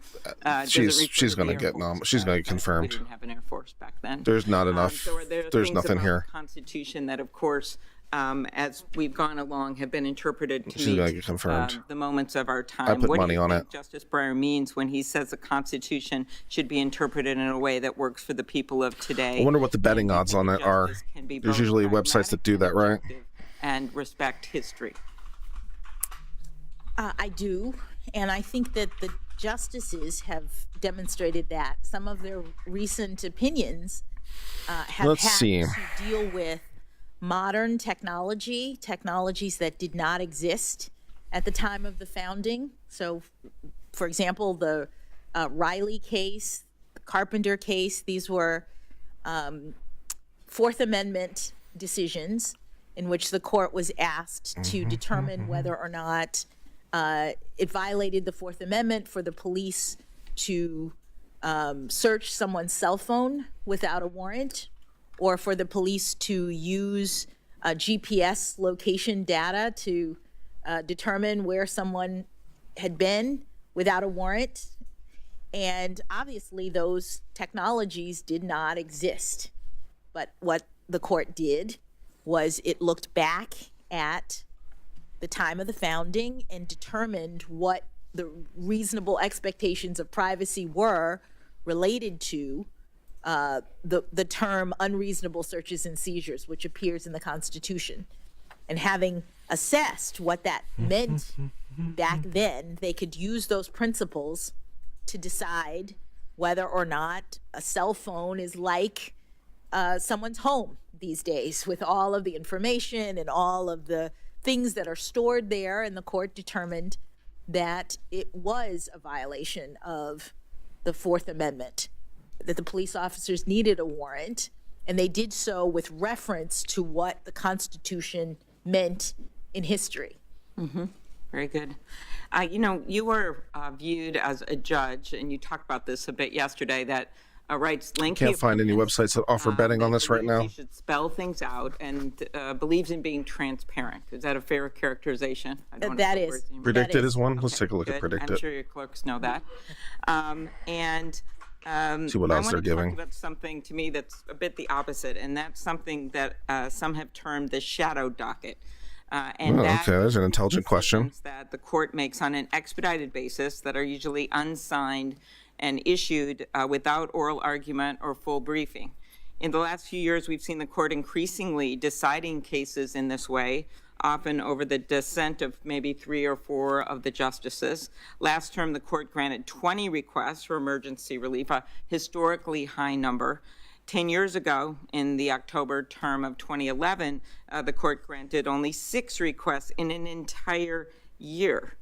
she's going to get she's going to get confirmed. We didn't have an Air Force back then. There's not enough. So there are There's things nothing about here. the Constitution that, of course, as we've gone along, have been interpreted to She's meet gonna get confirmed. the moments of our time. I put What money do you on think it. Justice Breyer means when he says the Constitution should be interpreted in a way that works for the people of today? I wonder what the betting odds on it are. Justice can be There's both usually websites that do that, right? and respect history. I do, and I think that the justices have demonstrated that. Some of their recent opinions have Let's had see. to deal with modern technologies that did not exist at the time of the founding. So, for example, the Riley case, the Carpenter case, these were Fourth Amendment decisions in which the court was asked to determine whether or not it violated the Fourth Amendment for the police to search someone's cell phone without a warrant, or for the police to use GPS location data to determine where someone had been without a warrant. And obviously those technologies did not exist. But what the court did was it looked back at the time of the founding and determined what the reasonable expectations of privacy were related to the term unreasonable searches and seizures, which appears in the Constitution. And having assessed what that meant back then, they could use those principles to decide whether or not a cell phone is like someone's home these days, with all of the information and all of the things that are stored there. And the court determined that it was a violation of the Fourth Amendment, that the police officers needed a warrant, and they did so with reference to what the Constitution meant in history. Very good. You know, you were viewed as a judge, and you talked about this a bit yesterday, that writes lengthy Can't find any websites that offer betting on this right now. You should spell things out and believes in being transparent. Is that a fair characterization? I don't That know is. words in- Predicted is one. Let's take a look Good. at Predicted. I'm sure your clerks know that. See what odds I they're want to giving. talk about something to me that's a bit the opposite, and that's something that some have termed the shadow docket. And Oh, that okay, there's an intelligent question. decisions that the court makes on an expedited basis that are usually unsigned and issued without oral argument or full briefing. In the last few years, we've seen the court increasingly deciding cases in this way, often over the dissent of maybe 3 or 4 of the justices. Last term, the court granted 20 requests for emergency relief, a historically high number. 10 years ago, in the October term of 2011, the court granted only 6 requests in an entire year.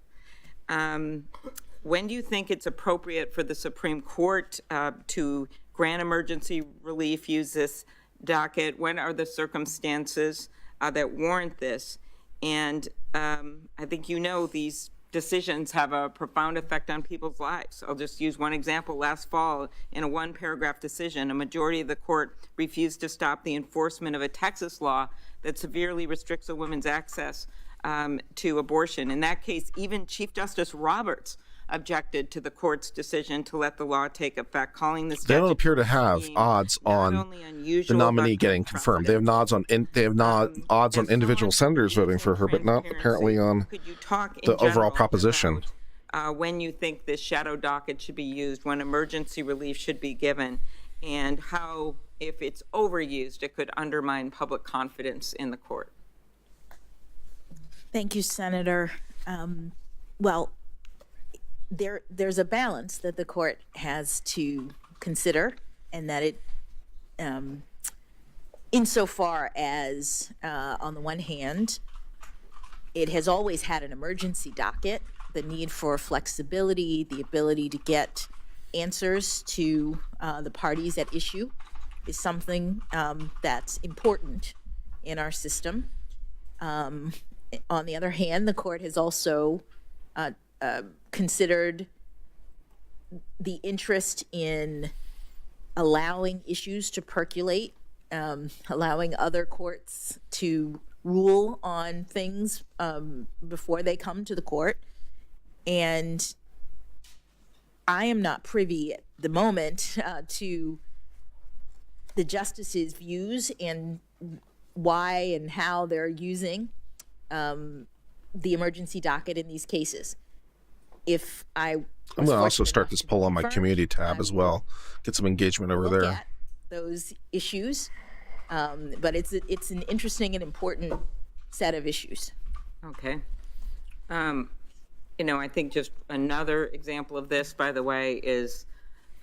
When do you think it's appropriate for the Supreme Court to grant emergency relief, use this docket? When are the circumstances that warrant this? And I think you know these decisions have a profound effect on people's lives. I'll just use one example. Last fall, in a 1-paragraph decision, a majority of the court refused to stop the enforcement of a Texas law that severely restricts a woman's access to abortion. In that case, even Chief Justice Roberts objected to the court's decision to let the law take effect, calling the They don't appear to have odds on the nominee getting confirmed. They have odds on odds on individual senators voting for her, but not apparently on the overall proposition. When you think this shadow docket should be used, when emergency relief should be given, and how, if it's overused, it could undermine public confidence in the court. Thank you, Senator. Well, there's a balance that the court has to consider, and that it, insofar as, on the one hand, it has always had an emergency docket, the need for flexibility, the ability to get answers to the parties at issue is something that's important in our system. On the other hand, the court has also considered the interest in allowing issues to percolate, allowing other courts to rule on things before they come to the court. And I am not privy at the moment to the justices' views and why and how they're using the emergency docket in these cases. If I'm going to also start this poll on my community tab as well, get some engagement over there. At those issues, but it's an interesting and important set of issues. Okay. I think just another example of this, by the way, is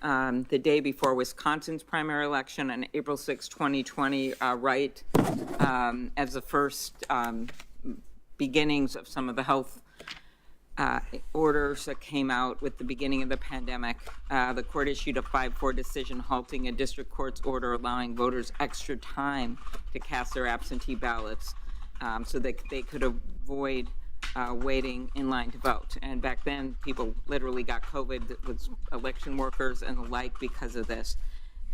the day before Wisconsin's primary election on April 6, 2020, right as the first beginnings of some of the health orders that came out with the beginning of the pandemic. The court issued a 5-4 decision halting a district court's order allowing voters extra time to cast their absentee ballots so that they could avoid waiting in line to vote. And back then, people literally got COVID with election workers and the like because of this.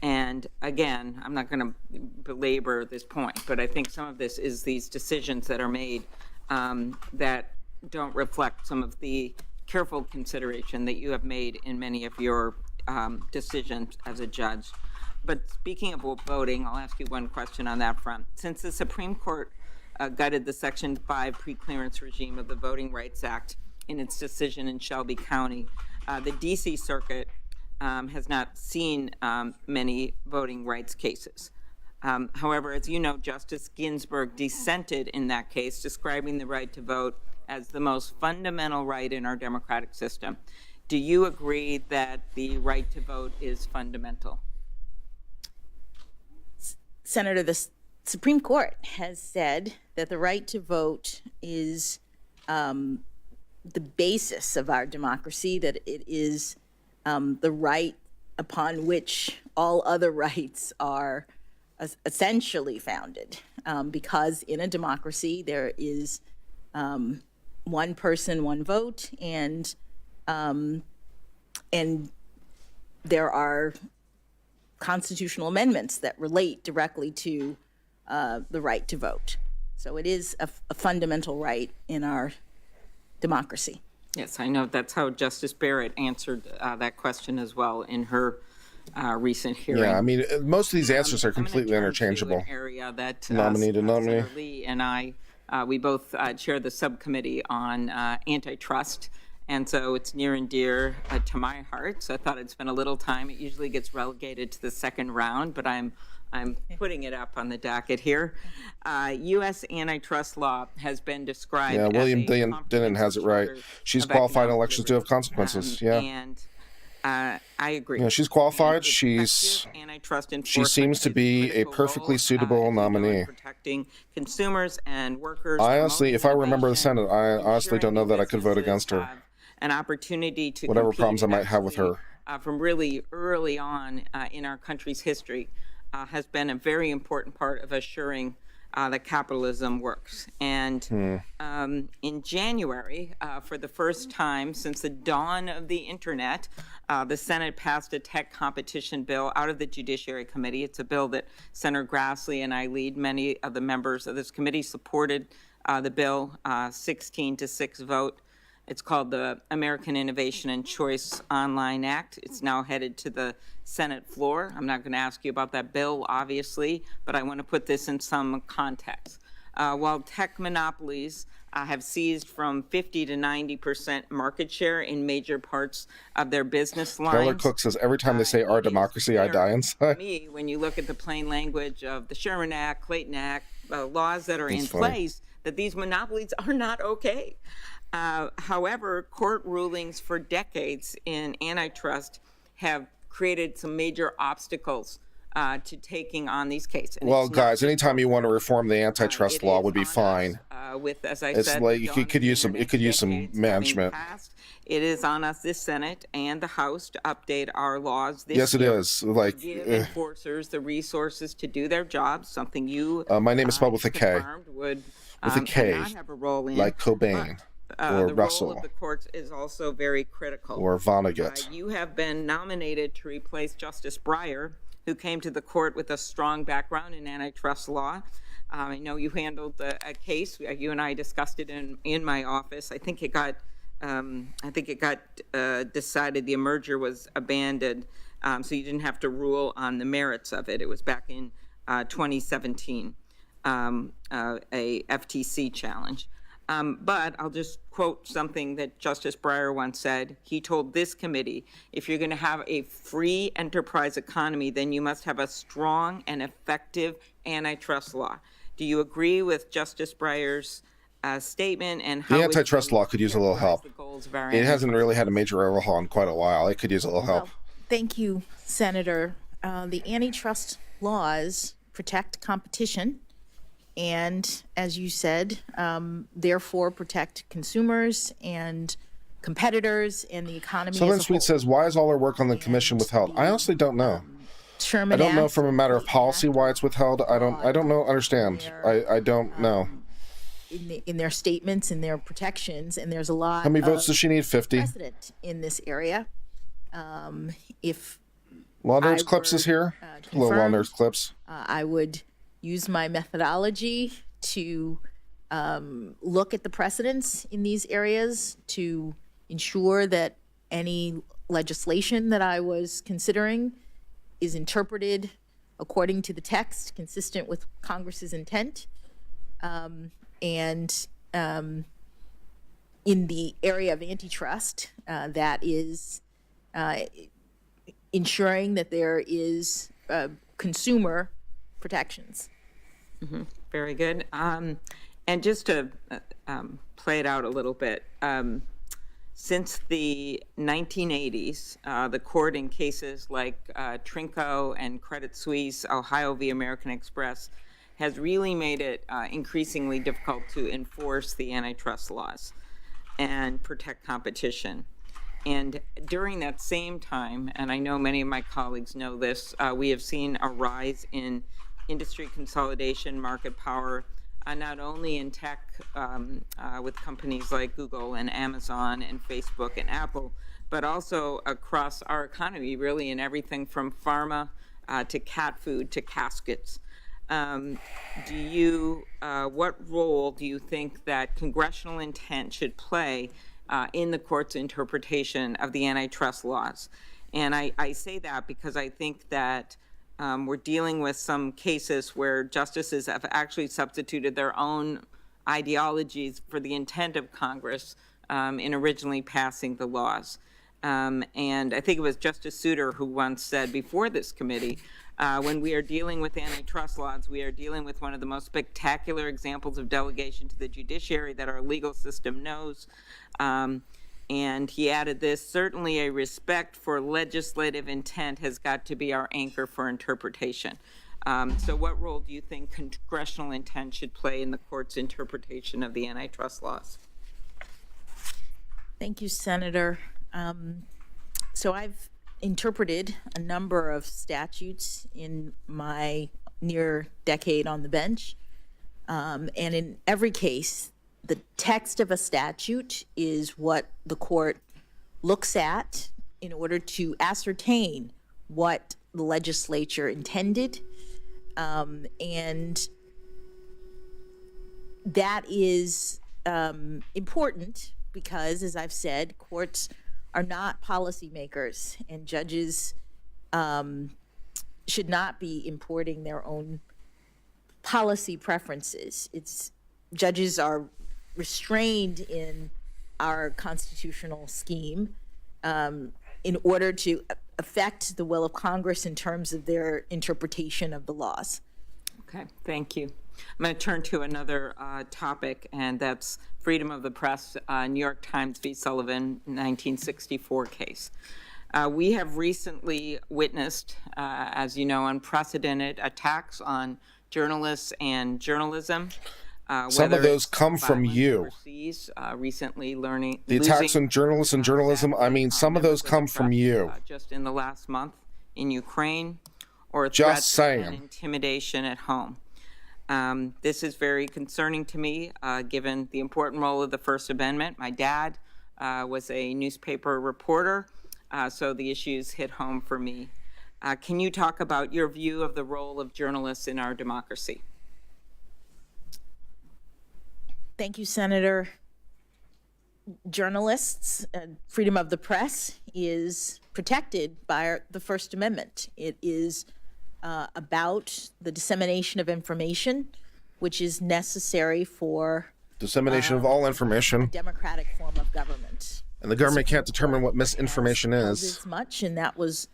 And again, I'm not going to belabor this point, but I think some of this is these decisions that are made that don't reflect some of the careful consideration that you have made in many of your decisions as a judge. But speaking of voting, I'll ask you one question on that front. Since the Supreme Court gutted the Section 5 preclearance regime of the Voting Rights Act in its decision in Shelby County, the D.C. Circuit has not seen many voting rights cases. However, as you know, Justice Ginsburg dissented in that case, describing the right to vote as the most fundamental right in our democratic system. Do you agree that the right to vote is fundamental? Senator, the Supreme Court has said that the right to vote is the basis of our democracy, that it is the right upon which all other rights are essentially founded, because in a democracy there is one person, one vote, and there are constitutional amendments that relate directly to the right to vote. So it is a fundamental right in our democracy. Yes, I know that's how Justice Barrett answered that question as well in her recent hearing. Yeah, I mean, most of these answers are completely interchangeable. An area that Nominee to nominee. Senator Lee and I, we both chair the subcommittee on antitrust, and so it's near and dear to my heart. So I thought I'd spend a little time. It usually gets relegated to the second round, but I'm putting it up on the docket here. U.S. antitrust law has been described. Yeah, William Denon has it right. She's qualified in elections to have consequences. Yeah. And I agree. Yeah, she's qualified. She seems to be a perfectly suitable nominee. Protecting consumers and workers. I honestly, if I remember the Senate, I honestly don't know that I could vote against her. An opportunity to whatever problems I might have with her. From really early on in our country's history, has been a very important part of assuring that capitalism works. And in January, for the first time since the dawn of the internet, the Senate passed a tech competition bill out of the Judiciary Committee. It's a bill that Senator Grassley and I lead. Many of the members of this committee supported the bill, 16-6 vote. It's called the American Innovation and Choice Online Act. It's now headed to the Senate floor. I'm not going to ask you about that bill, obviously, but I want to put this in some context. While tech monopolies have seized from 50 to 90% market share in major parts of their business lines. Taylor Cook says, every time they say our democracy, I die inside. Me, when you look at the plain language of the Sherman Act, Clayton Act, laws that are in place, that these monopolies are not okay. However, court rulings for decades in antitrust have created some major obstacles to taking on these cases. Well, guys, anytime you want to reform the antitrust law would be fine. With, as I it's said, like it could use some management. It is on us, this Senate and the House, to update our laws this yes, it year. is. Like give enforcers the resources to do their jobs. Something you my name is spelled with a K. Would, with a K, not have a role in, like Cobain. Or the Russell. role of the courts is also very critical. Or Vonnegut. You have been nominated to replace Justice Breyer who came to the court with a strong background in antitrust law. I know you handled a case. You and I discussed it in my office. I think it got decided the merger was abandoned, so you didn't have to rule on the merits of it. It was back in 2017, a FTC challenge. But I'll just quote something that Justice Breyer once said. He told this committee, if you're going to have a free enterprise economy, then you must have a strong and effective antitrust law. Do you agree with Justice Breyer's statement? And how the antitrust law could use a little help. It hasn't really had a major overhaul in quite a while. It could use a little help. Thank you, Senator. The antitrust laws protect competition and, as you said, therefore protect consumers and competitors and the economy. Southern Sweet says, why is all our work on the commission withheld? I honestly don't know. Sherman I don't know Act, from a matter of policy why it's withheld. I don't know, understand. I don't know. in their statements and their protections, and there's a lot How many votes of does she need? 50? precedent in this area. If Law Nerds I Clips were, is here. Hello, Law confirmed, Nerds Clips. I would use my methodology to look at the precedents in these areas to ensure that any legislation that I was considering is interpreted according to the text, consistent with Congress's intent. And in the area of antitrust, that is ensuring that there is consumer protections. Mm-hmm. Very good. And just to play it out a little bit, since the 1980s, the court in cases like Trinco and Credit Suisse, Ohio v. American Express, has really made it increasingly difficult to enforce the antitrust laws and protect competition. And during that same time, and I know many of my colleagues know this, we have seen a rise in industry consolidation, market power, not only in tech with companies like Google and Amazon and Facebook and Apple, but also across our economy, really in everything from pharma to cat food to caskets. What role do you think that congressional intent should play in the court's interpretation of the antitrust laws? And I say that because I think that we're dealing with some cases where justices have actually substituted their own ideologies for the intent of Congress in originally passing the laws. And I think it was Justice Souter who once said before this committee, when we are dealing with antitrust laws, we are dealing with one of the most spectacular examples of delegation to the judiciary that our legal system knows. And he added this, certainly a respect for legislative intent has got to be our anchor for interpretation. So what role do you think congressional intent should play in the court's interpretation of the antitrust laws? Thank you, Senator. So I've interpreted a number of statutes in my near decade on the bench. And in every case, the text of a statute is what the court looks at in order to ascertain what the legislature intended. And that is important because, as I've said, courts are not policymakers, and judges should not be importing their own policy preferences. Judges are restrained in our constitutional scheme in order to affect the will of Congress in terms of their interpretation of the laws. Okay, thank you. I'm going to turn to another topic, and that's freedom of the press, New York Times v. Sullivan, 1964 case. We have recently witnessed, as you know, unprecedented attacks on journalists and journalism. Some of those come from you. Recently the attacks on journalists and journalism, I mean, some of those come from you. Just in the last month in Ukraine, or Just threats and intimidation at home. This is very concerning to me, given the important role of the First Amendment. My dad was a newspaper reporter, so the issues hit home for me. Can you talk about your view of the role of journalists in our democracy? Thank you, Senator. Journalists, freedom of the press is protected by the First Amendment. It is about the dissemination of information, which is necessary for Dissemination of all information. democratic form of government. And the government can't determine what misinformation Held is. as much, and that was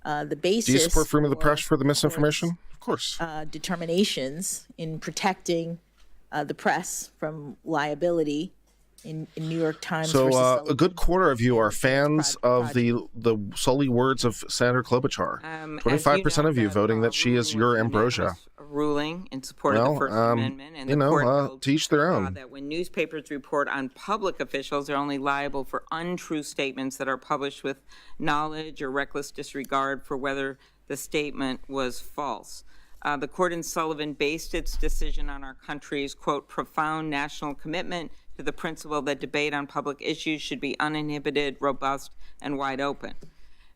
the basis. Do you support freedom of the press for the misinformation? Of course. Determinations in protecting the press from liability in New York Times. So versus a Sullivan. good quarter of you are fans of the solely words of Senator Klobuchar. 25% of you voting that she is your ambrosia. Ruling in support of the First Amendment, and you the court know, held, to each their own. that when newspapers report on public officials, they're only liable for untrue statements that are published with knowledge or reckless disregard for whether the statement was false. The court in Sullivan based its decision on our country's, quote, profound national commitment to the principle that debate on public issues should be uninhibited, robust, and wide open.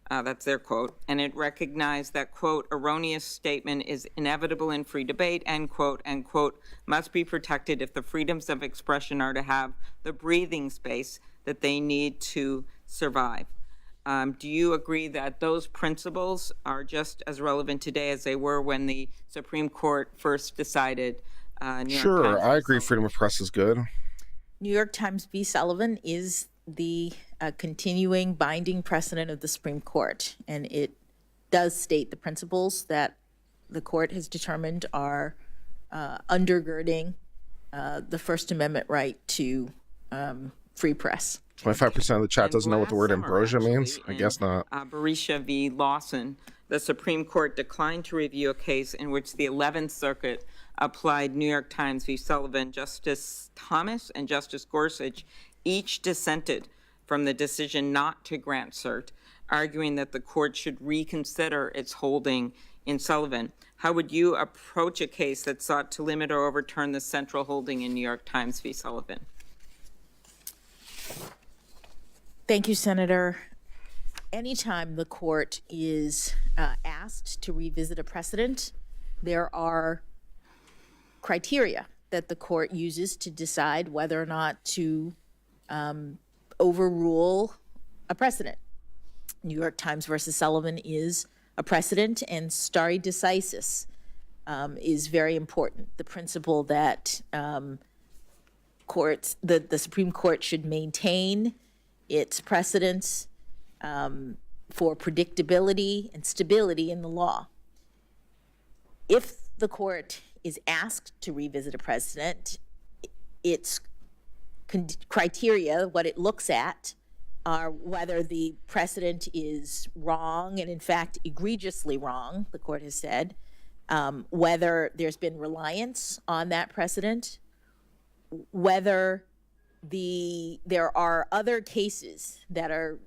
That's their quote. And it recognized that, quote, erroneous statement is inevitable in free debate, end quote, and, quote, must be protected if the freedoms of expression are to have the breathing space that they need to survive. Do you agree that those principles are just as relevant today as they were when the Supreme Court first decided New York Sure, Times I agree freedom of press is good. New York Times v. Sullivan is the continuing binding precedent of the Supreme Court, and it does state the principles that the court has determined are undergirding the First Amendment right to free press. 25% of the chat doesn't know what the word ambrosia means? I guess not. Barisha v. Lawson, the Supreme Court declined to review a case in which the 11th Circuit applied New York Times v. Sullivan. Justice Thomas and Justice Gorsuch each dissented from the decision not to grant cert, arguing that the court should reconsider its holding in Sullivan. How would you approach a case that sought to limit or overturn the central holding in New York Times v. Sullivan? Thank you, Senator. Anytime the court is asked to revisit a precedent, there are criteria that the court uses to decide whether or not to overrule a precedent. New York Times versus Sullivan is a precedent, and stare decisis is very important. The principle that the Supreme Court should maintain its precedents for predictability and stability in the law. If the court is asked to revisit a precedent, its criteria, what it looks at, are whether the precedent is wrong, and in fact egregiously wrong, the court has said, whether there's been reliance on that precedent, whether there are other cases that are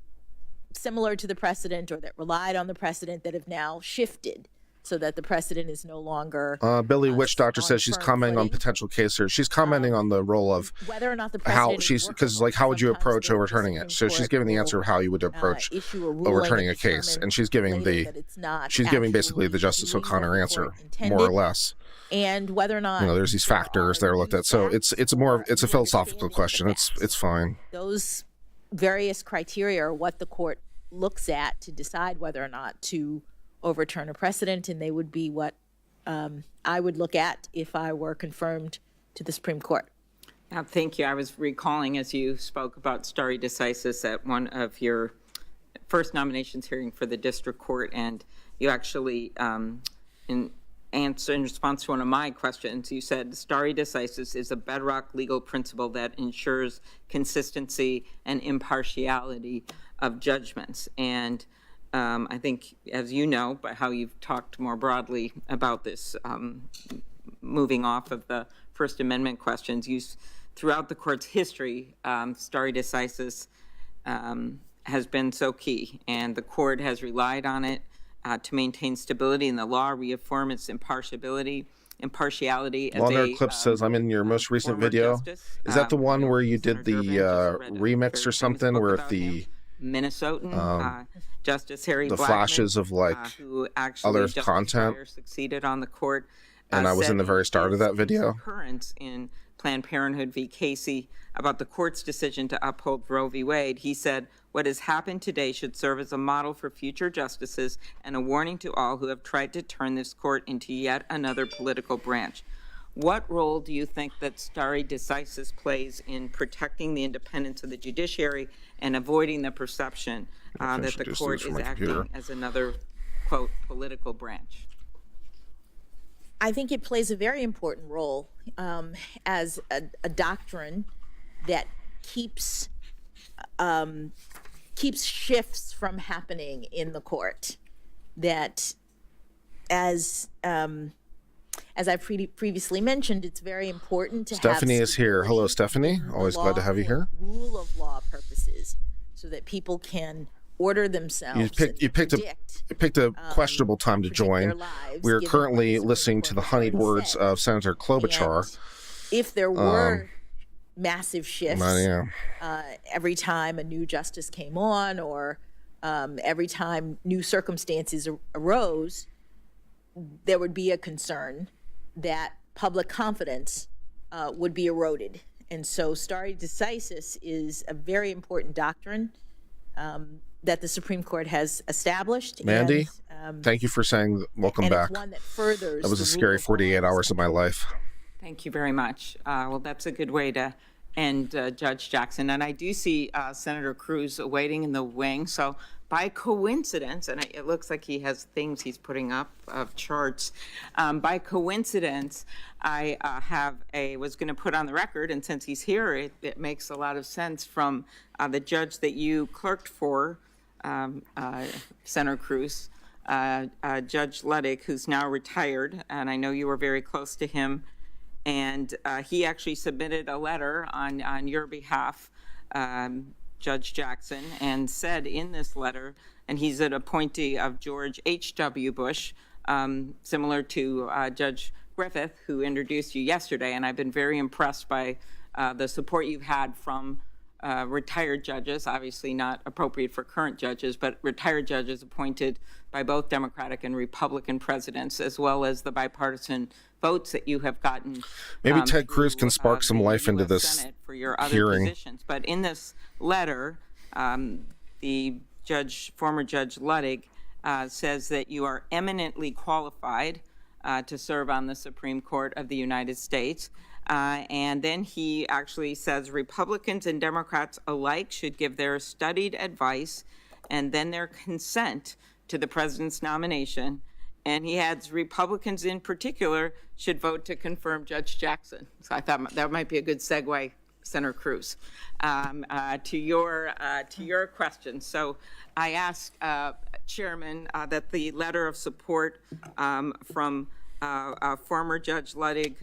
similar to the precedent or that relied on the precedent that have now shifted so that the precedent is no longer Billy Witch Doctor says she's commenting on potential cases. She's commenting on the role of whether or not the how precedent she's, because like, how would you approach overturning it? So she's giving the answer of how you would approach overturning a case, and she's giving basically the Justice O'Connor answer, more or less. And whether or not there's these factors that are looked at. So it's a philosophical question. It's fine. Those various criteria are what the court looks at to decide whether or not to overturn a precedent, and they would be what I would look at if I were confirmed to the Supreme Court. Thank you. I was recalling as you spoke about stare decisis at one of your first nominations hearing for the district court, and you actually, in response to one of my questions, you said stare decisis is a bedrock legal principle that ensures consistency and impartiality of judgments. And I think, as you know, by how you've talked more broadly about this, moving off of the First Amendment questions, throughout the court's history, stare decisis has been so key, and the court has relied on it to maintain stability in the law, reaffirm its impartiality. Walnut Clip says, I'm in your most recent video. Is that the one where you did the remix or something, where Minnesotan, Justice Harry the Blackmun, flashes of like who actually other Justice content. Breyer succeeded on the court. And I was said in the very start of that video. Concurrence in Planned Parenthood v. Casey about the court's decision to uphold Roe v. Wade. He said, "What has happened today should serve as a model for future justices and a warning to all who have tried to turn this court into yet another political branch." What role do you think that stare decisis plays in protecting the independence of the judiciary and avoiding the perception that the court is acting as another, quote, political branch? I think it plays a very important role as a doctrine that keeps shifts from happening in the court. That, as I've previously mentioned, it's very important to Stephanie have is here. Hello, Stephanie. Always glad to have you here. Rule of law purposes, so that people can order themselves. You picked a questionable time to join. We are currently listening to the honeyed words of Senator Klobuchar. If there were massive shifts every time a new justice came on, or every time new circumstances arose, there would be a concern that public confidence would be eroded. And so stare decisis is a very important doctrine that the Supreme Court has established. Mandy, and, thank you for saying welcome and back. It's one that furthers That was a the scary rule of 48 law. hours of my life. Thank you very much. Well, that's a good way to end Judge Jackson. And I do see Senator Cruz waiting in the wing. So by coincidence, and it looks like he has things he's putting up of charts. By coincidence, I was going to put on the record, and since he's here, it makes a lot of sense from the judge that you clerked for, Senator Cruz, Judge Ludwig, who's now retired, and I know you were very close to him. And he actually submitted a letter on your behalf, Judge Jackson, and said in this letter, and he's an appointee of George H.W. Bush, similar to Judge Griffith, who introduced you yesterday, and I've been very impressed by the support you've had from retired judges, obviously not appropriate for current judges, but retired judges appointed by both Democratic and Republican presidents, as well as the bipartisan votes that you have gotten. Maybe Ted Cruz can spark some life into this Senate for your other hearing. positions. But in this letter, the former Judge Ludwig, says that you are eminently qualified to serve on the Supreme Court of the United States. And then he actually says Republicans and Democrats alike should give their studied advice and then their consent to the president's nomination. And he adds Republicans in particular should vote to confirm Judge Jackson. So I thought that might be a good segue, Senator Cruz, to your question. So I ask Chairman that the letter of support from former Judge Ludwig,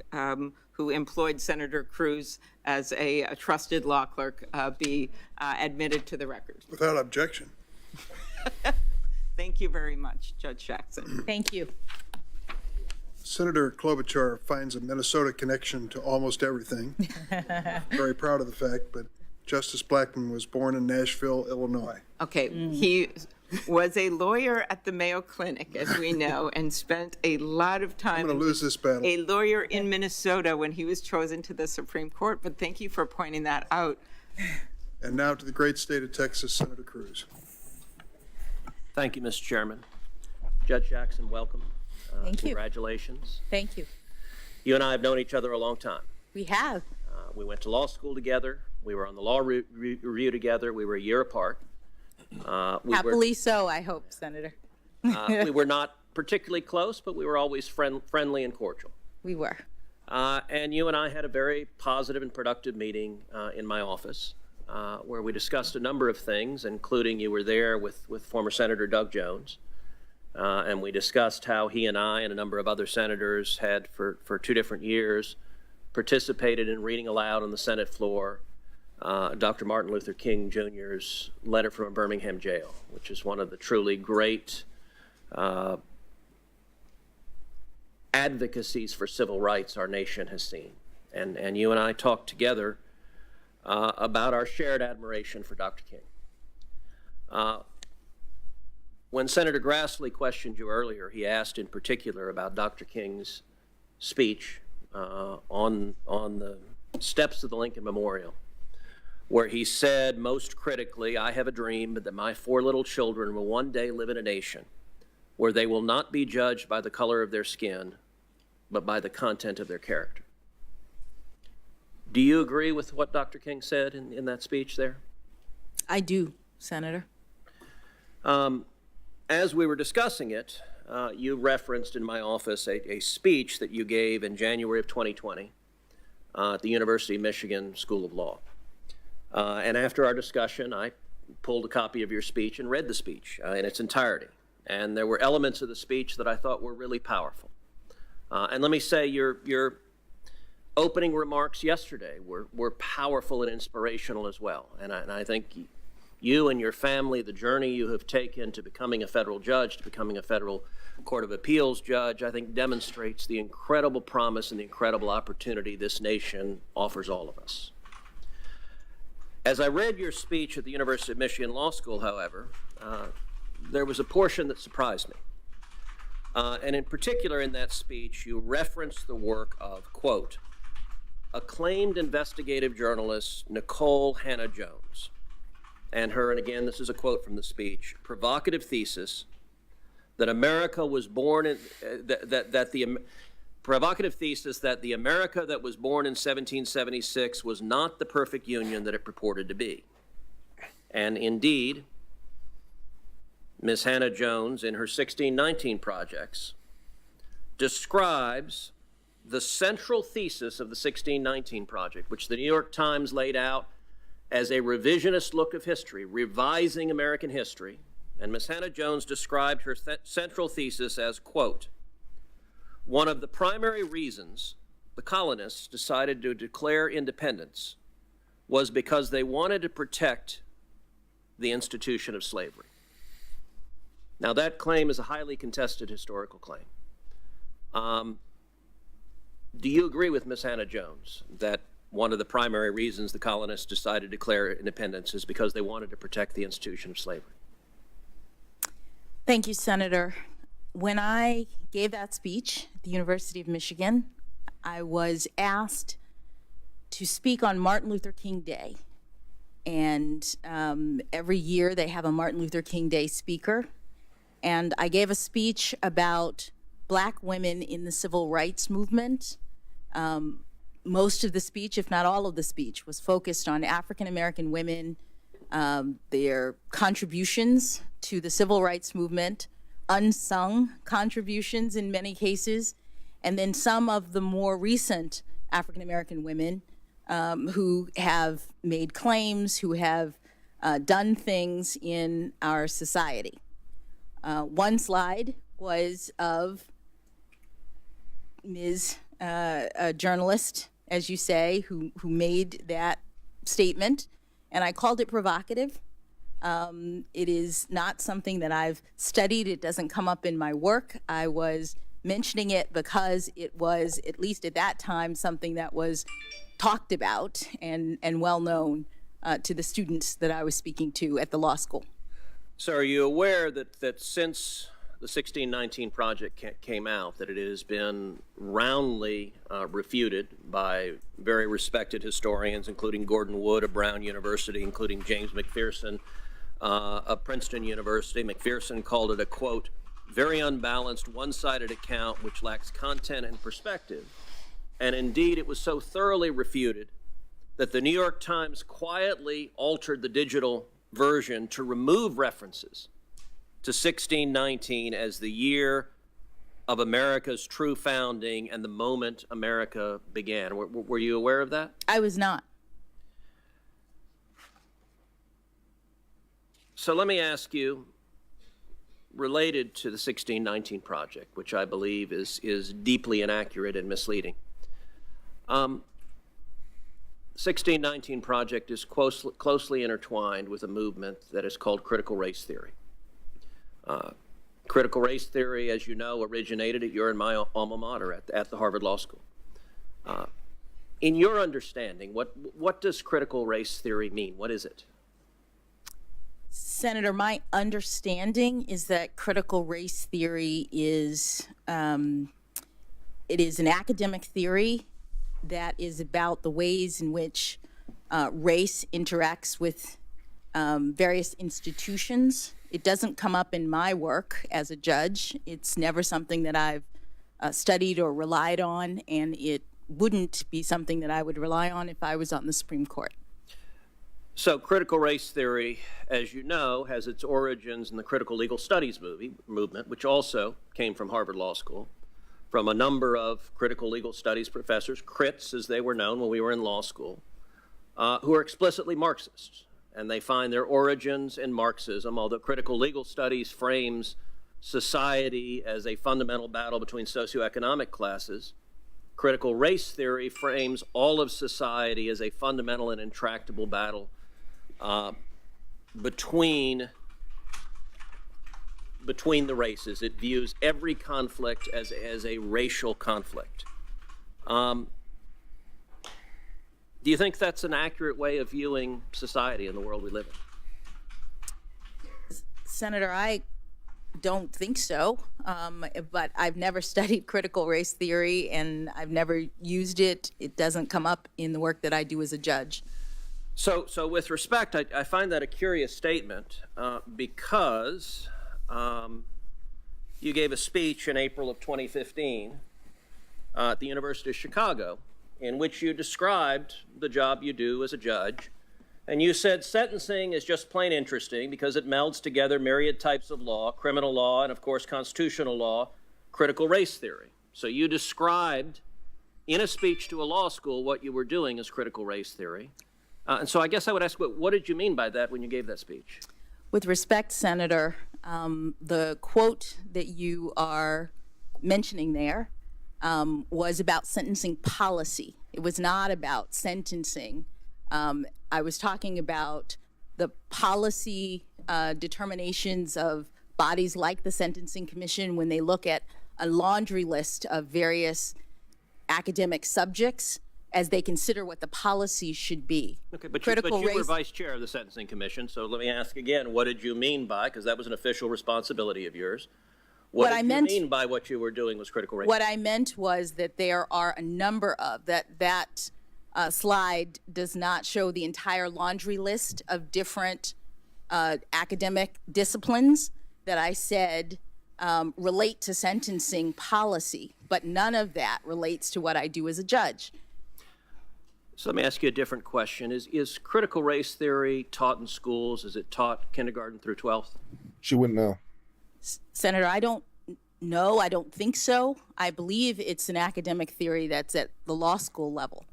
who employed Senator Cruz as a trusted law clerk, be admitted to the record. Without objection. Thank you very much, Judge Jackson. Thank you. Senator Klobuchar finds a Minnesota connection to almost everything. Very proud of the fact, but Justice Blackmun was born in Nashville, Illinois. Okay, he was a lawyer at the Mayo Clinic, as we know, and spent a lot of time. I'm going to lose this battle. A lawyer in Minnesota when he was chosen to the Supreme Court, but thank you for pointing that out. And now to the great state of Texas, Senator Cruz. Thank you, Mr. Chairman. Judge Jackson, welcome. Thank you. Congratulations. Thank you. You and I have known each other a long time. We have. We went to law school together. We were on the law review together. We were a year apart. Happily so, I hope, Senator. We were not particularly close, but we were always friendly and cordial. We were. And you and I had a very positive and productive meeting in my office where we discussed a number of things, including you were there with former Senator Doug Jones. And we discussed how he and I and a number of other senators had, for 2 different years, participated in reading aloud on the Senate floor Dr. Martin Luther King Jr.'s letter from a Birmingham jail, which is one of the truly great advocacies for civil rights our nation has seen. And you and I talked together about our shared admiration for Dr. King. When Senator Grassley questioned you earlier, he asked in particular about Dr. King's speech on the steps of the Lincoln Memorial, where he said most critically, "I have a dream that my 4 little children will one day live in a nation where they will not be judged by the color of their skin, but by the content of their character." Do you agree with what Dr. King said in that speech there? I do, Senator. As we were discussing it, you referenced in my office a speech that you gave in January of 2020 at the University of Michigan School of Law. And after our discussion, I pulled a copy of your speech and read the speech in its entirety. And there were elements of the speech that I thought were really powerful. And let me say, your opening remarks yesterday were powerful and inspirational as well. And I think you and your family, the journey you have taken to becoming a federal judge, to becoming a federal Court of Appeals judge, I think demonstrates the incredible promise and the incredible opportunity this nation offers all of us. As I read your speech at the University of Michigan Law School, however, there was a portion that surprised me. And in particular in that speech, you referenced the work of, quote, acclaimed investigative journalist Nicole Hannah-Jones, and her, and again, this is a quote from the speech, provocative thesis that America was born in, provocative thesis that the America that was born in 1776 was not the perfect union that it purported to be. And indeed, Ms. Hannah-Jones, in her 1619 projects, describes the central thesis of the 1619 project, which the New York Times laid out as a revisionist look of history, revising American history. And Ms. Hannah-Jones described her central thesis as, quote, one of the primary reasons the colonists decided to declare independence was because they wanted to protect the institution of slavery. Now, that claim is a highly contested historical claim. Do you agree with Ms. Hannah-Jones that one of the primary reasons the colonists decided to declare independence is because they wanted to protect the institution of slavery? Thank you, Senator. When I gave that speech at the University of Michigan, I was asked to speak on Martin Luther King Day. And every year they have a Martin Luther King Day speaker. And I gave a speech about Black women in the civil rights movement. Most of the speech, if not all of the speech, was focused on African American women, their contributions to the civil rights movement, unsung contributions in many cases, and then some of the more recent African American women who have made claims, who have done things in our society. One slide was of Ms. A journalist, as you say, who made that statement, and I called it provocative. It is not something that I've studied. It doesn't come up in my work. I was mentioning it because it was, at least at that time, something that was talked about and well known to the students that I was speaking to at the law school. So are you aware that since the 1619 project came out, that it has been roundly refuted by very respected historians, including Gordon Wood of Brown University, including James McPherson of Princeton University. McPherson called it a, quote, very unbalanced, one-sided account which lacks content and perspective. And indeed, it was so thoroughly refuted that the New York Times quietly altered the digital version to remove references to 1619 as the year of America's true founding and the moment America began. Were you aware of that? I was not. So let me ask you, related to the 1619 project, which I believe is deeply inaccurate and misleading. 1619 project is closely intertwined with a movement that is called critical race theory. Critical race theory, as you know, originated at your and my alma mater at the Harvard Law School. In your understanding, what does critical race theory mean? What is it? Senator, my understanding is that critical race theory is it is an academic theory that is about the ways in which race interacts with various institutions. It doesn't come up in my work as a judge. It's never something that I've studied or relied on, and it wouldn't be something that I would rely on if I was on the Supreme Court. So critical race theory, as you know, has its origins in the critical legal studies movement, which also came from Harvard Law School, from a number of critical legal studies professors, crits as they were known when we were in law school, who are explicitly Marxists. And they find their origins in Marxism, although critical legal studies frames society as a fundamental battle between socioeconomic classes. Critical race theory frames all of society as a fundamental and intractable battle between the races. It views every conflict as a racial conflict. Do you think that's an accurate way of viewing society in the world we live in? Senator, I don't think so, but I've never studied critical race theory and I've never used it. It doesn't come up in the work that I do as a judge. So with respect, I find that a curious statement because you gave a speech in April of 2015 at the University of Chicago in which you described the job you do as a judge. And you said sentencing is just plain interesting because it melds together myriad types of law, criminal law, and of course constitutional law, critical race theory. So you described in a speech to a law school what you were doing as critical race theory. And so I guess I would ask, what did you mean by that when you gave that speech? With respect, Senator, the quote that you are mentioning there was about sentencing policy. It was not about sentencing. I was talking about the policy determinations of bodies like the Sentencing Commission when they look at a laundry list of various academic subjects as they consider what the policy should be. Okay, but you were vice chair of the Sentencing Commission, so let me ask again, what did you mean by, because that was an official responsibility of yours, what did you mean by what you were doing was critical race? What I meant was that there are a number of, that slide does not show the entire laundry list of different academic disciplines that I said relate to sentencing policy, but none of that relates to what I do as a judge. So let me ask you a different question. Is critical race theory taught in schools? Is it taught kindergarten through 12th? She wouldn't know. Senator, I don't know. I don't think so. I believe it's an academic theory that's at the law school level.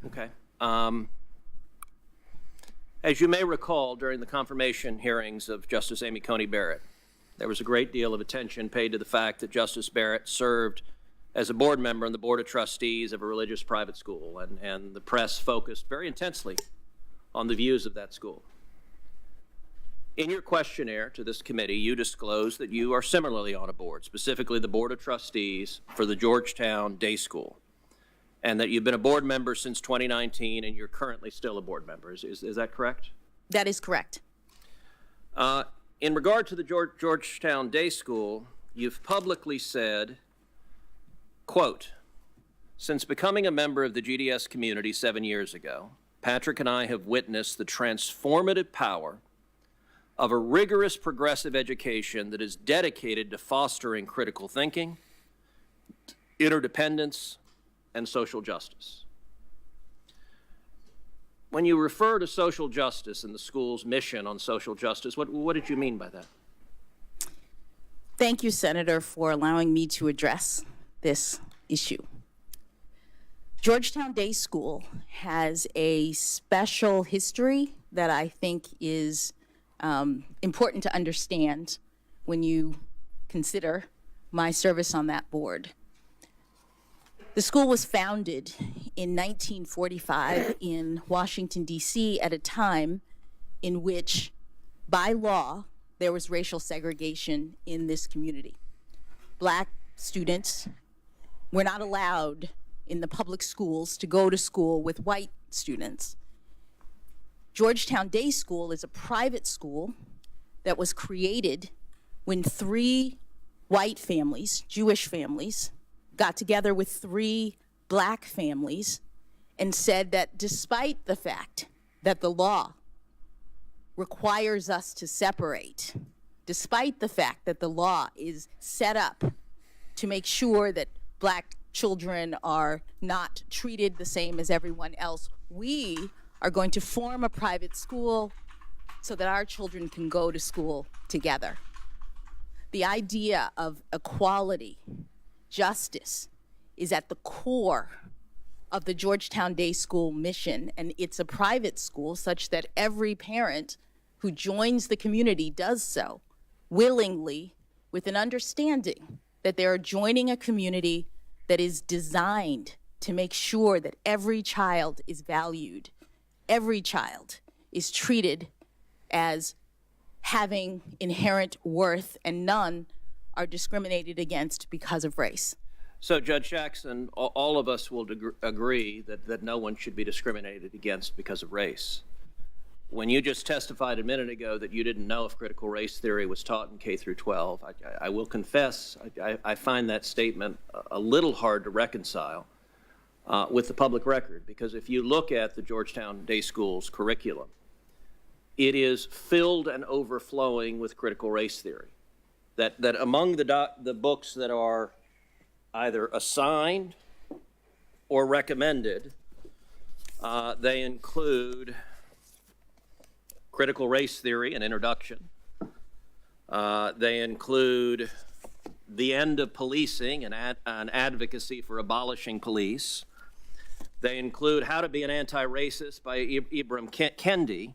Okay. As you may recall, during the confirmation hearings of Justice Amy Coney Barrett, there was a great deal of attention paid to the fact that Justice Barrett served as a board member on the Board of Trustees of a religious private school, and the press focused very intensely on the views of that school. In your questionnaire to this committee, you disclosed that you are similarly on a board, specifically the Board of Trustees for the Georgetown Day School, and that you've been a board member since 2019 and you're currently still a board member. Is that correct? That is correct. In regard to the Georgetown Day School, you've publicly said, quote, "Since becoming a member of the GDS community 7 years ago, Patrick and I have witnessed the transformative power of a rigorous progressive education that is dedicated to fostering critical thinking, interdependence, and social justice." When you refer to social justice and the school's mission on social justice, what did you mean by that? Thank you, Senator, for allowing me to address this issue. Georgetown Day School has a special history that I think is important to understand when you consider my service on that board. The school was founded in 1945 in Washington, D.C. at a time in which, by law, there was racial segregation in this community. Black students were not allowed in the public schools to go to school with white students. Georgetown Day School is a private school that was created when 3 white families, Jewish families, got together with 3 black families and said that despite the fact that the law requires us to separate, despite the fact that the law is set up to make sure that black children are not treated the same as everyone else, we are going to form a private school so that our children can go to school together. The idea of equality, justice, is at the core of the Georgetown Day School mission, and it's a private school such that every parent who joins the community does so willingly with an understanding that they are joining a community that is designed to make sure that every child is valued, every child is treated as having inherent worth, and none are discriminated against because of race. So, Judge Jackson, all of us will agree that no one should be discriminated against because of race. When you just testified a minute ago that you didn't know if critical race theory was taught in K through 12, I will confess I find that statement a little hard to reconcile with the public record, because if you look at the Georgetown Day School's curriculum, it is filled and overflowing with critical race theory. That among the books that are either assigned or recommended, they include Critical Race Theory, an introduction. They include The End of Policing, an advocacy for abolishing police. They include How to Be an Anti-Racist by Ibram Kendi.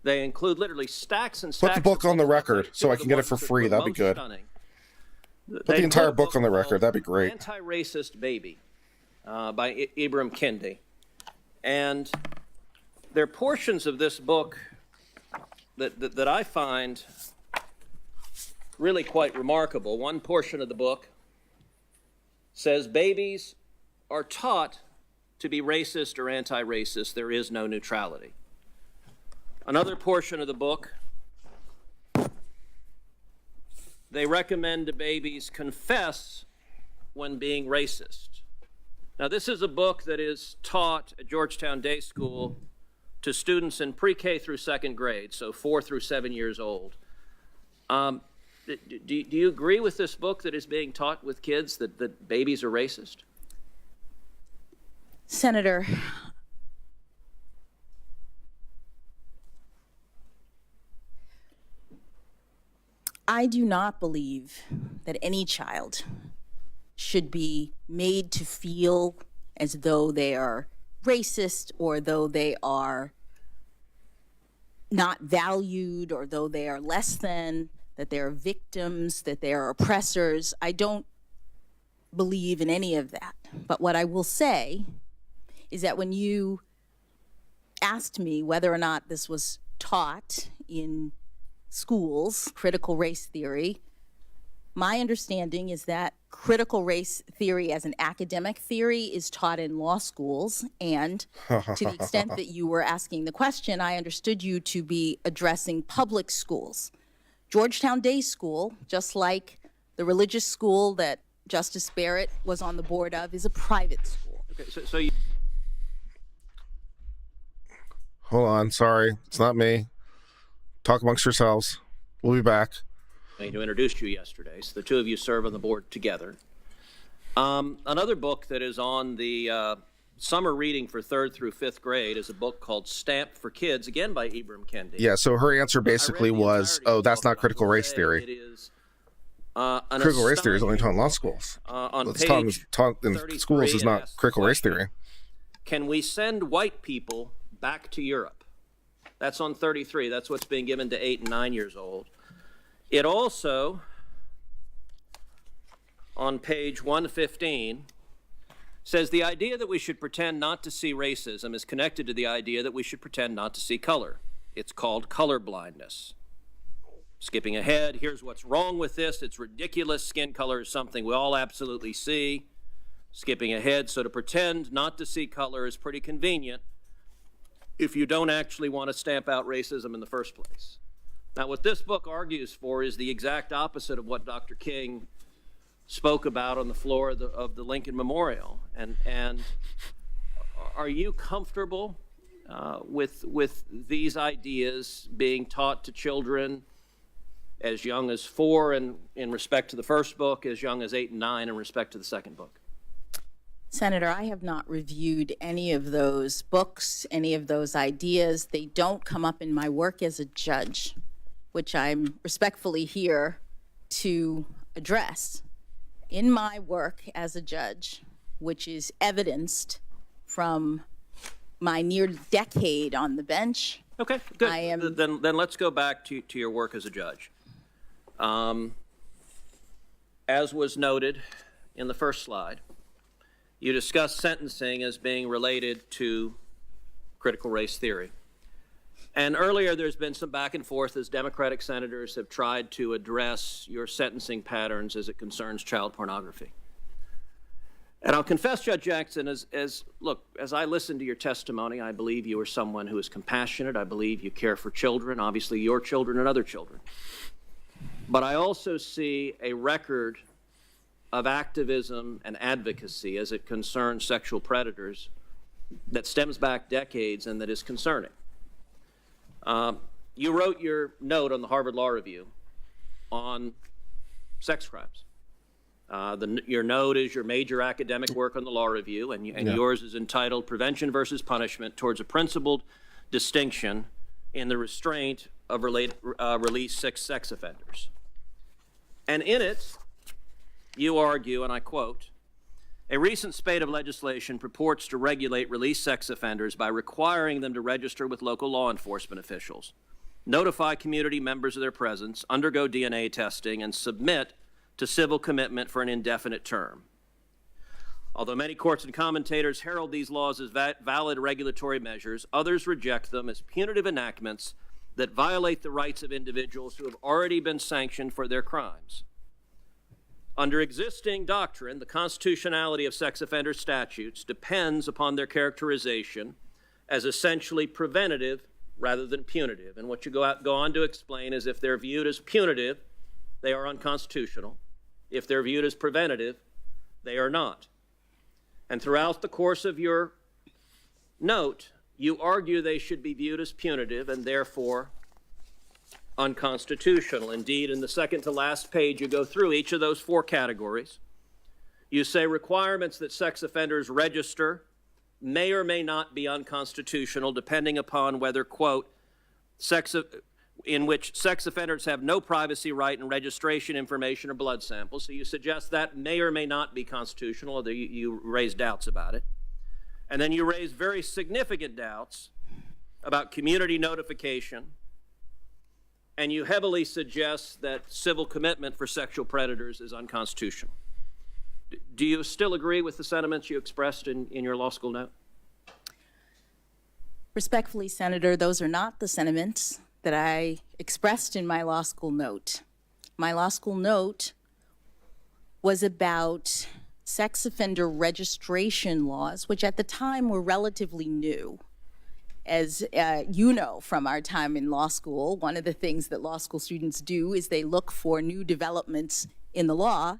They include literally stacks and stacks. Put the book on the record so I can get it for free. That'd be good. Put the entire book on the record. That'd be great. Anti-Racist Baby by Ibram Kendi. And there are portions of this book that I find really quite remarkable. One portion of the book says babies are taught to be racist or anti-racist. There is no neutrality. Another portion of the book, they recommend to babies confess when being racist. Now, this is a book that is taught at Georgetown Day School to students in pre-K through 2nd grade, so 4 through 7 years old. Do you agree with this book that is being taught with kids that babies are racist? Senator, I do not believe that any child should be made to feel as though they are racist, or though they are not valued, or though they are less than, that they are victims, that they are oppressors. I don't believe in any of that. But what I will say is that when you asked me whether or not this was taught in schools, critical race theory, my understanding is that critical race theory as an academic theory is taught in law schools, and to the extent that you were asking the question, I understood you to be addressing public schools. Georgetown Day School, just like the religious school that Justice Barrett was on the board of, is a private school. Okay, so you... Hold on, sorry, it's not me. Talk amongst yourselves. We'll be back. Who introduced you yesterday, so the two of you serve on the board together. Another book that is on the summer reading for 3rd through 5th grade is a book called Stamped for Kids, again by Ibram Kendi. Yeah, so her answer basically was, oh, that's not critical race theory. It is critical race theory is only taught in law schools. What's taught in schools is not critical race theory. Can we send white people back to Europe? That's on 33. That's what's being given to 8 and 9 years old. It also, on page 115, says the idea that we should pretend not to see racism is connected to the idea that we should pretend not to see color. It's called color blindness. Skipping ahead, here's what's wrong with this. It's ridiculous. Skin color is something we all absolutely see. Skipping ahead, so to pretend not to see color is pretty convenient if you don't actually want to stamp out racism in the first place. Now, what this book argues for is the exact opposite of what Dr. King spoke about on the floor of the Lincoln Memorial. And are you comfortable with these ideas being taught to children as young as 4 in respect to the first book, as young as 8 and 9 in respect to the second book? Senator, I have not reviewed any of those books, any of those ideas. They don't come up in my work as a judge, which I'm respectfully here to address. In my work as a judge, which is evidenced from my near decade on the bench. Okay, good. Then let's go back to your work as a judge. As was noted in the first slide, you discussed sentencing as being related to critical race theory. And earlier there's been some back and forth as Democratic senators have tried to address your sentencing patterns as it concerns child pornography. And I'll confess, Judge Jackson, as I listen to your testimony, I believe you are someone who is compassionate. I believe you care for children, obviously your children and other children. But I also see a record of activism and advocacy as it concerns sexual predators that stems back decades and that is concerning. You wrote your note on the Harvard Law Review on sex crimes. Your note is your major academic work on the Law Review, and yours is entitled Prevention versus Punishment Towards a Principled Distinction in the Restraint of Released Sex Offenders. And in it, you argue, and I quote, a recent spate of legislation purports to regulate released sex offenders by requiring them to register with local law enforcement officials, notify community members of their presence, undergo DNA testing, and submit to civil commitment for an indefinite term. Although many courts and commentators herald these laws as valid regulatory measures, others reject them as punitive enactments that violate the rights of individuals who have already been sanctioned for their crimes. Under existing doctrine, the constitutionality of sex offender statutes depends upon their characterization as essentially preventative rather than punitive. And what you go on to explain is if they're viewed as punitive, they are unconstitutional. If they're viewed as preventative, they are not. And throughout the course of your note, you argue they should be viewed as punitive and therefore unconstitutional. Indeed, in the second to last page, you go through each of those 4 categories. You say requirements that sex offenders register may or may not be unconstitutional, depending upon whether, quote, in which sex offenders have no privacy right in registration information or blood samples. So you suggest that may or may not be constitutional, although you raise doubts about it. And then you raise very significant doubts about community notification, and you heavily suggest that civil commitment for sexual predators is unconstitutional. Do you still agree with the sentiments you expressed in your law school note? Respectfully, Senator, those are not the sentiments that I expressed in my law school note. My law school note was about sex offender registration laws, which at the time were relatively new. As you know from our time in law school, one of the things that law school students do is they look for new developments in the law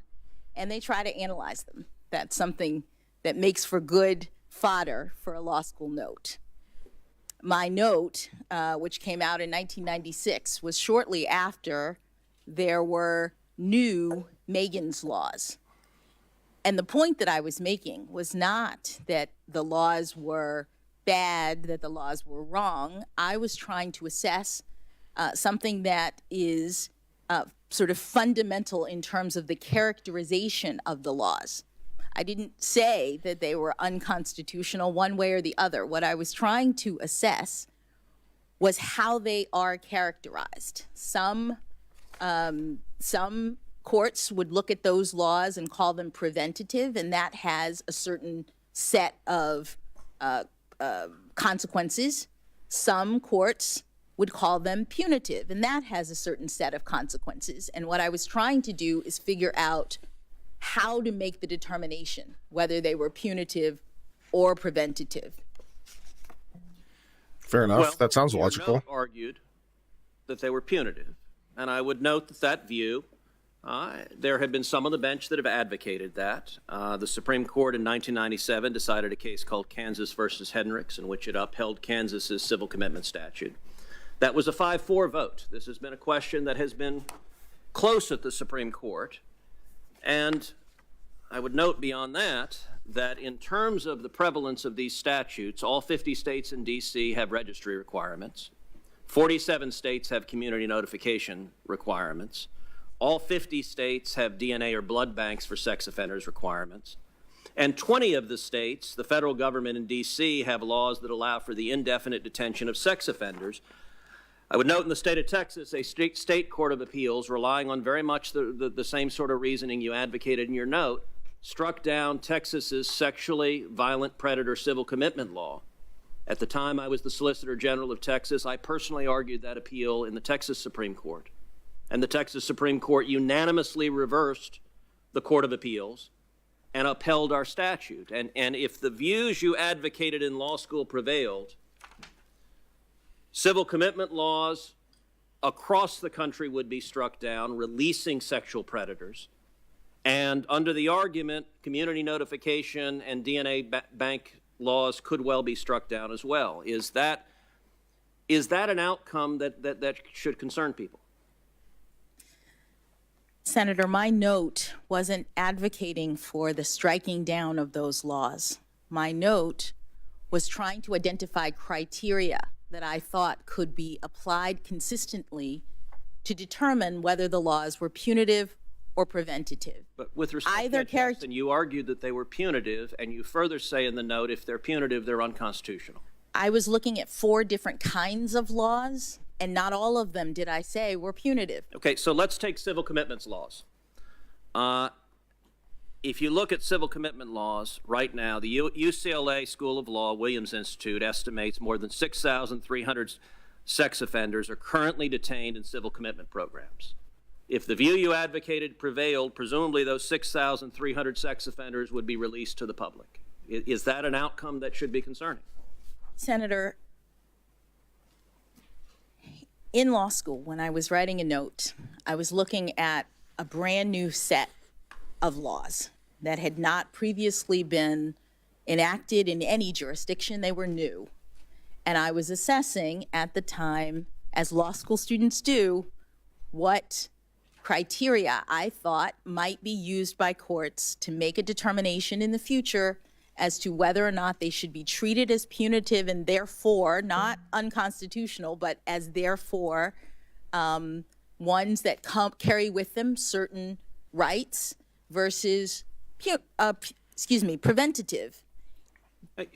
and they try to analyze them. That's something that makes for good fodder for a law school note. My note, which came out in 1996, was shortly after there were new Megan's laws. And the point that I was making was not that the laws were bad, that the laws were wrong. I was trying to assess something that is sort of fundamental in terms of the characterization of the laws. I didn't say that they were unconstitutional one way or the other. What I was trying to assess was how they are characterized. Some courts would look at those laws and call them preventative, and that has a certain set of consequences. Some courts would call them punitive, and that has a certain set of consequences. And what I was trying to do is figure out how to make the determination, whether they were punitive or preventative. Fair enough. Well, that sounds your logical. note argued that they were punitive. And I would note that that view, there have been some on the bench that have advocated that. The Supreme Court in 1997 decided a case called Kansas versus Hendricks, in which it upheld Kansas's civil commitment statute. That was a 5-4 vote. This has been a question that has been close at the Supreme Court. And I would note beyond that, that in terms of the prevalence of these statutes, all 50 states and D.C. have registry requirements. 47 states have community notification requirements. All 50 states have DNA or blood banks for sex offenders requirements. And 20 of the states, the federal government in D.C., have laws that allow for the indefinite detention of sex offenders. I would note in the state of Texas, a state court of appeals, relying on very much the same sort of reasoning you advocated in your note, struck down Texas's sexually violent predator civil commitment law. At the time I was the Solicitor General of Texas, I personally argued that appeal in the Texas Supreme Court. And the Texas Supreme Court unanimously reversed the Court of Appeals and upheld our statute. And if the views you advocated in law school prevailed, civil commitment laws across the country would be struck down, releasing sexual predators. And under the argument, community notification and DNA bank laws could well be struck down as well. Is that an outcome that should concern people? Senator, my note wasn't advocating for the striking down of those laws. My note was trying to identify criteria that I thought could be applied consistently to determine whether the laws were punitive or preventative. But with respect to Jackson, you argued that they were punitive, and you further say in the note, if they're punitive, they're unconstitutional. I was looking at 4 different kinds of laws, and not all of them, did I say, were punitive. Okay, so let's take civil commitments laws. If you look at civil commitment laws right now, the UCLA School of Law, Williams Institute, estimates more than 6,300 sex offenders are currently detained in civil commitment programs. If the view you advocated prevailed, presumably those 6,300 sex offenders would be released to the public. Is that an outcome that should be concerning? Senator, in law school, when I was writing a note, I was looking at a brand new set of laws that had not previously been enacted in any jurisdiction. They were new. And I was assessing at the time, as law school students do, what criteria I thought might be used by courts to make a determination in the future as to whether or not they should be treated as punitive and therefore not unconstitutional, but as therefore ones that carry with them certain rights versus preventative.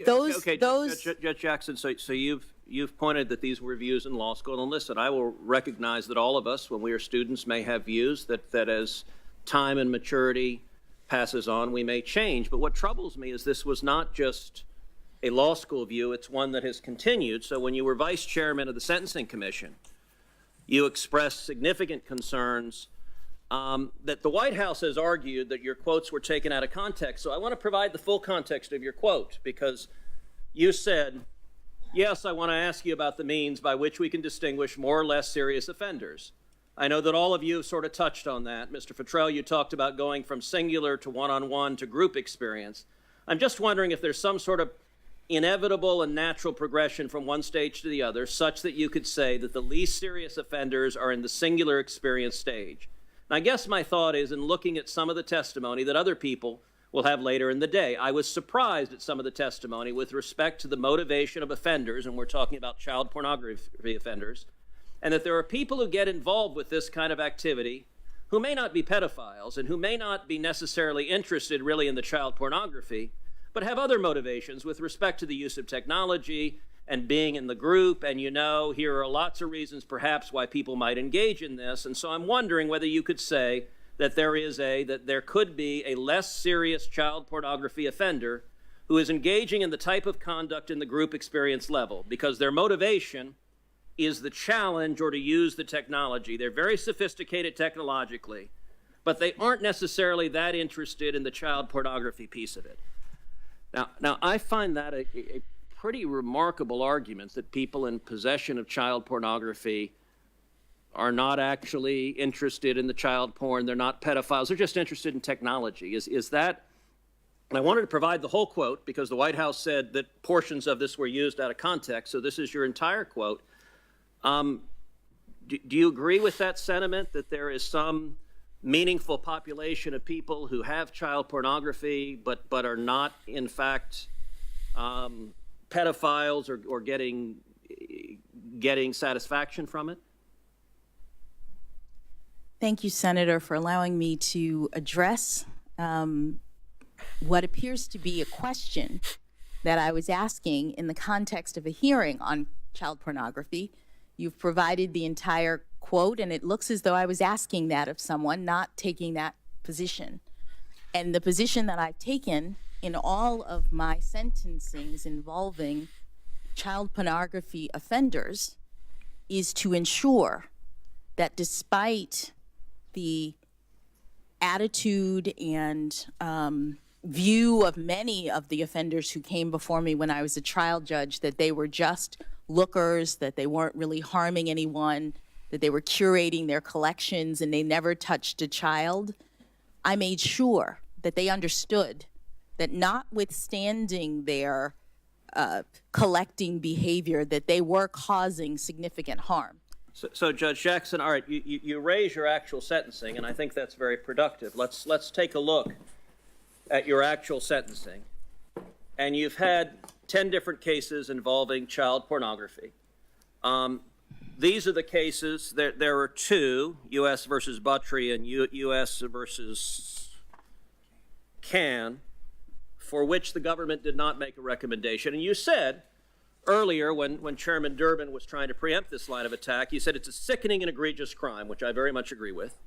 Judge Jackson, so you've pointed that these were views in law school, and listen, I will recognize that all of us, when we are students, may have views that as time and maturity passes on, we may change. But what troubles me is this was not just a law school view, it's one that has continued. So when you were vice chairman of the Sentencing Commission, you expressed significant concerns that the White House has argued that your quotes were taken out of context. So I want to provide the full context of your quote, because you said, yes, I want to ask you about the means by which we can distinguish more or less serious offenders. I know that all of you have sort of touched on that. Mr. Futrell, you talked about going from singular to one-on-one to group experience. I'm just wondering if there's some sort of inevitable and natural progression from one stage to the other, such that you could say that the least serious offenders are in the singular experience stage. And I guess my thought is, in looking at some of the testimony that other people will have later in the day, I was surprised at some of the testimony with respect to the motivation of offenders, and we're talking about child pornography offenders, and that there are people who get involved with this kind of activity who may not be pedophiles and who may not be necessarily interested really in the child pornography, but have other motivations with respect to the use of technology and being in the group. And here are lots of reasons perhaps why people might engage in this. And so I'm wondering whether you could say that there could be a less serious child pornography offender who is engaging in the type of conduct in the group experience level because their motivation is the challenge or to use the technology. They're very sophisticated technologically, but they aren't necessarily that interested in the child pornography piece of it. Now I find that a pretty remarkable argument, that people in possession of child pornography are not actually interested in the child porn. They're not pedophiles. They're just interested in technology. Is that, and I wanted to provide the whole quote because the White House said that portions of this were used out of context, so this is your entire quote. Do you agree with that sentiment, that there is some meaningful population of people who have child pornography but are not, in fact, pedophiles or getting satisfaction from it? Thank you, Senator, for allowing me to address what appears to be a question that I was asking in the context of a hearing on child pornography. You've provided the entire quote, and it looks as though I was asking that of someone, not taking that position. And the position that I've taken in all of my sentencings involving child pornography offenders is to ensure that despite the attitude and view of many of the offenders who came before me when I was a trial judge, that they were just lookers, that they weren't really harming anyone, that they were curating their collections and they never touched a child, I made sure that they understood that notwithstanding their collecting behavior, that they were causing significant harm. So Judge Jackson, all right, you raise your actual sentencing, and I think that's very productive. Let's take a look at your actual sentencing. And you've had 10 different cases involving child pornography. These are the cases. There are two, U.S. versus Buttry and U.S. versus Can, for which the government did not make a recommendation. And you said earlier, when Chairman Durbin was trying to preempt this line of attack, you said it's a sickening and egregious crime, which I very much agree with.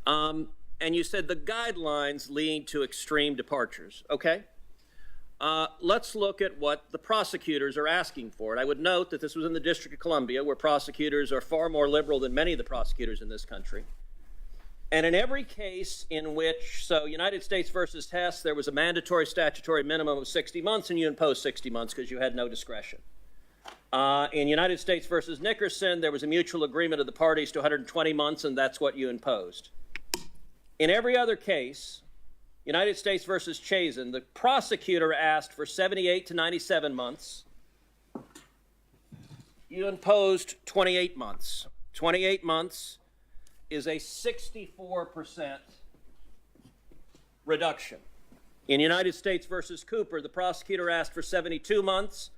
And you said the guidelines lead to extreme departures. Okay. Let's look at what the prosecutors are asking for. And I would note that this was in the District of Columbia, where prosecutors are far more liberal than many of the prosecutors in this country. And in every case in which, so United States versus Hess, there was a mandatory statutory minimum of 60 months, and you imposed 60 months because you had no discretion. In United States versus Nickerson, there was a mutual agreement of the parties to 120 months, and that's what you imposed. In every other case, United States versus Chazen, the prosecutor asked for 78 to 97 months. You imposed 28 months. 28 months is a 64% reduction. In United States versus Cooper, the prosecutor asked for 72 months.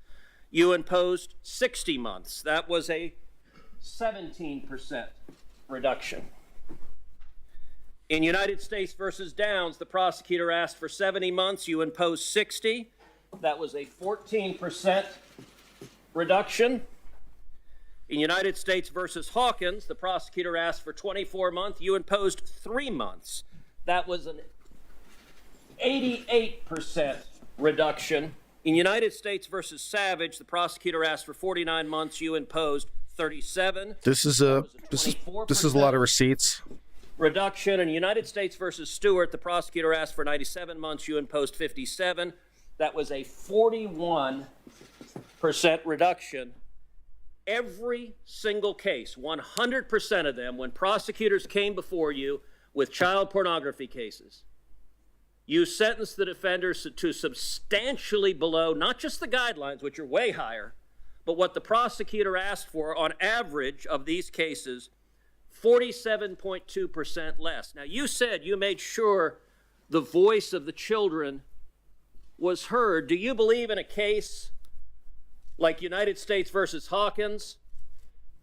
You imposed 60 months. That was a 17% reduction. In United States versus Downs, the prosecutor asked for 70 months. You imposed 60. That was a 14% reduction. In United States versus Hawkins, the prosecutor asked for 24 months. You imposed 3 months. That was an 88% reduction. In United States versus Savage, the prosecutor asked for 49 months. You imposed 37. This is a lot of receipts. Reduction. In United States versus Stewart, the prosecutor asked for 97 months. You imposed 57. That was a 41% reduction. Every single case, 100% of them, when prosecutors came before you with child pornography cases, you sentenced the defenders to substantially below, not just the guidelines, which are way higher, but what the prosecutor asked for on average of these cases, 47.2% less. Now, you said you made sure the voice of the children was heard. Do you believe in a case like United States versus Hawkins,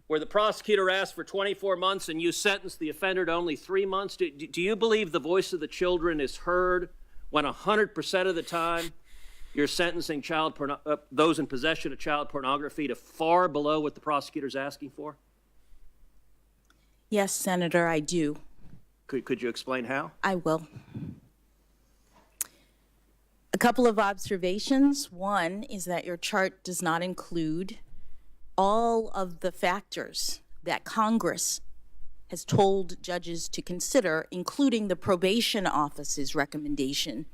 where the prosecutor asked for 24 months and you sentenced the offender to only 3 months? Do you believe the voice of the children is heard when 100% of the time you're sentencing those in possession of child pornography to far below what the prosecutor's asking for? Yes, Senator, I do. Could you explain how? I will. A couple of observations. One is that your chart does not include all of the factors that Congress has told judges to consider, including the probation office's recommendation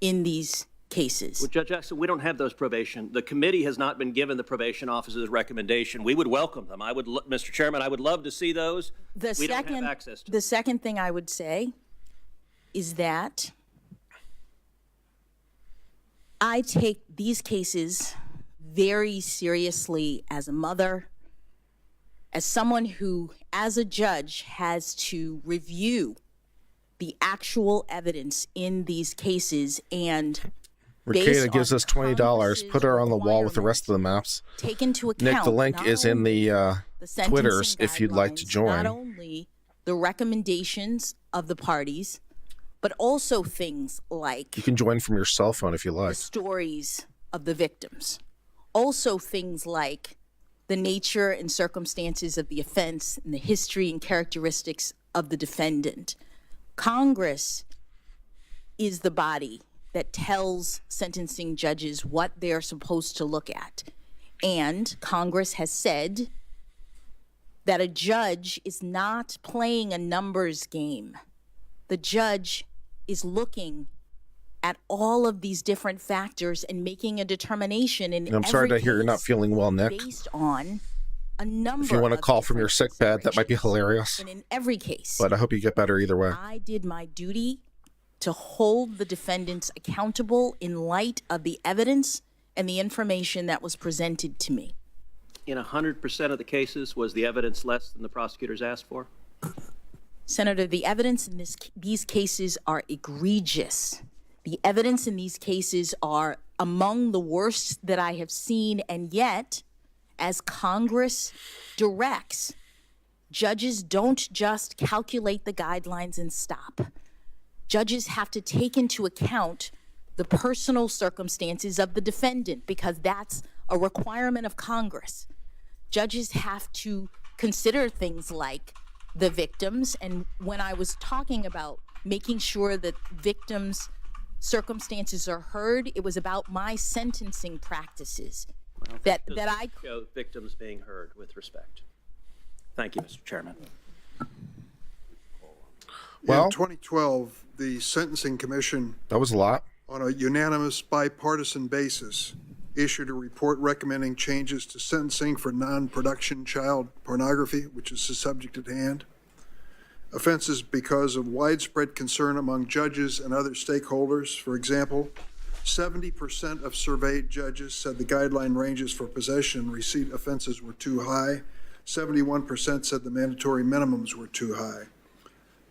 in these cases. Well, Judge Jackson, we don't have those probation. The committee has not been given the probation officer's recommendation. We would welcome them. Mr. Chairman, I would love to see those. We don't have access to them. The second thing I would say is that I take these cases very seriously as a mother, as someone who, as a judge, has to review the actual evidence in these cases and Ricada gives us $20. Put her on the wall with the rest of the maps. take into account. Nick, the link is in the Twitters if you'd like to join. Not only the recommendations of the parties, but also things like You can join from your cell phone if you the like. stories of the victims. Also things like the nature and circumstances of the offense and the history and characteristics of the defendant. Congress is the body that tells sentencing judges what they're supposed to look at. And Congress has said that a judge is not playing a numbers game. The judge is looking at all of these different factors and making a determination in And I'm sorry to hear you're not feeling well, Nick. based on a number If you want to of call from your sick bed, that might be hilarious. and in every case, But I hope you get better either way. I did my duty to hold the defendants accountable in light of the evidence and the information that was presented to me. In 100% of the cases, was the evidence less than the prosecutors asked for? Senator, the evidence in these cases are egregious. The evidence in these cases are among the worst that I have seen, and yet, as Congress directs, judges don't just calculate the guidelines and stop. Judges have to take into account the personal circumstances of the defendant because that's a requirement of Congress. Judges have to consider things like the victims, and when I was talking about making sure that victims' circumstances are heard, it was about my sentencing practices. That I show victims being heard with respect. Thank you, Mr. Chairman. Well, in 2012, the Sentencing Commission, that was a lot. on a unanimous bipartisan basis, issued a report recommending changes to sentencing for non-production child pornography, which is the subject at hand. Offenses because of widespread concern among judges and other stakeholders. For example, 70% of surveyed judges said the guideline ranges for possession and receipt offenses were too high. 71% said the mandatory minimums were too high.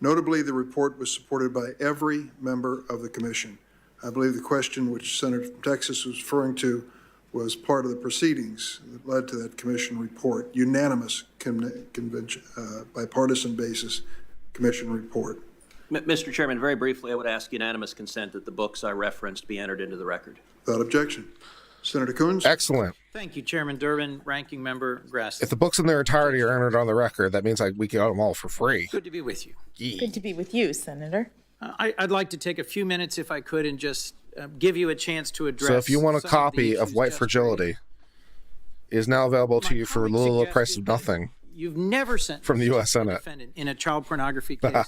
Notably, the report was supported by every member of the commission. I believe the question which Senator from Texas was referring to was part of the proceedings that led to that commission report, unanimous convention, bipartisan basis commission report. Mr. Chairman, very briefly, I would ask unanimous consent that the books I referenced be entered into the record. Without objection. Senator Coons? Excellent. Thank you, Chairman Durbin, Ranking Member Grassley. If the books in their entirety are entered on the record, that means we get them all for free. Good to be with you. Good to be with you, Senator. I'd like to take a few minutes, if I could, and just give you a chance to address. So if you want a some copy the of White issues Fragility, it is now available to you for a little price of nothing. You've never sentenced from the U.S. Senate a defendant in a child pornography case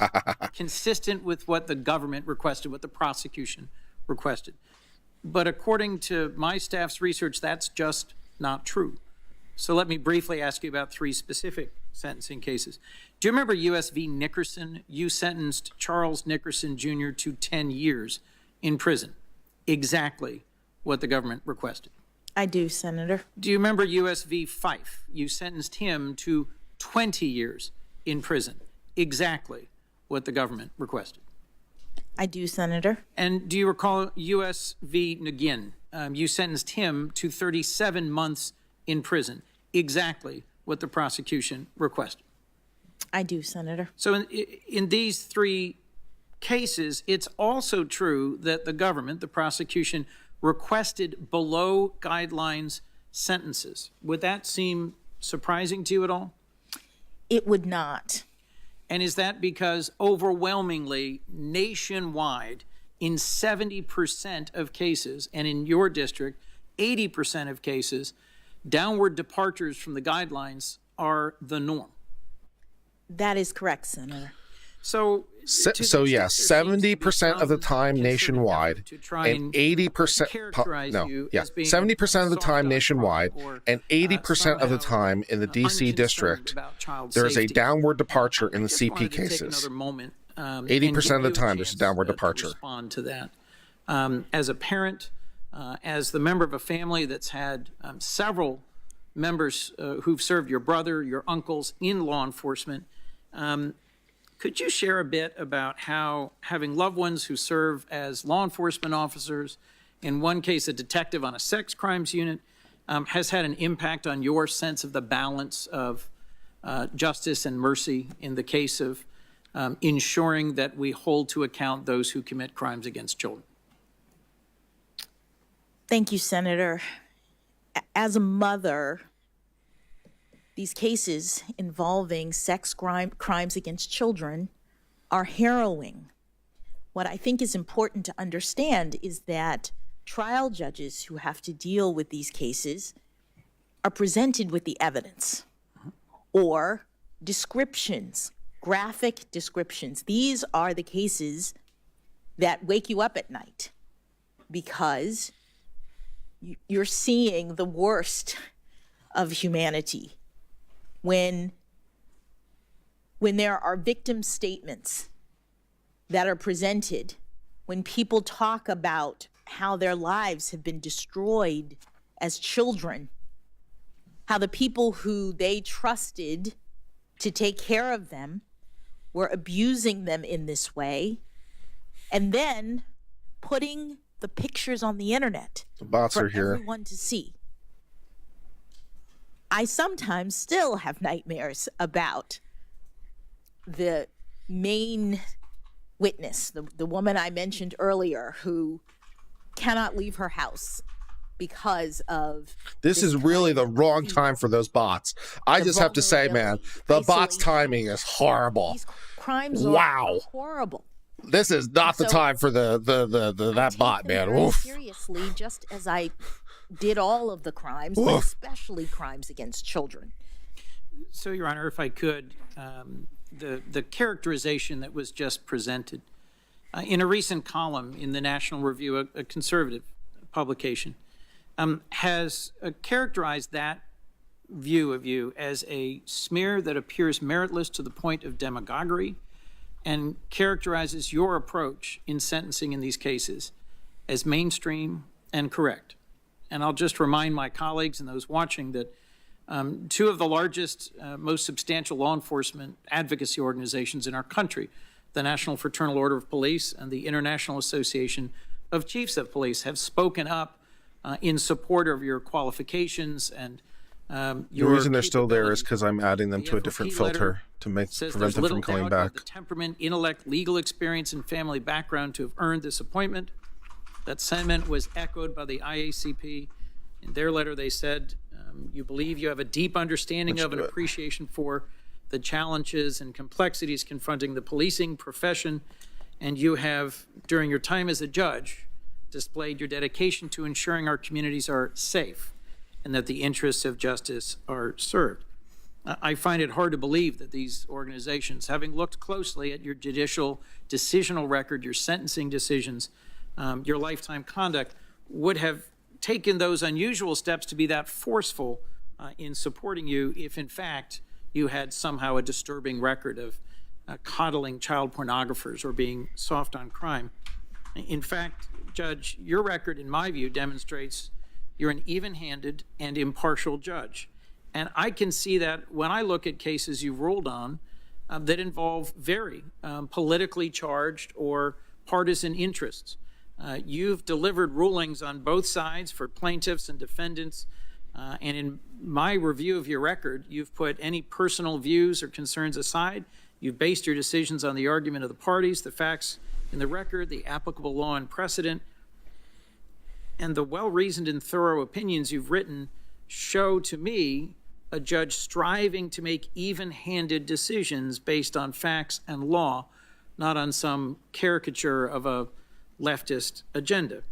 consistent with what the government requested, what the prosecution requested. But according to my staff's research, that's just not true. So let me briefly ask you about three specific sentencing cases. Do you remember U.S. v. Nickerson? You sentenced Charles Nickerson Jr. to 10 years in prison, exactly what the government requested. I do, Senator. Do you remember U.S. v. Fife? You sentenced him to 20 years in prison, exactly what the government requested. I do, Senator. And do you recall U.S. v. Nguyen? You sentenced him to 37 months in prison, exactly what the prosecution requested. I do, Senator. So in these three cases, it's also true that the government, the prosecution, requested below guidelines sentences. Would that seem surprising to you at all? It would not. And is that because overwhelmingly nationwide, in 70% of cases, and in your district, 80% of cases, downward departures from the guidelines are the norm? That is correct, Senator. So So yeah, 70% of the time nationwide, and 80% 70% of the time nationwide, and 80% of the time in the DC district, there is a downward departure in the CP cases. 80% of the time, there's a downward departure. Respond to that. As a parent, as the member of a family that's had several members who've served your brother, your uncles in law enforcement, could you share a bit about how having loved ones who serve as law enforcement officers, in one case a detective on a sex crimes unit, has had an impact on your sense of the balance of justice and mercy in the case of ensuring that we hold to account those who commit crimes against children? Thank you, Senator. As a mother, these cases involving sex crimes against children are harrowing. What I think is important to understand is that trial judges who have to deal with these cases are presented with the evidence or descriptions, graphic descriptions. These are the cases that wake you up at night because you're seeing the worst of humanity. When there are victim statements that are presented, when people talk about how their lives have been destroyed as children, how the people who they trusted to take care of them were abusing them in this way, and then putting the pictures on the internet The bots for are here. everyone to see. I sometimes still have nightmares about the main witness, the woman I mentioned earlier who cannot leave her house because of This is really the wrong time for those bots. I just have to say, man, the bots' timing is horrible. crimes. Wow. Are horrible. This is not the So- time for that bot, man. Very Oof. seriously, just as I did all of the crimes, but Oof. especially crimes against children. So, Your Honor, if I could, the characterization that was just presented in a recent column in the National Review, a conservative publication, has characterized that view of you as a smear that appears meritless to the point of demagoguery and characterizes your approach in sentencing in these cases as mainstream and correct. And I'll just remind my colleagues and those watching that two of the largest, most substantial law enforcement advocacy organizations in our country, the National Fraternal Order of Police and the International Association of Chiefs of Police, have spoken up in support of your qualifications and The reason they're still there is because I'm adding them to a different filter to prevent them from coming back. The temperament, intellect, legal experience, and family background to have earned this appointment. That sentiment was echoed by the IACP. In their letter, they said, you believe you have a deep understanding of and appreciation for the challenges and complexities confronting the policing profession, and you have, during your time as a judge, displayed your dedication to ensuring our communities are safe and that the interests of justice are served. I find it hard to believe that these organizations, having looked closely at your judicial decisional record, your sentencing decisions, your lifetime conduct, would have taken those unusual steps to be that forceful in supporting you if, in fact, you had somehow a disturbing record of coddling child pornographers or being soft on crime. In fact, Judge, your record, in my view, demonstrates you're an even-handed and impartial judge. And I can see that when I look at cases you've ruled on that involve very politically charged or partisan interests. You've delivered rulings on both sides for plaintiffs and defendants. And in my review of your record, you've put any personal views or concerns aside. You've based your decisions on the argument of the parties, the facts in the record, the applicable law and precedent. And the well-reasoned and thorough opinions you've written show to me a judge striving to make even-handed decisions based on facts and law, not on some caricature of a leftist agenda.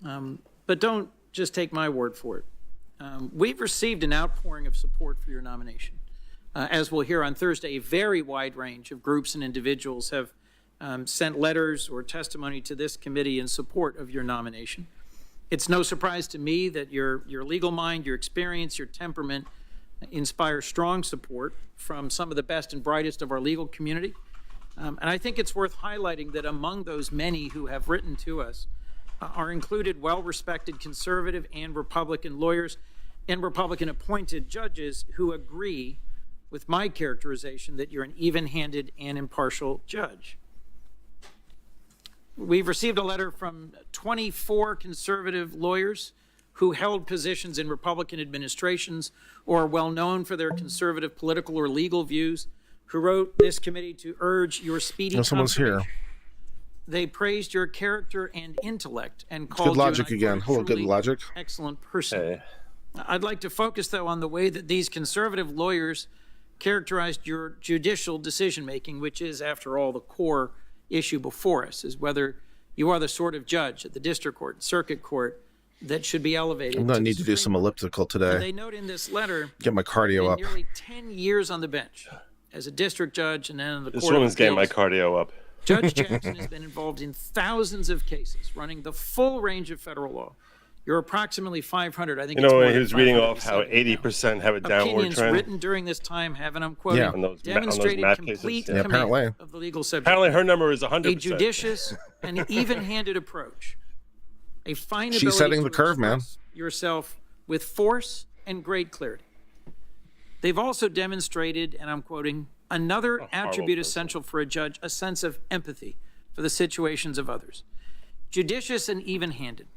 But don't just take my word for it. We've received an outpouring of support for your nomination. As we'll hear on Thursday, a very wide range of groups and individuals have sent letters or testimony to this committee in support of your nomination. It's no surprise to me that your legal mind, your experience, your temperament inspire strong support from some of the best and brightest of our legal community. And I think it's worth highlighting that among those many who have written to us are included well-respected conservative and Republican lawyers and Republican-appointed judges who agree with my characterization that you're an even-handed and impartial judge. We've received a letter from 24 conservative lawyers who held positions in Republican administrations or are well known for their conservative political or legal views, who wrote this committee to urge your speedy Someone's here. They praised your character and intellect and Good called logic you again. Hello, good logic. excellent person. I'd like to focus, though, on the way that these conservative lawyers characterized your judicial decision-making, which is, after all, the core issue before us, is whether you are the sort of judge at the district court, circuit court, that should be elevated. I'm going to need to do some elliptical today. And they note in this letter, Get my cardio up. nearly 10 years on the bench as a district judge and then in the This court of woman's getting my appeals, cardio up. Judge Jackson has been involved in thousands of cases, running the full range of federal law. You're approximately 500. I think You know, it's more when he than was reading 500 off how 80% have a downward opinions trend. written during this time have, and I'm quoting, On those demonstrated math complete cases. command of the legal subject. Apparently her number is 100%. A judicious and even-handed approach. A fine She's ability setting to the curve, man. express yourself with force and great clarity. They've also demonstrated, and I'm quoting, another attribute essential for a judge, a sense of empathy for the situations of others. Judicious and even-handed.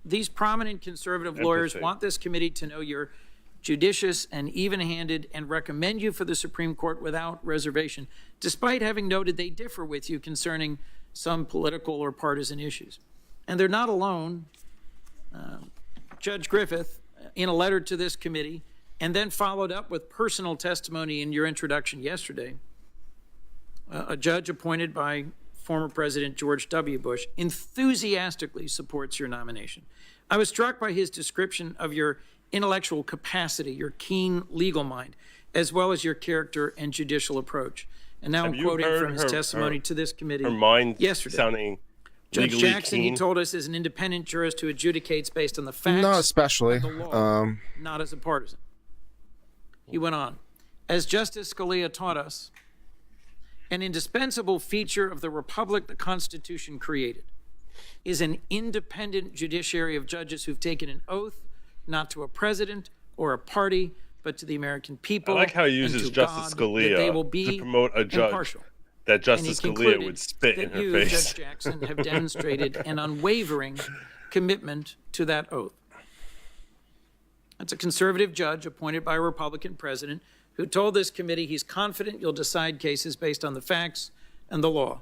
These prominent conservative lawyers want this committee to know you're judicious and even-handed and recommend you for the Supreme Court without reservation, despite having noted they differ with you concerning some political or partisan issues. And they're not alone. Judge Griffith, in a letter to this committee, and then followed up with personal testimony in your introduction yesterday, a judge appointed by former President George W. Bush enthusiastically supports your nomination. I was struck by his description of your intellectual capacity, your keen legal mind, as well as your character and judicial approach. And now I'm quoting from his testimony to this committee her mind yesterday. Sounding Judge legally Jackson, keen. he told us, is an independent jurist who adjudicates based on the facts. Not especially. of the law, not as a partisan. He went on, as Justice Scalia taught us, an indispensable feature of the republic the Constitution created is an independent judiciary of judges who've taken an oath not to a president or a party, but to the American people. I like how he and uses to Justice God, that they will Scalia be to promote a judge impartial. that Justice And he Scalia concluded would spit in that her you, face. Judge Jackson, have demonstrated an unwavering commitment to that oath. That's a conservative judge appointed by a Republican president who told this committee he's confident you'll decide cases based on the facts and the law,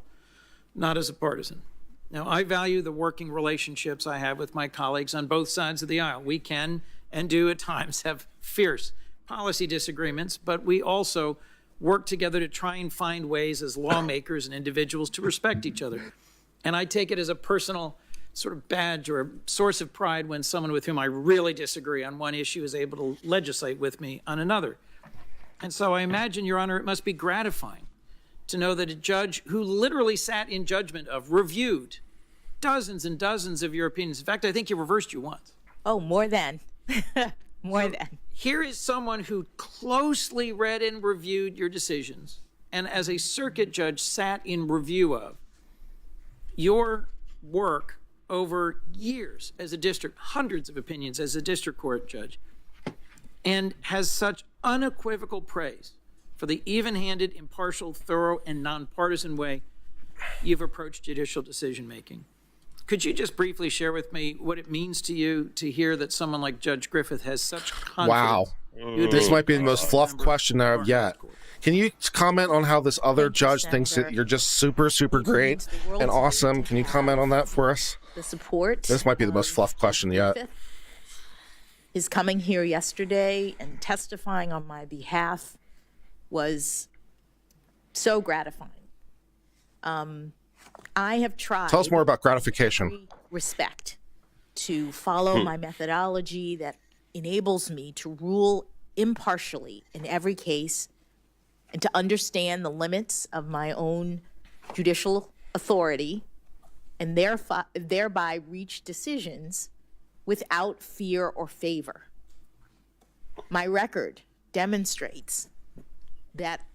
not as a partisan. Now, I value the working relationships I have with my colleagues on both sides of the aisle. We can and do at times have fierce policy disagreements, but we also work together to try and find ways as lawmakers and individuals to respect each other. And I take it as a personal sort of badge or a source of pride when someone with whom I really disagree on one issue is able to legislate with me on another. And so I imagine, Your Honor, it must be gratifying to know that a judge who literally sat in judgment of, reviewed dozens and dozens of your opinions. In fact, I think he reversed you once. Oh, more than. More than. Here is someone who closely read and reviewed your decisions, and as a circuit judge sat in review of your work over years as a district, hundreds of opinions as a district court judge, and has such unequivocal praise for the even-handed, impartial, thorough, and nonpartisan way you've approached judicial decision-making. Could you just briefly share with me what it means to you to hear that someone like Judge Griffith has such confidence? Wow. This might be the most fluff question I've yet. Can you comment on how this other judge thinks that you're just super, super great and awesome? Can you comment on that for us? The support. This might be the most fluff question yet. His coming here yesterday and testifying on my behalf was so gratifying. I have tried. Tell us more about gratification. Respect to follow my methodology that enables me to rule impartially in every case and to understand the limits of my own judicial authority and thereby reach decisions without fear or favor. My record demonstrates that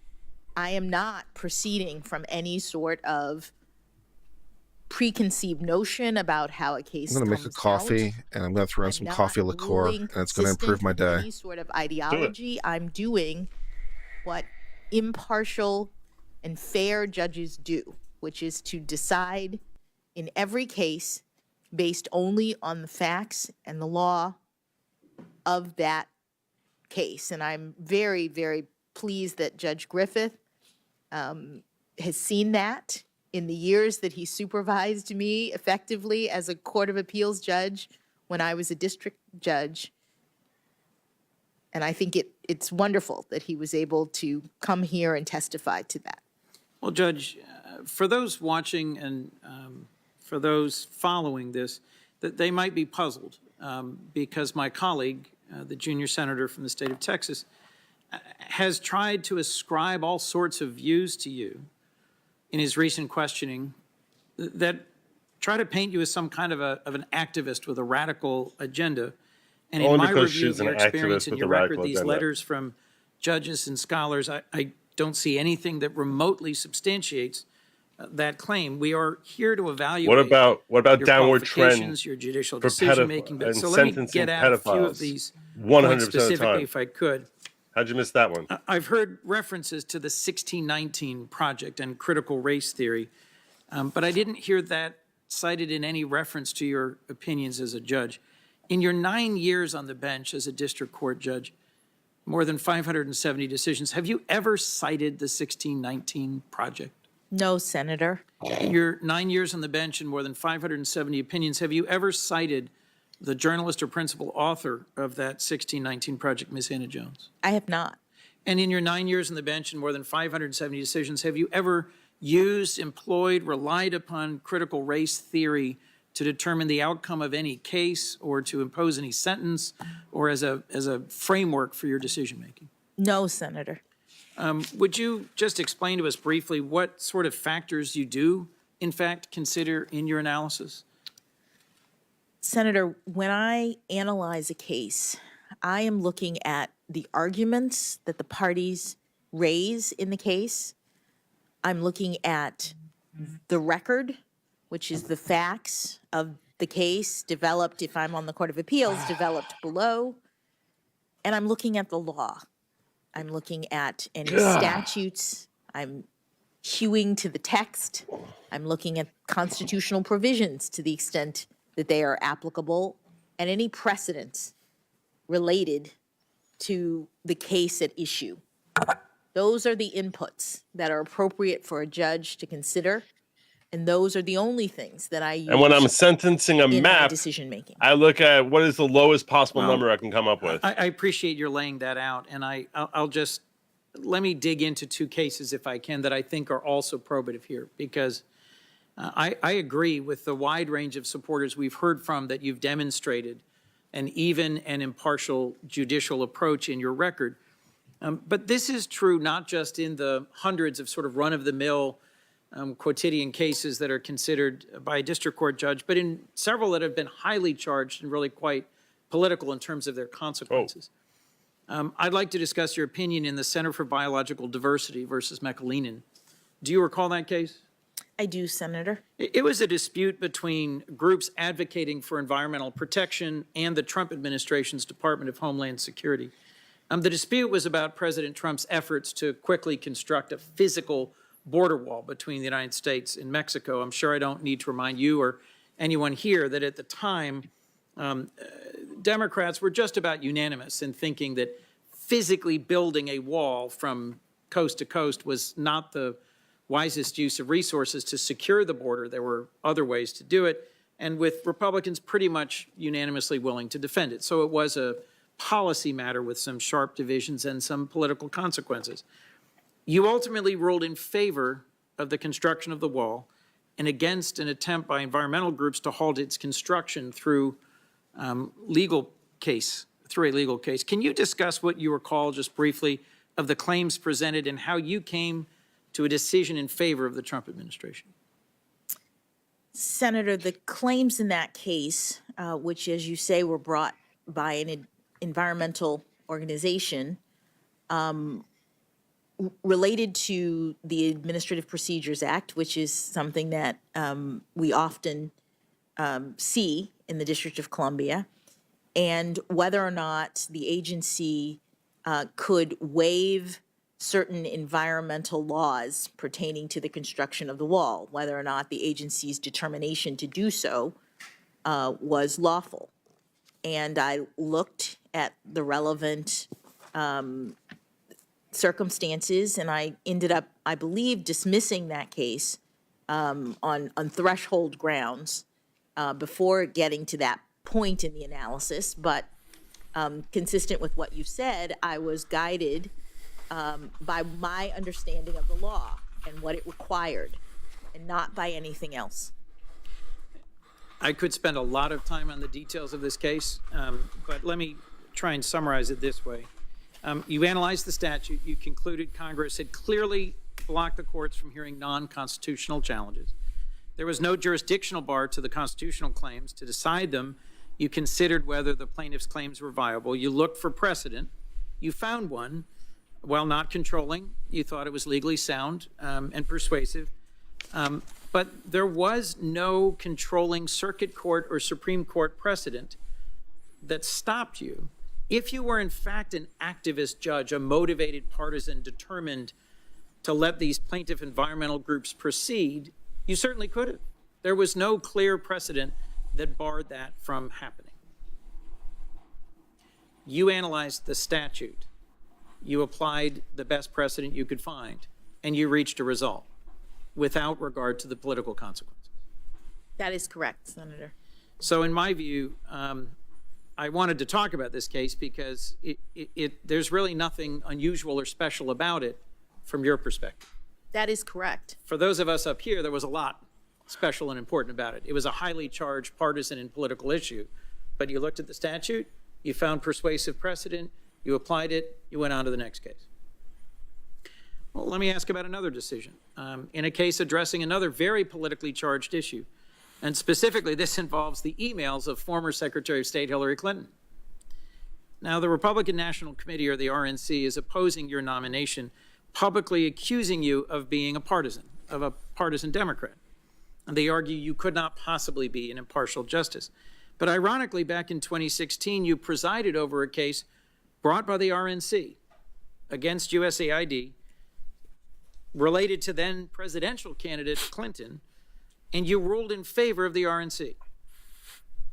I am not proceeding from any sort of preconceived notion about how a case I'm going to make a coffee and I'm going to throw in some coffee liqueur and it's going to improve my day. Any sort of ideology. I'm doing what impartial and fair judges do, which is to decide in every case based only on the facts and the law of that case. And I'm very, very pleased that Judge Griffith has seen that in the years that he supervised me effectively as a Court of Appeals judge when I was a district judge. And I think it's wonderful that he was able to come here and testify to that. Well, Judge, for those watching and for those following this, that they might be puzzled because my colleague, the junior senator from the state of Texas, has tried to ascribe all sorts of views to you in his recent questioning that try to paint you as some kind of an activist with a radical agenda. And in my review of your experience and your record, these letters from judges and scholars, I don't see anything that remotely substantiates that claim. We are here to evaluate what about your downward trend qualifications, your judicial for decision making. and So let me sentencing get at a few of pedophiles these 100% points of the specifically, time? if I could. How'd you miss that one? I've heard references to the 1619 Project and critical race theory, but I didn't hear that cited in any reference to your opinions as a judge. In your 9 years on the bench as a district court judge, more than 570 decisions, have you ever cited the 1619 Project? No, Senator. In your 9 years on the bench and more than 570 opinions, have you ever cited the journalist or principal author of that 1619 Project, Ms. Hannah Jones? I have not. And in your 9 years on the bench and more than 570 decisions, have you ever used, employed, relied upon critical race theory to determine the outcome of any case or to impose any sentence or as a framework for your decision making? No, Senator. Would you just explain to us briefly what sort of factors you do, in fact, consider in your analysis? Senator, when I analyze a case, I am looking at the arguments that the parties raise in the case. I'm looking at the record, which is the facts of the case developed, if I'm on the Court of Appeals, developed below. And I'm looking at the law. I'm looking at any statutes. I'm hewing to the text. I'm looking at constitutional provisions to the extent that they are applicable, and any precedents related to the case at issue. Those are the inputs that are appropriate for a judge to consider, and those are the only things that I use. And when I'm sentencing a in my map, decision making. I look at what is the lowest possible number I can come up with. I appreciate your laying that out, and I'll just, let me dig into two cases if I can that I think are also probative here, because I agree with the wide range of supporters we've heard from that you've demonstrated an even and impartial judicial approach in your record. But this is true not just in the hundreds of sort of run-of-the-mill quotidian cases that are considered by a district court judge, but in several that have been highly charged and really quite political in terms of their consequences. I'd like to discuss your opinion in the Center for Biological Diversity versus McAleenan. Do you recall that case? I do, Senator. It was a dispute between groups advocating for environmental protection and the Trump administration's Department of Homeland Security. The dispute was about President Trump's efforts to quickly construct a physical border wall between the United States and Mexico. I'm sure I don't need to remind you or anyone here that at the time, Democrats were just about unanimous in thinking that physically building a wall from coast to coast was not the wisest use of resources to secure the border. There were other ways to do it, and with Republicans pretty much unanimously willing to defend it. So it was a policy matter with some sharp divisions and some political consequences. You ultimately ruled in favor of the construction of the wall and against an attempt by environmental groups to halt its construction through a legal case. Can you discuss what you recall just briefly of the claims presented and how you came to a decision in favor of the Trump administration? Senator, the claims in that case, which, as you say, were brought by an environmental organization, related to the Administrative Procedures Act, which is something that we often see in the District of Columbia, and whether or not the agency could waive certain environmental laws pertaining to the construction of the wall, whether or not the agency's determination to do so was lawful. And I looked at the relevant circumstances, and I ended up, I believe, dismissing that case on threshold grounds before getting to that point in the analysis. But consistent with what you said, I was guided by my understanding of the law and what it required, and not by anything else. I could spend a lot of time on the details of this case, but let me try and summarize it this way. You analyzed the statute. You concluded Congress had clearly blocked the courts from hearing non-constitutional challenges. There was no jurisdictional bar to the constitutional claims. To decide them, you considered whether the plaintiff's claims were viable. You looked for precedent. You found one. While not controlling, you thought it was legally sound and persuasive. But there was no controlling circuit court or Supreme Court precedent that stopped you. If you were in fact an activist judge, a motivated partisan determined to let these plaintiff environmental groups proceed, you certainly could have. There was no clear precedent that barred that from happening. You analyzed the statute. You applied the best precedent you could find, and you reached a result without regard to the political consequences. That is correct, Senator. So in my view, I wanted to talk about this case because there's really nothing unusual or special about it from your perspective. That is correct. For those of us up here, there was a lot special and important about it. It was a highly charged partisan and political issue, but you looked at the statute, you found persuasive precedent, you applied it, you went on to the next case. Well, let me ask about another decision. In a case addressing another very politically charged issue, and specifically this involves the emails of former Secretary of State Hillary Clinton. Now, the Republican National Committee, or the RNC, is opposing your nomination, publicly accusing you of being a partisan Democrat. And they argue you could not possibly be an impartial justice. But ironically, back in 2016, you presided over a case brought by the RNC against USAID related to then presidential candidate Clinton, and you ruled in favor of the RNC.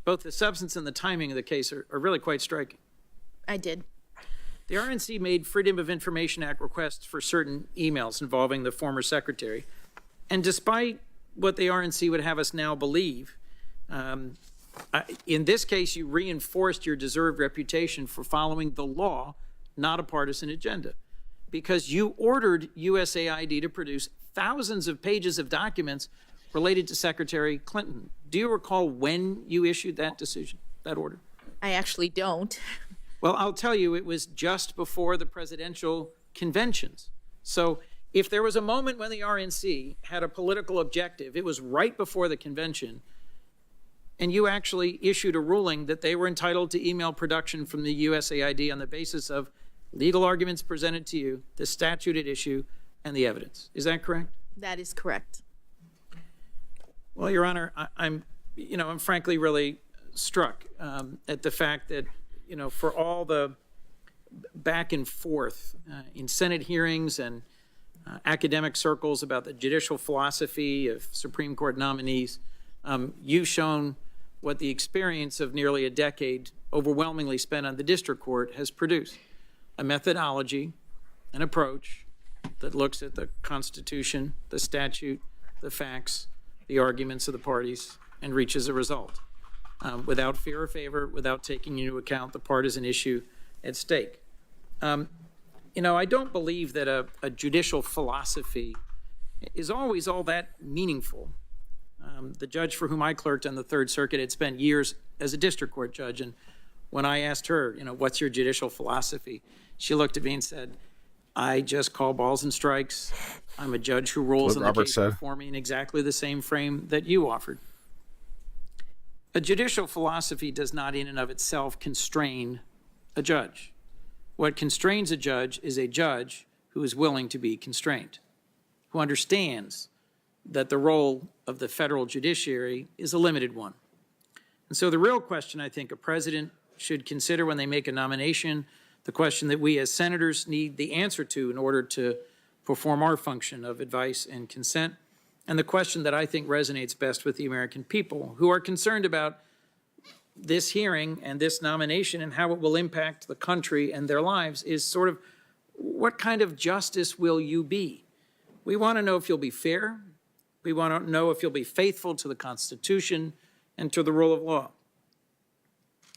Both the substance and the timing of the case are really quite striking. I did. The RNC made Freedom of Information Act requests for certain emails involving the former secretary, and despite what the RNC would have us now believe, in this case, you reinforced your deserved reputation for following the law, not a partisan agenda, because you ordered USAID to produce thousands of pages of documents related to Secretary Clinton. Do you recall when you issued that decision, that order? I actually don't. Well, I'll tell you, it was just before the presidential conventions. So if there was a moment when the RNC had a political objective, it was right before the convention, and you actually issued a ruling that they were entitled to email production from the USAID on the basis of legal arguments presented to you, the statute at issue, and the evidence. Is that correct? That is correct. Well, Your Honor, I'm frankly really struck at the fact that, for all the back and forth in Senate hearings and academic circles about the judicial philosophy of Supreme Court nominees, you've shown what the experience of nearly a decade overwhelmingly spent on the district court has produced: a methodology, an approach that looks at the Constitution, the statute, the facts, the arguments of the parties, and reaches a result without fear or favor, without taking into account the partisan issue at stake. I don't believe that a judicial philosophy is always all that meaningful. The judge for whom I clerked on the Third Circuit had spent years as a district court judge, and when I asked her, what's your judicial philosophy, she looked at me and said, I just call balls and strikes. I'm a judge who rolls in the case before me in exactly the same frame that you offered. A judicial philosophy does not in and of itself constrain a judge. What constrains a judge is a judge who is willing to be constrained, who understands that the role of the federal judiciary is a limited one. And so the real question I think a president should consider when they make a nomination, the question that we as senators need the answer to in order to perform our function of advice and consent, and the question that I think resonates best with the American people who are concerned about this hearing and this nomination and how it will impact the country and their lives is sort of, what kind of justice will you be? We want to know if you'll be fair. We want to know if you'll be faithful to the Constitution and to the rule of law.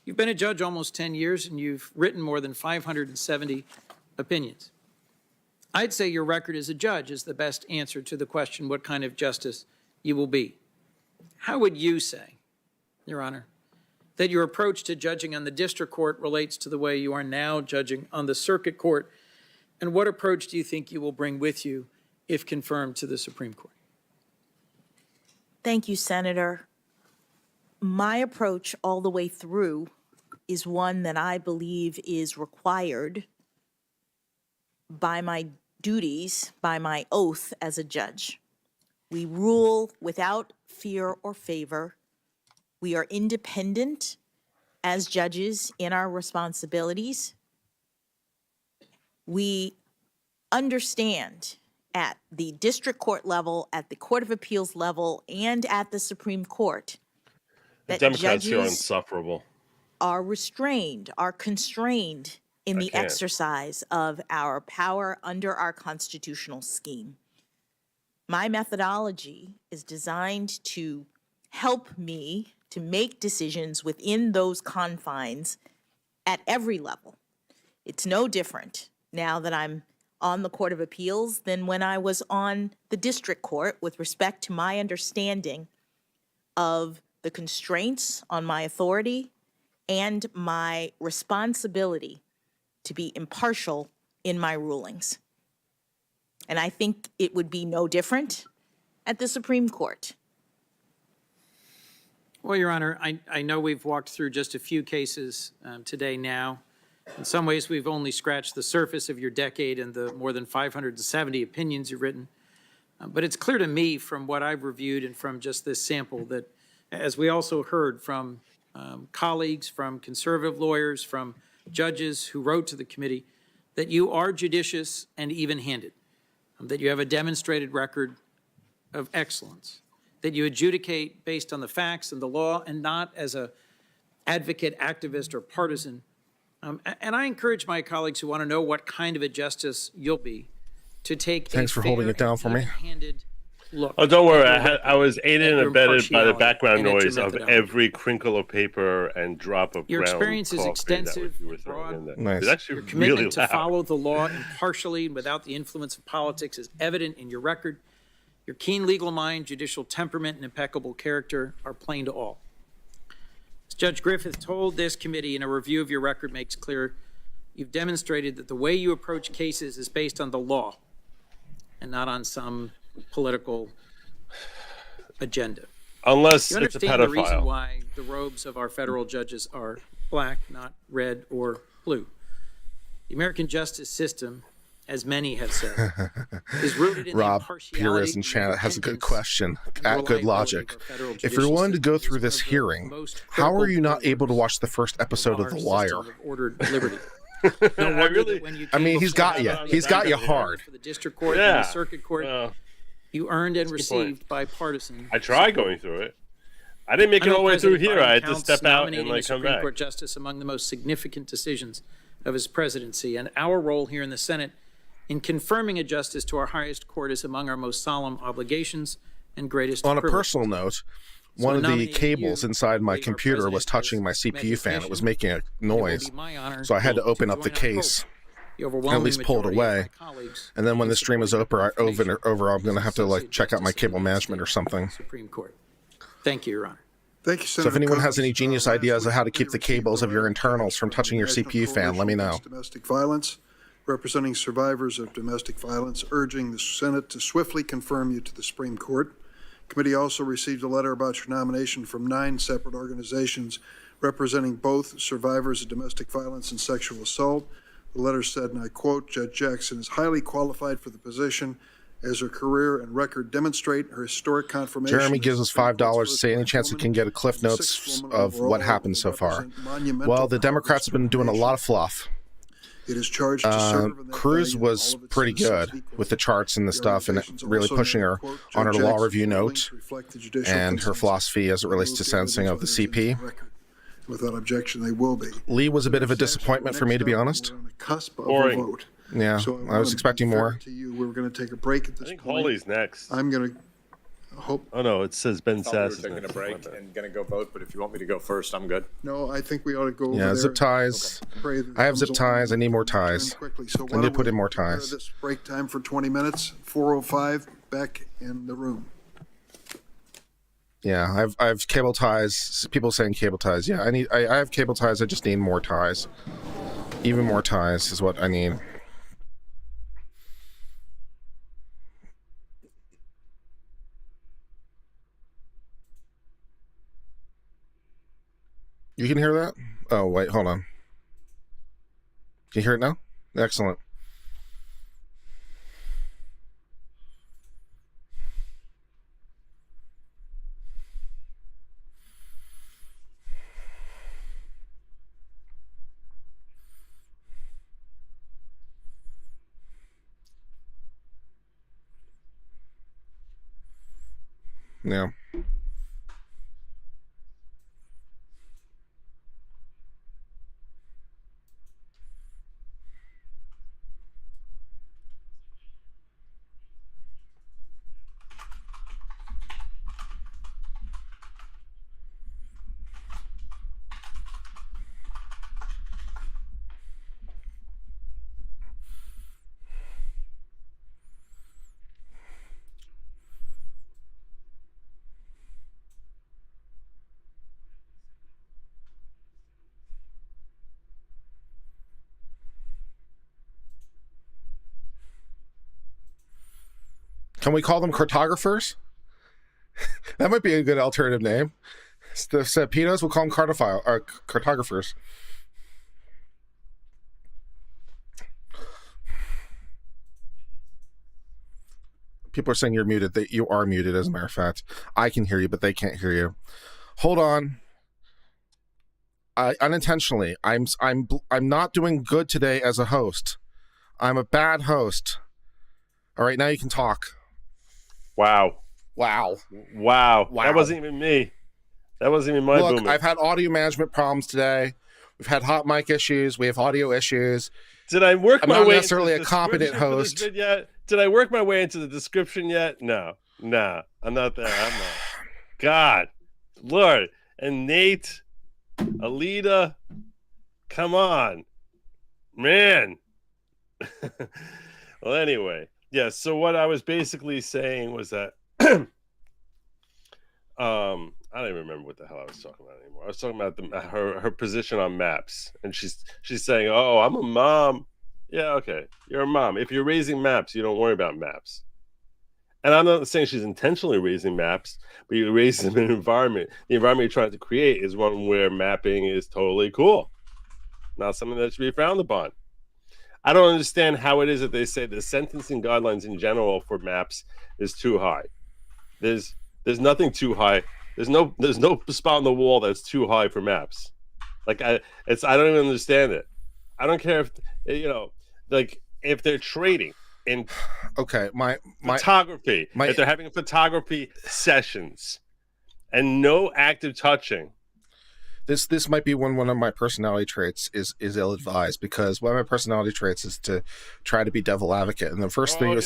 You've been a judge almost 10 years and you've written more than 570 opinions. I'd say your record as a judge is the best answer to the question what kind of justice you will be. How would you say, Your Honor, that your approach to judging on the district court relates to the way you are now judging on the circuit court? And what approach do you think you will bring with you if confirmed to the Supreme Court? Thank you, Senator. My approach all the way through is one that I believe is required by my duties, by my oath as a judge. We rule without fear or favor. We are independent as judges in our responsibilities. We understand at the district court level, at the Court of Appeals level, and at the Supreme Court that Democrats here are judges insufferable. are restrained, are constrained in the exercise of our power under our constitutional scheme. My methodology is designed to help me to make decisions within those confines at every level. It's no different now that I'm on the Court of Appeals than when I was on the district court with respect to my understanding of the constraints on my authority and my responsibility to be impartial in my rulings. And I think it would be no different at the Supreme Court. Well, Your Honor, I know we've walked through just a few cases today now. In some ways, we've only scratched the surface of your decade and the more than 570 opinions you've written. But it's clear to me from what I've reviewed and from just this sample that, as we also heard from colleagues, from conservative lawyers, from judges who wrote to the committee, that you are judicious and even-handed, that you have a demonstrated record of excellence, that you adjudicate based on the facts and the law and not as a advocate, activist, or partisan. And I encourage my colleagues who want to know what kind of a justice you'll be to take Thanks for holding it down for me. Look. Oh, don't worry. I was aided and abetted by the background noise of every crinkle of paper and drop of your ground experience is coffee extensive, that you were throwing in there. Nice. It's actually Your commitment really to loud. follow the law impartially and without the influence of politics is evident in your record. Your keen legal mind, judicial temperament, and impeccable character are plain to all. As Judge Griffith told this committee in a review of your record makes clear, you've demonstrated that the way you approach cases is based on the law and not on some political agenda. Unless You it's a understand the reason pedophile. why the robes of our federal judges are black, not red or blue. The American justice system, as many have said, is rooted in Rob the Pires impartiality in China has a good independence question. and At good reliability logic. of our federal If you're judicial willing to go system. through It's this one of the hearing, most how are critical you not pillars able to watch the first episode of our The system Wire? of ordered liberty. No I wonder really- that when you I mean, came he's before got you. the He's got you Court, hard. for the district court and the Yeah. circuit court, Well, you earned and that's a good point. received bipartisan. I tried going through it. I didn't make I it know all the way through President here. Biden I had to counts step out and nominating a come Supreme back. Court justice among the most significant decisions of his presidency, and our role here in the Senate in confirming a justice to our highest court is among our most solemn obligations and greatest On a privileges. personal note, So one of the nominating cables you inside my to be our computer was president touching my has met CPU his fan. It mission. was making a It will noise. be my honor So I had to open to up the join, I hope, case the and overwhelming at least pull it majority of away. my colleagues And then when in the stream is supporting over, I'm going to have to like Associate check out my Justice cable of the United management or States something. Supreme Court. Thank you, Your Honor. Thank you, So Senator if anyone has Coons. any genius Last ideas of week, how to keep the we received cables a of your letter internals from touching your National CPU fan, let me Coalition know. Against Domestic violence. representing survivors of domestic violence, urging the Senate to swiftly confirm you to the Supreme Court. Committee also received a letter about your nomination from 9 separate organizations representing both survivors of domestic violence and sexual assault. The letter said, and I quote, Judge Jackson is highly qualified for the position as her career and record demonstrate. Her historic confirmation. Jeremy gives us $5 to say any chance we can get a cliff notes of what happened so far. Well, the Democrats have been doing a lot of fluff. It is charged to serve. Cruz was pretty good with the charts and the stuff and really pushing her on her law review note and her philosophy as it relates to sentencing of the CP. Without objection, they will be. Lee was a bit of a disappointment for me, to be honest. Boring. Yeah, So I was expecting more. To you, we're going to take a break at this point. Holly's next. I'm going to hope. Oh no, it says Ben I thought Sass. we were taking a break and going to go vote, but if you want me to go first, I'm good. No, I think we ought to go over Yeah, there. zip ties. Pray that I have comes zip ties. I along need more and return ties. quickly. So I why need to don't put we in more prepare ties. This break time for 20 minutes, 4:05, back in the room. Yeah, I have cable ties. People saying cable ties. Yeah, I have cable ties. I just need more ties. Even more ties is what I need. You can hear that? Oh, wait, hold on. Can you hear it now? Excellent. Yeah. Can we call them cartographers? That might be a good alternative name. The Pedos, we'll call them cartographers. People are saying you're muted. You are muted, as a matter of fact. I can hear you, but they can't hear you. Hold on. Unintentionally, I'm not doing good today as a host. I'm a bad host. All right, now you can talk. Wow. Wow. That wasn't even me. That wasn't even my Look, boomer. I've had audio management problems today. We've had hot mic issues. We have audio issues. Did I work I'm my not way necessarily into a the competent description for this host. vid yet? Did I work my way into the description yet? No, I'm not there. I'm not. God, Lord, and Nate, Alita, come on, man. Well, anyway, yeah. So what I was basically saying was that I don't even remember what the hell I was talking about anymore. I was talking about her position on maps, and she's saying, "Oh, I'm a mom." Yeah, okay, you're a mom. If you're raising maps, you don't worry about maps. And I'm not saying she's intentionally raising maps, but you raise them in an environment. The environment you're trying to create is one where mapping is totally cool, not something that should be frowned upon. I don't understand how it is that they say the sentencing guidelines in general for maps is too high. There's nothing too high. There's no spot on the wall that's too high for maps. Like I don't even understand it. I don't care if if they're trading in photography, if they're having photography sessions and no active touching. This might be one of my personality traits is ill-advised, because one of my personality traits is to try to be devil advocate. And the first thing when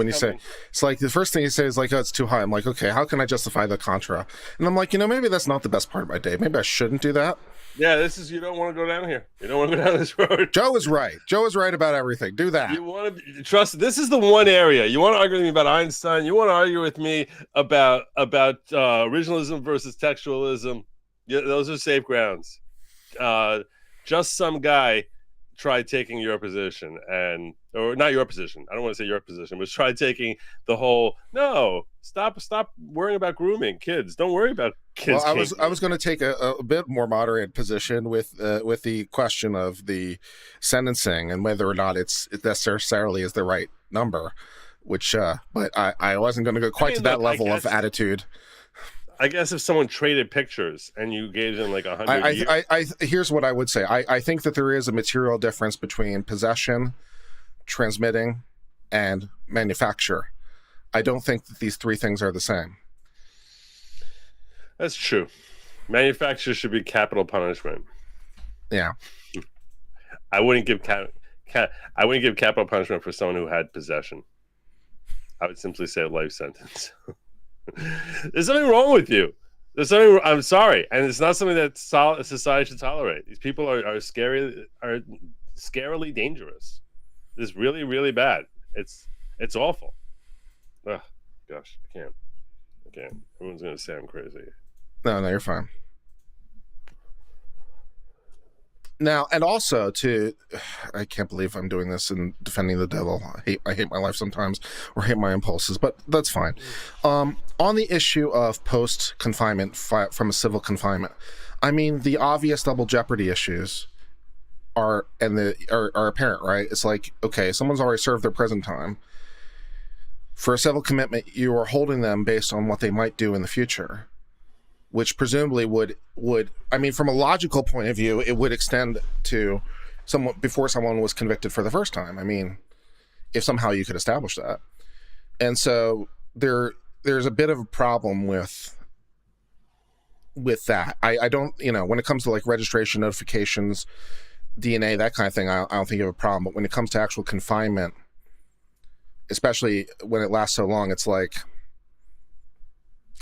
you say, it's like the first thing you say is like, oh, it's too high. I'm like, okay, how can I justify the contra? And I'm like, maybe that's not the best part of my day. Maybe I shouldn't do that. Yeah, you don't want to go down here. You don't want to go down this road. Joe is right. Joe is right about everything. Do that. You want to trust. This is the one area you want to argue with me about Einstein. You want to argue with me about originalism versus textualism. Yeah, those are safe grounds. Just some guy tried taking your position or not your position. I don't want to say your position, but tried taking the whole, no, stop worrying about grooming kids. Don't worry about kids. Well, I was going to take a bit more moderate position with the question of the sentencing and whether or not it necessarily is the right number, which, but I wasn't going to go quite to that level of attitude. I guess if someone traded pictures and you gave them like 100 years. Here's what I would say. I think that there is a material difference between possession, transmitting, and manufacture. I don't think that these three things are the same. That's true. Manufacture should be capital punishment. Yeah. I wouldn't give capital punishment for someone who had possession. I would simply say a life sentence. There's something wrong with you. I'm sorry, and it's not something that society should tolerate. These people are scarily dangerous. It's really, really bad. It's awful. Ugh, gosh, I can't. Everyone's gonna say I'm crazy. No, you're fine. Now, and also I can't believe I'm doing this and defending the devil. I hate my life sometimes, or hate my impulses, but that's fine. On the issue of post-confinement from a civil confinement, I mean, the obvious double jeopardy issues are apparent, right? It's like, okay, someone's already served their prison time. For a civil commitment, you are holding them based on what they might do in the future, which presumably would I mean, from a logical point of view, it would extend to someone before someone was convicted for the first time. I mean, if somehow you could establish that. And so there's a bit of a problem with that. I don't, when it comes to like registration notifications, DNA, that kind of thing, I don't think you have a problem. But when it comes to actual confinement, especially when it lasts so long, it's like,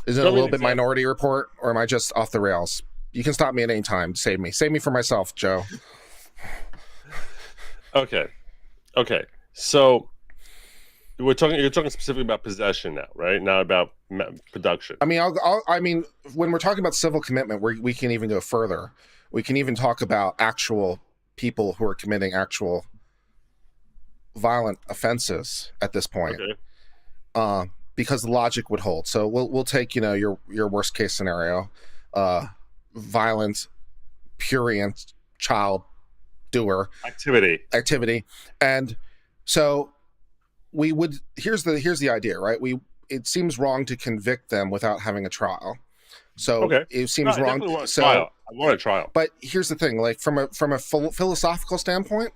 is it a little bit Minority Report, or am I just off the rails? You can stop me at any time. Save me for myself, Joe. Okay. So you're talking specifically about possession now, right? Not about production. I mean, I mean, when we're talking about civil commitment, we can even go further. We can even talk about actual people who are committing actual violent offenses at this point. Okay. Because the logic would hold. So we'll take, your worst case scenario, violent, prurient child doer activity. And so we would, here's the idea, right? It seems wrong to convict them without having a trial. So it seems wrong. I want a trial. But here's the thing, like from a philosophical standpoint,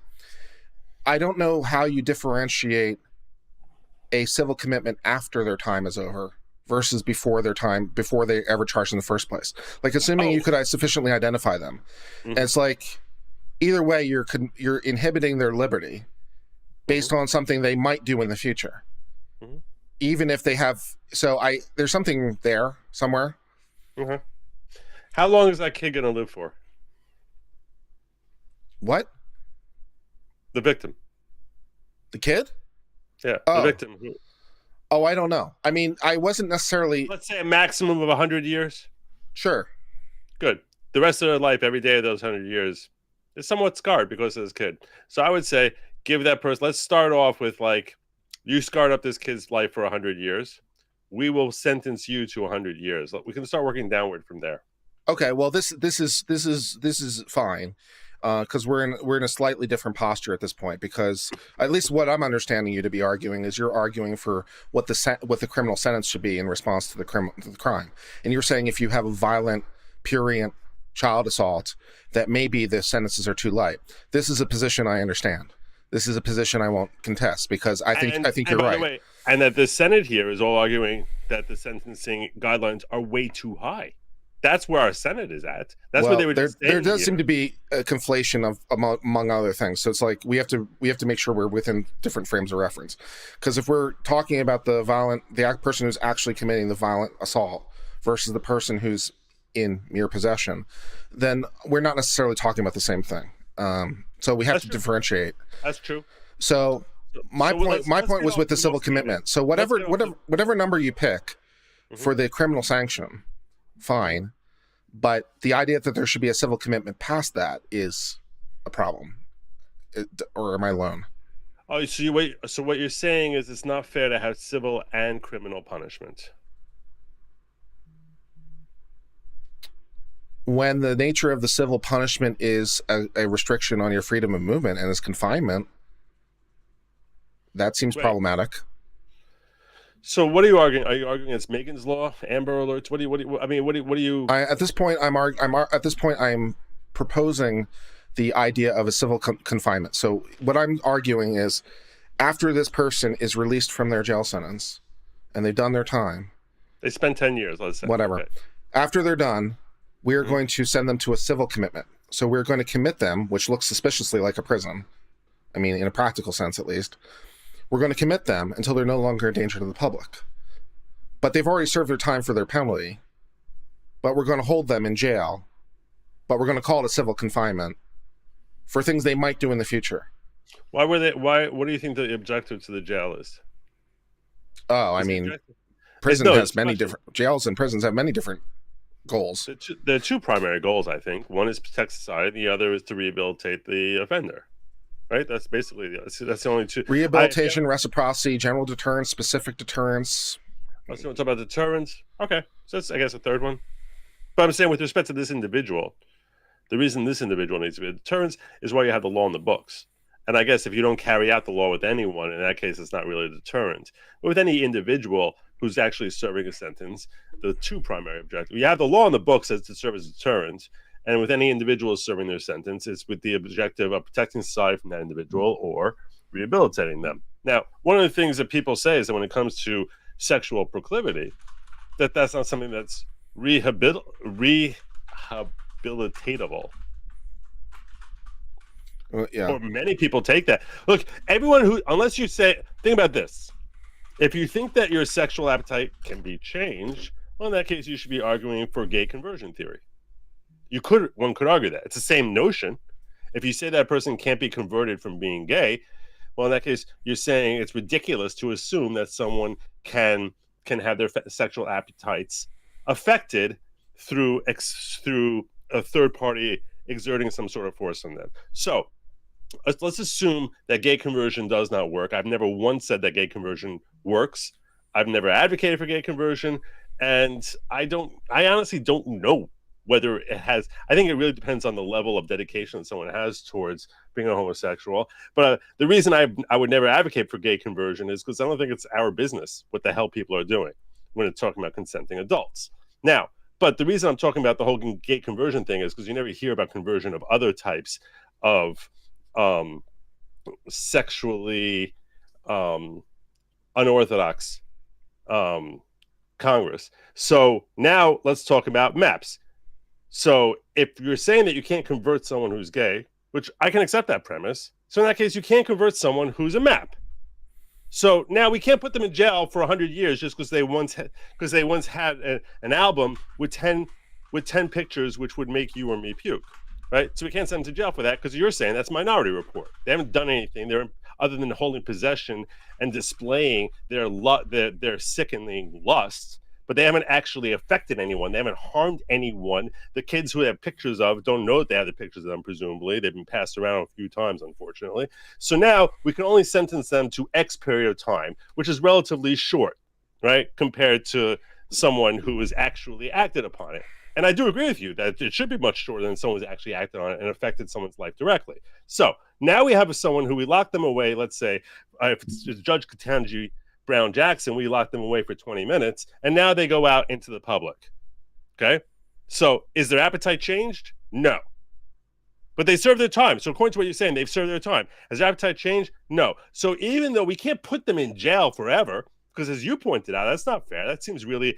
I don't know how you differentiate a civil commitment after their time is over versus before they ever charged in the first place. Like, assuming you could sufficiently identify them. Mm-hmm. And it's like, either way, you're inhibiting their liberty based on something they might do in the future. Mm-hmm. Even if they have, there's something there somewhere. Mm-hmm. How long is that kid going to live for? What? The victim. The kid? Yeah, the victim. Oh, I don't know. I mean, I wasn't necessarily... Let's say a maximum of 100 years? Sure. Good. The rest of their life, every day of those 100 years, is somewhat scarred because of this kid. So I would say, give that person... Let's start off with, like, you scarred up this kid's life for 100 years. We will sentence you to 100 years. We can start working downward from there. Okay, well, this is fine. Because we're in a slightly different posture at this point, because at least what I'm understanding you to be arguing is you're arguing for what the criminal sentence should be in response to the crime, and you're saying if you have a violent, prurient child assault, that maybe the sentences are too light. This is a position I understand. This is a position I won't contest, because I think you're right. By the way, and that the Senate here is all arguing that the sentencing guidelines are way too high. That's where our Senate is at. That's where they would. There does seem to be a conflation of among other things. So it's like we have to make sure we're within different frames of reference. Because if we're talking about the person who's actually committing the violent assault versus the person who's in mere possession, then we're not necessarily talking about the same thing. So we have to differentiate. That's true. So my point was with the civil commitment. So whatever number you pick for the criminal sanction, fine, but the idea that there should be a civil commitment past that is a problem. or am I alone? Oh, so what you're saying is it's not fair to have civil and criminal punishment. When the nature of the civil punishment is a restriction on your freedom of movement and is confinement, that seems problematic. So what are you arguing? Are you arguing against Megan's Law, Amber Alerts? What do you? At this point, I'm proposing the idea of a civil confinement. So what I'm arguing is, after this person is released from their jail sentence, and they've done their time, they spend 10 years, let's say. Whatever. Okay. After they're done, we are going to send them to a civil commitment. So we're going to commit them, which looks suspiciously like a prison. I mean, in a practical sense, at least. We're going to commit them until they're no longer a danger to the public. But they've already served their time for their penalty. But we're going to hold them in jail. But we're going to call it a civil confinement for things they might do in the future. What do you think the objective to the jail is? Oh, I mean, prison has many different, jails and prisons have many different goals. There are two primary goals, I think. One is protect society. The other is to rehabilitate the offender. Right? That's basically, that's the only two. Rehabilitation, reciprocity, general deterrence, specific deterrence. Let's talk about deterrence. Okay. So that's, I guess, a third one. But I'm saying with respect to this individual, the reason this individual needs to be a deterrence is why you have the law in the books. And I guess if you don't carry out the law with anyone, in that case, it's not really a deterrent. But with any individual who's actually serving a sentence, the two primary objectives. You have the law in the books as to serve as a deterrent. And with any individual serving their sentence, it's with the objective of protecting society from that individual or rehabilitating them. Now, one of the things that people say is that when it comes to sexual proclivity, that's not something that's rehabilitatable. Yeah. Or many people take that. Look, everyone who, unless you say, think about this. If you think that your sexual appetite can be changed, well, in that case, you should be arguing for gay conversion theory. One could argue that. It's the same notion. If you say that person can't be converted from being gay, well, in that case, you're saying it's ridiculous to assume that someone can have their sexual appetites affected through a third party exerting some sort of force on them. So let's assume that gay conversion does not work. I've never once said that gay conversion works. I've never advocated for gay conversion, and I honestly don't know whether it has. I think it really depends on the level of dedication that someone has towards being a homosexual. But the reason I would never advocate for gay conversion is because I don't think it's our business what the hell people are doing when it's talking about consenting adults. Now, but the reason I'm talking about the whole gay conversion thing is because you never hear about conversion of other types of sexually unorthodox Congress. So now let's talk about maps. So if you're saying that you can't convert someone who's gay, which I can accept that premise, so in that case, you can't convert someone who's a map. So now we can't put them in jail for 100 years just because they once had an album with 10 pictures which would make you or me puke, right? So we can't send them to jail for that because you're saying that's Minority Report. They haven't done anything there other than holding possession and displaying their sickening lust. But they haven't actually affected anyone. They haven't harmed anyone. The kids who they have pictures of don't know that they have the pictures of them, presumably. They've been passed around a few times, unfortunately. So now we can only sentence them to X period of time, which is relatively short, right, compared to someone who has actually acted upon it. And I do agree with you that it should be much shorter than someone who's actually acted on it and affected someone's life directly. So now we have someone who we lock them away, let's say, if it's Judge Ketanji Brown Jackson, we locked them away for 20 minutes, and now they go out into the public. Okay? So is their appetite changed? No. But they served their time. So according to what you're saying, they've served their time. Has their appetite changed? No. So even though we can't put them in jail forever, because as you pointed out, that's not fair. That seems really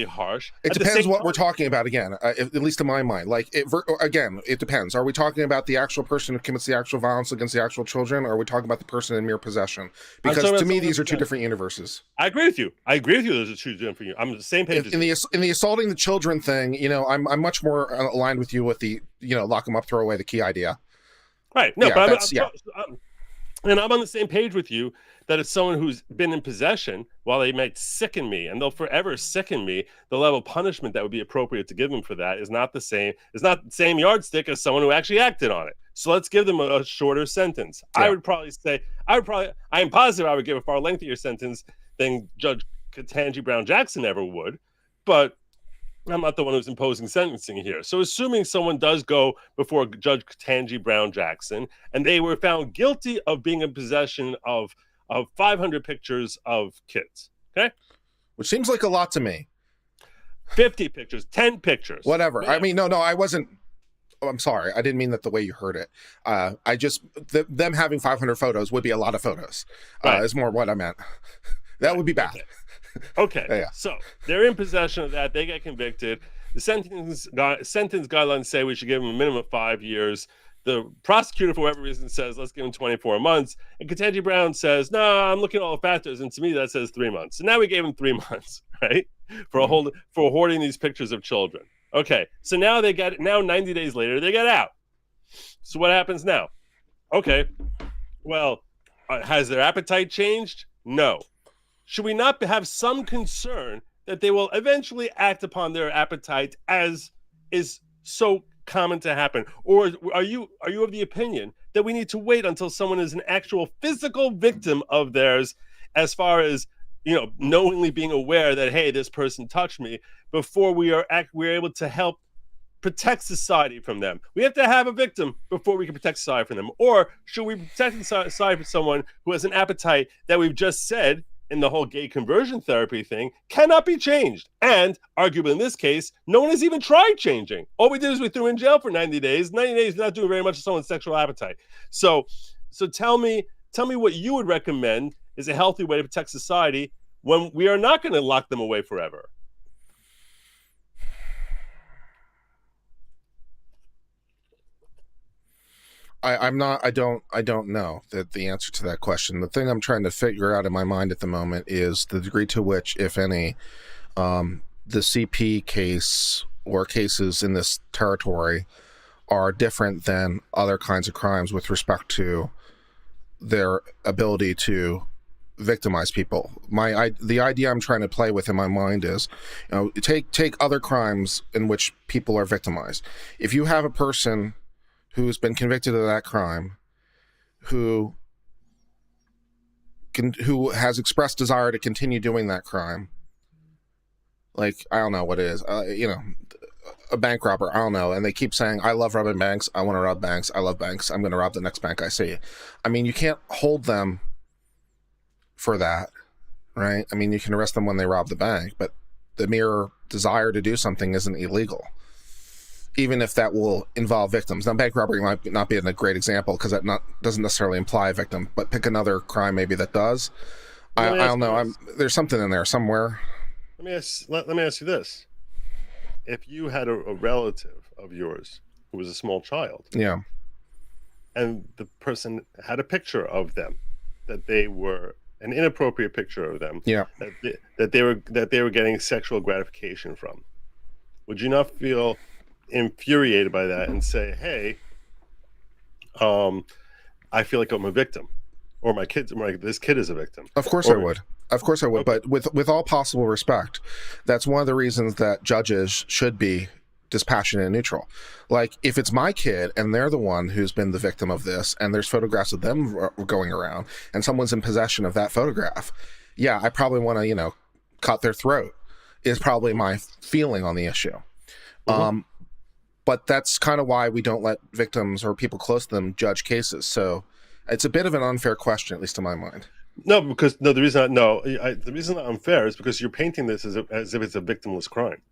harsh. It depends what we're talking about, again, at least in my mind. Like, it depends. Are we talking about the actual person who commits the actual violence against the actual children, or are we talking about the person in mere possession? Because to me, these are two different universes. I agree with you. Those are two different universes. I'm on the same page. In the assaulting the children thing, I'm much more aligned with you with the, lock them up, throw away the key idea. Right. No, yeah, but And I'm on the same page with you that if someone who's been in possession, while they might sicken me, and they'll forever sicken me, the level of punishment that would be appropriate to give them for that is not the same. It's not the same yardstick as someone who actually acted on it. So let's give them a shorter sentence. Yeah. I am positive I would give a far lengthier sentence than Judge Ketanji Brown Jackson ever would, but I'm not the one who's imposing sentencing here. So assuming someone does go before Judge Ketanji Brown Jackson and they were found guilty of being in possession of 500 pictures of kids, okay? Which seems like a lot to me. 50 pictures, 10 pictures. Whatever. I mean, no, I wasn't. Oh, I'm sorry. I didn't mean that the way you heard it. Them having 500 photos would be a lot of photos. Is more what I meant. That would be bad. Okay. Yeah. So they're in possession of that. They get convicted. The sentence guidelines say we should give them a minimum of 5 years. The prosecutor, for whatever reason, says, let's give him 24 months. And Ketanji Brown says, no, I'm looking at all the factors. And to me, that says 3 months. So now we gave him 3 months, right? For hoarding these pictures of children. Okay. So now 90 days later, they get out. So what happens now? Okay. Well, has their appetite changed? No. Should we not have some concern that they will eventually act upon their appetite, as is so common to happen? Or are you of the opinion that we need to wait until someone is an actual physical victim of theirs, as far as, knowingly being aware that, hey, this person touched me, before we're able to help protect society from them? We have to have a victim before we can protect society from them. Or should we protect society from someone who has an appetite that we've just said, in the whole gay conversion therapy thing, cannot be changed? And arguably in this case, no one has even tried changing. All we did is we threw in jail for 90 days. 90 days is not doing very much to someone's sexual appetite. So tell me what you would recommend is a healthy way to protect society when we are not going to lock them away forever. I don't know the answer to that question. The thing I'm trying to figure out in my mind at the moment is the degree to which, if any, the CP case or cases in this territory are different than other kinds of crimes with respect to their ability to victimize people. The idea I'm trying to play with in my mind is, take other crimes in which people are victimized. If you have a person who's been convicted of that crime, who has expressed desire to continue doing that crime, like, I don't know what it is, a bank robber, I don't know, and they keep saying, I love robbing banks, I want to rob banks, I love banks, I'm going to rob the next bank I see. I mean, you can't hold them for that, right? I mean, you can arrest them when they rob the bank, but the mere desire to do something isn't illegal, even if that will involve victims. Now, bank robbery might not be a great example because that doesn't necessarily imply a victim, but pick another crime maybe that does. I don't know. There's something in there somewhere. Let me ask you this. If you had a relative of yours who was a small child, yeah, and the person had a picture of them, that they were an inappropriate picture of them, yeah, that they were getting sexual gratification from, would you not feel infuriated by that and say, hey, I feel like I'm a victim, or this kid is a victim? Of course I would. But with all possible respect, that's one of the reasons that judges should be dispassionate and neutral. Like, if it's my kid and they're the one who's been the victim of this, and there's photographs of them going around, and someone's in possession of that photograph, yeah, I probably want to, cut their throat, is probably my feeling on the issue. Mm-hmm. But that's kind of why we don't let victims or people close to them judge cases. So it's a bit of an unfair question, at least in my mind. The reason not unfair is because you're painting this as if it's a victimless crime,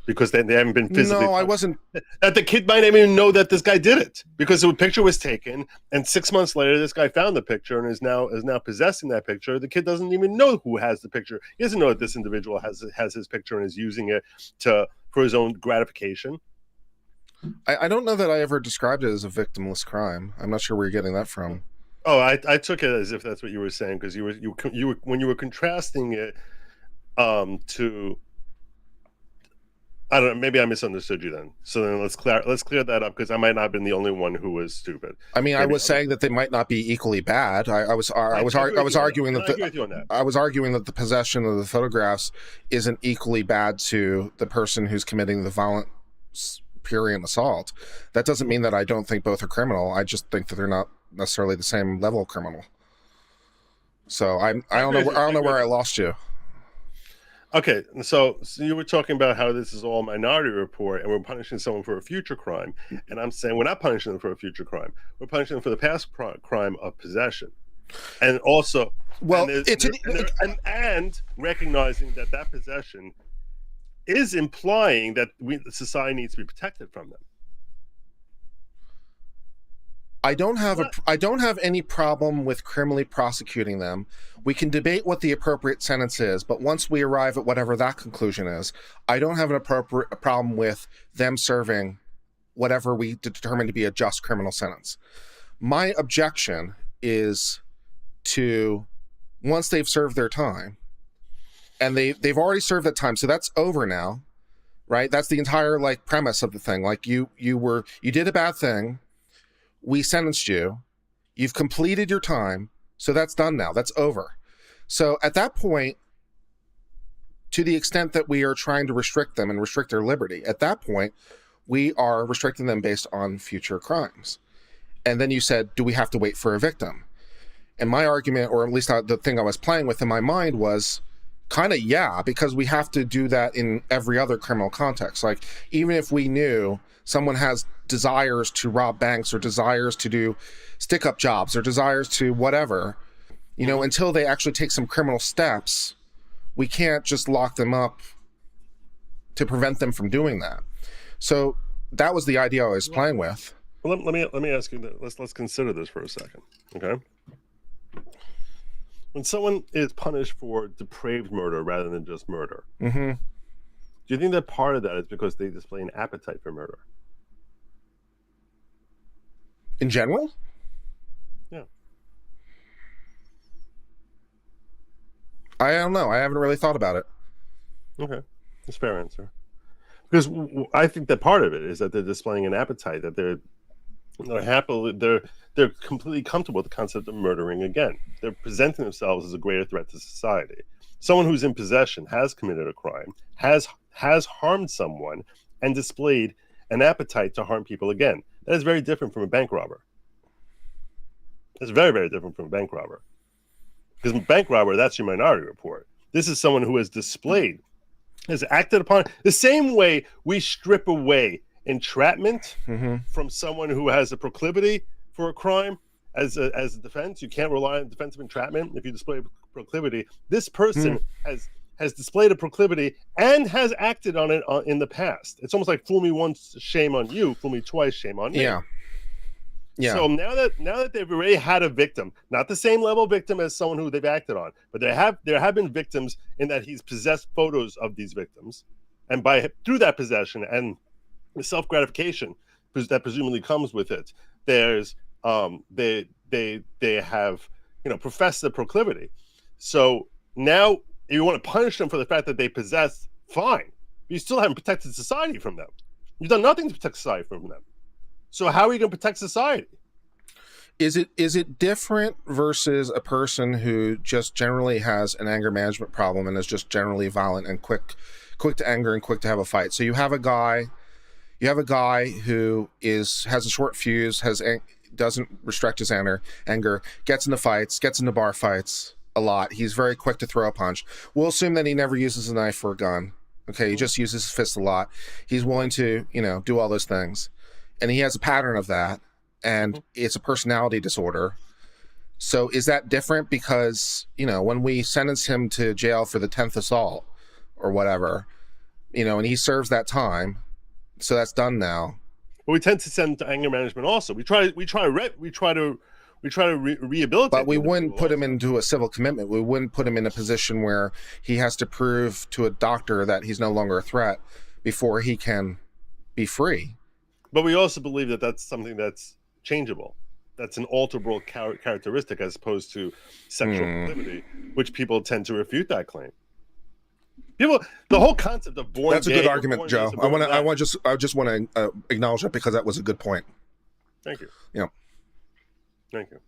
because they haven't been physically. No, I wasn't. That the kid might not even know that this guy did it, because the picture was taken, and 6 months later, this guy found the picture and is now possessing that picture. The kid doesn't even know who has the picture. He doesn't know that this individual has his picture and is using it for his own gratification. I don't know that I ever described it as a victimless crime. I'm not sure where you're getting that from. Oh, I took it as if that's what you were saying, because you were when you were contrasting it to I don't know. Maybe I misunderstood you then. So then let's clear that up, because I might not have been the only one who was stupid. I mean, Maybe I was saying that they might not be equally bad. I was arguing that the possession of the photographs isn't equally bad to the person who's committing the violent prurient assault. That doesn't mean that I don't think both are criminal. I just think that they're not necessarily the same level of criminal. So I don't know where I lost you. Okay, so you were talking about how this is all Minority Report, and we're punishing someone for a future crime, and I'm saying we're not punishing them for a future crime. We're punishing them for the past crime of possession, and also, and recognizing that possession is implying that society needs to be protected from them. I don't have any problem with criminally prosecuting them. We can debate what the appropriate sentence is, but once we arrive at whatever that conclusion is, I don't have a problem with them serving whatever we determine to be a just criminal sentence. My objection is to, once they've served their time, and they've already served that time, so that's over now, right? That's the entire premise of the thing. You did a bad thing. We sentenced you. You've completed your time. So that's done now. That's over. So at that point, to the extent that we are trying to restrict them and restrict their liberty, at that point, we are restricting them based on future crimes. And then you said, do we have to wait for a victim? And my argument, or at least the thing I was playing with in my mind, was kind of, yeah, because we have to do that in every other criminal context. Even if we knew someone has desires to rob banks or desires to do stick-up jobs or desires to whatever, until they actually take some criminal steps, we can't just lock them up to prevent them from doing that. So that was the idea I was playing with. Well, let me ask you this. Let's consider this for a second, okay? When someone is punished for depraved murder rather than just murder, do you think that part of that is because they display an appetite for murder? In general? Yeah. I don't know. I haven't really thought about it. Okay. That's a fair answer. Because I think that part of it is that they're displaying an appetite, that they're completely comfortable with the concept of murdering again. They're presenting themselves as a greater threat to society. Someone who's in possession has committed a crime, has harmed someone, and displayed an appetite to harm people again. That is very different from a bank robber. It's very, very different from a bank robber. Because a bank robber, that's your Minority Report. This is someone who has displayed, has acted upon the same way we strip away entrapment from someone who has a proclivity for a crime as a defense. You can't rely on defensive entrapment if you display a proclivity. This person has displayed a proclivity and has acted on it in the past. It's almost like fool me once, shame on you. Fool me twice, shame on me. Yeah. So now that they've already had a victim, not the same level victim as someone who they've acted on, but there have been victims in that he's possessed photos of these victims, and through that possession and the self-gratification that presumably comes with it, there's they have professed the proclivity. So now you want to punish them for the fact that they possess, fine. But you still haven't protected society from them. You've done nothing to protect society from them. So how are you going to protect society? Is it different versus a person who just generally has an anger management problem and is just generally violent and quick to anger and quick to have a fight? So you have a guy who has a short fuse, doesn't restrict his anger, gets into fights, gets into bar fights a lot. He's very quick to throw a punch. We'll assume that he never uses a knife or a gun. Okay, he just uses his fists a lot. He's willing to, do all those things. And he has a pattern of that, and it's a personality disorder. So is that different because, when we sentence him to jail for the 10th assault or whatever, and he serves that time, so that's done now. Well, we tend to send to anger management also. We try to rehabilitate. But we wouldn't put him into a civil commitment. We wouldn't put him in a position where he has to prove to a doctor that he's no longer a threat before he can be free. But we also believe that that's something that's changeable. That's an alterable characteristic as opposed to sexual proclivity, which people tend to refute that claim. People, the whole concept of born That's a gay good or argument, born Joe. this or born that. I just want to acknowledge that because that was a good point. Thank you. Yeah. Thank you.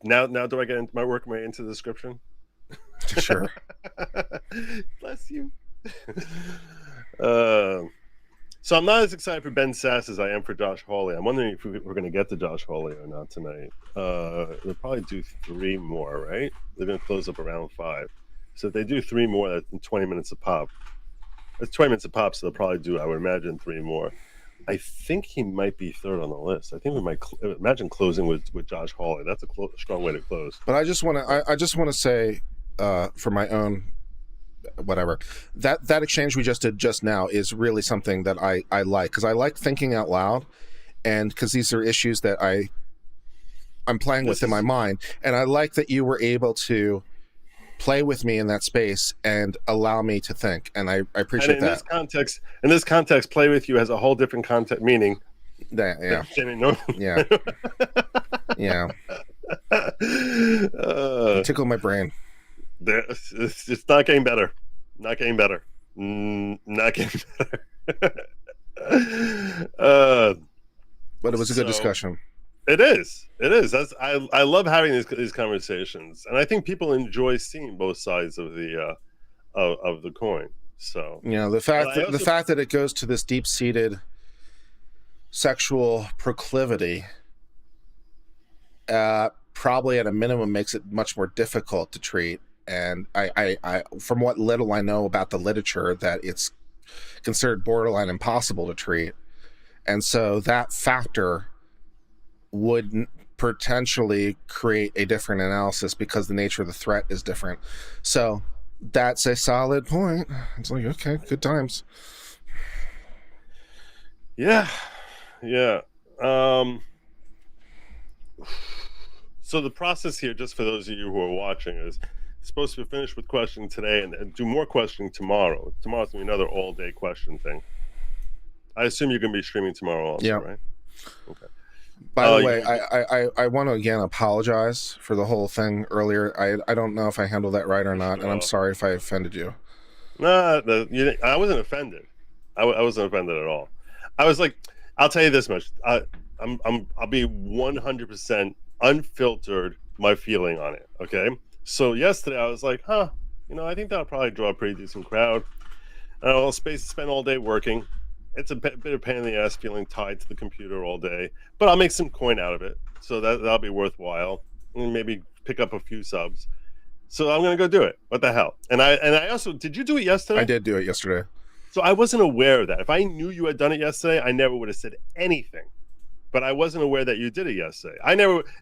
Now do I work my way into the description? Sure. Bless you. So I'm not as excited for Ben Sass as I am for Josh Hawley. I'm wondering if we're going to get to Josh Hawley or not tonight. They'll probably do 3 more, right? They're going to close up around 5. So if they do 3 more, that's 20 minutes a pop. It's 20 minutes a pop, so they'll probably do, I would imagine, 3 more. I think he might be third on the list. I think we might imagine closing with Josh Hawley. That's a strong way to close. But I just want to say, for my own whatever, that exchange we just did just now is really something that I like, because I like thinking out loud, and because these are issues that I'm playing with in my mind, and I like that you were able to play with me in that space and allow me to think, and I appreciate that. In this context, play with you has a whole different context meaning. Yeah. Yeah. Tickle my brain. It's not getting better. Not getting better. Not getting better. But it was a good discussion. It is. I love having these conversations, and I think people enjoy seeing both sides of the coin. So the fact that it goes to this deep-seated sexual proclivity probably at a minimum makes it much more difficult to treat. And I from what little I know about the literature, that it's considered borderline impossible to treat. And so that factor would potentially create a different analysis because the nature of the threat is different. So that's a solid point. It's like, okay, good times. Yeah. So the process here, just for those of you who are watching, is supposed to be finished with questioning today and do more questioning tomorrow. Tomorrow's going to be another all-day question thing. I assume you're going to be streaming tomorrow also, right? Okay. By the way, I want to again apologize for the whole thing earlier. I don't know if I handled that right or not, and I'm sorry if I offended you. I wasn't offended. I wasn't offended at all. I was like, I'll tell you this much. I'll be 100% unfiltered my feeling on it. Okay. So yesterday I was like, I think that'll probably draw a pretty decent crowd. I'll spend all day working. It's a bit of pain in the ass feeling tied to the computer all day, but I'll make some coin out of it. So that'll be worthwhile, and maybe pick up a few subs. So I'm going to go do it. What the hell? And I also, did you do it yesterday? I did do it yesterday. So I wasn't aware of that. If I knew you had done it yesterday, I never would have said anything. But I wasn't aware that you did it yesterday.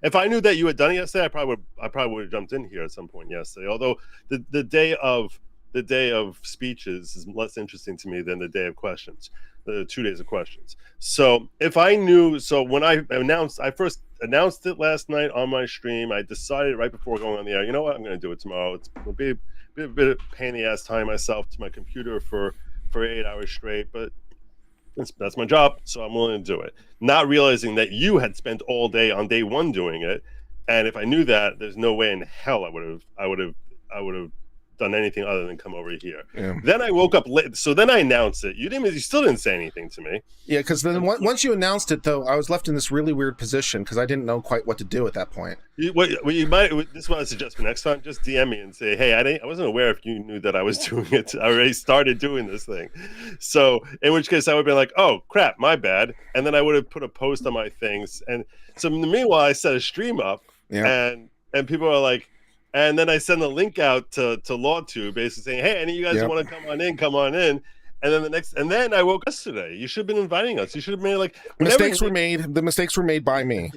If I knew that you had done it yesterday, I probably would have jumped in here at some point yesterday. Although the day of speeches is less interesting to me than the day of questions, the 2 days of questions. So if I knew, when I first announced it last night on my stream, I decided right before going on the air, you know what, I'm going to do it tomorrow. It'll be a bit of pain in the ass tying myself to my computer for 8 hours straight, but that's my job, so I'm willing to do it. Not realizing that you had spent all day on day one doing it, and if I knew that, there's no way in hell I would have done anything other than come over here. Yeah. Then I woke up late, so then I announced it. You still didn't say anything to me. Yeah, because then once you announced it, though, I was left in this really weird position because I didn't know quite what to do at that point. You might. This is what I suggest for next time. Just DM me and say, "Hey, I wasn't aware if you knew that I was doing it. I already started doing this thing." So, in which case, I would be like, "Oh crap, my bad," and then I would have put a post on my things. And so, in the meanwhile, I set a stream up, and people are like. And then I send the link out to LawTube, basically saying, "Hey, any of you guys want to come on in." And then I woke yesterday. You should have been inviting us. You should have made mistakes were made. The mistakes were made by me.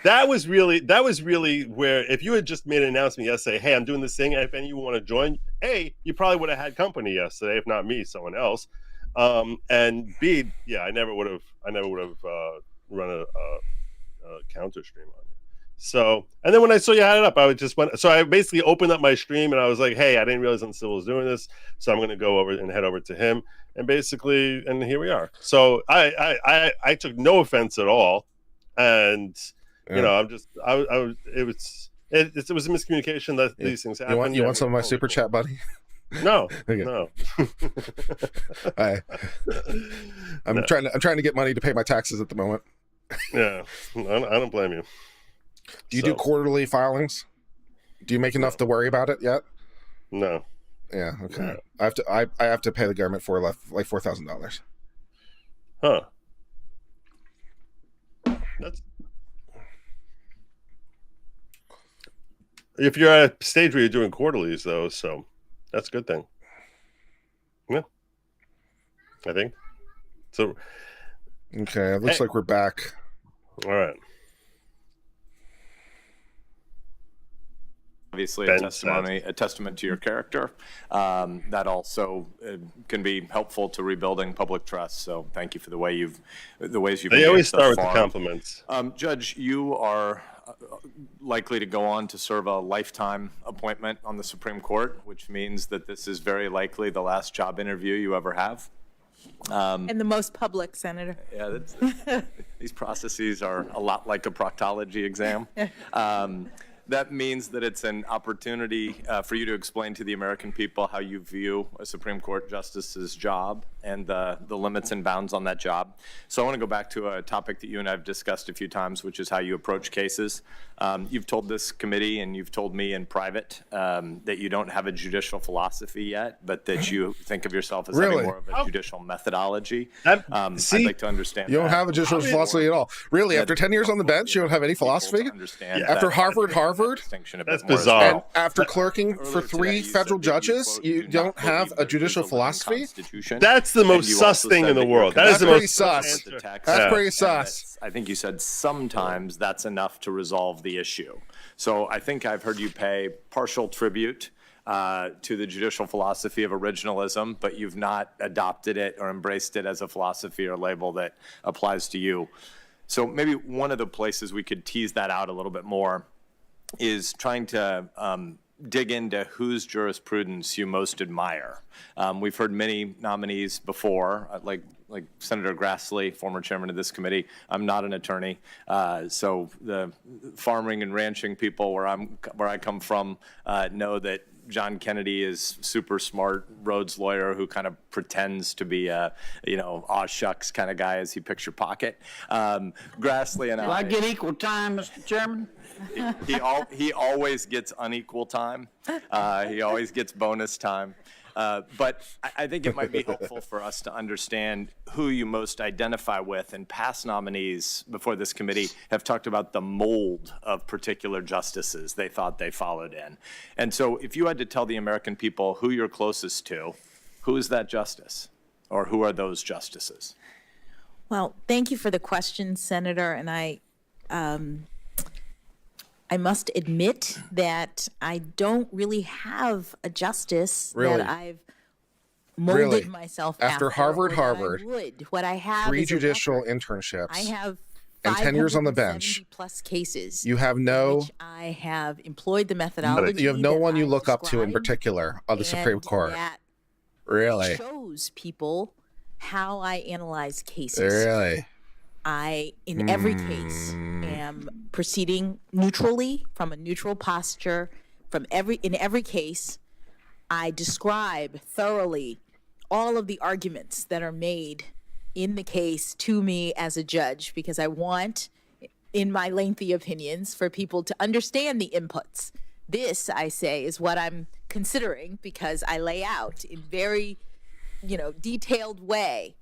That was really where if you had just made an announcement yesterday, "Hey, I'm doing this thing. If any of you want to join," A, you probably would have had company yesterday, if not me, someone else. And B, I never would have run a counter stream on. So, and then when I saw you had it up, I basically opened up my stream and I was like, "Hey, I didn't realize Uncivil was doing this, so I'm going to go over and head over to him." And basically, and here we are. So I took no offense at all. And, it was a miscommunication that these things happen. You want some of my super chat, buddy? No, Okay. no. I'm trying to get money to pay my taxes at the moment. Yeah, I don't blame you. Do you do quarterly filings? Do you make enough to worry about it yet? No. Yeah. Okay. No. I have to pay the government for like $4,000. Huh. That's if you're at a stage where you're doing quarterlies, though, so that's a good thing. Yeah, I think so. Okay, it looks like we're back. All right. Obviously, Ben a testament to your character. That also can be helpful to rebuilding public trust. So, thank you for the ways you've. They always start with the compliments. Judge, you are likely to go on to serve a lifetime appointment on the Supreme Court, which means that this is very likely the last job interview you ever have. And the most public, Senator. Yeah, these processes are a lot like a proctology exam. That means that it's an opportunity for you to explain to the American people how you view a Supreme Court justice's job and the limits and bounds on that job. So I want to go back to a topic that you and I have discussed a few times, which is how you approach cases. You've told this committee and you've told me in private that you don't have a judicial philosophy yet, but that you think of yourself as having more of a judicial methodology. I'd like to understand You don't have a judicial philosophy at all. Really, after 10 years on the bench, you don't have any philosophy? After Harvard? That's bizarre. And after clerking for 3 federal judges, you don't have a judicial philosophy? That's the most sus thing in the world. That is the most sus. That's pretty sus. I think you said sometimes that's enough to resolve the issue. So I think I've heard you pay partial tribute to the judicial philosophy of originalism, but you've not adopted it or embraced it as a philosophy or label that applies to you. So maybe one of the places we could tease that out a little bit more is trying to dig into whose jurisprudence you most admire. We've heard many nominees before, like Senator Grassley, former chairman of this committee. I'm not an attorney, so the farming and ranching people where I come from know that John Kennedy is super smart Rhodes lawyer who kind of pretends to be a, aw shucks kind of guy as he picks your pocket. Grassley and Do I get equal time, Mr. Chairman? He always gets unequal time. He always gets bonus time. But I think it might be helpful for us to understand who you most identify with, and past nominees before this committee have talked about the mold of particular justices they thought they followed in. And so if you had to tell the American people who you're closest to, who is that justice, or who are those justices? Well, thank you for the question, Senator, and I must admit that I don't really have a justice that I've molded myself after Harvard. What I have 3 is judicial internships. I have and 10 years on the bench. Plus cases. You have no. Which I have employed the methodology. You have no one you look up to in particular on the Supreme Court. Really shows people how I analyze cases. Really. I, in every case, am proceeding neutrally from a neutral posture. In every case, I describe thoroughly all of the arguments that are made in the case to me as a judge, because I want, in my lengthy opinions, for people to understand the inputs. This, I say, is what I'm considering, because I lay out in very, detailed way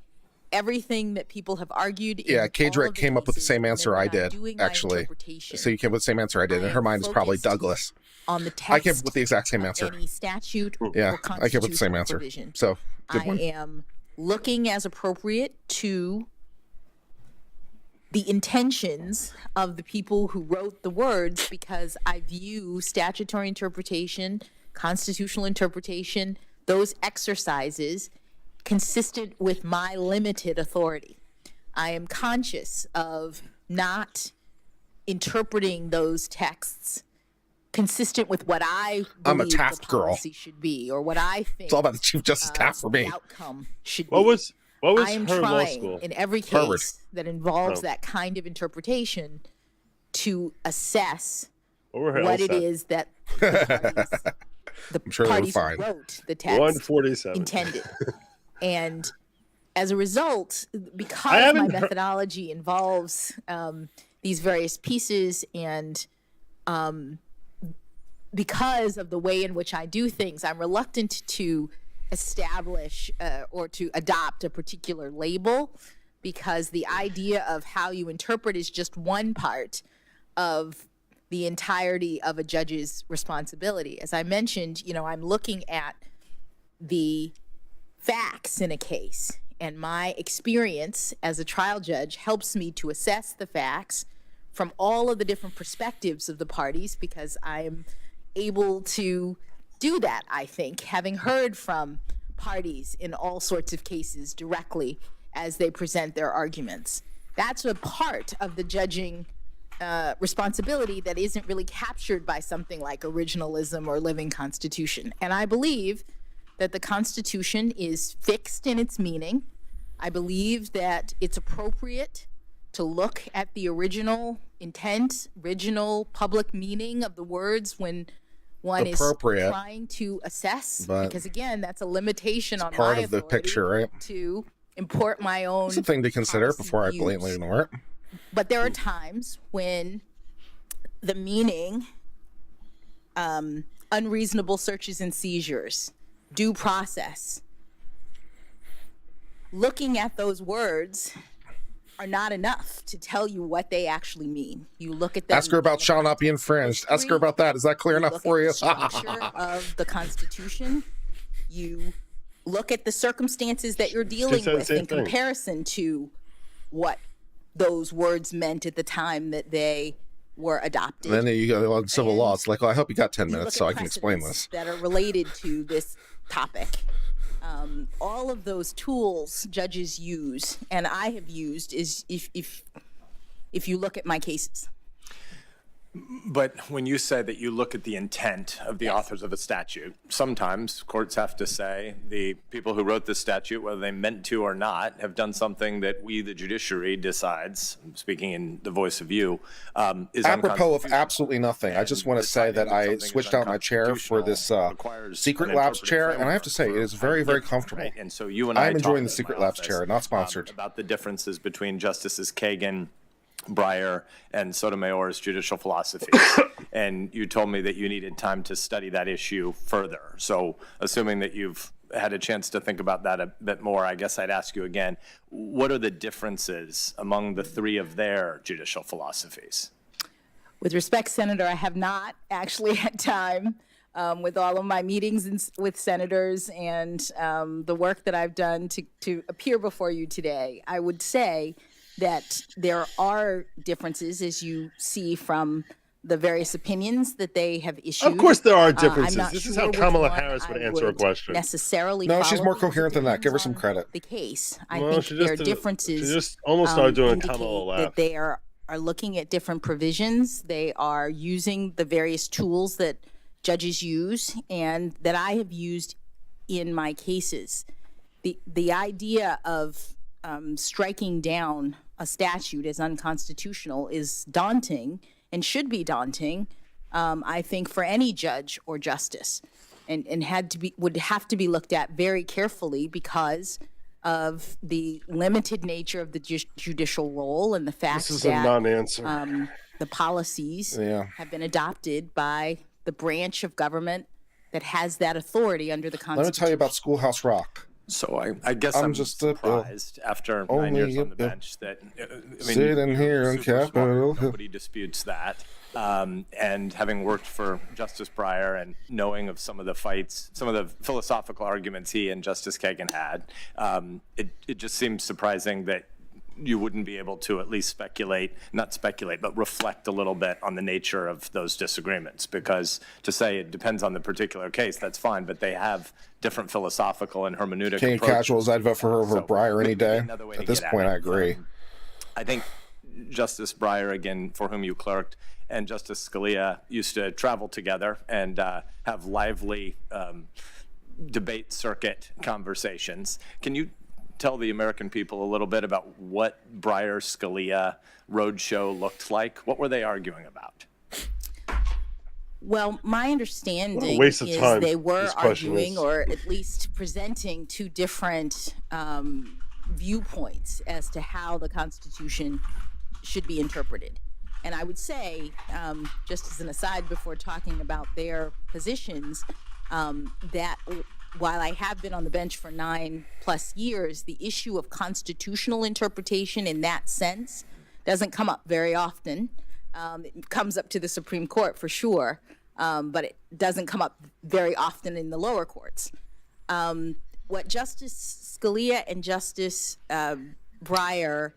everything that people have argued. Yeah, Kadrick came up with the same answer I did, actually. So you came up with the same answer I did, and her mind is probably Douglas. On the text I came up with the exact same answer. Any statute or I came up with the same answer. Provision. So good one. I am looking as appropriate to the intentions of the people who wrote the words, because I view statutory interpretation, constitutional interpretation, those exercises consistent with my limited authority. I am conscious of not interpreting those texts consistent with what I believe I'm a Taft the policy should be, or what I think it's all about the Chief Justice Taft for me. The outcome should What be. was I am her law trying school? in every case Harvard. that involves that kind of interpretation to assess What were her what it LSAT? is that the parties the I'm sure they were parties who fine. wrote the text 147 intended. And as a result, because my methodology involves these various pieces and because of the way in which I do things, I'm reluctant to establish or to adopt a particular label, because the idea of how you interpret is just one part of the entirety of a judge's responsibility. As I mentioned, I'm looking at the facts in a case, and my experience as a trial judge helps me to assess the facts from all of the different perspectives of the parties, because I am able to do that, I think, having heard from parties in all sorts of cases directly as they present their arguments. That's a part of the judging responsibility that isn't really captured by something like originalism or living Constitution. And I believe that the Constitution is fixed in its meaning. I believe that it's appropriate to look at the original intent, original public meaning of the words when one is trying to assess, because again, that's a limitation on part my of the picture, right? To import my own. It's a thing to consider before I blatantly ignore it. But there are times when the meaning, unreasonable searches and seizures, due process, looking at those words are not enough to tell you what they actually mean. You look at them. Ask her about shall not be infringed. Ask her about that. Is that clear enough for you? The structure of the Constitution. You look at the circumstances that you're dealing with in comparison to what those words meant at the time that they were adopted. And then you go on civil law. It's like, I hope you got 10 minutes so I can explain this. That are related to this topic. All of those tools judges use, and I have used, is if you look at my cases. But when you say that you look at the intent of the authors of a statute, sometimes courts have to say the people who wrote this statute, whether they meant to or not, have done something that we, the judiciary, decides, speaking in the voice of you, is apropos of absolutely nothing. I just want to say that I switched out my chair for this Secret Labs chair, and I have to say it is very, very comfortable. Right? And so you and I I'm enjoying the talked Secret in my Labs office, chair, not sponsored. about the differences between Justices Kagan, Breyer, and Sotomayor's judicial philosophies. And you told me that you needed time to study that issue further. So assuming that you've had a chance to think about that a bit more, I guess I'd ask you again, what are the differences among the three of their judicial philosophies? With respect, Senator, I have not actually had time with all of my meetings with senators and the work that I've done to appear before you today. I would say that there are differences, as you see from the various opinions that they have issued. Of course there are differences. This sure is how Kamala Harris would answer a question. Necessarily No, she's follow, more coherent than that. Give her some credit. the case. I Well, think there are differences. She just almost started doing indicate Kamala laugh. that they are looking at different provisions. They are using the various tools that judges use and that I have used in my cases. The idea of striking down a statute as unconstitutional is daunting and should be daunting, I think, for any judge or justice, and would have to be looked at very carefully because of the limited nature of the judicial role and the fact This is that a non-answer. the policies have been adopted by the branch of government that has that authority under the Constitution. Let me tell you about Schoolhouse Rock. So I guess I'm just surprised after 9 years on the bench that sitting here in Capitol. Nobody disputes that. And having worked for Justice Breyer and knowing of some of the fights, some of the philosophical arguments he and Justice Kagan had, it just seems surprising that you wouldn't be able to at least not speculate, but reflect a little bit on the nature of those disagreements. Because to say it depends on the particular case, that's fine, but they have different philosophical and hermeneutic King approaches. Casuals, I'd vote for her over Breyer any day. At this point, I agree. I think Justice Breyer, again, for whom you clerked, and Justice Scalia used to travel together and have lively debate circuit conversations. Can you tell the American people a little bit about what Breyer-Scalia roadshow looked like? What were they arguing about? Well, my understanding waste of is time they were this question arguing, is. or at least presenting, two different viewpoints as to how the Constitution should be interpreted. And I would say, just as an aside before talking about their positions, that while I have been on the bench for 9+ years, the issue of constitutional interpretation in that sense doesn't come up very often. It comes up to the Supreme Court for sure, but it doesn't come up very often in the lower courts. What Justice Scalia and Justice Breyer,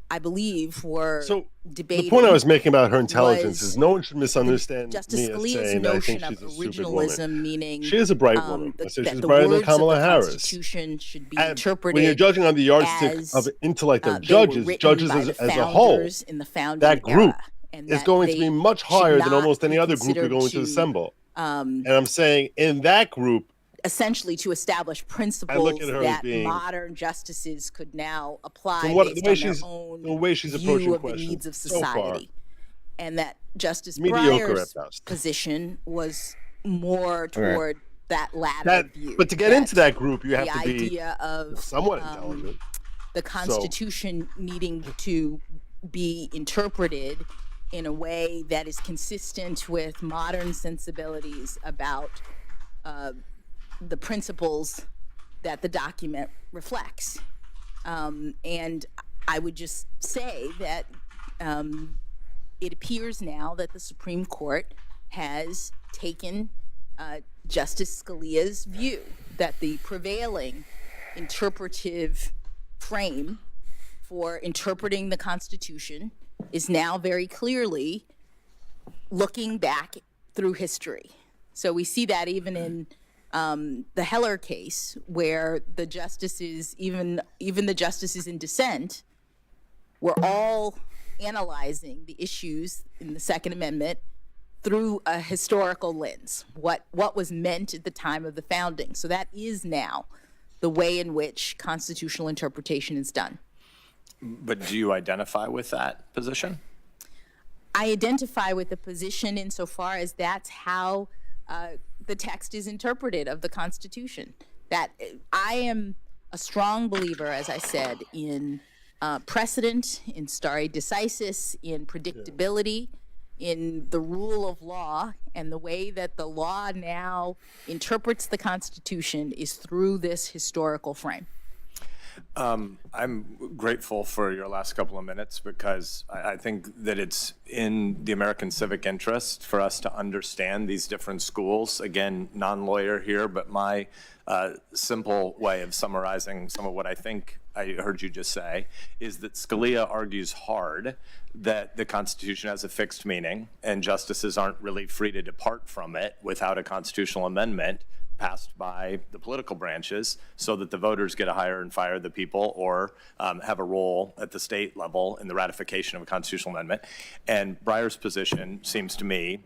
I believe, were debating. The point I was making about her intelligence was is no one should misunderstand Justice me as Scalia's saying that I notion think she's of a stupid originalism, woman. meaning She is a bright woman. I say that she's the brighter than words Kamala of the Harris. Constitution should be And interpreted when you're judging on the yardstick as, of intellect of they were judges, written judges by as the a whole, founders in the founding that group era, and is that going to they be much should higher than not almost any be other group you're considered going to assemble. and I'm saying in that group, essentially to establish principles her as that being- modern justices could now apply from what, based the way on their she's own the way she's view approaching of the questions needs of so far, society. And that Justice mediocre Breyer's at best. position was more toward that latter That, view. but to get into that group, you have the to be idea of somewhat intelligent. the Constitution needing to be interpreted in a way that is consistent with modern sensibilities about the principles that the document reflects. And I would just say that it appears now that the Supreme Court has taken Justice Scalia's view that the prevailing interpretive frame for interpreting the Constitution is now very clearly looking back through history. So we see that even in the Heller case, where the justices, even the justices in dissent, were all analyzing the issues in the Second Amendment through a historical lens, what was meant at the time of the founding. So that is now the way in which constitutional interpretation is done. But do you identify with that position? I identify with the position insofar as that's how the text is interpreted of the Constitution. That I am a strong believer, as I said, in precedent, in stare decisis, in predictability, in the rule of law, and the way that the law now interprets the Constitution is through this historical frame. I'm grateful for your last couple of minutes because I think that it's in the American civic interest for us to understand these different schools. Again, non-lawyer here, but my simple way of summarizing some of what I think I heard you just say is that Scalia argues hard that the Constitution has a fixed meaning and justices aren't really free to depart from it without a constitutional amendment passed by the political branches so that the voters get to hire and fire the people or have a role at the state level in the ratification of a constitutional amendment. And Breyer's position seems to me,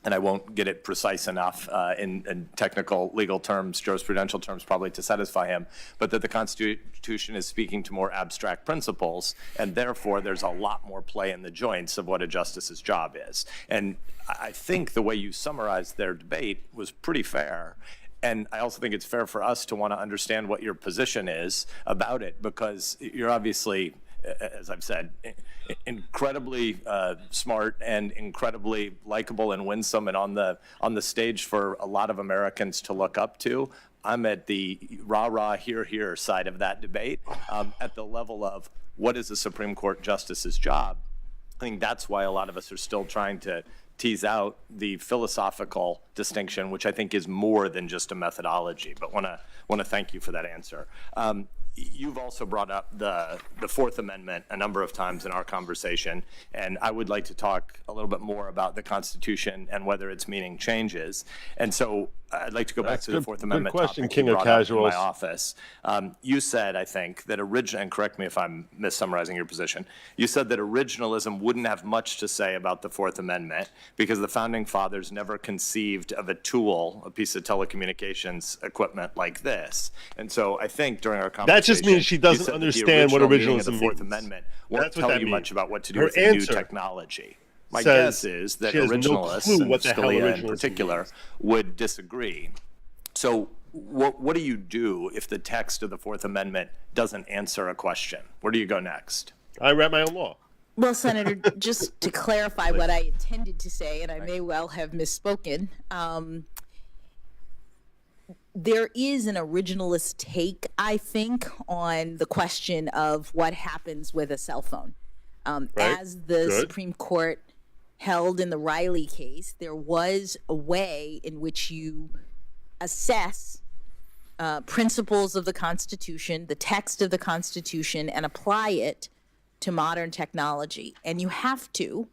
and I won't get it precise enough in technical legal terms, jurisprudential terms probably to satisfy him, but that the Constitution is speaking to more abstract principles, and therefore there's a lot more play in the joints of what a justice's job is. And I think the way you summarized their debate was pretty fair. And I also think it's fair for us to want to understand what your position is about it, because you're obviously, as I've said, incredibly smart and incredibly likable and winsome and on the stage for a lot of Americans to look up to. I'm at the rah-rah, hear side of that debate at the level of what is the Supreme Court justice's job. I think that's why a lot of us are still trying to tease out the philosophical distinction, which I think is more than just a methodology, but want to thank you for that answer. You've also brought up the Fourth Amendment a number of times in our conversation, and I would like to talk a little bit more about the Constitution and whether its meaning changes. And so I'd like to go back to the Fourth Amendment question, topic King you of brought up Casuals. in my office. You said, I think, that and correct me if I'm missummarizing your position, you said that originalism wouldn't have much to say about the Fourth Amendment because the Founding Fathers never conceived of a tool, a piece of telecommunications equipment like this. And so I think during our conversation, That just means she doesn't you said that understand what the original meaning of originalism the Fourth means. Amendment won't That's what tell that you means. much about what to do Her with the new answer- technology. My says guess is that she has no originalists, clue and what the hell Scalia in originalism particular, means. would disagree. So what do you do if the text of the Fourth Amendment doesn't answer a question? Where do you go next? I write my own law. Well, Senator, just to clarify what I intended to say, and I may well have misspoken, there is an originalist take, I think, on the question of what happens with a cell phone. As the Supreme Court held in the Riley case, there was a way in which you assess principles of the Constitution, the text of the Constitution, and apply it to modern technology. And you have to,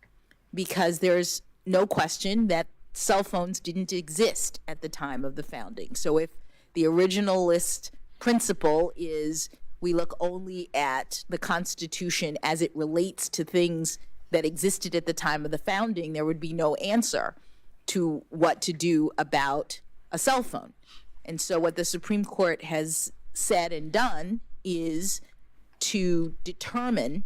because there's no question that cell phones didn't exist at the time of the founding. So if the originalist principle is we look only at the Constitution as it relates to things that existed at the time of the founding, there would be no answer to what to do about a cell phone. And so what the Supreme Court has said and done is to determine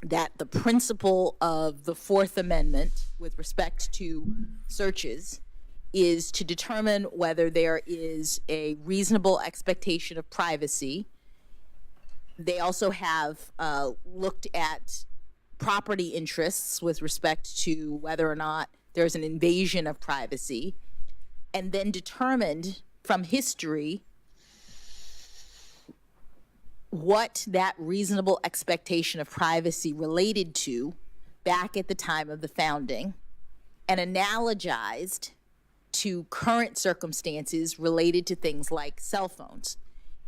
that the principle of the Fourth Amendment with respect to searches is to determine whether there is a reasonable expectation of privacy. They also have looked at property interests with respect to whether or not there's an invasion of privacy, and then determined from history what that reasonable expectation of privacy related to back at the time of the founding, and analogized to current circumstances related to things like cell phones.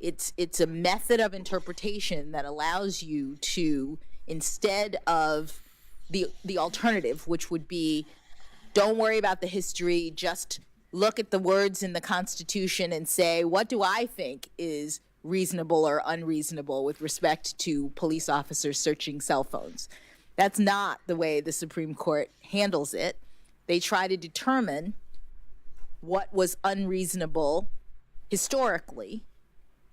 It's a method of interpretation that allows you to, instead of the alternative, which would be don't worry about the history, just look at the words in the Constitution and say, what do I think is reasonable or unreasonable with respect to police officers searching cell phones? That's not the way the Supreme Court handles it. They try to determine what was unreasonable historically,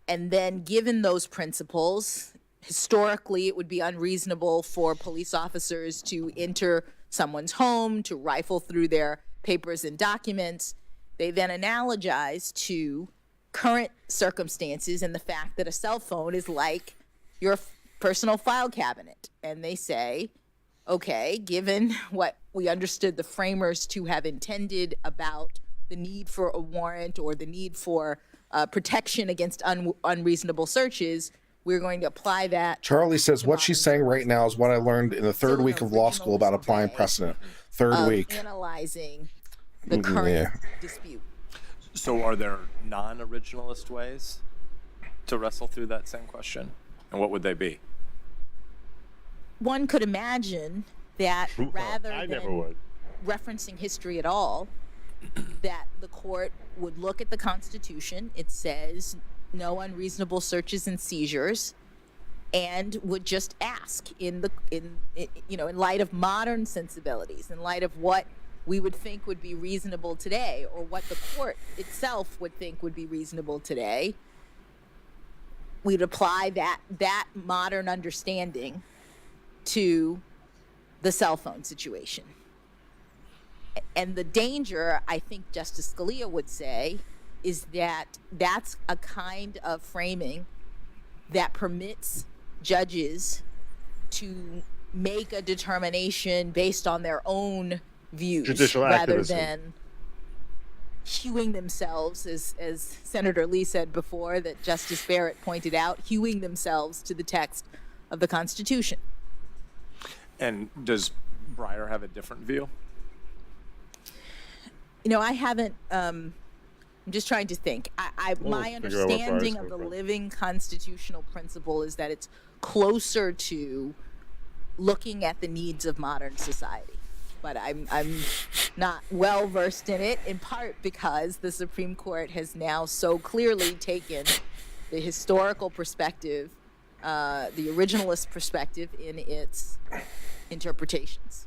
and then given those principles, historically it would be unreasonable for police officers to enter someone's home, to rifle through their papers and documents. They then analogize to current circumstances and the fact that a cell phone is like your personal file cabinet. And they say, okay, given what we understood the framers to have intended about the need for a warrant or the need for protection against unreasonable searches, we're going to apply that. Charlie says what she's saying right now is what I learned in the third week of law school about applying precedent. Third week. Analyzing the current dispute. So are there non-originalist ways to wrestle through that same question? And what would they be? One could imagine that rather than referencing history at all, that the court would look at the Constitution. It says no unreasonable searches and seizures, and would just ask in light of modern sensibilities, in light of what we would think would be reasonable today, or what the court itself would think would be reasonable today, we'd apply that modern understanding to the cell phone situation. And the danger, I think Justice Scalia would say, is that that's a kind of framing that permits judges to make a determination based on their own views, Judicial rather activism. than hewing themselves, as Senator Lee said before, that Justice Barrett pointed out, hewing themselves to the text of the Constitution. And does Breyer have a different view? I haven't, I'm just trying to think. My understanding of the living constitutional principle is that it's closer to looking at the needs of modern society. But I'm not well versed in it, in part because the Supreme Court has now so clearly taken the historical perspective, the originalist perspective in its interpretations.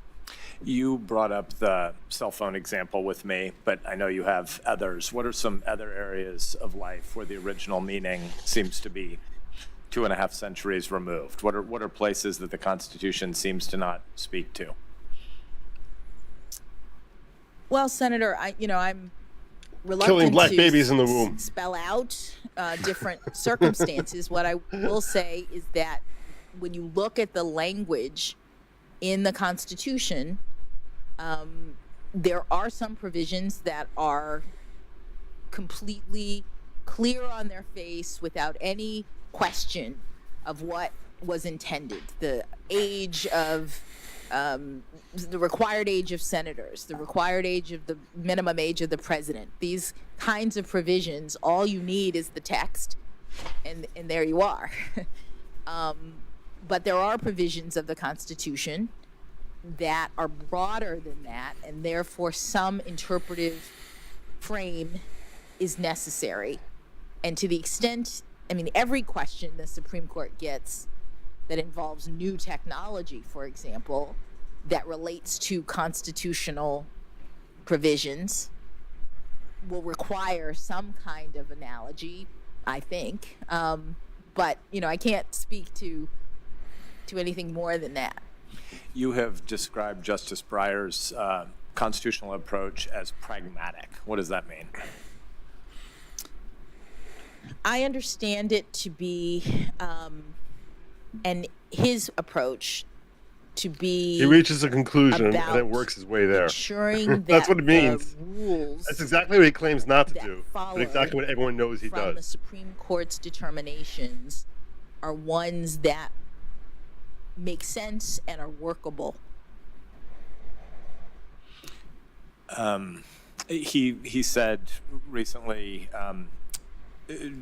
You brought up the cell phone example with me, but I know you have others. What are some other areas of life where the original meaning seems to be 2.5 centuries removed? What are places that the Constitution seems to not speak to? Well, Senator, I'm reluctant Killing black to babies in the womb. spell out different circumstances. What I will say is that when you look at the language in the Constitution, there are some provisions that are completely clear on their face without any question of what was intended. The age of the required age of senators, the required age of the minimum age of the president. These kinds of provisions, all you need is the text, and there you are. But there are provisions of the Constitution that are broader than that, and therefore some interpretive frame is necessary. And to the extent, every question the Supreme Court gets that involves new technology, for example, that relates to constitutional provisions will require some kind of analogy, I think. But, I can't speak to anything more than that. You have described Justice Breyer's constitutional approach as pragmatic. What does that mean? I understand it to be, and his approach to be. He reaches a conclusion and about then works his way there. ensuring that That's what it means. the rules That's exactly what he claims not to that do, follow but exactly what everyone knows he from the does. Supreme Court's determinations are ones that make sense and are workable. He said recently,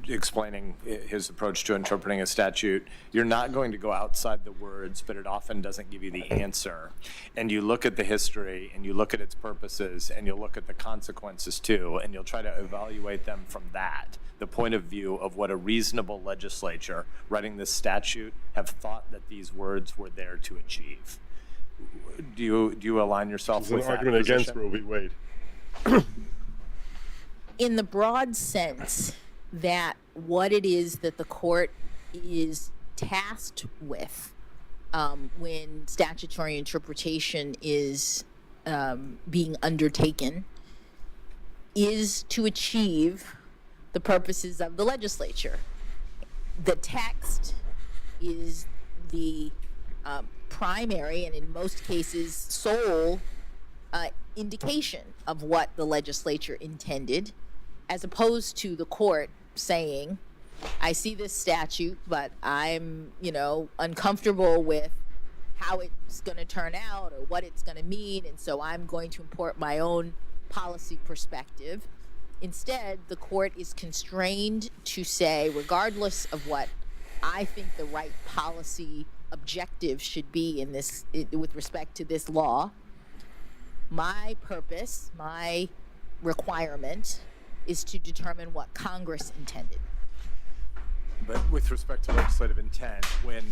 explaining his approach to interpreting a statute, you're not going to go outside the words, but it often doesn't give you the answer. And you look at the history, and you look at its purposes, and you'll look at the consequences too, and you'll try to evaluate them from that, the point of view of what a reasonable legislature writing this statute have thought that these words were there to achieve. Do you align yourself It's with an that argument against position? Roe v. Wade. In the broad sense that what it is that the court is tasked with when statutory interpretation is being undertaken is to achieve the purposes of the legislature. The text is the primary and in most cases sole indication of what the legislature intended, as opposed to the court saying, I see this statute, but I'm, uncomfortable with how it's going to turn out or what it's going to mean, and so I'm going to import my own policy perspective. Instead, the court is constrained to say, regardless of what I think the right policy objective should be in this, with respect to this law, my purpose, my requirement is to determine what Congress intended. But with respect to legislative intent, when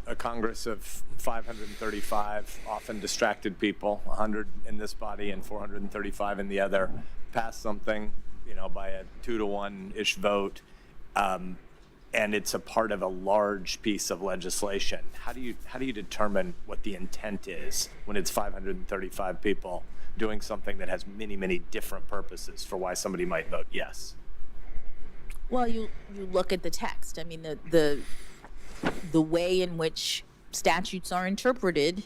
a Congress of 535 often distracted people, 100 in this body and 435 in the other, passed something, by a 2-to-1-ish vote, and it's a part of a large piece of legislation. How do you determine what the intent is when it's 535 people doing something that has many, many different purposes for why somebody might vote yes? Well, you look at the text. The way in which statutes are interpreted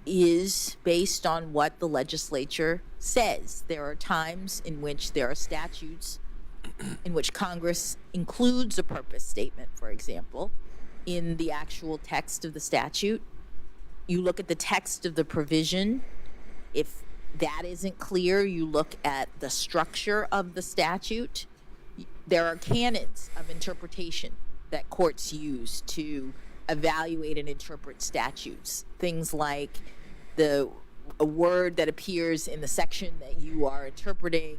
is based on what the legislature says. There are times in which there are statutes in which Congress includes a purpose statement, for example, in the actual text of the statute. You look at the text of the provision. If that isn't clear, you look at the structure of the statute. There are canons of interpretation that courts use to evaluate and interpret statutes. Things like a word that appears in the section that you are interpreting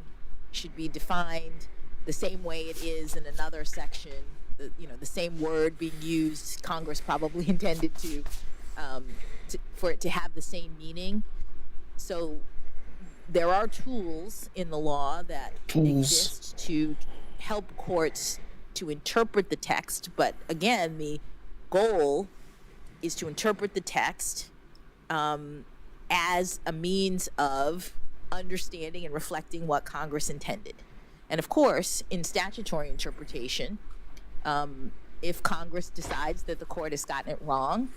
should be defined the same way it is in another section. The same word being used, Congress probably intended for it to have the same meaning. So there are tools in the law that exist to help courts to interpret the text, but again, the goal is to interpret the text as a means of understanding and reflecting what Congress intended. And of course, in statutory interpretation, if Congress decides that the court has gotten it wrong,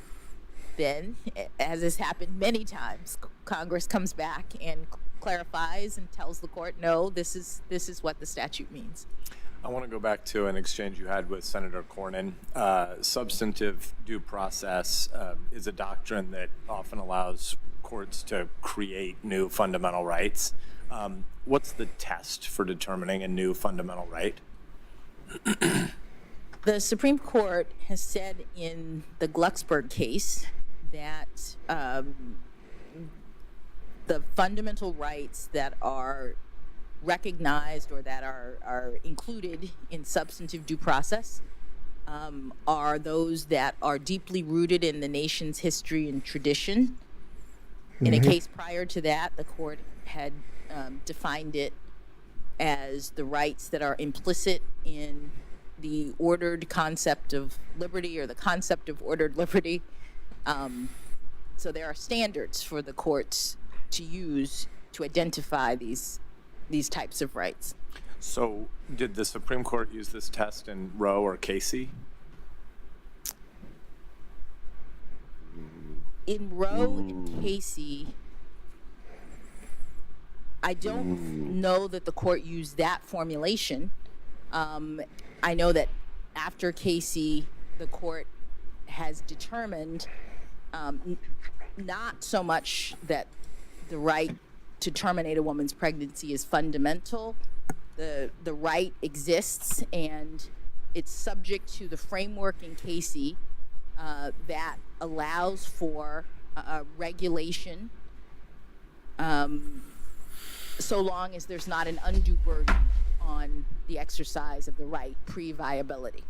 then, as has happened many times, Congress comes back and clarifies and tells the court, no, this is what the statute means. I want to go back to an exchange you had with Senator Cornyn. Substantive due process is a doctrine that often allows courts to create new fundamental rights. What's the test for determining a new fundamental right? The Supreme Court has said in the Glucksberg case that the fundamental rights that are recognized or that are included in substantive due process are those that are deeply rooted in the nation's history and tradition. In a case prior to that, the court had defined it as the rights that are implicit in the ordered concept of liberty or the concept of ordered liberty. So there are standards for the courts to use to identify these types of rights. So did the Supreme Court use this test in Roe or Casey? In Roe and Casey, I don't know that the court used that formulation. I know that after Casey, the court has determined not so much that the right to terminate a woman's pregnancy is fundamental. The right exists, and it's subject to the framework in Casey that allows for regulation so long as there's not an undue burden on the exercise of the right pre-viability.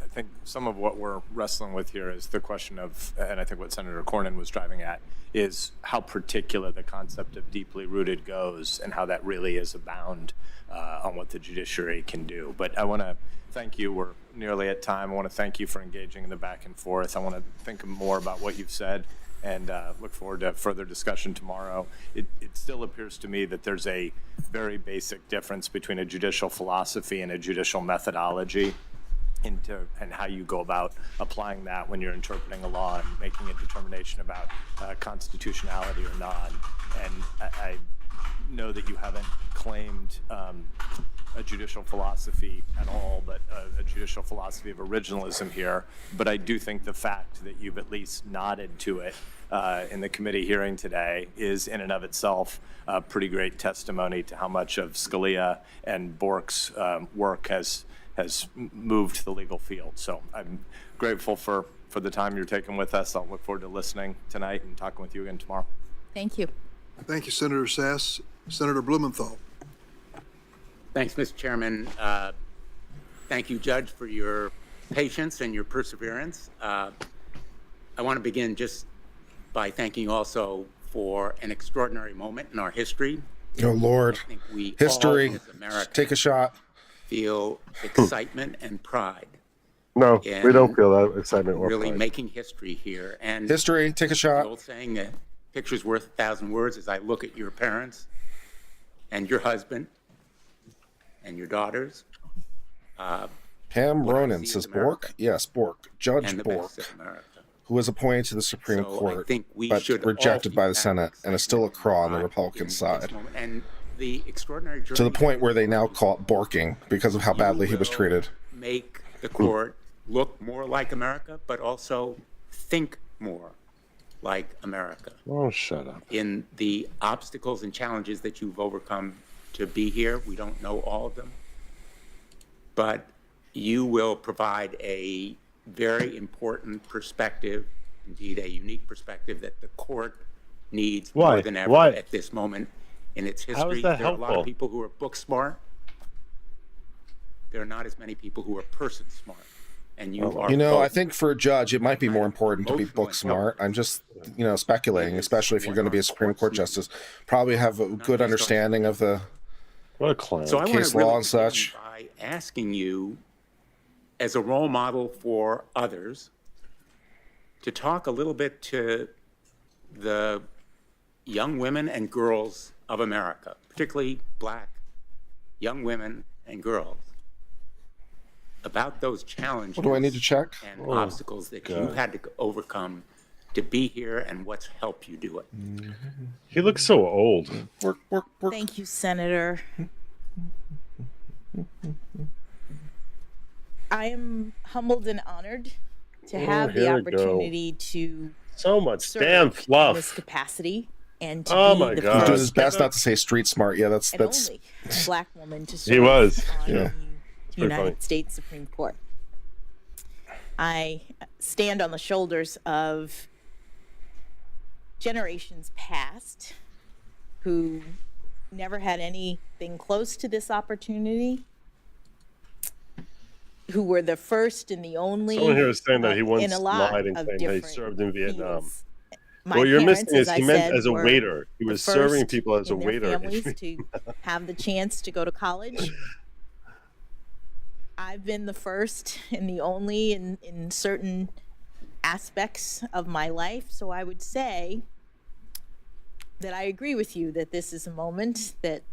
I think some of what we're wrestling with here is the question of, and I think what Senator Cornyn was driving at, is how particular the concept of deeply rooted goes and how that really is a bound on what the judiciary can do. But I want to thank you. We're nearly at time. I want to thank you for engaging in the back and forth. I want to think more about what you've said and look forward to further discussion tomorrow. It still appears to me that there's a very basic difference between a judicial philosophy and a judicial methodology and how you go about applying that when you're interpreting a law and making a determination about constitutionality or not. And I know that you haven't claimed a judicial philosophy at all, but a judicial philosophy of originalism here. But I do think the fact that you've at least nodded to it in the committee hearing today is in and of itself a pretty great testimony to how much of Scalia and Bork's work has moved to the legal field. So I'm grateful for the time you're taking with us. I'll look forward to listening tonight and talking with you again tomorrow. Thank you. Thank you, Senator Sass. Senator Blumenthal. Thanks, Mr. Chairman. Thank you, Judge, for your patience and your perseverance. I want to begin just by thanking you also for an extraordinary moment in our history. Oh, Lord. I think we History. all, as Americans, take a shot. Feel excitement and pride. No, we don't feel that excitement or really pride. making history here. And history, take a shot. The old saying that picture's worth 1,000 words. As I look at your parents and your husband and your daughters. Pam Ronan says Bork. Yes, Bork. Judge Bork, who was appointed to the Supreme Court, but rejected by the Senate and is still a craw on the Republican side. And the extraordinary to the point where they now call it borking because of how badly he was treated. Make the court look more like America, but also think more like America. Oh, shut up. In the obstacles and challenges that you've overcome to be here, we don't know all of them, but you will provide a very important perspective, indeed a unique perspective that the court needs more than ever at this moment in its history. How is that there are a lot helpful? of people who are book smart. There are not as many people who are person smart. And you are. You know, both. I think for a judge, it might be more important to be book smart. I'm just, speculating, especially if you're going to be a Supreme Court justice. Probably have a good understanding of the case law and such. By asking you, as a role model for others, to talk a little bit to the young women and girls of America, particularly black young women and girls, about those challenges. What do I need to check? And obstacles that you've had to overcome to be here and what's helped you do it. He looks so old. Thank you, Senator. I am humbled and honored to have the here we go. opportunity to So much serve damn in fluff. this capacity and to Oh be my the God. He's doing first his best not to say street smart. Yeah, that's and only black woman to serve He was. on Yeah. the United States Supreme Court. I stand on the shoulders of generations past who never had anything close to this opportunity, who were the first and the only. Someone here was saying that he in once a lot lied and of saying that he different served in Vietnam. fields. My What you're parents, missing is as he I meant said, as a were waiter. He the was serving first people as a in their waiter. families to have the chance to go to college. I've been the first and the only in certain aspects of my life. So I would say that I agree with you that this is a moment that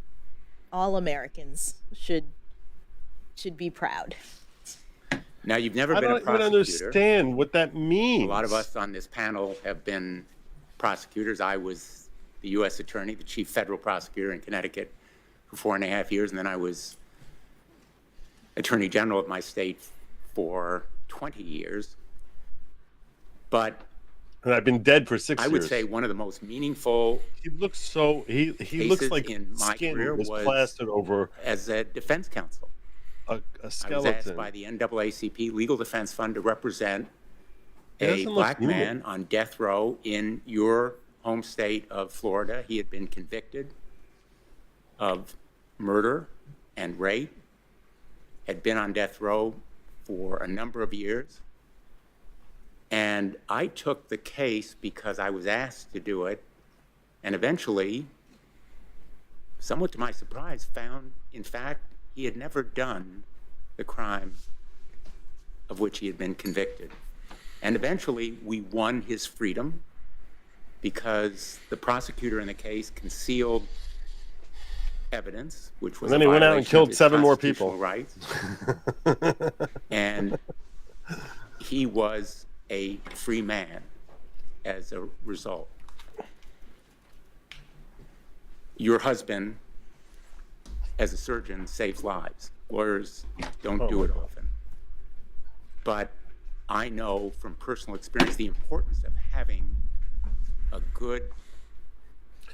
all Americans should be proud. Now, you've never I been a don't even prosecutor. understand what that means. A lot of us on this panel have been prosecutors. I was the U.S. attorney, the chief federal prosecutor in Connecticut for 4.5 years, and then I was attorney general of my state for 20 years. But And I've been dead for 6 years. I would say one of the most meaningful He looks so he looks cases like in my skin career was was plastered over as a defense counsel. a I was skeleton. asked by the NAACP Legal Defense Fund to represent He a doesn't look black human. man on death row in your home state of Florida. He had been convicted of murder and rape, had been on death row for a number of years. And I took the case because I was asked to do it, and eventually, somewhat to my surprise, found, in fact, he had never done the crime of which he had been convicted. And eventually, we won his freedom because the prosecutor in the case concealed evidence, which was And then a he went out and violation of killed his 7 more constitutional people. rights. And he was a free man as a result. Your husband, as a surgeon, saves lives. Lawyers don't do it often. But I know from personal experience the importance of having a good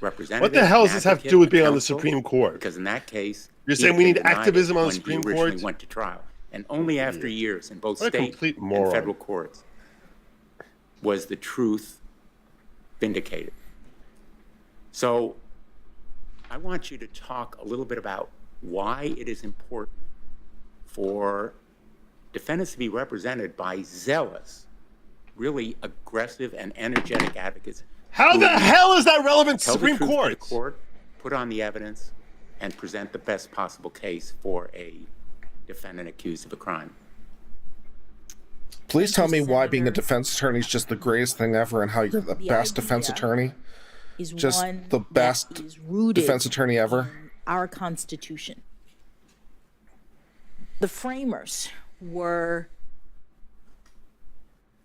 representative. What the hell does this have to do with being on the counsel, Supreme Court? Because in that case, You're he saying had we been need denied activism it on the when he Supreme originally Court? went to trial. And only after years in both What a state complete and moron. federal courts was the truth vindicated. So I want you to talk a little bit about why it is important for defendants to be represented by zealous, really aggressive and energetic advocates. How who the hell is that relevant to tell the Supreme truth to Court? the court, put on the evidence, and present the best possible case for a defendant accused of a crime. Please tell me why being a defense attorney is just the greatest thing ever and how you're the best defense attorney. Is Just one the that best is rooted defense attorney ever. in our Constitution. The framers were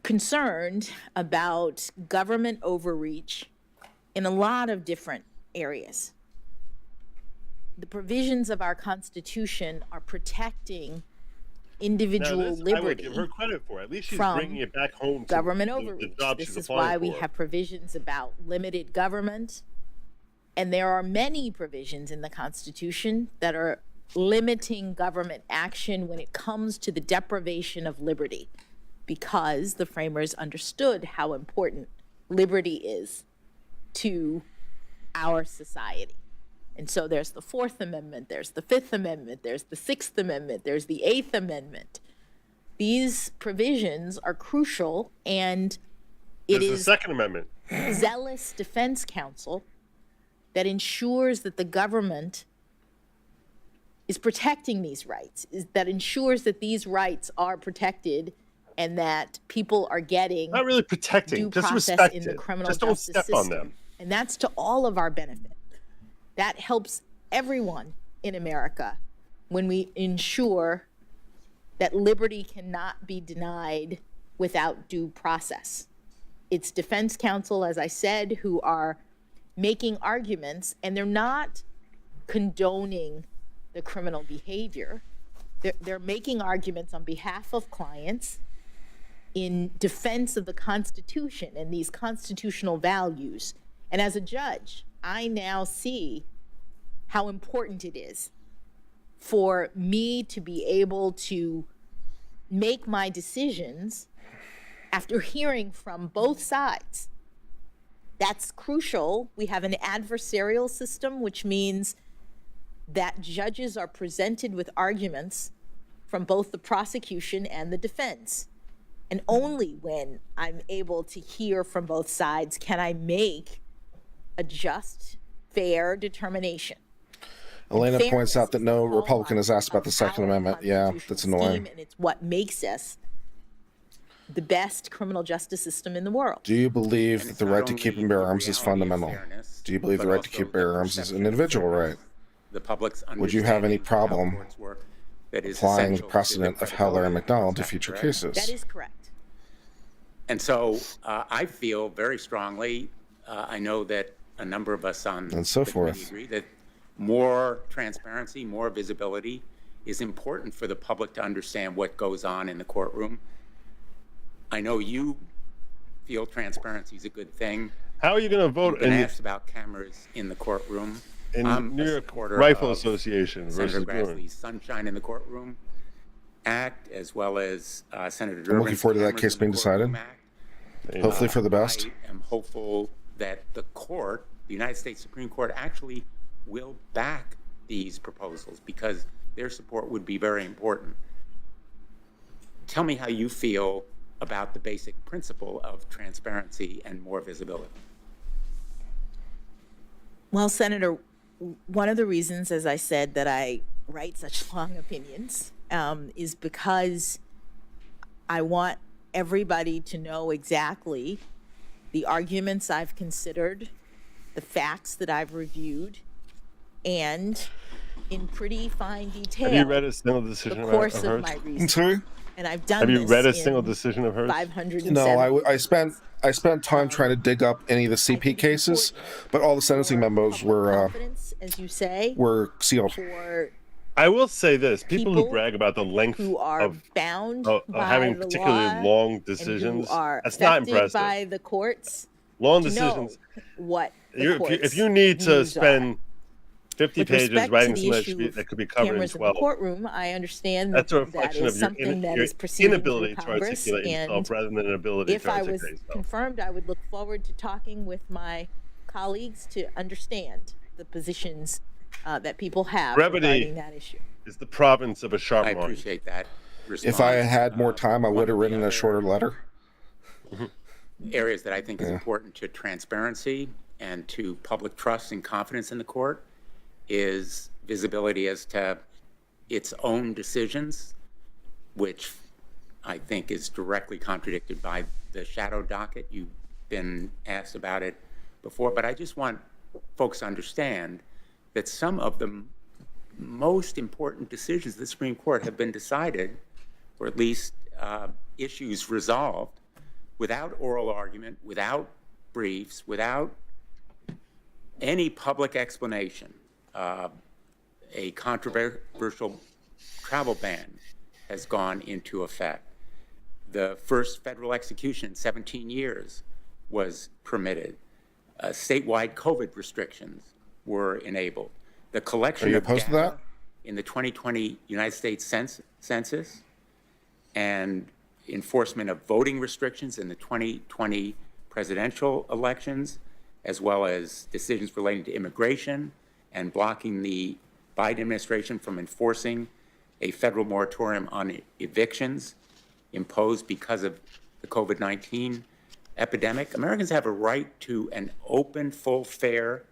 concerned about government overreach in a lot of different areas. The provisions of our Constitution are protecting individual Now, this, I would liberty give her credit for. At least she's from bringing it back home to government the overreach. job This she's is applying why we for. have provisions about limited government. And there are many provisions in the Constitution that are limiting government action when it comes to the deprivation of liberty, because the framers understood how important liberty is to our society. And so there's the Fourth Amendment, there's the Fifth Amendment, there's the Sixth Amendment, there's the Eighth Amendment. These provisions are crucial, and it There's is the Second Amendment. zealous defense counsel that ensures that the government is protecting these rights, that ensures that these rights are protected and that people are getting Not really protecting, due just process respect in the it. criminal Just don't justice step on system. them. And that's to all of our benefit. That helps everyone in America when we ensure that liberty cannot be denied without due process. It's defense counsel, as I said, who are making arguments, and they're not condoning the criminal behavior. They're making arguments on behalf of clients in defense of the Constitution and these constitutional values. And as a judge, I now see how important it is for me to be able to make my decisions after hearing from both sides. That's crucial. We have an adversarial system, which means that judges are presented with arguments from both the prosecution and the defense. And only when I'm able to hear from both sides can I make a just, fair determination. Elena points out that no Republican has asked about the Second Amendment. Yeah, that's annoying. And it's what makes us the best criminal justice system in the world. Do you believe that the right to keep and bear arms is fundamental? Do you believe the right to keep and bear arms is an individual right? The public's Would you have any problem courts work that is applying the essential to precedent of Heller and McDonald to future cases? That is correct. And so I feel very strongly, I know that a number of us on and so the forth committee agree that more transparency, more visibility is important for the public to understand what goes on in the courtroom. I know you feel transparency is a good thing. How are you going to vote? You've been asked about cameras in the courtroom. In I'm New a York supporter Rifle of Association Senator versus Durham. Grassley's Sunshine in the Courtroom Act, as well as Senator I'm Durbin's looking forward to that Cameras case in the being decided. Courtroom Act. Hopefully for the best. I am hopeful that the court, the United States Supreme Court, actually will back these proposals because their support would be very important. Tell me how you feel about the basic principle of transparency and more visibility. Well, Senator, one of the reasons, as I said, that I write such long opinions is because I want everybody to know exactly the arguments I've considered, the facts that I've reviewed, and in pretty fine detail. Have you read a single decision the of course hers? of my research. I'm sorry? And I've done Have you this read a in single decision of hers? 507. No, I spent time trying to dig up any of the CP cases, but all the sentencing memos were as you say, sealed. For I will say this: people who people brag about the length who are of bound by having the particularly law long and decisions, who are that's not affected impressive. by the courts Long to decisions. know what the If courts' you need to views spend 50 With pages respect to writing the something issue that could be covered in cameras in 12, the courtroom, I understand that's a that reflection is of your, something that your is proceeding inability through to Congress, articulate yourself and rather than an ability if to I articulate was yourself. confirmed, I would look forward to talking with my colleagues to understand the positions that people have Brevity regarding that issue. is the province of a sharp I mind. appreciate that If I had more time, I would have written a shorter letter. Areas that I think is important to transparency and to public trust and confidence in the court is visibility as to its own decisions, which I think is directly contradicted by the shadow docket. You've been asked about it before, but I just want folks to understand that some of the most important decisions of the Supreme Court have been decided, or at least issues resolved, without oral argument, without briefs, without any public explanation. A controversial travel ban has gone into effect. The first federal execution in 17 years was permitted. Statewide COVID restrictions were enabled. The collection of data in the 2020 United States Census and enforcement of voting restrictions in the 2020 presidential elections, as well as decisions relating to immigration and blocking the Biden administration from enforcing a federal moratorium on evictions imposed because of the COVID-19 epidemic. Americans have a right to an open, full, fair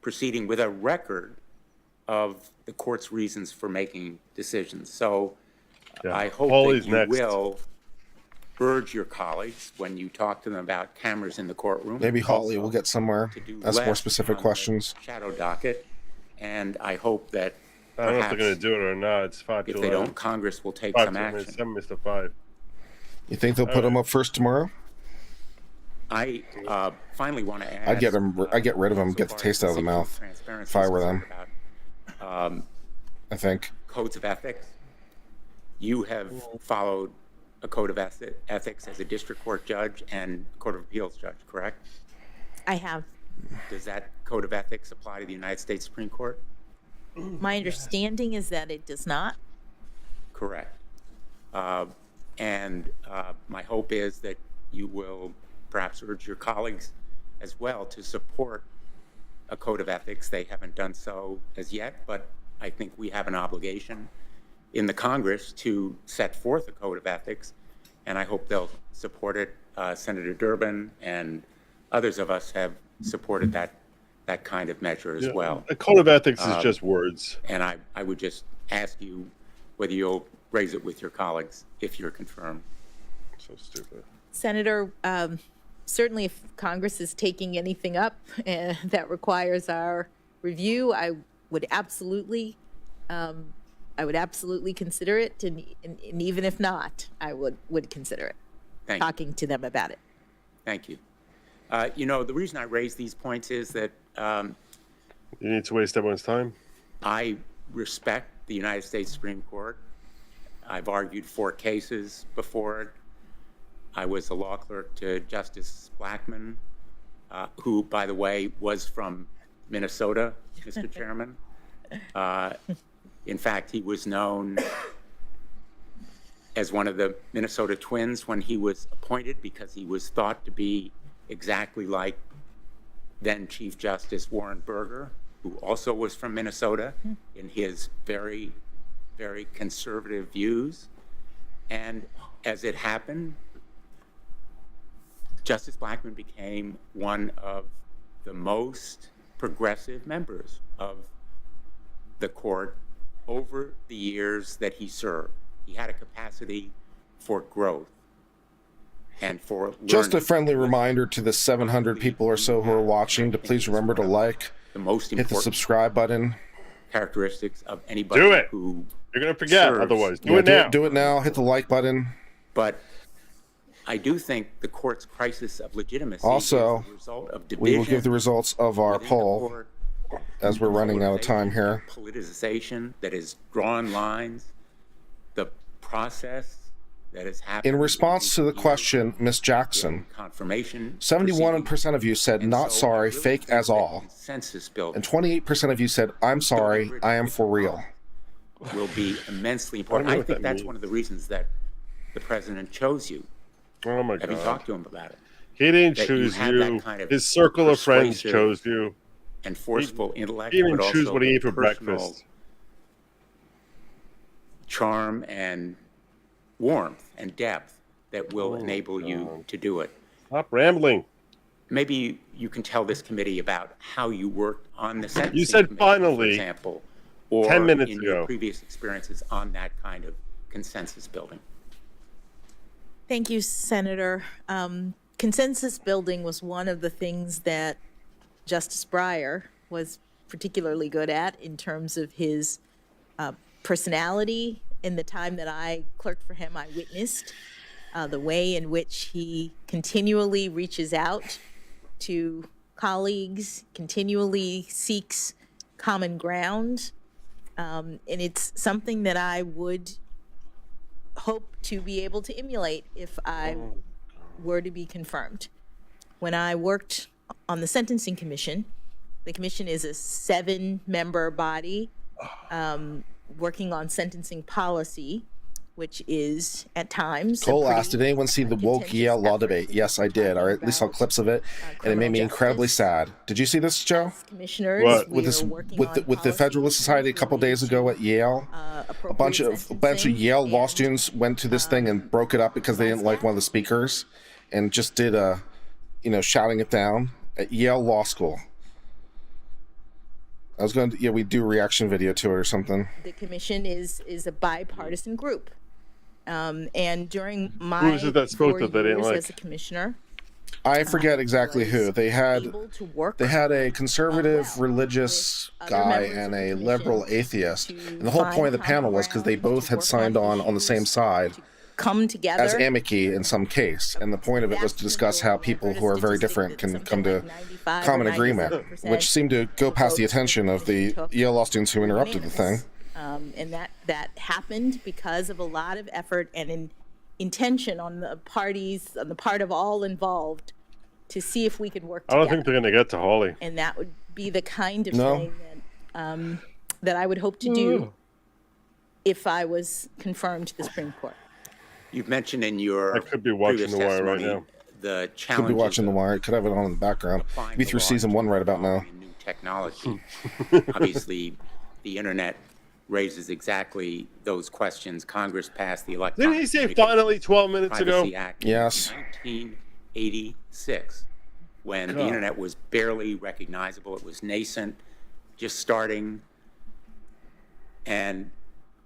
proceeding with a record of the court's reasons for making decisions. So I hope that you will urge your colleagues when you talk to them about cameras in the courtroom. Maybe Holly will get somewhere. Ask more specific questions. Shadow docket, And I hope that I don't know if perhaps they're going to do it or not. It's 5 if July. they don't, Congress will take 5 some to action. 7 minutes to 5. You think they'll put them up first tomorrow? I finally want to add. I'd get rid of them, get the taste out of the mouth if I were them. I think. Codes of ethics. You have followed a code of ethics as a district court judge and court of appeals judge, correct? I have. Does that code of ethics apply to the United States Supreme Court? My understanding is that it does not. Correct. And my hope is that you will perhaps urge your colleagues as well to support a code of ethics. They haven't done so as yet, but I think we have an obligation in the Congress to set forth a code of ethics, and I hope they'll support it. Senator Durbin and others of us have supported that kind of measure as well. A code of ethics is just words. And I would just ask you whether you'll raise it with your colleagues if you're confirmed. So stupid. Senator, certainly if Congress is taking anything up that requires our review, I would absolutely consider it, and even if not, I would consider it. Talking to them about it. Thank you. The reason I raise these points is that you need to waste everyone's time. I respect the United States Supreme Court. I've argued 4 cases before it. I was a law clerk to Justice Blackmun, who, by the way, was from Minnesota, Mr. Chairman. In fact, he was known as one of the Minnesota Twins when he was appointed because he was thought to be exactly like then Chief Justice Warren Burger, who also was from Minnesota in his very, very conservative views. And as it happened, Justice Blackmun became one of the most progressive members of the court over the years that he served. He had a capacity for growth and for learning. Just a friendly reminder to the 700 people or so who are watching to please remember to like, hit the subscribe button. Characteristics of anybody Do it. who You're going to forget serves. otherwise. Do it now. Do it now. Hit the like button. But I do think the court's crisis of legitimacy Also, is the result of division. we will give the results of our poll as we're running out of time here. Politicization that has drawn lines, the process that has happened. In response to the question, Ms. Jackson, confirmation 71% of you said not sorry, fake as all. consensus building And 28% of you said, I'm sorry, I am for real. will be immensely important. I think that's one of the reasons that the president chose you. Oh my Have you God. talked to him about it? He didn't That choose have you. that kind of His circle of friends persuasive chose you. and forceful intellect, He didn't but choose also what he ate for personal breakfast. charm and warmth and depth that will enable you to do it. Stop rambling. Maybe you can tell this committee about how you worked on the sentencing You said committee, finally, for example, or 10 minutes in ago. your previous experiences on that kind of consensus building. Thank you, Senator. Consensus building was one of the things that Justice Breyer was particularly good at in terms of his personality. In the time that I clerked for him, I witnessed the way in which he continually reaches out to colleagues, continually seeks common ground. And it's something that I would hope to be able to emulate if I were to be confirmed. When I worked on the Sentencing Commission, the commission is a 7-member body working on sentencing policy, which is at times Cole asked, did anyone see the woke Yale law debate? Yes, I did. Or at least saw clips of it, and it made me incredibly sad. Did you see this, Joe? Commissioners, What? we With this, are working with on the Federalist Society a couple days ago at Yale, a bunch of Yale law students went to this thing and broke it up because they didn't like one of the speakers, and just did shouting it down at Yale Law School. I was going to, we do a reaction video to it or something. The commission is a bipartisan group. And during my Who was it that spoke 4 that they didn't years like? as a commissioner, I forget exactly who. They had a conservative religious guy and a liberal atheist. And the whole point of the panel was because they both had signed on the same side come together as amici in some case. And the point of it was to discuss how people who are very different can come to common agreement, which seemed to go past the attention of the Yale law students who interrupted the thing. And that happened because of a lot of effort and intention on the part of all involved to see if we could work together. I don't think they're going to get to Hawley. And that would be the kind of thing that, that I would hope to do if I was confirmed to the Supreme Court. You've mentioned in your I could be watching The Wire right now. The challenges. Could be watching The Wire. Could have it on in the background. Be through season 1 right about now. New technology. Obviously, the internet raises exactly those questions. Congress passed the Electronic Didn't he say finally 12 minutes ago? Privacy Act Yes. in 1986, when the internet was barely recognizable. It was nascent, just starting. And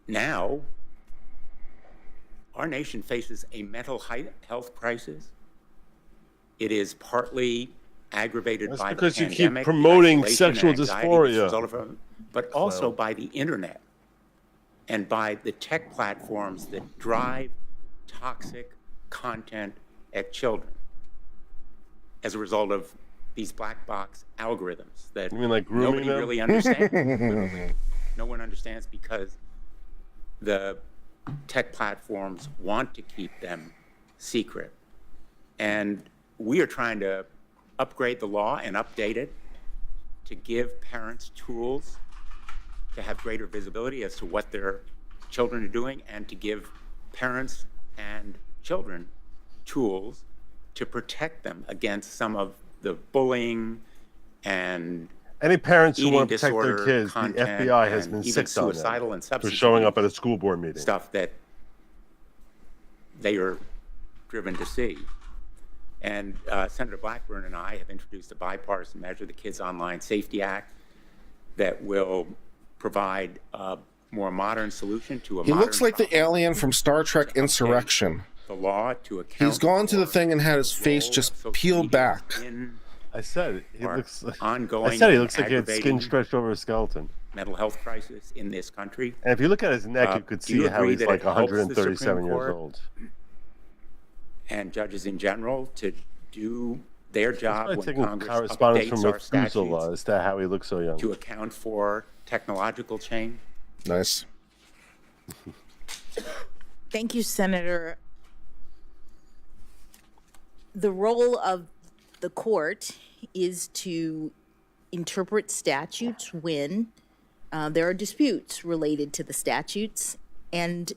now, our nation faces a mental health crisis. It is partly aggravated by the pandemic. Because you keep promoting sexual dysphoria. But also by the internet and by the tech platforms that drive toxic content at children as a result of these black box algorithms that You mean like grooming nobody them? really understands. No one understands because the tech platforms want to keep them secret. And we are trying to upgrade the law and update it to give parents tools to have greater visibility as to what their children are doing, and to give parents and children tools to protect them against some of the bullying and Any parents who eating want to protect their disorder kids, the content FBI has and been even sick on suicidal them and for substance showing up abuse at a school board meeting. stuff that they are driven to see. And Senator Blackburn and I have introduced a bipartisan measure, the Kids Online Safety Act, that will provide a more modern solution to a He modern looks like the alien from Star Trek Insurrection. the law to account He's gone to the thing and had his face just peeled back. I said he our looks. ongoing I said he looks like he had aggravating skin stretched over a skeleton. mental health crisis in this country. And if you look at his neck, you could Do you see how agree he's that like it helps the 137 Supreme years Court old. and judges in general to do their job I'm when taking Congress correspondence updates from our Methuselah statutes as to how he looks so young. to account for technological change? Nice. Thank you, Senator. The role of the court is to interpret statutes when there are disputes related to the statutes, and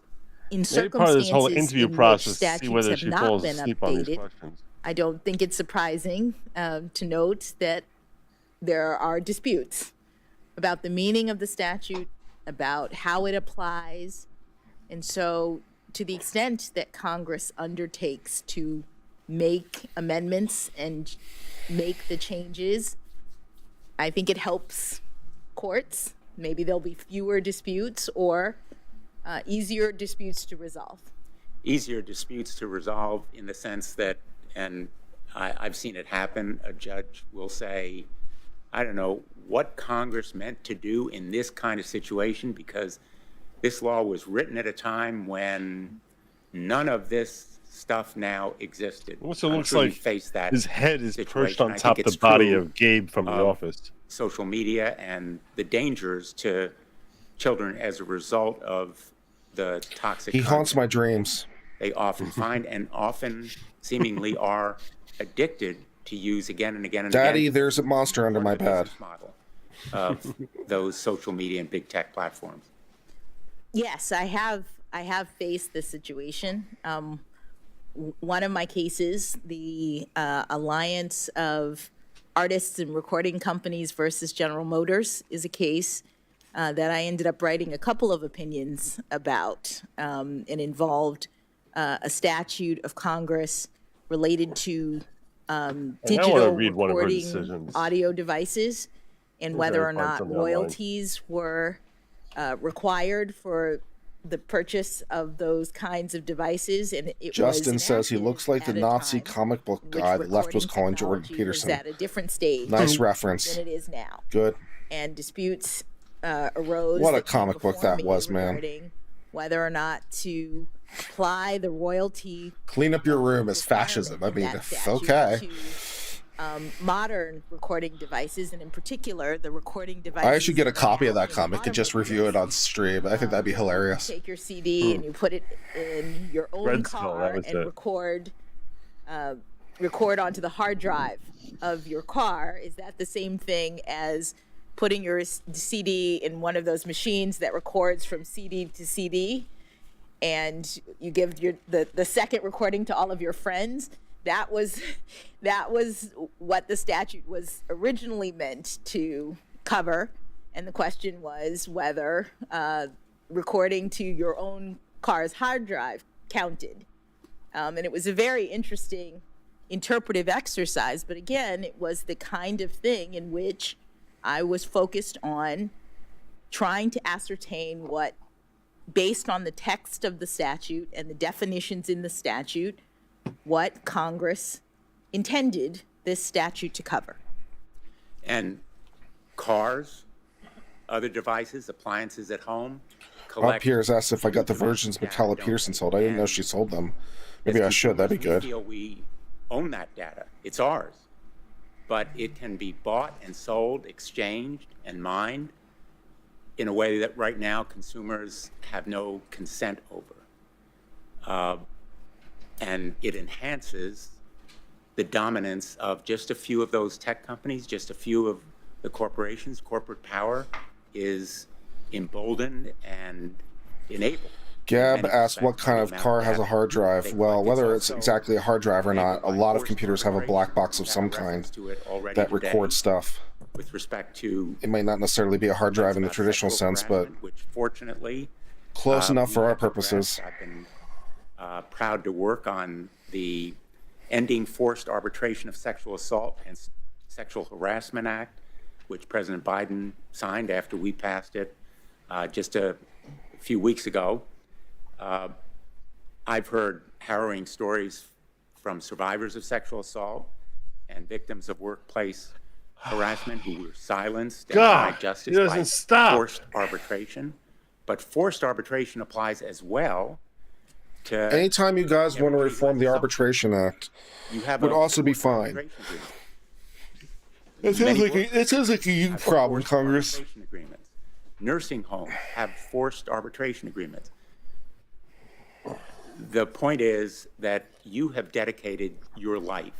in Maybe circumstances part of this whole interview in which process to see statutes whether have she not falls been asleep on these updated, questions. I don't think it's surprising to note that there are disputes about the meaning of the statute, about how it applies. And so to the extent that Congress undertakes to make amendments and make the changes, I think it helps courts. Maybe there'll be fewer disputes or easier disputes to resolve. Easier disputes to resolve in the sense that, and I've seen it happen, a judge will say, I don't know what Congress meant to do in this kind of situation, because this law was written at a time when none of this stuff now existed. Also I'm looks sure you like face that his head is situation. perched on I top think of the it's body true of Gabe from The Office. Social media and the dangers to children as a result of the toxic He haunts content my dreams. they often find and often seemingly are addicted to use again and again and Daddy, again. there's a monster under my bed. Model of those social media and big tech platforms. Yes, I have faced this situation. One of my cases, the Alliance of Artists and Recording Companies versus General Motors, is a case that I ended up writing a couple of opinions about, and involved a statute of Congress related to digital recording audio devices, and whether or not royalties were required for the purchase of those kinds of devices, and it Justin was says he enacted looks like the at a Nazi time comic book which guy the left was recording calling Jordan technology Peterson. was at a different stage Nice reference. than it is now. Good. And disputes arose. What a that came comic book before that me was, man. regarding whether or not to apply the royalty Clean up your room is fascism. I mean, that statute okay. to modern recording devices, and in particular, the recording devices. I should get a that copy of are that comic and just review it on stream. I think that'd be hilarious. Take your CD and you put it in your own Breadsville, that car was and it. record onto the hard drive of your car. Is that the same thing as putting your CD in one of those machines that records from CD to CD, and you give the second recording to all of your friends? That was what the statute was originally meant to cover, and the question was whether recording to your own car's hard drive counted. And it was a very interesting interpretive exercise, but again, it was the kind of thing in which I was focused on trying to ascertain what, based on the text of the statute and the definitions in the statute, what Congress intended this statute to cover. And cars, other devices, appliances at home, Bob Pierce asked if I got the versions Michaela Pearson sold. I didn't know she sold them. Maybe I should. That'd be good. We feel we own that data. It's ours. But it can be bought and sold, exchanged, and mined in a way that right now consumers have no consent over. And it enhances the dominance of just a few of those tech companies, just a few of the corporations. Corporate power is emboldened and enabled. Gab asked what kind of car has a hard drive. Well, whether it's exactly a hard drive or not, a lot of computers have a black box of some kind that records stuff. With respect to It might not necessarily be a hard drive in the traditional sense, but which fortunately close enough for our purposes. I've been proud to work on the Ending Forced Arbitration of Sexual Assault and Sexual Harassment Act, which President Biden signed after we passed it just a few weeks ago. I've heard harrowing stories from survivors of sexual assault and victims of workplace harassment who were silenced and denied justice by forced arbitration. But forced arbitration applies as well to Anytime you guys want to reform the Arbitration Act, would also be fine. It sounds like a you problem, Congress. Agreements. Nursing homes have forced arbitration agreements. The point is that you have dedicated your life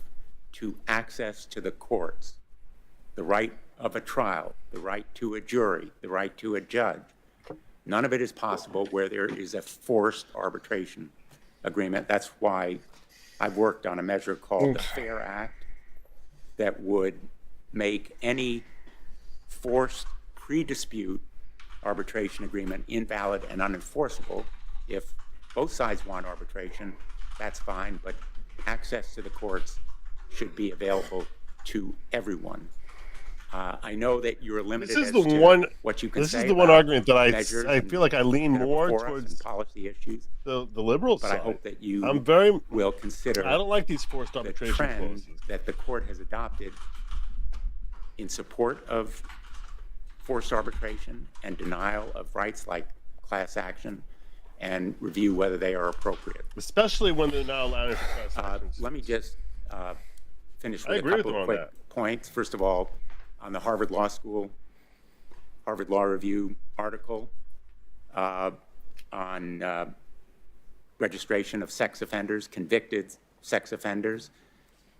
to access to the courts, the right of a trial, the right to a jury, the right to a judge. None of it is possible where there is a forced arbitration agreement. That's why I've worked on a measure called the FAIR Act that would make any forced pre-dispute arbitration agreement invalid and unenforceable. If both sides want arbitration, that's fine, but access to the courts should be available to everyone. I know that you're limited This is as the to one. what you can This say is the one about argument that measures I feel like I lean that are more before us towards and policy issues. the liberal But side. I hope that you I'm very. will consider I don't like these forced the arbitration trend clauses. that the court has adopted in support of forced arbitration and denial of rights like class action, and review whether they are appropriate. Especially when they're not allowing for class actions. Let me just finish I with a agree with couple them of on quick that. points. First of all, on the Harvard Law Review article on registration of sex offenders, convicted sex offenders.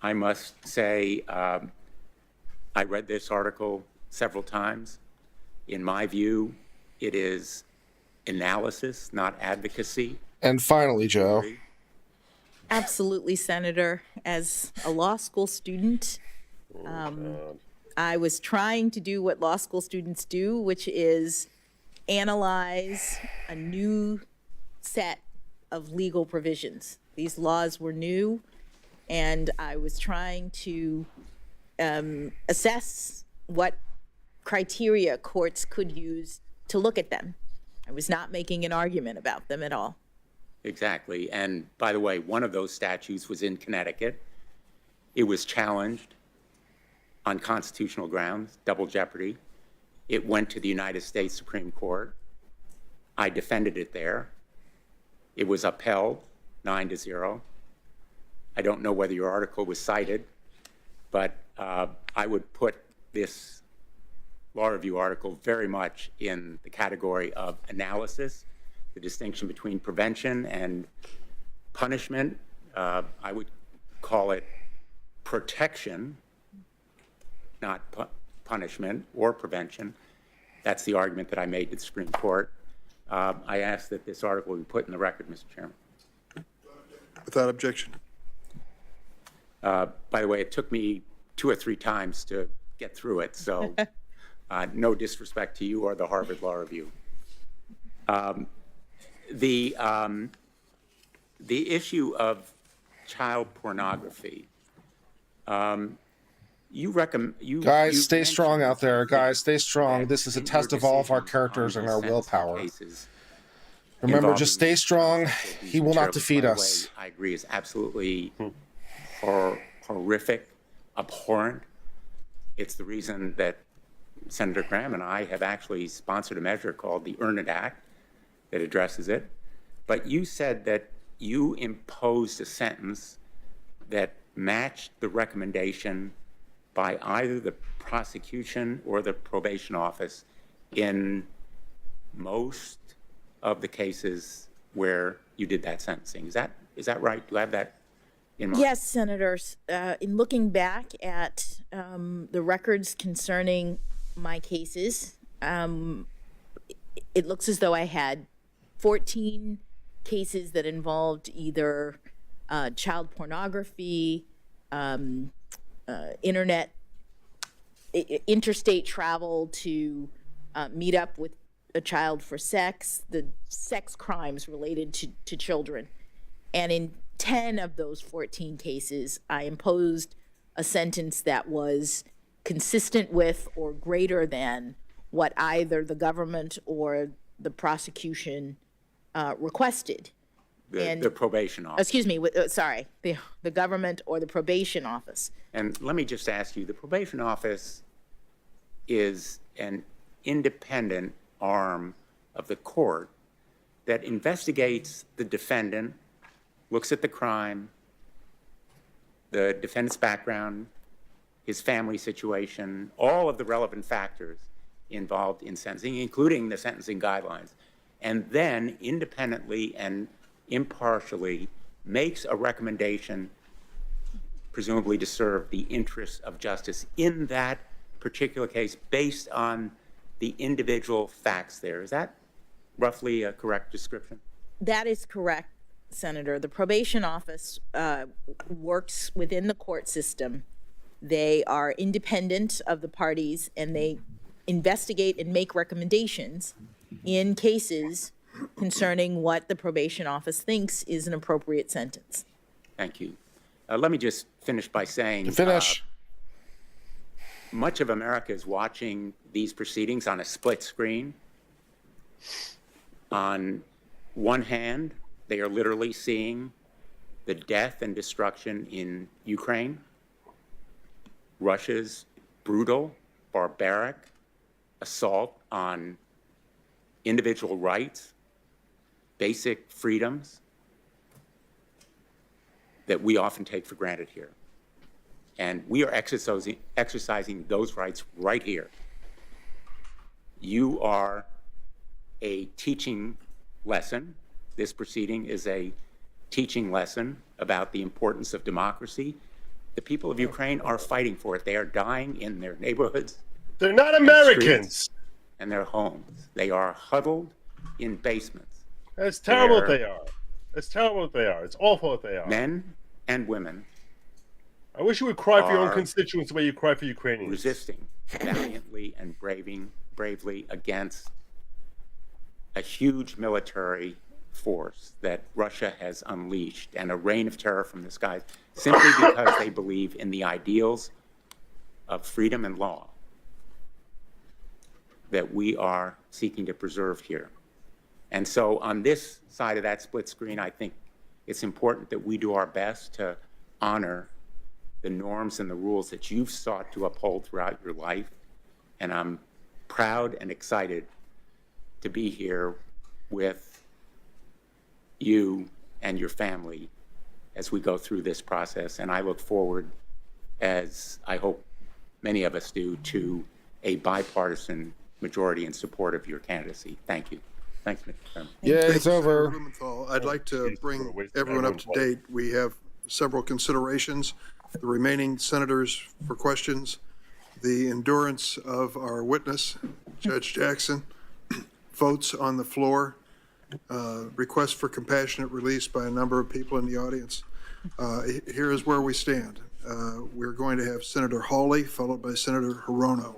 I must say, I read this article several times. In my view, it is analysis, not advocacy. And finally, Joe. Absolutely, Senator. As a law school student, I was trying to do what law school students do, which is analyze a new set of legal provisions. These laws were new, and I was trying to assess what criteria courts could use to look at them. I was not making an argument about them at all. Exactly. And by the way, one of those statutes was in Connecticut. It was challenged on constitutional grounds, double jeopardy. It went to the United States Supreme Court. I defended it there. It was upheld 9-0. I don't know whether your article was cited, but I would put this law review article very much in the category of analysis, the distinction between prevention and punishment. I would call it protection, not punishment or prevention. That's the argument that I made to the Supreme Court. I ask that this article be put in the record, Mr. Chairman. Without objection. By the way, it took me 2 or 3 times to get through it, so no disrespect to you or the Harvard Law Review. The issue of child pornography, Guys, stay strong out there. Guys, stay strong. This is a test of all of our characters and our willpower. Remember, just stay strong. He will not defeat us. I agree, is absolutely horrific, abhorrent. It's the reason that Senator Graham and I have actually sponsored a measure called the Earn It Act that addresses it. But you said that you imposed a sentence that matched the recommendation by either the prosecution or the probation office in most of the cases where you did that sentencing. Is that right? Do you have that in mind? Yes, Senators. In looking back at the records concerning my cases, it looks as though I had 14 cases that involved either child pornography, interstate travel to meet up with a child for sex, the sex crimes related to children. And in 10 of those 14 cases, I imposed a sentence that was consistent with or greater than what either the government or the prosecution requested. The probation office. Excuse me, sorry, the government or the probation office. And let me just ask you, the probation office is an independent arm of the court that investigates the defendant, looks at the crime, the defendant's background, his family situation, all of the relevant factors involved in sentencing, including the sentencing guidelines, and then independently and impartially makes a recommendation, presumably to serve the interests of justice in that particular case based on the individual facts there. Is that roughly a correct description? That is correct, Senator. The probation office works within the court system. They are independent of the parties, and they investigate and make recommendations in cases concerning what the probation office thinks is an appropriate sentence. Thank you. Let me just finish by saying much of America is watching these proceedings on a split screen. On one hand, they are literally seeing the death and destruction in Ukraine, Russia's brutal, barbaric assault on individual rights, basic freedoms that we often take for granted here. And we are exercising those rights right here. You are a teaching lesson. This proceeding is a teaching lesson about the importance of democracy. The people of Ukraine are fighting for it. They are dying in their neighborhoods. They're not Americans. And their homes. They are huddled in basements. That's terrible what they are. That's terrible what they are. It's awful what they are. Men and women. I wish you would cry for your own constituents the way you cry for Ukrainians. Resisting valiantly and bravely against a huge military force that Russia has unleashed and a reign of terror from the skies simply because they believe in the ideals of freedom and law that we are seeking to preserve here. And so on this side of that split screen, I think it's important that we do our best to honor the norms and the rules that you've sought to uphold throughout your life. And I'm proud and excited to be here with you and your family as we go through this process. And I look forward, as I hope many of us do, to a bipartisan majority in support of your candidacy. Thank you. Thanks, Mr. Chairman. Yeah, it's over. Blumenthal. I'd like to bring everyone up to date. We have several considerations. The remaining senators for questions, the endurance of our witness, Judge Jackson, votes on the floor, request for compassionate release by a number of people in the audience. Here is where we stand. We're going to have Senator Hawley, followed by Senator Hirono.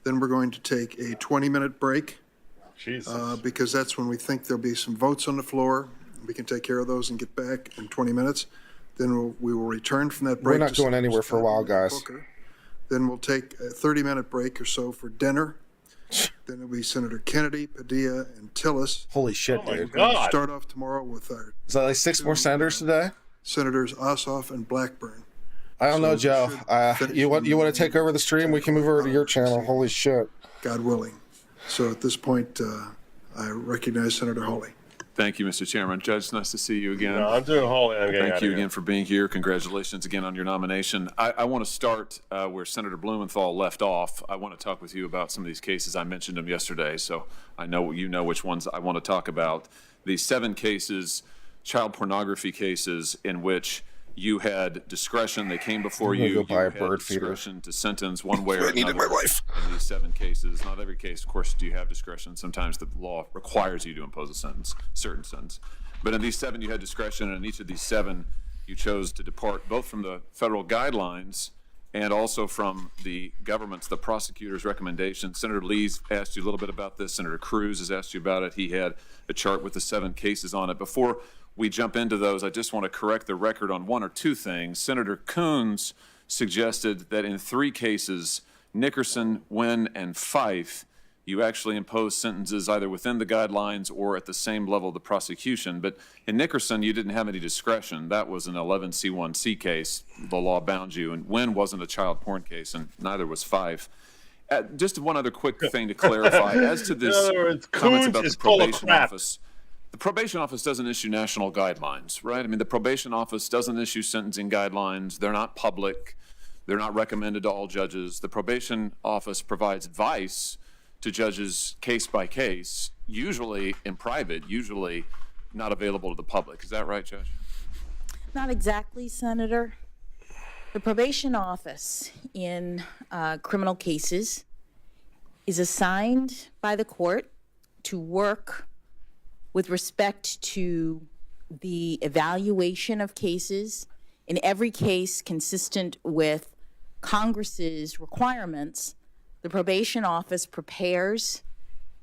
Then we're going to take a 20-minute break. Because that's when we think there'll be some votes on the floor. We can take care of those and get back in 20 minutes. Then we will return from that break. We're not going anywhere for a while, guys. Booker. Then we'll take a 30-minute break or so for dinner. Then it'll be Senator Kennedy, Padilla, and Tillis. Holy shit, dude. We're going to start off tomorrow with our Is that like 6 more senators today? Senators Ossoff and Blackburn. I don't know, Joe. You want to take over the stream? We can move over to your channel. Holy shit. God willing. So at this point, I recognize Senator Hawley. Thank you, Mr. Chairman. Judge, nice to see you again. No, I'm doing Hawley. Thank you again for being here. Congratulations again on your nomination. I want to start where Senator Blumenthal left off. I want to talk with you about some of these cases. I mentioned them yesterday, so I know you know which ones I want to talk about. These 7 cases, child pornography cases, in which you had discretion. They came before you. You had discretion to sentence one way or another in these 7 cases. Not every case, of course, do you have discretion. Sometimes the law requires you to impose a sentence, certain sentence. But in these 7, you had discretion, and in each of these 7, you chose to depart both from the federal guidelines and also from the government's, the prosecutor's recommendations. Senator Lee's asked you a little bit about this. Senator Cruz has asked you about it. He had a chart with the 7 cases on it. Before we jump into those, I just want to correct the record on 1 or 2 things. Senator Coons suggested that in 3 cases, Nickerson, Wynn, and Fife, you actually imposed sentences either within the guidelines or at the same level of the prosecution. But in Nickerson, you didn't have any discretion. That was an 11C1C case. The law bound you. And Wynn wasn't a child porn case, and neither was Fife. Just one other quick thing to clarify. As to this comments about the probation office, the probation office doesn't issue national guidelines, right? I mean, the probation office doesn't issue sentencing guidelines. They're not public. They're not recommended to all judges. The probation office provides advice to judges case by case, usually in private, usually not available to the public. Is that right, Judge? Not exactly, Senator. The probation office in criminal cases is assigned by the court to work with respect to the evaluation of cases, in every case consistent with Congress's requirements. The probation office prepares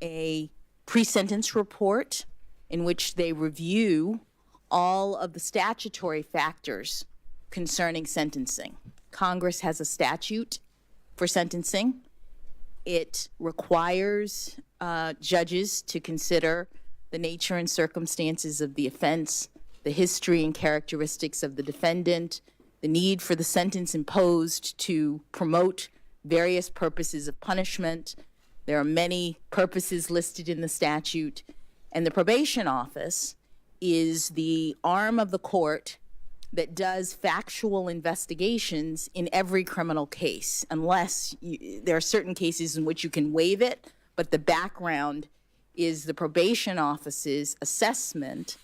a pre-sentence report in which they review all of the statutory factors concerning sentencing. Congress has a statute for sentencing. It requires judges to consider the nature and circumstances of the offense, the history and characteristics of the defendant, the need for the sentence imposed to promote various purposes of punishment. There are many purposes listed in the statute, and the probation office is the arm of the court that does factual investigations in every criminal case, unless there are certain cases in which you can waive it, but the background is the probation office's assessment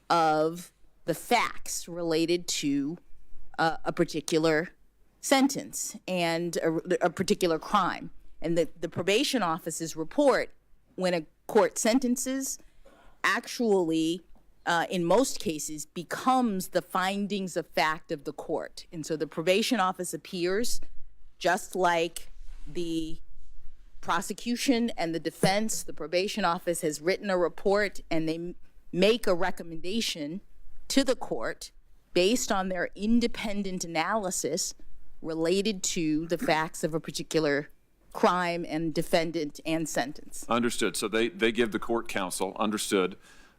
of the facts related to a particular sentence and a particular crime. And the probation office's report, when a court sentences, actually, in most cases, becomes the findings of fact of the court. And so the probation office appears just like the prosecution and the defense. The probation office has written a report, and they make a recommendation to the court based on their independent analysis related to the facts of a particular crime and defendant and sentence. Understood. So they give the court counsel. Understood.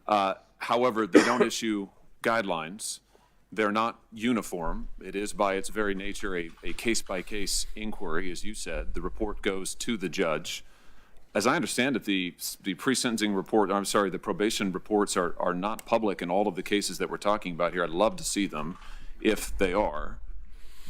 However, they don't issue guidelines. They're not uniform. It is by its very nature a case-by-case inquiry, as you said. The report goes to the judge. As I understand it, the pre-sentencing report, I'm sorry, the probation reports are not public in all of the cases that we're talking about here. I'd love to see them if they are.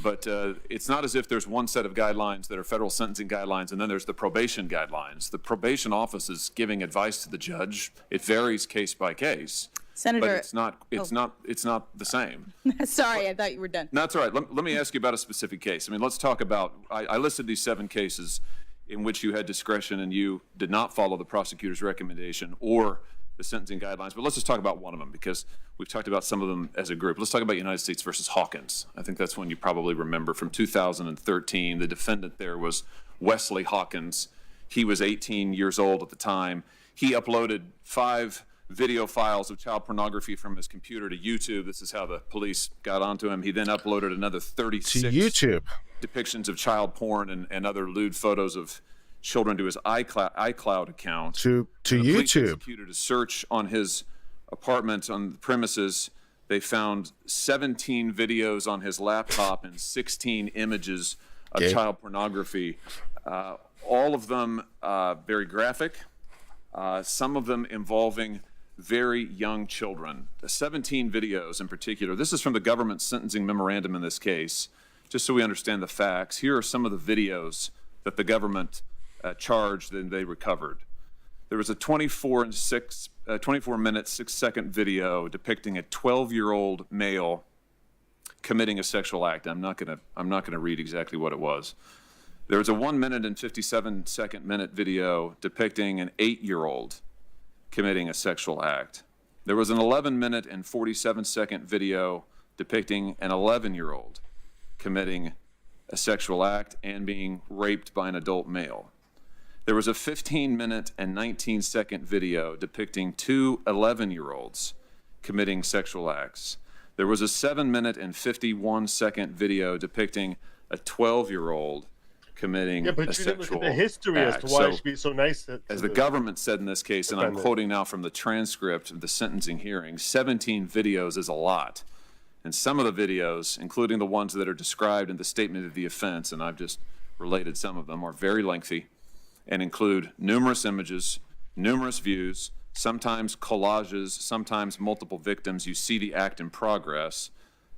But it's not as if there's one set of guidelines that are federal sentencing guidelines and then there's the probation guidelines. The probation office is giving advice to the judge. It varies case by case. Senator, but it's not the same. Sorry, I thought you were done. No, that's all right. Let me ask you about a specific case. I mean, let's talk about, I listed these 7 cases in which you had discretion and you did not follow the prosecutor's recommendation or the sentencing guidelines, but let's just talk about one of them because we've talked about some of them as a group. Let's talk about United States versus Hawkins. I think that's one you probably remember from 2013. The defendant there was Wesley Hawkins. He was 18 years old at the time. He uploaded 5 video files of child pornography from his computer to YouTube. This is how the police got onto him. He then uploaded another 36 to YouTube depictions of child porn and other lewd photos of children to his iCloud account. To the police YouTube. executed a search on his apartment on the premises. They found 17 videos on his laptop and 16 images of child pornography. All of them very graphic. Some of them involving very young children. The 17 videos in particular. This is from the government sentencing memorandum in this case. Just so we understand the facts, here are some of the videos that the government charged and they recovered. There was a 24-minute, 6-second video depicting a 12-year-old male committing a sexual act. I'm not gonna read exactly what it was. There was a 1-minute and 57-second video depicting an 8-year-old committing a sexual act. There was an 11-minute and 47-second video depicting an 11-year-old committing a sexual act and being raped by an adult male. There was a 15-minute and 19-second video depicting 2 11-year-olds committing sexual acts. There was a 7-minute and 51-second video depicting a 12-year-old committing a sexual look at the history act. as to why it should be so nice. As the government said in this case, and I'm quoting now from the transcript of the sentencing hearing, 17 videos is a lot. And some of the videos, including the ones that are described in the statement of the offense, and I've just related some of them, are very lengthy and include numerous images, numerous views, sometimes collages, sometimes multiple victims. You see the act in progress.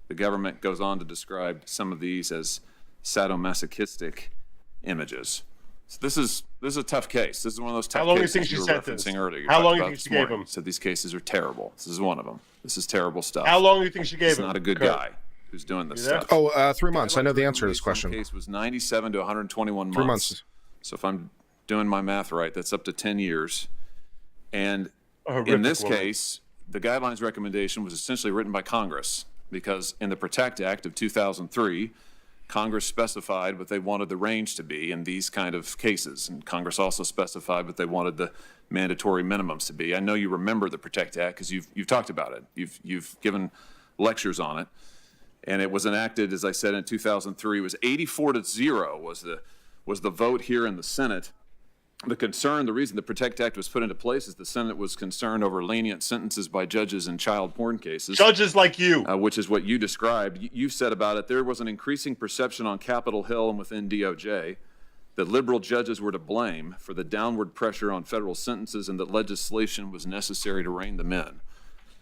The government goes on to describe some of these as sadomasochistic images. So this is a tough case. This is one of those tough How long do you cases think she you were sentenced? referencing earlier. How long do do you think she gave him? Said these cases are terrible. This is one of them. This is terrible stuff. How long do you think she gave He's him? not a good guy who's doing this stuff. 3 months. I know the answer to this question. The case was 97 to 121 months. 3 months. So if I'm doing my math right, that's up to 10 years. And horrific in this woman. case, the guidelines recommendation was essentially written by Congress because in the PROTECT Act of 2003, Congress specified what they wanted the range to be in these kind of cases. And Congress also specified what they wanted the mandatory minimums to be. I know you remember the PROTECT Act because you've talked about it. You've given lectures on it. And it was enacted, as I said, in 2003. It was 84-0 was the vote here in the Senate. The reason the PROTECT Act was put into place is the Senate was concerned over lenient sentences by judges in child porn cases. Judges like you. Which is what you described. You've said about it, there was an increasing perception on Capitol Hill and within DOJ that liberal judges were to blame for the downward pressure on federal sentences and that legislation was necessary to rein them in.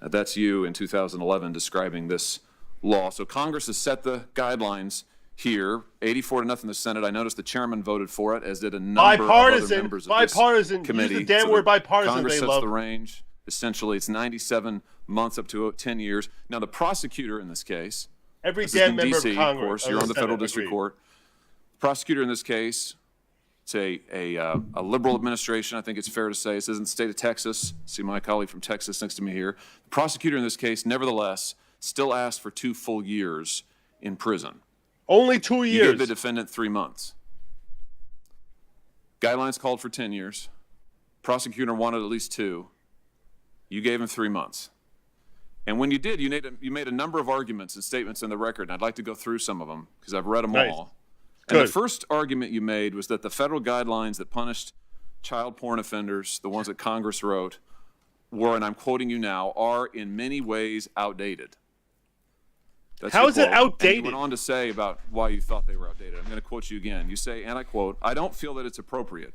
That's you in 2011 describing this law. So Congress has set the guidelines here, 84-0 in the Senate. I noticed the chairman voted for it, as did a number of other members of bipartisan. this committee. Use the damn word bipartisan. Congress they sets love. the range. Essentially, it's 97 months up to 10 years. Now, the prosecutor in this case, Every this damn is in member D.C., of Congress. of course, or you're the on the federal Senate, district agreed. court. The prosecutor in this case, it's a liberal administration, I think it's fair to say. This isn't the state of Texas. See my colleague from Texas next to me here. The prosecutor in this case, nevertheless, still asked for 2 full years in prison. Only 2 You years. gave the defendant 3 months. Guidelines called for 10 years. Prosecutor wanted at least 2. You gave him 3 months. And when you did, you made a number of arguments and statements in the record, and I'd like to go through some of them because I've read them Nice. all. And the Good. first argument you made was that the federal guidelines that punished child porn offenders, the ones that Congress wrote, were, and I'm quoting you now, are in many ways outdated. That's How your is it quote. And outdated? you went on to say about why you thought they were outdated. I'm going to quote you again. You say, and I quote, "I don't feel that it's appropriate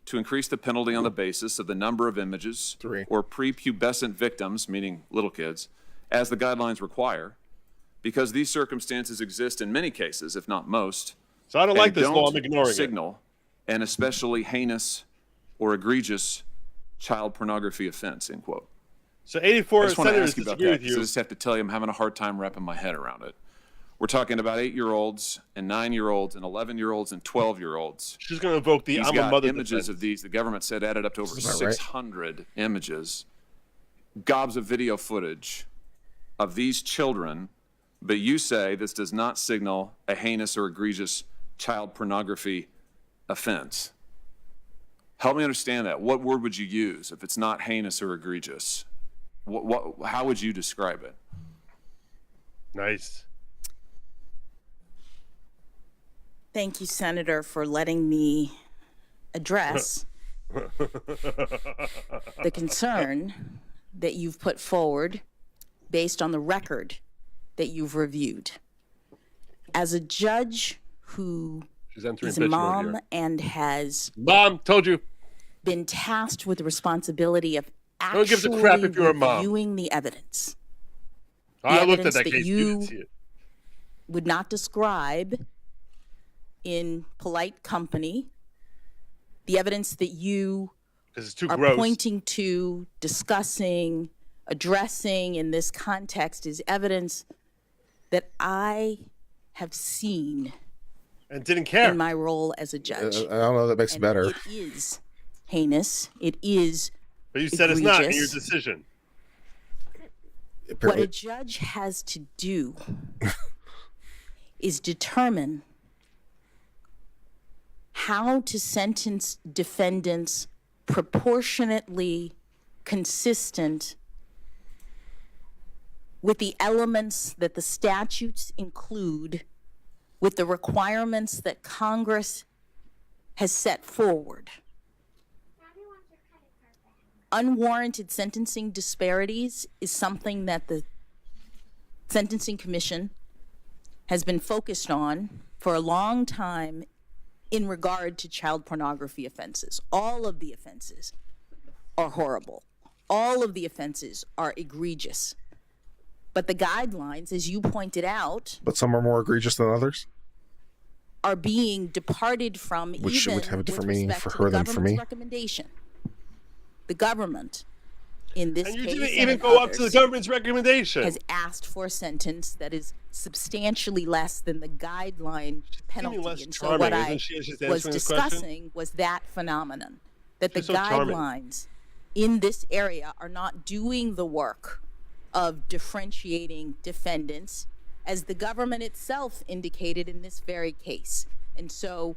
to increase the penalty on the basis of the number of images or prepubescent victims, meaning little kids, as the guidelines require, because these circumstances exist in many cases, if not most. So I don't like and this law. I'm don't ignoring signal an especially heinous or egregious child pornography offense," end quote. So 84 I just want to senators ask you about disagree that, with because you. I just have to tell you I'm having a hard time wrapping my head around it. We're talking about 8-year-olds and 9-year-olds and 11-year-olds and 12-year-olds. She's going to invoke the He's I'm a got mother images defense. of these. The government said added up to over Is that right? 600 images, gobs of video footage of these children, but you say this does not signal a heinous or egregious child pornography offense. Help me understand that. What word would you use if it's not heinous or egregious? How would you describe it? Nice. Thank you, Senator, for letting me address the concern that you've put forward based on the record that you've reviewed. As a judge who She's entering is a bitch mode mom here. and has Mom, told you. been tasked with the responsibility of No one gives a crap actually if you're a mom. reviewing the evidence. I looked at evidence that that case. You didn't see it. would not describe in polite company, the evidence that you Because it's too are gross. pointing to, discussing, addressing in this context is evidence that I have seen And didn't care. in my role as a judge. I don't know. That makes it better. It is heinous. It is But you said it's not in your egregious. decision. What a judge has to do is determine how to sentence defendants proportionately consistent with the elements that the statutes include, with the requirements that Congress has set forward. Unwarranted sentencing disparities is something that the Sentencing Commission has been focused on for a long time in regard to child pornography offenses. All of the offenses are horrible. All of the offenses are egregious. But the guidelines, as you pointed out, But some are more egregious than others. are being departed from, Which even would have a different with meaning respect for to her the than for government's me. recommendation. The government, in this And you case, didn't and even in go up to the others, government's recommendation. has asked for a sentence that is substantially less than the guideline penalty. less And so charming, what isn't I she, as she's was answering this question? discussing was that phenomenon, that She's the so charming. guidelines in this area are not doing the work of differentiating defendants, as the government itself indicated in this very case. And so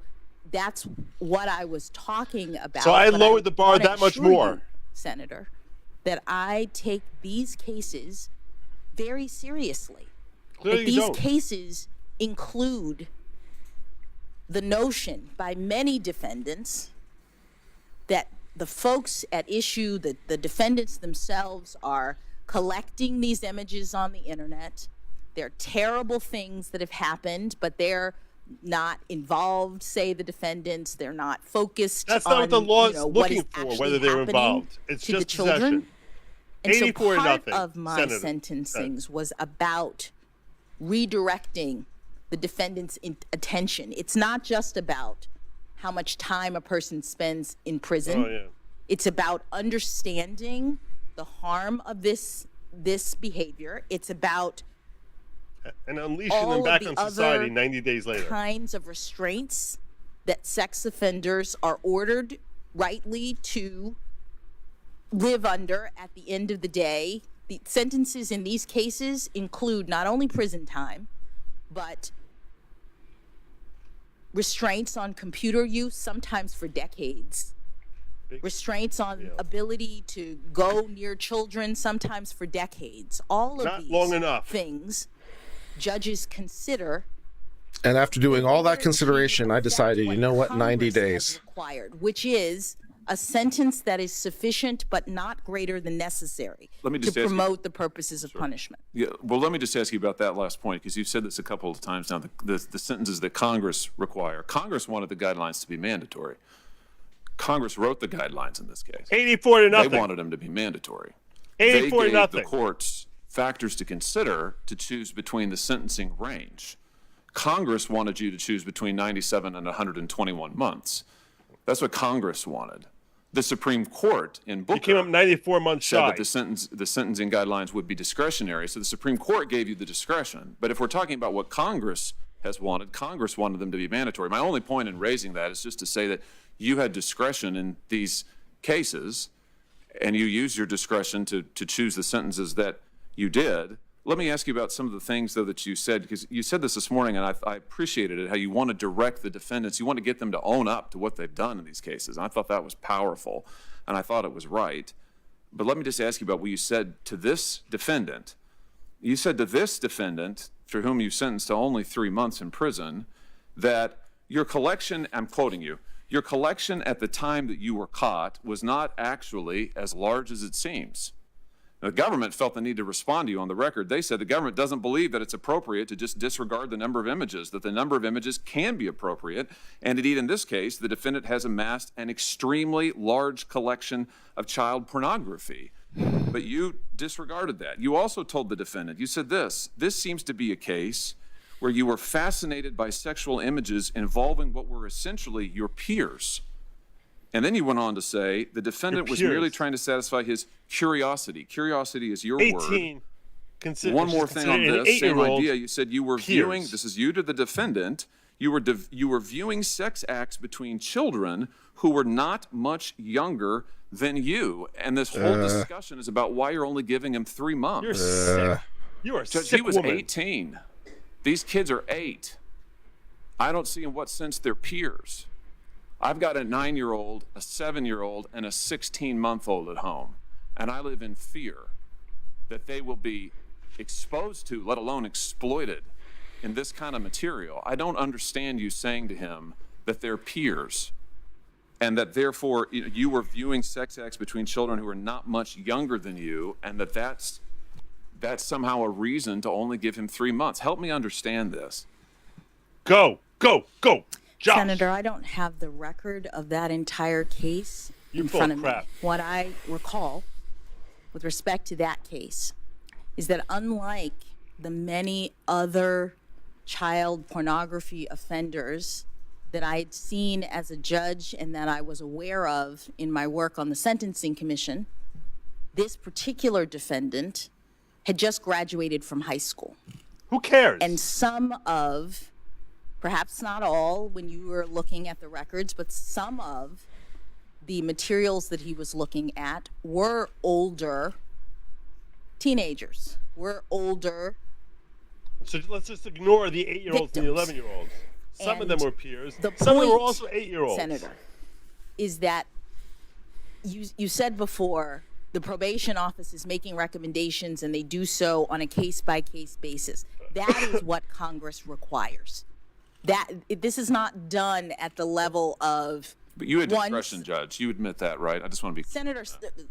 that's what I was talking about. So I but lowered the bar wanna that much assure more. you, Senator, that I take these cases very seriously. Clearly that you these don't. cases include the notion by many defendants that the folks at issue, the defendants themselves, are collecting these images on the internet. They're terrible things that have happened, but they're not involved, say the defendants. They're not focused That's not what the on, law you is know, what looking is for, actually whether they're happening involved. It's to just the children. possession. And so 84 to part nothing, of my Senator. sentencings was about redirecting the defendant's attention. It's not just about how much time a person spends in prison. Oh, yeah. It's about understanding the harm of this behavior. It's about And unleashing all them of back the on society other 90 days later. kinds of restraints that sex offenders are ordered rightly to live under at the end of the day. The sentences in these cases include not only prison time, but restraints on computer use, sometimes for decades. Restraints on ability to go near children, sometimes for decades. All of Not these long enough. things judges consider And after doing all that consideration, I decided, you know what, 90 Congress days. has required, which is a sentence that is sufficient but not greater than necessary Let me to just ask you- promote the purposes of punishment. Yeah, well, let me just ask you about that last point, because you've said this a couple of times now, the sentences that Congress require. Congress wanted the guidelines to be mandatory. Congress wrote the guidelines in this case. 84 to nothing. They wanted them to be mandatory. 84 they to gave nothing. the courts factors to consider to choose between the sentencing range. Congress wanted you to choose between 97 and 121 months. That's what Congress wanted. The Supreme Court in Booker You came up 94 months said shy. that the sentencing guidelines would be discretionary. So the Supreme Court gave you the discretion. But if we're talking about what Congress has wanted, Congress wanted them to be mandatory. My only point in raising that is just to say that you had discretion in these cases, and you used your discretion to choose the sentences that you did. Let me ask you about some of the things, though, that you said, because you said this morning, and I appreciated it, how you want to direct the defendants. You want to get them to own up to what they've done in these cases. And I thought that was powerful, and I thought it was right. But let me just ask you about what you said to this defendant. You said to this defendant, for whom you sentenced to only 3 months in prison, that your collection, I'm quoting you, your collection at the time that you were caught was not actually as large as it seems. The government felt the need to respond to you on the record. They said the government doesn't believe that it's appropriate to just disregard the number of images, that the number of images can be appropriate. And indeed, in this case, the defendant has amassed an extremely large collection of child pornography. But you disregarded that. You also told the defendant, you said this seems to be a case where you were fascinated by sexual images involving what were essentially your peers. And then you went on to say the defendant was merely trying to satisfy his curiosity. Curiosity is your 18. word. One more thing on this, same idea. You said you were viewing, this is you to the defendant, you were viewing sex acts between children who were not much younger than you. And this whole discussion is about why you're only giving him 3 months. You're sick. You are Judge, sick he was woman. 18. These kids are 8. I don't see in what sense they're peers. I've got a 9-year-old, a 7-year-old, and a 16-month-old at home. And I live in fear that they will be exposed to, let alone exploited, in this kind of material. I don't understand you saying to him that they're peers and that therefore you were viewing sex acts between children who are not much younger than you, and that's somehow a reason to only give him 3 months. Help me understand this. Go. Josh. Senator, I don't have the record of that entire case in front of me. What I recall with respect to that case is that unlike the many other child pornography offenders that I had seen as a judge and that I was aware of in my work on the Sentencing Commission, this particular defendant had just graduated from high school. Who cares? And some of, perhaps not all when you were looking at the records, but some of the materials that he was looking at were older teenagers, were older. So let's just ignore the 8-year-olds and the 11-year-olds. Some of them were peers. Some of them were also 8-year-olds. Senator, is that you said before the probation office is making recommendations and they do so on a case-by-case basis. That is what Congress requires. This is not done at the level of. But you had discretion, Judge. You admit that, right? I just want to be clear. Senator,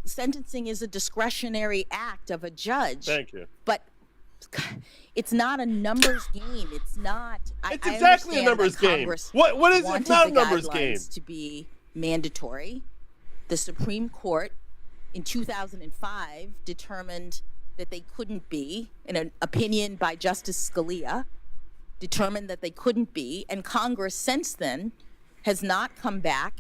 sentencing is a discretionary act of a judge. Thank you. But it's not a numbers game. It's not. It's exactly a numbers game. What is it? Not a numbers game. To be mandatory, the Supreme Court in 2005 determined that they couldn't be, in an opinion by Justice Scalia, determined that they couldn't be, and Congress since then has not come back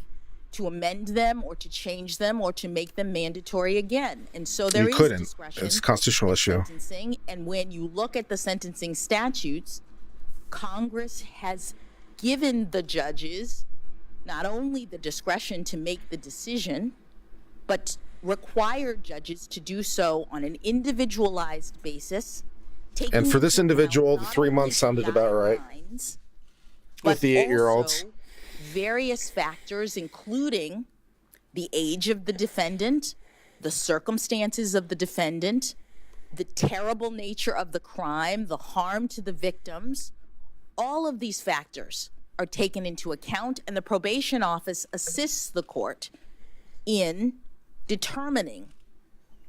to amend them or to change them or to make them mandatory again. And so there is discretion. It's a constitutional issue. Sentencing, and when you look at the sentencing statutes, Congress has given the judges not only the discretion to make the decision, but required judges to do so on an individualized basis. And for this individual, the 3 months sounded about right. With the 8-year-olds. Various factors, including the age of the defendant, the circumstances of the defendant, the terrible nature of the crime, the harm to the victims, all of these factors are taken into account, and the probation office assists the court in determining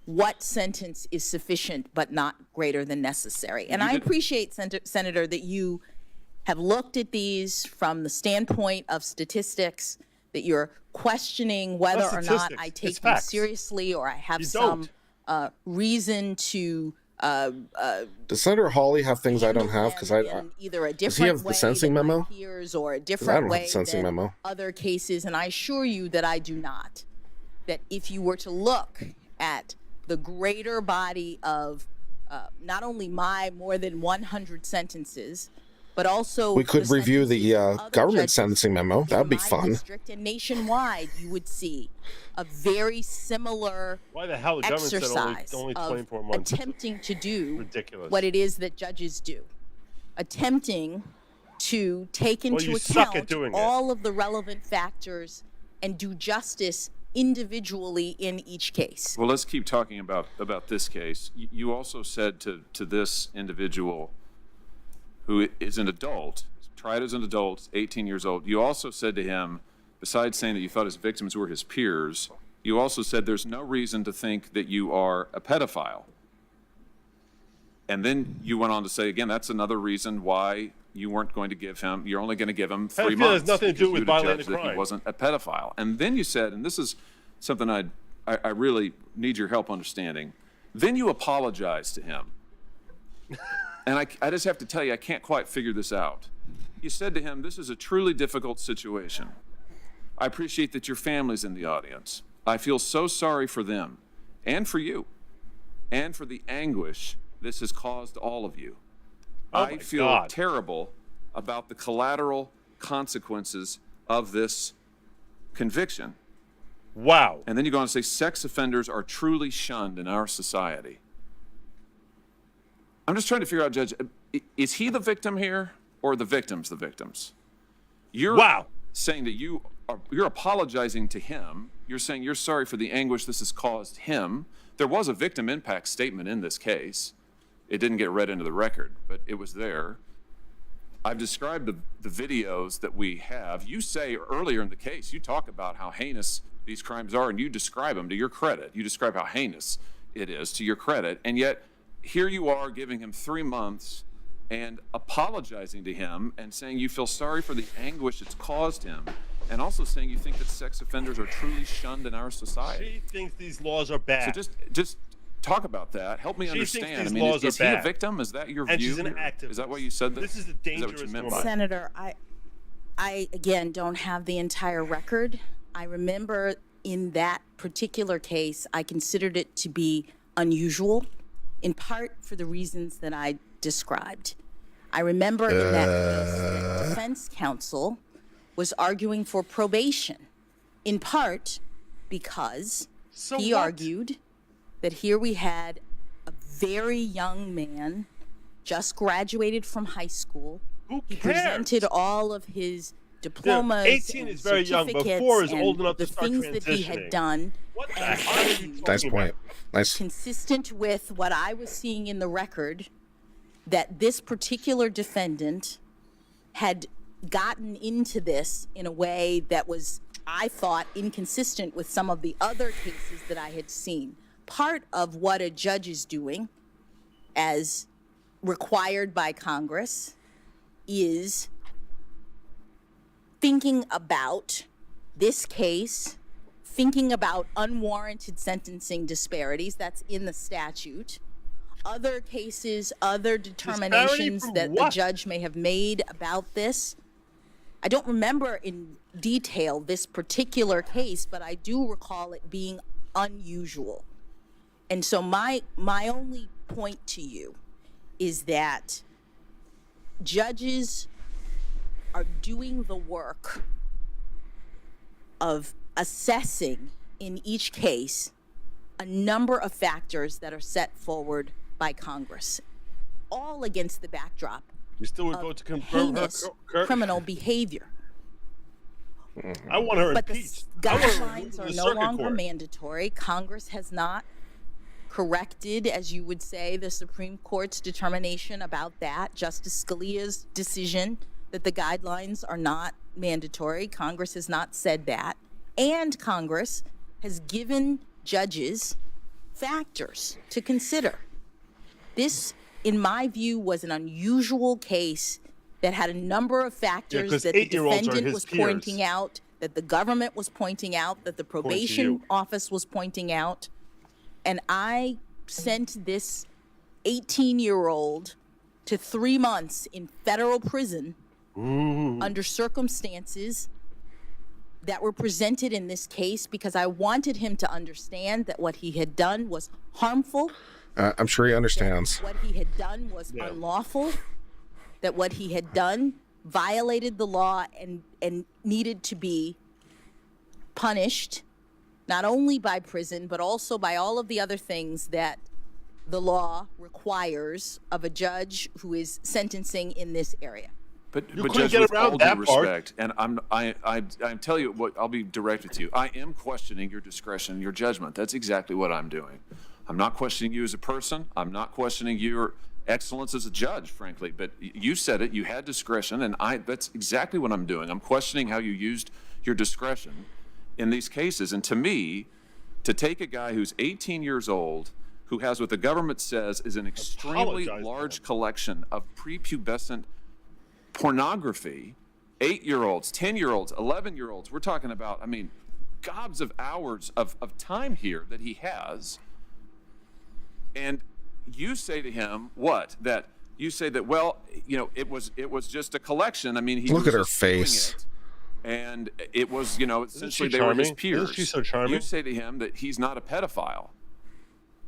what sentence is sufficient but not greater than necessary. And I appreciate, Senator, that you have looked at these from the standpoint of statistics, that you're questioning whether or not I take them seriously or I have some reason to does Senator Hawley have things I don't have? Because either a different does he have the sentencing memo? Peers or a I different don't way have the sentencing than memo. other cases, and I assure you that I do not. That if you were to look at the greater body of not only my more than 100 sentences, but also we could review the government sentencing memo. That would be fun. District and nationwide, you would see a very similar Why the hell the government said exercise only of 24 months? attempting to do Ridiculous. what it is that judges do, attempting to take into you suck at account doing it. all of the relevant factors and do justice individually in each case. Well, let's keep talking about this case. You also said to this individual, who is an adult, tried as an adult, 18 years old, you also said to him, besides saying that you thought his victims were his peers, you also said there's no reason to think that you are a pedophile. And then you went on to say, again, that's another reason why you weren't going to give him, you're only going to give him 3 months. Pedophilia has nothing to do with violent that crime. he wasn't a pedophile. And then you said, and this is something I really need your help understanding, then you apologized to him. And I just have to tell you, I can't quite figure this out. You said to him, this is a truly difficult situation. I appreciate that your family's in the audience. I feel so sorry for them and for you and for the anguish this has caused all of you. I feel terrible about the collateral consequences of this conviction. Wow. And then you go on to say sex offenders are truly shunned in our society. I'm just trying to figure out, Judge, is he the victim here or are the victims the victims? You're saying that you're apologizing to him. You're saying you're sorry for the anguish this has caused him. There was a victim impact statement in this case. It didn't get read into the record, but it was there. I've described the videos that we have. You say earlier in the case, you talk about how heinous these crimes are, and you describe them to your credit. You describe how heinous it is to your credit, and yet here you are giving him 3 months and apologizing to him and saying you feel sorry for the anguish it's caused him, and also saying you think that sex offenders are truly shunned in our society. She thinks these laws are bad. So just talk about that. Help me understand. I mean, is he a victim? Is that your view? She's an activist. Is that why you said this? This is a dangerous woman. Senator, I again don't have the entire record. I remember in that particular case, I considered it to be unusual, in part for the reasons that I described. I remember in that case, the defense counsel was arguing for probation, in part because he argued that here we had a very young man, just graduated from high school. He presented all of his diplomas, 18 is very young, but 4 is old enough to start the things that he had done. What the hell are you Nice point. Nice. Consistent with what I was seeing in the record, that this particular defendant had gotten into this in a way that was, I thought, inconsistent with some of the other cases that I had seen. Part of what a judge is doing, as required by Congress, is thinking about this case, thinking about unwarranted sentencing disparities, that's in the statute, other cases, other determinations that the judge may have made about this. I don't remember in detail this particular case, but I do recall it being unusual. And so my only point to you is that judges are doing the work of assessing in each case a number of factors that are set forward by Congress, all against the backdrop you still would vote to confirm heinous her criminal behavior. I want her But impeached. the guidelines are no longer mandatory. Congress has not corrected, as you would say, the Supreme Court's determination about that, Justice Scalia's decision that the guidelines are not mandatory. Congress has not said that. And Congress has given judges factors to consider. This, in my view, was an unusual case that had a number of factors that the defendant was pointing out, that the government was pointing out, that the probation office was pointing out. And I sent this 18-year-old to 3 months in federal prison under circumstances that were presented in this case because I wanted him to understand that what he had done was harmful. I'm sure he understands. What he had done was unlawful, that what he had done violated the law and needed to be punished, not only by prison, but also by all of the other things that the law requires of a judge who is sentencing in this area. But Judge, with all due respect, and I'm telling you what, I'll be direct with you. I am questioning your discretion, your judgment. That's exactly what I'm doing. I'm not questioning you as a person. I'm not questioning your excellence as a judge, frankly. But you said it. You had discretion, and that's exactly what I'm doing. I'm questioning how you used your discretion in these cases. And to me, to take a guy who's 18 years old, who has what the government says is an extremely large collection of prepubescent pornography, 8-year-olds, 10-year-olds, 11-year-olds, we're talking about, I mean, gobs of hours of time here that he has. And you say to him, what? That you say that, well, you know, it was just a collection. I mean, he look was at her just doing face. it, and it was, you know, essentially they were his peers. Isn't she so charming? You say to him that he's not a pedophile.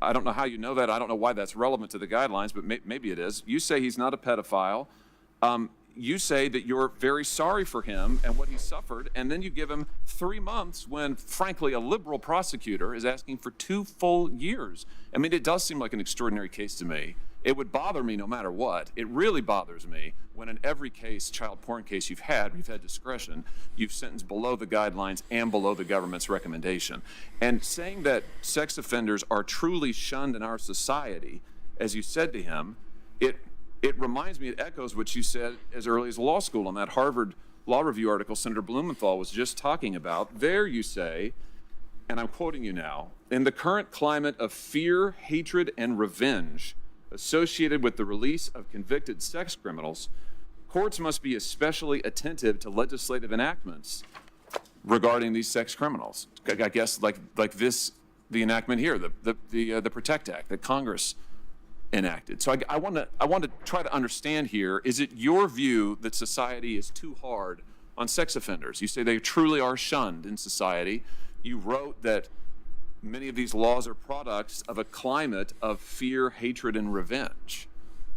I don't know how you know that. I don't know why that's relevant to the guidelines, but maybe it is. You say he's not a pedophile. You say that you're very sorry for him and what he suffered, and then you give him 3 months when, frankly, a liberal prosecutor is asking for 2 full years. I mean, it does seem like an extraordinary case to me. It would bother me no matter what. It really bothers me when in every case, child porn case you've had discretion, you've sentenced below the guidelines and below the government's recommendation. And saying that sex offenders are truly shunned in our society, as you said to him, it reminds me, it echoes what you said as early as law school on that Harvard Law Review article Senator Blumenthal was just talking about. There you say, and I'm quoting you now, in the current climate of fear, hatred, and revenge associated with the release of convicted sex criminals, courts must be especially attentive to legislative enactments regarding these sex criminals. I guess like this, the enactment here, the Protect Act that Congress enacted. So I want to try to understand here, is it your view that society is too hard on sex offenders? You say they truly are shunned in society. You wrote that many of these laws are products of a climate of fear, hatred, and revenge.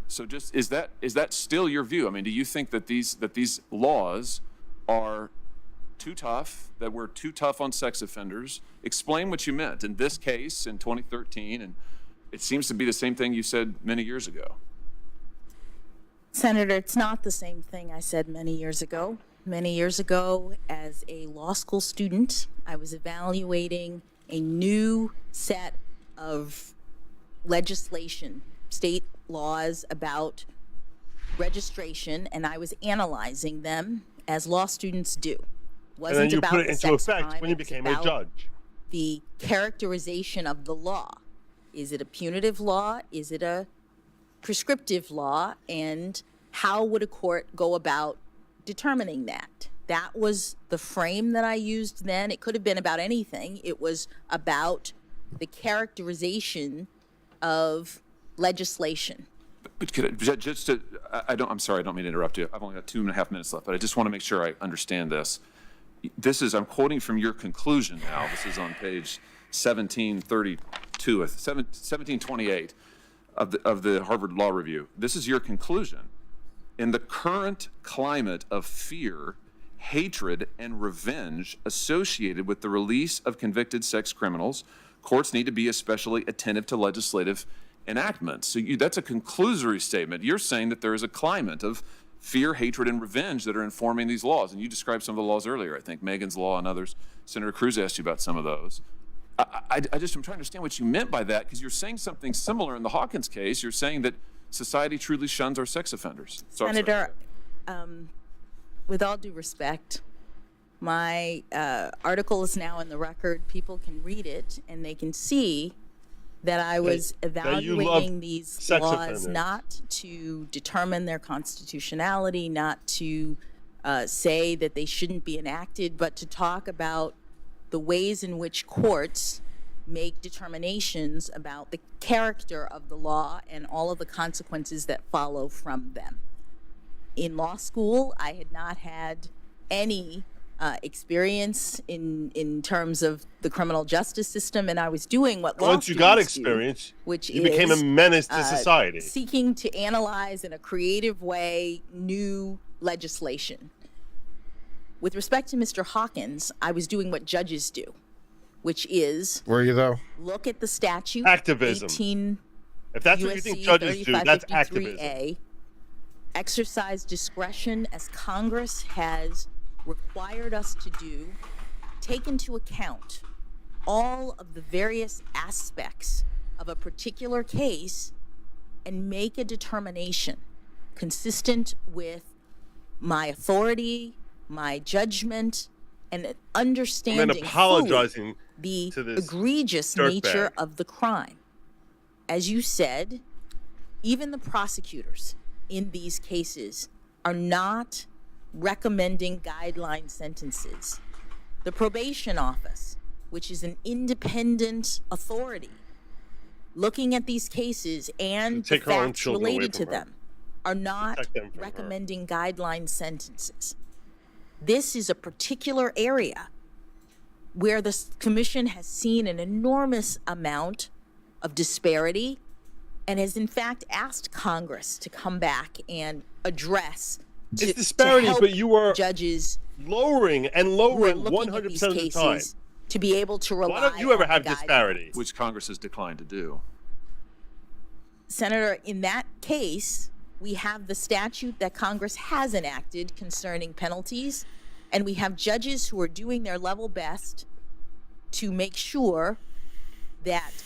So just is that still your view? I mean, do you think that these laws are too tough, that we're too tough on sex offenders? Explain what you meant in this case in 2013, and it seems to be the same thing you said many years ago. Senator, it's not the same thing I said many years ago. Many years ago, as a law school student, I was evaluating a new set of legislation, state laws about registration, and I was analyzing them as law students do. And then you put it into effect when you became a judge. The characterization of the law. Is it a punitive law? Is it a prescriptive law? And how would a court go about determining that? That was the frame that I used then. It could have been about anything. It was about the characterization of legislation. But could I, just to, I'm sorry, I don't mean to interrupt you. I've only got 2.5 minutes left, but I just want to make sure I understand this. I'm quoting from your conclusion now. This is on page 1728 of the Harvard Law Review. This is your conclusion. In the current climate of fear, hatred, and revenge associated with the release of convicted sex criminals, courts need to be especially attentive to legislative enactments. So that's a conclusory statement. You're saying that there is a climate of fear, hatred, and revenge that are informing these laws. And you described some of the laws earlier, I think, Megan's Law and others. Senator Cruz asked you about some of those. I'm trying to understand what you meant by that, because you're saying something similar in the Hawkins case. You're saying that society truly shuns our sex offenders. Senator, with all due respect, my article is now in the record. People can read it, and they can see that I was evaluating these laws offenders. not to determine their constitutionality, not to say that they shouldn't be enacted, but to talk about the ways in which courts make determinations about the character of the law and all of the consequences that follow from them. In law school, I had not had any experience in terms of the criminal justice system, and I was doing what law Once you got students do, experience, which you became a menace to society. Seeking to analyze in a creative way new legislation. With respect to Mr. Hawkins, I was doing what judges do, which is Were you though? look at the statute. Activism. 18 If that's what you think judges do, that's 3553A, activism. exercise discretion as Congress has required us to do, take into account all of the various aspects of a particular case and make a determination consistent with my authority, my judgment, and understanding apologizing fully to the this egregious dirtbag. nature of the crime. As you said, even the prosecutors in these cases are not recommending guideline sentences. The probation office, which is an independent authority, looking at these cases and the Take her own facts children away related to from her. them, are not Protect them from her. recommending guideline sentences. This is a particular area where the commission has seen an enormous amount of disparity and has in fact asked Congress to come back and address It's disparity, help but you are judges lowering and who are lowering looking at 100% these of the time. cases to be able to rely Why don't you ever on the have guidelines. disparity? Which Congress has declined to do. Senator, in that case, we have the statute that Congress has enacted concerning penalties, and we have judges who are doing their level best to make sure that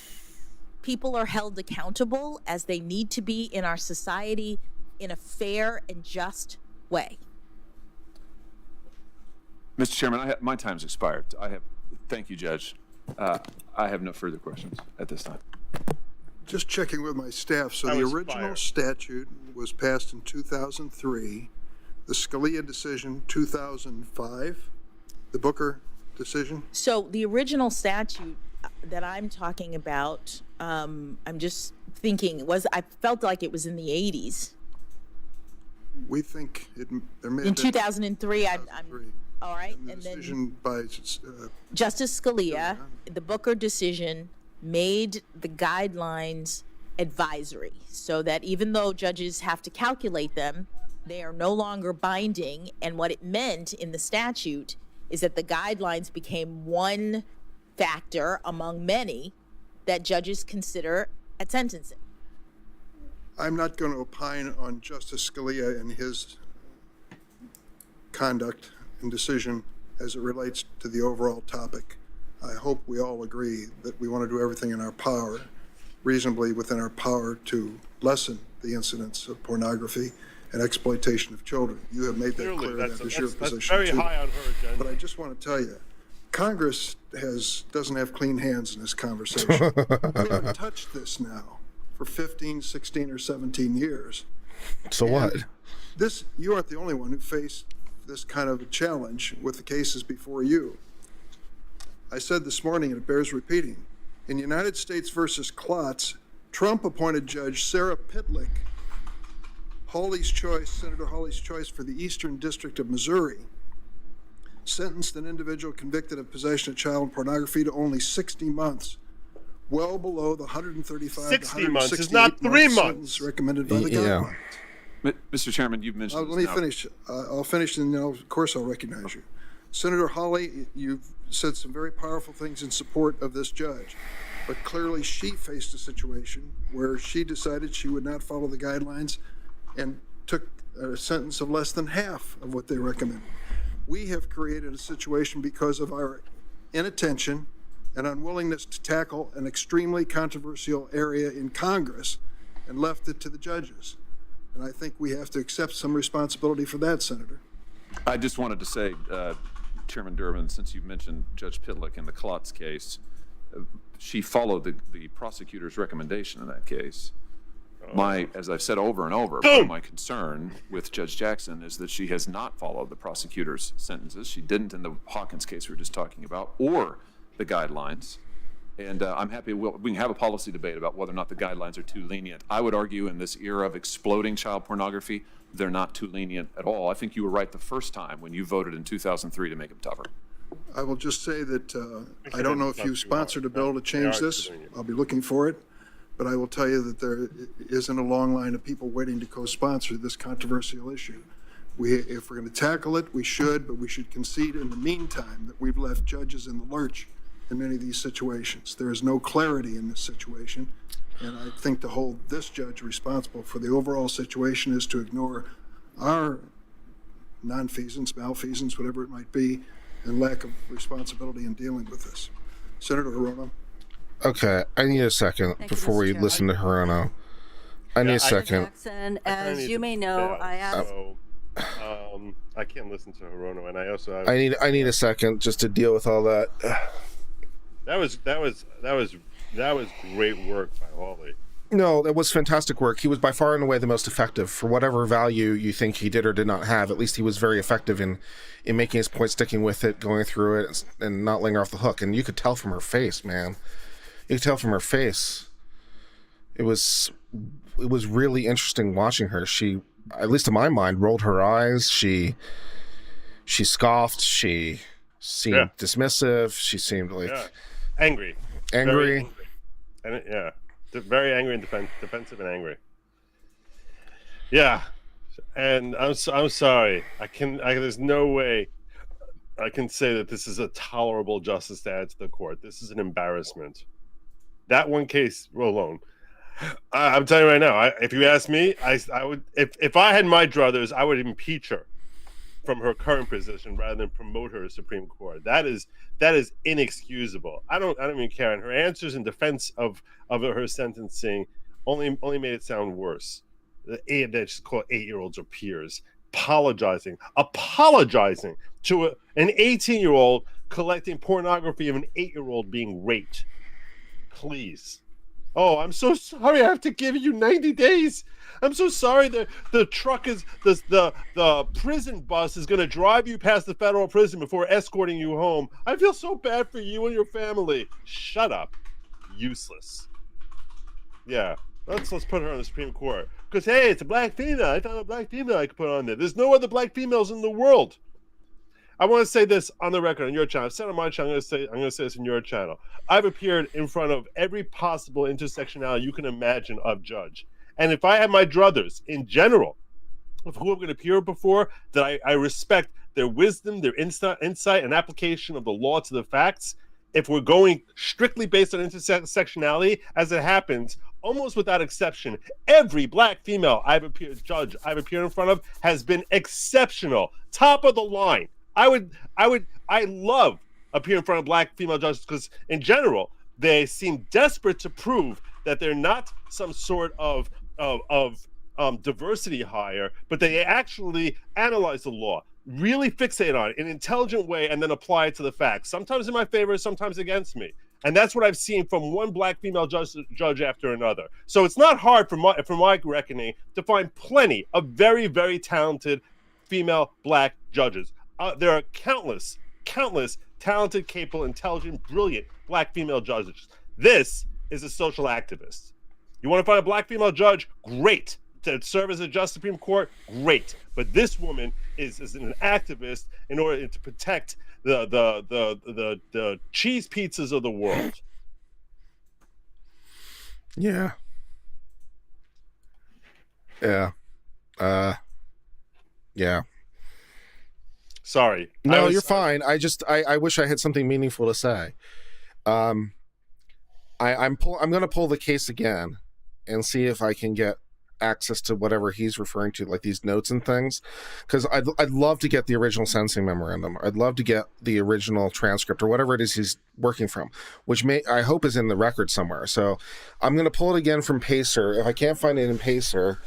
people are held accountable as they need to be in our society in a fair and just way. Mr. Chairman, my time's expired. Thank you, Judge. I have no further questions at this time. Just checking with my staff. So the original statute was passed in 2003, the Scalia decision 2005, the Booker decision. So the original statute that I'm talking about, I'm just thinking, I felt like it was in the 80s. We think there may In have been 2003, I'm all right, the and then decision by Justice Scalia, the Booker decision made the guidelines advisory, so that even though judges have to calculate them, they are no longer binding. And what it meant in the statute is that the guidelines became one factor among many that judges consider at sentencing. I'm not going to opine on Justice Scalia and his conduct and decision as it relates to the overall topic. I hope we all agree that we want to do everything in our power, reasonably within our power, to lessen the incidence of pornography and exploitation of children. You have made that Clearly, clear. that's That is your that's position very too. high on her agenda. But I just want to tell you, Congress doesn't have clean hands in this conversation. We haven't touched this now for 15, 16, or 17 years. So what? You aren't the only one who faced this kind of a challenge with the cases before you. I said this morning, and it bears repeating, in United States versus Klotz, Trump appointed Judge Sarah Pitlick, Senator Hawley's choice for the Eastern District of Missouri, sentenced an individual convicted of possession of child pornography to only 60 months, well below the 135 60 to months is not 3 months. sentence recommended by the guidelines. Mr. Chairman, you've mentioned Let me finish. I'll finish, and then of course I'll recognize you. Senator Hawley, you've said some very powerful things in support of this judge, but clearly she faced a situation where she decided she would not follow the guidelines and took a sentence of less than half of what they recommended. We have created a situation because of our inattention and unwillingness to tackle an extremely controversial area in Congress and left it to the judges. And I think we have to accept some responsibility for that, Senator. I just wanted to say, Chairman Durbin, since you mentioned Judge Pitlick in the Klotz case, she followed the prosecutor's recommendation in that case. As I've said over and over, my concern with Judge Jackson is that she has not followed the prosecutor's sentences. She didn't in the Hawkins case we were just talking about, or the guidelines. And I'm happy we can have a policy debate about whether or not the guidelines are too lenient. I would argue in this era of exploding child pornography, they're not too lenient at all. I think you were right the first time when you voted in 2003 to make them tougher. I will just say that I don't know if you sponsored a bill to change this. I'll be looking for it. But I will tell you that there isn't a long line of people waiting to co-sponsor this controversial issue. If we're going to tackle it, we should, but we should concede in the meantime that we've left judges in the lurch in many of these situations. There is no clarity in this situation, and I think to hold this judge responsible for the overall situation is to ignore our nonfeasance, malfeasance, whatever it might be, and lack of responsibility in dealing with this. Senator Hirono. Okay, I need a second before we listen to Hirono. I need a second. Jackson, as you may know, I asked. I can't listen to Hirono, and I also. I need a second just to deal with all that. That was great work by Hawley. No, that was fantastic work. He was by far and away the most effective. For whatever value you think he did or did not have, at least he was very effective in making his point, sticking with it, going through it, and not letting her off the hook. And you could tell from her face, man. You could tell from her face. It was really interesting watching her. She, at least in my mind, rolled her eyes. She scoffed. She seemed dismissive. She seemed like angry. Angry. And very angry and defensive and angry. Yeah, and I'm sorry. There's no way I can say that this is a tolerable justice to add to the court. This is an embarrassment. That one case alone. I'm telling you right now. If you ask me, I would. If I had my druthers, I would impeach her from her current position rather than promote her to Supreme Court. That is inexcusable. I don't even care. And her answers in defense of her sentencing only made it sound worse. They just call 8-year-olds or peers, apologizing to an 18-year-old collecting pornography of an 8-year-old being raped. Please. Oh, I'm so sorry. I have to give you 90 days. I'm so sorry. The truck is the prison bus is going to drive you past the federal prison before escorting you home. I feel so bad for you and your family. Shut up. Useless. Yeah. Let's put her on the Supreme Court. Because hey, it's a black female. I found a black female I could put on there. There's no other black females in the world. I want to say this on the record on your channel. Instead of my channel, I'm going to say this in your channel. I've appeared in front of every possible intersectionality you can imagine of judge. And if I had my druthers in general of who I'm going to appear before, that I respect their wisdom, their insight, and application of the law to the facts. If we're going strictly based on intersectionality, as it happens, almost without exception, every black female I've appeared in front of has been exceptional, top of the line. I love appearing in front of black female judges because in general, they seem desperate to prove that they're not some sort of diversity hire, but they actually analyze the law, really fixate on it in an intelligent way, and then apply it to the facts, sometimes in my favor, sometimes against me. And that's what I've seen from one black female judge after another. So it's not hard for my reckoning to find plenty of very, very talented female black judges. There are countless talented, capable, intelligent, brilliant black female judges. This is a social activist. You want to find a black female judge? Great. To serve as a judge Supreme Court? Great. But this woman is an activist in order to protect the cheese pizzas of the world. Yeah. Yeah. Sorry. No, you're fine. I wish I had something meaningful to say. I'm going to pull the case again and see if I can get access to whatever he's referring to, like these notes and things, because I'd love to get the original sentencing memorandum. I'd love to get the original transcript or whatever it is he's working from, which I hope is in the record somewhere. So I'm going to pull it again from Pacer. If I can't find it in Pacer,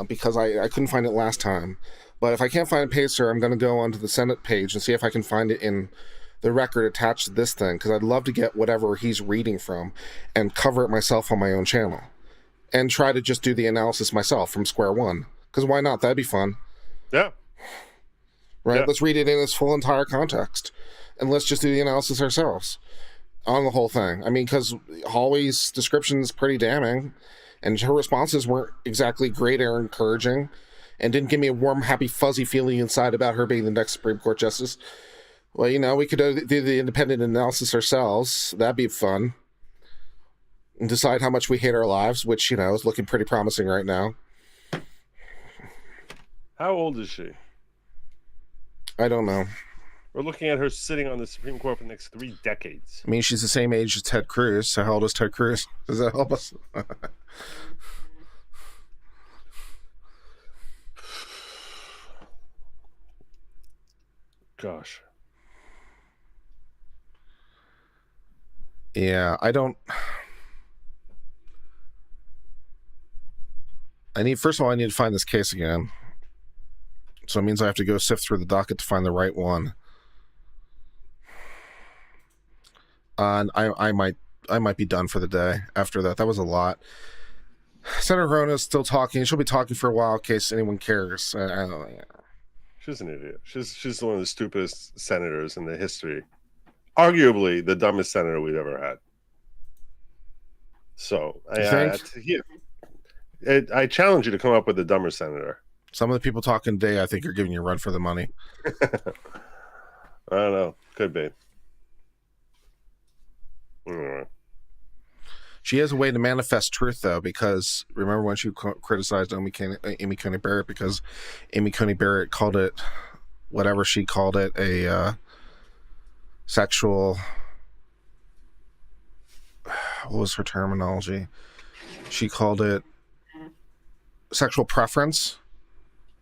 because I couldn't find it last time, but if I can't find it in Pacer, I'm going to go onto the Senate page and see if I can find it in the record attached to this thing, because I'd love to get whatever he's reading from and cover it myself on my own channel and try to just do the analysis myself from square one, because why not? That'd be fun. Yeah. Right? Yeah. Let's read it in its full entire context and let's just do the analysis ourselves on the whole thing. I mean, because Hawley's description is pretty damning and her responses weren't exactly great or encouraging and didn't give me a warm, happy, fuzzy feeling inside about her being the next Supreme Court justice. Well, you know, we could do the independent analysis ourselves. That'd be fun. And decide how much we hate our lives, which, you know, is looking pretty promising right now. How old is she? I don't know. We're looking at her sitting on the Supreme Court for the next 3 decades. I mean, she's the same age as Ted Cruz. So how old is Ted Cruz? Does that help us? Gosh. Yeah, first of all, I need to find this case again. So it means I have to go sift through the docket to find the right one. And I might be done for the day after that. That was a lot. Senator Rona's still talking. She'll be talking for a while in case anyone cares. I don't know. Yeah. She's an idiot. She's one of the stupidest senators in the history. Arguably the dumbest senator we've ever had. So I challenge you to come up with a dumber senator. Some of the people talking today, I think, are giving you a run for the money. I don't know. Could be. She has a way to manifest truth, though, because remember when she criticized Amy Coney Barrett because Amy Coney Barrett called it, whatever she called it, a sexual... What was her terminology? She called it sexual preference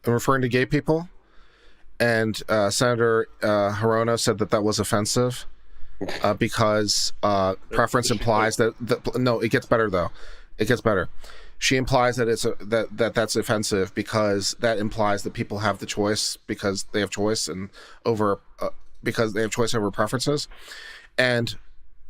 in referring to gay people. And Senator Hirono said that was offensive because preference implies that no, it gets better though. It gets better. She implies that that's offensive because that implies that people have the choice because they have choice and because they have choice over preferences. And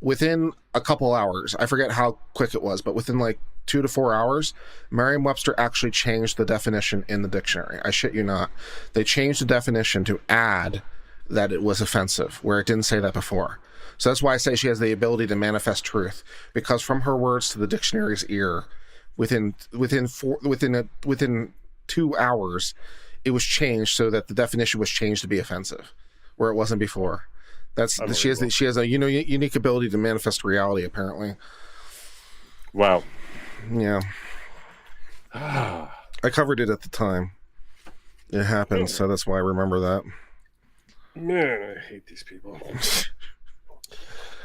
within a couple hours, I forget how quick it was, but within like 2 to 4 hours, Merriam-Webster actually changed the definition in the dictionary. I shit you not. They changed the definition to add that it was offensive, where it didn't say that before. So that's why I say she has the ability to manifest truth, because from her words to the dictionary's ear, within 2 hours, it was changed so that the definition was changed to be offensive, where it wasn't before. She has a unique ability to manifest reality, apparently. Wow. Yeah. I covered it at the time. It happened, so that's why I remember that. Man, I hate these people.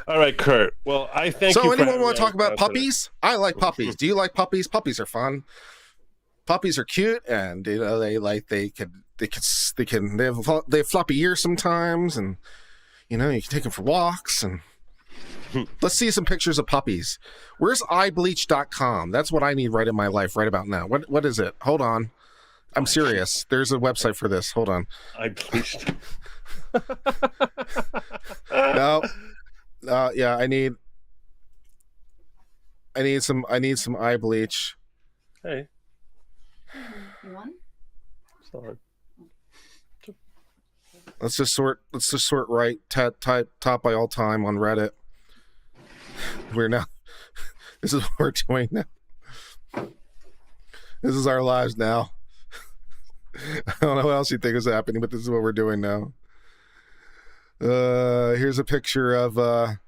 All right, Kurt. Well, I thank you. So anyone want to talk about puppies? I like puppies. Do you like puppies? Puppies are fun. Puppies are cute, and they have floppy ears sometimes, and you can take them for walks. And let's see some pictures of puppies. Where's eyebleach.com? That's what I need right in my life right about now. What is it? Hold on. I'm serious. There's a website for this. Hold on. I bleached. No. Yeah, I need some eye bleach. Hey. You want? Sorry. Let's just sort right top by all time on Reddit. This is what we're doing now. This is our lives now. I don't know what else you think is happening, but this is what we're doing now. Here's a picture of a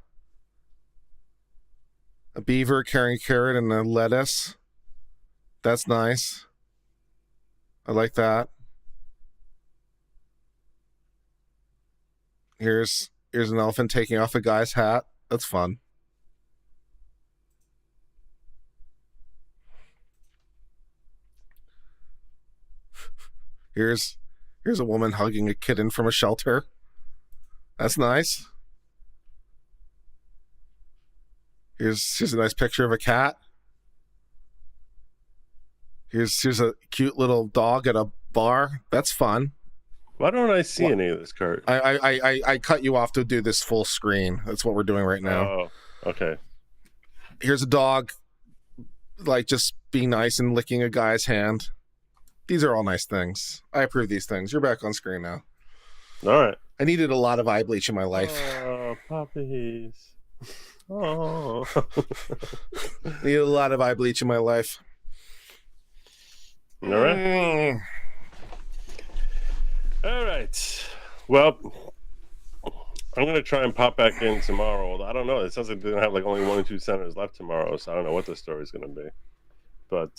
beaver carrying a carrot and a lettuce. That's nice. I like that. Here's an elephant taking off a guy's hat. That's fun. Here's a woman hugging a kitten from a shelter. That's nice. Here's a nice picture of a cat. Here's a cute little dog at a bar. That's fun. Why don't I see any of this, Kurt? I cut you off to do this full screen. That's what we're doing right now. Oh, okay. Here's a dog, like, just being nice and licking a guy's hand. These are all nice things. I approve these things. You're back on screen now. All right. I needed a lot of eye bleach in my life. Oh, puppies. Oh. Needed a lot of eye bleach in my life. All right. All right. Well, I'm going to try and pop back in tomorrow. Although I don't know. It sounds like they're going to have like only 1 or 2 senators left tomorrow. So I don't know what the story is going to be. But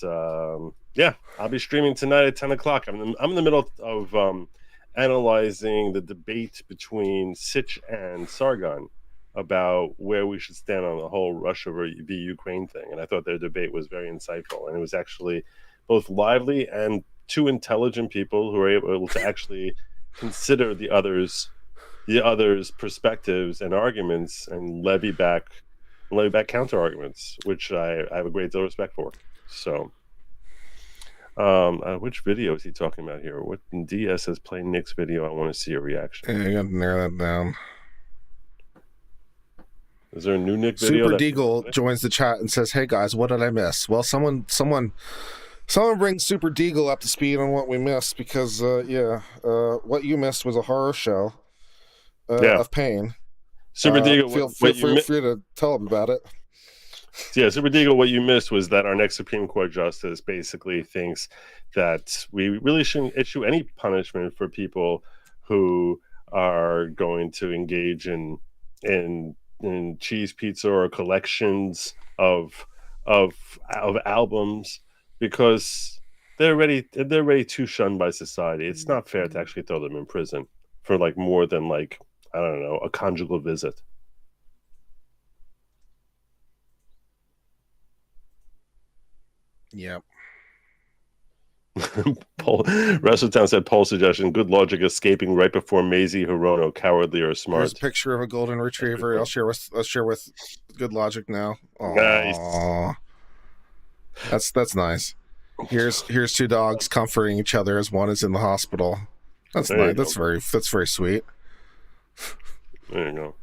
yeah, I'll be streaming tonight at 10 o'clock. I'm in the middle of analyzing the debate between Sitch and Sargon about where we should stand on the whole Russia v. Ukraine thing. And I thought their debate was very insightful. And it was actually both lively and two intelligent people who were able to actually consider the others' perspectives and arguments and levy back counter arguments, which I have a great deal of respect for. So, which video is he talking about here? What DS says play Nick's video? I want to see a reaction. Yeah, you got to narrow that down. Is there a new Nick video? Super Deagle joins the chat and says, "Hey guys, what did I miss?" Well, someone bring Super Deagle up to speed on what we missed, because what you missed was a horror show of pain. Super Deagle, feel free to tell him about it. Yeah, Super Deagle, what you missed was that our next Supreme Court justice basically thinks that we really shouldn't issue any punishment for people who are going to engage in cheese pizza or collections of albums, because they're already too shunned by society. It's not fair to actually throw them in prison for like more than like, I don't know, a conjugal visit. Yep. Wrestletown said poll suggestion: good logic escaping right before Maisie Hirono, cowardly or smart. Here's a picture of a golden retriever. I'll share with good logic now. Aww. Nice. That's nice. Here's two dogs comforting each other as one is in the hospital. That's there nice. That's very sweet. There you go.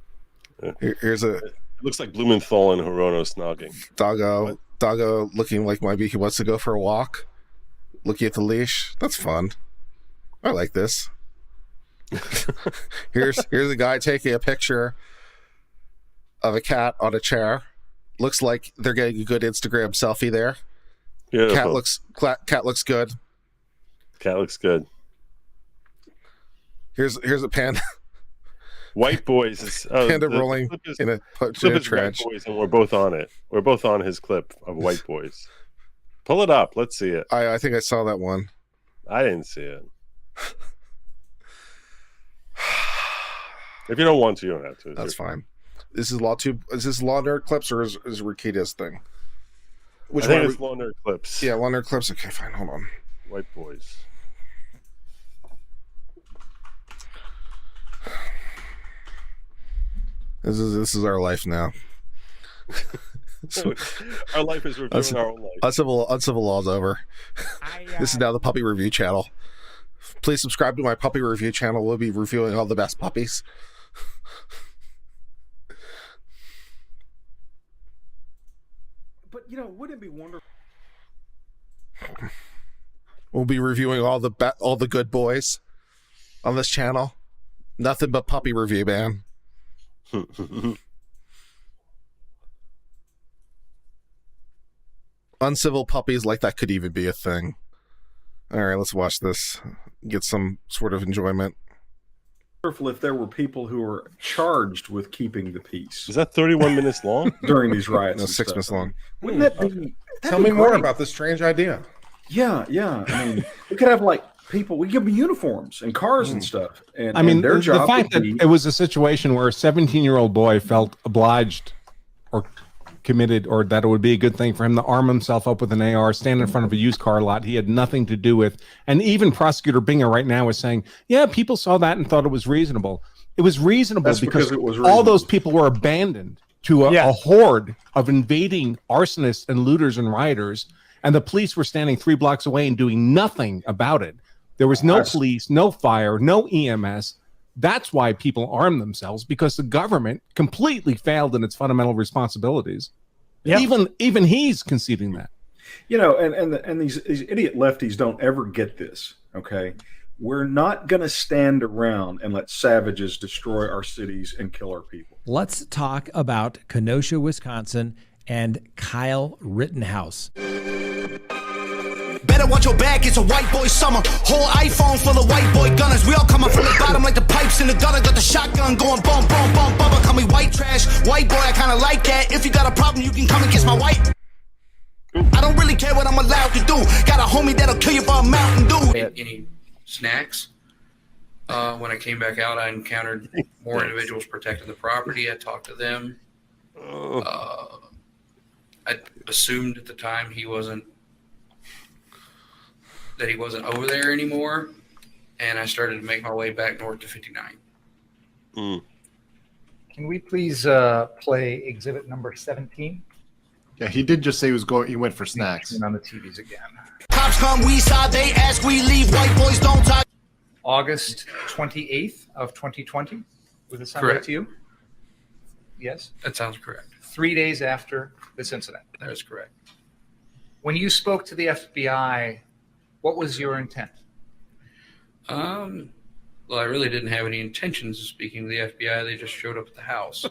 Yeah. Here's a. It looks like Blumenthal and Hirono snogging. Doggo looking like maybe he wants to go for a walk. Looking at the leash. That's fun. I like this. Here's a guy taking a picture of a cat on a chair. Looks like they're getting a good Instagram selfie there. Beautiful. Cat looks good. Cat looks good. Here's a panda. White Boys is panda rolling in a trench. White Boys, and we're both on it. We're both on his clip of White Boys. Pull it up. Let's see it. I think I saw that one. I didn't see it. If you don't want to, you don't have to. That's fine. Is this Law Nerd Clips or is Rikita's thing? Which one? It's Law Nerd Clips. Yeah, Law Nerd Clips. Okay, fine. Hold on. White Boys. This is our life now. Our life is reviewing our own life. Uncivil Law's over. This is now the Puppy Review channel. Please subscribe to my Puppy Review channel. We'll be reviewing all the best puppies. But wouldn't it be wonderful? We'll be reviewing all the good boys on this channel. Nothing but puppy review, man. Uncivil puppies, like that could even be a thing. All right, let's watch this. Get some sort of enjoyment. Wonderful if there were people who were charged with keeping the peace. Is that 31 minutes long? During these riots? No, 6 minutes long. Wouldn't that be? Tell me more about this strange idea. Yeah. I mean, we could have people. We give them uniforms and cars and stuff. And their job. The fact that it was a situation where a 17-year-old boy felt obliged or committed, or that it would be a good thing for him to arm himself up with an AR, stand in front of a used car lot he had nothing to do with. And even Prosecutor Binger right now is saying, yeah, people saw that and thought it was reasonable. It was reasonable because it was all those people were abandoned to a horde of invading arsonists and looters and rioters, and the police were standing 3 blocks away and doing nothing about it. There was no police, no fire, no EMS. That's why people arm themselves, because the government completely failed in its fundamental responsibilities. Yeah. Even he's conceding that. You know, and these idiot lefties don't ever get this, okay? We're not going to stand around and let savages destroy our cities and kill our people. Let's talk about Kenosha, Wisconsin, and Kyle Rittenhouse. Better watch your back, it's a white boy summer. Whole iPhone full of white boy gunners. We all coming from the bottom like the pipes in the gutter. Got the shotgun going boom, boom, boom, boom. Call me white trash, white boy, I kinda like that. If you got a problem, you can come and kiss my white. I don't really care what I'm allowed to do. Got a homie that'll kill you for a Mountain Dew. Any snacks. When I came back out, I encountered more individuals protecting the property. I talked to them. I assumed at the time he wasn't over there anymore, and I started to make my way back north to 59. Can we please play exhibit number 17? Yeah, he did just say he went for snacks. On the TVs again. Cops come, we saw, they ask, we leave. White boys don't talk. August 28th of 2020. Would this sound right Correct. to you? Yes? That sounds correct. 3 days after this incident. That is correct. When you spoke to the FBI, what was your intent? Well, I really didn't have any intentions of speaking to the FBI. They just showed up at the house.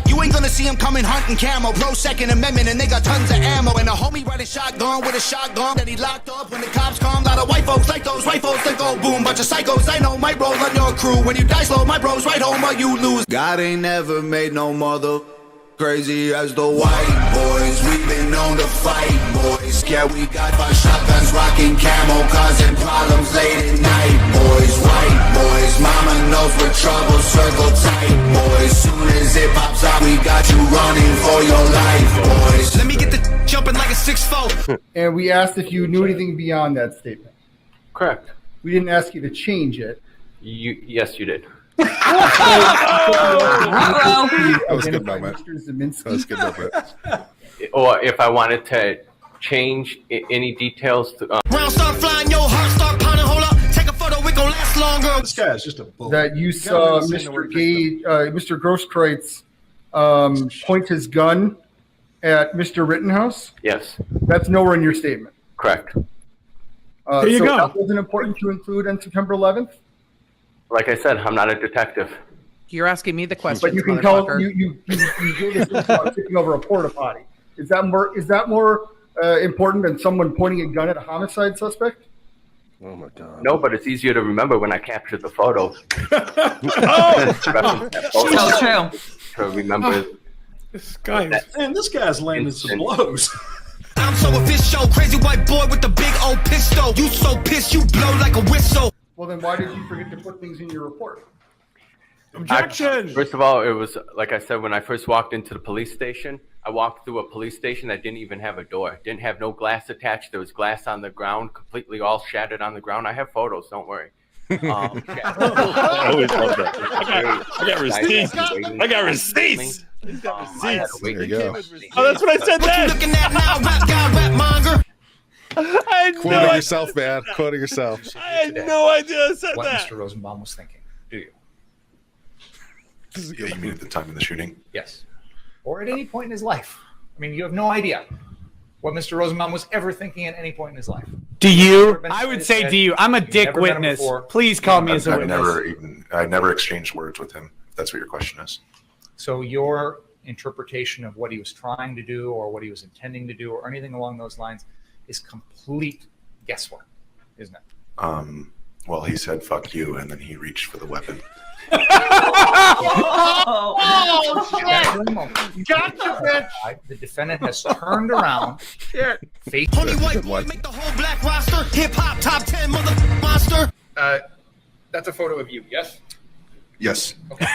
You ain't gonna see him coming hunting camo. Pro Second Amendment, and they got tons of ammo. And a homie riding shotgun with a shotgun that he locked up when the cops come. Lot of white folks like those white folks that go boom. Bunch of psychos, I know might roll on your crew. When you die slow, my bros right home or you lose. God ain't never made no mother crazy as the white boys. We've been known to fight, boys. Yeah, we got 5 shotguns, rocking camo, causing problems late at night, boys. White boys, mama knows we're trouble, circle tight, boys. Soon as it pops out, we got you running for your life, boys. Let me get the jumping like a 6'4". And we asked if you knew anything beyond that statement. Correct. We didn't ask you to change it. Yes, you did. That was a good moment. That was a good moment. Or if I wanted to change any details to. Round start flying, your heart start pounding. Hold up, take a photo, it gon' last longer. This guy is just a bull. That you saw Mr. Gage, Mr. Grosskreutz point his gun at Mr. Rittenhouse? Yes. That's nowhere in your statement. Correct. There you go. That wasn't important to include on September 11th? Like I said, I'm not a detective. You're asking me the question. But you can tell you gave us about tipping over a porta potty. Is that more important than someone pointing a gun at a homicide suspect? Oh my God. No, but it's easier to remember when I captured the photo. So true. To remember. This guy's landing some blows. I'm so official, crazy white boy with the big old pistol. You so pissed, you blow like a whistle. Well, then why did you forget to put things in your report? Objection! First of all, it was, like I said, when I first walked into the police station, I walked through a police station that didn't even have a door. Didn't have no glass attached. There was glass on the ground, completely all shattered on the ground. I have photos, don't worry. I always love that. I got receipts. I got receipts. There you go. Oh, that's what I said then. What you looking at now, rap guy, rap monger? Quoting yourself, man. Quoting yourself. I had no idea I said what that. Mr. Rosenbaum was thinking, do you? Yeah, you mean at the time of the shooting? Yes. Or at any point in his life. I mean, you have no idea what Mr. Rosenbaum was ever thinking at any point in his life. Do you? I would say, do you? I'm a dick never met him witness. before. Please call me as a witness. I never exchanged words with him, if that's what your question is. So your interpretation of what he was trying to do or what he was intending to do or anything along those lines is complete guesswork, isn't it? Well, he said, "Fuck you," and then he reached for the weapon. Oh, shit. Gotcha, bitch. The defendant has turned around. Shit. Only white boy make the whole black roster. Hip hop top 10 mother monster. That's a photo of you, yes? Yes. Okay.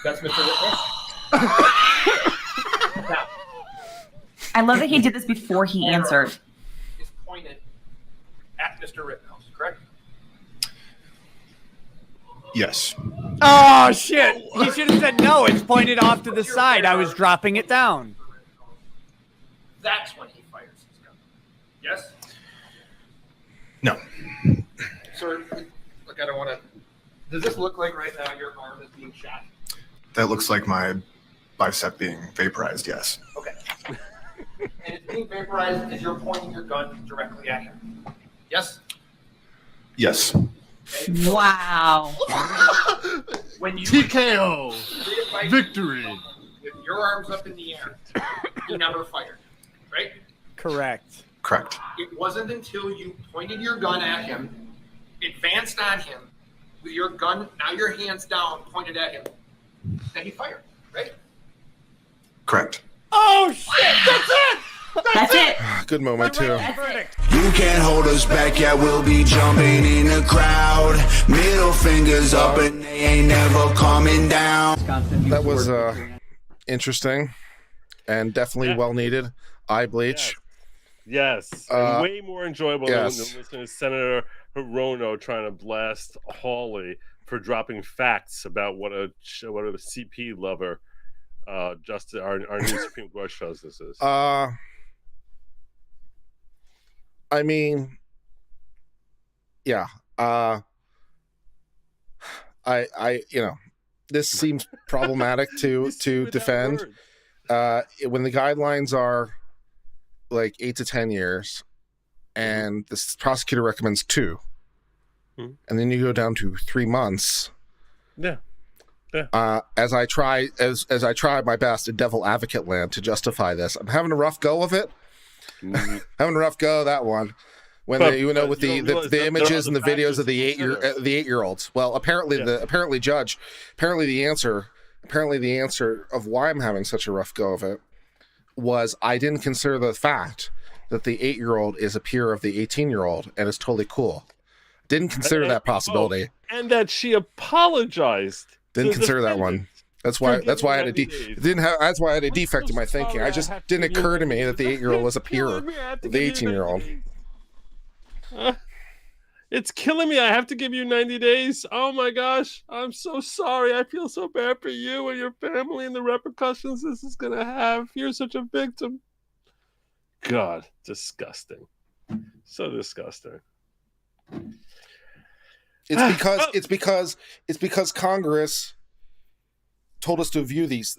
That's Mr. Rittenhouse? I love that he did this before he answered. Is pointed at Mr. Rittenhouse, correct? Yes. Oh, shit. He should have said no. It's pointed off to the side. I was dropping it down. That's when he fires his gun. Yes? No. Sir, look, I don't want to. Does this look like right now your arm is being shot? That looks like my bicep being vaporized, yes. Okay. And it's being vaporized as you're pointing your gun directly at him. Yes? Yes. Wow. When you TKO. Victory. With your arms up in the air, you never fired, right? Correct. Correct. It wasn't until you pointed your gun at him, advanced on him, with your gun, now your hands down, pointed at him, that he fired, right? Correct. Oh, shit. That's it. That's it. Good moment, too. You can't hold us back, yeah, we'll be jumping in the crowd. Middle fingers up and they ain't never coming down. That was interesting and definitely well needed. Eye bleach. Yes. And way more enjoyable than yes. listening to Senator Hirono trying to blast Hawley for dropping facts about what a CP lover just our new Supreme Court shows this is. I mean, yeah. I this seems problematic to defend. When the guidelines are like 8 to 10 years, and the prosecutor recommends 2, and then you go down to 3 months. Yeah. As I try my best in devil advocate land to justify this, I'm having a rough go of it. Having a rough go of that one. When the images and the videos of the 8-year-olds. Well, apparently the answer of why I'm having such a rough go of it was I didn't consider the fact that the 8-year-old is a peer of the 18-year-old and is totally cool. Didn't consider that possibility. And that she apologized. Didn't consider that one. That's why I had a defect in my thinking. I just didn't occur to me that the 8-year-old was a peer of the 18-year-old. It's killing me. I have to give you 90 days. Oh my gosh. I'm so sorry. I feel so bad for you and your family and the repercussions this is going to have. You're such a victim. God, disgusting. So disgusting. It's because Congress told us to view these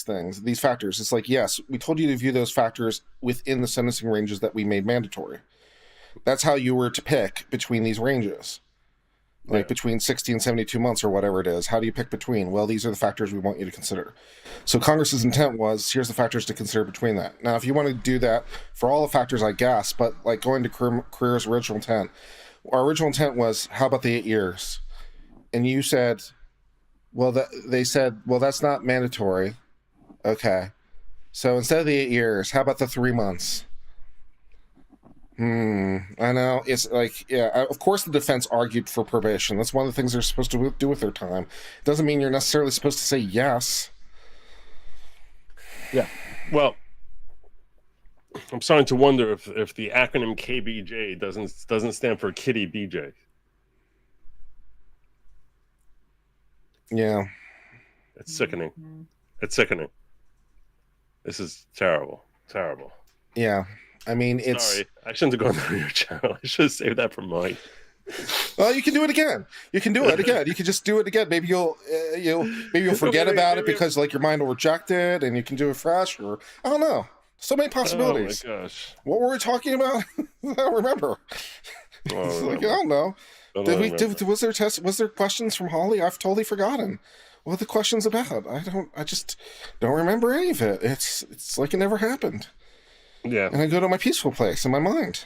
things, these factors. It's like, yes, we told you to view those factors within the sentencing ranges that we made mandatory. That's how you were to pick between these ranges, like between 60 and 72 months or whatever it is. How do you pick between? Well, these are the factors we want you to consider. So Congress's intent was, here's the factors to consider between that. Now, if you want to do that for all the factors, I guess, but like going to career's original intent, our original intent was, how about the 8 years? And you said, they said, that's not mandatory. Okay. So instead of the 8 years, how about the 3 months? I know. It's like, yeah, of course the defense argued for probation. That's one of the things they're supposed to do with their time. It doesn't mean you're necessarily supposed to say yes. Yeah. Well, I'm starting to wonder if the acronym KBJ doesn't stand for Kitty BJ. Yeah. It's sickening. It's sickening. This is terrible. Terrible. Yeah. I mean, it's... Sorry, I shouldn't have gone through your channel. I should have saved that for mine. Well, you can do it again. You can do it again. You can just do it again. Maybe you'll forget about it because like your mind will reject it, and you can do it fresh. Or I don't know. So many possibilities. Oh my gosh! What were we talking about? I don't remember. I don't know. Was there questions from Holly? I've totally forgotten. What are the questions about? I just don't remember any of it. It's like it never happened. Yeah. And I go to my peaceful place in my mind.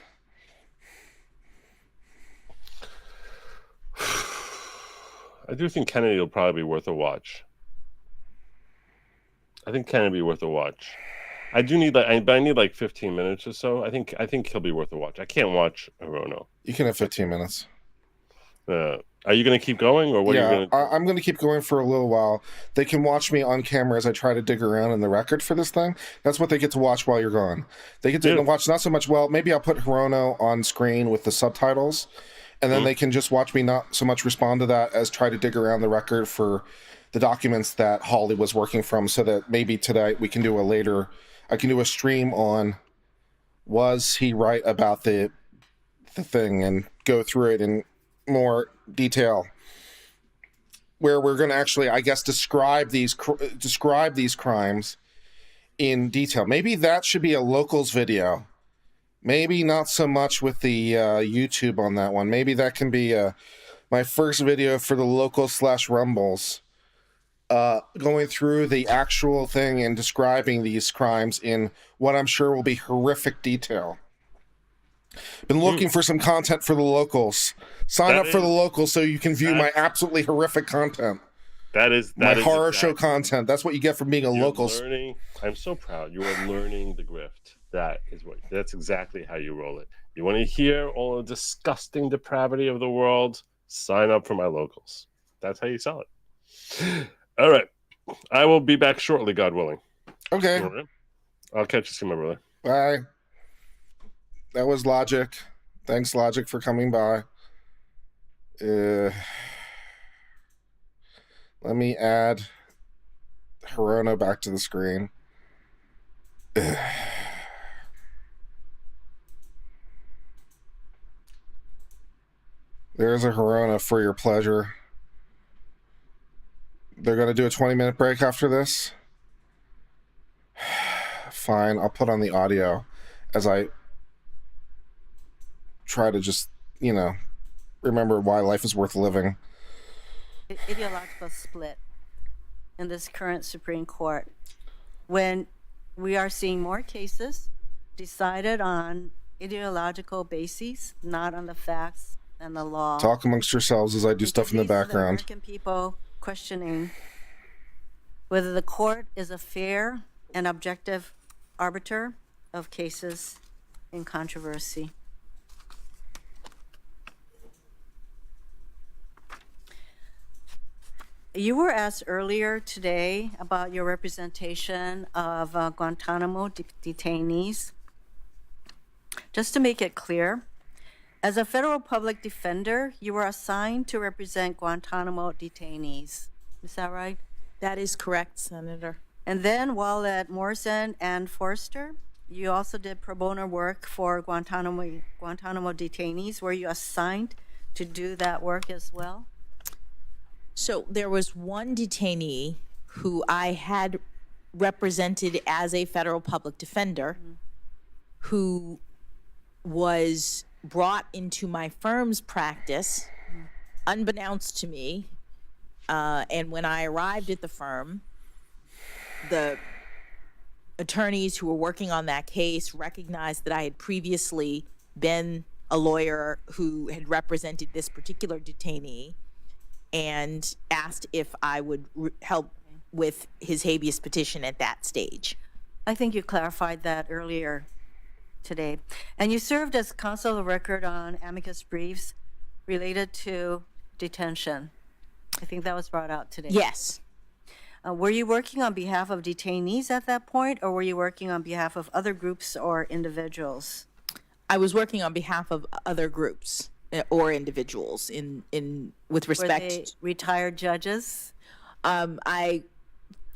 I do think Kennedy will probably be worth a watch. I think Kennedy will be worth a watch. I need like 15 minutes or so. I think he'll be worth a watch. I can't watch Hirono. You can have 15 minutes. Are you going to keep going, or what are you going to? I'm going to keep going for a little while. They can watch me on camera as I try to dig around in the record for this thing. That's what they get to watch while you're gone. They get to watch not so much. Well, maybe I'll put Hirono on screen with the subtitles, and then they can just watch me not so much respond to that as try to dig around the record for the documents that Holly was working from, so that maybe tonight we can do I can do a stream on was he right about the thing and go through it in more detail, where we're going to actually, I guess, describe these crimes in detail. Maybe that should be a locals video. Maybe not so much with the YouTube on that one. Maybe that can be my first video for the locals/rumbles, going through the actual thing and describing these crimes in what I'm sure will be horrific detail. Been looking for some content for the locals. Sign up for the locals so you can view my absolutely horrific content. That is my horror show content. That's what you get from being a locals. I'm so proud. You are learning the grift. That's exactly how you roll it. You want to hear all the disgusting depravity of the world? Sign up for my locals. That's how you sell it. All right. I will be back shortly, God willing. Okay. Right. I'll catch you soon, my brother. Bye. That was Logic. Thanks, Logic, for coming by. Let me add Hirono back to the screen. There's a Hirono for your pleasure. They're going to do a 20-minute break after this. Fine, I'll put on the audio as I try to just, remember why life is worth living. Ideological split in this current Supreme Court, when we are seeing more cases decided on ideological bases, not on the facts and the law. Talk amongst yourselves as I do stuff in the background. American people questioning whether the court is a fair and objective arbiter of cases in controversy. You were asked earlier today about your representation of Guantanamo detainees. Just to make it clear, as a federal public defender, you were assigned to represent Guantanamo detainees. Is that right? That is correct, Senator. And then while at Morrison and Forster, you also did pro bono work for Guantanamo detainees. Were you assigned to do that work as well? So there was one detainee who I had represented as a federal public defender who was brought into my firm's practice unbeknownst to me. And when I arrived at the firm, the attorneys who were working on that case recognized that I had previously been a lawyer who had represented this particular detainee and asked if I would help with his habeas petition at that stage. I think you clarified that earlier today. And you served as counsel of record on amicus briefs related to detention. I think that was brought out today. Yes. Were you working on behalf of detainees at that point, or were you working on behalf of other groups or individuals? I was working on behalf of other groups or individuals with respect. Were they retired judges?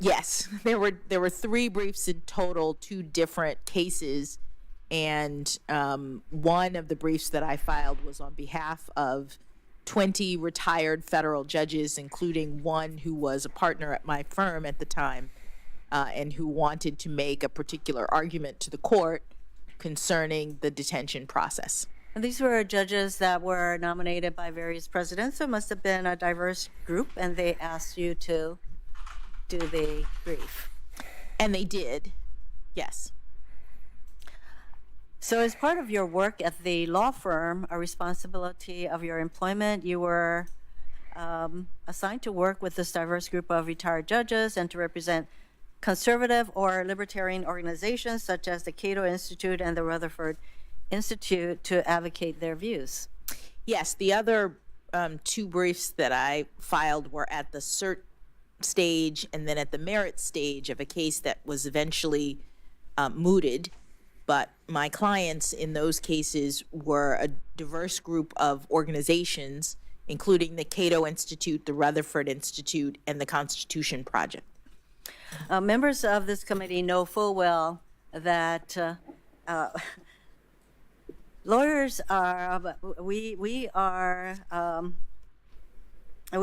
Yes, there were 3 briefs in total, 2 different cases, and one of the briefs that I filed was on behalf of 20 retired federal judges, including one who was a partner at my firm at the time, and who wanted to make a particular argument to the court concerning the detention process. And these were judges that were nominated by various presidents, so it must have been a diverse group, and they asked you to do the brief. And they did, yes. So as part of your work at the law firm, a responsibility of your employment, you were assigned to work with this diverse group of retired judges and to represent conservative or libertarian organizations such as the Cato Institute and the Rutherford Institute to advocate their views. Yes, the other two briefs that I filed were at the cert stage and then at the merit stage of a case that was eventually mooted. But my clients in those cases were a diverse group of organizations, including the Cato Institute, the Rutherford Institute, and the Constitution Project. Members of this committee know full well that lawyers are, we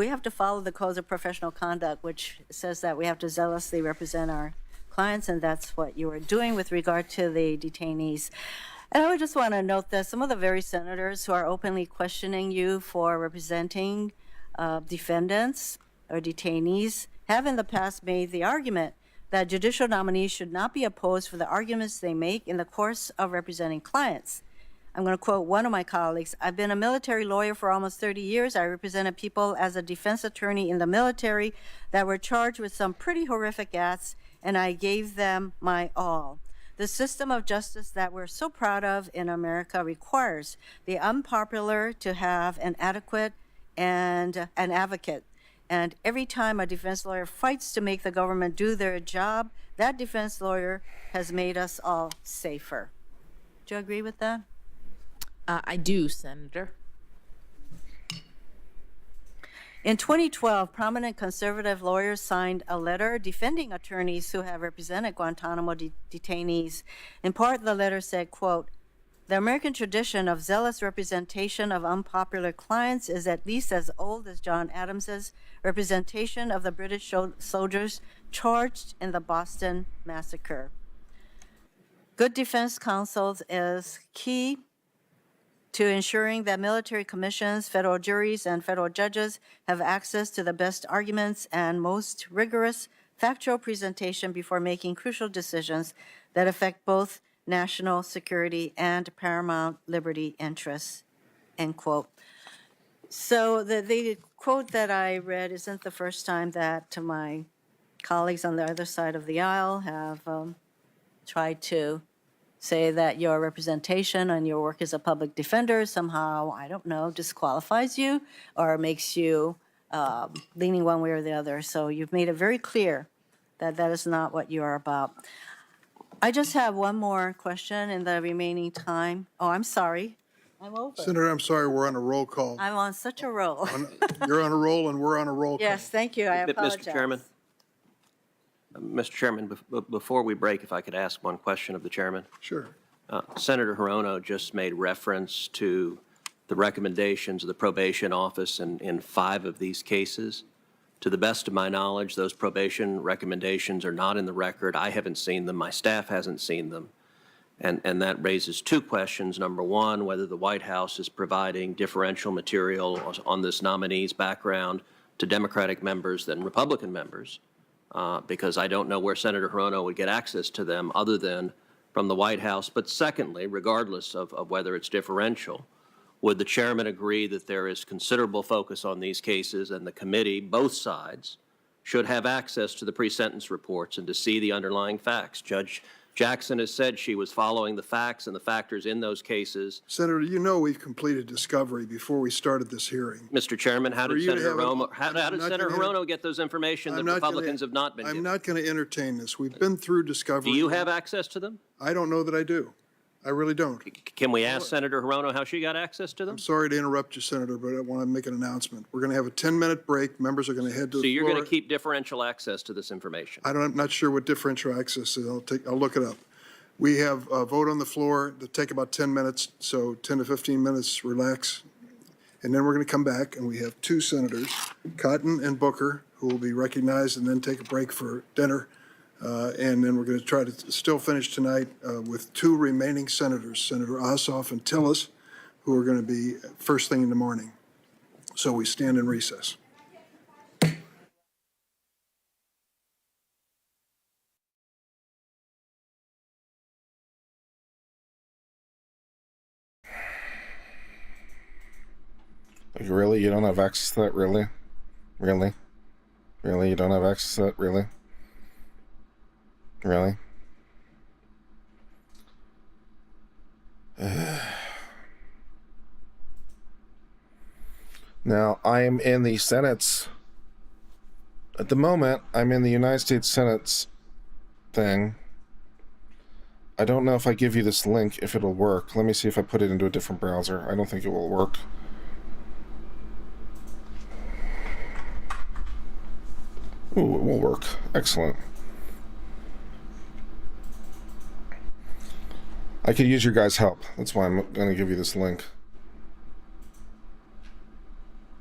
have to follow the codes of professional conduct, which says that we have to zealously represent our clients, and that's what you are doing with regard to the detainees. And I would just want to note that some of the very senators who are openly questioning you for representing defendants or detainees have in the past made the argument that judicial nominees should not be opposed for the arguments they make in the course of representing clients. I'm going to quote one of my colleagues. I've been a military lawyer for almost 30 years. I represented people as a defense attorney in the military that were charged with some pretty horrific acts, and I gave them my all. The system of justice that we're so proud of in America requires the unpopular to have an adequate and an advocate. And every time a defense lawyer fights to make the government do their job, that defense lawyer has made us all safer. Do you agree with that? I do, Senator. In 2012, prominent conservative lawyers signed a letter defending attorneys who have represented Guantanamo detainees. In part, the letter said, quote, "The American tradition of zealous representation of unpopular clients is at least as old as John Adams's representation of the British soldiers charged in the Boston Massacre. Good defense counsel is key to ensuring that military commissions, federal juries, and federal judges have access to the best arguments and most rigorous factual presentation before making crucial decisions that affect both national security and paramount liberty interests," end quote. So the quote that I read isn't the first time that my colleagues on the other side of the aisle have tried to say that your representation and your work as a public defender somehow, I don't know, disqualifies you or makes you leaning one way or the other. So you've made it very clear that that is not what you are about. I just have one more question in the remaining time. Oh, I'm sorry. I'm over. Senator, I'm sorry, we're on a roll call. I'm on such a roll. You're on a roll and we're on a roll call. Yes, thank you. I apologize. Mr. Chairman, before we break, if I could ask one question of the chairman. Sure. Senator Hirono just made reference to the recommendations of the probation office in 5 of these cases. To the best of my knowledge, those probation recommendations are not in the record. I haven't seen them. My staff hasn't seen them. And that raises 2 questions. Number one, whether the White House is providing differential material on this nominee's background to Democratic members than Republican members. Because I don't know where Senator Hirono would get access to them other than from the White House. But secondly, regardless of whether it's differential, would the chairman agree that there is considerable focus on these cases and the committee, both sides, should have access to the pre-sentence reports and to see the underlying facts? Judge Jackson has said she was following the facts and the factors in those cases. Senator, you know we've completed discovery before we started this hearing. Mr. Chairman, how did Senator Hirono get those information that Republicans have not been given? I'm not going to entertain this. We've been through discovery. Do you have access to them? I don't know that I do. I really don't. Can we ask Senator Hirono how she got access to them? I'm sorry to interrupt you, Senator, but I want to make an announcement. We're going to have a 10-minute break. Members are going to head to the floor. So you're going to keep differential access to this information? I'm not sure what differential access is. I'll look it up. We have a vote on the floor to take about 10 minutes, so 10 to 15 minutes, relax. And then we're going to come back, and we have 2 senators, Cotton and Booker, who will be recognized and then take a break for dinner. And then we're going to try to still finish tonight with 2 remaining senators, Senator Ossoff and Tillis, who are going to be first thing in the morning. So we stand in recess. Really? You don't have access to that? Really? Really? Really? You don't have access to that? Really? Really? Now, I am in the Senate's, at the moment, I'm in the United States Senate's thing. I don't know if I give you this link, if it'll work. Let me see if I put it into a different browser. I don't think it will work. Ooh, it will work. Excellent. I could use your guys' help. That's why I'm going to give you this link.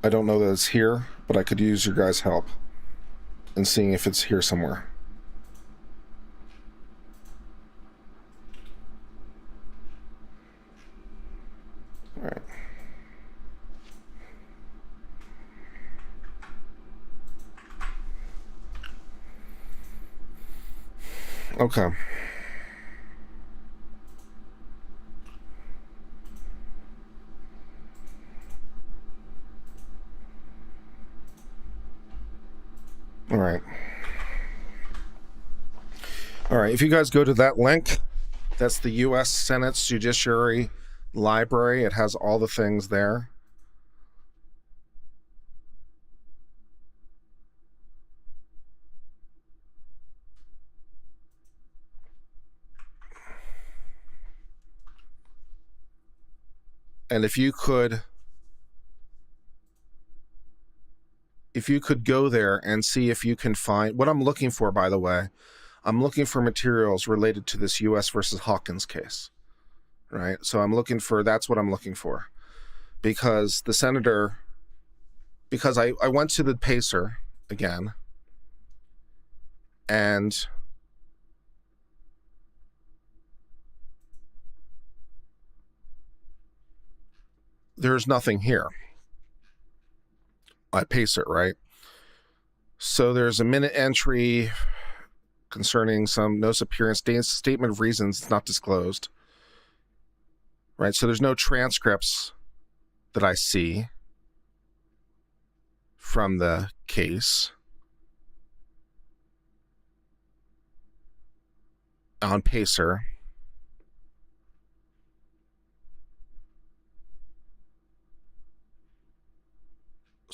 I don't know that it's here, but I could use your guys' help in seeing if it's here somewhere. All right. Okay. All right. All right. If you guys go to that link, that's the U.S. Senate's Judiciary Library. It has all the things there. And if you could go there and see if you can find what I'm looking for, by the way, I'm looking for materials related to this U.S. versus Hawkins case, right? So that's what I'm looking for, because the senator, because I went to the PACER again, and there's nothing here. I PACER, right? So there's a minute entry concerning some notice of appearance, statement of reasons not disclosed, right? So there's no transcripts that I see from the case on PACER.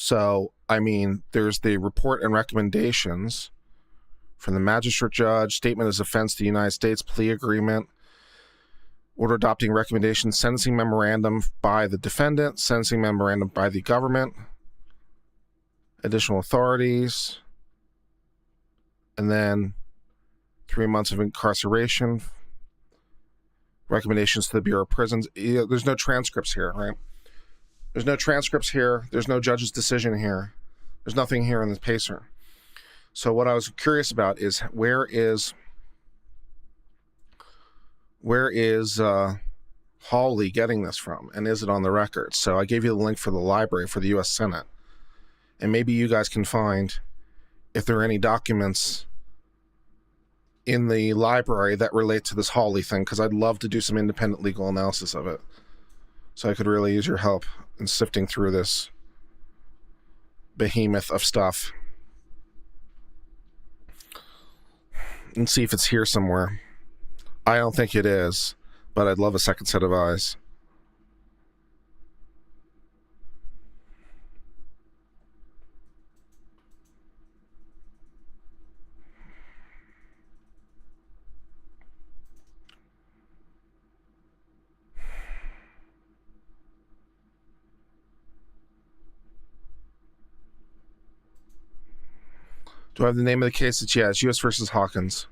So, I mean, there's the report and recommendations from the magistrate judge, statement as offense to the United States, plea agreement, order adopting recommendations, sentencing memorandum by the defendant, sentencing memorandum by the government, additional authorities, and then 3 months of incarceration, recommendations to the Bureau of Prisons. There's no transcripts here, right? There's no transcripts here. There's no judge's decision here. There's nothing here in the PACER. So what I was curious about is where is Hawley getting this from, and is it on the record? So I gave you the link for the library for the U.S. Senate, and maybe you guys can find if there are any documents in the library that relate to this Hawley thing, because I'd love to do some independent legal analysis of it. So I could really use your help in sifting through this behemoth of stuff and see if it's here somewhere. I don't think it is, but I'd love a second set of eyes. Do I have the name of the case? It's U.S. versus Hawkins.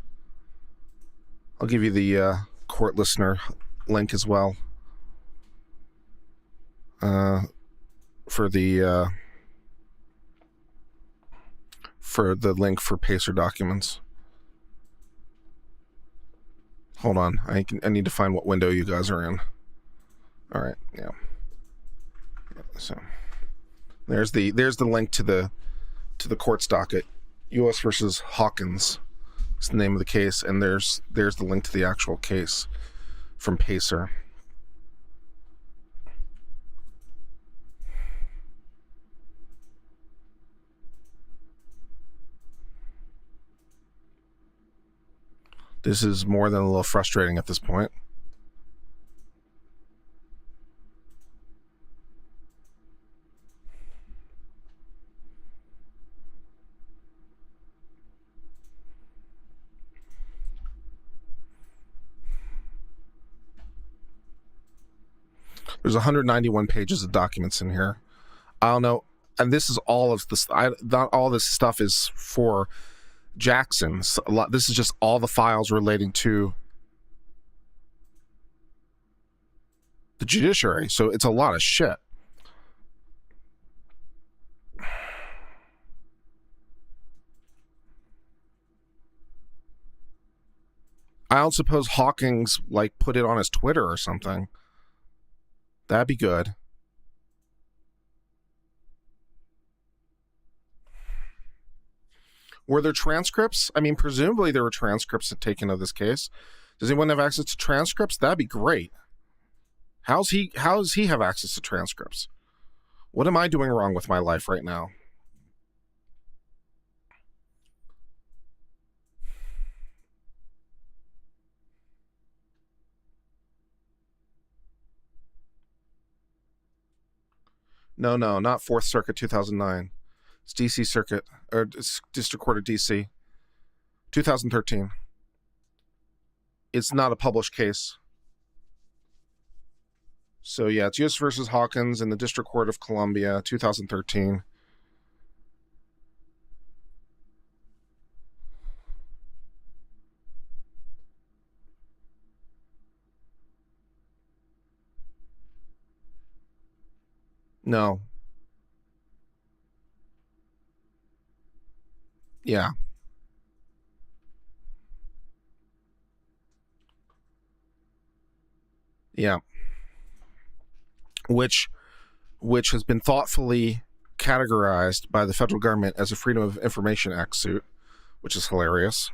I'll give you the court listener link as well for the link for PACER documents. Hold on, I need to find what window you guys are in. All right, yeah. So there's the link to the court's docket. U.S. versus Hawkins is the name of the case, and there's the link to the actual case from PACER. This is more than a little frustrating at this point. There's 191 pages of documents in here. I don't know. And this is all of this. Not all this stuff is for Jackson. This is just all the files relating to the judiciary. So it's a lot of shit. I don't suppose Hawkins like put it on his Twitter or something. That'd be good. Were there transcripts? I mean, presumably there were transcripts taken of this case. Does anyone have access to transcripts? That'd be great. How does he have access to transcripts? What am I doing wrong with my life right now? No, not Fourth Circuit 2009. It's DC Circuit, or it's District Court of DC. 2013. It's not a published case. So yeah, it's U.S. versus Hawkins in the District Court of Columbia, 2013. No. Yeah. Yeah. Which has been thoughtfully categorized by the federal government as a Freedom of Information Act suit, which is hilarious.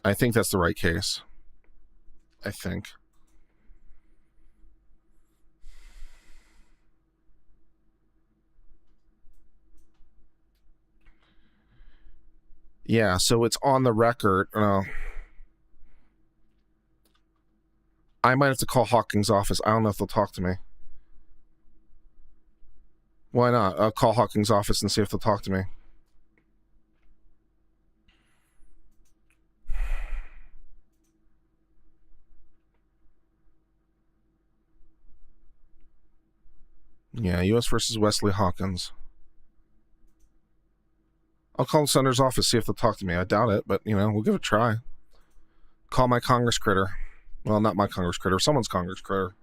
I think that's the right case. I think. Yeah, so it's on the record. I might have to call Hawkins' office. I don't know if they'll talk to me. Why not? I'll call Hawkins' office and see if they'll talk to me. Yeah, U.S. versus Wesley Hawkins. I'll call the senator's office, see if they'll talk to me. I doubt it, but, we'll give it a try. Call my Congress critter. Well, not my Congress critter. Someone's Congress critter.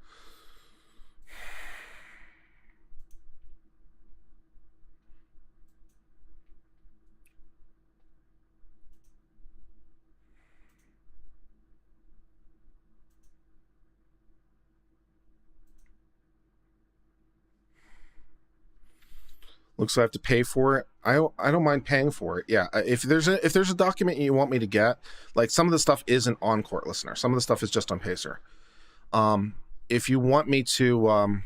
Looks like I have to pay for it. I don't mind paying for it. Yeah, if there's a document you want me to get, like some of the stuff isn't on Court Listener. Some of the stuff is just on Pacer. If you want me to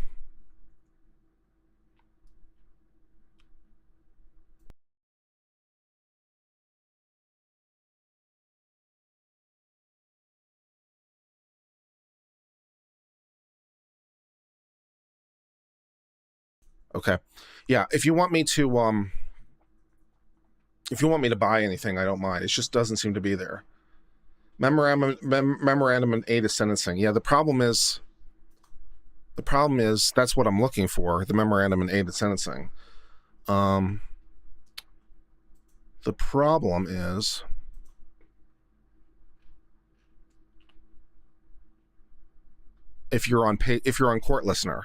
okay. Yeah, if you want me to buy anything, I don't mind. It just doesn't seem to be there. Memorandum and aid of sentencing. Yeah, the problem is that's what I'm looking for, the memorandum and aid of sentencing. The problem is if you're on Court Listener,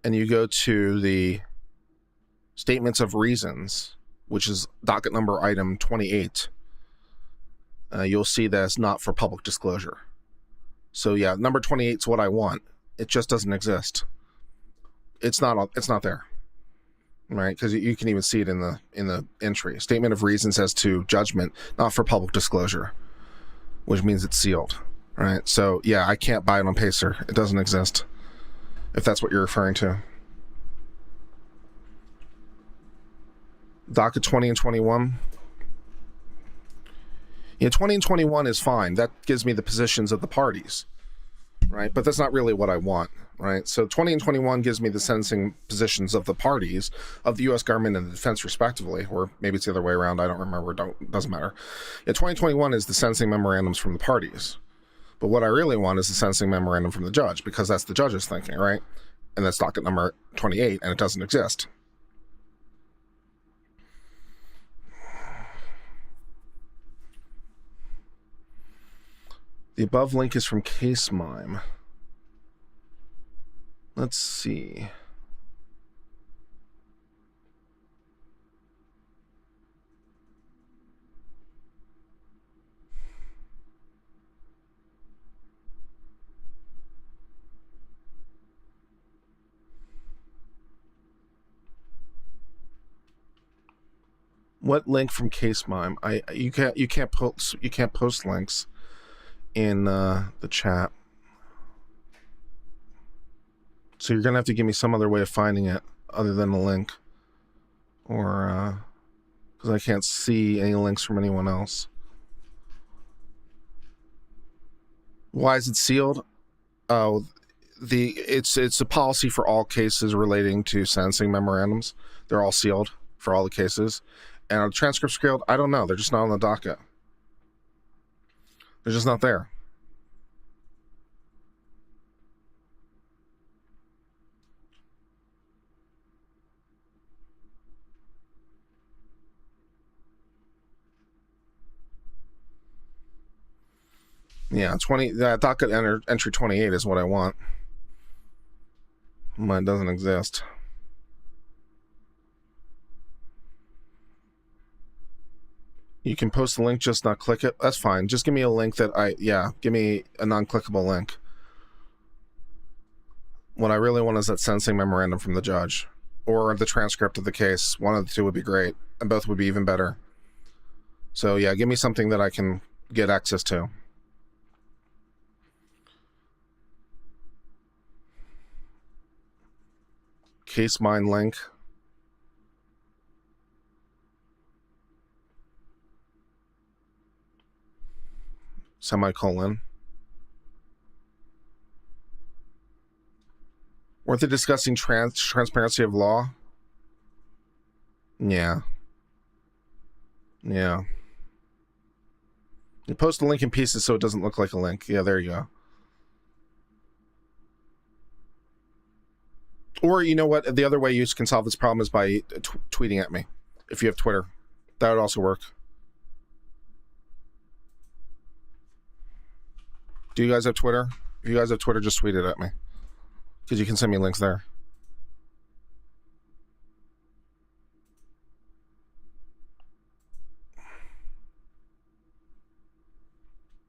and you go to the statements of reasons, which is docket number item 28, you'll see that it's not for public disclosure. So yeah, number 28 is what I want. It just doesn't exist. It's not there, right? Because you can even see it in the entry. Statement of reasons as to judgment, not for public disclosure, which means it's sealed, right? So yeah, I can't buy it on Pacer. It doesn't exist. If that's what you're referring to. Docket 20 and 21. Yeah, 20 and 21 is fine. That gives me the positions of the parties. right? But that's not really what I want, right? So 20 and 21 gives me the sentencing positions of the parties, of the U.S. government and the defense respectively, or maybe it's the other way around. I don't remember. Doesn't matter. Yeah, 2021 is the sentencing memorandums from the parties. But what I really want is the sentencing memorandum from the judge, because that's the judge's thinking, right? And that's docket number 28, and it doesn't exist. The above link is from Case Mime. Let's see. What link from Case Mime? You can't post links in the chat. So you're gonna have to give me some other way of finding it other than the link, or because I can't see any links from anyone else. Why is it sealed? Oh, it's a policy for all cases relating to sentencing memorandums. They're all sealed for all the cases. And are the transcripts sealed? I don't know. They're just not on the docket. They're just not there. Yeah, docket entry 28 is what I want. Mine doesn't exist. You can post the link, just not click it. That's fine. Just give me a link give me a non-clickable link. What I really want is that sentencing memorandum from the judge, or the transcript of the case. One of the two would be great, and both would be even better. So yeah, give me something that I can get access to. Case mine link. Semicolon. Weren't they discussing transparency of law? Yeah. Yeah. You post the link in pieces so it doesn't look like a link. Yeah, there you go. Or you know what? The other way you can solve this problem is by tweeting at me. If you have Twitter, that would also work. Do you guys have Twitter? If you guys have Twitter, just tweet it at me, because you can send me links there.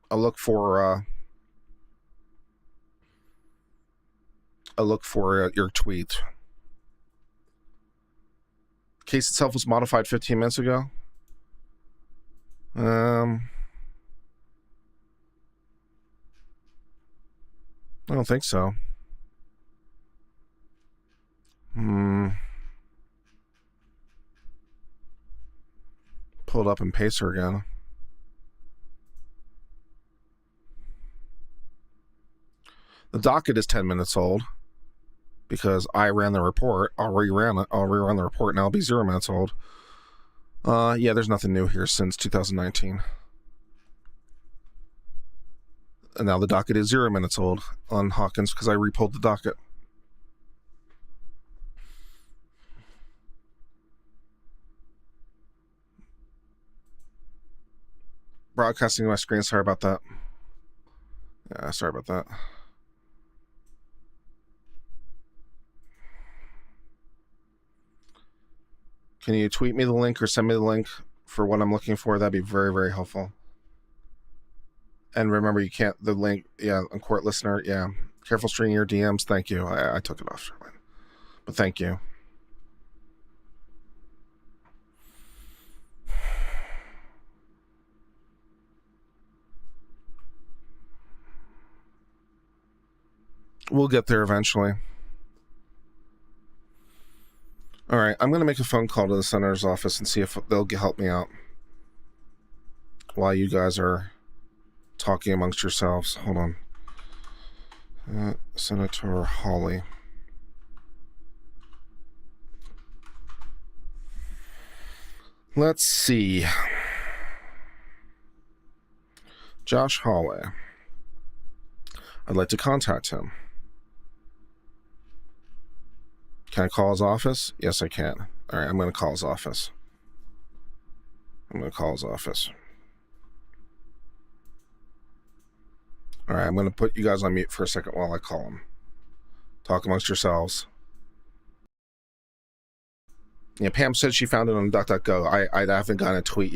I'll look for your tweet. The case itself was modified 15 minutes ago. I don't think so. Pull it up and paste her again. The docket is 10 minutes old because I ran the report. I'll rerun the report, and I'll be 0 minutes old. Yeah, there's nothing new here since 2019. And now the docket is 0 minutes old on Hawkins because I repulled the docket. Broadcasting my screen. Sorry about that. Yeah, sorry about that. Can you tweet me the link or send me the link for what I'm looking for? That'd be very, very helpful. And remember, you can't, the link, yeah, on court listener, yeah. Careful stringing your DMs. Thank you. I took it off, Charlene. But thank you. We'll get there eventually. All right, I'm going to make a phone call to the senator's office and see if they'll help me out while you guys are talking amongst yourselves. Hold on. Senator Hawley. Let's see. Josh Hawley. I'd like to contact him. Can I call his office? Yes, I can. All right, I'm going to call his office. All right, I'm going to put you guys on mute for a second while I call him. Talk amongst yourselves. Yeah, Pam said she found it on DuckDuckGo. I haven't gotten a tweet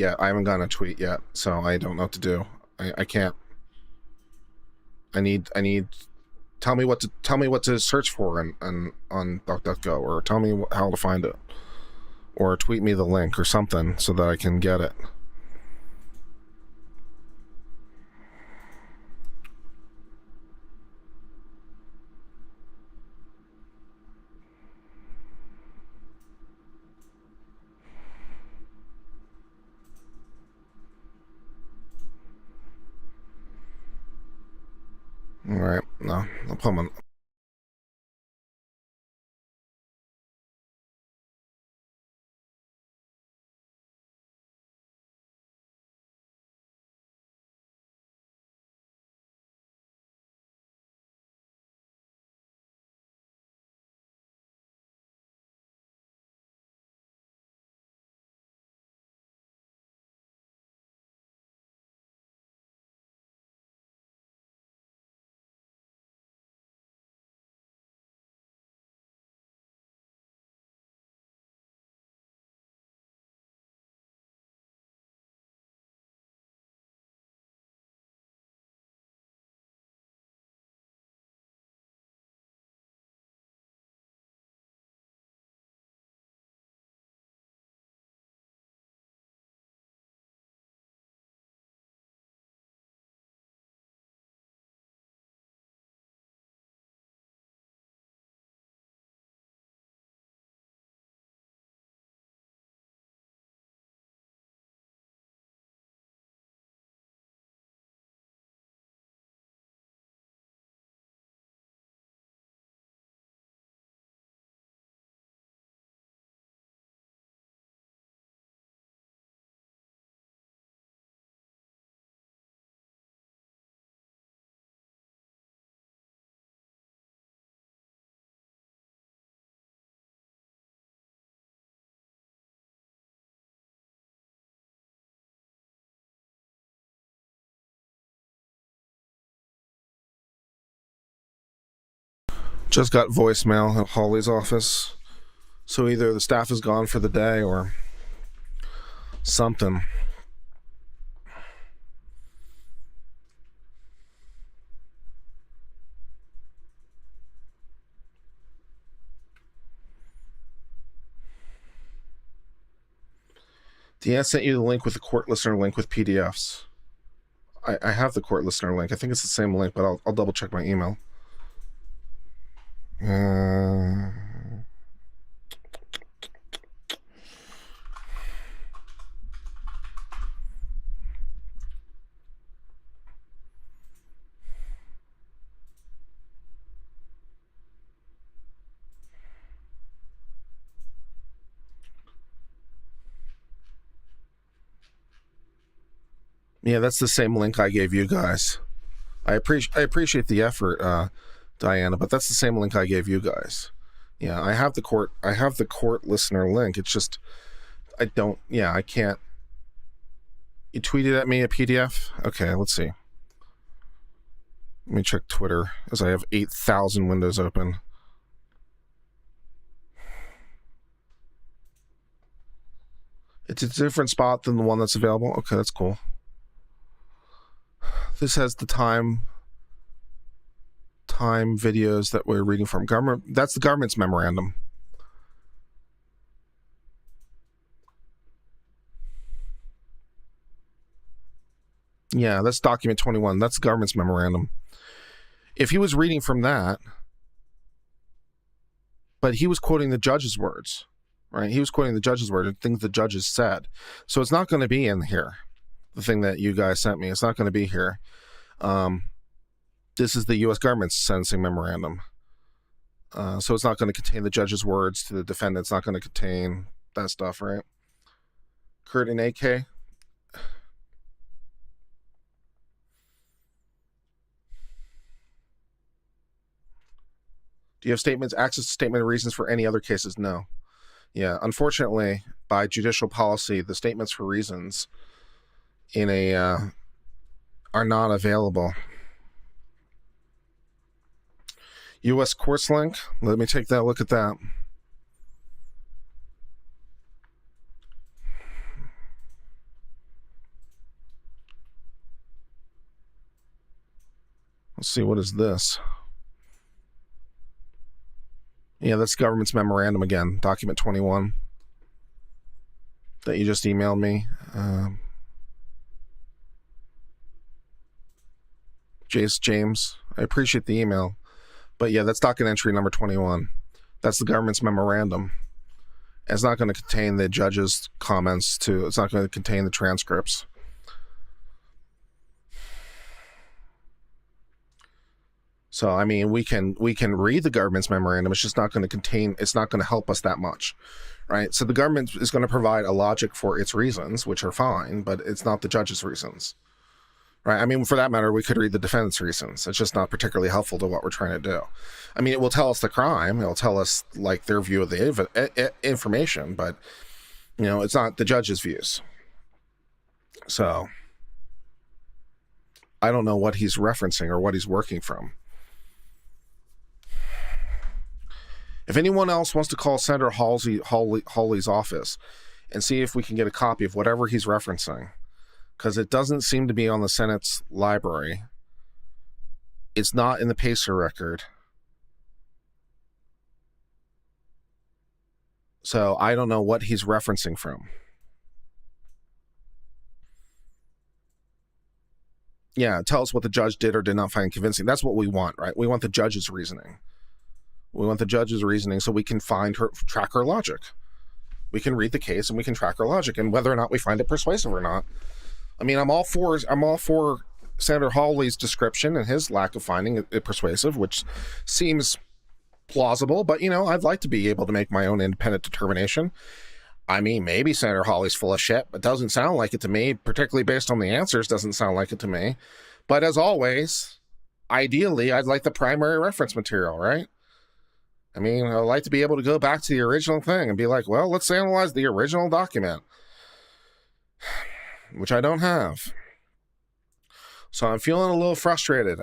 yet. So I don't know what to do. I can't. I need. Tell me what to search for on DuckDuckGo, or tell me how to find it, or tweet me the link or something so that I can get it. All right, no, I'll put him on. Just got voicemail at Hawley's office. So either the staff is gone for the day or something. Deanne sent you the link with the court listener link with PDFs. I have the court listener link. I think it's the same link, but I'll double check my email. Yeah, that's the same link I gave you guys. I appreciate the effort, Diana, but that's the same link I gave you guys. Yeah, I have the court listener link. It's just I can't. You tweeted at me a PDF? Okay, let's see. Let me check Twitter as I have 8,000 windows open. It's a different spot than the one that's available. Okay, that's cool. This has the time videos that we're reading from government. That's the government's memorandum. Yeah, that's document 21. That's the government's memorandum. If he was reading from that, but he was quoting the judge's words, right? He was quoting the judge's words and things the judges said. So it's not going to be in here. The thing that you guys sent me, it's not going to be here. This is the U.S. government's sentencing memorandum. So it's not going to contain the judge's words to the defendant. It's not going to contain that stuff, right? Kurt and AK. Do you have access to statement of reasons for any other cases? No. Yeah, unfortunately, by judicial policy, the statements for reasons in are not available. U.S. Courts link. Let me take that look at that. Let's see, what is this? Yeah, that's government's memorandum again, document 21 that you just emailed me. James, I appreciate the email. But yeah, that's docket entry number 21. That's the government's memorandum. It's not going to contain the judge's comments it's not going to contain the transcripts. So, I mean, we can read the government's memorandum. It's just not going to it's not going to help us that much, right? So the government is going to provide a logic for its reasons, which are fine, but it's not the judge's reasons, right? I mean, for that matter, we could read the defendant's reasons. It's just not particularly helpful to what we're trying to do. I mean, it will tell us the crime. It'll tell us, like, their view of the information, but, you know, it's not the judge's views. So I don't know what he's referencing or what he's working from. If anyone else wants to call Senator Hawley's office and see if we can get a copy of whatever he's referencing, because it doesn't seem to be on the Senate's library. It's not in the PACER record. So I don't know what he's referencing from. Yeah, tell us what the judge did or did not find convincing. That's what we want, right? We want the judge's reasoning. We want the judge's reasoning so we can track her logic. We can read the case and we can track her logic and whether or not we find it persuasive or not. I mean, I'm all for Senator Hawley's description and his lack of finding it persuasive, which seems plausible, but, you know, I'd like to be able to make my own independent determination. I mean, maybe Senator Hawley's full of shit, but doesn't sound like it to me, particularly based on the answers, doesn't sound like it to me. But as always, ideally, I'd like the primary reference material, right? I mean, I'd like to be able to go back to the original thing and be like, well, let's analyze the original document, which I don't have. So I'm feeling a little frustrated.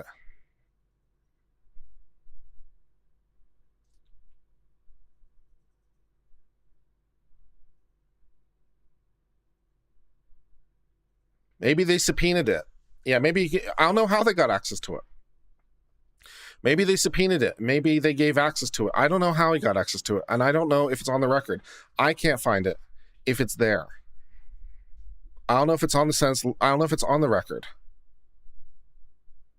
Maybe they subpoenaed it. Yeah, maybe, I don't know how they got access to it. Maybe they subpoenaed it. Maybe they gave access to it. I don't know how he got access to it. And I don't know if it's on the record. I can't find it if it's there. I don't know if it's on the record.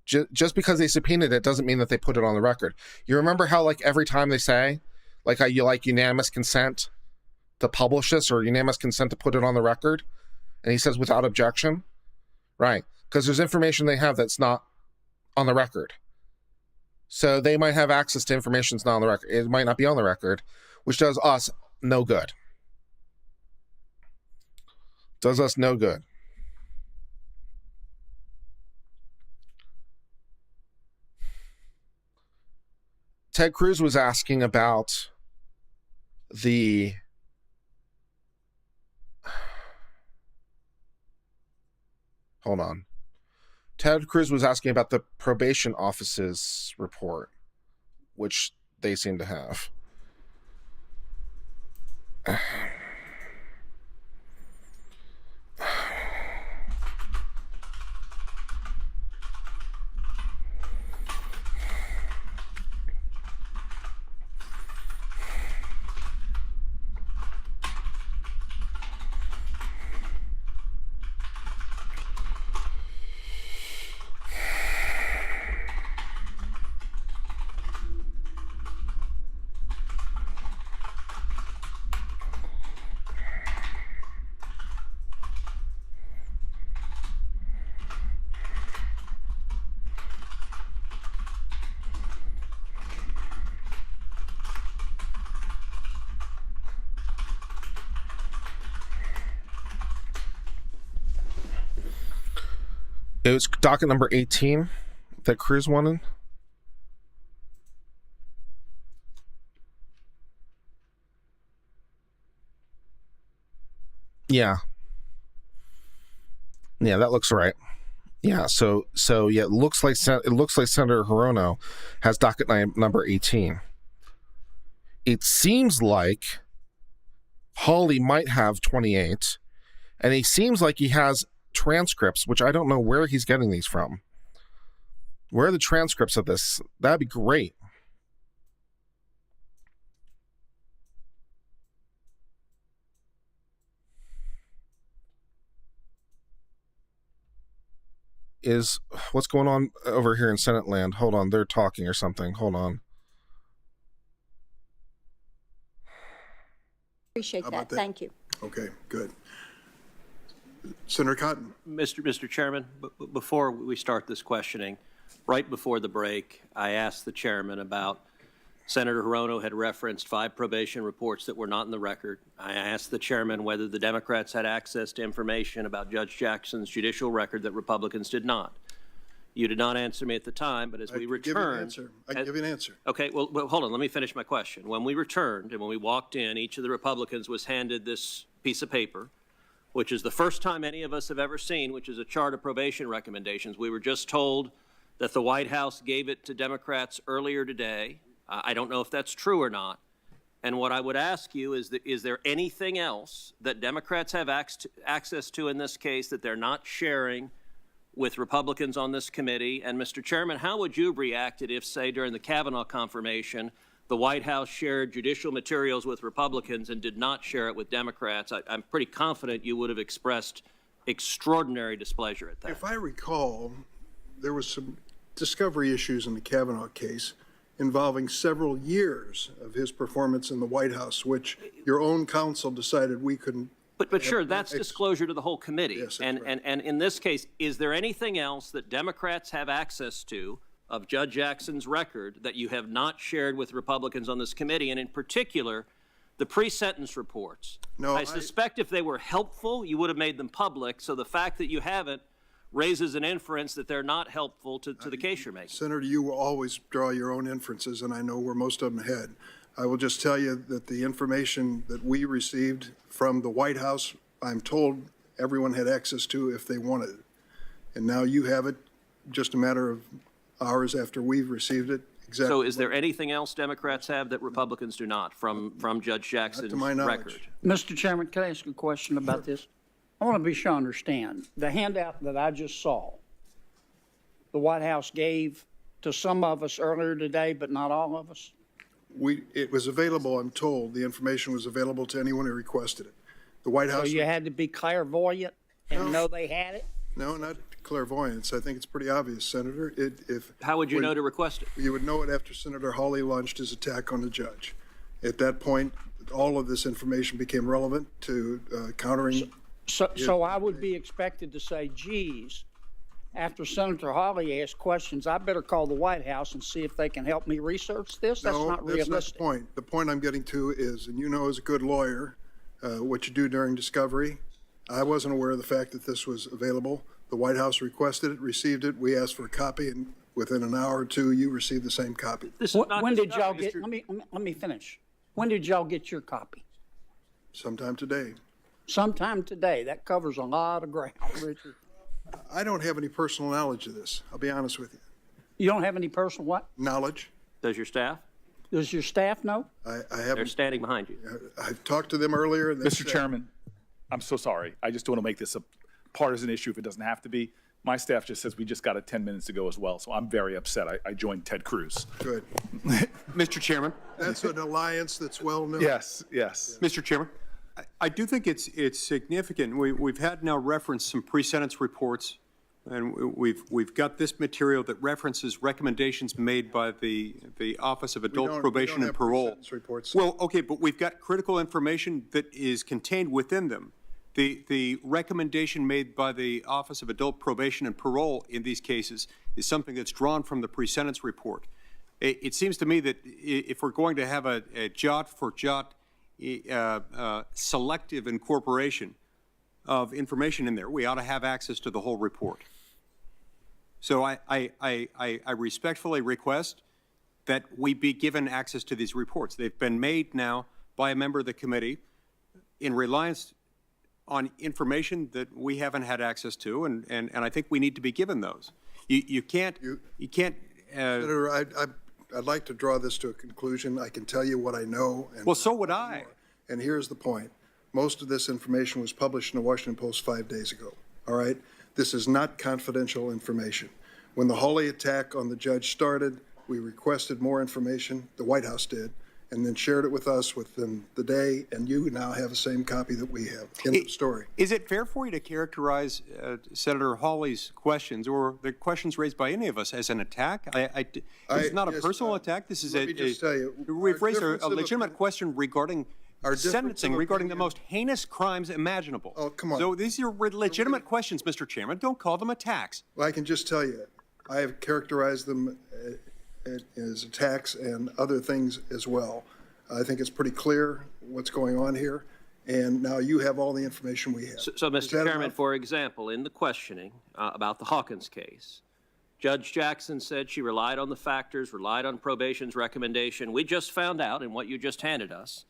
Just because they subpoenaed it doesn't mean that they put it on the record. You remember how, like, every time they say, like, how you like unanimous consent to publish this or unanimous consent to put it on the record? And he says without objection? Right. Because there's information they have that's not on the record. So they might have access to information that's not on the record. It might not be on the record, which does us no good. Does us no good. Ted Cruz was asking about the hold on. Ted Cruz was asking about the probation office's report, which they seem to have. It was docket number 18 that Cruz wanted. Yeah. Yeah, that looks right. Yeah, so yeah, it looks like Senator Hirono has docket number 18. It seems like Hawley might have 28, and he seems like he has transcripts, which I don't know where he's getting these from. Where are the transcripts of this? That'd be great. What's going on over here in Senate land? Hold on, they're talking or something. Hold on. Appreciate that. Thank you. Okay, good. Senator Cotton. Mr. Chairman, before we start this questioning, right before the break, I asked the chairman about Senator Hirono had referenced 5 probation reports that were not in the record. I asked the chairman whether the Democrats had access to information about Judge Jackson's judicial record that Republicans did not. You did not answer me at the time, but as we returned... I can give you an answer. Okay, well, hold on. Let me finish my question. When we returned and when we walked in, each of the Republicans was handed this piece of paper, which is the first time any of us have ever seen, which is a chart of probation recommendations. We were just told that the White House gave it to Democrats earlier today. I don't know if that's true or not. And what I would ask you is there anything else that Democrats have access to in this case that they're not sharing with Republicans on this committee? And Mr. Chairman, how would you have reacted if, say, during the Kavanaugh confirmation, the White House shared judicial materials with Republicans and did not share it with Democrats? I'm pretty confident you would have expressed extraordinary displeasure at that. If I recall, there was some discovery issues in the Kavanaugh case involving several years of his performance in the White House, which your own counsel decided we couldn't. But sure, that's disclosure to the whole committee. Yes, and in this case, is there anything else that Democrats have access to of Judge Jackson's record that you have not shared with Republicans on this committee, and in particular, the pre-sentence reports? No, I suspect if they were helpful, you would have made them public, so the fact that you haven't raises an inference that they're not helpful to the case you're making. Senator, you will always draw your own inferences, and I know where most of them head. I will just tell you that the information that we received from the White House, I'm told everyone had access to if they wanted it. And now you have it just a matter of hours after we've received it. Exactly. So is there anything else Democrats have that Republicans do not from Judge Jackson's record? Mr. Chairman, can I ask a question about this? I want to be sure I understand. The handout that I just saw, the White House gave to some of us earlier today, but not all of us? It was available, I'm told. The information was available to anyone who requested it. The White House. So you had to be clairvoyant and know they had it? No, not clairvoyance. I think it's pretty obvious, Senator. How would you know to request it? You would know it after Senator Hawley launched his attack on the judge. At that point, all of this information became relevant to countering. So I would be expected to say, geez, after Senator Hawley asked questions, I better call the White House and see if they can help me research this? That's not realistic. That's not the point. The point I'm getting to is, and you know as a good lawyer, what you do during discovery. I wasn't aware of the fact that this was available. The White House requested it, received it. We asked for a copy, and within an hour or two, you received the same copy. When did y'all get, let me finish. When did y'all get your copy? Sometime today. Sometime today. That covers a lot of ground, Richard. I don't have any personal knowledge of this. I'll be honest with you. You don't have any personal what? Knowledge. Does your staff? Does your staff know? I haven't. They're standing behind you. I've talked to them earlier. And Mr. Chairman, I'm so sorry. I just don't want to make this a partisan issue if it doesn't have to be. My staff just says we just got it 10 minutes ago as well, so I'm very upset. I joined Ted Cruz. Good. Mr. Chairman. That's an alliance that's well known. Yes. Mr. Chairman, I do think it's significant. We've had now referenced some pre-sentence reports, and we've got this material that references recommendations made by the Office of Adult Probation and Parole. Reports. Well, okay, but we've got critical information that is contained within them. The recommendation made by the Office of Adult Probation and Parole in these cases is something that's drawn from the pre-sentence report. It seems to me that if we're going to have a jot-for-jot selective incorporation of information in there, we ought to have access to the whole report. So I respectfully request that we be given access to these reports. They've been made now by a member of the committee in reliance on information that we haven't had access to, and I think we need to be given those. You can't. Senator, I'd like to draw this to a conclusion. I can tell you what I know. And well, so would I. And here's the point. Most of this information was published in the Washington Post 5 days ago. All right? This is not confidential information. When the Hawley attack on the judge started, we requested more information, the White House did, and then shared it with us within the day, and you now have the same copy that we have. End of story. Is it fair for you to characterize Senator Hawley's questions or the questions raised by any of us as an attack? It's not a personal attack. This is let me just tell you, we've raised a legitimate question regarding sentencing, regarding the most heinous crimes imaginable. Oh, come on. So these are legitimate questions, Mr. Chairman. Don't call them attacks. Well, I can just tell you, I have characterized them as attacks and other things as well. I think it's pretty clear what's going on here, and now you have all the information we have. So Mr. Chairman, for example, in the questioning about the Hawkins case, Judge Jackson said she relied on the factors, relied on probation's recommendation. We just found out in what you just handed us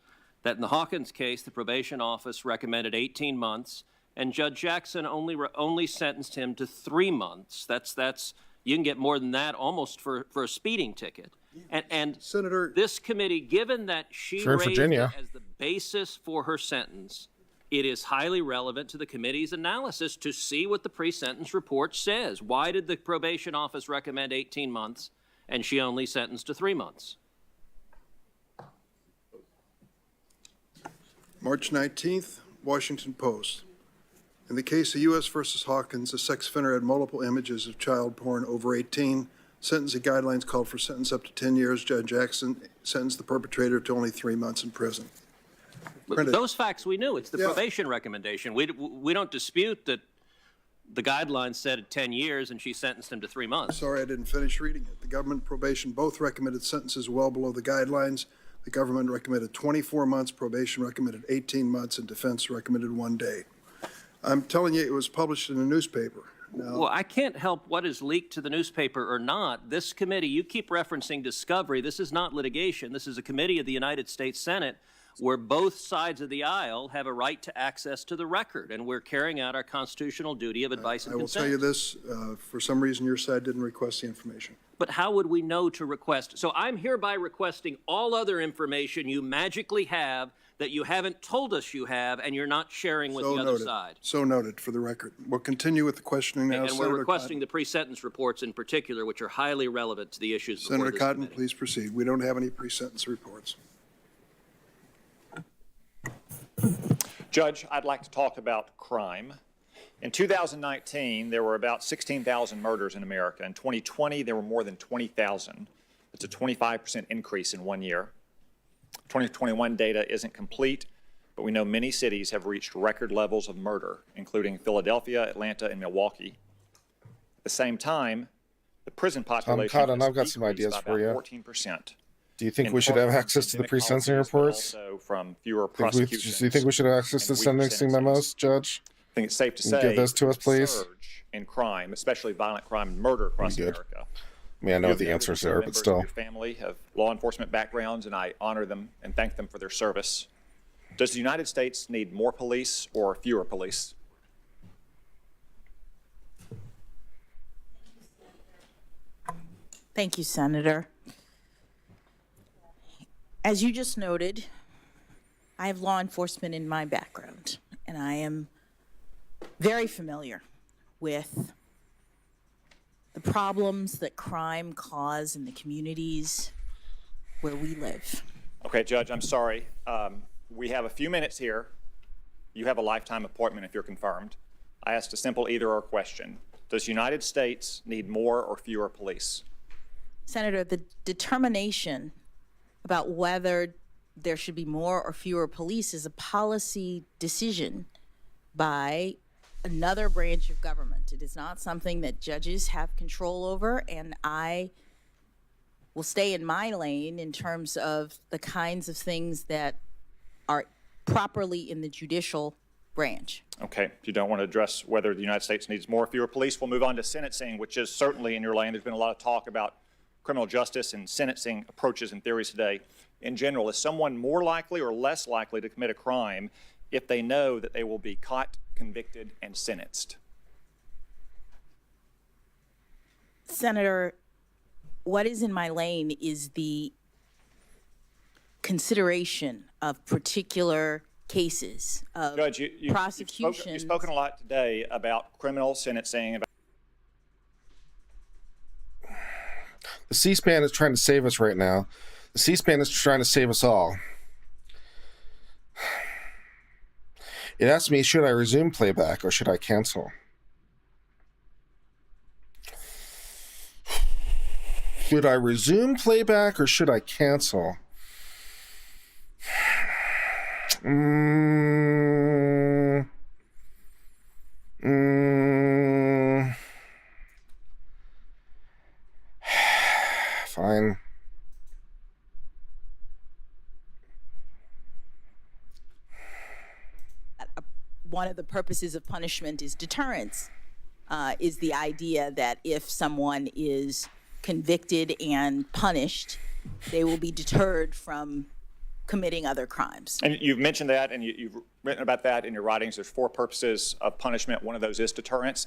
that in the Hawkins case, the probation office recommended 18 months, and Judge Jackson only sentenced him to 3 months. That's you can get more than that almost for a speeding ticket. And Senator, this committee, given that she raised it as the basis for her sentence, it is highly relevant to the committee's analysis to see what the pre-sentence report says. Why did the probation office recommend 18 months and she only sentenced to 3 months? March 19th, Washington Post. In the case of U.S. versus Hawkins, a sex offender had multiple images of child porn over 18. Sentencing guidelines called for sentence up to 10 years. Judge Jackson sentenced the perpetrator to only 3 months in prison. Those facts we knew. It's the probation recommendation. We don't dispute that the guidelines said 10 years and she sentenced him to 3 months. Sorry, I didn't finish reading it. The government and probation both recommended sentences well below the guidelines. The government recommended 24 months, probation recommended 18 months, and defense recommended 1 day. I'm telling you, it was published in a newspaper. Now, well, I can't help what is leaked to the newspaper or not. This committee, you keep referencing discovery. This is not litigation. This is a committee of the United States Senate where both sides of the aisle have a right to access to the record, and we're carrying out our constitutional duty of advice and consent. I will tell you this, for some reason your side didn't request the information. But how would we know to request? So I'm hereby requesting all other information you magically have that you haven't told us you have and you're not sharing with the other side. So noted, for the record. We'll continue with the questioning now. And we're requesting the pre-sentence reports in particular, which are highly relevant to the issues before Senator this Cotton, committee. please proceed. We don't have any pre-sentence reports. Judge, I'd like to talk about crime. In 2019, there were about 16,000 murders in America. In 2020, there were more than 20,000. It's a 25% increase in 1 year. 2021 data isn't complete, but we know many cities have reached record levels of murder, including Philadelphia, Atlanta, and Milwaukee. At the same time, the prison population Cotton, has I've got some decreased ideas by for you. about 14%. Do you think we should have access to the pre-sentencing reports? Also from fewer Do prosecutions. you think we should have access to sentencing memos, Judge? I think it's safe to Can you say give those to us, please? surge in crime, especially violent crime and murder across America. I mean, I know what the answers are, but still. Your family have law enforcement backgrounds, and I honor them and thank them for their service. Does the United States need more police or fewer police? Thank you, Senator. As you just noted, I have law enforcement in my background, and I am very familiar with the problems that crime cause in the communities where we live. Okay, Judge, I'm sorry. We have a few minutes here. You have a lifetime appointment if you're confirmed. I asked a simple either-or question. Does the United States need more or fewer police? Senator, the determination about whether there should be more or fewer police is a policy decision by another branch of government. It is not something that judges have control over, and I will stay in my lane in terms of the kinds of things that are properly in the judicial branch. Okay, if you don't want to address whether the United States needs more or fewer police, we'll move on to sentencing, which is certainly in your lane. There's been a lot of talk about criminal justice and sentencing approaches and theories today. In general, is someone more likely or less likely to commit a crime if they know that they will be caught, convicted, and sentenced? Senator, what is in my lane is the consideration of particular cases of Judge, prosecution. you've spoken a lot today about criminal sentencing. The C-SPAN is trying to save us right now. The C-SPAN is trying to save us all. It asks me, should I resume playback or should I cancel? Should I resume playback or should I cancel? Fine. One of the purposes of punishment is deterrence, is the idea that if someone is convicted and punished, they will be deterred from committing other crimes. And you've mentioned that, and you've written about that in your writings. There's 4 purposes of punishment. One of those is deterrence.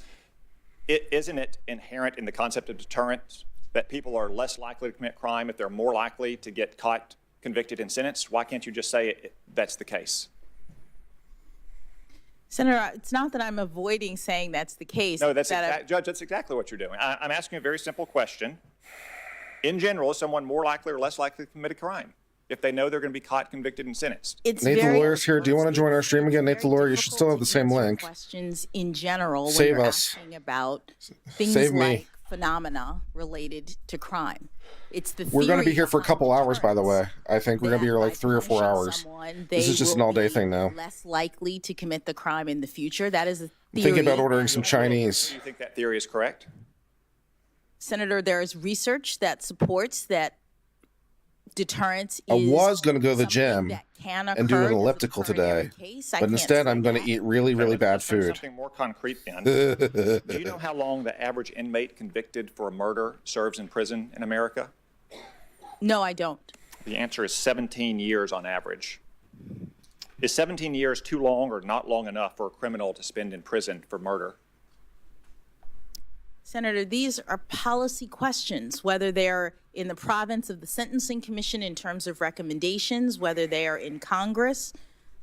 Isn't it inherent in the concept of deterrence that people are less likely to commit crime if they're more likely to get caught, convicted, and sentenced? Why can't you just say that's the case? Senator, it's not that I'm avoiding saying that's the case. No, Judge, that's exactly what you're doing. I'm asking a very simple question. In general, is someone more likely or less likely to commit a crime if they know they're going to be caught, convicted, and sentenced? Nate the lawyer's here. Do you want to join our stream again? Nate the lawyer, you should still have the same link. Questions in general Save when you're us. asking about things Save me. like phenomena related to crime. It's the We're going to be theory here for a couple hours, by the way. I think we're going to be here like 3 or 4 hours. This is just an all-day thing now. Less likely to commit the crime in the future. That is a theory. Thinking about ordering some Chinese. Do you think that theory is correct? Senator, there is research that supports that deterrence I is was going to go to the gym can and do occur. an elliptical today, but instead I'm going to eat really, really bad food. Something more concrete then. Do you know how long the average inmate convicted for a murder serves in prison in America? No, I don't. The answer is 17 years on average. Is 17 years too long or not long enough for a criminal to spend in prison for murder? Senator, these are policy questions, whether they're in the province of the Sentencing Commission in terms of recommendations, whether they are in Congress.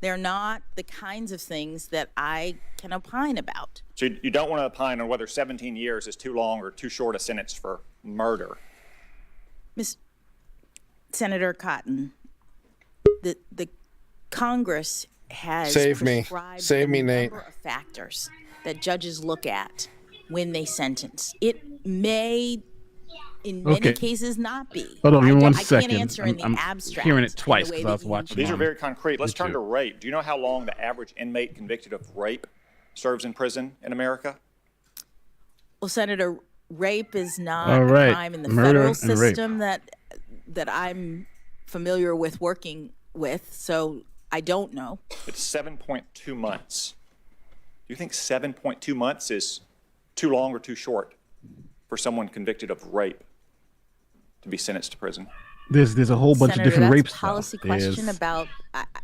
They're not the kinds of things that I can opine about. So you don't want to opine on whether 17 years is too long or too short a sentence for murder? Senator Cotton, the Congress has Save me. prescribed Save me, a Nate. number of factors that judges look at when they sentence. It may, in many cases, not be. Hold on, give me 1 I second. can't answer in the I'm abstract. hearing it twice in the way because I was that you watching. These are on very concrete. Let's turn to YouTube. rape. Do you know how long the average inmate convicted of rape serves in prison in America? Well, Senator, rape is not All a right. crime in the Murder federal and rape. system that I'm familiar with working with, so I don't know. It's 7.2 months. Do you think 7.2 months is too long or too short for someone convicted of rape to be sentenced to prison? There's a whole bunch Senator, of different that's rape a stuff. policy question There's, about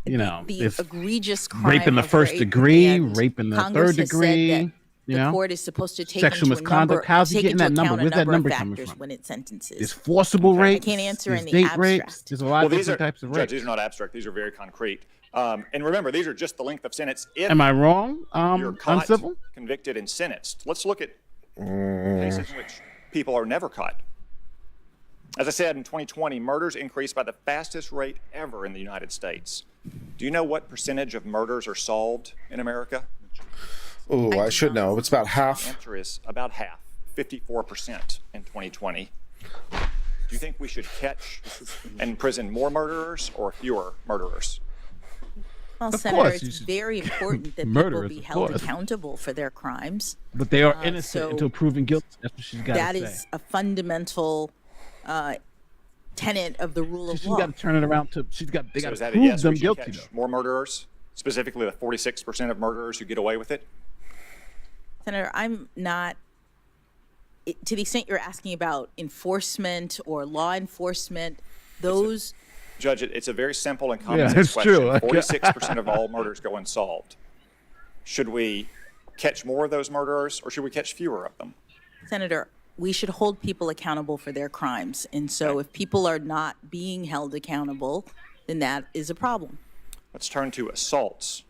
you know, the there's egregious crime rape in the of first rape, degree, and rape in the Congress third has said degree. that You the know, court is supposed to take sexual into misconduct. How's he take getting that into number? account a Where's that number number of coming factors from? when it sentences. There's forcible rapes. I can't answer in there's the date rapes. abstract. There's a lot of these different types of rape. Judge, these are not abstract. These are very concrete. And remember, these are just the length of sentence. If Am I wrong? you're caught, Uncivil? convicted, and sentenced. Let's look at cases in which people are never caught. As I said, in 2020, murders increased by the fastest rate ever in the United States. Do you know what percentage of murders are solved in America? Oh, I should know. It's about The half. answer is about half, 54% in 2020. Do you think we should catch and imprison more murderers or fewer murderers? Well, Of Senator, course, you it's should- very important that people Murderers, be of held course. accountable for their crimes. But they are so innocent until proven guilty. That's what she's got to That say. is a fundamental tenet of the rule of She's law. got to turn it around to. They got So to is that a prove yes? them We should guilty catch though. more murderers Specifically, the 46% of murderers who get away with it? Senator, I'm not, to the extent you're asking about enforcement or law enforcement, those. Judge, it's a very simple and common Yeah, sense it's question. true. 46% of all murders go unsolved. Should we catch more of those murderers or should we catch fewer of them? Senator, we should hold people accountable for their crimes. And so if people are not being held accountable, then that is a problem. Let's turn to assaults.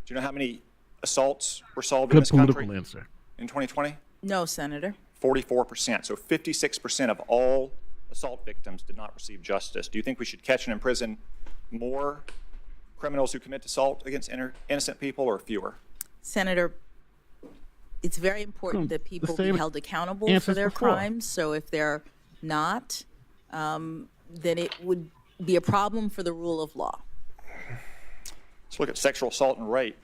Do you know how many assaults were solved in Good this country political answer. in 2020? No, Senator. 44%. So 56% of all assault victims did not receive justice. Do you think we should catch and imprison more criminals who commit assault against innocent people or fewer? Senator, it's very important that people be same held accountable for answers their before. crimes. So if they're not, then it would be a problem for the rule of law. Let's look at sexual assault and rape.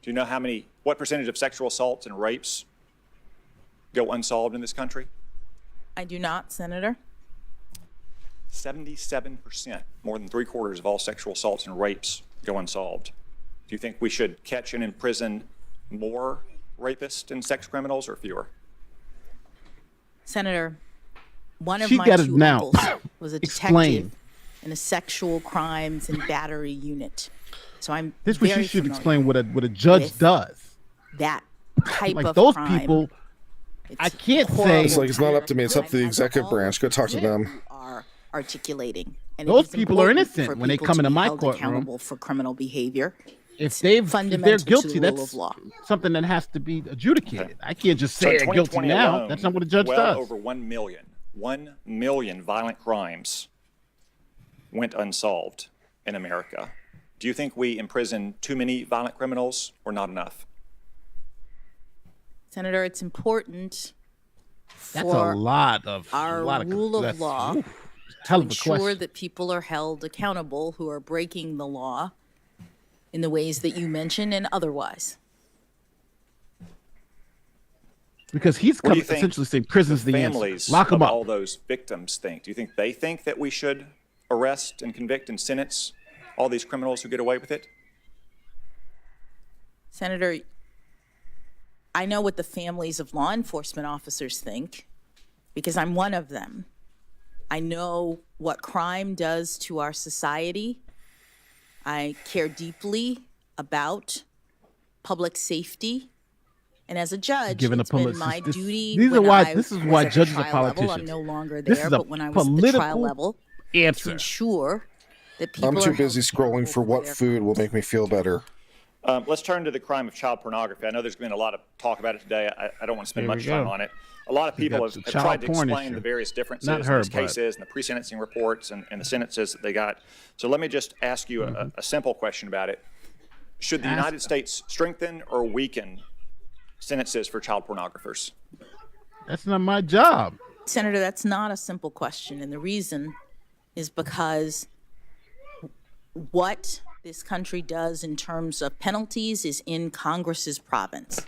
Do you know what percentage of sexual assaults and rapes go unsolved in this country? I do not, Senator. 77%, more than 3/4 of all sexual assaults and rapes go unsolved. Do you think we should catch and imprison more rapists and sex criminals or fewer? Senator, one of She my got it two now. uncles was a Explain. detective in a sexual crimes and battery unit. So I'm This is what very she should familiar explain what a judge with does. that type Like of those crime. people, I can't horrible. say It's like it's not up to me. It's up to the As executive all branch. Go talk to you them. are articulating. And it those is people are important innocent for when they people come to into be my held courtroom. accountable for criminal behavior. If It's they're fundamental to guilty, the rule that's of law. something that has to be adjudicated. I can't just So say in they're guilty 2020 now. alone, That's not what a judge well does. over 1 million violent crimes went unsolved in America. Do you think we imprison too many violent criminals or not enough? Senator, it's important That's for a lot of our rule of law hell to of a ensure question. that people are held accountable who are breaking the law in the ways that you mentioned and otherwise. Because he's What do come you think essentially saying prison's the families answer. Lock of them up. all those victims think? Do you think they think that we should arrest and convict and sentence all these criminals who get away with it? Senator, I know what the families of law enforcement officers think because I'm one of them. I know what crime does to our society. I care deeply about public safety. And as a judge, Given a it's been police- my this- duty these are when why- I this is was why at the judges are trial level, politicians. I'm no longer This there, is a but when I was at the trial political level, to answer. ensure that people I'm are too held busy scrolling for what their food will make me feel better. Let's turn to the crime of child pornography. I know there's been a lot of talk about it today. I don't want to spend Here we much time go. on it. A lot of people got have the tried child to porn explain issue. the various differences Not in her, these but- cases and the pre-sentencing reports and the sentences that they got. So let me just ask you a simple question about it. Should the Ask United them. States strengthen or weaken sentences for child pornographers? That's not my job. Senator, that's not a simple question. And the reason is because what this country does in terms of penalties is in Congress's province.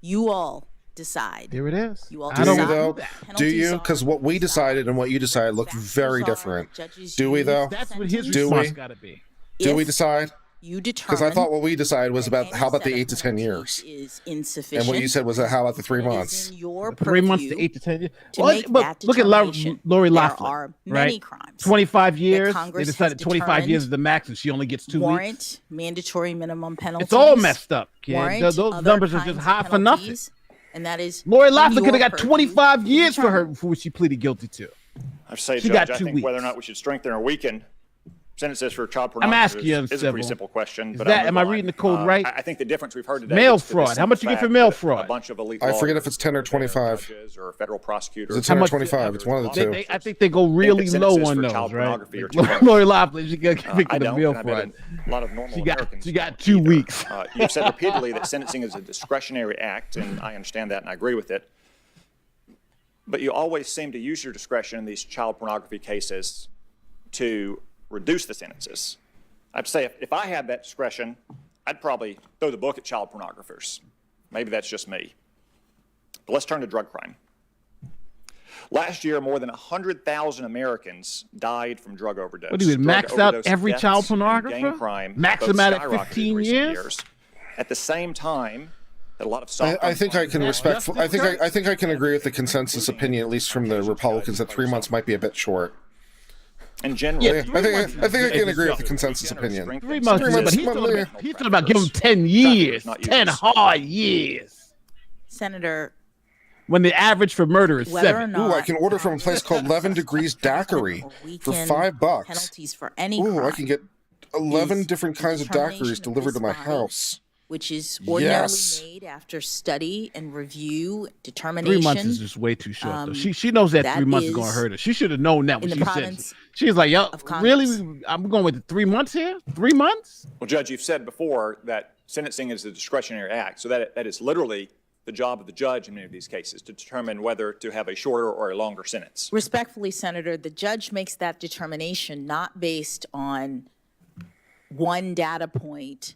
You all decide. Here it is. You all Do you decide though? that Do penalties you? are Because what we decided and what you decided look very different. judges Do we use though? That's what his Do response we? got to be. Do we If decide? You Because I determine thought what we decided was about any how about the set of 8 to 10 penalties years, is insufficient. and what you said was how about the 3 It is months? in your 3 months to purview 8 to 10 years. to Well, make but that look at determination. Lori There Loughlin, are many right? crimes 25 years. Congress They has decided 25 years determined is the max, and she only gets 2 weeks. warrant mandatory minimum penalties. It's all messed up, kid. warrant Those other numbers are just kinds of high for nothing. penalties, And that is Lori in Loughlin could have your got purview 25 to years for her determine. before she pleaded guilty to. I say, She Judge, got I 2 think whether or weeks. not we should strengthen or weaken sentences for child I'm pornography asking you, is a pretty Uncivil. simple question. Is But that- I'll am move I on. reading the code right? I think the difference we've heard today Mail is the fraud. How simple much you get for fact mail that fraud? A bunch of elite I forget if lawyers, it's 10 or whether they're 25. judges or federal prosecutors. Is it 10 or or 25? It's one of the law two. enforcement I think they go really think that low sentences on for those, child right? pornography are too Like, harsh. Lori Loughlin, she got I convicted of don't, mail and I bet fraud. a lot of normal Americans She got don't 2 either. weeks. You've said repeatedly that sentencing is a discretionary act, and I understand that and I agree with it. But you always seem to use your discretion in these child pornography cases to reduce the sentences. I'd say if I had that discretion, I'd probably throw the book at child pornographers. Maybe that's just me. But let's turn to drug crime. Last year, more than 100,000 Americans died from drug overdose. What do you mean, max Drug out overdose every deaths child and pornographer? Gang crime Max both them out at skyrocketed in 15 recent years? At the same time, that a lot of soft I think I can respectfully. I think I can agree with the consensus opinion, at least from the Republicans, that 3 months might be a bit short. in general. Yeah, I think I can agree with the consensus opinion. 3 months, but he's talking about giving them 10 years, 10 hard years. Senator, When the average for murder is whether or 7. not Ooh, I can order from a place called 11 Degrees Daiquiri for $5. penalties for any Ooh, I crime can get 11 is different the kinds of determination daiquiris of delivered to this my body, house. which is ordinarily Yes. made after study and review, 3 determination. months is just way too short, though. She knows that 3 months is going to hurt her. She should have known that when in she the said province it. She's like, yo, of Congress. really? I'm going with the 3 months here? 3 months? Well, Judge, you've said before that sentencing is a discretionary act, so that is literally the job of the judge in many of these cases to determine whether to have a shorter or a longer sentence. Respectfully, Senator, the judge makes that determination not based on one data point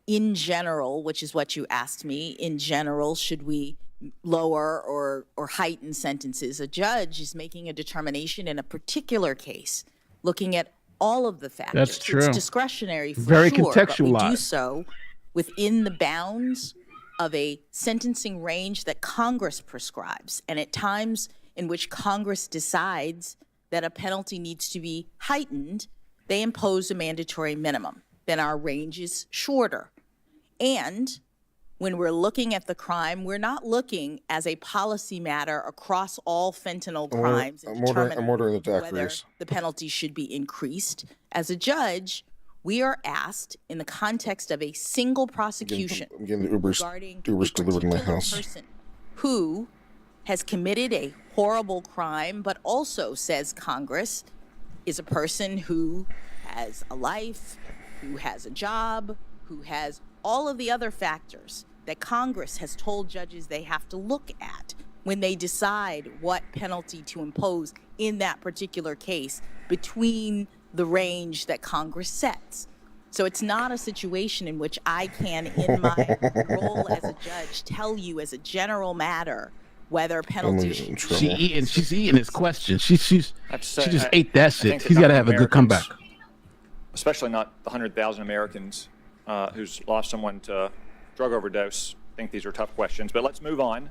in general, which is what you asked me. In general, should we lower or heighten sentences? A judge is making a determination in a particular case, looking at all of the factors. That's true. It's discretionary for Very sure, but we do contextualized. so within the bounds of a sentencing range that Congress prescribes. And at times in which Congress decides that a penalty needs to be heightened, they impose a mandatory minimum. Then our range is shorter. And when we're looking at the crime, we're not looking as a policy matter across all fentanyl crimes and determining I'm ordering the whether daiquiris. the penalty should be increased. As a judge, we are asked in the context of a single prosecution I'm getting the regarding Ubers delivered to my particular house. person who has committed a horrible crime, but also, says Congress, is a person who has a life, who has a job, who has all of the other factors that Congress has told judges they have to look at when they decide what penalty to impose in that particular case between the range that Congress sets. So it's not a situation in which I can, in my role as a judge, tell you as a general matter whether penalties should be. She's eating his question. She just I ate that I shit. think that He's got to not have a good comeback. Americans, especially not the 100,000 Americans who's lost someone to drug overdose. I think these are tough questions, but let's move on.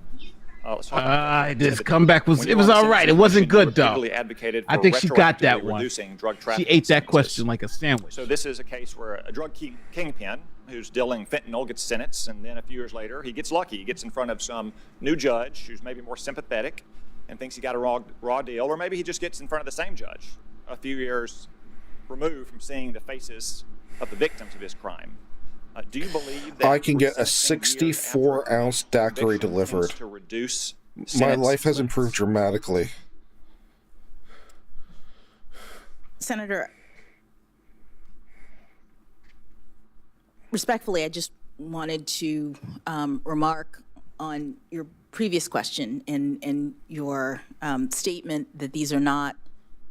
Let's talk about This comeback was when it you was were on all right. It sentencing wasn't commission, good you though. repeatedly advocated I for think she got that retroactively one. reducing drug She trafficking ate that sentences. question like a sandwich. So this is a case where a drug kingpin who's dealing fentanyl gets sentenced, and then a few years later he gets lucky. He gets in front of some new judge who's maybe more sympathetic and thinks he got a raw deal, or maybe he just gets in front of the same judge a few years removed from seeing the faces of the victims of his crime. Do you believe that I can get a resentencing years 64-ounce daiquiri conviction delivered. tends to reduce My sentence life has improved dramatically. Senator, respectfully, I just wanted to remark on your previous question and your statement that these are not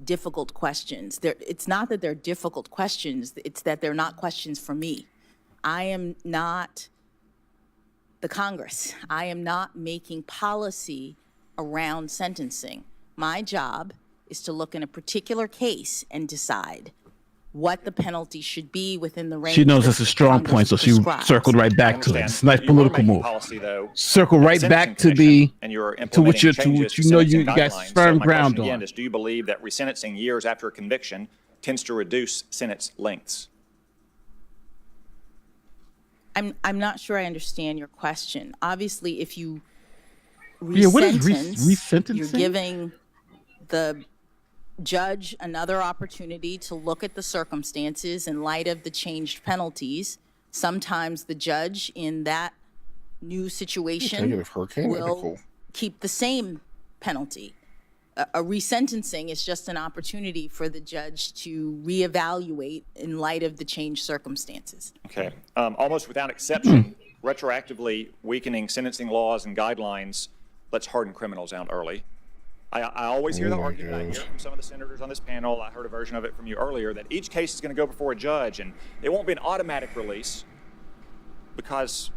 difficult questions. It's not that they're difficult questions, it's that they're not questions for me. I am not the Congress. I am not making policy around sentencing. My job is to look in a particular case and decide what the penalty should be within the range. She knows that that's a strong Congress point, so she prescribes. circled right back to it. It's a nice You political are making move. policy, though, Circle at the right back Sentencing to Commission, the and you're to what you implementing changes know to you sentencing got guidelines. firm my ground question on. again is, do you believe that resentencing years after a conviction tends to reduce sentence lengths? I'm not sure I understand your question. Obviously, if you Yeah, what is resentence, you're resentencing? giving the judge another opportunity to look at the circumstances in light of the changed penalties. Sometimes the judge in that new situation Negative hurricane will article. keep the same penalty. A resentencing is just an opportunity for the judge to reevaluate in light of the changed circumstances. Okay. Almost without exception, retroactively weakening sentencing laws and guidelines lets harden criminals out early. I always hear the argument. I hear from some of the senators on this panel. I heard a version of it from you earlier that each case is going to go before a judge and it won't be an automatic release because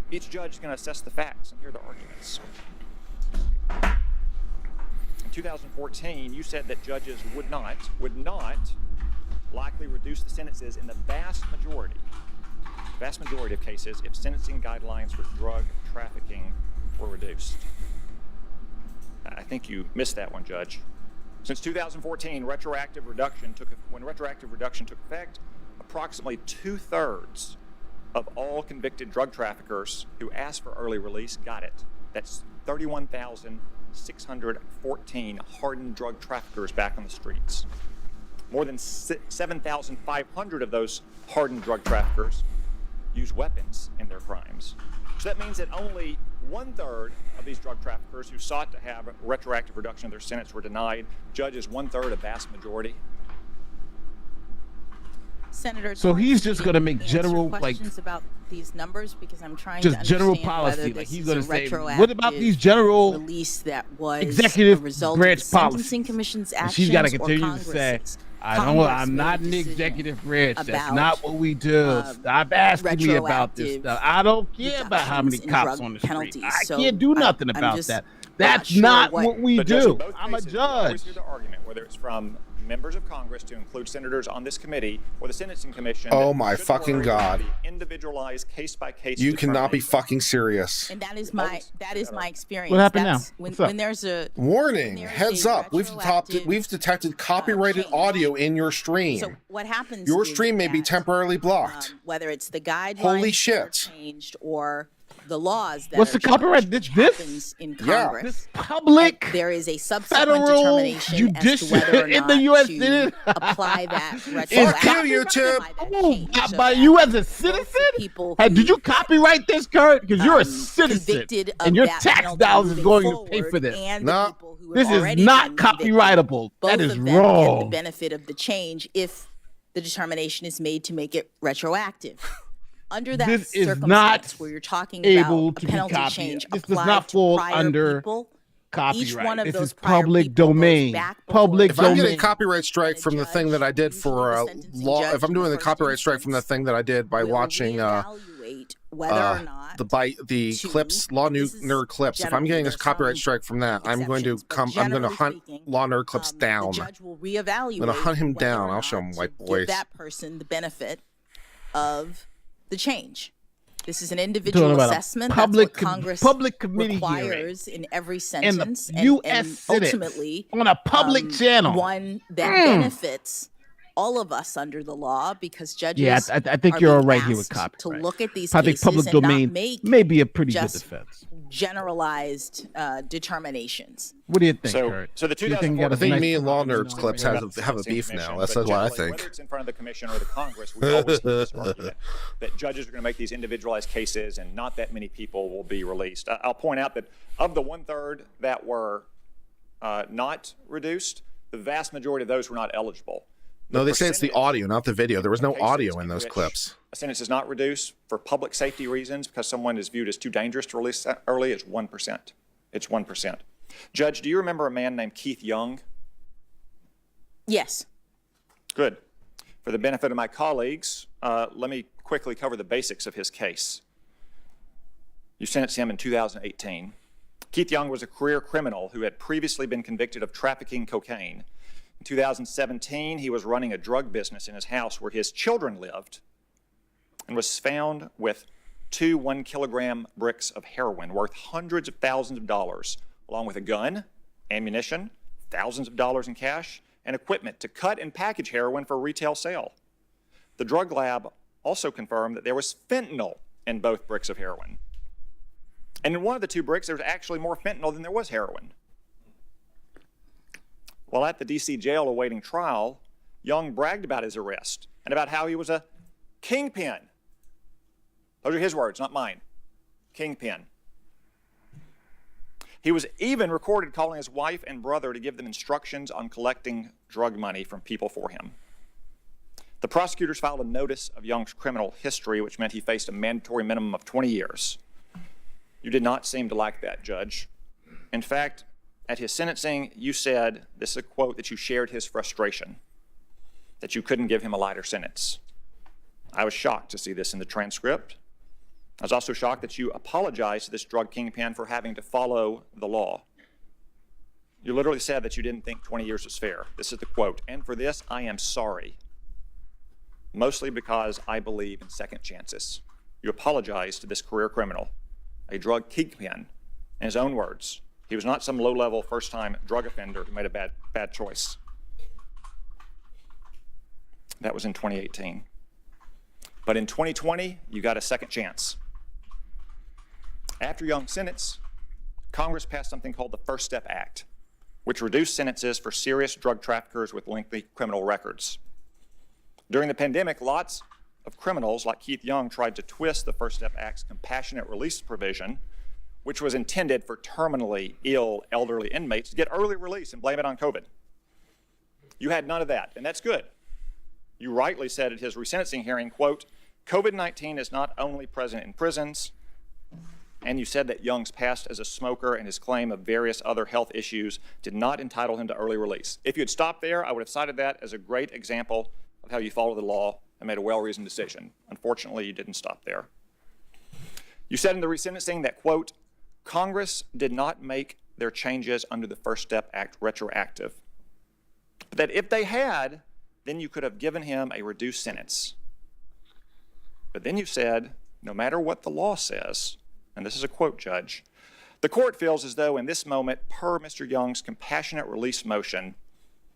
each judge is going to assess the facts and hear the arguments. 2014, you said that judges would not likely reduce the sentences in the vast majority of cases if sentencing guidelines for drug trafficking were reduced. I think you missed that one, Judge. Since 2014, when retroactive reduction took effect, approximately 2/3 of all convicted drug traffickers who asked for early release got it. That's 31,614 hardened drug traffickers back on the streets. More than 7,500 of those hardened drug traffickers use weapons in their crimes. So that means that only 1/3 of these drug traffickers who sought to have a retroactive reduction of their sentence were denied. Judges, 1/3, a vast majority. Senator, so he's just going to make general questions about these numbers because I'm trying just to general policy. Like he's going to say, what about these general release that was executive a result branch of policies? Sentencing Commission's actions, She's got to or continue to say, I'm not in the executive branch. That's not what we do. Stop asking me about this stuff. I don't care about how many cops on the street. I can't do nothing about that. That's not what we do. I'm a judge. The argument, whether it's from members of Congress to include senators on this committee or the Sentencing Commission. Oh my fucking God. Individualized case-by-case. You cannot be fucking serious. And that is my experience. What happened now? When there's a warning, heads up, we've detected copyrighted audio in your stream. So what happens? Your stream may be temporarily blocked. Whether it's the guidelines Holy shit. that are changed or the laws that what's the copyright? This in Congress. This public there is a subsequent federal determination as to whether or in not the U.S. to apply that YouTube by you as a citizen. Hey, did you copyright this, Kurt? Because you're a citizen, and your tax dollars is going to pay for this. No, this is not copyrightable. That is wrong. Get the benefit of the change if the determination is made to make it retroactive. Under that this is circumstance not where you're talking able about a to penalty be copied. change This does applied not fall to prior under people, copyright. each one of this those is prior public people goes domain. back Public If domain. I'm getting a copyright strike from the thing that I did for law, if I'm doing the copyright strike from the thing that I did by watching whether or not the clips, Law Nerd clips, if I'm getting a copyright strike from that, I'm going to hunt Law Nerd clips down. The judge will reevaluate. I'm going to hunt him down. whether or I'll show him not white to boys. give that person the benefit of the change. This is an individual assessment. Public, That's what Congress public committee requires in every sentence, and U.S. and Senate ultimately on a public channel, one that benefits all of us under the law because judges. Yeah, I think you're all right here with copyright. To look at these I think cases public and domain not make may be a pretty good just defense. Generalized determinations. What do you think, Kurt? So the Do you think you got a 2014 nice me and Law Nerds clips have a beef now. That's what I think. Whether it's in front of the commission or the Congress, we always hear this argument that judges are going to make these individualized cases and not that many people will be released. I'll point out that of the 1/3 that were not reduced, the vast majority of those were not eligible. No, they say it's the audio, not the video. There was no audio in those clips. A sentence is not reduced for public safety reasons because someone is viewed as too dangerous to release early. It's 1%. It's 1%. Judge, do you remember a man named Keith Young? Yes. Good. For the benefit of my colleagues, let me quickly cover the basics of his case. You sentenced him in 2018. Keith Young was a career criminal who had previously been convicted of trafficking cocaine. In 2017, he was running a drug business in his house where his children lived and was found with 2 1-kilogram bricks of heroin worth hundreds of thousands of dollars, along with a gun, ammunition, thousands of dollars in cash, and equipment to cut and package heroin for retail sale. The drug lab also confirmed that there was fentanyl in both bricks of heroin. And in one of the 2 bricks, there was actually more fentanyl than there was heroin. While at the D.C. jail awaiting trial, Young bragged about his arrest and about how he was a kingpin. Those are his words, not mine. Kingpin. He was even recorded calling his wife and brother to give them instructions on collecting drug money from people for him. The prosecutors filed a notice of Young's criminal history, which meant he faced a mandatory minimum of 20 years. You did not seem to like that, Judge. In fact, at his sentencing, you said, this is a quote, that you shared his frustration, that you couldn't give him a lighter sentence. I was shocked to see this in the transcript. I was also shocked that you apologized to this drug kingpin for having to follow the law. You literally said that you didn't think 20 years was fair. This is the quote. And for this, I am sorry. Mostly because I believe in second chances. You apologize to this career criminal, a drug kingpin, in his own words. He was not some low-level first-time drug offender who made a bad choice. That was in 2018. But in 2020, you got a second chance. After Young's sentence, Congress passed something called the First Step Act, which reduced sentences for serious drug traffickers with lengthy criminal records. During the pandemic, lots of criminals like Keith Young tried to twist the First Step Act's compassionate release provision, which was intended for terminally ill elderly inmates to get early release and blame it on COVID. You had none of that, and that's good. You rightly said at his resentencing hearing, quote, COVID-19 is not only present in prisons, and you said that Young's past as a smoker and his claim of various other health issues did not entitle him to early release. If you had stopped there, I would have cited that as a great example of how you follow the law and made a well-reasoned decision. Unfortunately, you didn't stop there. You said in the resentencing that, quote, Congress did not make their changes under the First Step Act retroactive, but that if they had, then you could have given him a reduced sentence. But then you said, no matter what the law says, and this is a quote, Judge, the court feels as though in this moment, per Mr. Young's compassionate release motion,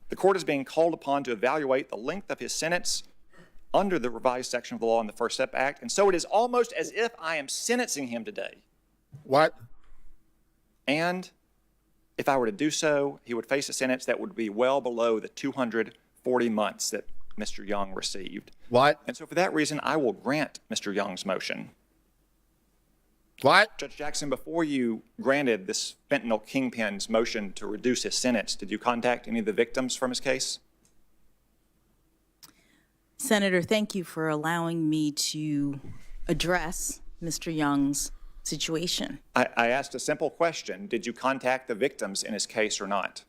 the court is being called upon to evaluate the length of his sentence under the revised section of the law in the First Step Act. And so it is almost as if I am sentencing him today. What? And if I were to do so, he would face a sentence that would be well below the 240 months that Mr. Young received. What? And so for that reason, I will grant Mr. Young's motion. What? Judge Jackson, before you granted this fentanyl kingpin's motion to reduce his sentence, did you contact any of the victims from his case? Senator, thank you for allowing me to address Mr. Young's situation. I asked a simple question. Did you contact the victims in his case or not?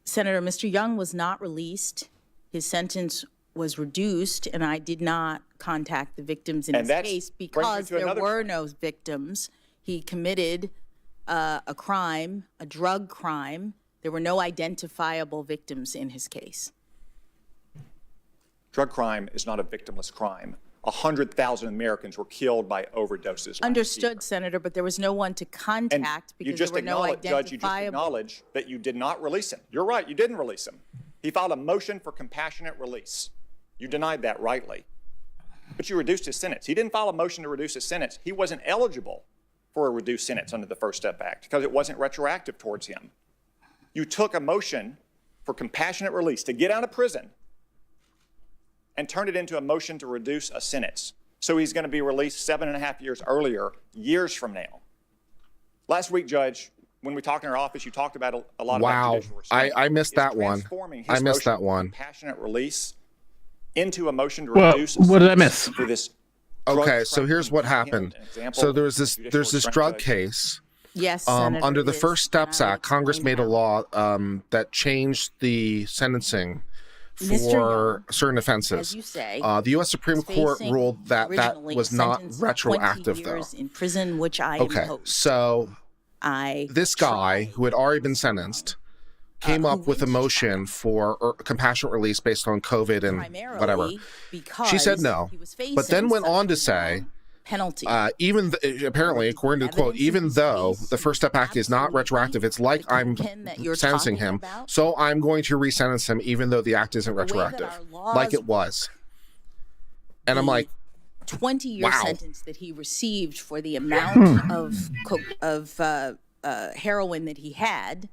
Senator, Mr. Young was not released. His sentence was reduced, and I did not contact the victims in his case because there were no victims. He committed a crime, a drug crime. There were no identifiable victims in his case. Drug crime is not a victimless crime. 100,000 Americans were killed by overdoses. Understood, Senator, but there was no one to contact because there were no identifiable. Judge, you just acknowledged that you did not release him. You're right, you didn't release him. He filed a motion for compassionate release. You denied that rightly. But you reduced his sentence. He didn't file a motion to reduce his sentence. He wasn't eligible for a reduced sentence under the First Step Act because it wasn't retroactive towards him. You took a motion for compassionate release to get out of prison and turned it into a motion to reduce a sentence. So he's going to be released 7.5 years earlier, years from now. Last week, Judge, when we talked in our office, you talked about a lot about judicial restraint. I missed that one. I missed that one. Compassionate release into a motion to reduce. What did I miss? For this. Okay, so here's what happened. So there's this drug case. Yes, Senator, under the First Steps Act, Congress made a law that changed the sentencing for certain offenses. As you say, the U.S. Supreme Court ruled that that was not retroactive, though. In prison, which I okay, imposed. so this guy who had already been sentenced came up with a motion for compassionate release based on COVID and whatever. She said no, but then went on to say, penalty. Apparently, according to the quote, even though the First Step Act is not retroactive, it's like I'm sentencing him, so I'm going to resentence him even though the act isn't retroactive, like it was. And I'm like, 20-year sentence that he received for the amount of heroin that he had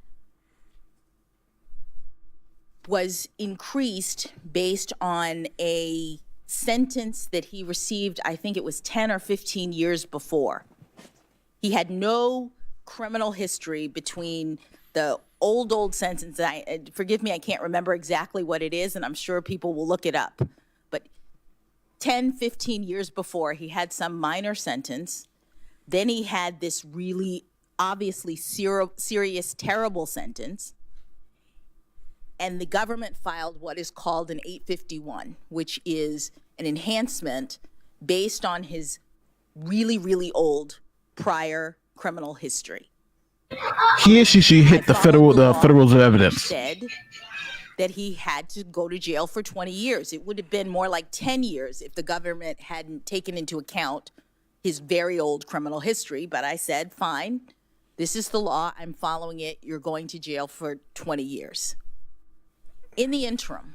was increased based on a sentence that he received, I think it was 10 or 15 years before. He had no criminal history between the old sentence. Forgive me, I can't remember exactly what it is, and I'm sure people will look it up. But 10, 15 years before, he had some minor sentence. Then he had this really obviously serious, terrible sentence. And the government filed what is called an 851, which is an enhancement based on his really, really old prior criminal history. he or she hit the federal rules of evidence. Said that he had to go to jail for 20 years. It would have been more like 10 years if the government hadn't taken into account his very old criminal history. But I said, fine, this is the law. I'm following it. You're going to jail for 20 years. In the interim,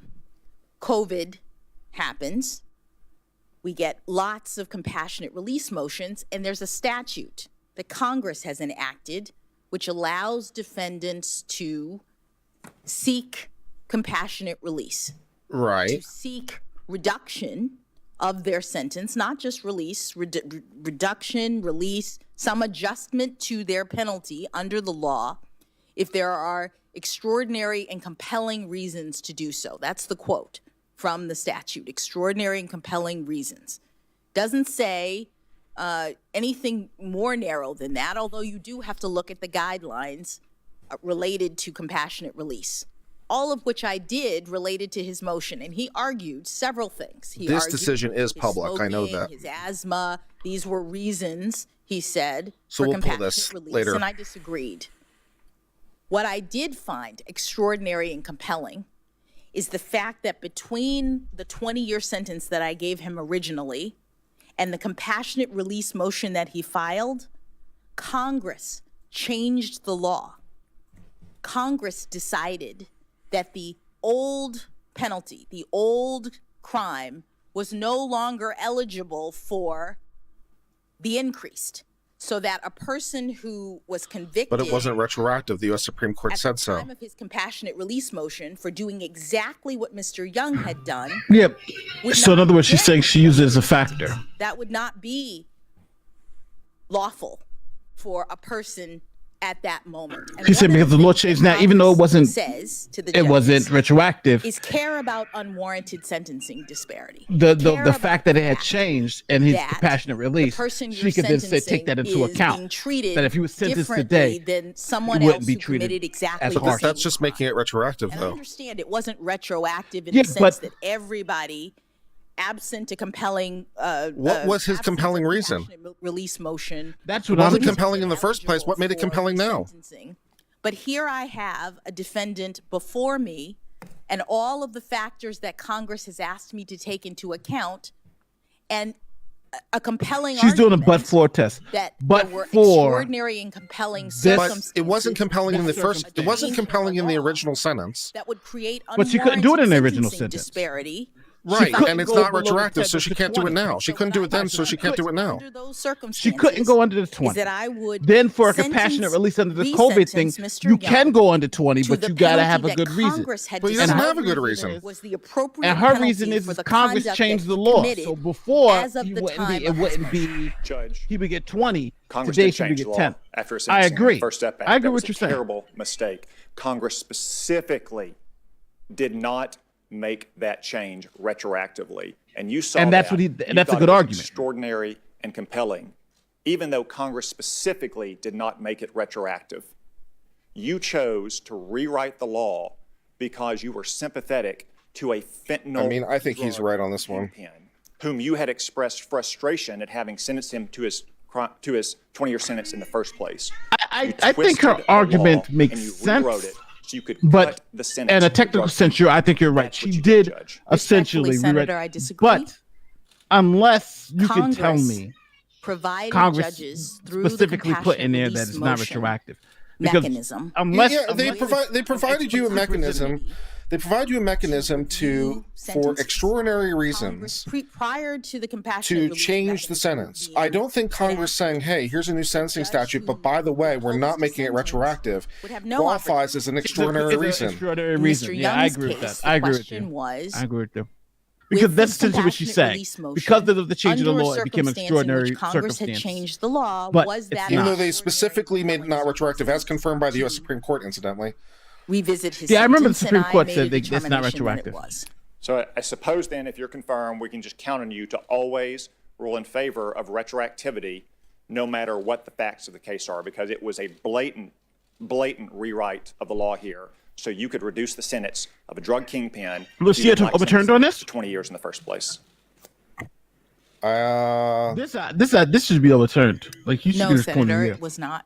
COVID happens. We get lots of compassionate release motions, and there's a statute that Congress has enacted which allows defendants to seek compassionate release. Right. To seek reduction of their sentence, not just release, reduction, release, some adjustment to their penalty under the law if there are extraordinary and compelling reasons to do so. That's the quote from the statute, extraordinary and compelling reasons. Doesn't say anything more narrow than that, although you do have to look at the guidelines related to compassionate release, all of which I did related to his motion. And he argued several things. This decision is public. I know that. His asthma, these were reasons, he said, so for we'll pull compassionate this release. later. And I disagreed. What I did find extraordinary and compelling is the fact that between the 20-year sentence that I gave him originally and the compassionate release motion that he filed, Congress changed the law. Congress decided that the old penalty, the old crime, was no longer eligible for the increased, so that a person who was convicted, But it wasn't retroactive. The U.S. Supreme Court said so. at the time of his compassionate release motion for doing exactly what Mr. Young had done, Yep. would So in not other words, she's get saying she used it as a factor. that would not be lawful for a person at that moment. And She one said of because the law changed now, even though it wasn't, says to the it wasn't judges retroactive. is care about unwarranted sentencing disparity. The fact that it had changed and his that compassionate release, person she you're could then say take sentencing that into is account. being treated That if he was sentenced differently today, than someone he wouldn't else be who treated committed exactly as the harsh. same That's just making it retroactive, And I though. understand it wasn't retroactive in Yeah, the sense but- that everybody, absent a compelling What was his compelling reason? release motion. That's It what I'm wasn't compelling in the first place. What made it for compelling now? sentencing. But here I have a defendant before me and all of the factors that Congress has asked me to take into account, and a compelling She's doing a argument but-for test. that But there were for extraordinary and compelling But circumstances. it wasn't compelling in the first. It wasn't compelling in the original sentence. That would create But she couldn't do it in the original sentencing sentence. disparity. Right, couldn't and it's go not below the retroactive, 10 so she to can't do it 20. now. She couldn't do it then, so she can't do it now. Under those circumstances, She couldn't go under the is 20. that I would Then for a sentence- compassionate release under the COVID thing, resentence Mr. you Young can go under 20, to but the you got to have a penalty good that reason. Congress had But he doesn't decided have a good reason. was the appropriate And her penalty reason is for the Congress conduct changed that the he law. committed So before, as of he the wouldn't time be, it of his wouldn't be, Judge, he would get 20. Congress Today did she would change get the law 10. after I sentencing agree. the First Step Act. I agree That with was what you're a saying. terrible mistake. Congress specifically did not make that change retroactively. And you saw And that's that. what he- You and that's a thought good it was argument. Extraordinary and compelling, even though Congress specifically did not make it retroactive. You chose to rewrite the law because you were sympathetic to a fentanyl. I mean, I think he's drug right on this one. kingpin, whom you had expressed frustration at having sentenced him to his 20-year sentence in the first place. I You think her twisted the argument law makes and you sense. rewrote it so you could But cut the sentence. in a for technical drug sense, I think you're right. She did essentially Respectfully, rewrite. Senator, I disagree. But unless you can tell Congress me provided Congress judges through the specifically put in there that compassionate it's not release retroactive. mechanism. Unless, Yeah, they provided you a mechanism. They provide you a mechanism for extraordinary reasons Prior to the compassionate to release change the sentence. I don't think Congress saying, "Hey, here's a new sentencing statute, but by the way, we're not making it retroactive," would have no qualifies as an extraordinary it's an reason. extraordinary In reason. Mr. Yeah, I Young's agree with case, that. I the agree with question you. was, I agree with you. Because with that's the essentially what she's compassionate saying. release motion, Because of the change of the under a law, it became circumstance in extraordinary which Congress had circumstance. changed the law, But was it's that Even not. though they specifically made it not retroactive, as confirmed by the U.S. Supreme Court, incidentally. revisit his Yeah, I remember the sentence, Supreme and Court I said made a it's not determination that retroactive. it was. So I suppose then, if you're confirmed, we can just count on you to always rule in favor of retroactivity, no matter what the facts of the case are, because it was a blatant rewrite of the law here. So you could reduce the sentence of a drug kingpin. Lucia overturned on this? 20 years in the first place. This should be overturned. Like you should No, get this 20 Senator, years. it was not.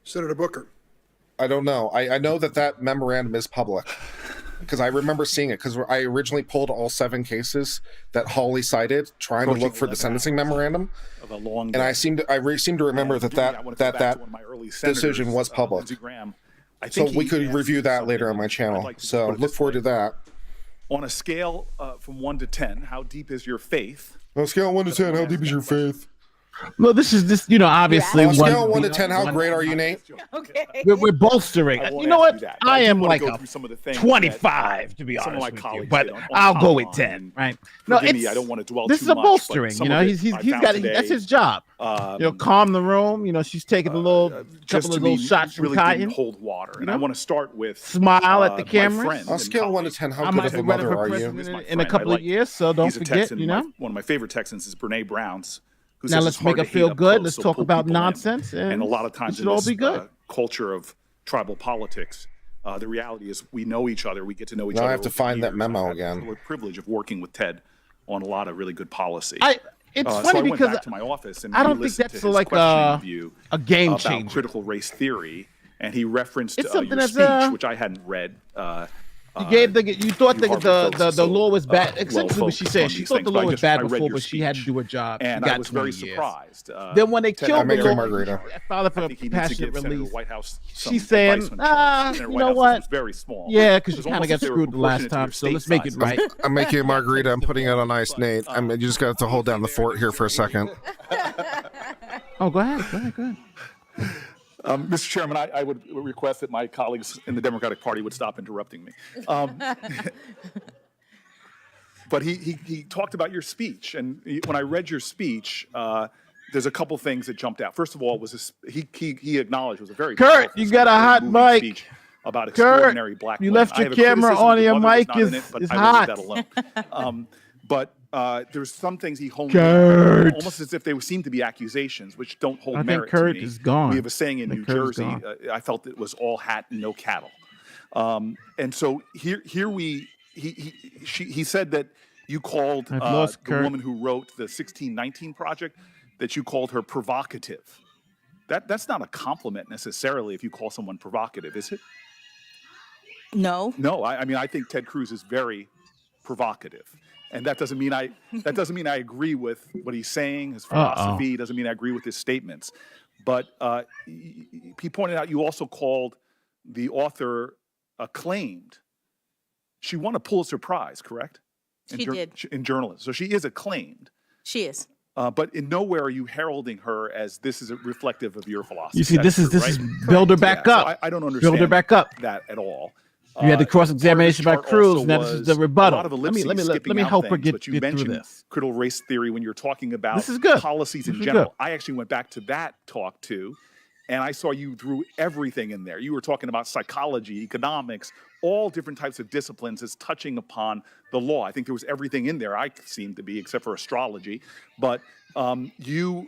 Senator Booker. I don't know. I know that memorandum is public because I remember seeing it because I originally pulled all 7 cases that Hawley cited trying to look for the sentencing memorandum. Of a long and I seem to remember that decision was public. So we could review that later on my channel. So look forward to that. On a scale from 1 to 10, how deep is your faith? On a scale of 1 to 10, how deep is your faith? Well, this is just, obviously. On a scale of 1 to 10, how great are you, Nate? Okay. We're bolstering. You know what? I am like a some of the things 25, to be honest with you. But I'll go with 10, right? No, I don't want to dwell this too is a much, bolstering. but He's got that's his job. Calm the room. She's taking a couple of little shots from really Cotton. didn't hold water, and I want to start with smile at the camera. On a scale of 1 to 10, how good of a mother are you? In a couple of years, so don't forget. One of my favorite Texans is Brene Brown's. Now let's make it feel good. Let's talk about nonsense, and a lot of times it should all be good. Culture of tribal politics, the reality is we know each other. We get to know each other. I have to find that memo again. The privilege of working with Ted on a lot of really good policy. It's so funny I went because back to my office and I don't think listened that's to his like questioning a game about changer. critical race theory, and he referenced It's your something that's, speech, which I hadn't read. You thought the law was bad. well Essentially, what she focused said, on she these thought the things, law but was bad I read before, your but she had to do her job. And she I got was 20 very years. surprised. Then when they Ted, killed I'm the very law, margarita. filed for I a think he needs to passionate give Senator release. Whitehouse some She's saying, advice when Senator you know Whitehouse what? was very small. Yeah, because It was you kind of almost got as if they were screwed the last proportionate to time, your so let's state make it size. right. I'm making a margarita. I'm putting it on ice, Nate. You just got to hold down the fort here for a second. Oh, go ahead. Mr. Chairman, I would request that my colleagues in the Democratic Party would stop interrupting me. But he talked about your speech, and when I read your speech, there's a couple things that jumped out. First of all, he acknowledged it was a very Kurt, you got a hot mic. speech about extraordinary black you women. left I your have a camera criticism on. that Your mother was mic not in it, but is I will hot. leave that alone. But there's some things he honed Kurt. in, almost as if they seem to be accusations, which don't hold I think merit Kurt to me. is gone. We have a saying in I New think Kurt is Jersey. gone. I felt it was all hat and no cattle. And so he said that you called I've lost the Kurt. woman who wrote the 1619 Project, that you called her provocative. That's not a compliment necessarily if you call someone provocative, is it? No. No, I mean, I think Ted Cruz is very provocative. And that doesn't mean I agree with what he's saying, his philosophy. Doesn't mean I agree with his statements. But he pointed out you also called the author acclaimed. She won a Pulitzer Prize, correct? She did. In journalism. So she is acclaimed. She is. But in nowhere are you heralding her as this is reflective of your philosophy. You see, That's this true, is right? build her back So up. I don't understand Build her back up. that at all. You had the cross-examination by part of this Cruz. chart Now this is the also was rebuttal. a lot of Let me skipping out help her things, get but you through mentioned this. critical race theory when you're talking about This is good. policies in This is general. good. I actually went back to that talk too, and I saw you threw everything in there. You were talking about psychology, economics, all different types of disciplines as touching upon the law. I think there was everything in there I seemed to be, except for astrology. But you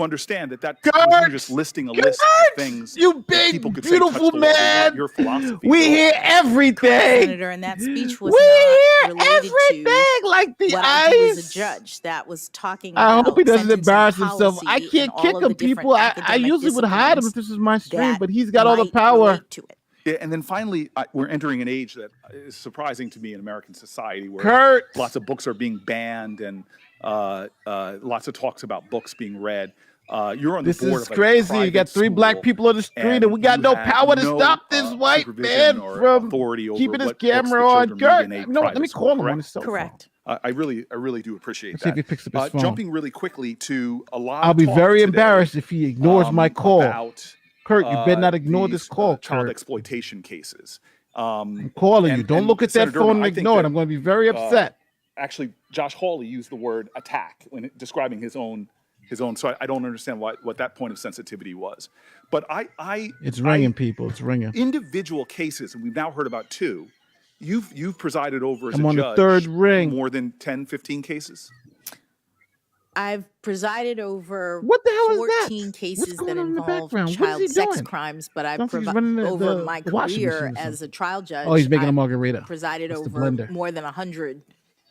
understand that you're just listing a list of things you that big, people could beautiful say touch the law. They're not man. your philosophy. We hear everything. Senator, and that speech was We hear not related everything to like the what I do as ice. a judge. That was talking I about hope he doesn't sentencing embarrass himself. policy I can't and all kick of the him, different people. I academic usually would hide him if this was my stream, disciplines but he's got all the might power. relate to it. Yeah, and then finally, we're entering an age that is surprising to me in American society, where Kurt. lots of books are being banned and lots of talks about books being read. You're on the This board is of a crazy. You got private 3 black school, people on the street, and we got you no have power to no, stop this white supervision man or from authority over keeping his what books camera the on. children read Kurt, in a no, let private me school, call him on correct? his cell phone. Correct. I really do appreciate Let's see that. if he picks up his phone. Jumping really quickly to a lot. I'll of be talk very today, embarrassed if he ignores my call. About, Kurt, you better not ignore these, this call, child Kurt. exploitation cases. I'm calling you. Don't look at that Senator phone Durbin, and I think ignore it. that, I'm going to be very upset. Actually, Josh Hawley used the word attack when describing his own. So I don't understand what that point of sensitivity was. But It's ringing, people. It's ringing. Individual cases, and we've now heard about 2. You've presided over as I'm a on the judge 3rd ring. more than 10, 15 cases. I've presided over What the hell is that? 14 cases What's going that on in the involve background? What is child he sex doing? crimes, but I've Sounds like he's running over the my washing career machine or as a trial judge. Oh, he's making a I've margarita. presided That's the over blender. more than 100.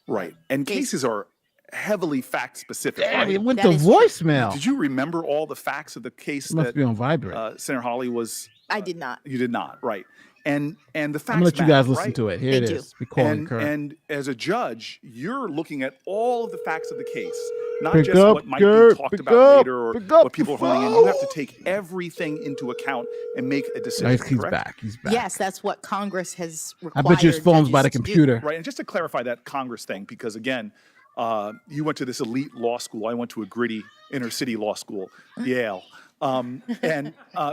Right. And cases are heavily fact specific. Damn, Right? it went to voicemail. Did you remember all the facts of the case Must that be on vibrate. Senator Hawley was? I did not. You did not, right? And the facts. I'm gonna let you matter, guys listen right? to it. Here it is. We call it Kurt. And as a judge, you're looking at all of the facts of the case, not Pick just up, what might Kurt, be talked pick about up, later or pick up what people are the holding in. You have to take everything into account and make a decision. He's correct? back. He's back. Yes, that's what Congress has I required. bet you his phone's by the judges to do. computer. Right, and just to clarify that Congress thing, because again, you went to this elite law school. I went to a gritty inner city law school, Yale.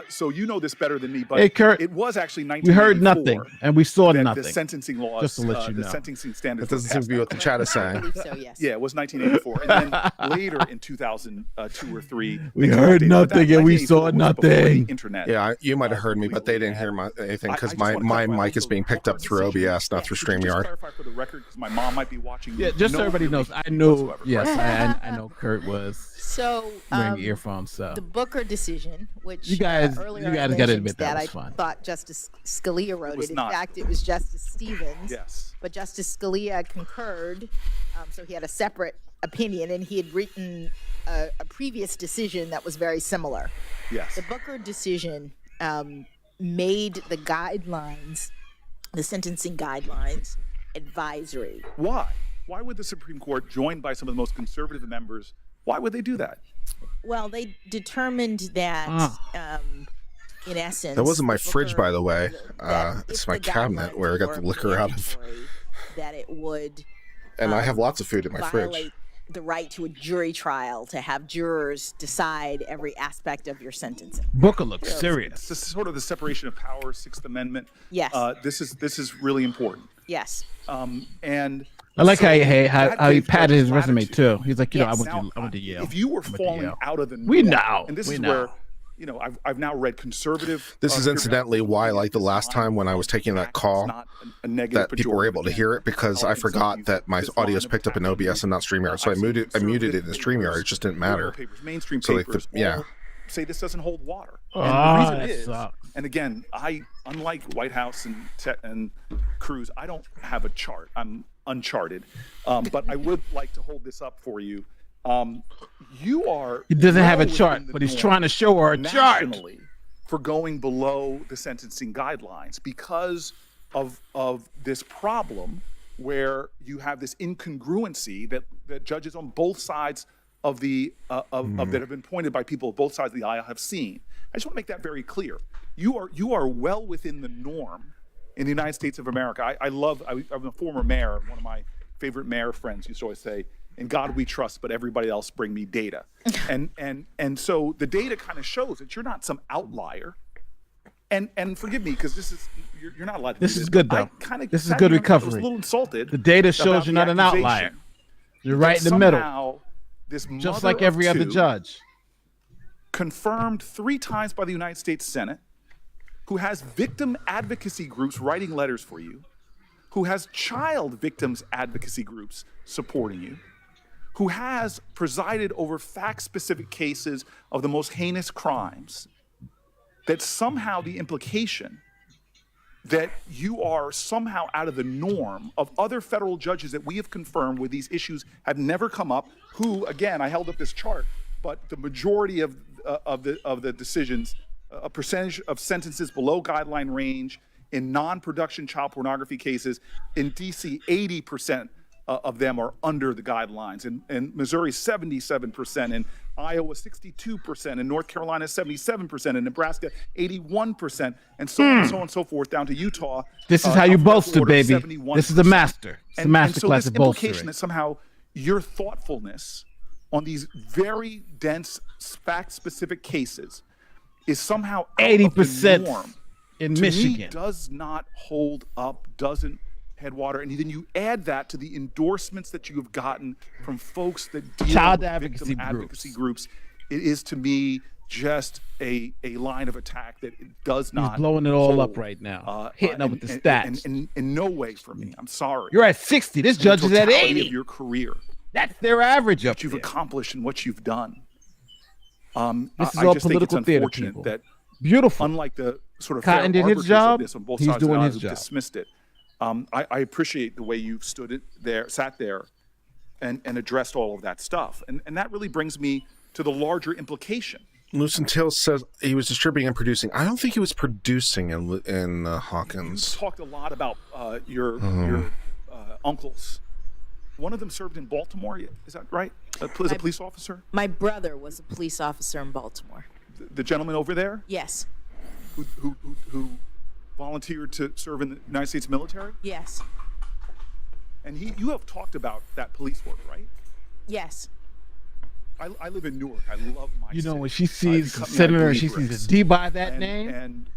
So you know this better than me, but Hey, Kurt, it was actually we heard 1984 nothing and we saw that nothing. The sentencing laws, Just to let you the know. sentencing standards. That doesn't seem to be what the chat is saying. I believe so, yes. Yeah, it was 1984, and then later in 2002 or 3, We they heard updated, but nothing that and we 1984 saw was before the nothing. internet. Yeah, you might have heard me, but they didn't hear anything because I just my wanna clarify, mic is being picked up through OBS, not through Could you just StreamYard. clarify for the record, because my mom might be watching. Yeah, just so everybody knows, I know. whatsoever, Yes, correct? I know Kurt was So wearing earphones. So the Booker decision, which You guys- earlier you I guys gotta mentioned admit that was I fun. thought Justice Scalia wrote was it. In not. fact, it was Justice Stevens. Yes. But Justice Scalia concurred, so he had a separate opinion, and he had written a previous decision that was very similar. Yes. The Booker decision made the guidelines, the sentencing guidelines, advisory. Why? Why would the Supreme Court, joined by some of the most conservative members, why would they do that? Well, they determined that, in essence, That wasn't my the fridge, Booker- by the way. that It's if my the cabinet guidelines where I got the were liquor out of. mandatory, that it would And I have lots of food in my fridge. violate the right to a jury trial, to have jurors decide every aspect of your sentencing. Booker looks serious. This is sort of the separation of powers, Sixth Amendment. Yes. This is really important. Yes. And I like so how that he gave patted his judges resume latitude. too. He's like, Yes. I went to Yale. If you were I went to falling Yale. out of the norm, We know. and this We is know. where, I've now read conservative. This is incidentally why, like the last time when I was taking that call, that people were able to hear it because I forgot that my audio is picked up in OBS and not StreamYard. So I muted it in StreamYard. It just didn't matter. Mainstream So papers yeah. all say this doesn't hold water. Oh, And the reason that is, sucks. and again, unlike White House and Cruz, I don't have a chart. I'm uncharted. But I would like to hold this up for you. You are. He doesn't have a well chart, within the but he's norm trying to show her a chart. nationally for going below the sentencing guidelines because of this problem where you have this incongruency that judges on both sides of that have been pointed by people of both sides of the aisle have seen. I just want to make that very clear. You are well within the norm in the United States of America. I'm a former mayor. One of my favorite mayor friends used to always say, "In God we trust, but everybody else bring me data." and so the data kind of shows that you're not some outlier. And forgive me, because you're not allowed to do This is good I though. kinda This is sat good here and I was recovery. a little insulted. The data shows about you're the not an outlier. accusation You're right in the that middle, somehow this just mother like every of other two, judge. confirmed 3 times by the United States Senate, who has victim advocacy groups writing letters for you, who has child victims advocacy groups supporting you, who has presided over fact-specific cases of the most heinous crimes, that somehow the implication that you are somehow out of the norm of other federal judges that we have confirmed where these issues have never come up, who, again, I held up this chart, but the majority of the decisions, a percentage of sentences below guideline range in non-production child pornography cases, in DC, 80% of them are under the guidelines. In Missouri, 77%, in Iowa, 62%, in North Carolina, 77%, in Nebraska, 81%, and so on and so on and so forth, down to Utah. This is how you alphabetical bolster, order, baby. 71%. This is the master. It's the master so class this of implication bolstering. that somehow your thoughtfulness on these very dense, fact-specific cases is somehow out 80% of the norm, in to Michigan. me, does not hold up, doesn't head water. And then you add that to the endorsements that you have gotten from folks that deal Child with advocacy victim advocacy groups. It is, to me, just a line of attack that it does not. He's blowing it all up hold, right now, hitting up with the stats. And in no way for me. I'm sorry. You're at 60. This In the judge is at totality 80. of your career, That's their average up what you've there. accomplished and what you've done. This is I all just think it's political theater, unfortunate people. that, Beautiful. unlike the sort of Cotton fair did his arbiters job. of this on both He's sides of the doing aisle his who job. dismissed it, I appreciate the way you've sat there, and addressed all of that stuff. And that really brings me to the larger implication. Lucent Tales says he was distributing and producing. I don't think he was producing in Hawkins. You talked a lot about your uncles. One of them served in Baltimore. Is that right? As a police officer? My brother was a police officer in Baltimore. The gentleman over there? Yes. Who volunteered to serve in the United States military? Yes. And you have talked about that police work, right? Yes. I live in Newark. I love my You know, city. when she sees Senator, she sees a D by that name. And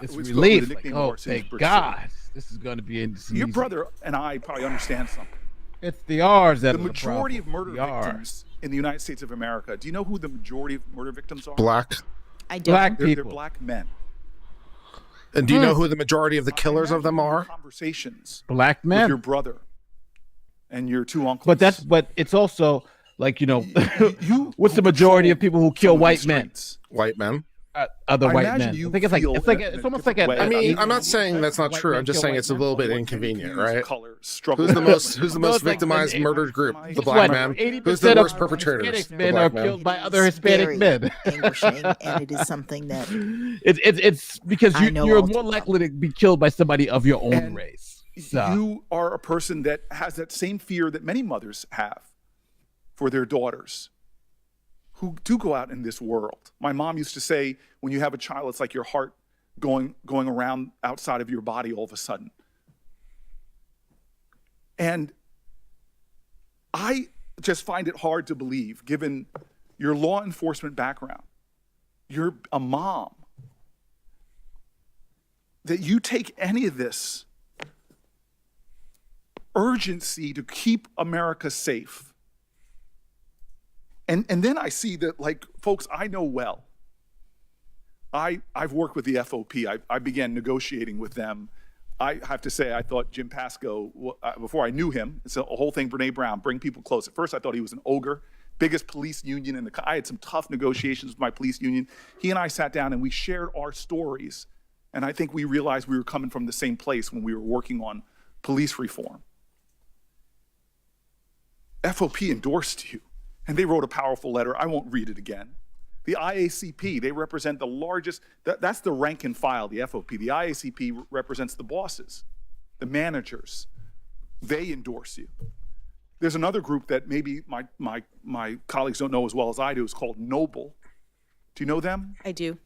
it's we spoke with relief. the Like, nickname oh, of our city's thank Brick God. City. This is going to be interesting. Your brother and I probably understand something. It's the R's that The are majority the of murder the R's. victims in the United States of America, do you know who the majority of murder victims are? Black. I don't. Black They're people. black men. And do you know who the majority of the killers of them are? Conversations Black with men. your brother and your two uncles. But it's also like, you know, what's the majority of people who kill white men? White men. Other I white imagine men. you I think it's like feel it's like in a it's almost like a. different way I mean, about I'm not saying that's not white true. men I'm just kill saying white it's a men. little bit inconvenient, right? Color, struggle. Who's the most No, it's like victimized when- murdered group? The It's black what, man. 80% Who's the worst of perpetrators? Hispanic The men are black killed men. by other Hispanic very men. anguishing, and it is something that It's because I know you're all more too likely to be killed by somebody of your own And race. So. You are a person that has that same fear that many mothers have for their daughters who do go out in this world. My mom used to say, when you have a child, it's like your heart going around outside of your body all of a sudden. And I just find it hard to believe, given your law enforcement background, you're a mom, that you take any of this urgency to keep America safe. And then I see that, like, folks I know well. I've worked with the FOP. I began negotiating with them. I have to say, I thought Jim Pascoe, before I knew him, it's a whole thing, Brene Brown, bring people close. At first, I thought he was an ogre, biggest police union in the. I had some tough negotiations with my police union. He and I sat down and we shared our stories. And I think we realized we were coming from the same place when we were working on police reform. FOP endorsed you, and they wrote a powerful letter. I won't read it again. The IACP, they represent the largest, that's the rank and file, the FOP. The IACP represents the bosses, the managers. They endorse you. There's another group that maybe my colleagues don't know as well as I do. It's called Noble. Do you know them? I do.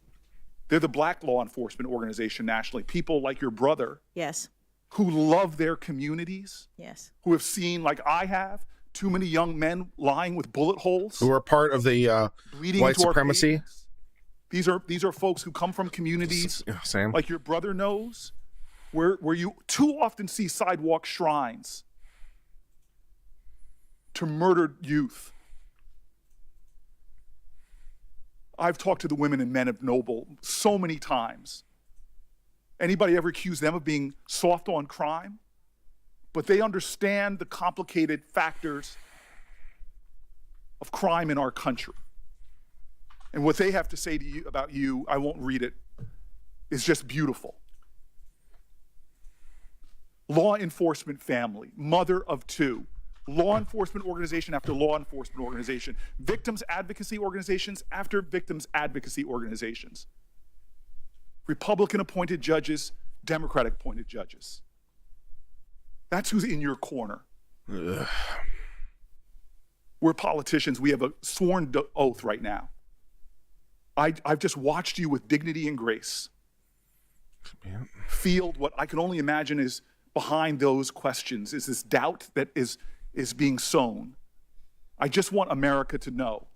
They're the black law enforcement organization nationally. People like your brother Yes. who love their communities, Yes. who have seen, like I have, too many young men lying with bullet holes. Who are part of the bleeding white into our supremacy. pavements. These are folks who come from communities Sam. like your brother knows, where you too often see sidewalk shrines to murdered youth. I've talked to the women and men of Noble so many times. Anybody ever accuse them of being soft on crime? But they understand the complicated factors of crime in our country. And what they have to say to you about you, I won't read it, is just beautiful. Law enforcement family, mother of two, law enforcement organization after law enforcement organization, victims advocacy organizations after victims advocacy organizations, Republican appointed judges, Democratic appointed judges. That's who's in your corner. Ugh. We're politicians. We have a sworn oath right now. I've just watched you with dignity and grace field what I can only imagine is behind those questions, is this doubt that is being sown. I just want America to know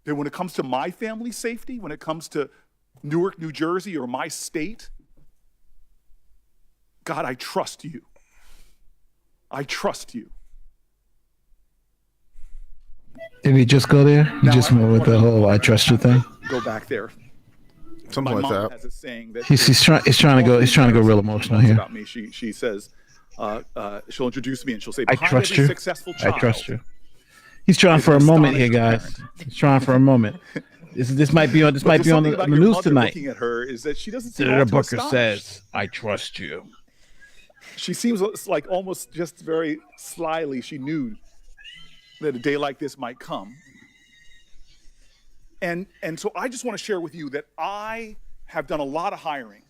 that when it comes to my family's safety, when it comes to Newark, New Jersey, or my state, God, I trust you. I trust you. Did he just go there? He just went with the whole "I trust you" thing. Go back there. Something My like mom that. has a saying that He's trying to go real emotional here. about me. She says she'll introduce me and she'll say, I "Behind trust every you. successful I child trust you. He's trying for a moment here, guys. He's trying for a moment. This might be on But the something about your news mother tonight. Looking at her is that she doesn't seem Senator all too Booker astonished. says, "I trust you." She seems like almost just very slyly. She knew that a day like this might come. And so I just want to share with you that I have done a lot of hiring.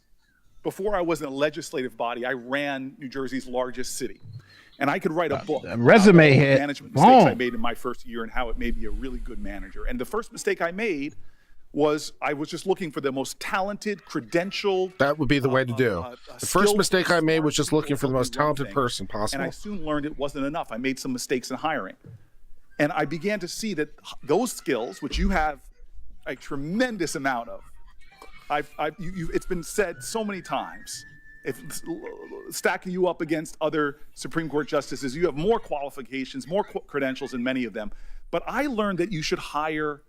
Before I was in a legislative body, I ran New Jersey's largest city. And I could write a book resume about hit. management mistakes I Boom. made in my first year and how it made me a really good manager. And the first mistake I made was I was just looking for the most talented, credentialed. That would be the way to do. The first mistake I made was just looking for the most talented person possible. And I soon learned it wasn't enough. I made some mistakes in hiring. And I began to see that those skills, which you have a tremendous amount of, it's been said so many times, if stacking you up against other Supreme Court justices, you have more qualifications, more credentials than many of them. But I learned that you should hire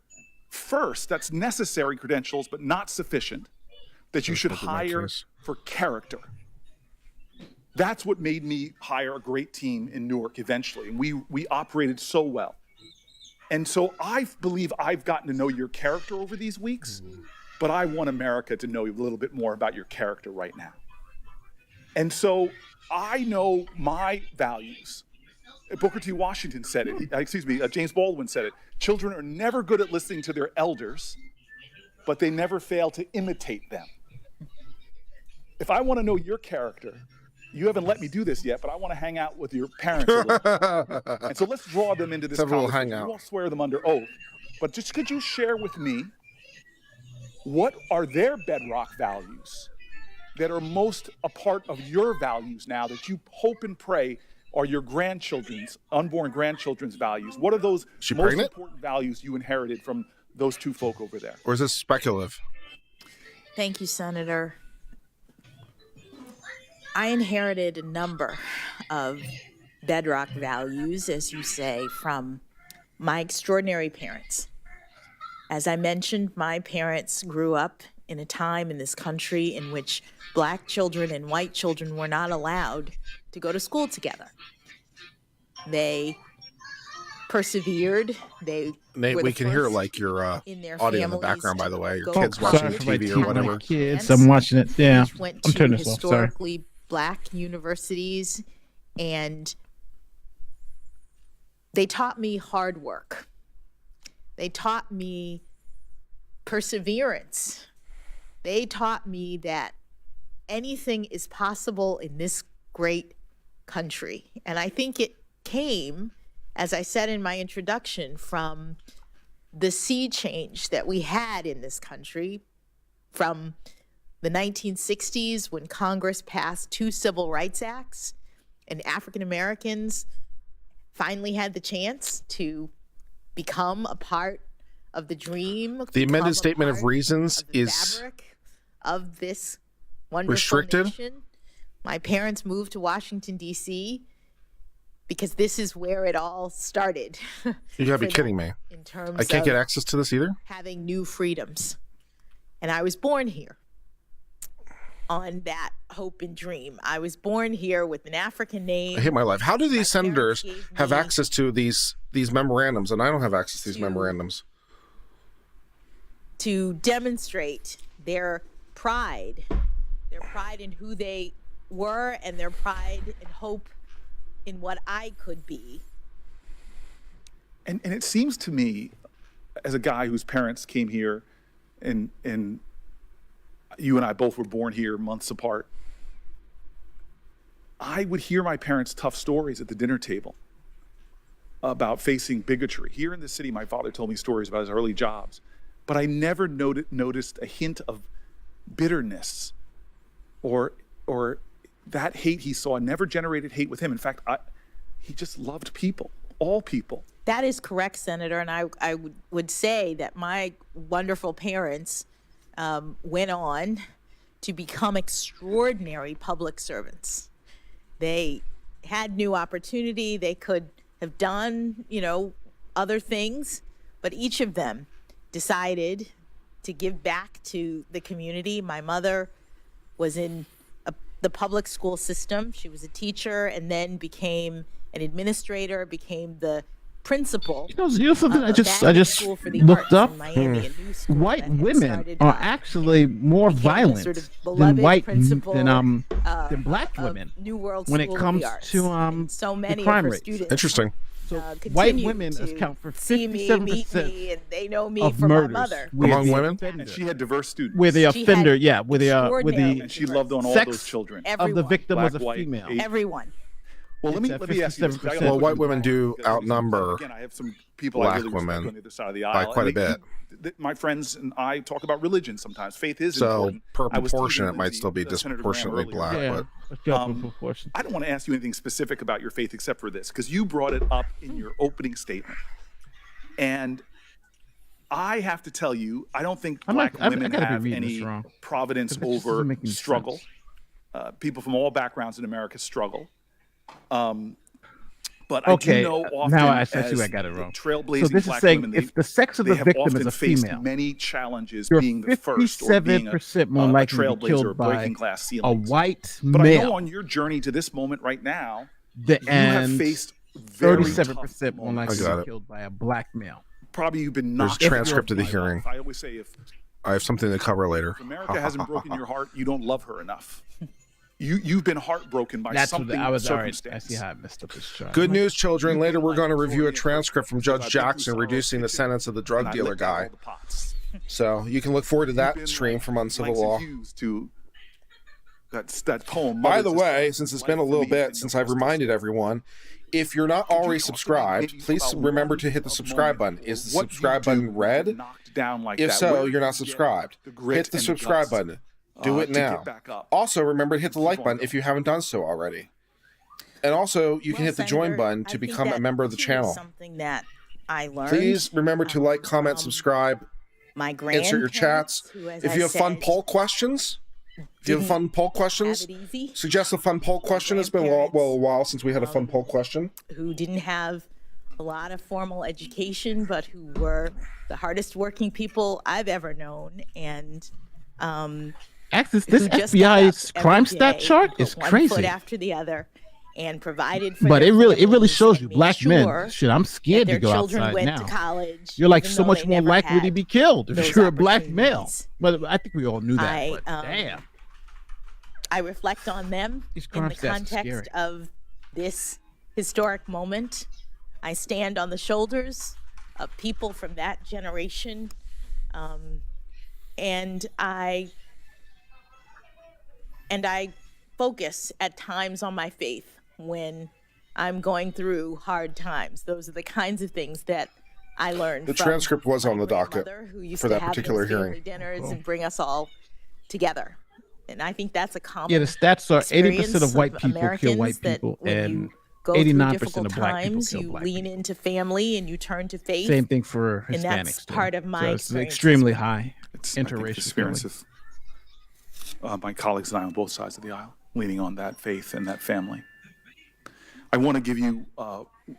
first, that's necessary credentials, but not sufficient, that you should hire for character. That's what made me hire a great team in Newark eventually. And we operated so well. And so I believe I've gotten to know your character over these weeks, but I want America to know a little bit more about your character right now. And so I know my values. Booker T. Washington said it, James Baldwin said it. Children are never good at listening to their elders, but they never fail to imitate them. If I want to know your character, you haven't let me do this yet, but I want to hang out with your parents a little bit. And so let's draw them into this conversation. We won't swear them under oath, but just could you share with me what are their bedrock values that are most a part of your values now that you hope and pray are your grandchildren's, unborn grandchildren's values? What are those most important values you inherited from those two folk over there? Or is this speculative? Thank you, Senator. I inherited a number of bedrock values, as you say, from my extraordinary parents. As I mentioned, my parents grew up in a time in this country in which Black children and white children were not allowed to go to school together. They persevered. Nate, we can hear like your audio in the background, by the way. Your kids Sorry watching for my TV or whatever. kids, I'm watching it. Yeah, went I'm to turning this off. Sorry. historically Black universities, and they taught me hard work. They taught me perseverance. They taught me that anything is possible in this great country. And I think it came, as I said in my introduction, from the sea change that we had in this country from the 1960s when Congress passed 2 Civil Rights Acts and African Americans finally had the chance to become a part of the dream. The amended statement of reasons is of this wonderful restricted. nation. My parents moved to Washington, D.C. because this is where it all started. You gotta be kidding me. In terms I can't of get access to this either? having new freedoms. And I was born here on that hope and dream. I was born here with an African name. I hate my life. How do these senators have access to these memorandums, and I don't have access to these memorandums? To demonstrate their pride in who they were and their pride and hope in what I could be. And it seems to me, as a guy whose parents came here and you and I both were born here months apart, I would hear my parents' tough stories at the dinner table about facing bigotry. Here in the city, my father told me stories about his early jobs, but I never noticed a hint of bitterness or that hate he saw never generated hate with him. In fact, he just loved people, all people. That is correct, Senator, and I would say that my wonderful parents went on to become extraordinary public servants. They had new opportunity. They could have done, other things, but each of them decided to give back to the community. My mother was in the public school system. She was a teacher and then became an administrator, became the principal. You know something I just looked up? White women are actually more violent than black women New World when it School of comes the Arts. to so many the crime of her rates. students Interesting. white continue women to account for see me, meet 57% me, and they know me of from murders my mother. Among women? And she had diverse students. where the She offender, had yeah, where the And she loved on all sex those children. of the Everyone. victim was a Black, white, female. Asian. Everyone. Well, let me ask you this. 'cause I gotta Well, look white at women the do because outnumber again, I have some people I black really respect women on the other side of the aisle. by and quite a bit. My friends and I talk about religion sometimes. Faith is So important. per I was proportion, teasing it might Lindsey, still be Senator Graham disproportionately earlier. black. Yeah, But let's go with proportion. I don't want to ask you anything specific about your faith except for this, because you brought it up in your opening statement. And I have to tell you, I don't think black women gotta be have reading this any wrong. providence 'Cause it just over doesn't make any struggle. People from all backgrounds in America struggle. But I Okay, do know often now I as see I got it wrong. trailblazing So this black is saying women, if the sex of they the have victim often is a faced female, many challenges you're being the first or being 57% more a likely to be trailblazer, killed by breaking glass a ceilings. white But I know male. on your journey to this moment right now, The, you have and faced very 37% tough more likely moments. to got be it. killed by a black male. Probably you've been There's knocked a out transcript of the by hearing. life. I always say if I have something to cover later. America hasn't broken your heart, you don't love her enough. You've been heartbroken by That's what something I was all right. circumstance. I see how I messed up this chart. Good news, children. Later, we're going to review a transcript from Judge Jackson reducing the sentence of the drug dealer guy. So you can look forward to that stream from Uncivil Law. To that poem. By the way, since it's been a little bit since I've reminded everyone, if you're not already subscribed, please remember to hit the subscribe button. Is the subscribe button red? If so, you're not subscribed. Hit the subscribe button. Do it now. Also, remember to hit the like button if you haven't done so already. And also, you can hit the join button to become a member of the channel. Something that I learned. Please remember to like, comment, subscribe, my answer your chats. If you have fun poll questions, suggest a fun poll question. It's been a while since we had a fun poll question. Who didn't have a lot of formal education, but who were the hardest working people I've ever known, and Access this FBI's crime stat chart is one crazy. foot after the other, and provided for But their it really families shows you and black made men. sure Shit, I'm scared that to go their children outside went now. to college. You're like even so though much they more never likely to had be killed those if you're a black male. opportunities. But I think we all knew that. But damn. I reflect on them These in crime the stats are context scary. of this historic moment. I stand on the shoulders of people from that generation, and I focus at times on my faith when I'm going through hard times. Those are the kinds of things that I learned. The from transcript was on the docket grandmother, who used for to that have particular those family hearing. dinners and bring us all together. And I think that's a common Yeah, the stats are 80% of white experience people kill white Americans, that people, when and you go through 89% difficult of black people times, kill you black lean into family and you turn to faith. Same thing for Hispanics. And that's too. part of my So it's experience. extremely high It's, I think, the interracial experience killing. of my colleagues and I on both sides of the aisle, leaning on that faith and that family. I want to give you,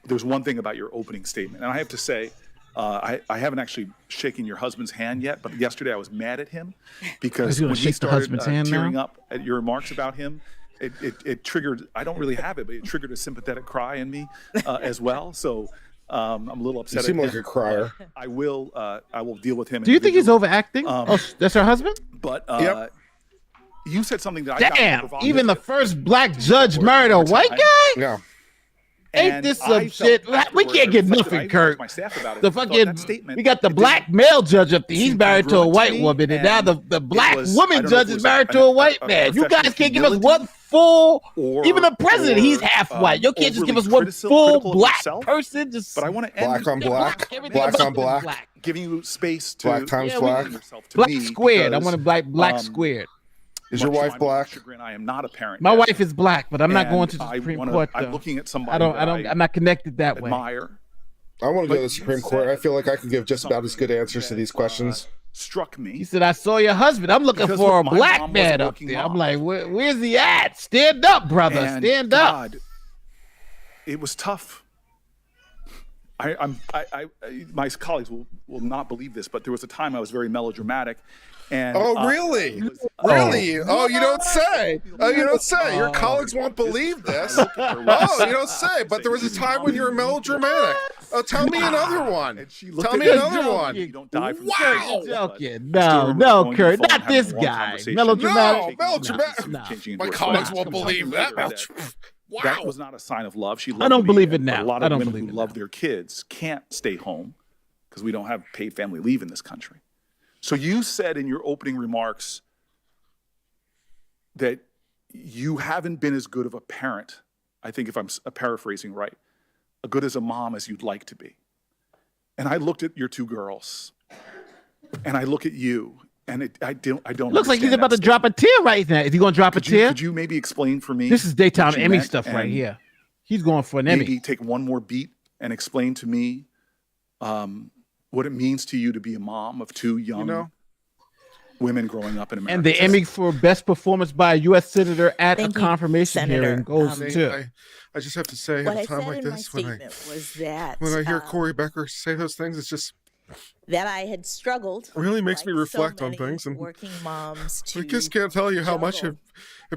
there's one thing about your opening statement, and I have to say, I haven't actually shaken your husband's hand yet, but yesterday I was mad at him because when he started tearing up at your remarks about him, it triggered, I don't really have it, but it triggered a sympathetic cry in me as well. So I'm a little upset. You seem at like him. a crier. I will deal with him. Do you think he's individually. overacting? That's her husband? But Yep. you said something that I Damn! found Even the provocative. first black judge married a white guy? Yeah. Ain't And this I some felt shit? We afterward, can't get I reflected, nothing, I Kurt. asked my staff about it. The I thought fucking that statement, we got the it black didn't male judge up there. He's seem married to a congruent white me, woman, and now and the black was- I woman don't know if judge it is was married to a white a man. You guys professional can't give us humility one full. or- Even the president, or, he's half white. You can't just give us overly one full critical of black yourself. person. Just But I want to end Black on black. everything Black about on them is black. giving you space to Black times yeah, black. yourself to black me squared. I because, want a black squared. Is your much to wife my black? chagrin, I am not a parent. My yet. wife is black, but I'm not And going to the I Supreme wanna- Court. I'm Though. looking at somebody I don't. that I'm not connected that way. admire. I want to go to the But Supreme you Court. said I feel like I could give just about as good answers to these questions. Struck He me. said, "I saw your husband. I'm looking Because for a my black mom was a man up working there." mom. I'm like, "Where's he at? Stand up, brother. And Stand up." God, it was tough. My colleagues will not believe this, but there was a time I was very melodramatic. And Oh, really? Really? Oh, you don't say. Oh, you don't say. Your colleagues won't believe this. Oh, you don't say. But there was a time when you were melodramatic. Oh, tell me another one. Tell me another one. You don't die from Wow. stress, Joking. but I still No, remember no, going to the Kurt. phone, Not having this a long guy. conversation. Melodramatic. No, melodramatic. No. Changing My into a colleagues relax won't believe that. That was not a sign of love. She loved I don't me, believe it but now. A lot I of don't women believe who it love now. their kids can't stay home because we don't have paid family leave in this country. So you said in your opening remarks that you haven't been as good of a parent, I think if I'm paraphrasing right, as good as a mom as you'd like to be. And I looked at your two girls, and I look at you, and I don't Looks like he's understand about to that drop a tear right now. Is he going to drop a tear? Could you maybe explain for me? This is daytime what you Emmy meant stuff right and here. He's going for an Emmy. Maybe take one more beat and explain to me what it means to you to be a mom of two young women growing up in America. And the Emmy for best performance by a U.S. senator at Thank a you, confirmation Senator. hearing goes to. I just have to say, What at I a time said like in my this, statement was that when I hear Cory Becker say those things, it's just that I had struggled. really makes me like reflect so on many things, and working moms to I just can't tell you how much it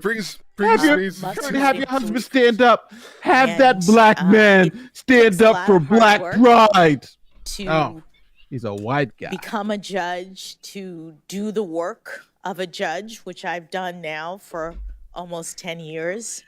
brings Have your, me. have your husband stand up. Have And, that black man stand takes a up lot for of hard black work pride. to Oh, he's a white guy. become a judge, to do the work of a judge, which I've done now for almost 10 years.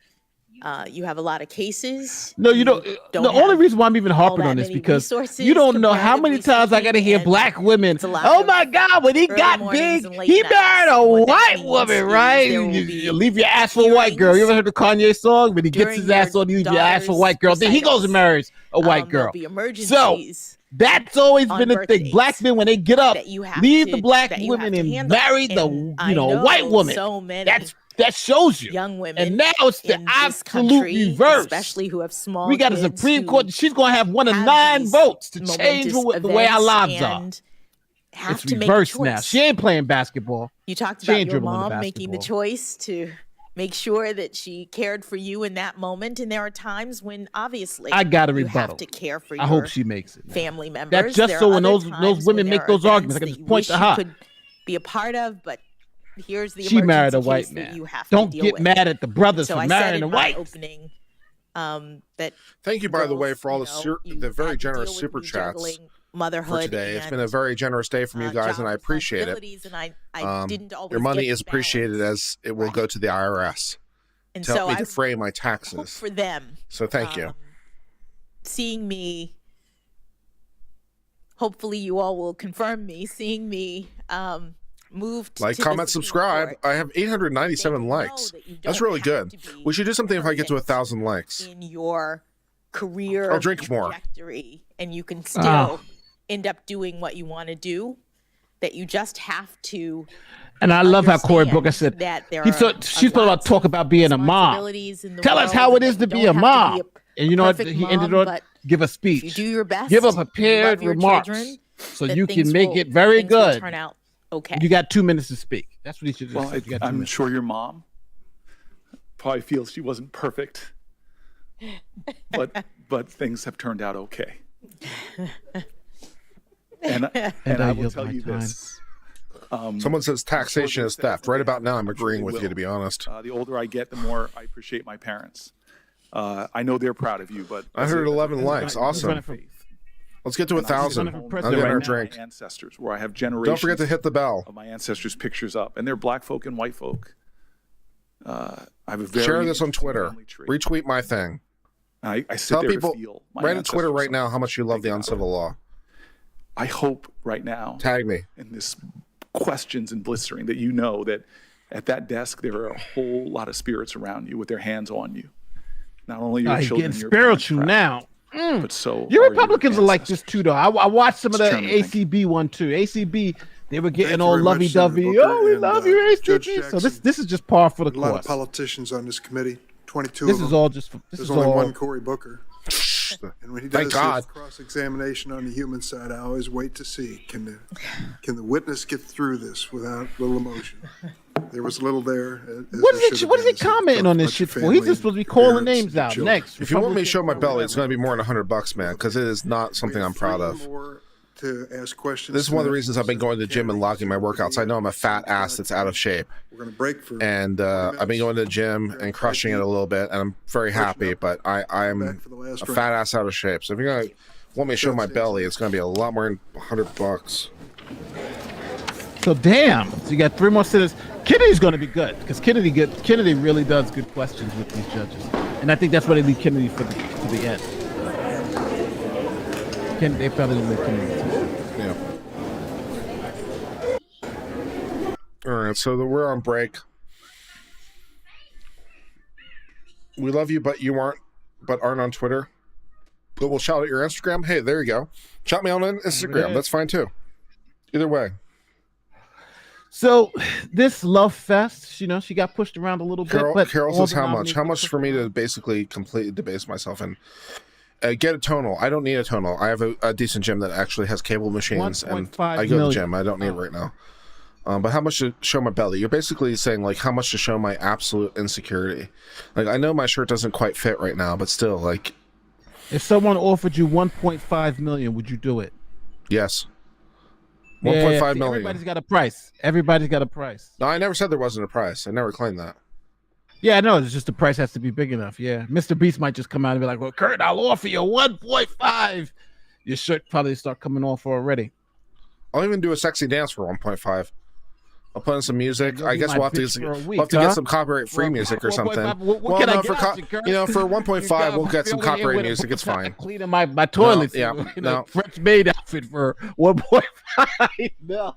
You have a lot of cases. No, you don't. The only reason why I'm even harping that on this many because resources, you don't know how many times I got to hear black women. Oh my God, when he early got mornings big, and late he nights. married a What that white means woman, is right? there will You be leave your ass for a white girl. You ever heard the Kanye song? When he gets during his ass your on, you leave your ass for a white girl. Then he goes and marries a white girl. There'll be So emergencies that's always on been the thing. birthdays Black men, when they get up, that you have leave to- the black that you women have to and handle. marry the And I white know woman. so many That shows you. young women And now it's the in this absolute country, reverse. especially who have small We got a kids Supreme who Court. She's going to have one of have 9 these votes to change momentous the way our events lives are. and have It's to make a reversed now. choice. She ain't playing basketball. You talked She about ain't your dribbling the mom making the basketball. choice to make sure that she cared for you in that moment, and there are times when obviously I got a you rebuttal. have to care for I your hope she makes it. family members. That's just There so are when other those times women when make there are those arguments, I events can that just you point wish to you her. could be a part of, but here's the She married a emergency white case that man. you have Don't to deal get with. mad at the brothers So for I marrying said a in my white. opening that Thank you, by the way, girls, for all you the know, you the very have to generous deal with super chats juggling motherhood for today. It's and been a very generous day from you guys, and I appreciate it. responsibilities, and I didn't always Your money get is the appreciated as it will go to the IRS And to help so me I defray my hope taxes. for them. So thank you. Seeing me, hopefully you all will confirm me, seeing me moved Like, to comment, the Supreme subscribe. Court I have 897 likes. That's really good. We should do something if I get to 1,000 likes. in your career I'll drink more. trajectory, and you can still Ah. end up doing what you want to do, that you just have to And I love how Cory understand Booker said that there she's are supposed to talk about being a mom. responsibilities in the Tell us world, how it and is that to you be a don't have to mom. be And you know what? perfect He ended mom, on but give a if speech. you do your best, Give a you prepared love your remarks children, so that you things can make will- it very things will good. turn out okay. You got 2 minutes to speak. That's what he should have Well, said. You got 2 I'm minutes. sure your mom probably feels she wasn't perfect, but things have turned out okay. And I will tell you this. Someone says taxation is theft. Right about now, I'm agreeing with you, to be honest. The older I get, the more I appreciate my parents. I know they're proud of you, but I heard 11 likes. Awesome. Let's get to 1,000. I'll get our drink. My ancestors, where I have generations. Don't forget to hit the bell. Of my ancestors' pictures up, and they're black folk and white folk. I have a very Share this on Twitter. Retweet my thing. I sit Tell there people, to feel my write on Twitter ancestors right now how much you love the Uncivil Law. I hope right now. Tag me. In this questions and blistering that you know that at that desk there are a whole lot of spirits around you with their hands on you. Not only your You're children, getting your spiritual parents, now. but so Your are Republicans are like this too, though. I watched some of the Chairman, thank ACB one too. ACB, they were getting Thank you all very much, lovey-dovey. Senator Booker, Oh, we and, love you, Judge ACB. So Jackson. this is just par for the A lot of course. politicians on this committee, 22 This of is them. all just. This There's is only all. one Cory Booker. And when he Thank does God. his cross-examination on the human side, I always wait to see, can the witness get through this without a little emotion? There was a little there. What is he commenting on this shit for? He's just supposed to be calling names out. Next, If you want me to show my belly, it's going to be more than $100, man, because it is not something I'm proud of. To ask questions. This is one of the reasons I've been going to the gym and logging my workouts. I know I'm a fat ass that's out of shape. We're going to break for. And I've been going to the gym and crushing it a little bit, and I'm very happy, but I'm a fat ass out of shape. So if you're going to want me to show my belly, it's going to be a lot more than $100. So damn. So you got 3 more senators. Kennedy's going to be good because Kennedy really does good questions with these judges, and I think that's why they leave Kennedy for the end. They probably leave Kennedy. Yeah. All right, so we're on break. We love you, but aren't on Twitter. But we'll shout at your Instagram. Hey, there you go. Shout me on Instagram. That's fine too. Either way. So this love fest, she got pushed around a little bit. But Carol says how much? How much for me to basically completely debase myself and get a tonal? I don't need a tonal. I have a decent gym that actually has cable machines, and I go to the gym. I don't need it right now. But how much to show my belly? You're basically saying like how much to show my absolute insecurity. Like I know my shirt doesn't quite fit right now, but still, like, if someone offered you 1.5 million, would you do it? Yes. 1.5 million. Everybody's got a price. Everybody's got a price. No, I never said there wasn't a price. I never claimed that. Yeah, I know. It's just the price has to be big enough. Yeah, Mr. Beast might just come out and be like, "Well, Kurt, I'll offer you 1.5." Your shirt probably start coming off already. I'll even do a sexy dance for 1.5. I'll put in some music. I guess we'll have to get some copyright-free music or something. What can I get for 1.5, we'll get some copyright music. It's fine. Cleaning my toilets. No. French maid outfit for 1.5. No.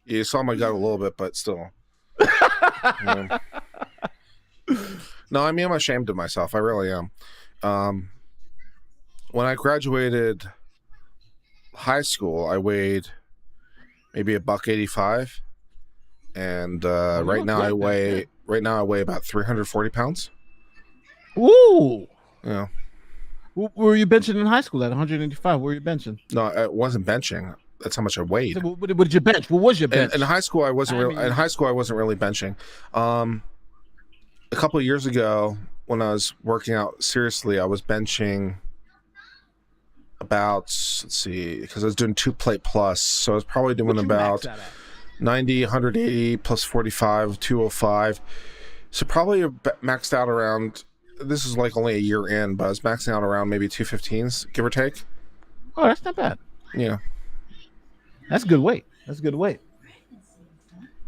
You saw my gut a little bit, but still. No, I mean, I'm ashamed of myself. I really am. When I graduated high school, I weighed maybe $185, and right now I weigh about 340 pounds. Ooh. Yeah. What were you benching in high school at 185? What were you benching? No, I wasn't benching. That's how much I weighed. So what did you bench? What was your bench? In high school, I wasn't really benching. A couple of years ago, when I was working out seriously, I was benching about, let's see, because I was doing 2-plate plus, so I was probably doing about 90, 180 plus 45, 205. So probably maxed out around, this is like only a year in, but I was maxing out around maybe 215s, give or take. Oh, that's not bad. Yeah. That's good weight.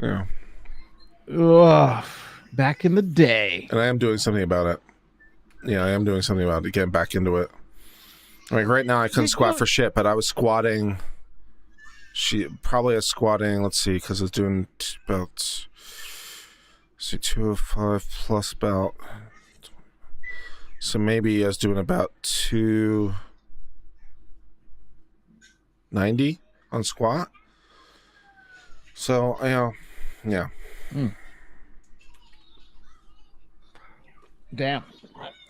Yeah. Ugh, back in the day. And I am doing something about it. Yeah, I am doing something about it, getting back into it. Like right now, I couldn't squat for shit, but I was squatting. Let's see, because I was doing about 205 plus about. So maybe I was doing about 290 on squat. So yeah. Damn.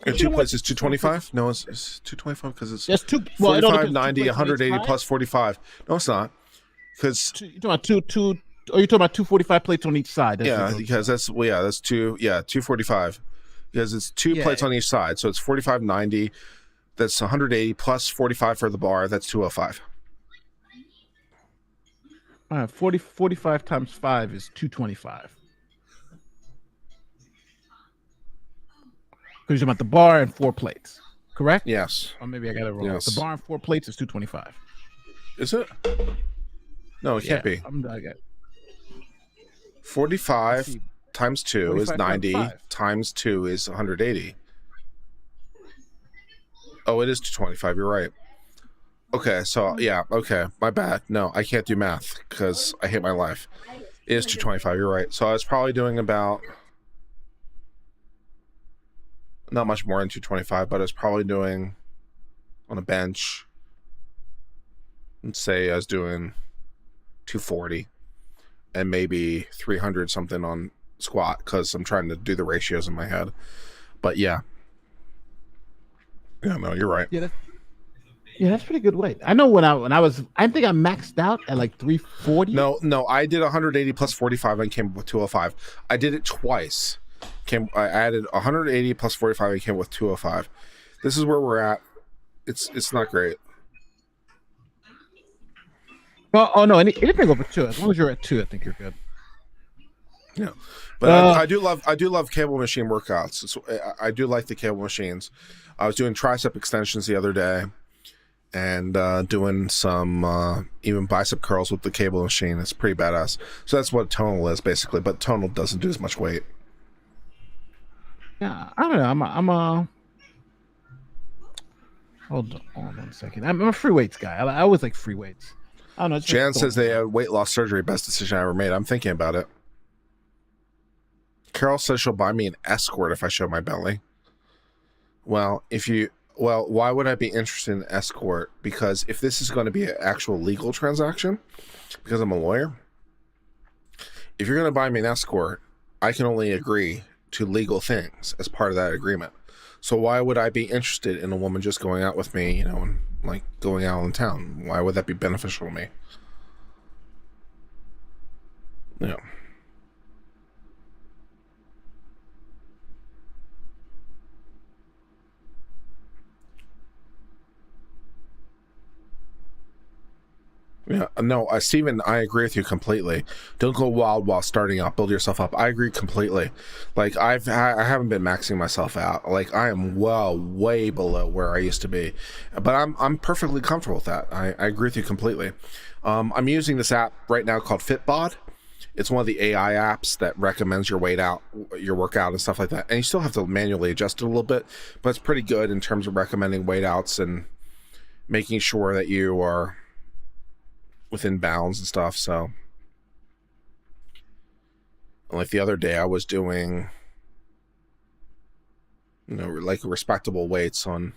And 2 plates is 225? No, it's 225 because it's just 45, 90, 180 plus 45. No, it's not. Because you're talking about 245 plates on each side. Because that's 245. Because it's two plates on each side, so it's 45, 90. That's 180 plus 45 for the bar. That's 205. All right, 45 times 5 is 225. Because you're talking about the bar and 4 plates, correct? Yes. Or maybe I got it wrong. Yes. The bar and 4 plates is 225. Is it? No, it can't be. I got 45 times 2 is 90. Times 2 is 180. Oh, it is 225. You're right. Okay, so okay, my bad. No, I can't do math because I hate my life. It is 225. You're right. So I was probably doing about not much more than 225, but I was probably doing on a bench. Let's say I was doing 240 and maybe 300 something on squat because I'm trying to do the ratios in my head. But yeah, no, you're right. Yeah, that's pretty good weight. I know when I think I maxed out at like 340. No, I did 180 plus 45 and came up with 205. I did it twice. I added 180 plus 45 and came with 205. This is where we're at. It's not great. Oh no, anything over 2. As long as you're at 2, I think you're good. Yeah, but I do love cable machine workouts. I do like the cable machines. I was doing tricep extensions the other day, and doing some even bicep curls with the cable machine. It's pretty badass. So that's what tonal is basically, but tonal doesn't do as much weight. Yeah, I don't know. I'm hold on 1 second. I'm a free weights guy. I always like free weights. I don't know. Jan says they had weight loss surgery. Best decision I ever made. I'm thinking about it. Carol says she'll buy me an escort if I show my belly. Well, why would I be interested in escort? Because if this is going to be an actual legal transaction, because I'm a lawyer, if you're going to buy me an escort, I can only agree to legal things as part of that agreement. So why would I be interested in a woman just going out with me, and like going out in town? Why would that be beneficial to me? Yeah. Yeah, no, Stephen, I agree with you completely. Don't go wild while starting out. Build yourself up. I agree completely. Like I haven't been maxing myself out. Like I am way below where I used to be, but I'm perfectly comfortable with that. I agree with you completely. I'm using this app right now called Fitbod. It's one of the AI apps that recommends your your workout and stuff like that. And you still have to manually adjust it a little bit, but it's pretty good in terms of recommending weight outs and making sure that you are within bounds and stuff. So like the other day I was doing like respectable weights on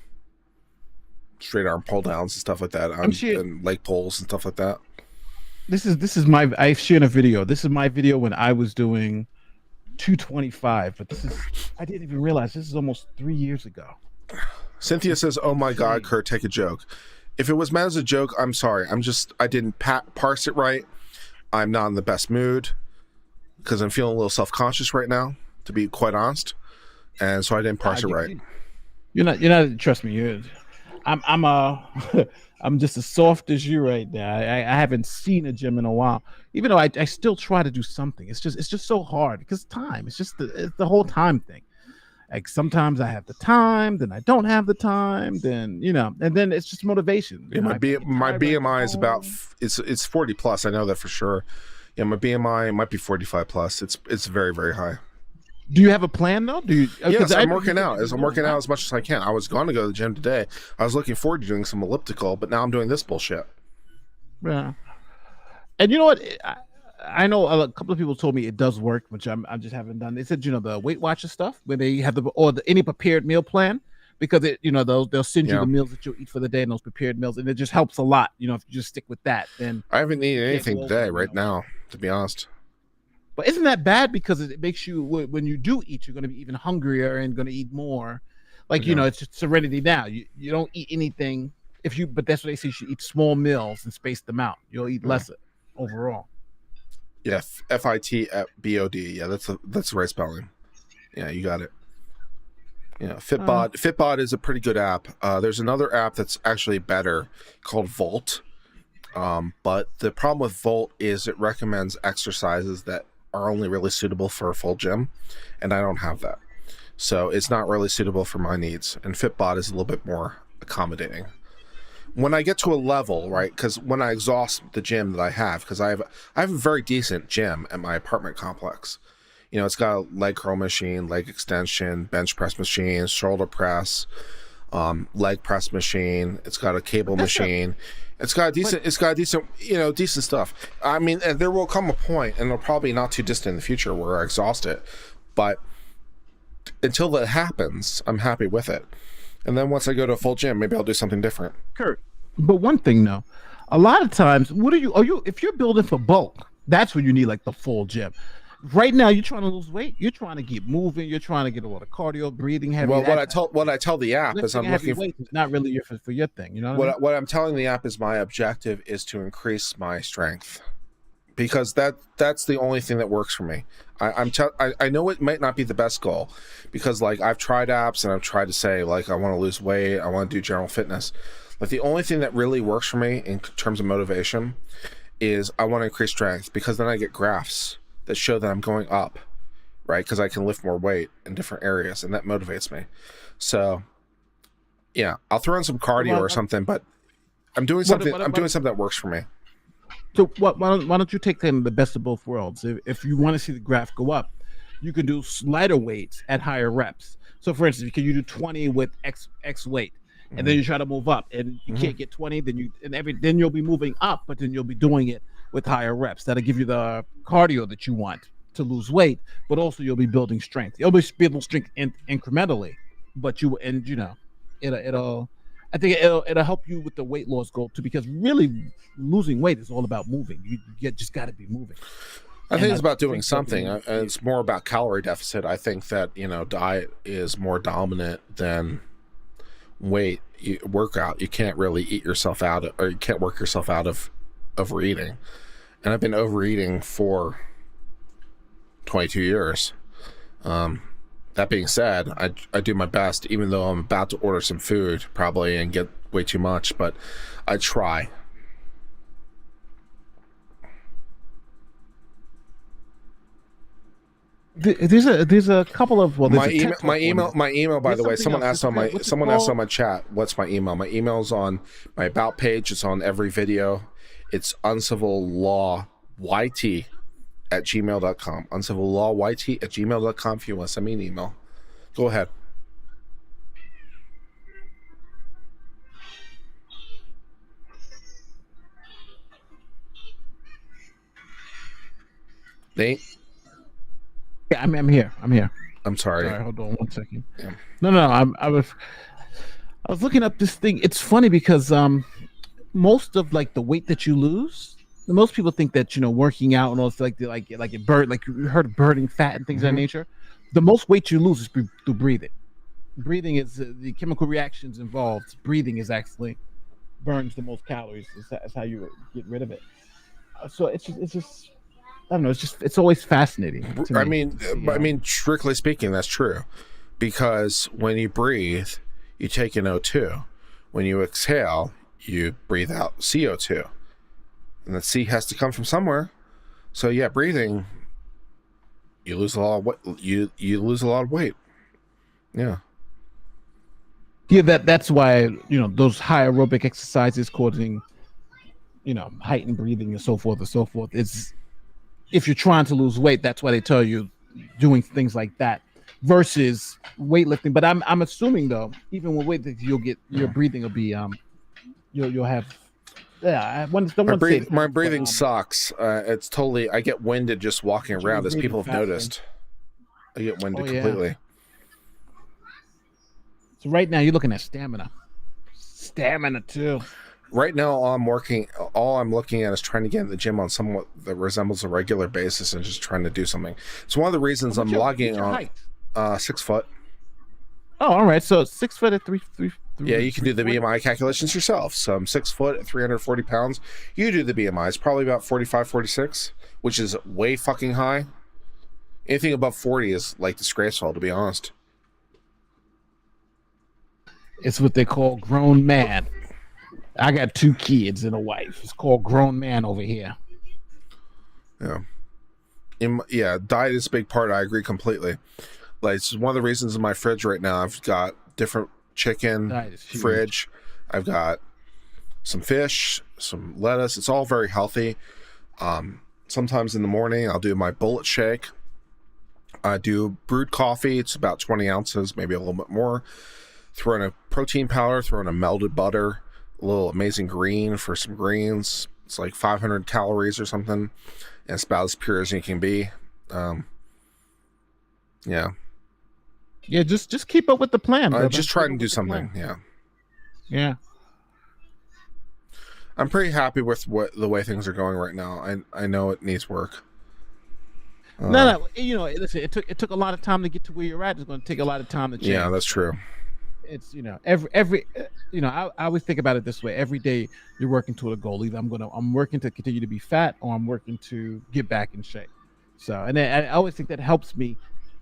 straight arm pull downs and stuff like that, and leg pulls and stuff like that. This is my, I shared a video. This is my video when I was doing 225, but I didn't even realize this is almost 3 years ago. Cynthia says, oh my God, Kurt, take a joke. If it was meant as a joke, I'm sorry. I didn't parse it right. I'm not in the best mood because I'm feeling a little self-conscious right now, to be quite honest. And so I didn't parse it right. You're not, trust me. I'm just as soft as you right now. I haven't seen a gym in a while, even though I still try to do something. It's just so hard because time. It's just it's the whole time thing. Like sometimes I have the time, then I don't have the time, then and then it's just motivation. Yeah, my BMI is about it's 40 plus. I know that for sure. Yeah, my BMI might be 45 plus. It's very, very high. Do you have a plan though? Yes, I'm working out. I'm working out as much as I can. I was going to go to the gym today. I was looking forward to doing some elliptical, but now I'm doing this bullshit. Yeah. And you know what? I know a couple of people told me it does work, which I just haven't done. They said, the Weight Watchers stuff where they have any prepared meal plan, because they'll send you the meals that you'll eat for the day and those prepared meals, and it just helps a lot. If you just stick with that, then I haven't eaten anything today right now, to be honest. But isn't that bad? Because it makes you, when you do eat, you're going to be even hungrier and going to eat more. Like, it's just serenity now. You don't eat anything but that's what they say. You should eat small meals and space them out. You'll eat less overall. Yeah, FITBOD. Yeah, that's the right spelling. Yeah, you got it. Yeah, Fitbod. Fitbod is a pretty good app. There's another app that's actually better called Volt. But the problem with Volt is it recommends exercises that are only really suitable for a full gym, and I don't have that. So it's not really suitable for my needs. And Fitbod is a little bit more accommodating. When I get to a level, right, because when I exhaust the gym that I have, because I have a very decent gym at my apartment complex. It's got a leg curl machine, leg extension, bench press machine, shoulder press, leg press machine. It's got a cable machine. It's got decent, decent stuff. I mean, and there will come a point, and it'll probably not too distant in the future, where I exhaust it. But until that happens, I'm happy with it. And then once I go to a full gym, maybe I'll do something different. Kurt, but one thing though, a lot of times, if you're building for bulk, that's when you need like the full gym. Right now, you're trying to lose weight. You're trying to keep moving. You're trying to get a lot of cardio, breathing heavy. Well, what I tell the app is I'm looking for. It's not really for your thing. You know what I'm telling the app is my objective is to increase my strength, because that's the only thing that works for me. I know it might not be the best goal, because like I've tried apps and I've tried to say like I want to lose weight, I want to do general fitness. Like the only thing that really works for me in terms of motivation is I want to increase strength, because then I get graphs that show that I'm going up, right? Because I can lift more weight in different areas, and that motivates me. So, yeah, I'll throw in some cardio or something, but I'm doing something. I'm doing something that works for me. So why don't you take the best of both worlds? If you want to see the graph go up, you can do lighter weights at higher reps. So for instance, you do 20 with X weight, and then you try to move up, and you can't get 20. Then you'll be moving up, but then you'll be doing it with higher reps. That'll give you the cardio that you want to lose weight, but also you'll be building strength. You'll be building strength incrementally, but it'll I think it'll help you with the weight loss goal too, because really losing weight is all about moving. You just got to be moving. I think it's about doing something. It's more about calorie deficit. I think that, diet is more dominant than weight. Workout. You can't really eat yourself out, or you can't work yourself out of overeating. And I've been overeating for 22 years. That being said, I do my best, even though I'm about to order some food probably and get way too much, but I try. There's a couple of my email. By the way, someone asked on my chat, what's my email? My email's on my about page. It's on every video. It's uncivillawYT@gmail.com. uncivillawYT@gmail.com. If you want to send me an email, go ahead. Nate. Yeah, I'm here. I'm sorry. Hold on 1 second. Yeah. No. I was looking up this thing. It's funny because most of like the weight that you lose, most people think that working out and all this like it burn, like you heard of burning fat and things of that nature. The most weight you lose is through breathing. Breathing is the chemical reactions involved. Breathing is actually burns the most calories. That's how you get rid of it. So it's just. I don't know. It's always fascinating. I mean, strictly speaking, that's true, because when you breathe, you take in O2. When you exhale, you breathe out CO2, and the C has to come from somewhere. So yeah, breathing, you lose a lot of weight. You lose a lot of weight. Yeah. Yeah, that's why those high aerobic exercises causing heightened breathing and so forth. It's if you're trying to lose weight, that's why they tell you doing things like that versus weightlifting. But I'm assuming though, even with weightlifting, you'll get your breathing will be you'll have my breathing sucks. It's totally. I get winded just walking around, as people have noticed. I get winded completely. So right now you're looking at stamina too. Right now, all I'm looking at is trying to get in the gym on somewhat that resembles a regular basis and just trying to do something. It's one of the reasons I'm logging on 6 foot. Oh, all right. So 6 foot at 3. Yeah, you can do the BMI calculations yourself. So I'm 6 foot at 340 pounds. You do the BMI. It's probably about 45, 46, which is way fucking high. Anything above 40 is like disgraceful, to be honest. It's what they call grown man. I got 2 kids and a wife. It's called grown man over here. Yeah. Diet is a big part. I agree completely. Like, it's one of the reasons in my fridge right now, I've got different chicken fridge. I've got some fish, some lettuce. It's all very healthy. Sometimes in the morning, I'll do my bullet shake. I do brewed coffee. It's about 20 ounces, maybe a little bit more. Throw in a protein powder, throw in a melted butter, a little Amazing Green for some greens. It's like 500 calories or something. And it's about as pure as you can be. Yeah. Yeah, just keep up with the plan. Just try and do something. Yeah. Yeah. I'm pretty happy with the way things are going right now. I know it needs work. No. Listen, it took a lot of time to get to where you're at. It's going to take a lot of time to change. Yeah, that's true. It's every I always think about it this way. Every day you're working toward a goal. Either I'm working to continue to be fat, or I'm working to get back in shape. So, and I always think that helps me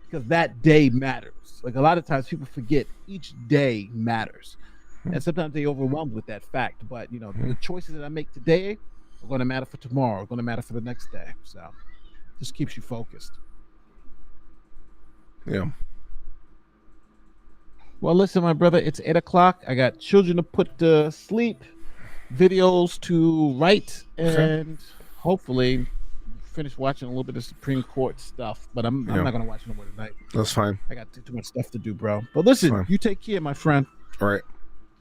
because that day matters. Like a lot of times people forget each day matters, and sometimes they're overwhelmed with that fact. But the choices that I make today are going to matter for tomorrow. Are going to matter for the next day. So, it just keeps you focused. Yeah. Well, listen, my brother, it's 8 o'clock. I got children to put to sleep. videos to write and hopefully finish watching a little bit of Supreme Court stuff. But I'm not going to watch no more tonight. That's fine. I got too much stuff to do, bro. But listen, you take care, my friend. All right.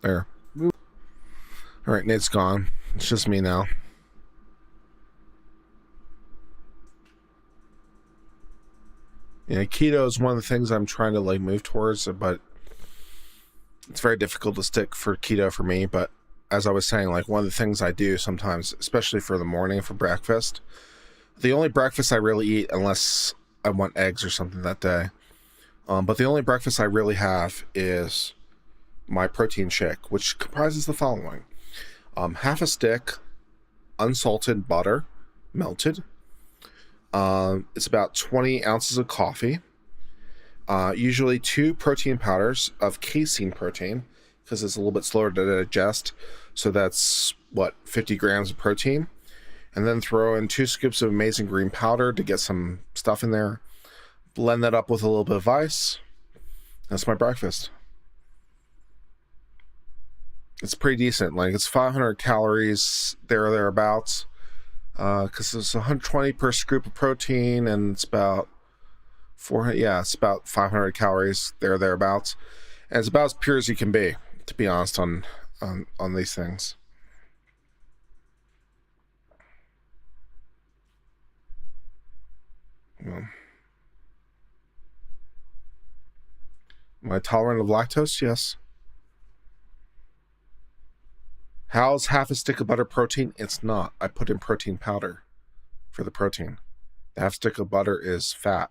There. All right, Nate's gone. It's just me now. Yeah, keto is one of the things I'm trying to like move towards, but it's very difficult to stick for keto for me. But as I was saying, like one of the things I do sometimes, especially for the morning for breakfast, the only breakfast I really eat, unless I want eggs or something that day, but the only breakfast I really have is my protein shake, which comprises the following: half a stick unsalted butter, melted. It's about 20 ounces of coffee, usually 2 protein powders of casein protein, because it's a little bit slower to digest. So that's 50 grams of protein, and then throw in 2 scoops of amazing green powder to get some stuff in there. Blend that up with a little bit of ice. That's my breakfast. It's pretty decent. Like it's 500 calories there or thereabouts. Because it's 120 per scoop of protein, and it's about 400. Yeah, it's about 500 calories there or thereabouts, and it's about as pure as you can be, to be honest, on these things. Well, am I tolerant of lactose? Yes. How's half a stick of butter protein? It's not. I put in protein powder for the protein. The half stick of butter is fat.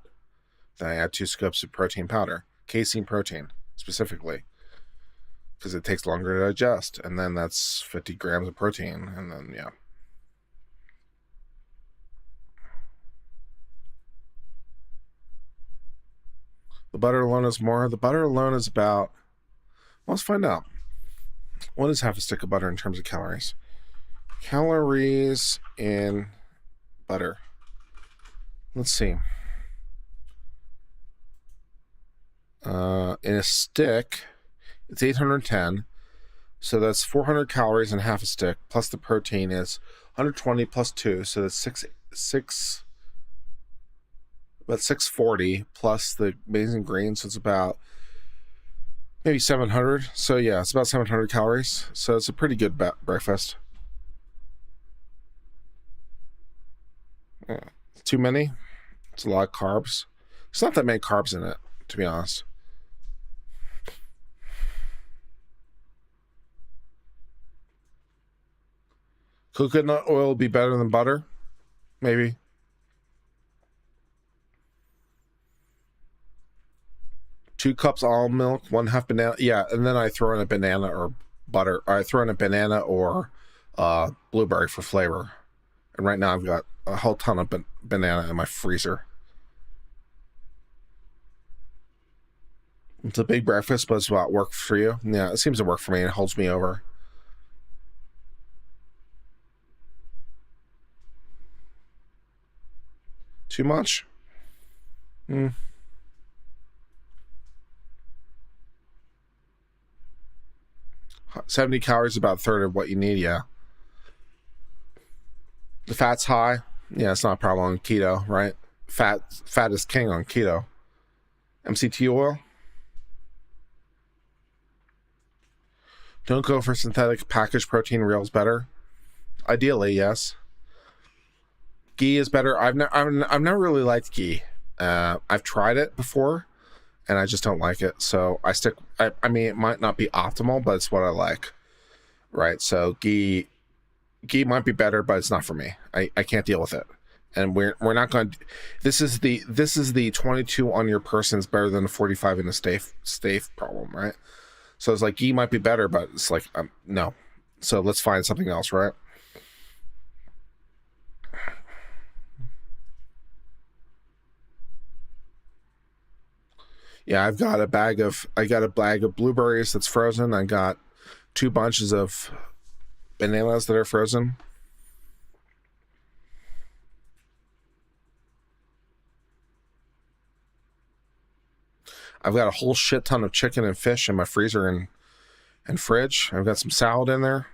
Then I add 2 scoops of protein powder, casein protein specifically, because it takes longer to digest. And then that's 50 grams of protein. And then, yeah. The butter alone is more. The butter alone is about, well, let's find out. What is half a stick of butter in terms of calories? Calories in butter. Let's see. In a stick, it's 810. So that's 400 calories in half a stick, plus the protein is 120 plus 2. So that's about 640 plus the amazing greens. So it's about maybe 700. So yeah, it's about 700 calories. So it's a pretty good breakfast. Too many? It's a lot of carbs. It's not that many carbs in it, to be honest. Coconut oil would be better than butter? Maybe. Two cups almond milk, 1/2 banana. Yeah, and then I throw in a banana or butter. Or I throw in a banana or blueberry for flavor. And right now I've got a whole ton of banana in my freezer. It's a big breakfast, but it's about work for you. Yeah, it seems to work for me. It holds me over. Too much? 70 calories, about a third of what you need, yeah. The fat's high. Yeah, it's not a problem on keto, right? Fat is king on keto. MCT oil. Don't go for synthetic packaged protein. Real's better. Ideally, yes. Ghee is better. I've never really liked ghee. I've tried it before, and I just don't like it. So I stick. I mean, it might not be optimal, but it's what I like. Right. So ghee might be better, but it's not for me. I can't deal with it. And we're not going to. This is the 22 on your person is better than a 45 in a stave problem, right? So it's like ghee might be better, but it's like no. So let's find something else, right? Yeah, I got a bag of blueberries that's frozen. I got 2 bunches of bananas that are frozen. I've got a whole shit ton of chicken and fish in my freezer and fridge. I've got some salad in there.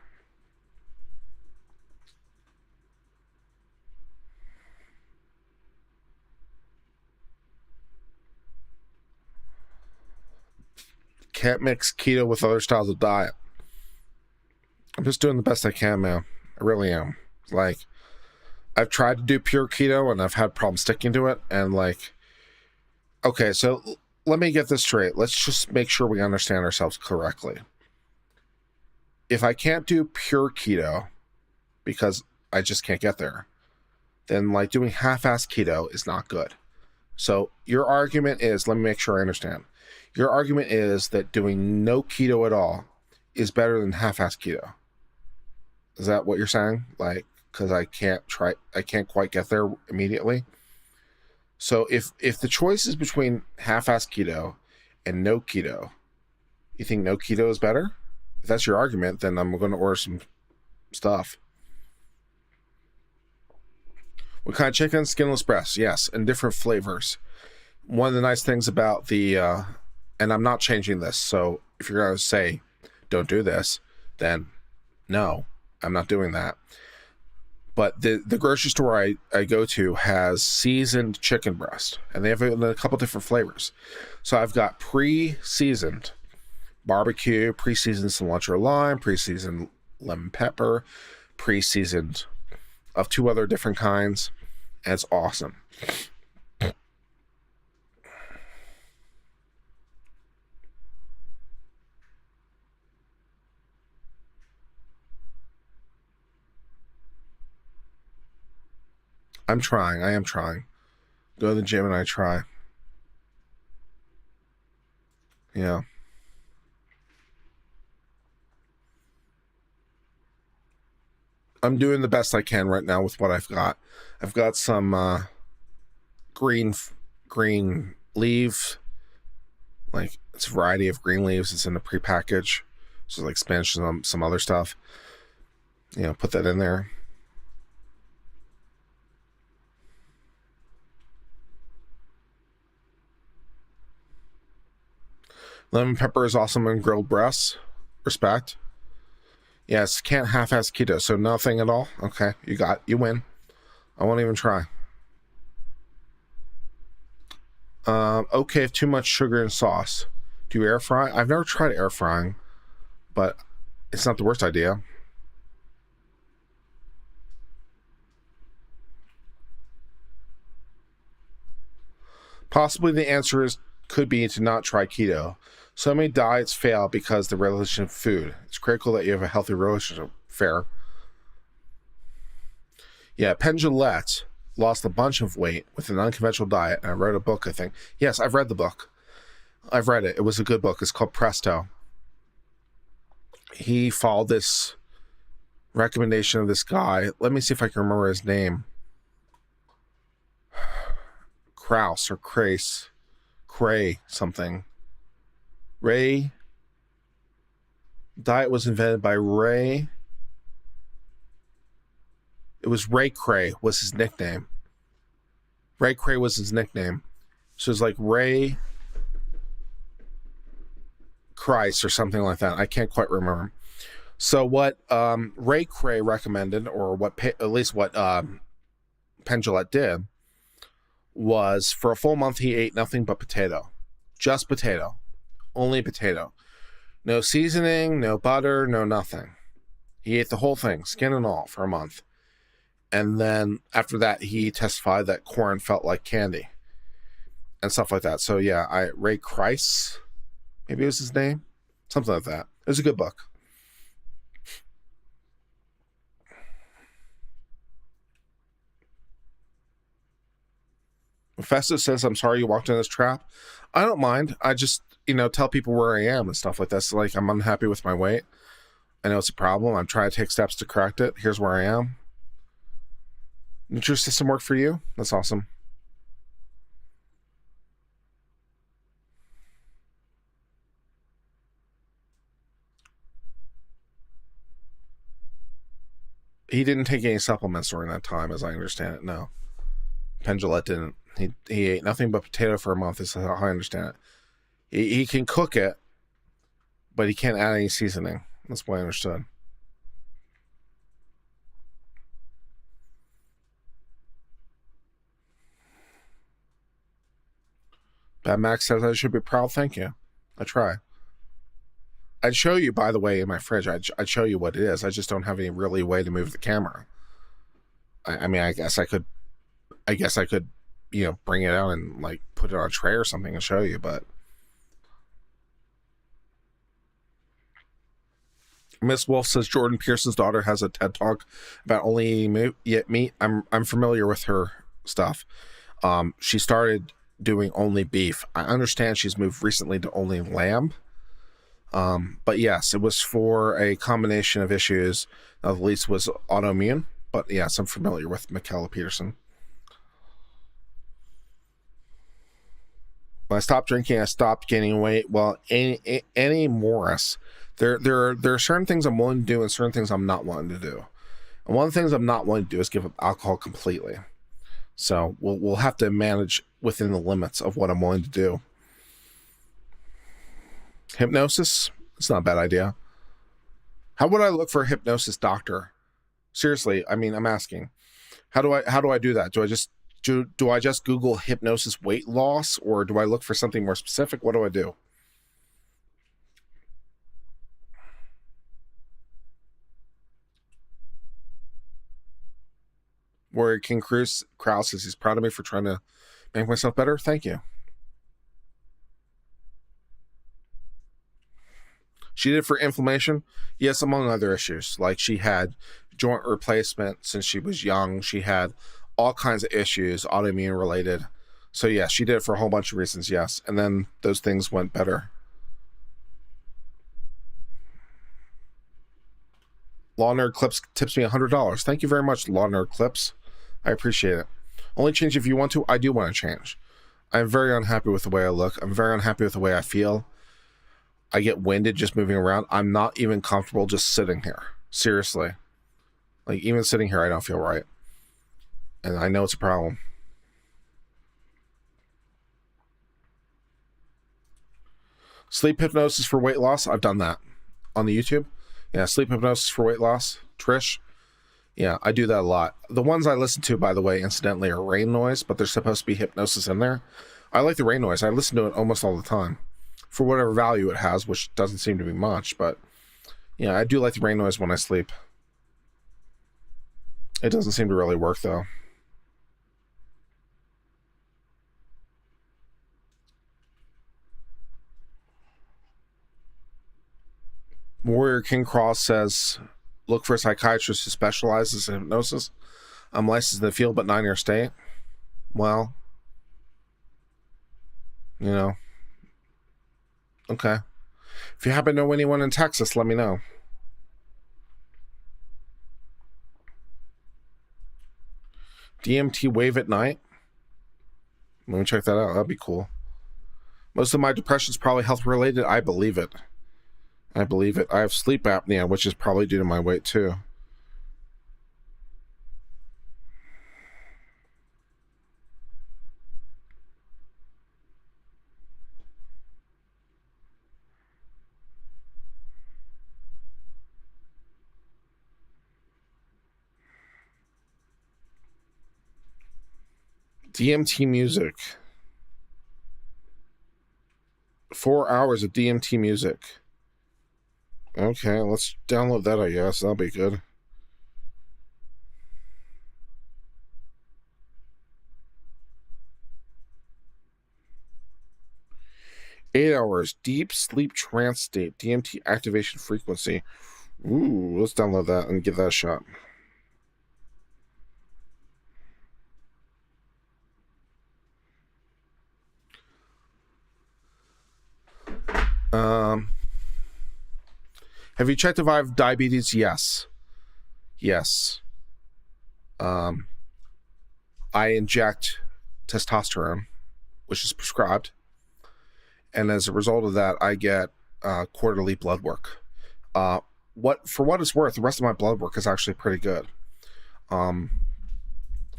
can't mix keto with other styles of diet. I'm just doing the best I can, man. I really am. Like, I've tried to do pure keto and I've had problems sticking to it. And like, okay, so let me get this straight. Let's just make sure we understand ourselves correctly. If I can't do pure keto because I just can't get there, then like doing half-ass keto is not good. So your argument is, let me make sure I understand. Your argument is that doing no keto at all is better than half-ass keto. Is that what you're saying? Like, because I can't quite get there immediately. So if the choice is between half-ass keto and no keto, you think no keto is better? If that's your argument, then I'm going to order some stuff. What kind of chicken? Skinless breast. Yes, and different flavors. One of the nice things about the, and I'm not changing this, so if you're going to say, don't do this, then no, I'm not doing that. But the grocery store I go to has seasoned chicken breast, and they have it in a couple different flavors. So I've got pre-seasoned barbecue, pre-seasoned cilantro lime, pre-seasoned lemon pepper, pre-seasoned of 2 other different kinds, and it's awesome. I'm trying. I am trying. Go to the gym and I try. Yeah. I'm doing the best I can right now with what I've got. I've got some green leaf. Like, it's a variety of green leaves. It's in a pre-package. So like spinach and some other stuff. You know, put that in there. Lemon pepper is awesome in grilled breasts. Respect. Yes, can't half-ass keto, so nothing at all? Okay, you win. I won't even try. Okay, if too much sugar and sauce. Do you air fry? I've never tried air frying, but it's not the worst idea. Possibly the answer could be to not try keto. So many diets fail because the relationship of food. It's critical that you have a healthy relationship. Fair. Yeah, Penn Jillette lost a bunch of weight with an unconventional diet, and I wrote a book, I think. Yes, I've read the book. I've read it. It was a good book. It's called Presto. He followed this recommendation of this guy. Let me see if I can remember his name. Krause or Crace. Cray something. Ray. Diet was invented by Ray. It was Ray Cray was his nickname. Ray Cray was his nickname. So it's like Ray Christ or something like that. I can't quite remember. So what Ray Cray recommended, or at least what Penn Jillette did, was for a full month he ate nothing but potato. Just potato. Only potato. No seasoning, no butter, no nothing. He ate the whole thing, skin and all, for a month. And then after that, he testified that corn felt like candy and stuff like that. So yeah, Ray Christ, maybe it was his name, something like that. It was a good book. Festus says, I'm sorry you walked in this trap. I don't mind. I just, tell people where I am and stuff like that. So like, I'm unhappy with my weight. I know it's a problem. I'm trying to take steps to correct it. Here's where I am. Did your system work for you? That's awesome. He didn't take any supplements during that time, as I understand it. No. Penn Jillette didn't. He ate nothing but potato for a month, is how I understand it. He can cook it, but he can't add any seasoning. That's what I understood. Bad Max says I should be proud. Thank you. I try. I'd show you, by the way, in my fridge. I'd show you what it is. I just don't have any really way to move the camera. I mean, I guess I could, bring it out and like put it on a tray or something and show you, but. Miss Wolf says Jordan Peterson's daughter has a TED Talk about only meat. I'm familiar with her stuff. She started doing only beef. I understand she's moved recently to only lamb. But yes, it was for a combination of issues. The least was autoimmune. But yes, I'm familiar with Michaela Peterson. When I stopped drinking, I stopped gaining weight. Well, Annie Morris, there are certain things I'm willing to do and certain things I'm not willing to do. And one of the things I'm not willing to do is give up alcohol completely. So we'll have to manage within the limits of what I'm willing to do. Hypnosis, it's not a bad idea. How would I look for a hypnosis doctor? Seriously, I mean, I'm asking. How do I do that? Do I just Google hypnosis weight loss, or do I look for something more specific? What do I do? Warrior King Krause says he's proud of me for trying to make myself better. Thank you. She did it for inflammation. Yes, among other issues. Like she had joint replacement since she was young. She had all kinds of issues, autoimmune related. So yes, she did it for a whole bunch of reasons, yes. And then those things went better. Law Nerd Clips tips me $100. Thank you very much, Law Nerd Clips. I appreciate it. Only change if you want to. I do want to change. I'm very unhappy with the way I look. I'm very unhappy with the way I feel. I get winded just moving around. I'm not even comfortable just sitting here. Seriously. Like, even sitting here, I don't feel right. And I know it's a problem. Sleep hypnosis for weight loss. I've done that on the YouTube. Yeah, sleep hypnosis for weight loss. Trish. Yeah, I do that a lot. The ones I listen to, by the way, incidentally, are rain noise, but there's supposed to be hypnosis in there. I like the rain noise. I listen to it almost all the time for whatever value it has, which doesn't seem to be much, but yeah, I do like the rain noise when I sleep. It doesn't seem to really work, though. Warrior King Cross says, look for a psychiatrist who specializes in hypnosis. I'm licensed in the field, but not in your state. Well, you know. Okay. If you happen to know anyone in Texas, let me know. DMT wave at night. Let me check that out. That'd be cool. Most of my depression is probably health related. I believe it. I believe it. I have sleep apnea, which is probably due to my weight too. DMT music. 4 hours of DMT music. Okay, let's download that, I guess. That'll be good. Eight hours. Deep sleep trance state. DMT activation frequency. Ooh, let's download that and give that a shot. Have you checked if I have diabetes? Yes. Yes. I inject testosterone, which is prescribed. And as a result of that, I get quarterly blood work. For what it's worth, the rest of my blood work is actually pretty good.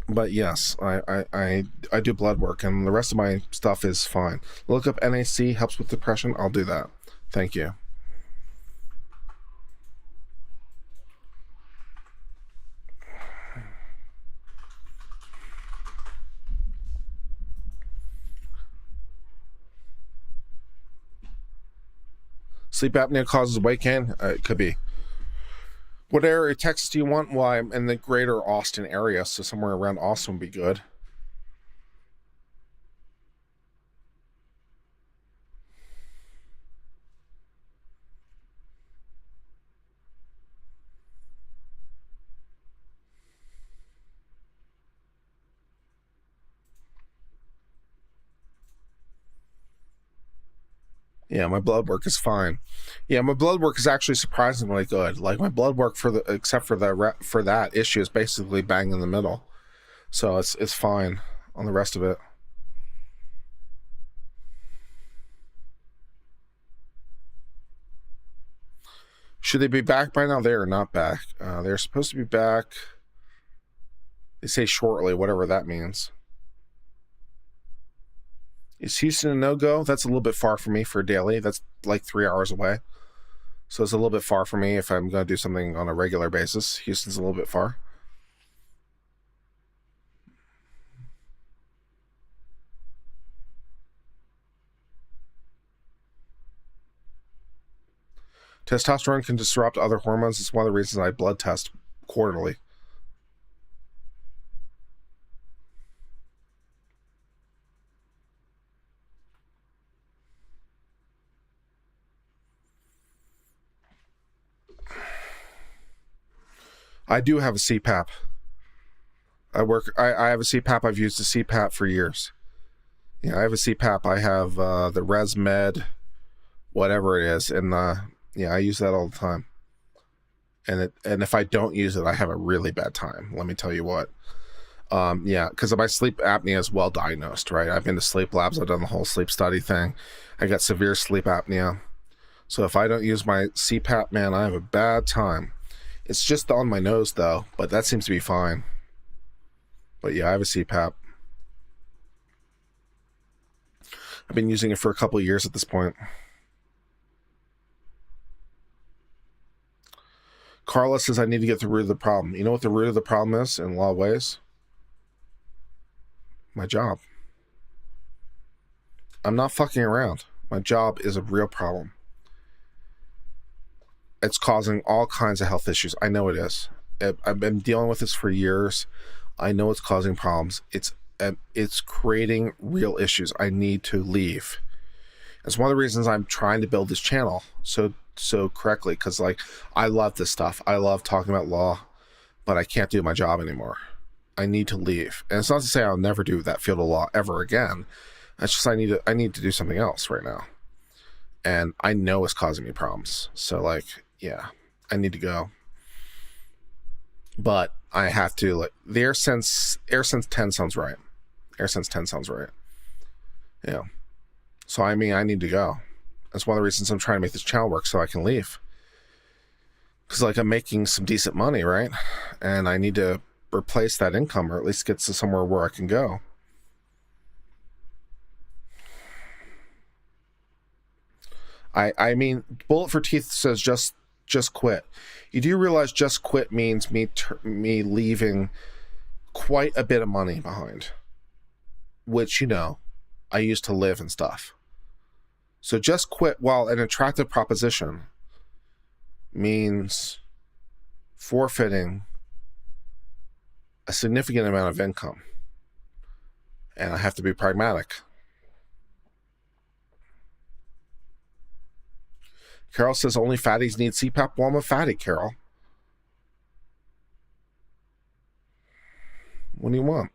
But yes, I do blood work, and the rest of my stuff is fine. Look up NAC, helps with depression. I'll do that. Thank you. Sleep apnea causes weight gain? It could be. What area of Texas do you want? Well, I'm in the greater Austin area, so somewhere around Austin would be good. Yeah, my blood work is fine. Yeah, my blood work is actually surprisingly good. Like my blood work except for that issue is basically bang in the middle. So it's fine on the rest of it. Should they be back by now? They are not back. They're supposed to be back. They say shortly, whatever that means. Is Houston a no-go? That's a little bit far for me for daily. That's like 3 hours away. So it's a little bit far for me if I'm going to do something on a regular basis. Houston's a little bit far. Testosterone can disrupt other hormones. It's one of the reasons I blood test quarterly. I do have a CPAP. I have a CPAP. I've used a CPAP for years. Yeah, I have a CPAP. I have the ResMed, whatever it is, and yeah, I use that all the time. And if I don't use it, I have a really bad time. Let me tell you what. Yeah, because my sleep apnea is well diagnosed, right? I've been to sleep labs. I've done the whole sleep study thing. I got severe sleep apnea. So if I don't use my CPAP, man, I have a bad time. It's just on my nose, though, but that seems to be fine. But yeah, I have a CPAP. I've been using it for a couple of years at this point. Carla says I need to get to the root of the problem. You know what the root of the problem is in a lot of ways? My job. I'm not fucking around. My job is a real problem. It's causing all kinds of health issues. I know it is. I've been dealing with this for years. I know it's causing problems. It's creating real issues. I need to leave. It's one of the reasons I'm trying to build this channel so correctly, because like I love this stuff. I love talking about law, but I can't do my job anymore. I need to leave. And it's not to say I'll never do that field of law ever again. It's just I need to do something else right now. And I know it's causing me problems. So like, yeah, I need to go. But I have to, like, the AirSense 10 sounds right. AirSense 10 sounds right. Yeah. So I mean, I need to go. That's one of the reasons I'm trying to make this channel work, so I can leave. Because like I'm making some decent money, right? And I need to replace that income, or at least get to somewhere where I can go. I mean, Bullet for Teeth says just quit. You do realize just quit means me leaving quite a bit of money behind, which, you know, I used to live and stuff. So just quit, while an attractive proposition, means forfeiting a significant amount of income. And I have to be pragmatic. Carol says only fatties need CPAP. Well, I'm a fatty, Carol. What do you want?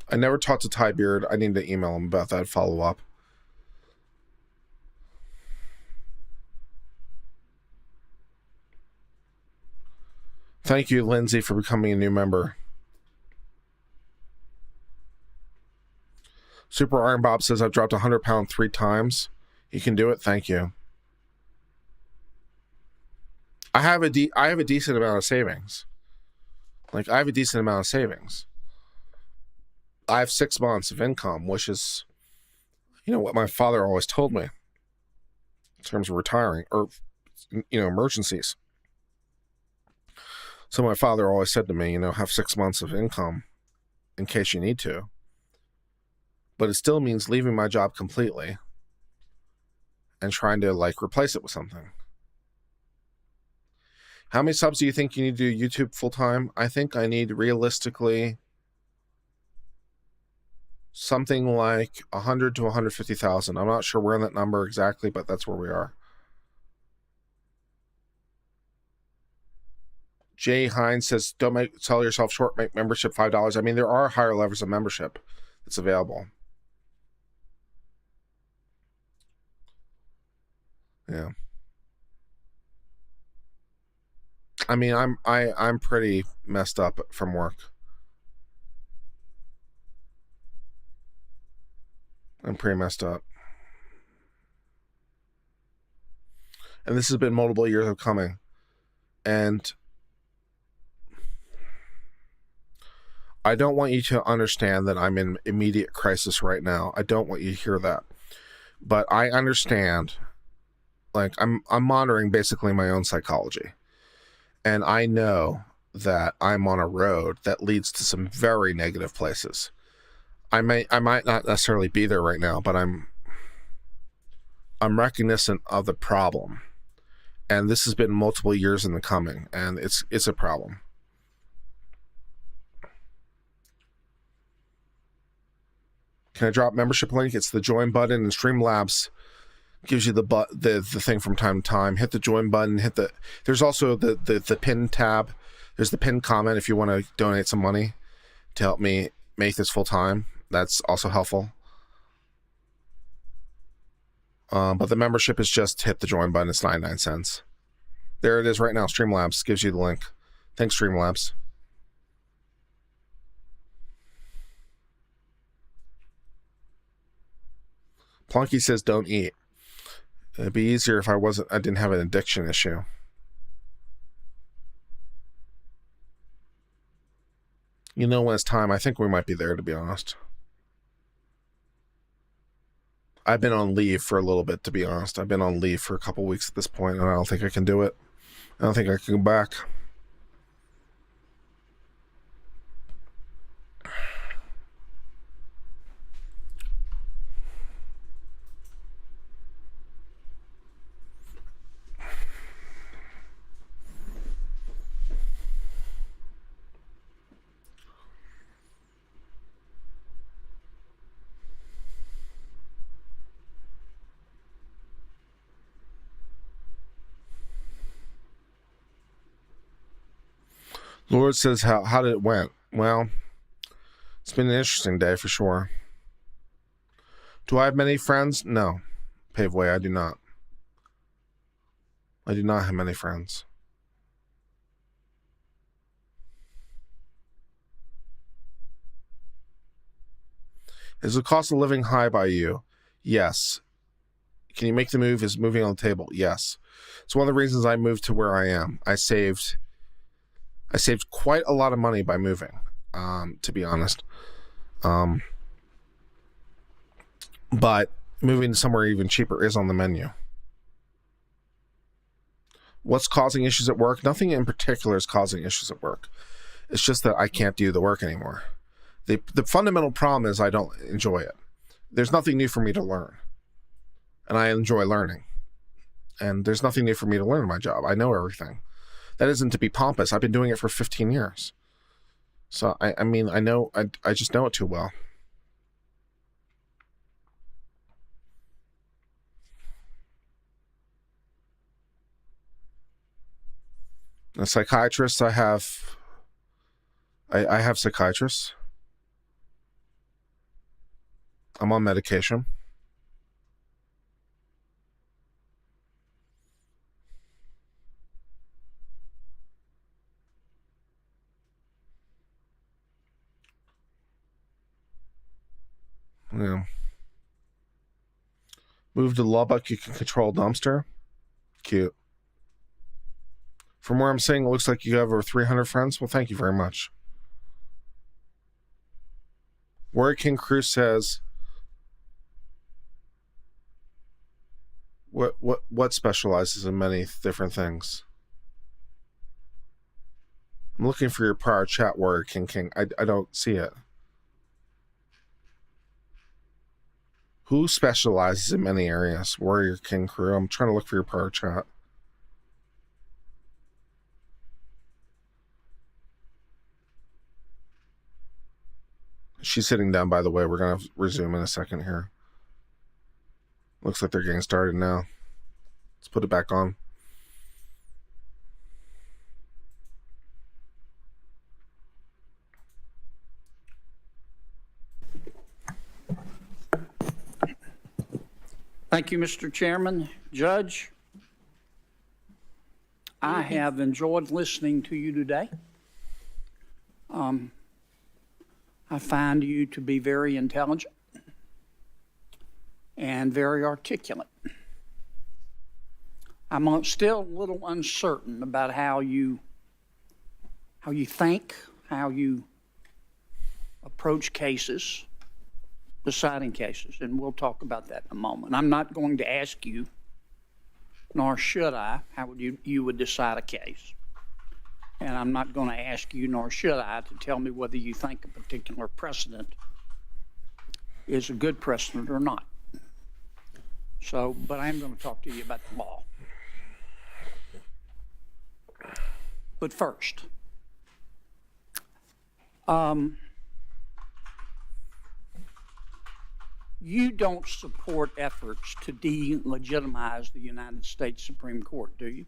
I never talked to Ty Beard. I need to email him about that follow-up. Thank you, Lindsay, for becoming a new member. Super Iron Bob says I've dropped 100 pounds 3 times. You can do it. Thank you. I have a decent amount of savings. Like, I have a decent amount of savings. I have 6 months of income, which is, you know, what my father always told me in terms of retiring or, you know, emergencies. So my father always said to me, you know, have 6 months of income in case you need to. but it still means leaving my job completely and trying to like replace it with something. How many subs do you think you need to do YouTube full time? I think I need realistically something like 100 to 150,000. I'm not sure where in that number exactly, but that's where we are. Jay Hines says, don't sell yourself short, make membership $5. I mean, there are higher levels of membership that's available. Yeah. I mean, I'm pretty messed up from work. I'm pretty messed up. And this has been multiple years of coming. And I don't want you to understand that I'm in immediate crisis right now. I don't want you to hear that. But I understand, like, I'm monitoring basically my own psychology. And I know that I'm on a road that leads to some very negative places. I might not necessarily be there right now, but I'm recognizant of the problem. And this has been multiple years in the coming, and it's a problem. Can I drop membership link? It's the join button, and Streamlabs gives you the thing from time to time. Hit the join button, there's also the pin tab. There's the pin comment if you want to donate some money to help me make this full time. That's also helpful. But the membership is just hit the join button. It's 99 cents. There it is right now. Streamlabs gives you the link. Thanks, Streamlabs. Plunky says don't eat. It'd be easier if I didn't have an addiction issue. You know, when it's time, I think we might be there, to be honest. I've been on leave for a little bit, to be honest. I've been on leave for a couple weeks at this point, and I don't think I can do it. I don't think I can go back. Lord says, how did it went? Well, it's been an interesting day for sure. Do I have many friends? No. Paveway, I do not. I do not have many friends. Is the cost of living high by you? Yes. Can you make the move? Is moving on the table? Yes. It's one of the reasons I moved to where I am. I saved quite a lot of money by moving, to be honest. But moving somewhere even cheaper is on the menu. What's causing issues at work? Nothing in particular is causing issues at work. It's just that I can't do the work anymore. The fundamental problem is I don't enjoy it. There's nothing new for me to learn. And I enjoy learning. And there's nothing new for me to learn in my job. I know everything. That isn't to be pompous. I've been doing it for 15 years. So, I mean, I just know it too well. A psychiatrist, I have psychiatrists. I'm on medication. Yeah. Move to Lubbock, you can control dumpster. Cute. From where I'm saying, it looks like you have over 300 friends. Well, thank you very much. Warrior King Cruz says, what specializes in many different things? I'm looking for your prior chat, Warrior King. I don't see it. Who specializes in many areas? Warrior King Crew. I'm trying to look for your power chat. She's sitting down, by the way. We're going to resume in a second here. Looks like they're getting started now. Let's put it back on. Thank you, Mr. Chairman. Judge, I have enjoyed listening to you today. I find you to be very intelligent and very articulate. I'm still a little uncertain about how you think, how you approach cases, deciding cases, and we'll talk about that in a moment. I'm not going to ask you, nor should I, how you would decide a case. And I'm not going to ask you, nor should I, to tell me whether you think a particular precedent is a good precedent or not. So, but I am going to talk to you about the law. But first, you don't support efforts to delegitimize the United States Supreme Court, do you?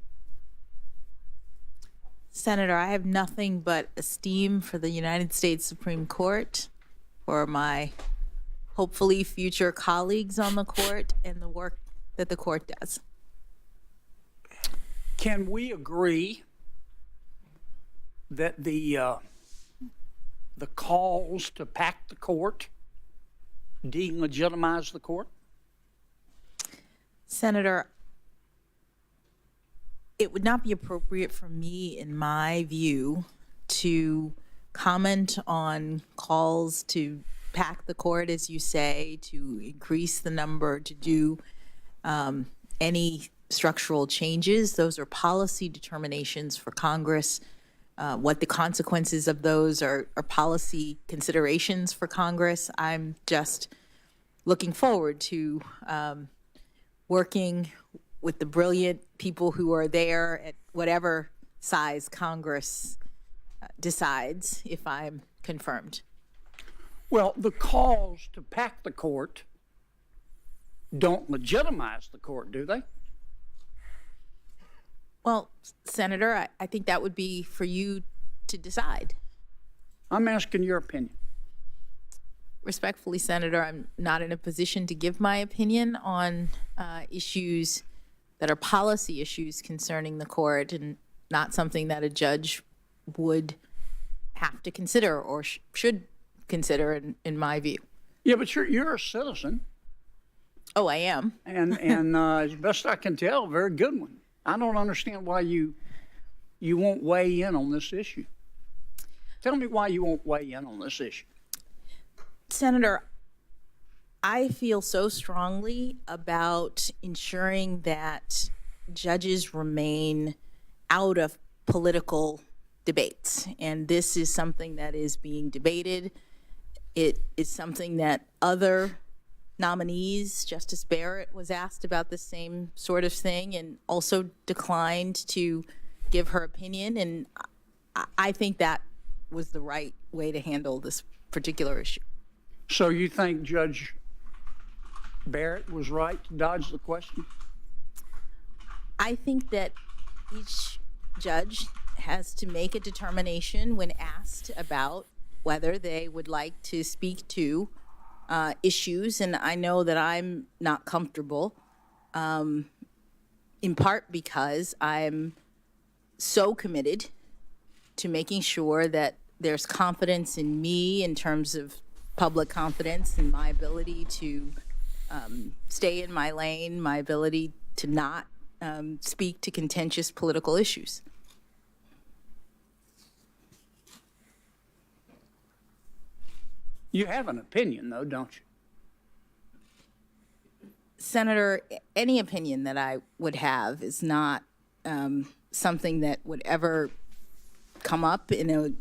Senator, I have nothing but esteem for the United States Supreme Court, for my hopefully future colleagues on the court, and the work that the court does. Can we agree that the calls to pack the court delegitimize the court? Senator, it would not be appropriate for me, in my view, to comment on calls to pack the court, as you say, to increase the number, to do any structural changes. Those are policy determinations for Congress. What the consequences of those are policy considerations for Congress. I'm just looking forward to working with the brilliant people who are there at whatever size Congress decides, if I'm confirmed. Well, the calls to pack the court don't legitimize the court, do they? Well, Senator, I think that would be for you to decide. I'm asking your opinion. Respectfully, Senator, I'm not in a position to give my opinion on issues that are policy issues concerning the court, and not something that a judge would have to consider or should consider, in my view. Yeah, but you're a citizen. Oh, I am. And as best I can tell, a very good one. I don't understand why you won't weigh in on this issue. Tell me why you won't weigh in on this issue. Senator, I feel so strongly about ensuring that judges remain out of political debates. And this is something that is being debated. It is something that other nominees, Justice Barrett was asked about the same sort of thing and also declined to give her opinion. And I think that was the right way to handle this particular issue. So you think Judge Barrett was right to dodge the question? I think that each judge has to make a determination when asked about whether they would like to speak to issues, and I know that I'm not comfortable, in part because I'm so committed to making sure that there's confidence in me in terms of public confidence in my ability to stay in my lane, my ability to not speak to contentious political issues. You have an opinion, though, don't you? Senator, any opinion that I would have is not something that would ever come up in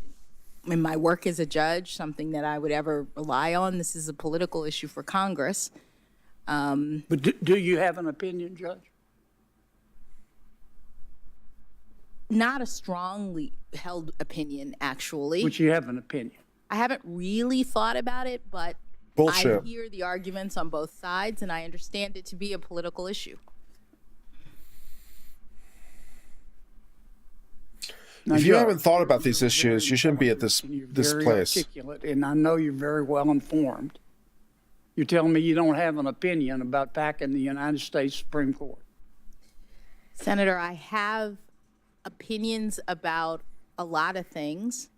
my work as a judge, something that I would ever rely on. This is a political issue for Congress. But do you have an opinion, Judge? Not a strongly held opinion, actually. But you have an opinion. I haven't really thought about it, but Bullshit. I hear the arguments on both sides, and I understand it to be a political issue. Now, if you Joe, haven't thought about these issues, you shouldn't be at this very place. Articulate, and I know you're very well informed. You're telling me you don't have an opinion about packing the United States Supreme Court. Senator, I have opinions about a lot of things.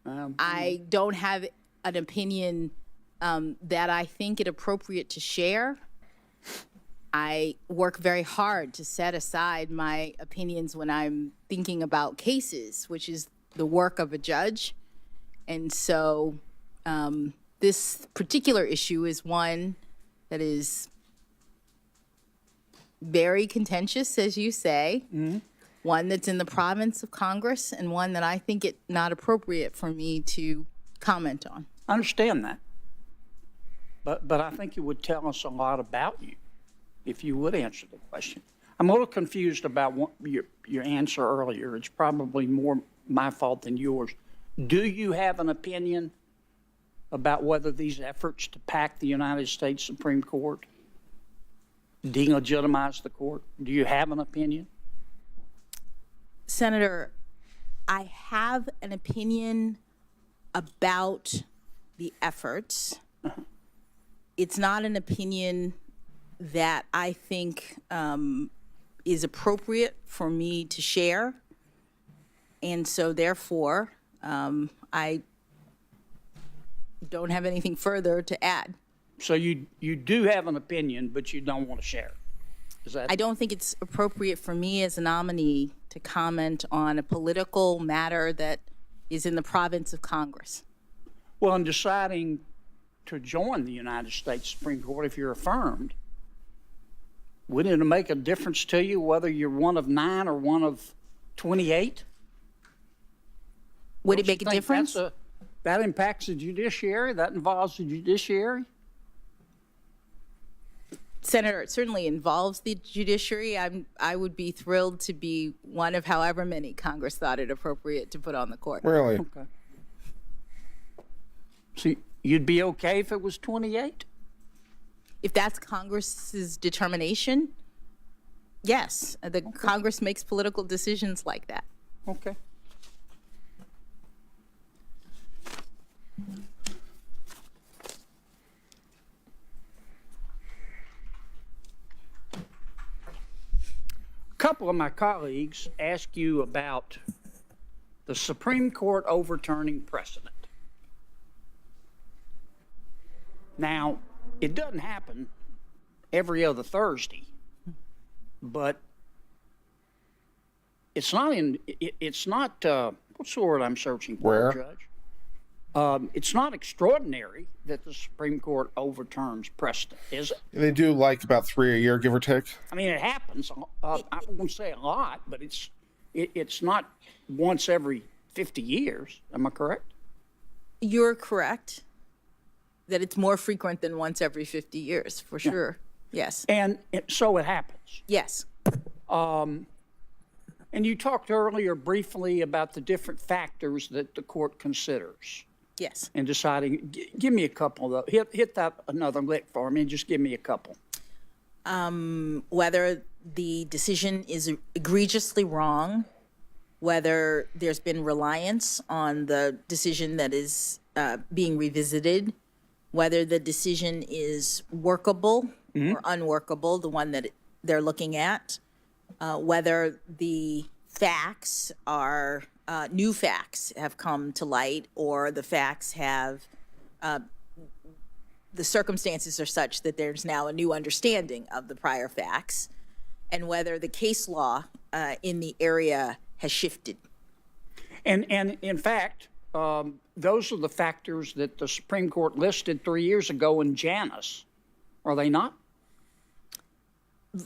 I don't have an opinion that I think it appropriate to share. I work very hard to set aside my opinions when I'm thinking about cases, which is the work of a judge. And so this particular issue is one that is very contentious, as you say, one that's in the province of Congress, and one that I think it not appropriate for me to comment on. I understand that. But I think it would tell us a lot about you if you would answer the question. I'm a little confused about your answer earlier. It's probably more my fault than yours. Do you have an opinion about whether these efforts to pack the United States Supreme Court delegitimize the court? Do you have an opinion? Senator, I have an opinion about the efforts. It's not an opinion that I think is appropriate for me to share. And so therefore, I don't have anything further to add. So you do have an opinion, but you don't want to share. Is that? I don't think it's appropriate for me as a nominee to comment on a political matter that is in the province of Congress. Well, in deciding to join the United States Supreme Court, if you're affirmed, wouldn't it make a difference to you whether you're one of 9 or one of 28? Would it make a difference? That impacts the judiciary? That involves the judiciary? Senator, it certainly involves the judiciary. I would be thrilled to be one of however many Congress thought it appropriate to put on the court. Really? Okay. So you'd be okay if it was 28? If that's Congress's determination, yes. The Congress makes political decisions like that. Okay. A couple of my colleagues asked you about the Supreme Court overturning precedent. Now, it doesn't happen every other Thursday, but it's not what's the word I'm searching for, Judge? It's not extraordinary that the Supreme Court overturns precedent, is it? They do like about 3 a year, give or take. I mean, it happens. I won't say a lot, but it's not once every 50 years. Am I correct? You're correct that it's more frequent than once every 50 years, for sure. Yes. And so it happens. Yes. And you talked earlier briefly about the different factors that the court considers. Yes. In deciding. Give me a couple of those. Hit that another lick for me and just give me a couple. Whether the decision is egregiously wrong, whether there's been reliance on the decision that is being revisited, whether the decision is workable or unworkable, the one that they're looking at, whether the facts are new facts have come to light, or the facts have the circumstances are such that there's now a new understanding of the prior facts, and whether the case law in the area has shifted. And in fact, those are the factors that the Supreme Court listed 3 years ago in Janus, are they not?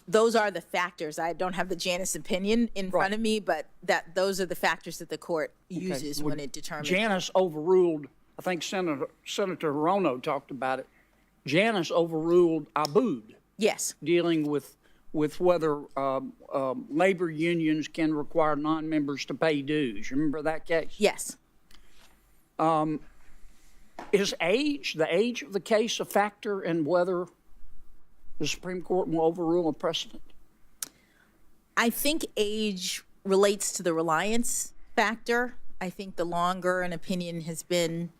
Those are the factors. I don't have the Janus opinion in front of me, but those are the factors that the court uses when it determines. Janus overruled, I think Senator Hirono talked about it, Janus overruled Abood Yes. Dealing with whether labor unions can require non-members to pay dues. You remember that case? Yes. Is the age of the case a factor in whether the Supreme Court will overrule a precedent? I think age relates to the reliance factor. I think the longer an opinion has been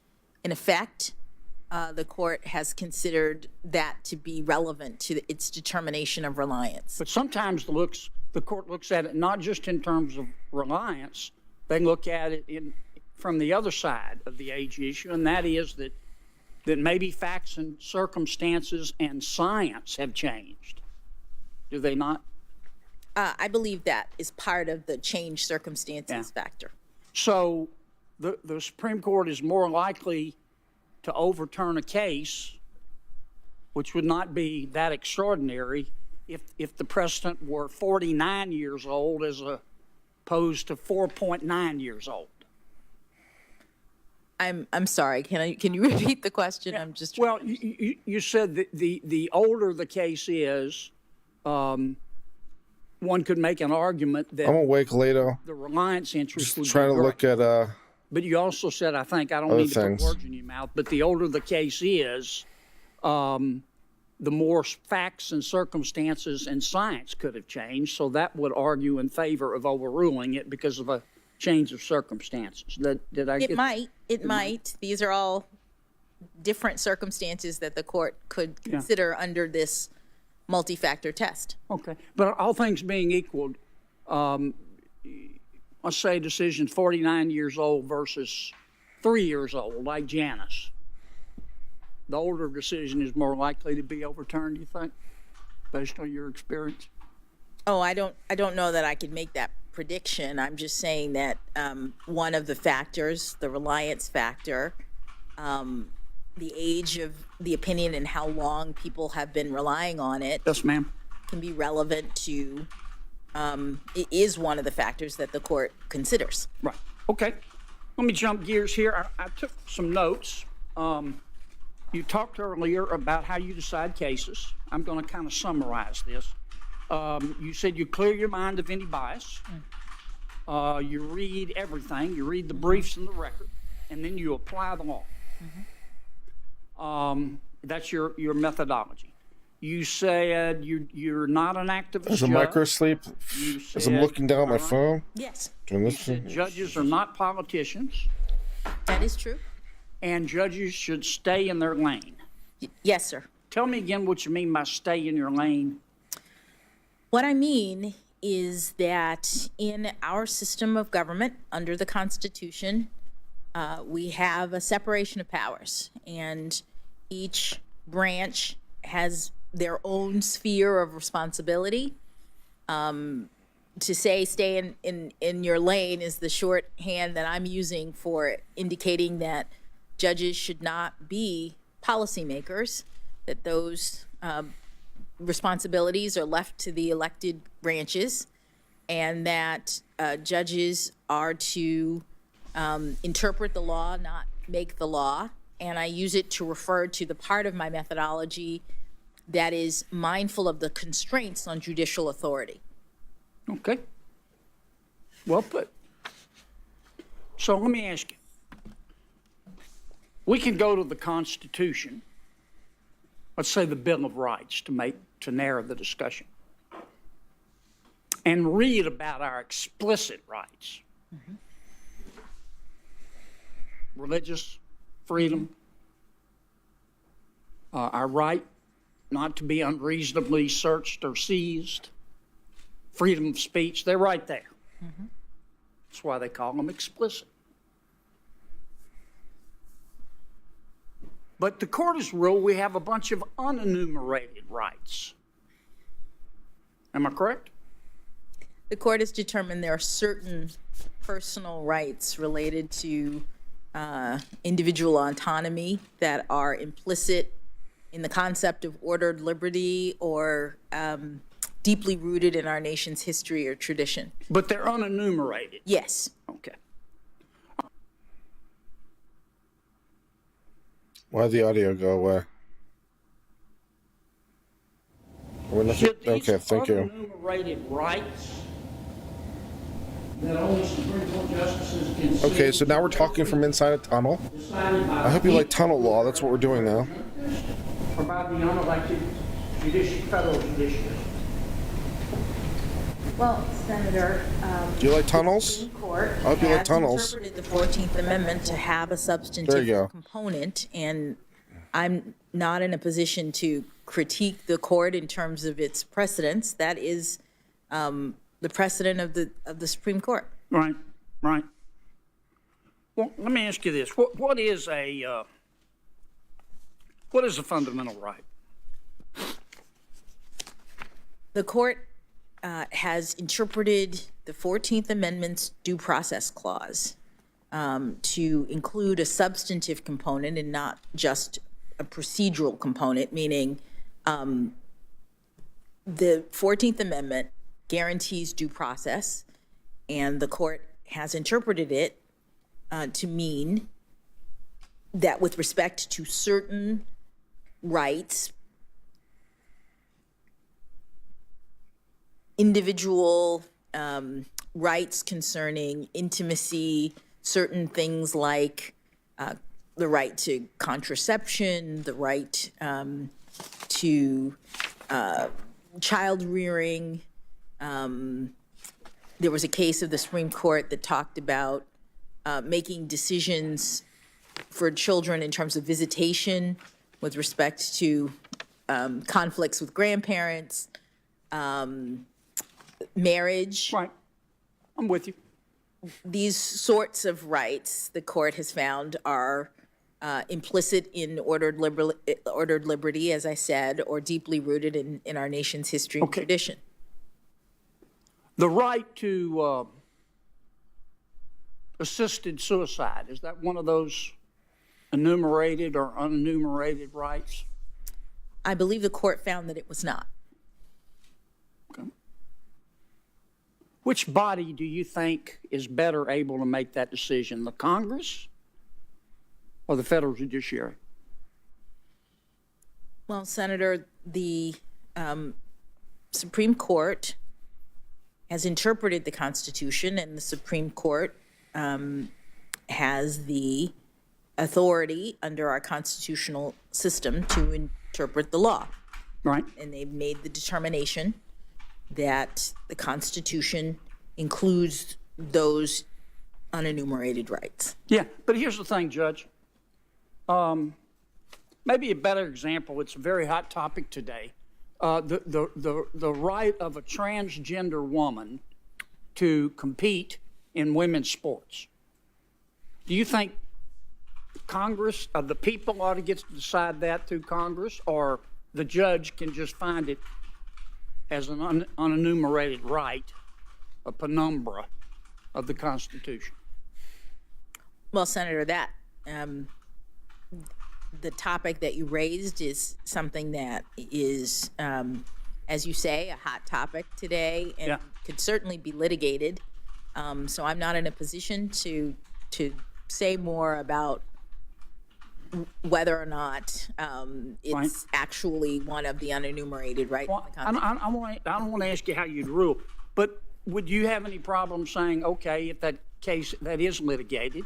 in effect, the court has considered that to be relevant to its determination of reliance. But sometimes the court looks at it not just in terms of reliance, they look at it from the other side of the age issue, and that is that maybe facts and circumstances and science have changed. Do they not? I believe that is part of the change circumstances factor. So the Supreme Court is more likely to overturn a case, which would not be that extraordinary, if the precedent were 49 years old as opposed to 4.9 years old. I'm sorry. Can you repeat the question? I'm just well. You said that the older the case is, one could make an argument that I'm awake, Lato. The reliance interest would trying be to great. look at But you also said, I think, I don't other mean to things. put words in your mouth, but the older the case is, the more facts and circumstances and science could have changed. So that would argue in favor of overruling it because of a change of circumstances. Did I get that? It might. These are all different circumstances that the court could consider under this multi-factor test. Okay. But all things being equal, let's say decision 49 years old versus 3 years old, like Janice. The older decision is more likely to be overturned, you think, based on your experience? Oh, I don't know that I could make that prediction. I'm just saying that one of the factors, the reliance factor, the age of the opinion and how long people have been relying on it. Yes, ma'am. Can be relevant to, it is one of the factors that the court considers. Right. Okay. Let me jump gears here. I took some notes. You talked earlier about how you decide cases. I'm going to kind of summarize this. You said you clear your mind of any bias. You read everything. You read the briefs and the record, and then you apply the law. That's your methodology. You said you're not an activist. As a microsleep, as I'm looking down at my phone. Yes. Doing this You said judges are not politicians. That is true. And judges should stay in their lane. Yes, sir. Tell me again what you mean by stay in your lane. What I mean is that in our system of government, under the Constitution, we have a separation of powers, and each branch has their own sphere of responsibility. To say stay in your lane is the shorthand that I'm using for indicating that judges should not be policymakers, that those responsibilities are left to the elected branches, and that judges are to interpret the law, not make the law. And I use it to refer to the part of my methodology that is mindful of the constraints on judicial authority. Okay. Well put. So let me ask you. We can go to the Constitution, let's say the Bill of Rights, to narrow the discussion, and read about our explicit rights. Religious freedom, our right not to be unreasonably searched or seized, freedom of speech, they're right there. That's why they call them explicit. But the court has ruled we have a bunch of unenumerated rights. Am I correct? The court has determined there are certain personal rights related to individual autonomy that are implicit in the concept of ordered liberty or deeply rooted in our nation's history or tradition. But they're unenumerated? Yes. Okay. Why'd the audio go away? Should these Okay, thank you. unenumerated rights that only Supreme Court justices can see Okay, so now we're talking from inside a tunnel. decided by I hope you like tunnel law. That's what we're doing now. or by the unelected federal judiciary? Well, Senator, Do you like tunnels? Supreme Court I hope you like has tunnels. interpreted the 14th Amendment to have a There you substantive go. component, and I'm not in a position to critique the court in terms of its precedents. That is the precedent of the Supreme Court. Right, right. Well, let me ask you this: what is a fundamental right? The court has interpreted the 14th Amendment's due process clause to include a substantive component and not just a procedural component, meaning the 14th Amendment guarantees due process, and the court has interpreted it to mean that with respect to certain rights, individual rights concerning intimacy, certain things like the right to contraception, the right to child rearing. There was a case of the Supreme Court that talked about making decisions for children in terms of visitation with respect to conflicts with grandparents, marriage. Right. I'm with you. These sorts of rights, the court has found, are implicit in ordered liberty, as I said, or deeply rooted in our nation's history and tradition. The right to assisted suicide, is that one of those enumerated or unenumerated rights? I believe the court found that it was not. Okay. Which body do you think is better able to make that decision, the Congress or the federal judiciary? Well, Senator, the Supreme Court has interpreted the Constitution, and the Supreme Court has the authority under our constitutional system to interpret the law. Right. And they've made the determination that the Constitution includes those unenumerated rights. Yeah, but here's the thing, Judge. Maybe a better example, it's a very hot topic today. The right of a transgender woman to compete in women's sports. Do you think Congress, the people ought to get to decide that through Congress, or the judge can just find it as an unenumerated right, a penumbra of the Constitution? Well, Senator, that the topic that you raised is something that is, as you say, a hot topic today, and could certainly be litigated. So I'm not in a position to say more about whether or not it's actually one of the unenumerated rights. Well, I don't want to ask you how you'd rule, but would you have any problem saying, okay, if that case that is litigated,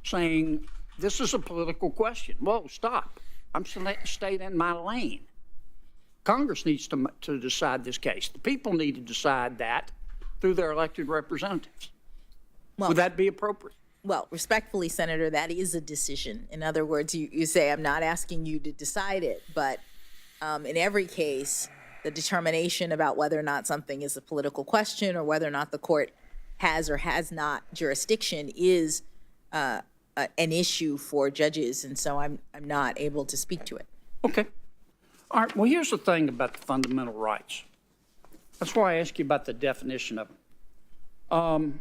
saying this is a political question? Whoa, stop. I'm staying in my lane. Congress needs to decide this case. The people need to decide that through their elected representatives. Well, would that be appropriate? Well, respectfully, Senator, that is a decision. In other words, you say, I'm not asking you to decide it, but in every case, the determination about whether or not something is a political question or whether or not the court has or has not jurisdiction is an issue for judges, and so I'm not able to speak to it. Okay. All right. Well, here's the thing about the fundamental rights. That's why I asked you about the definition of them.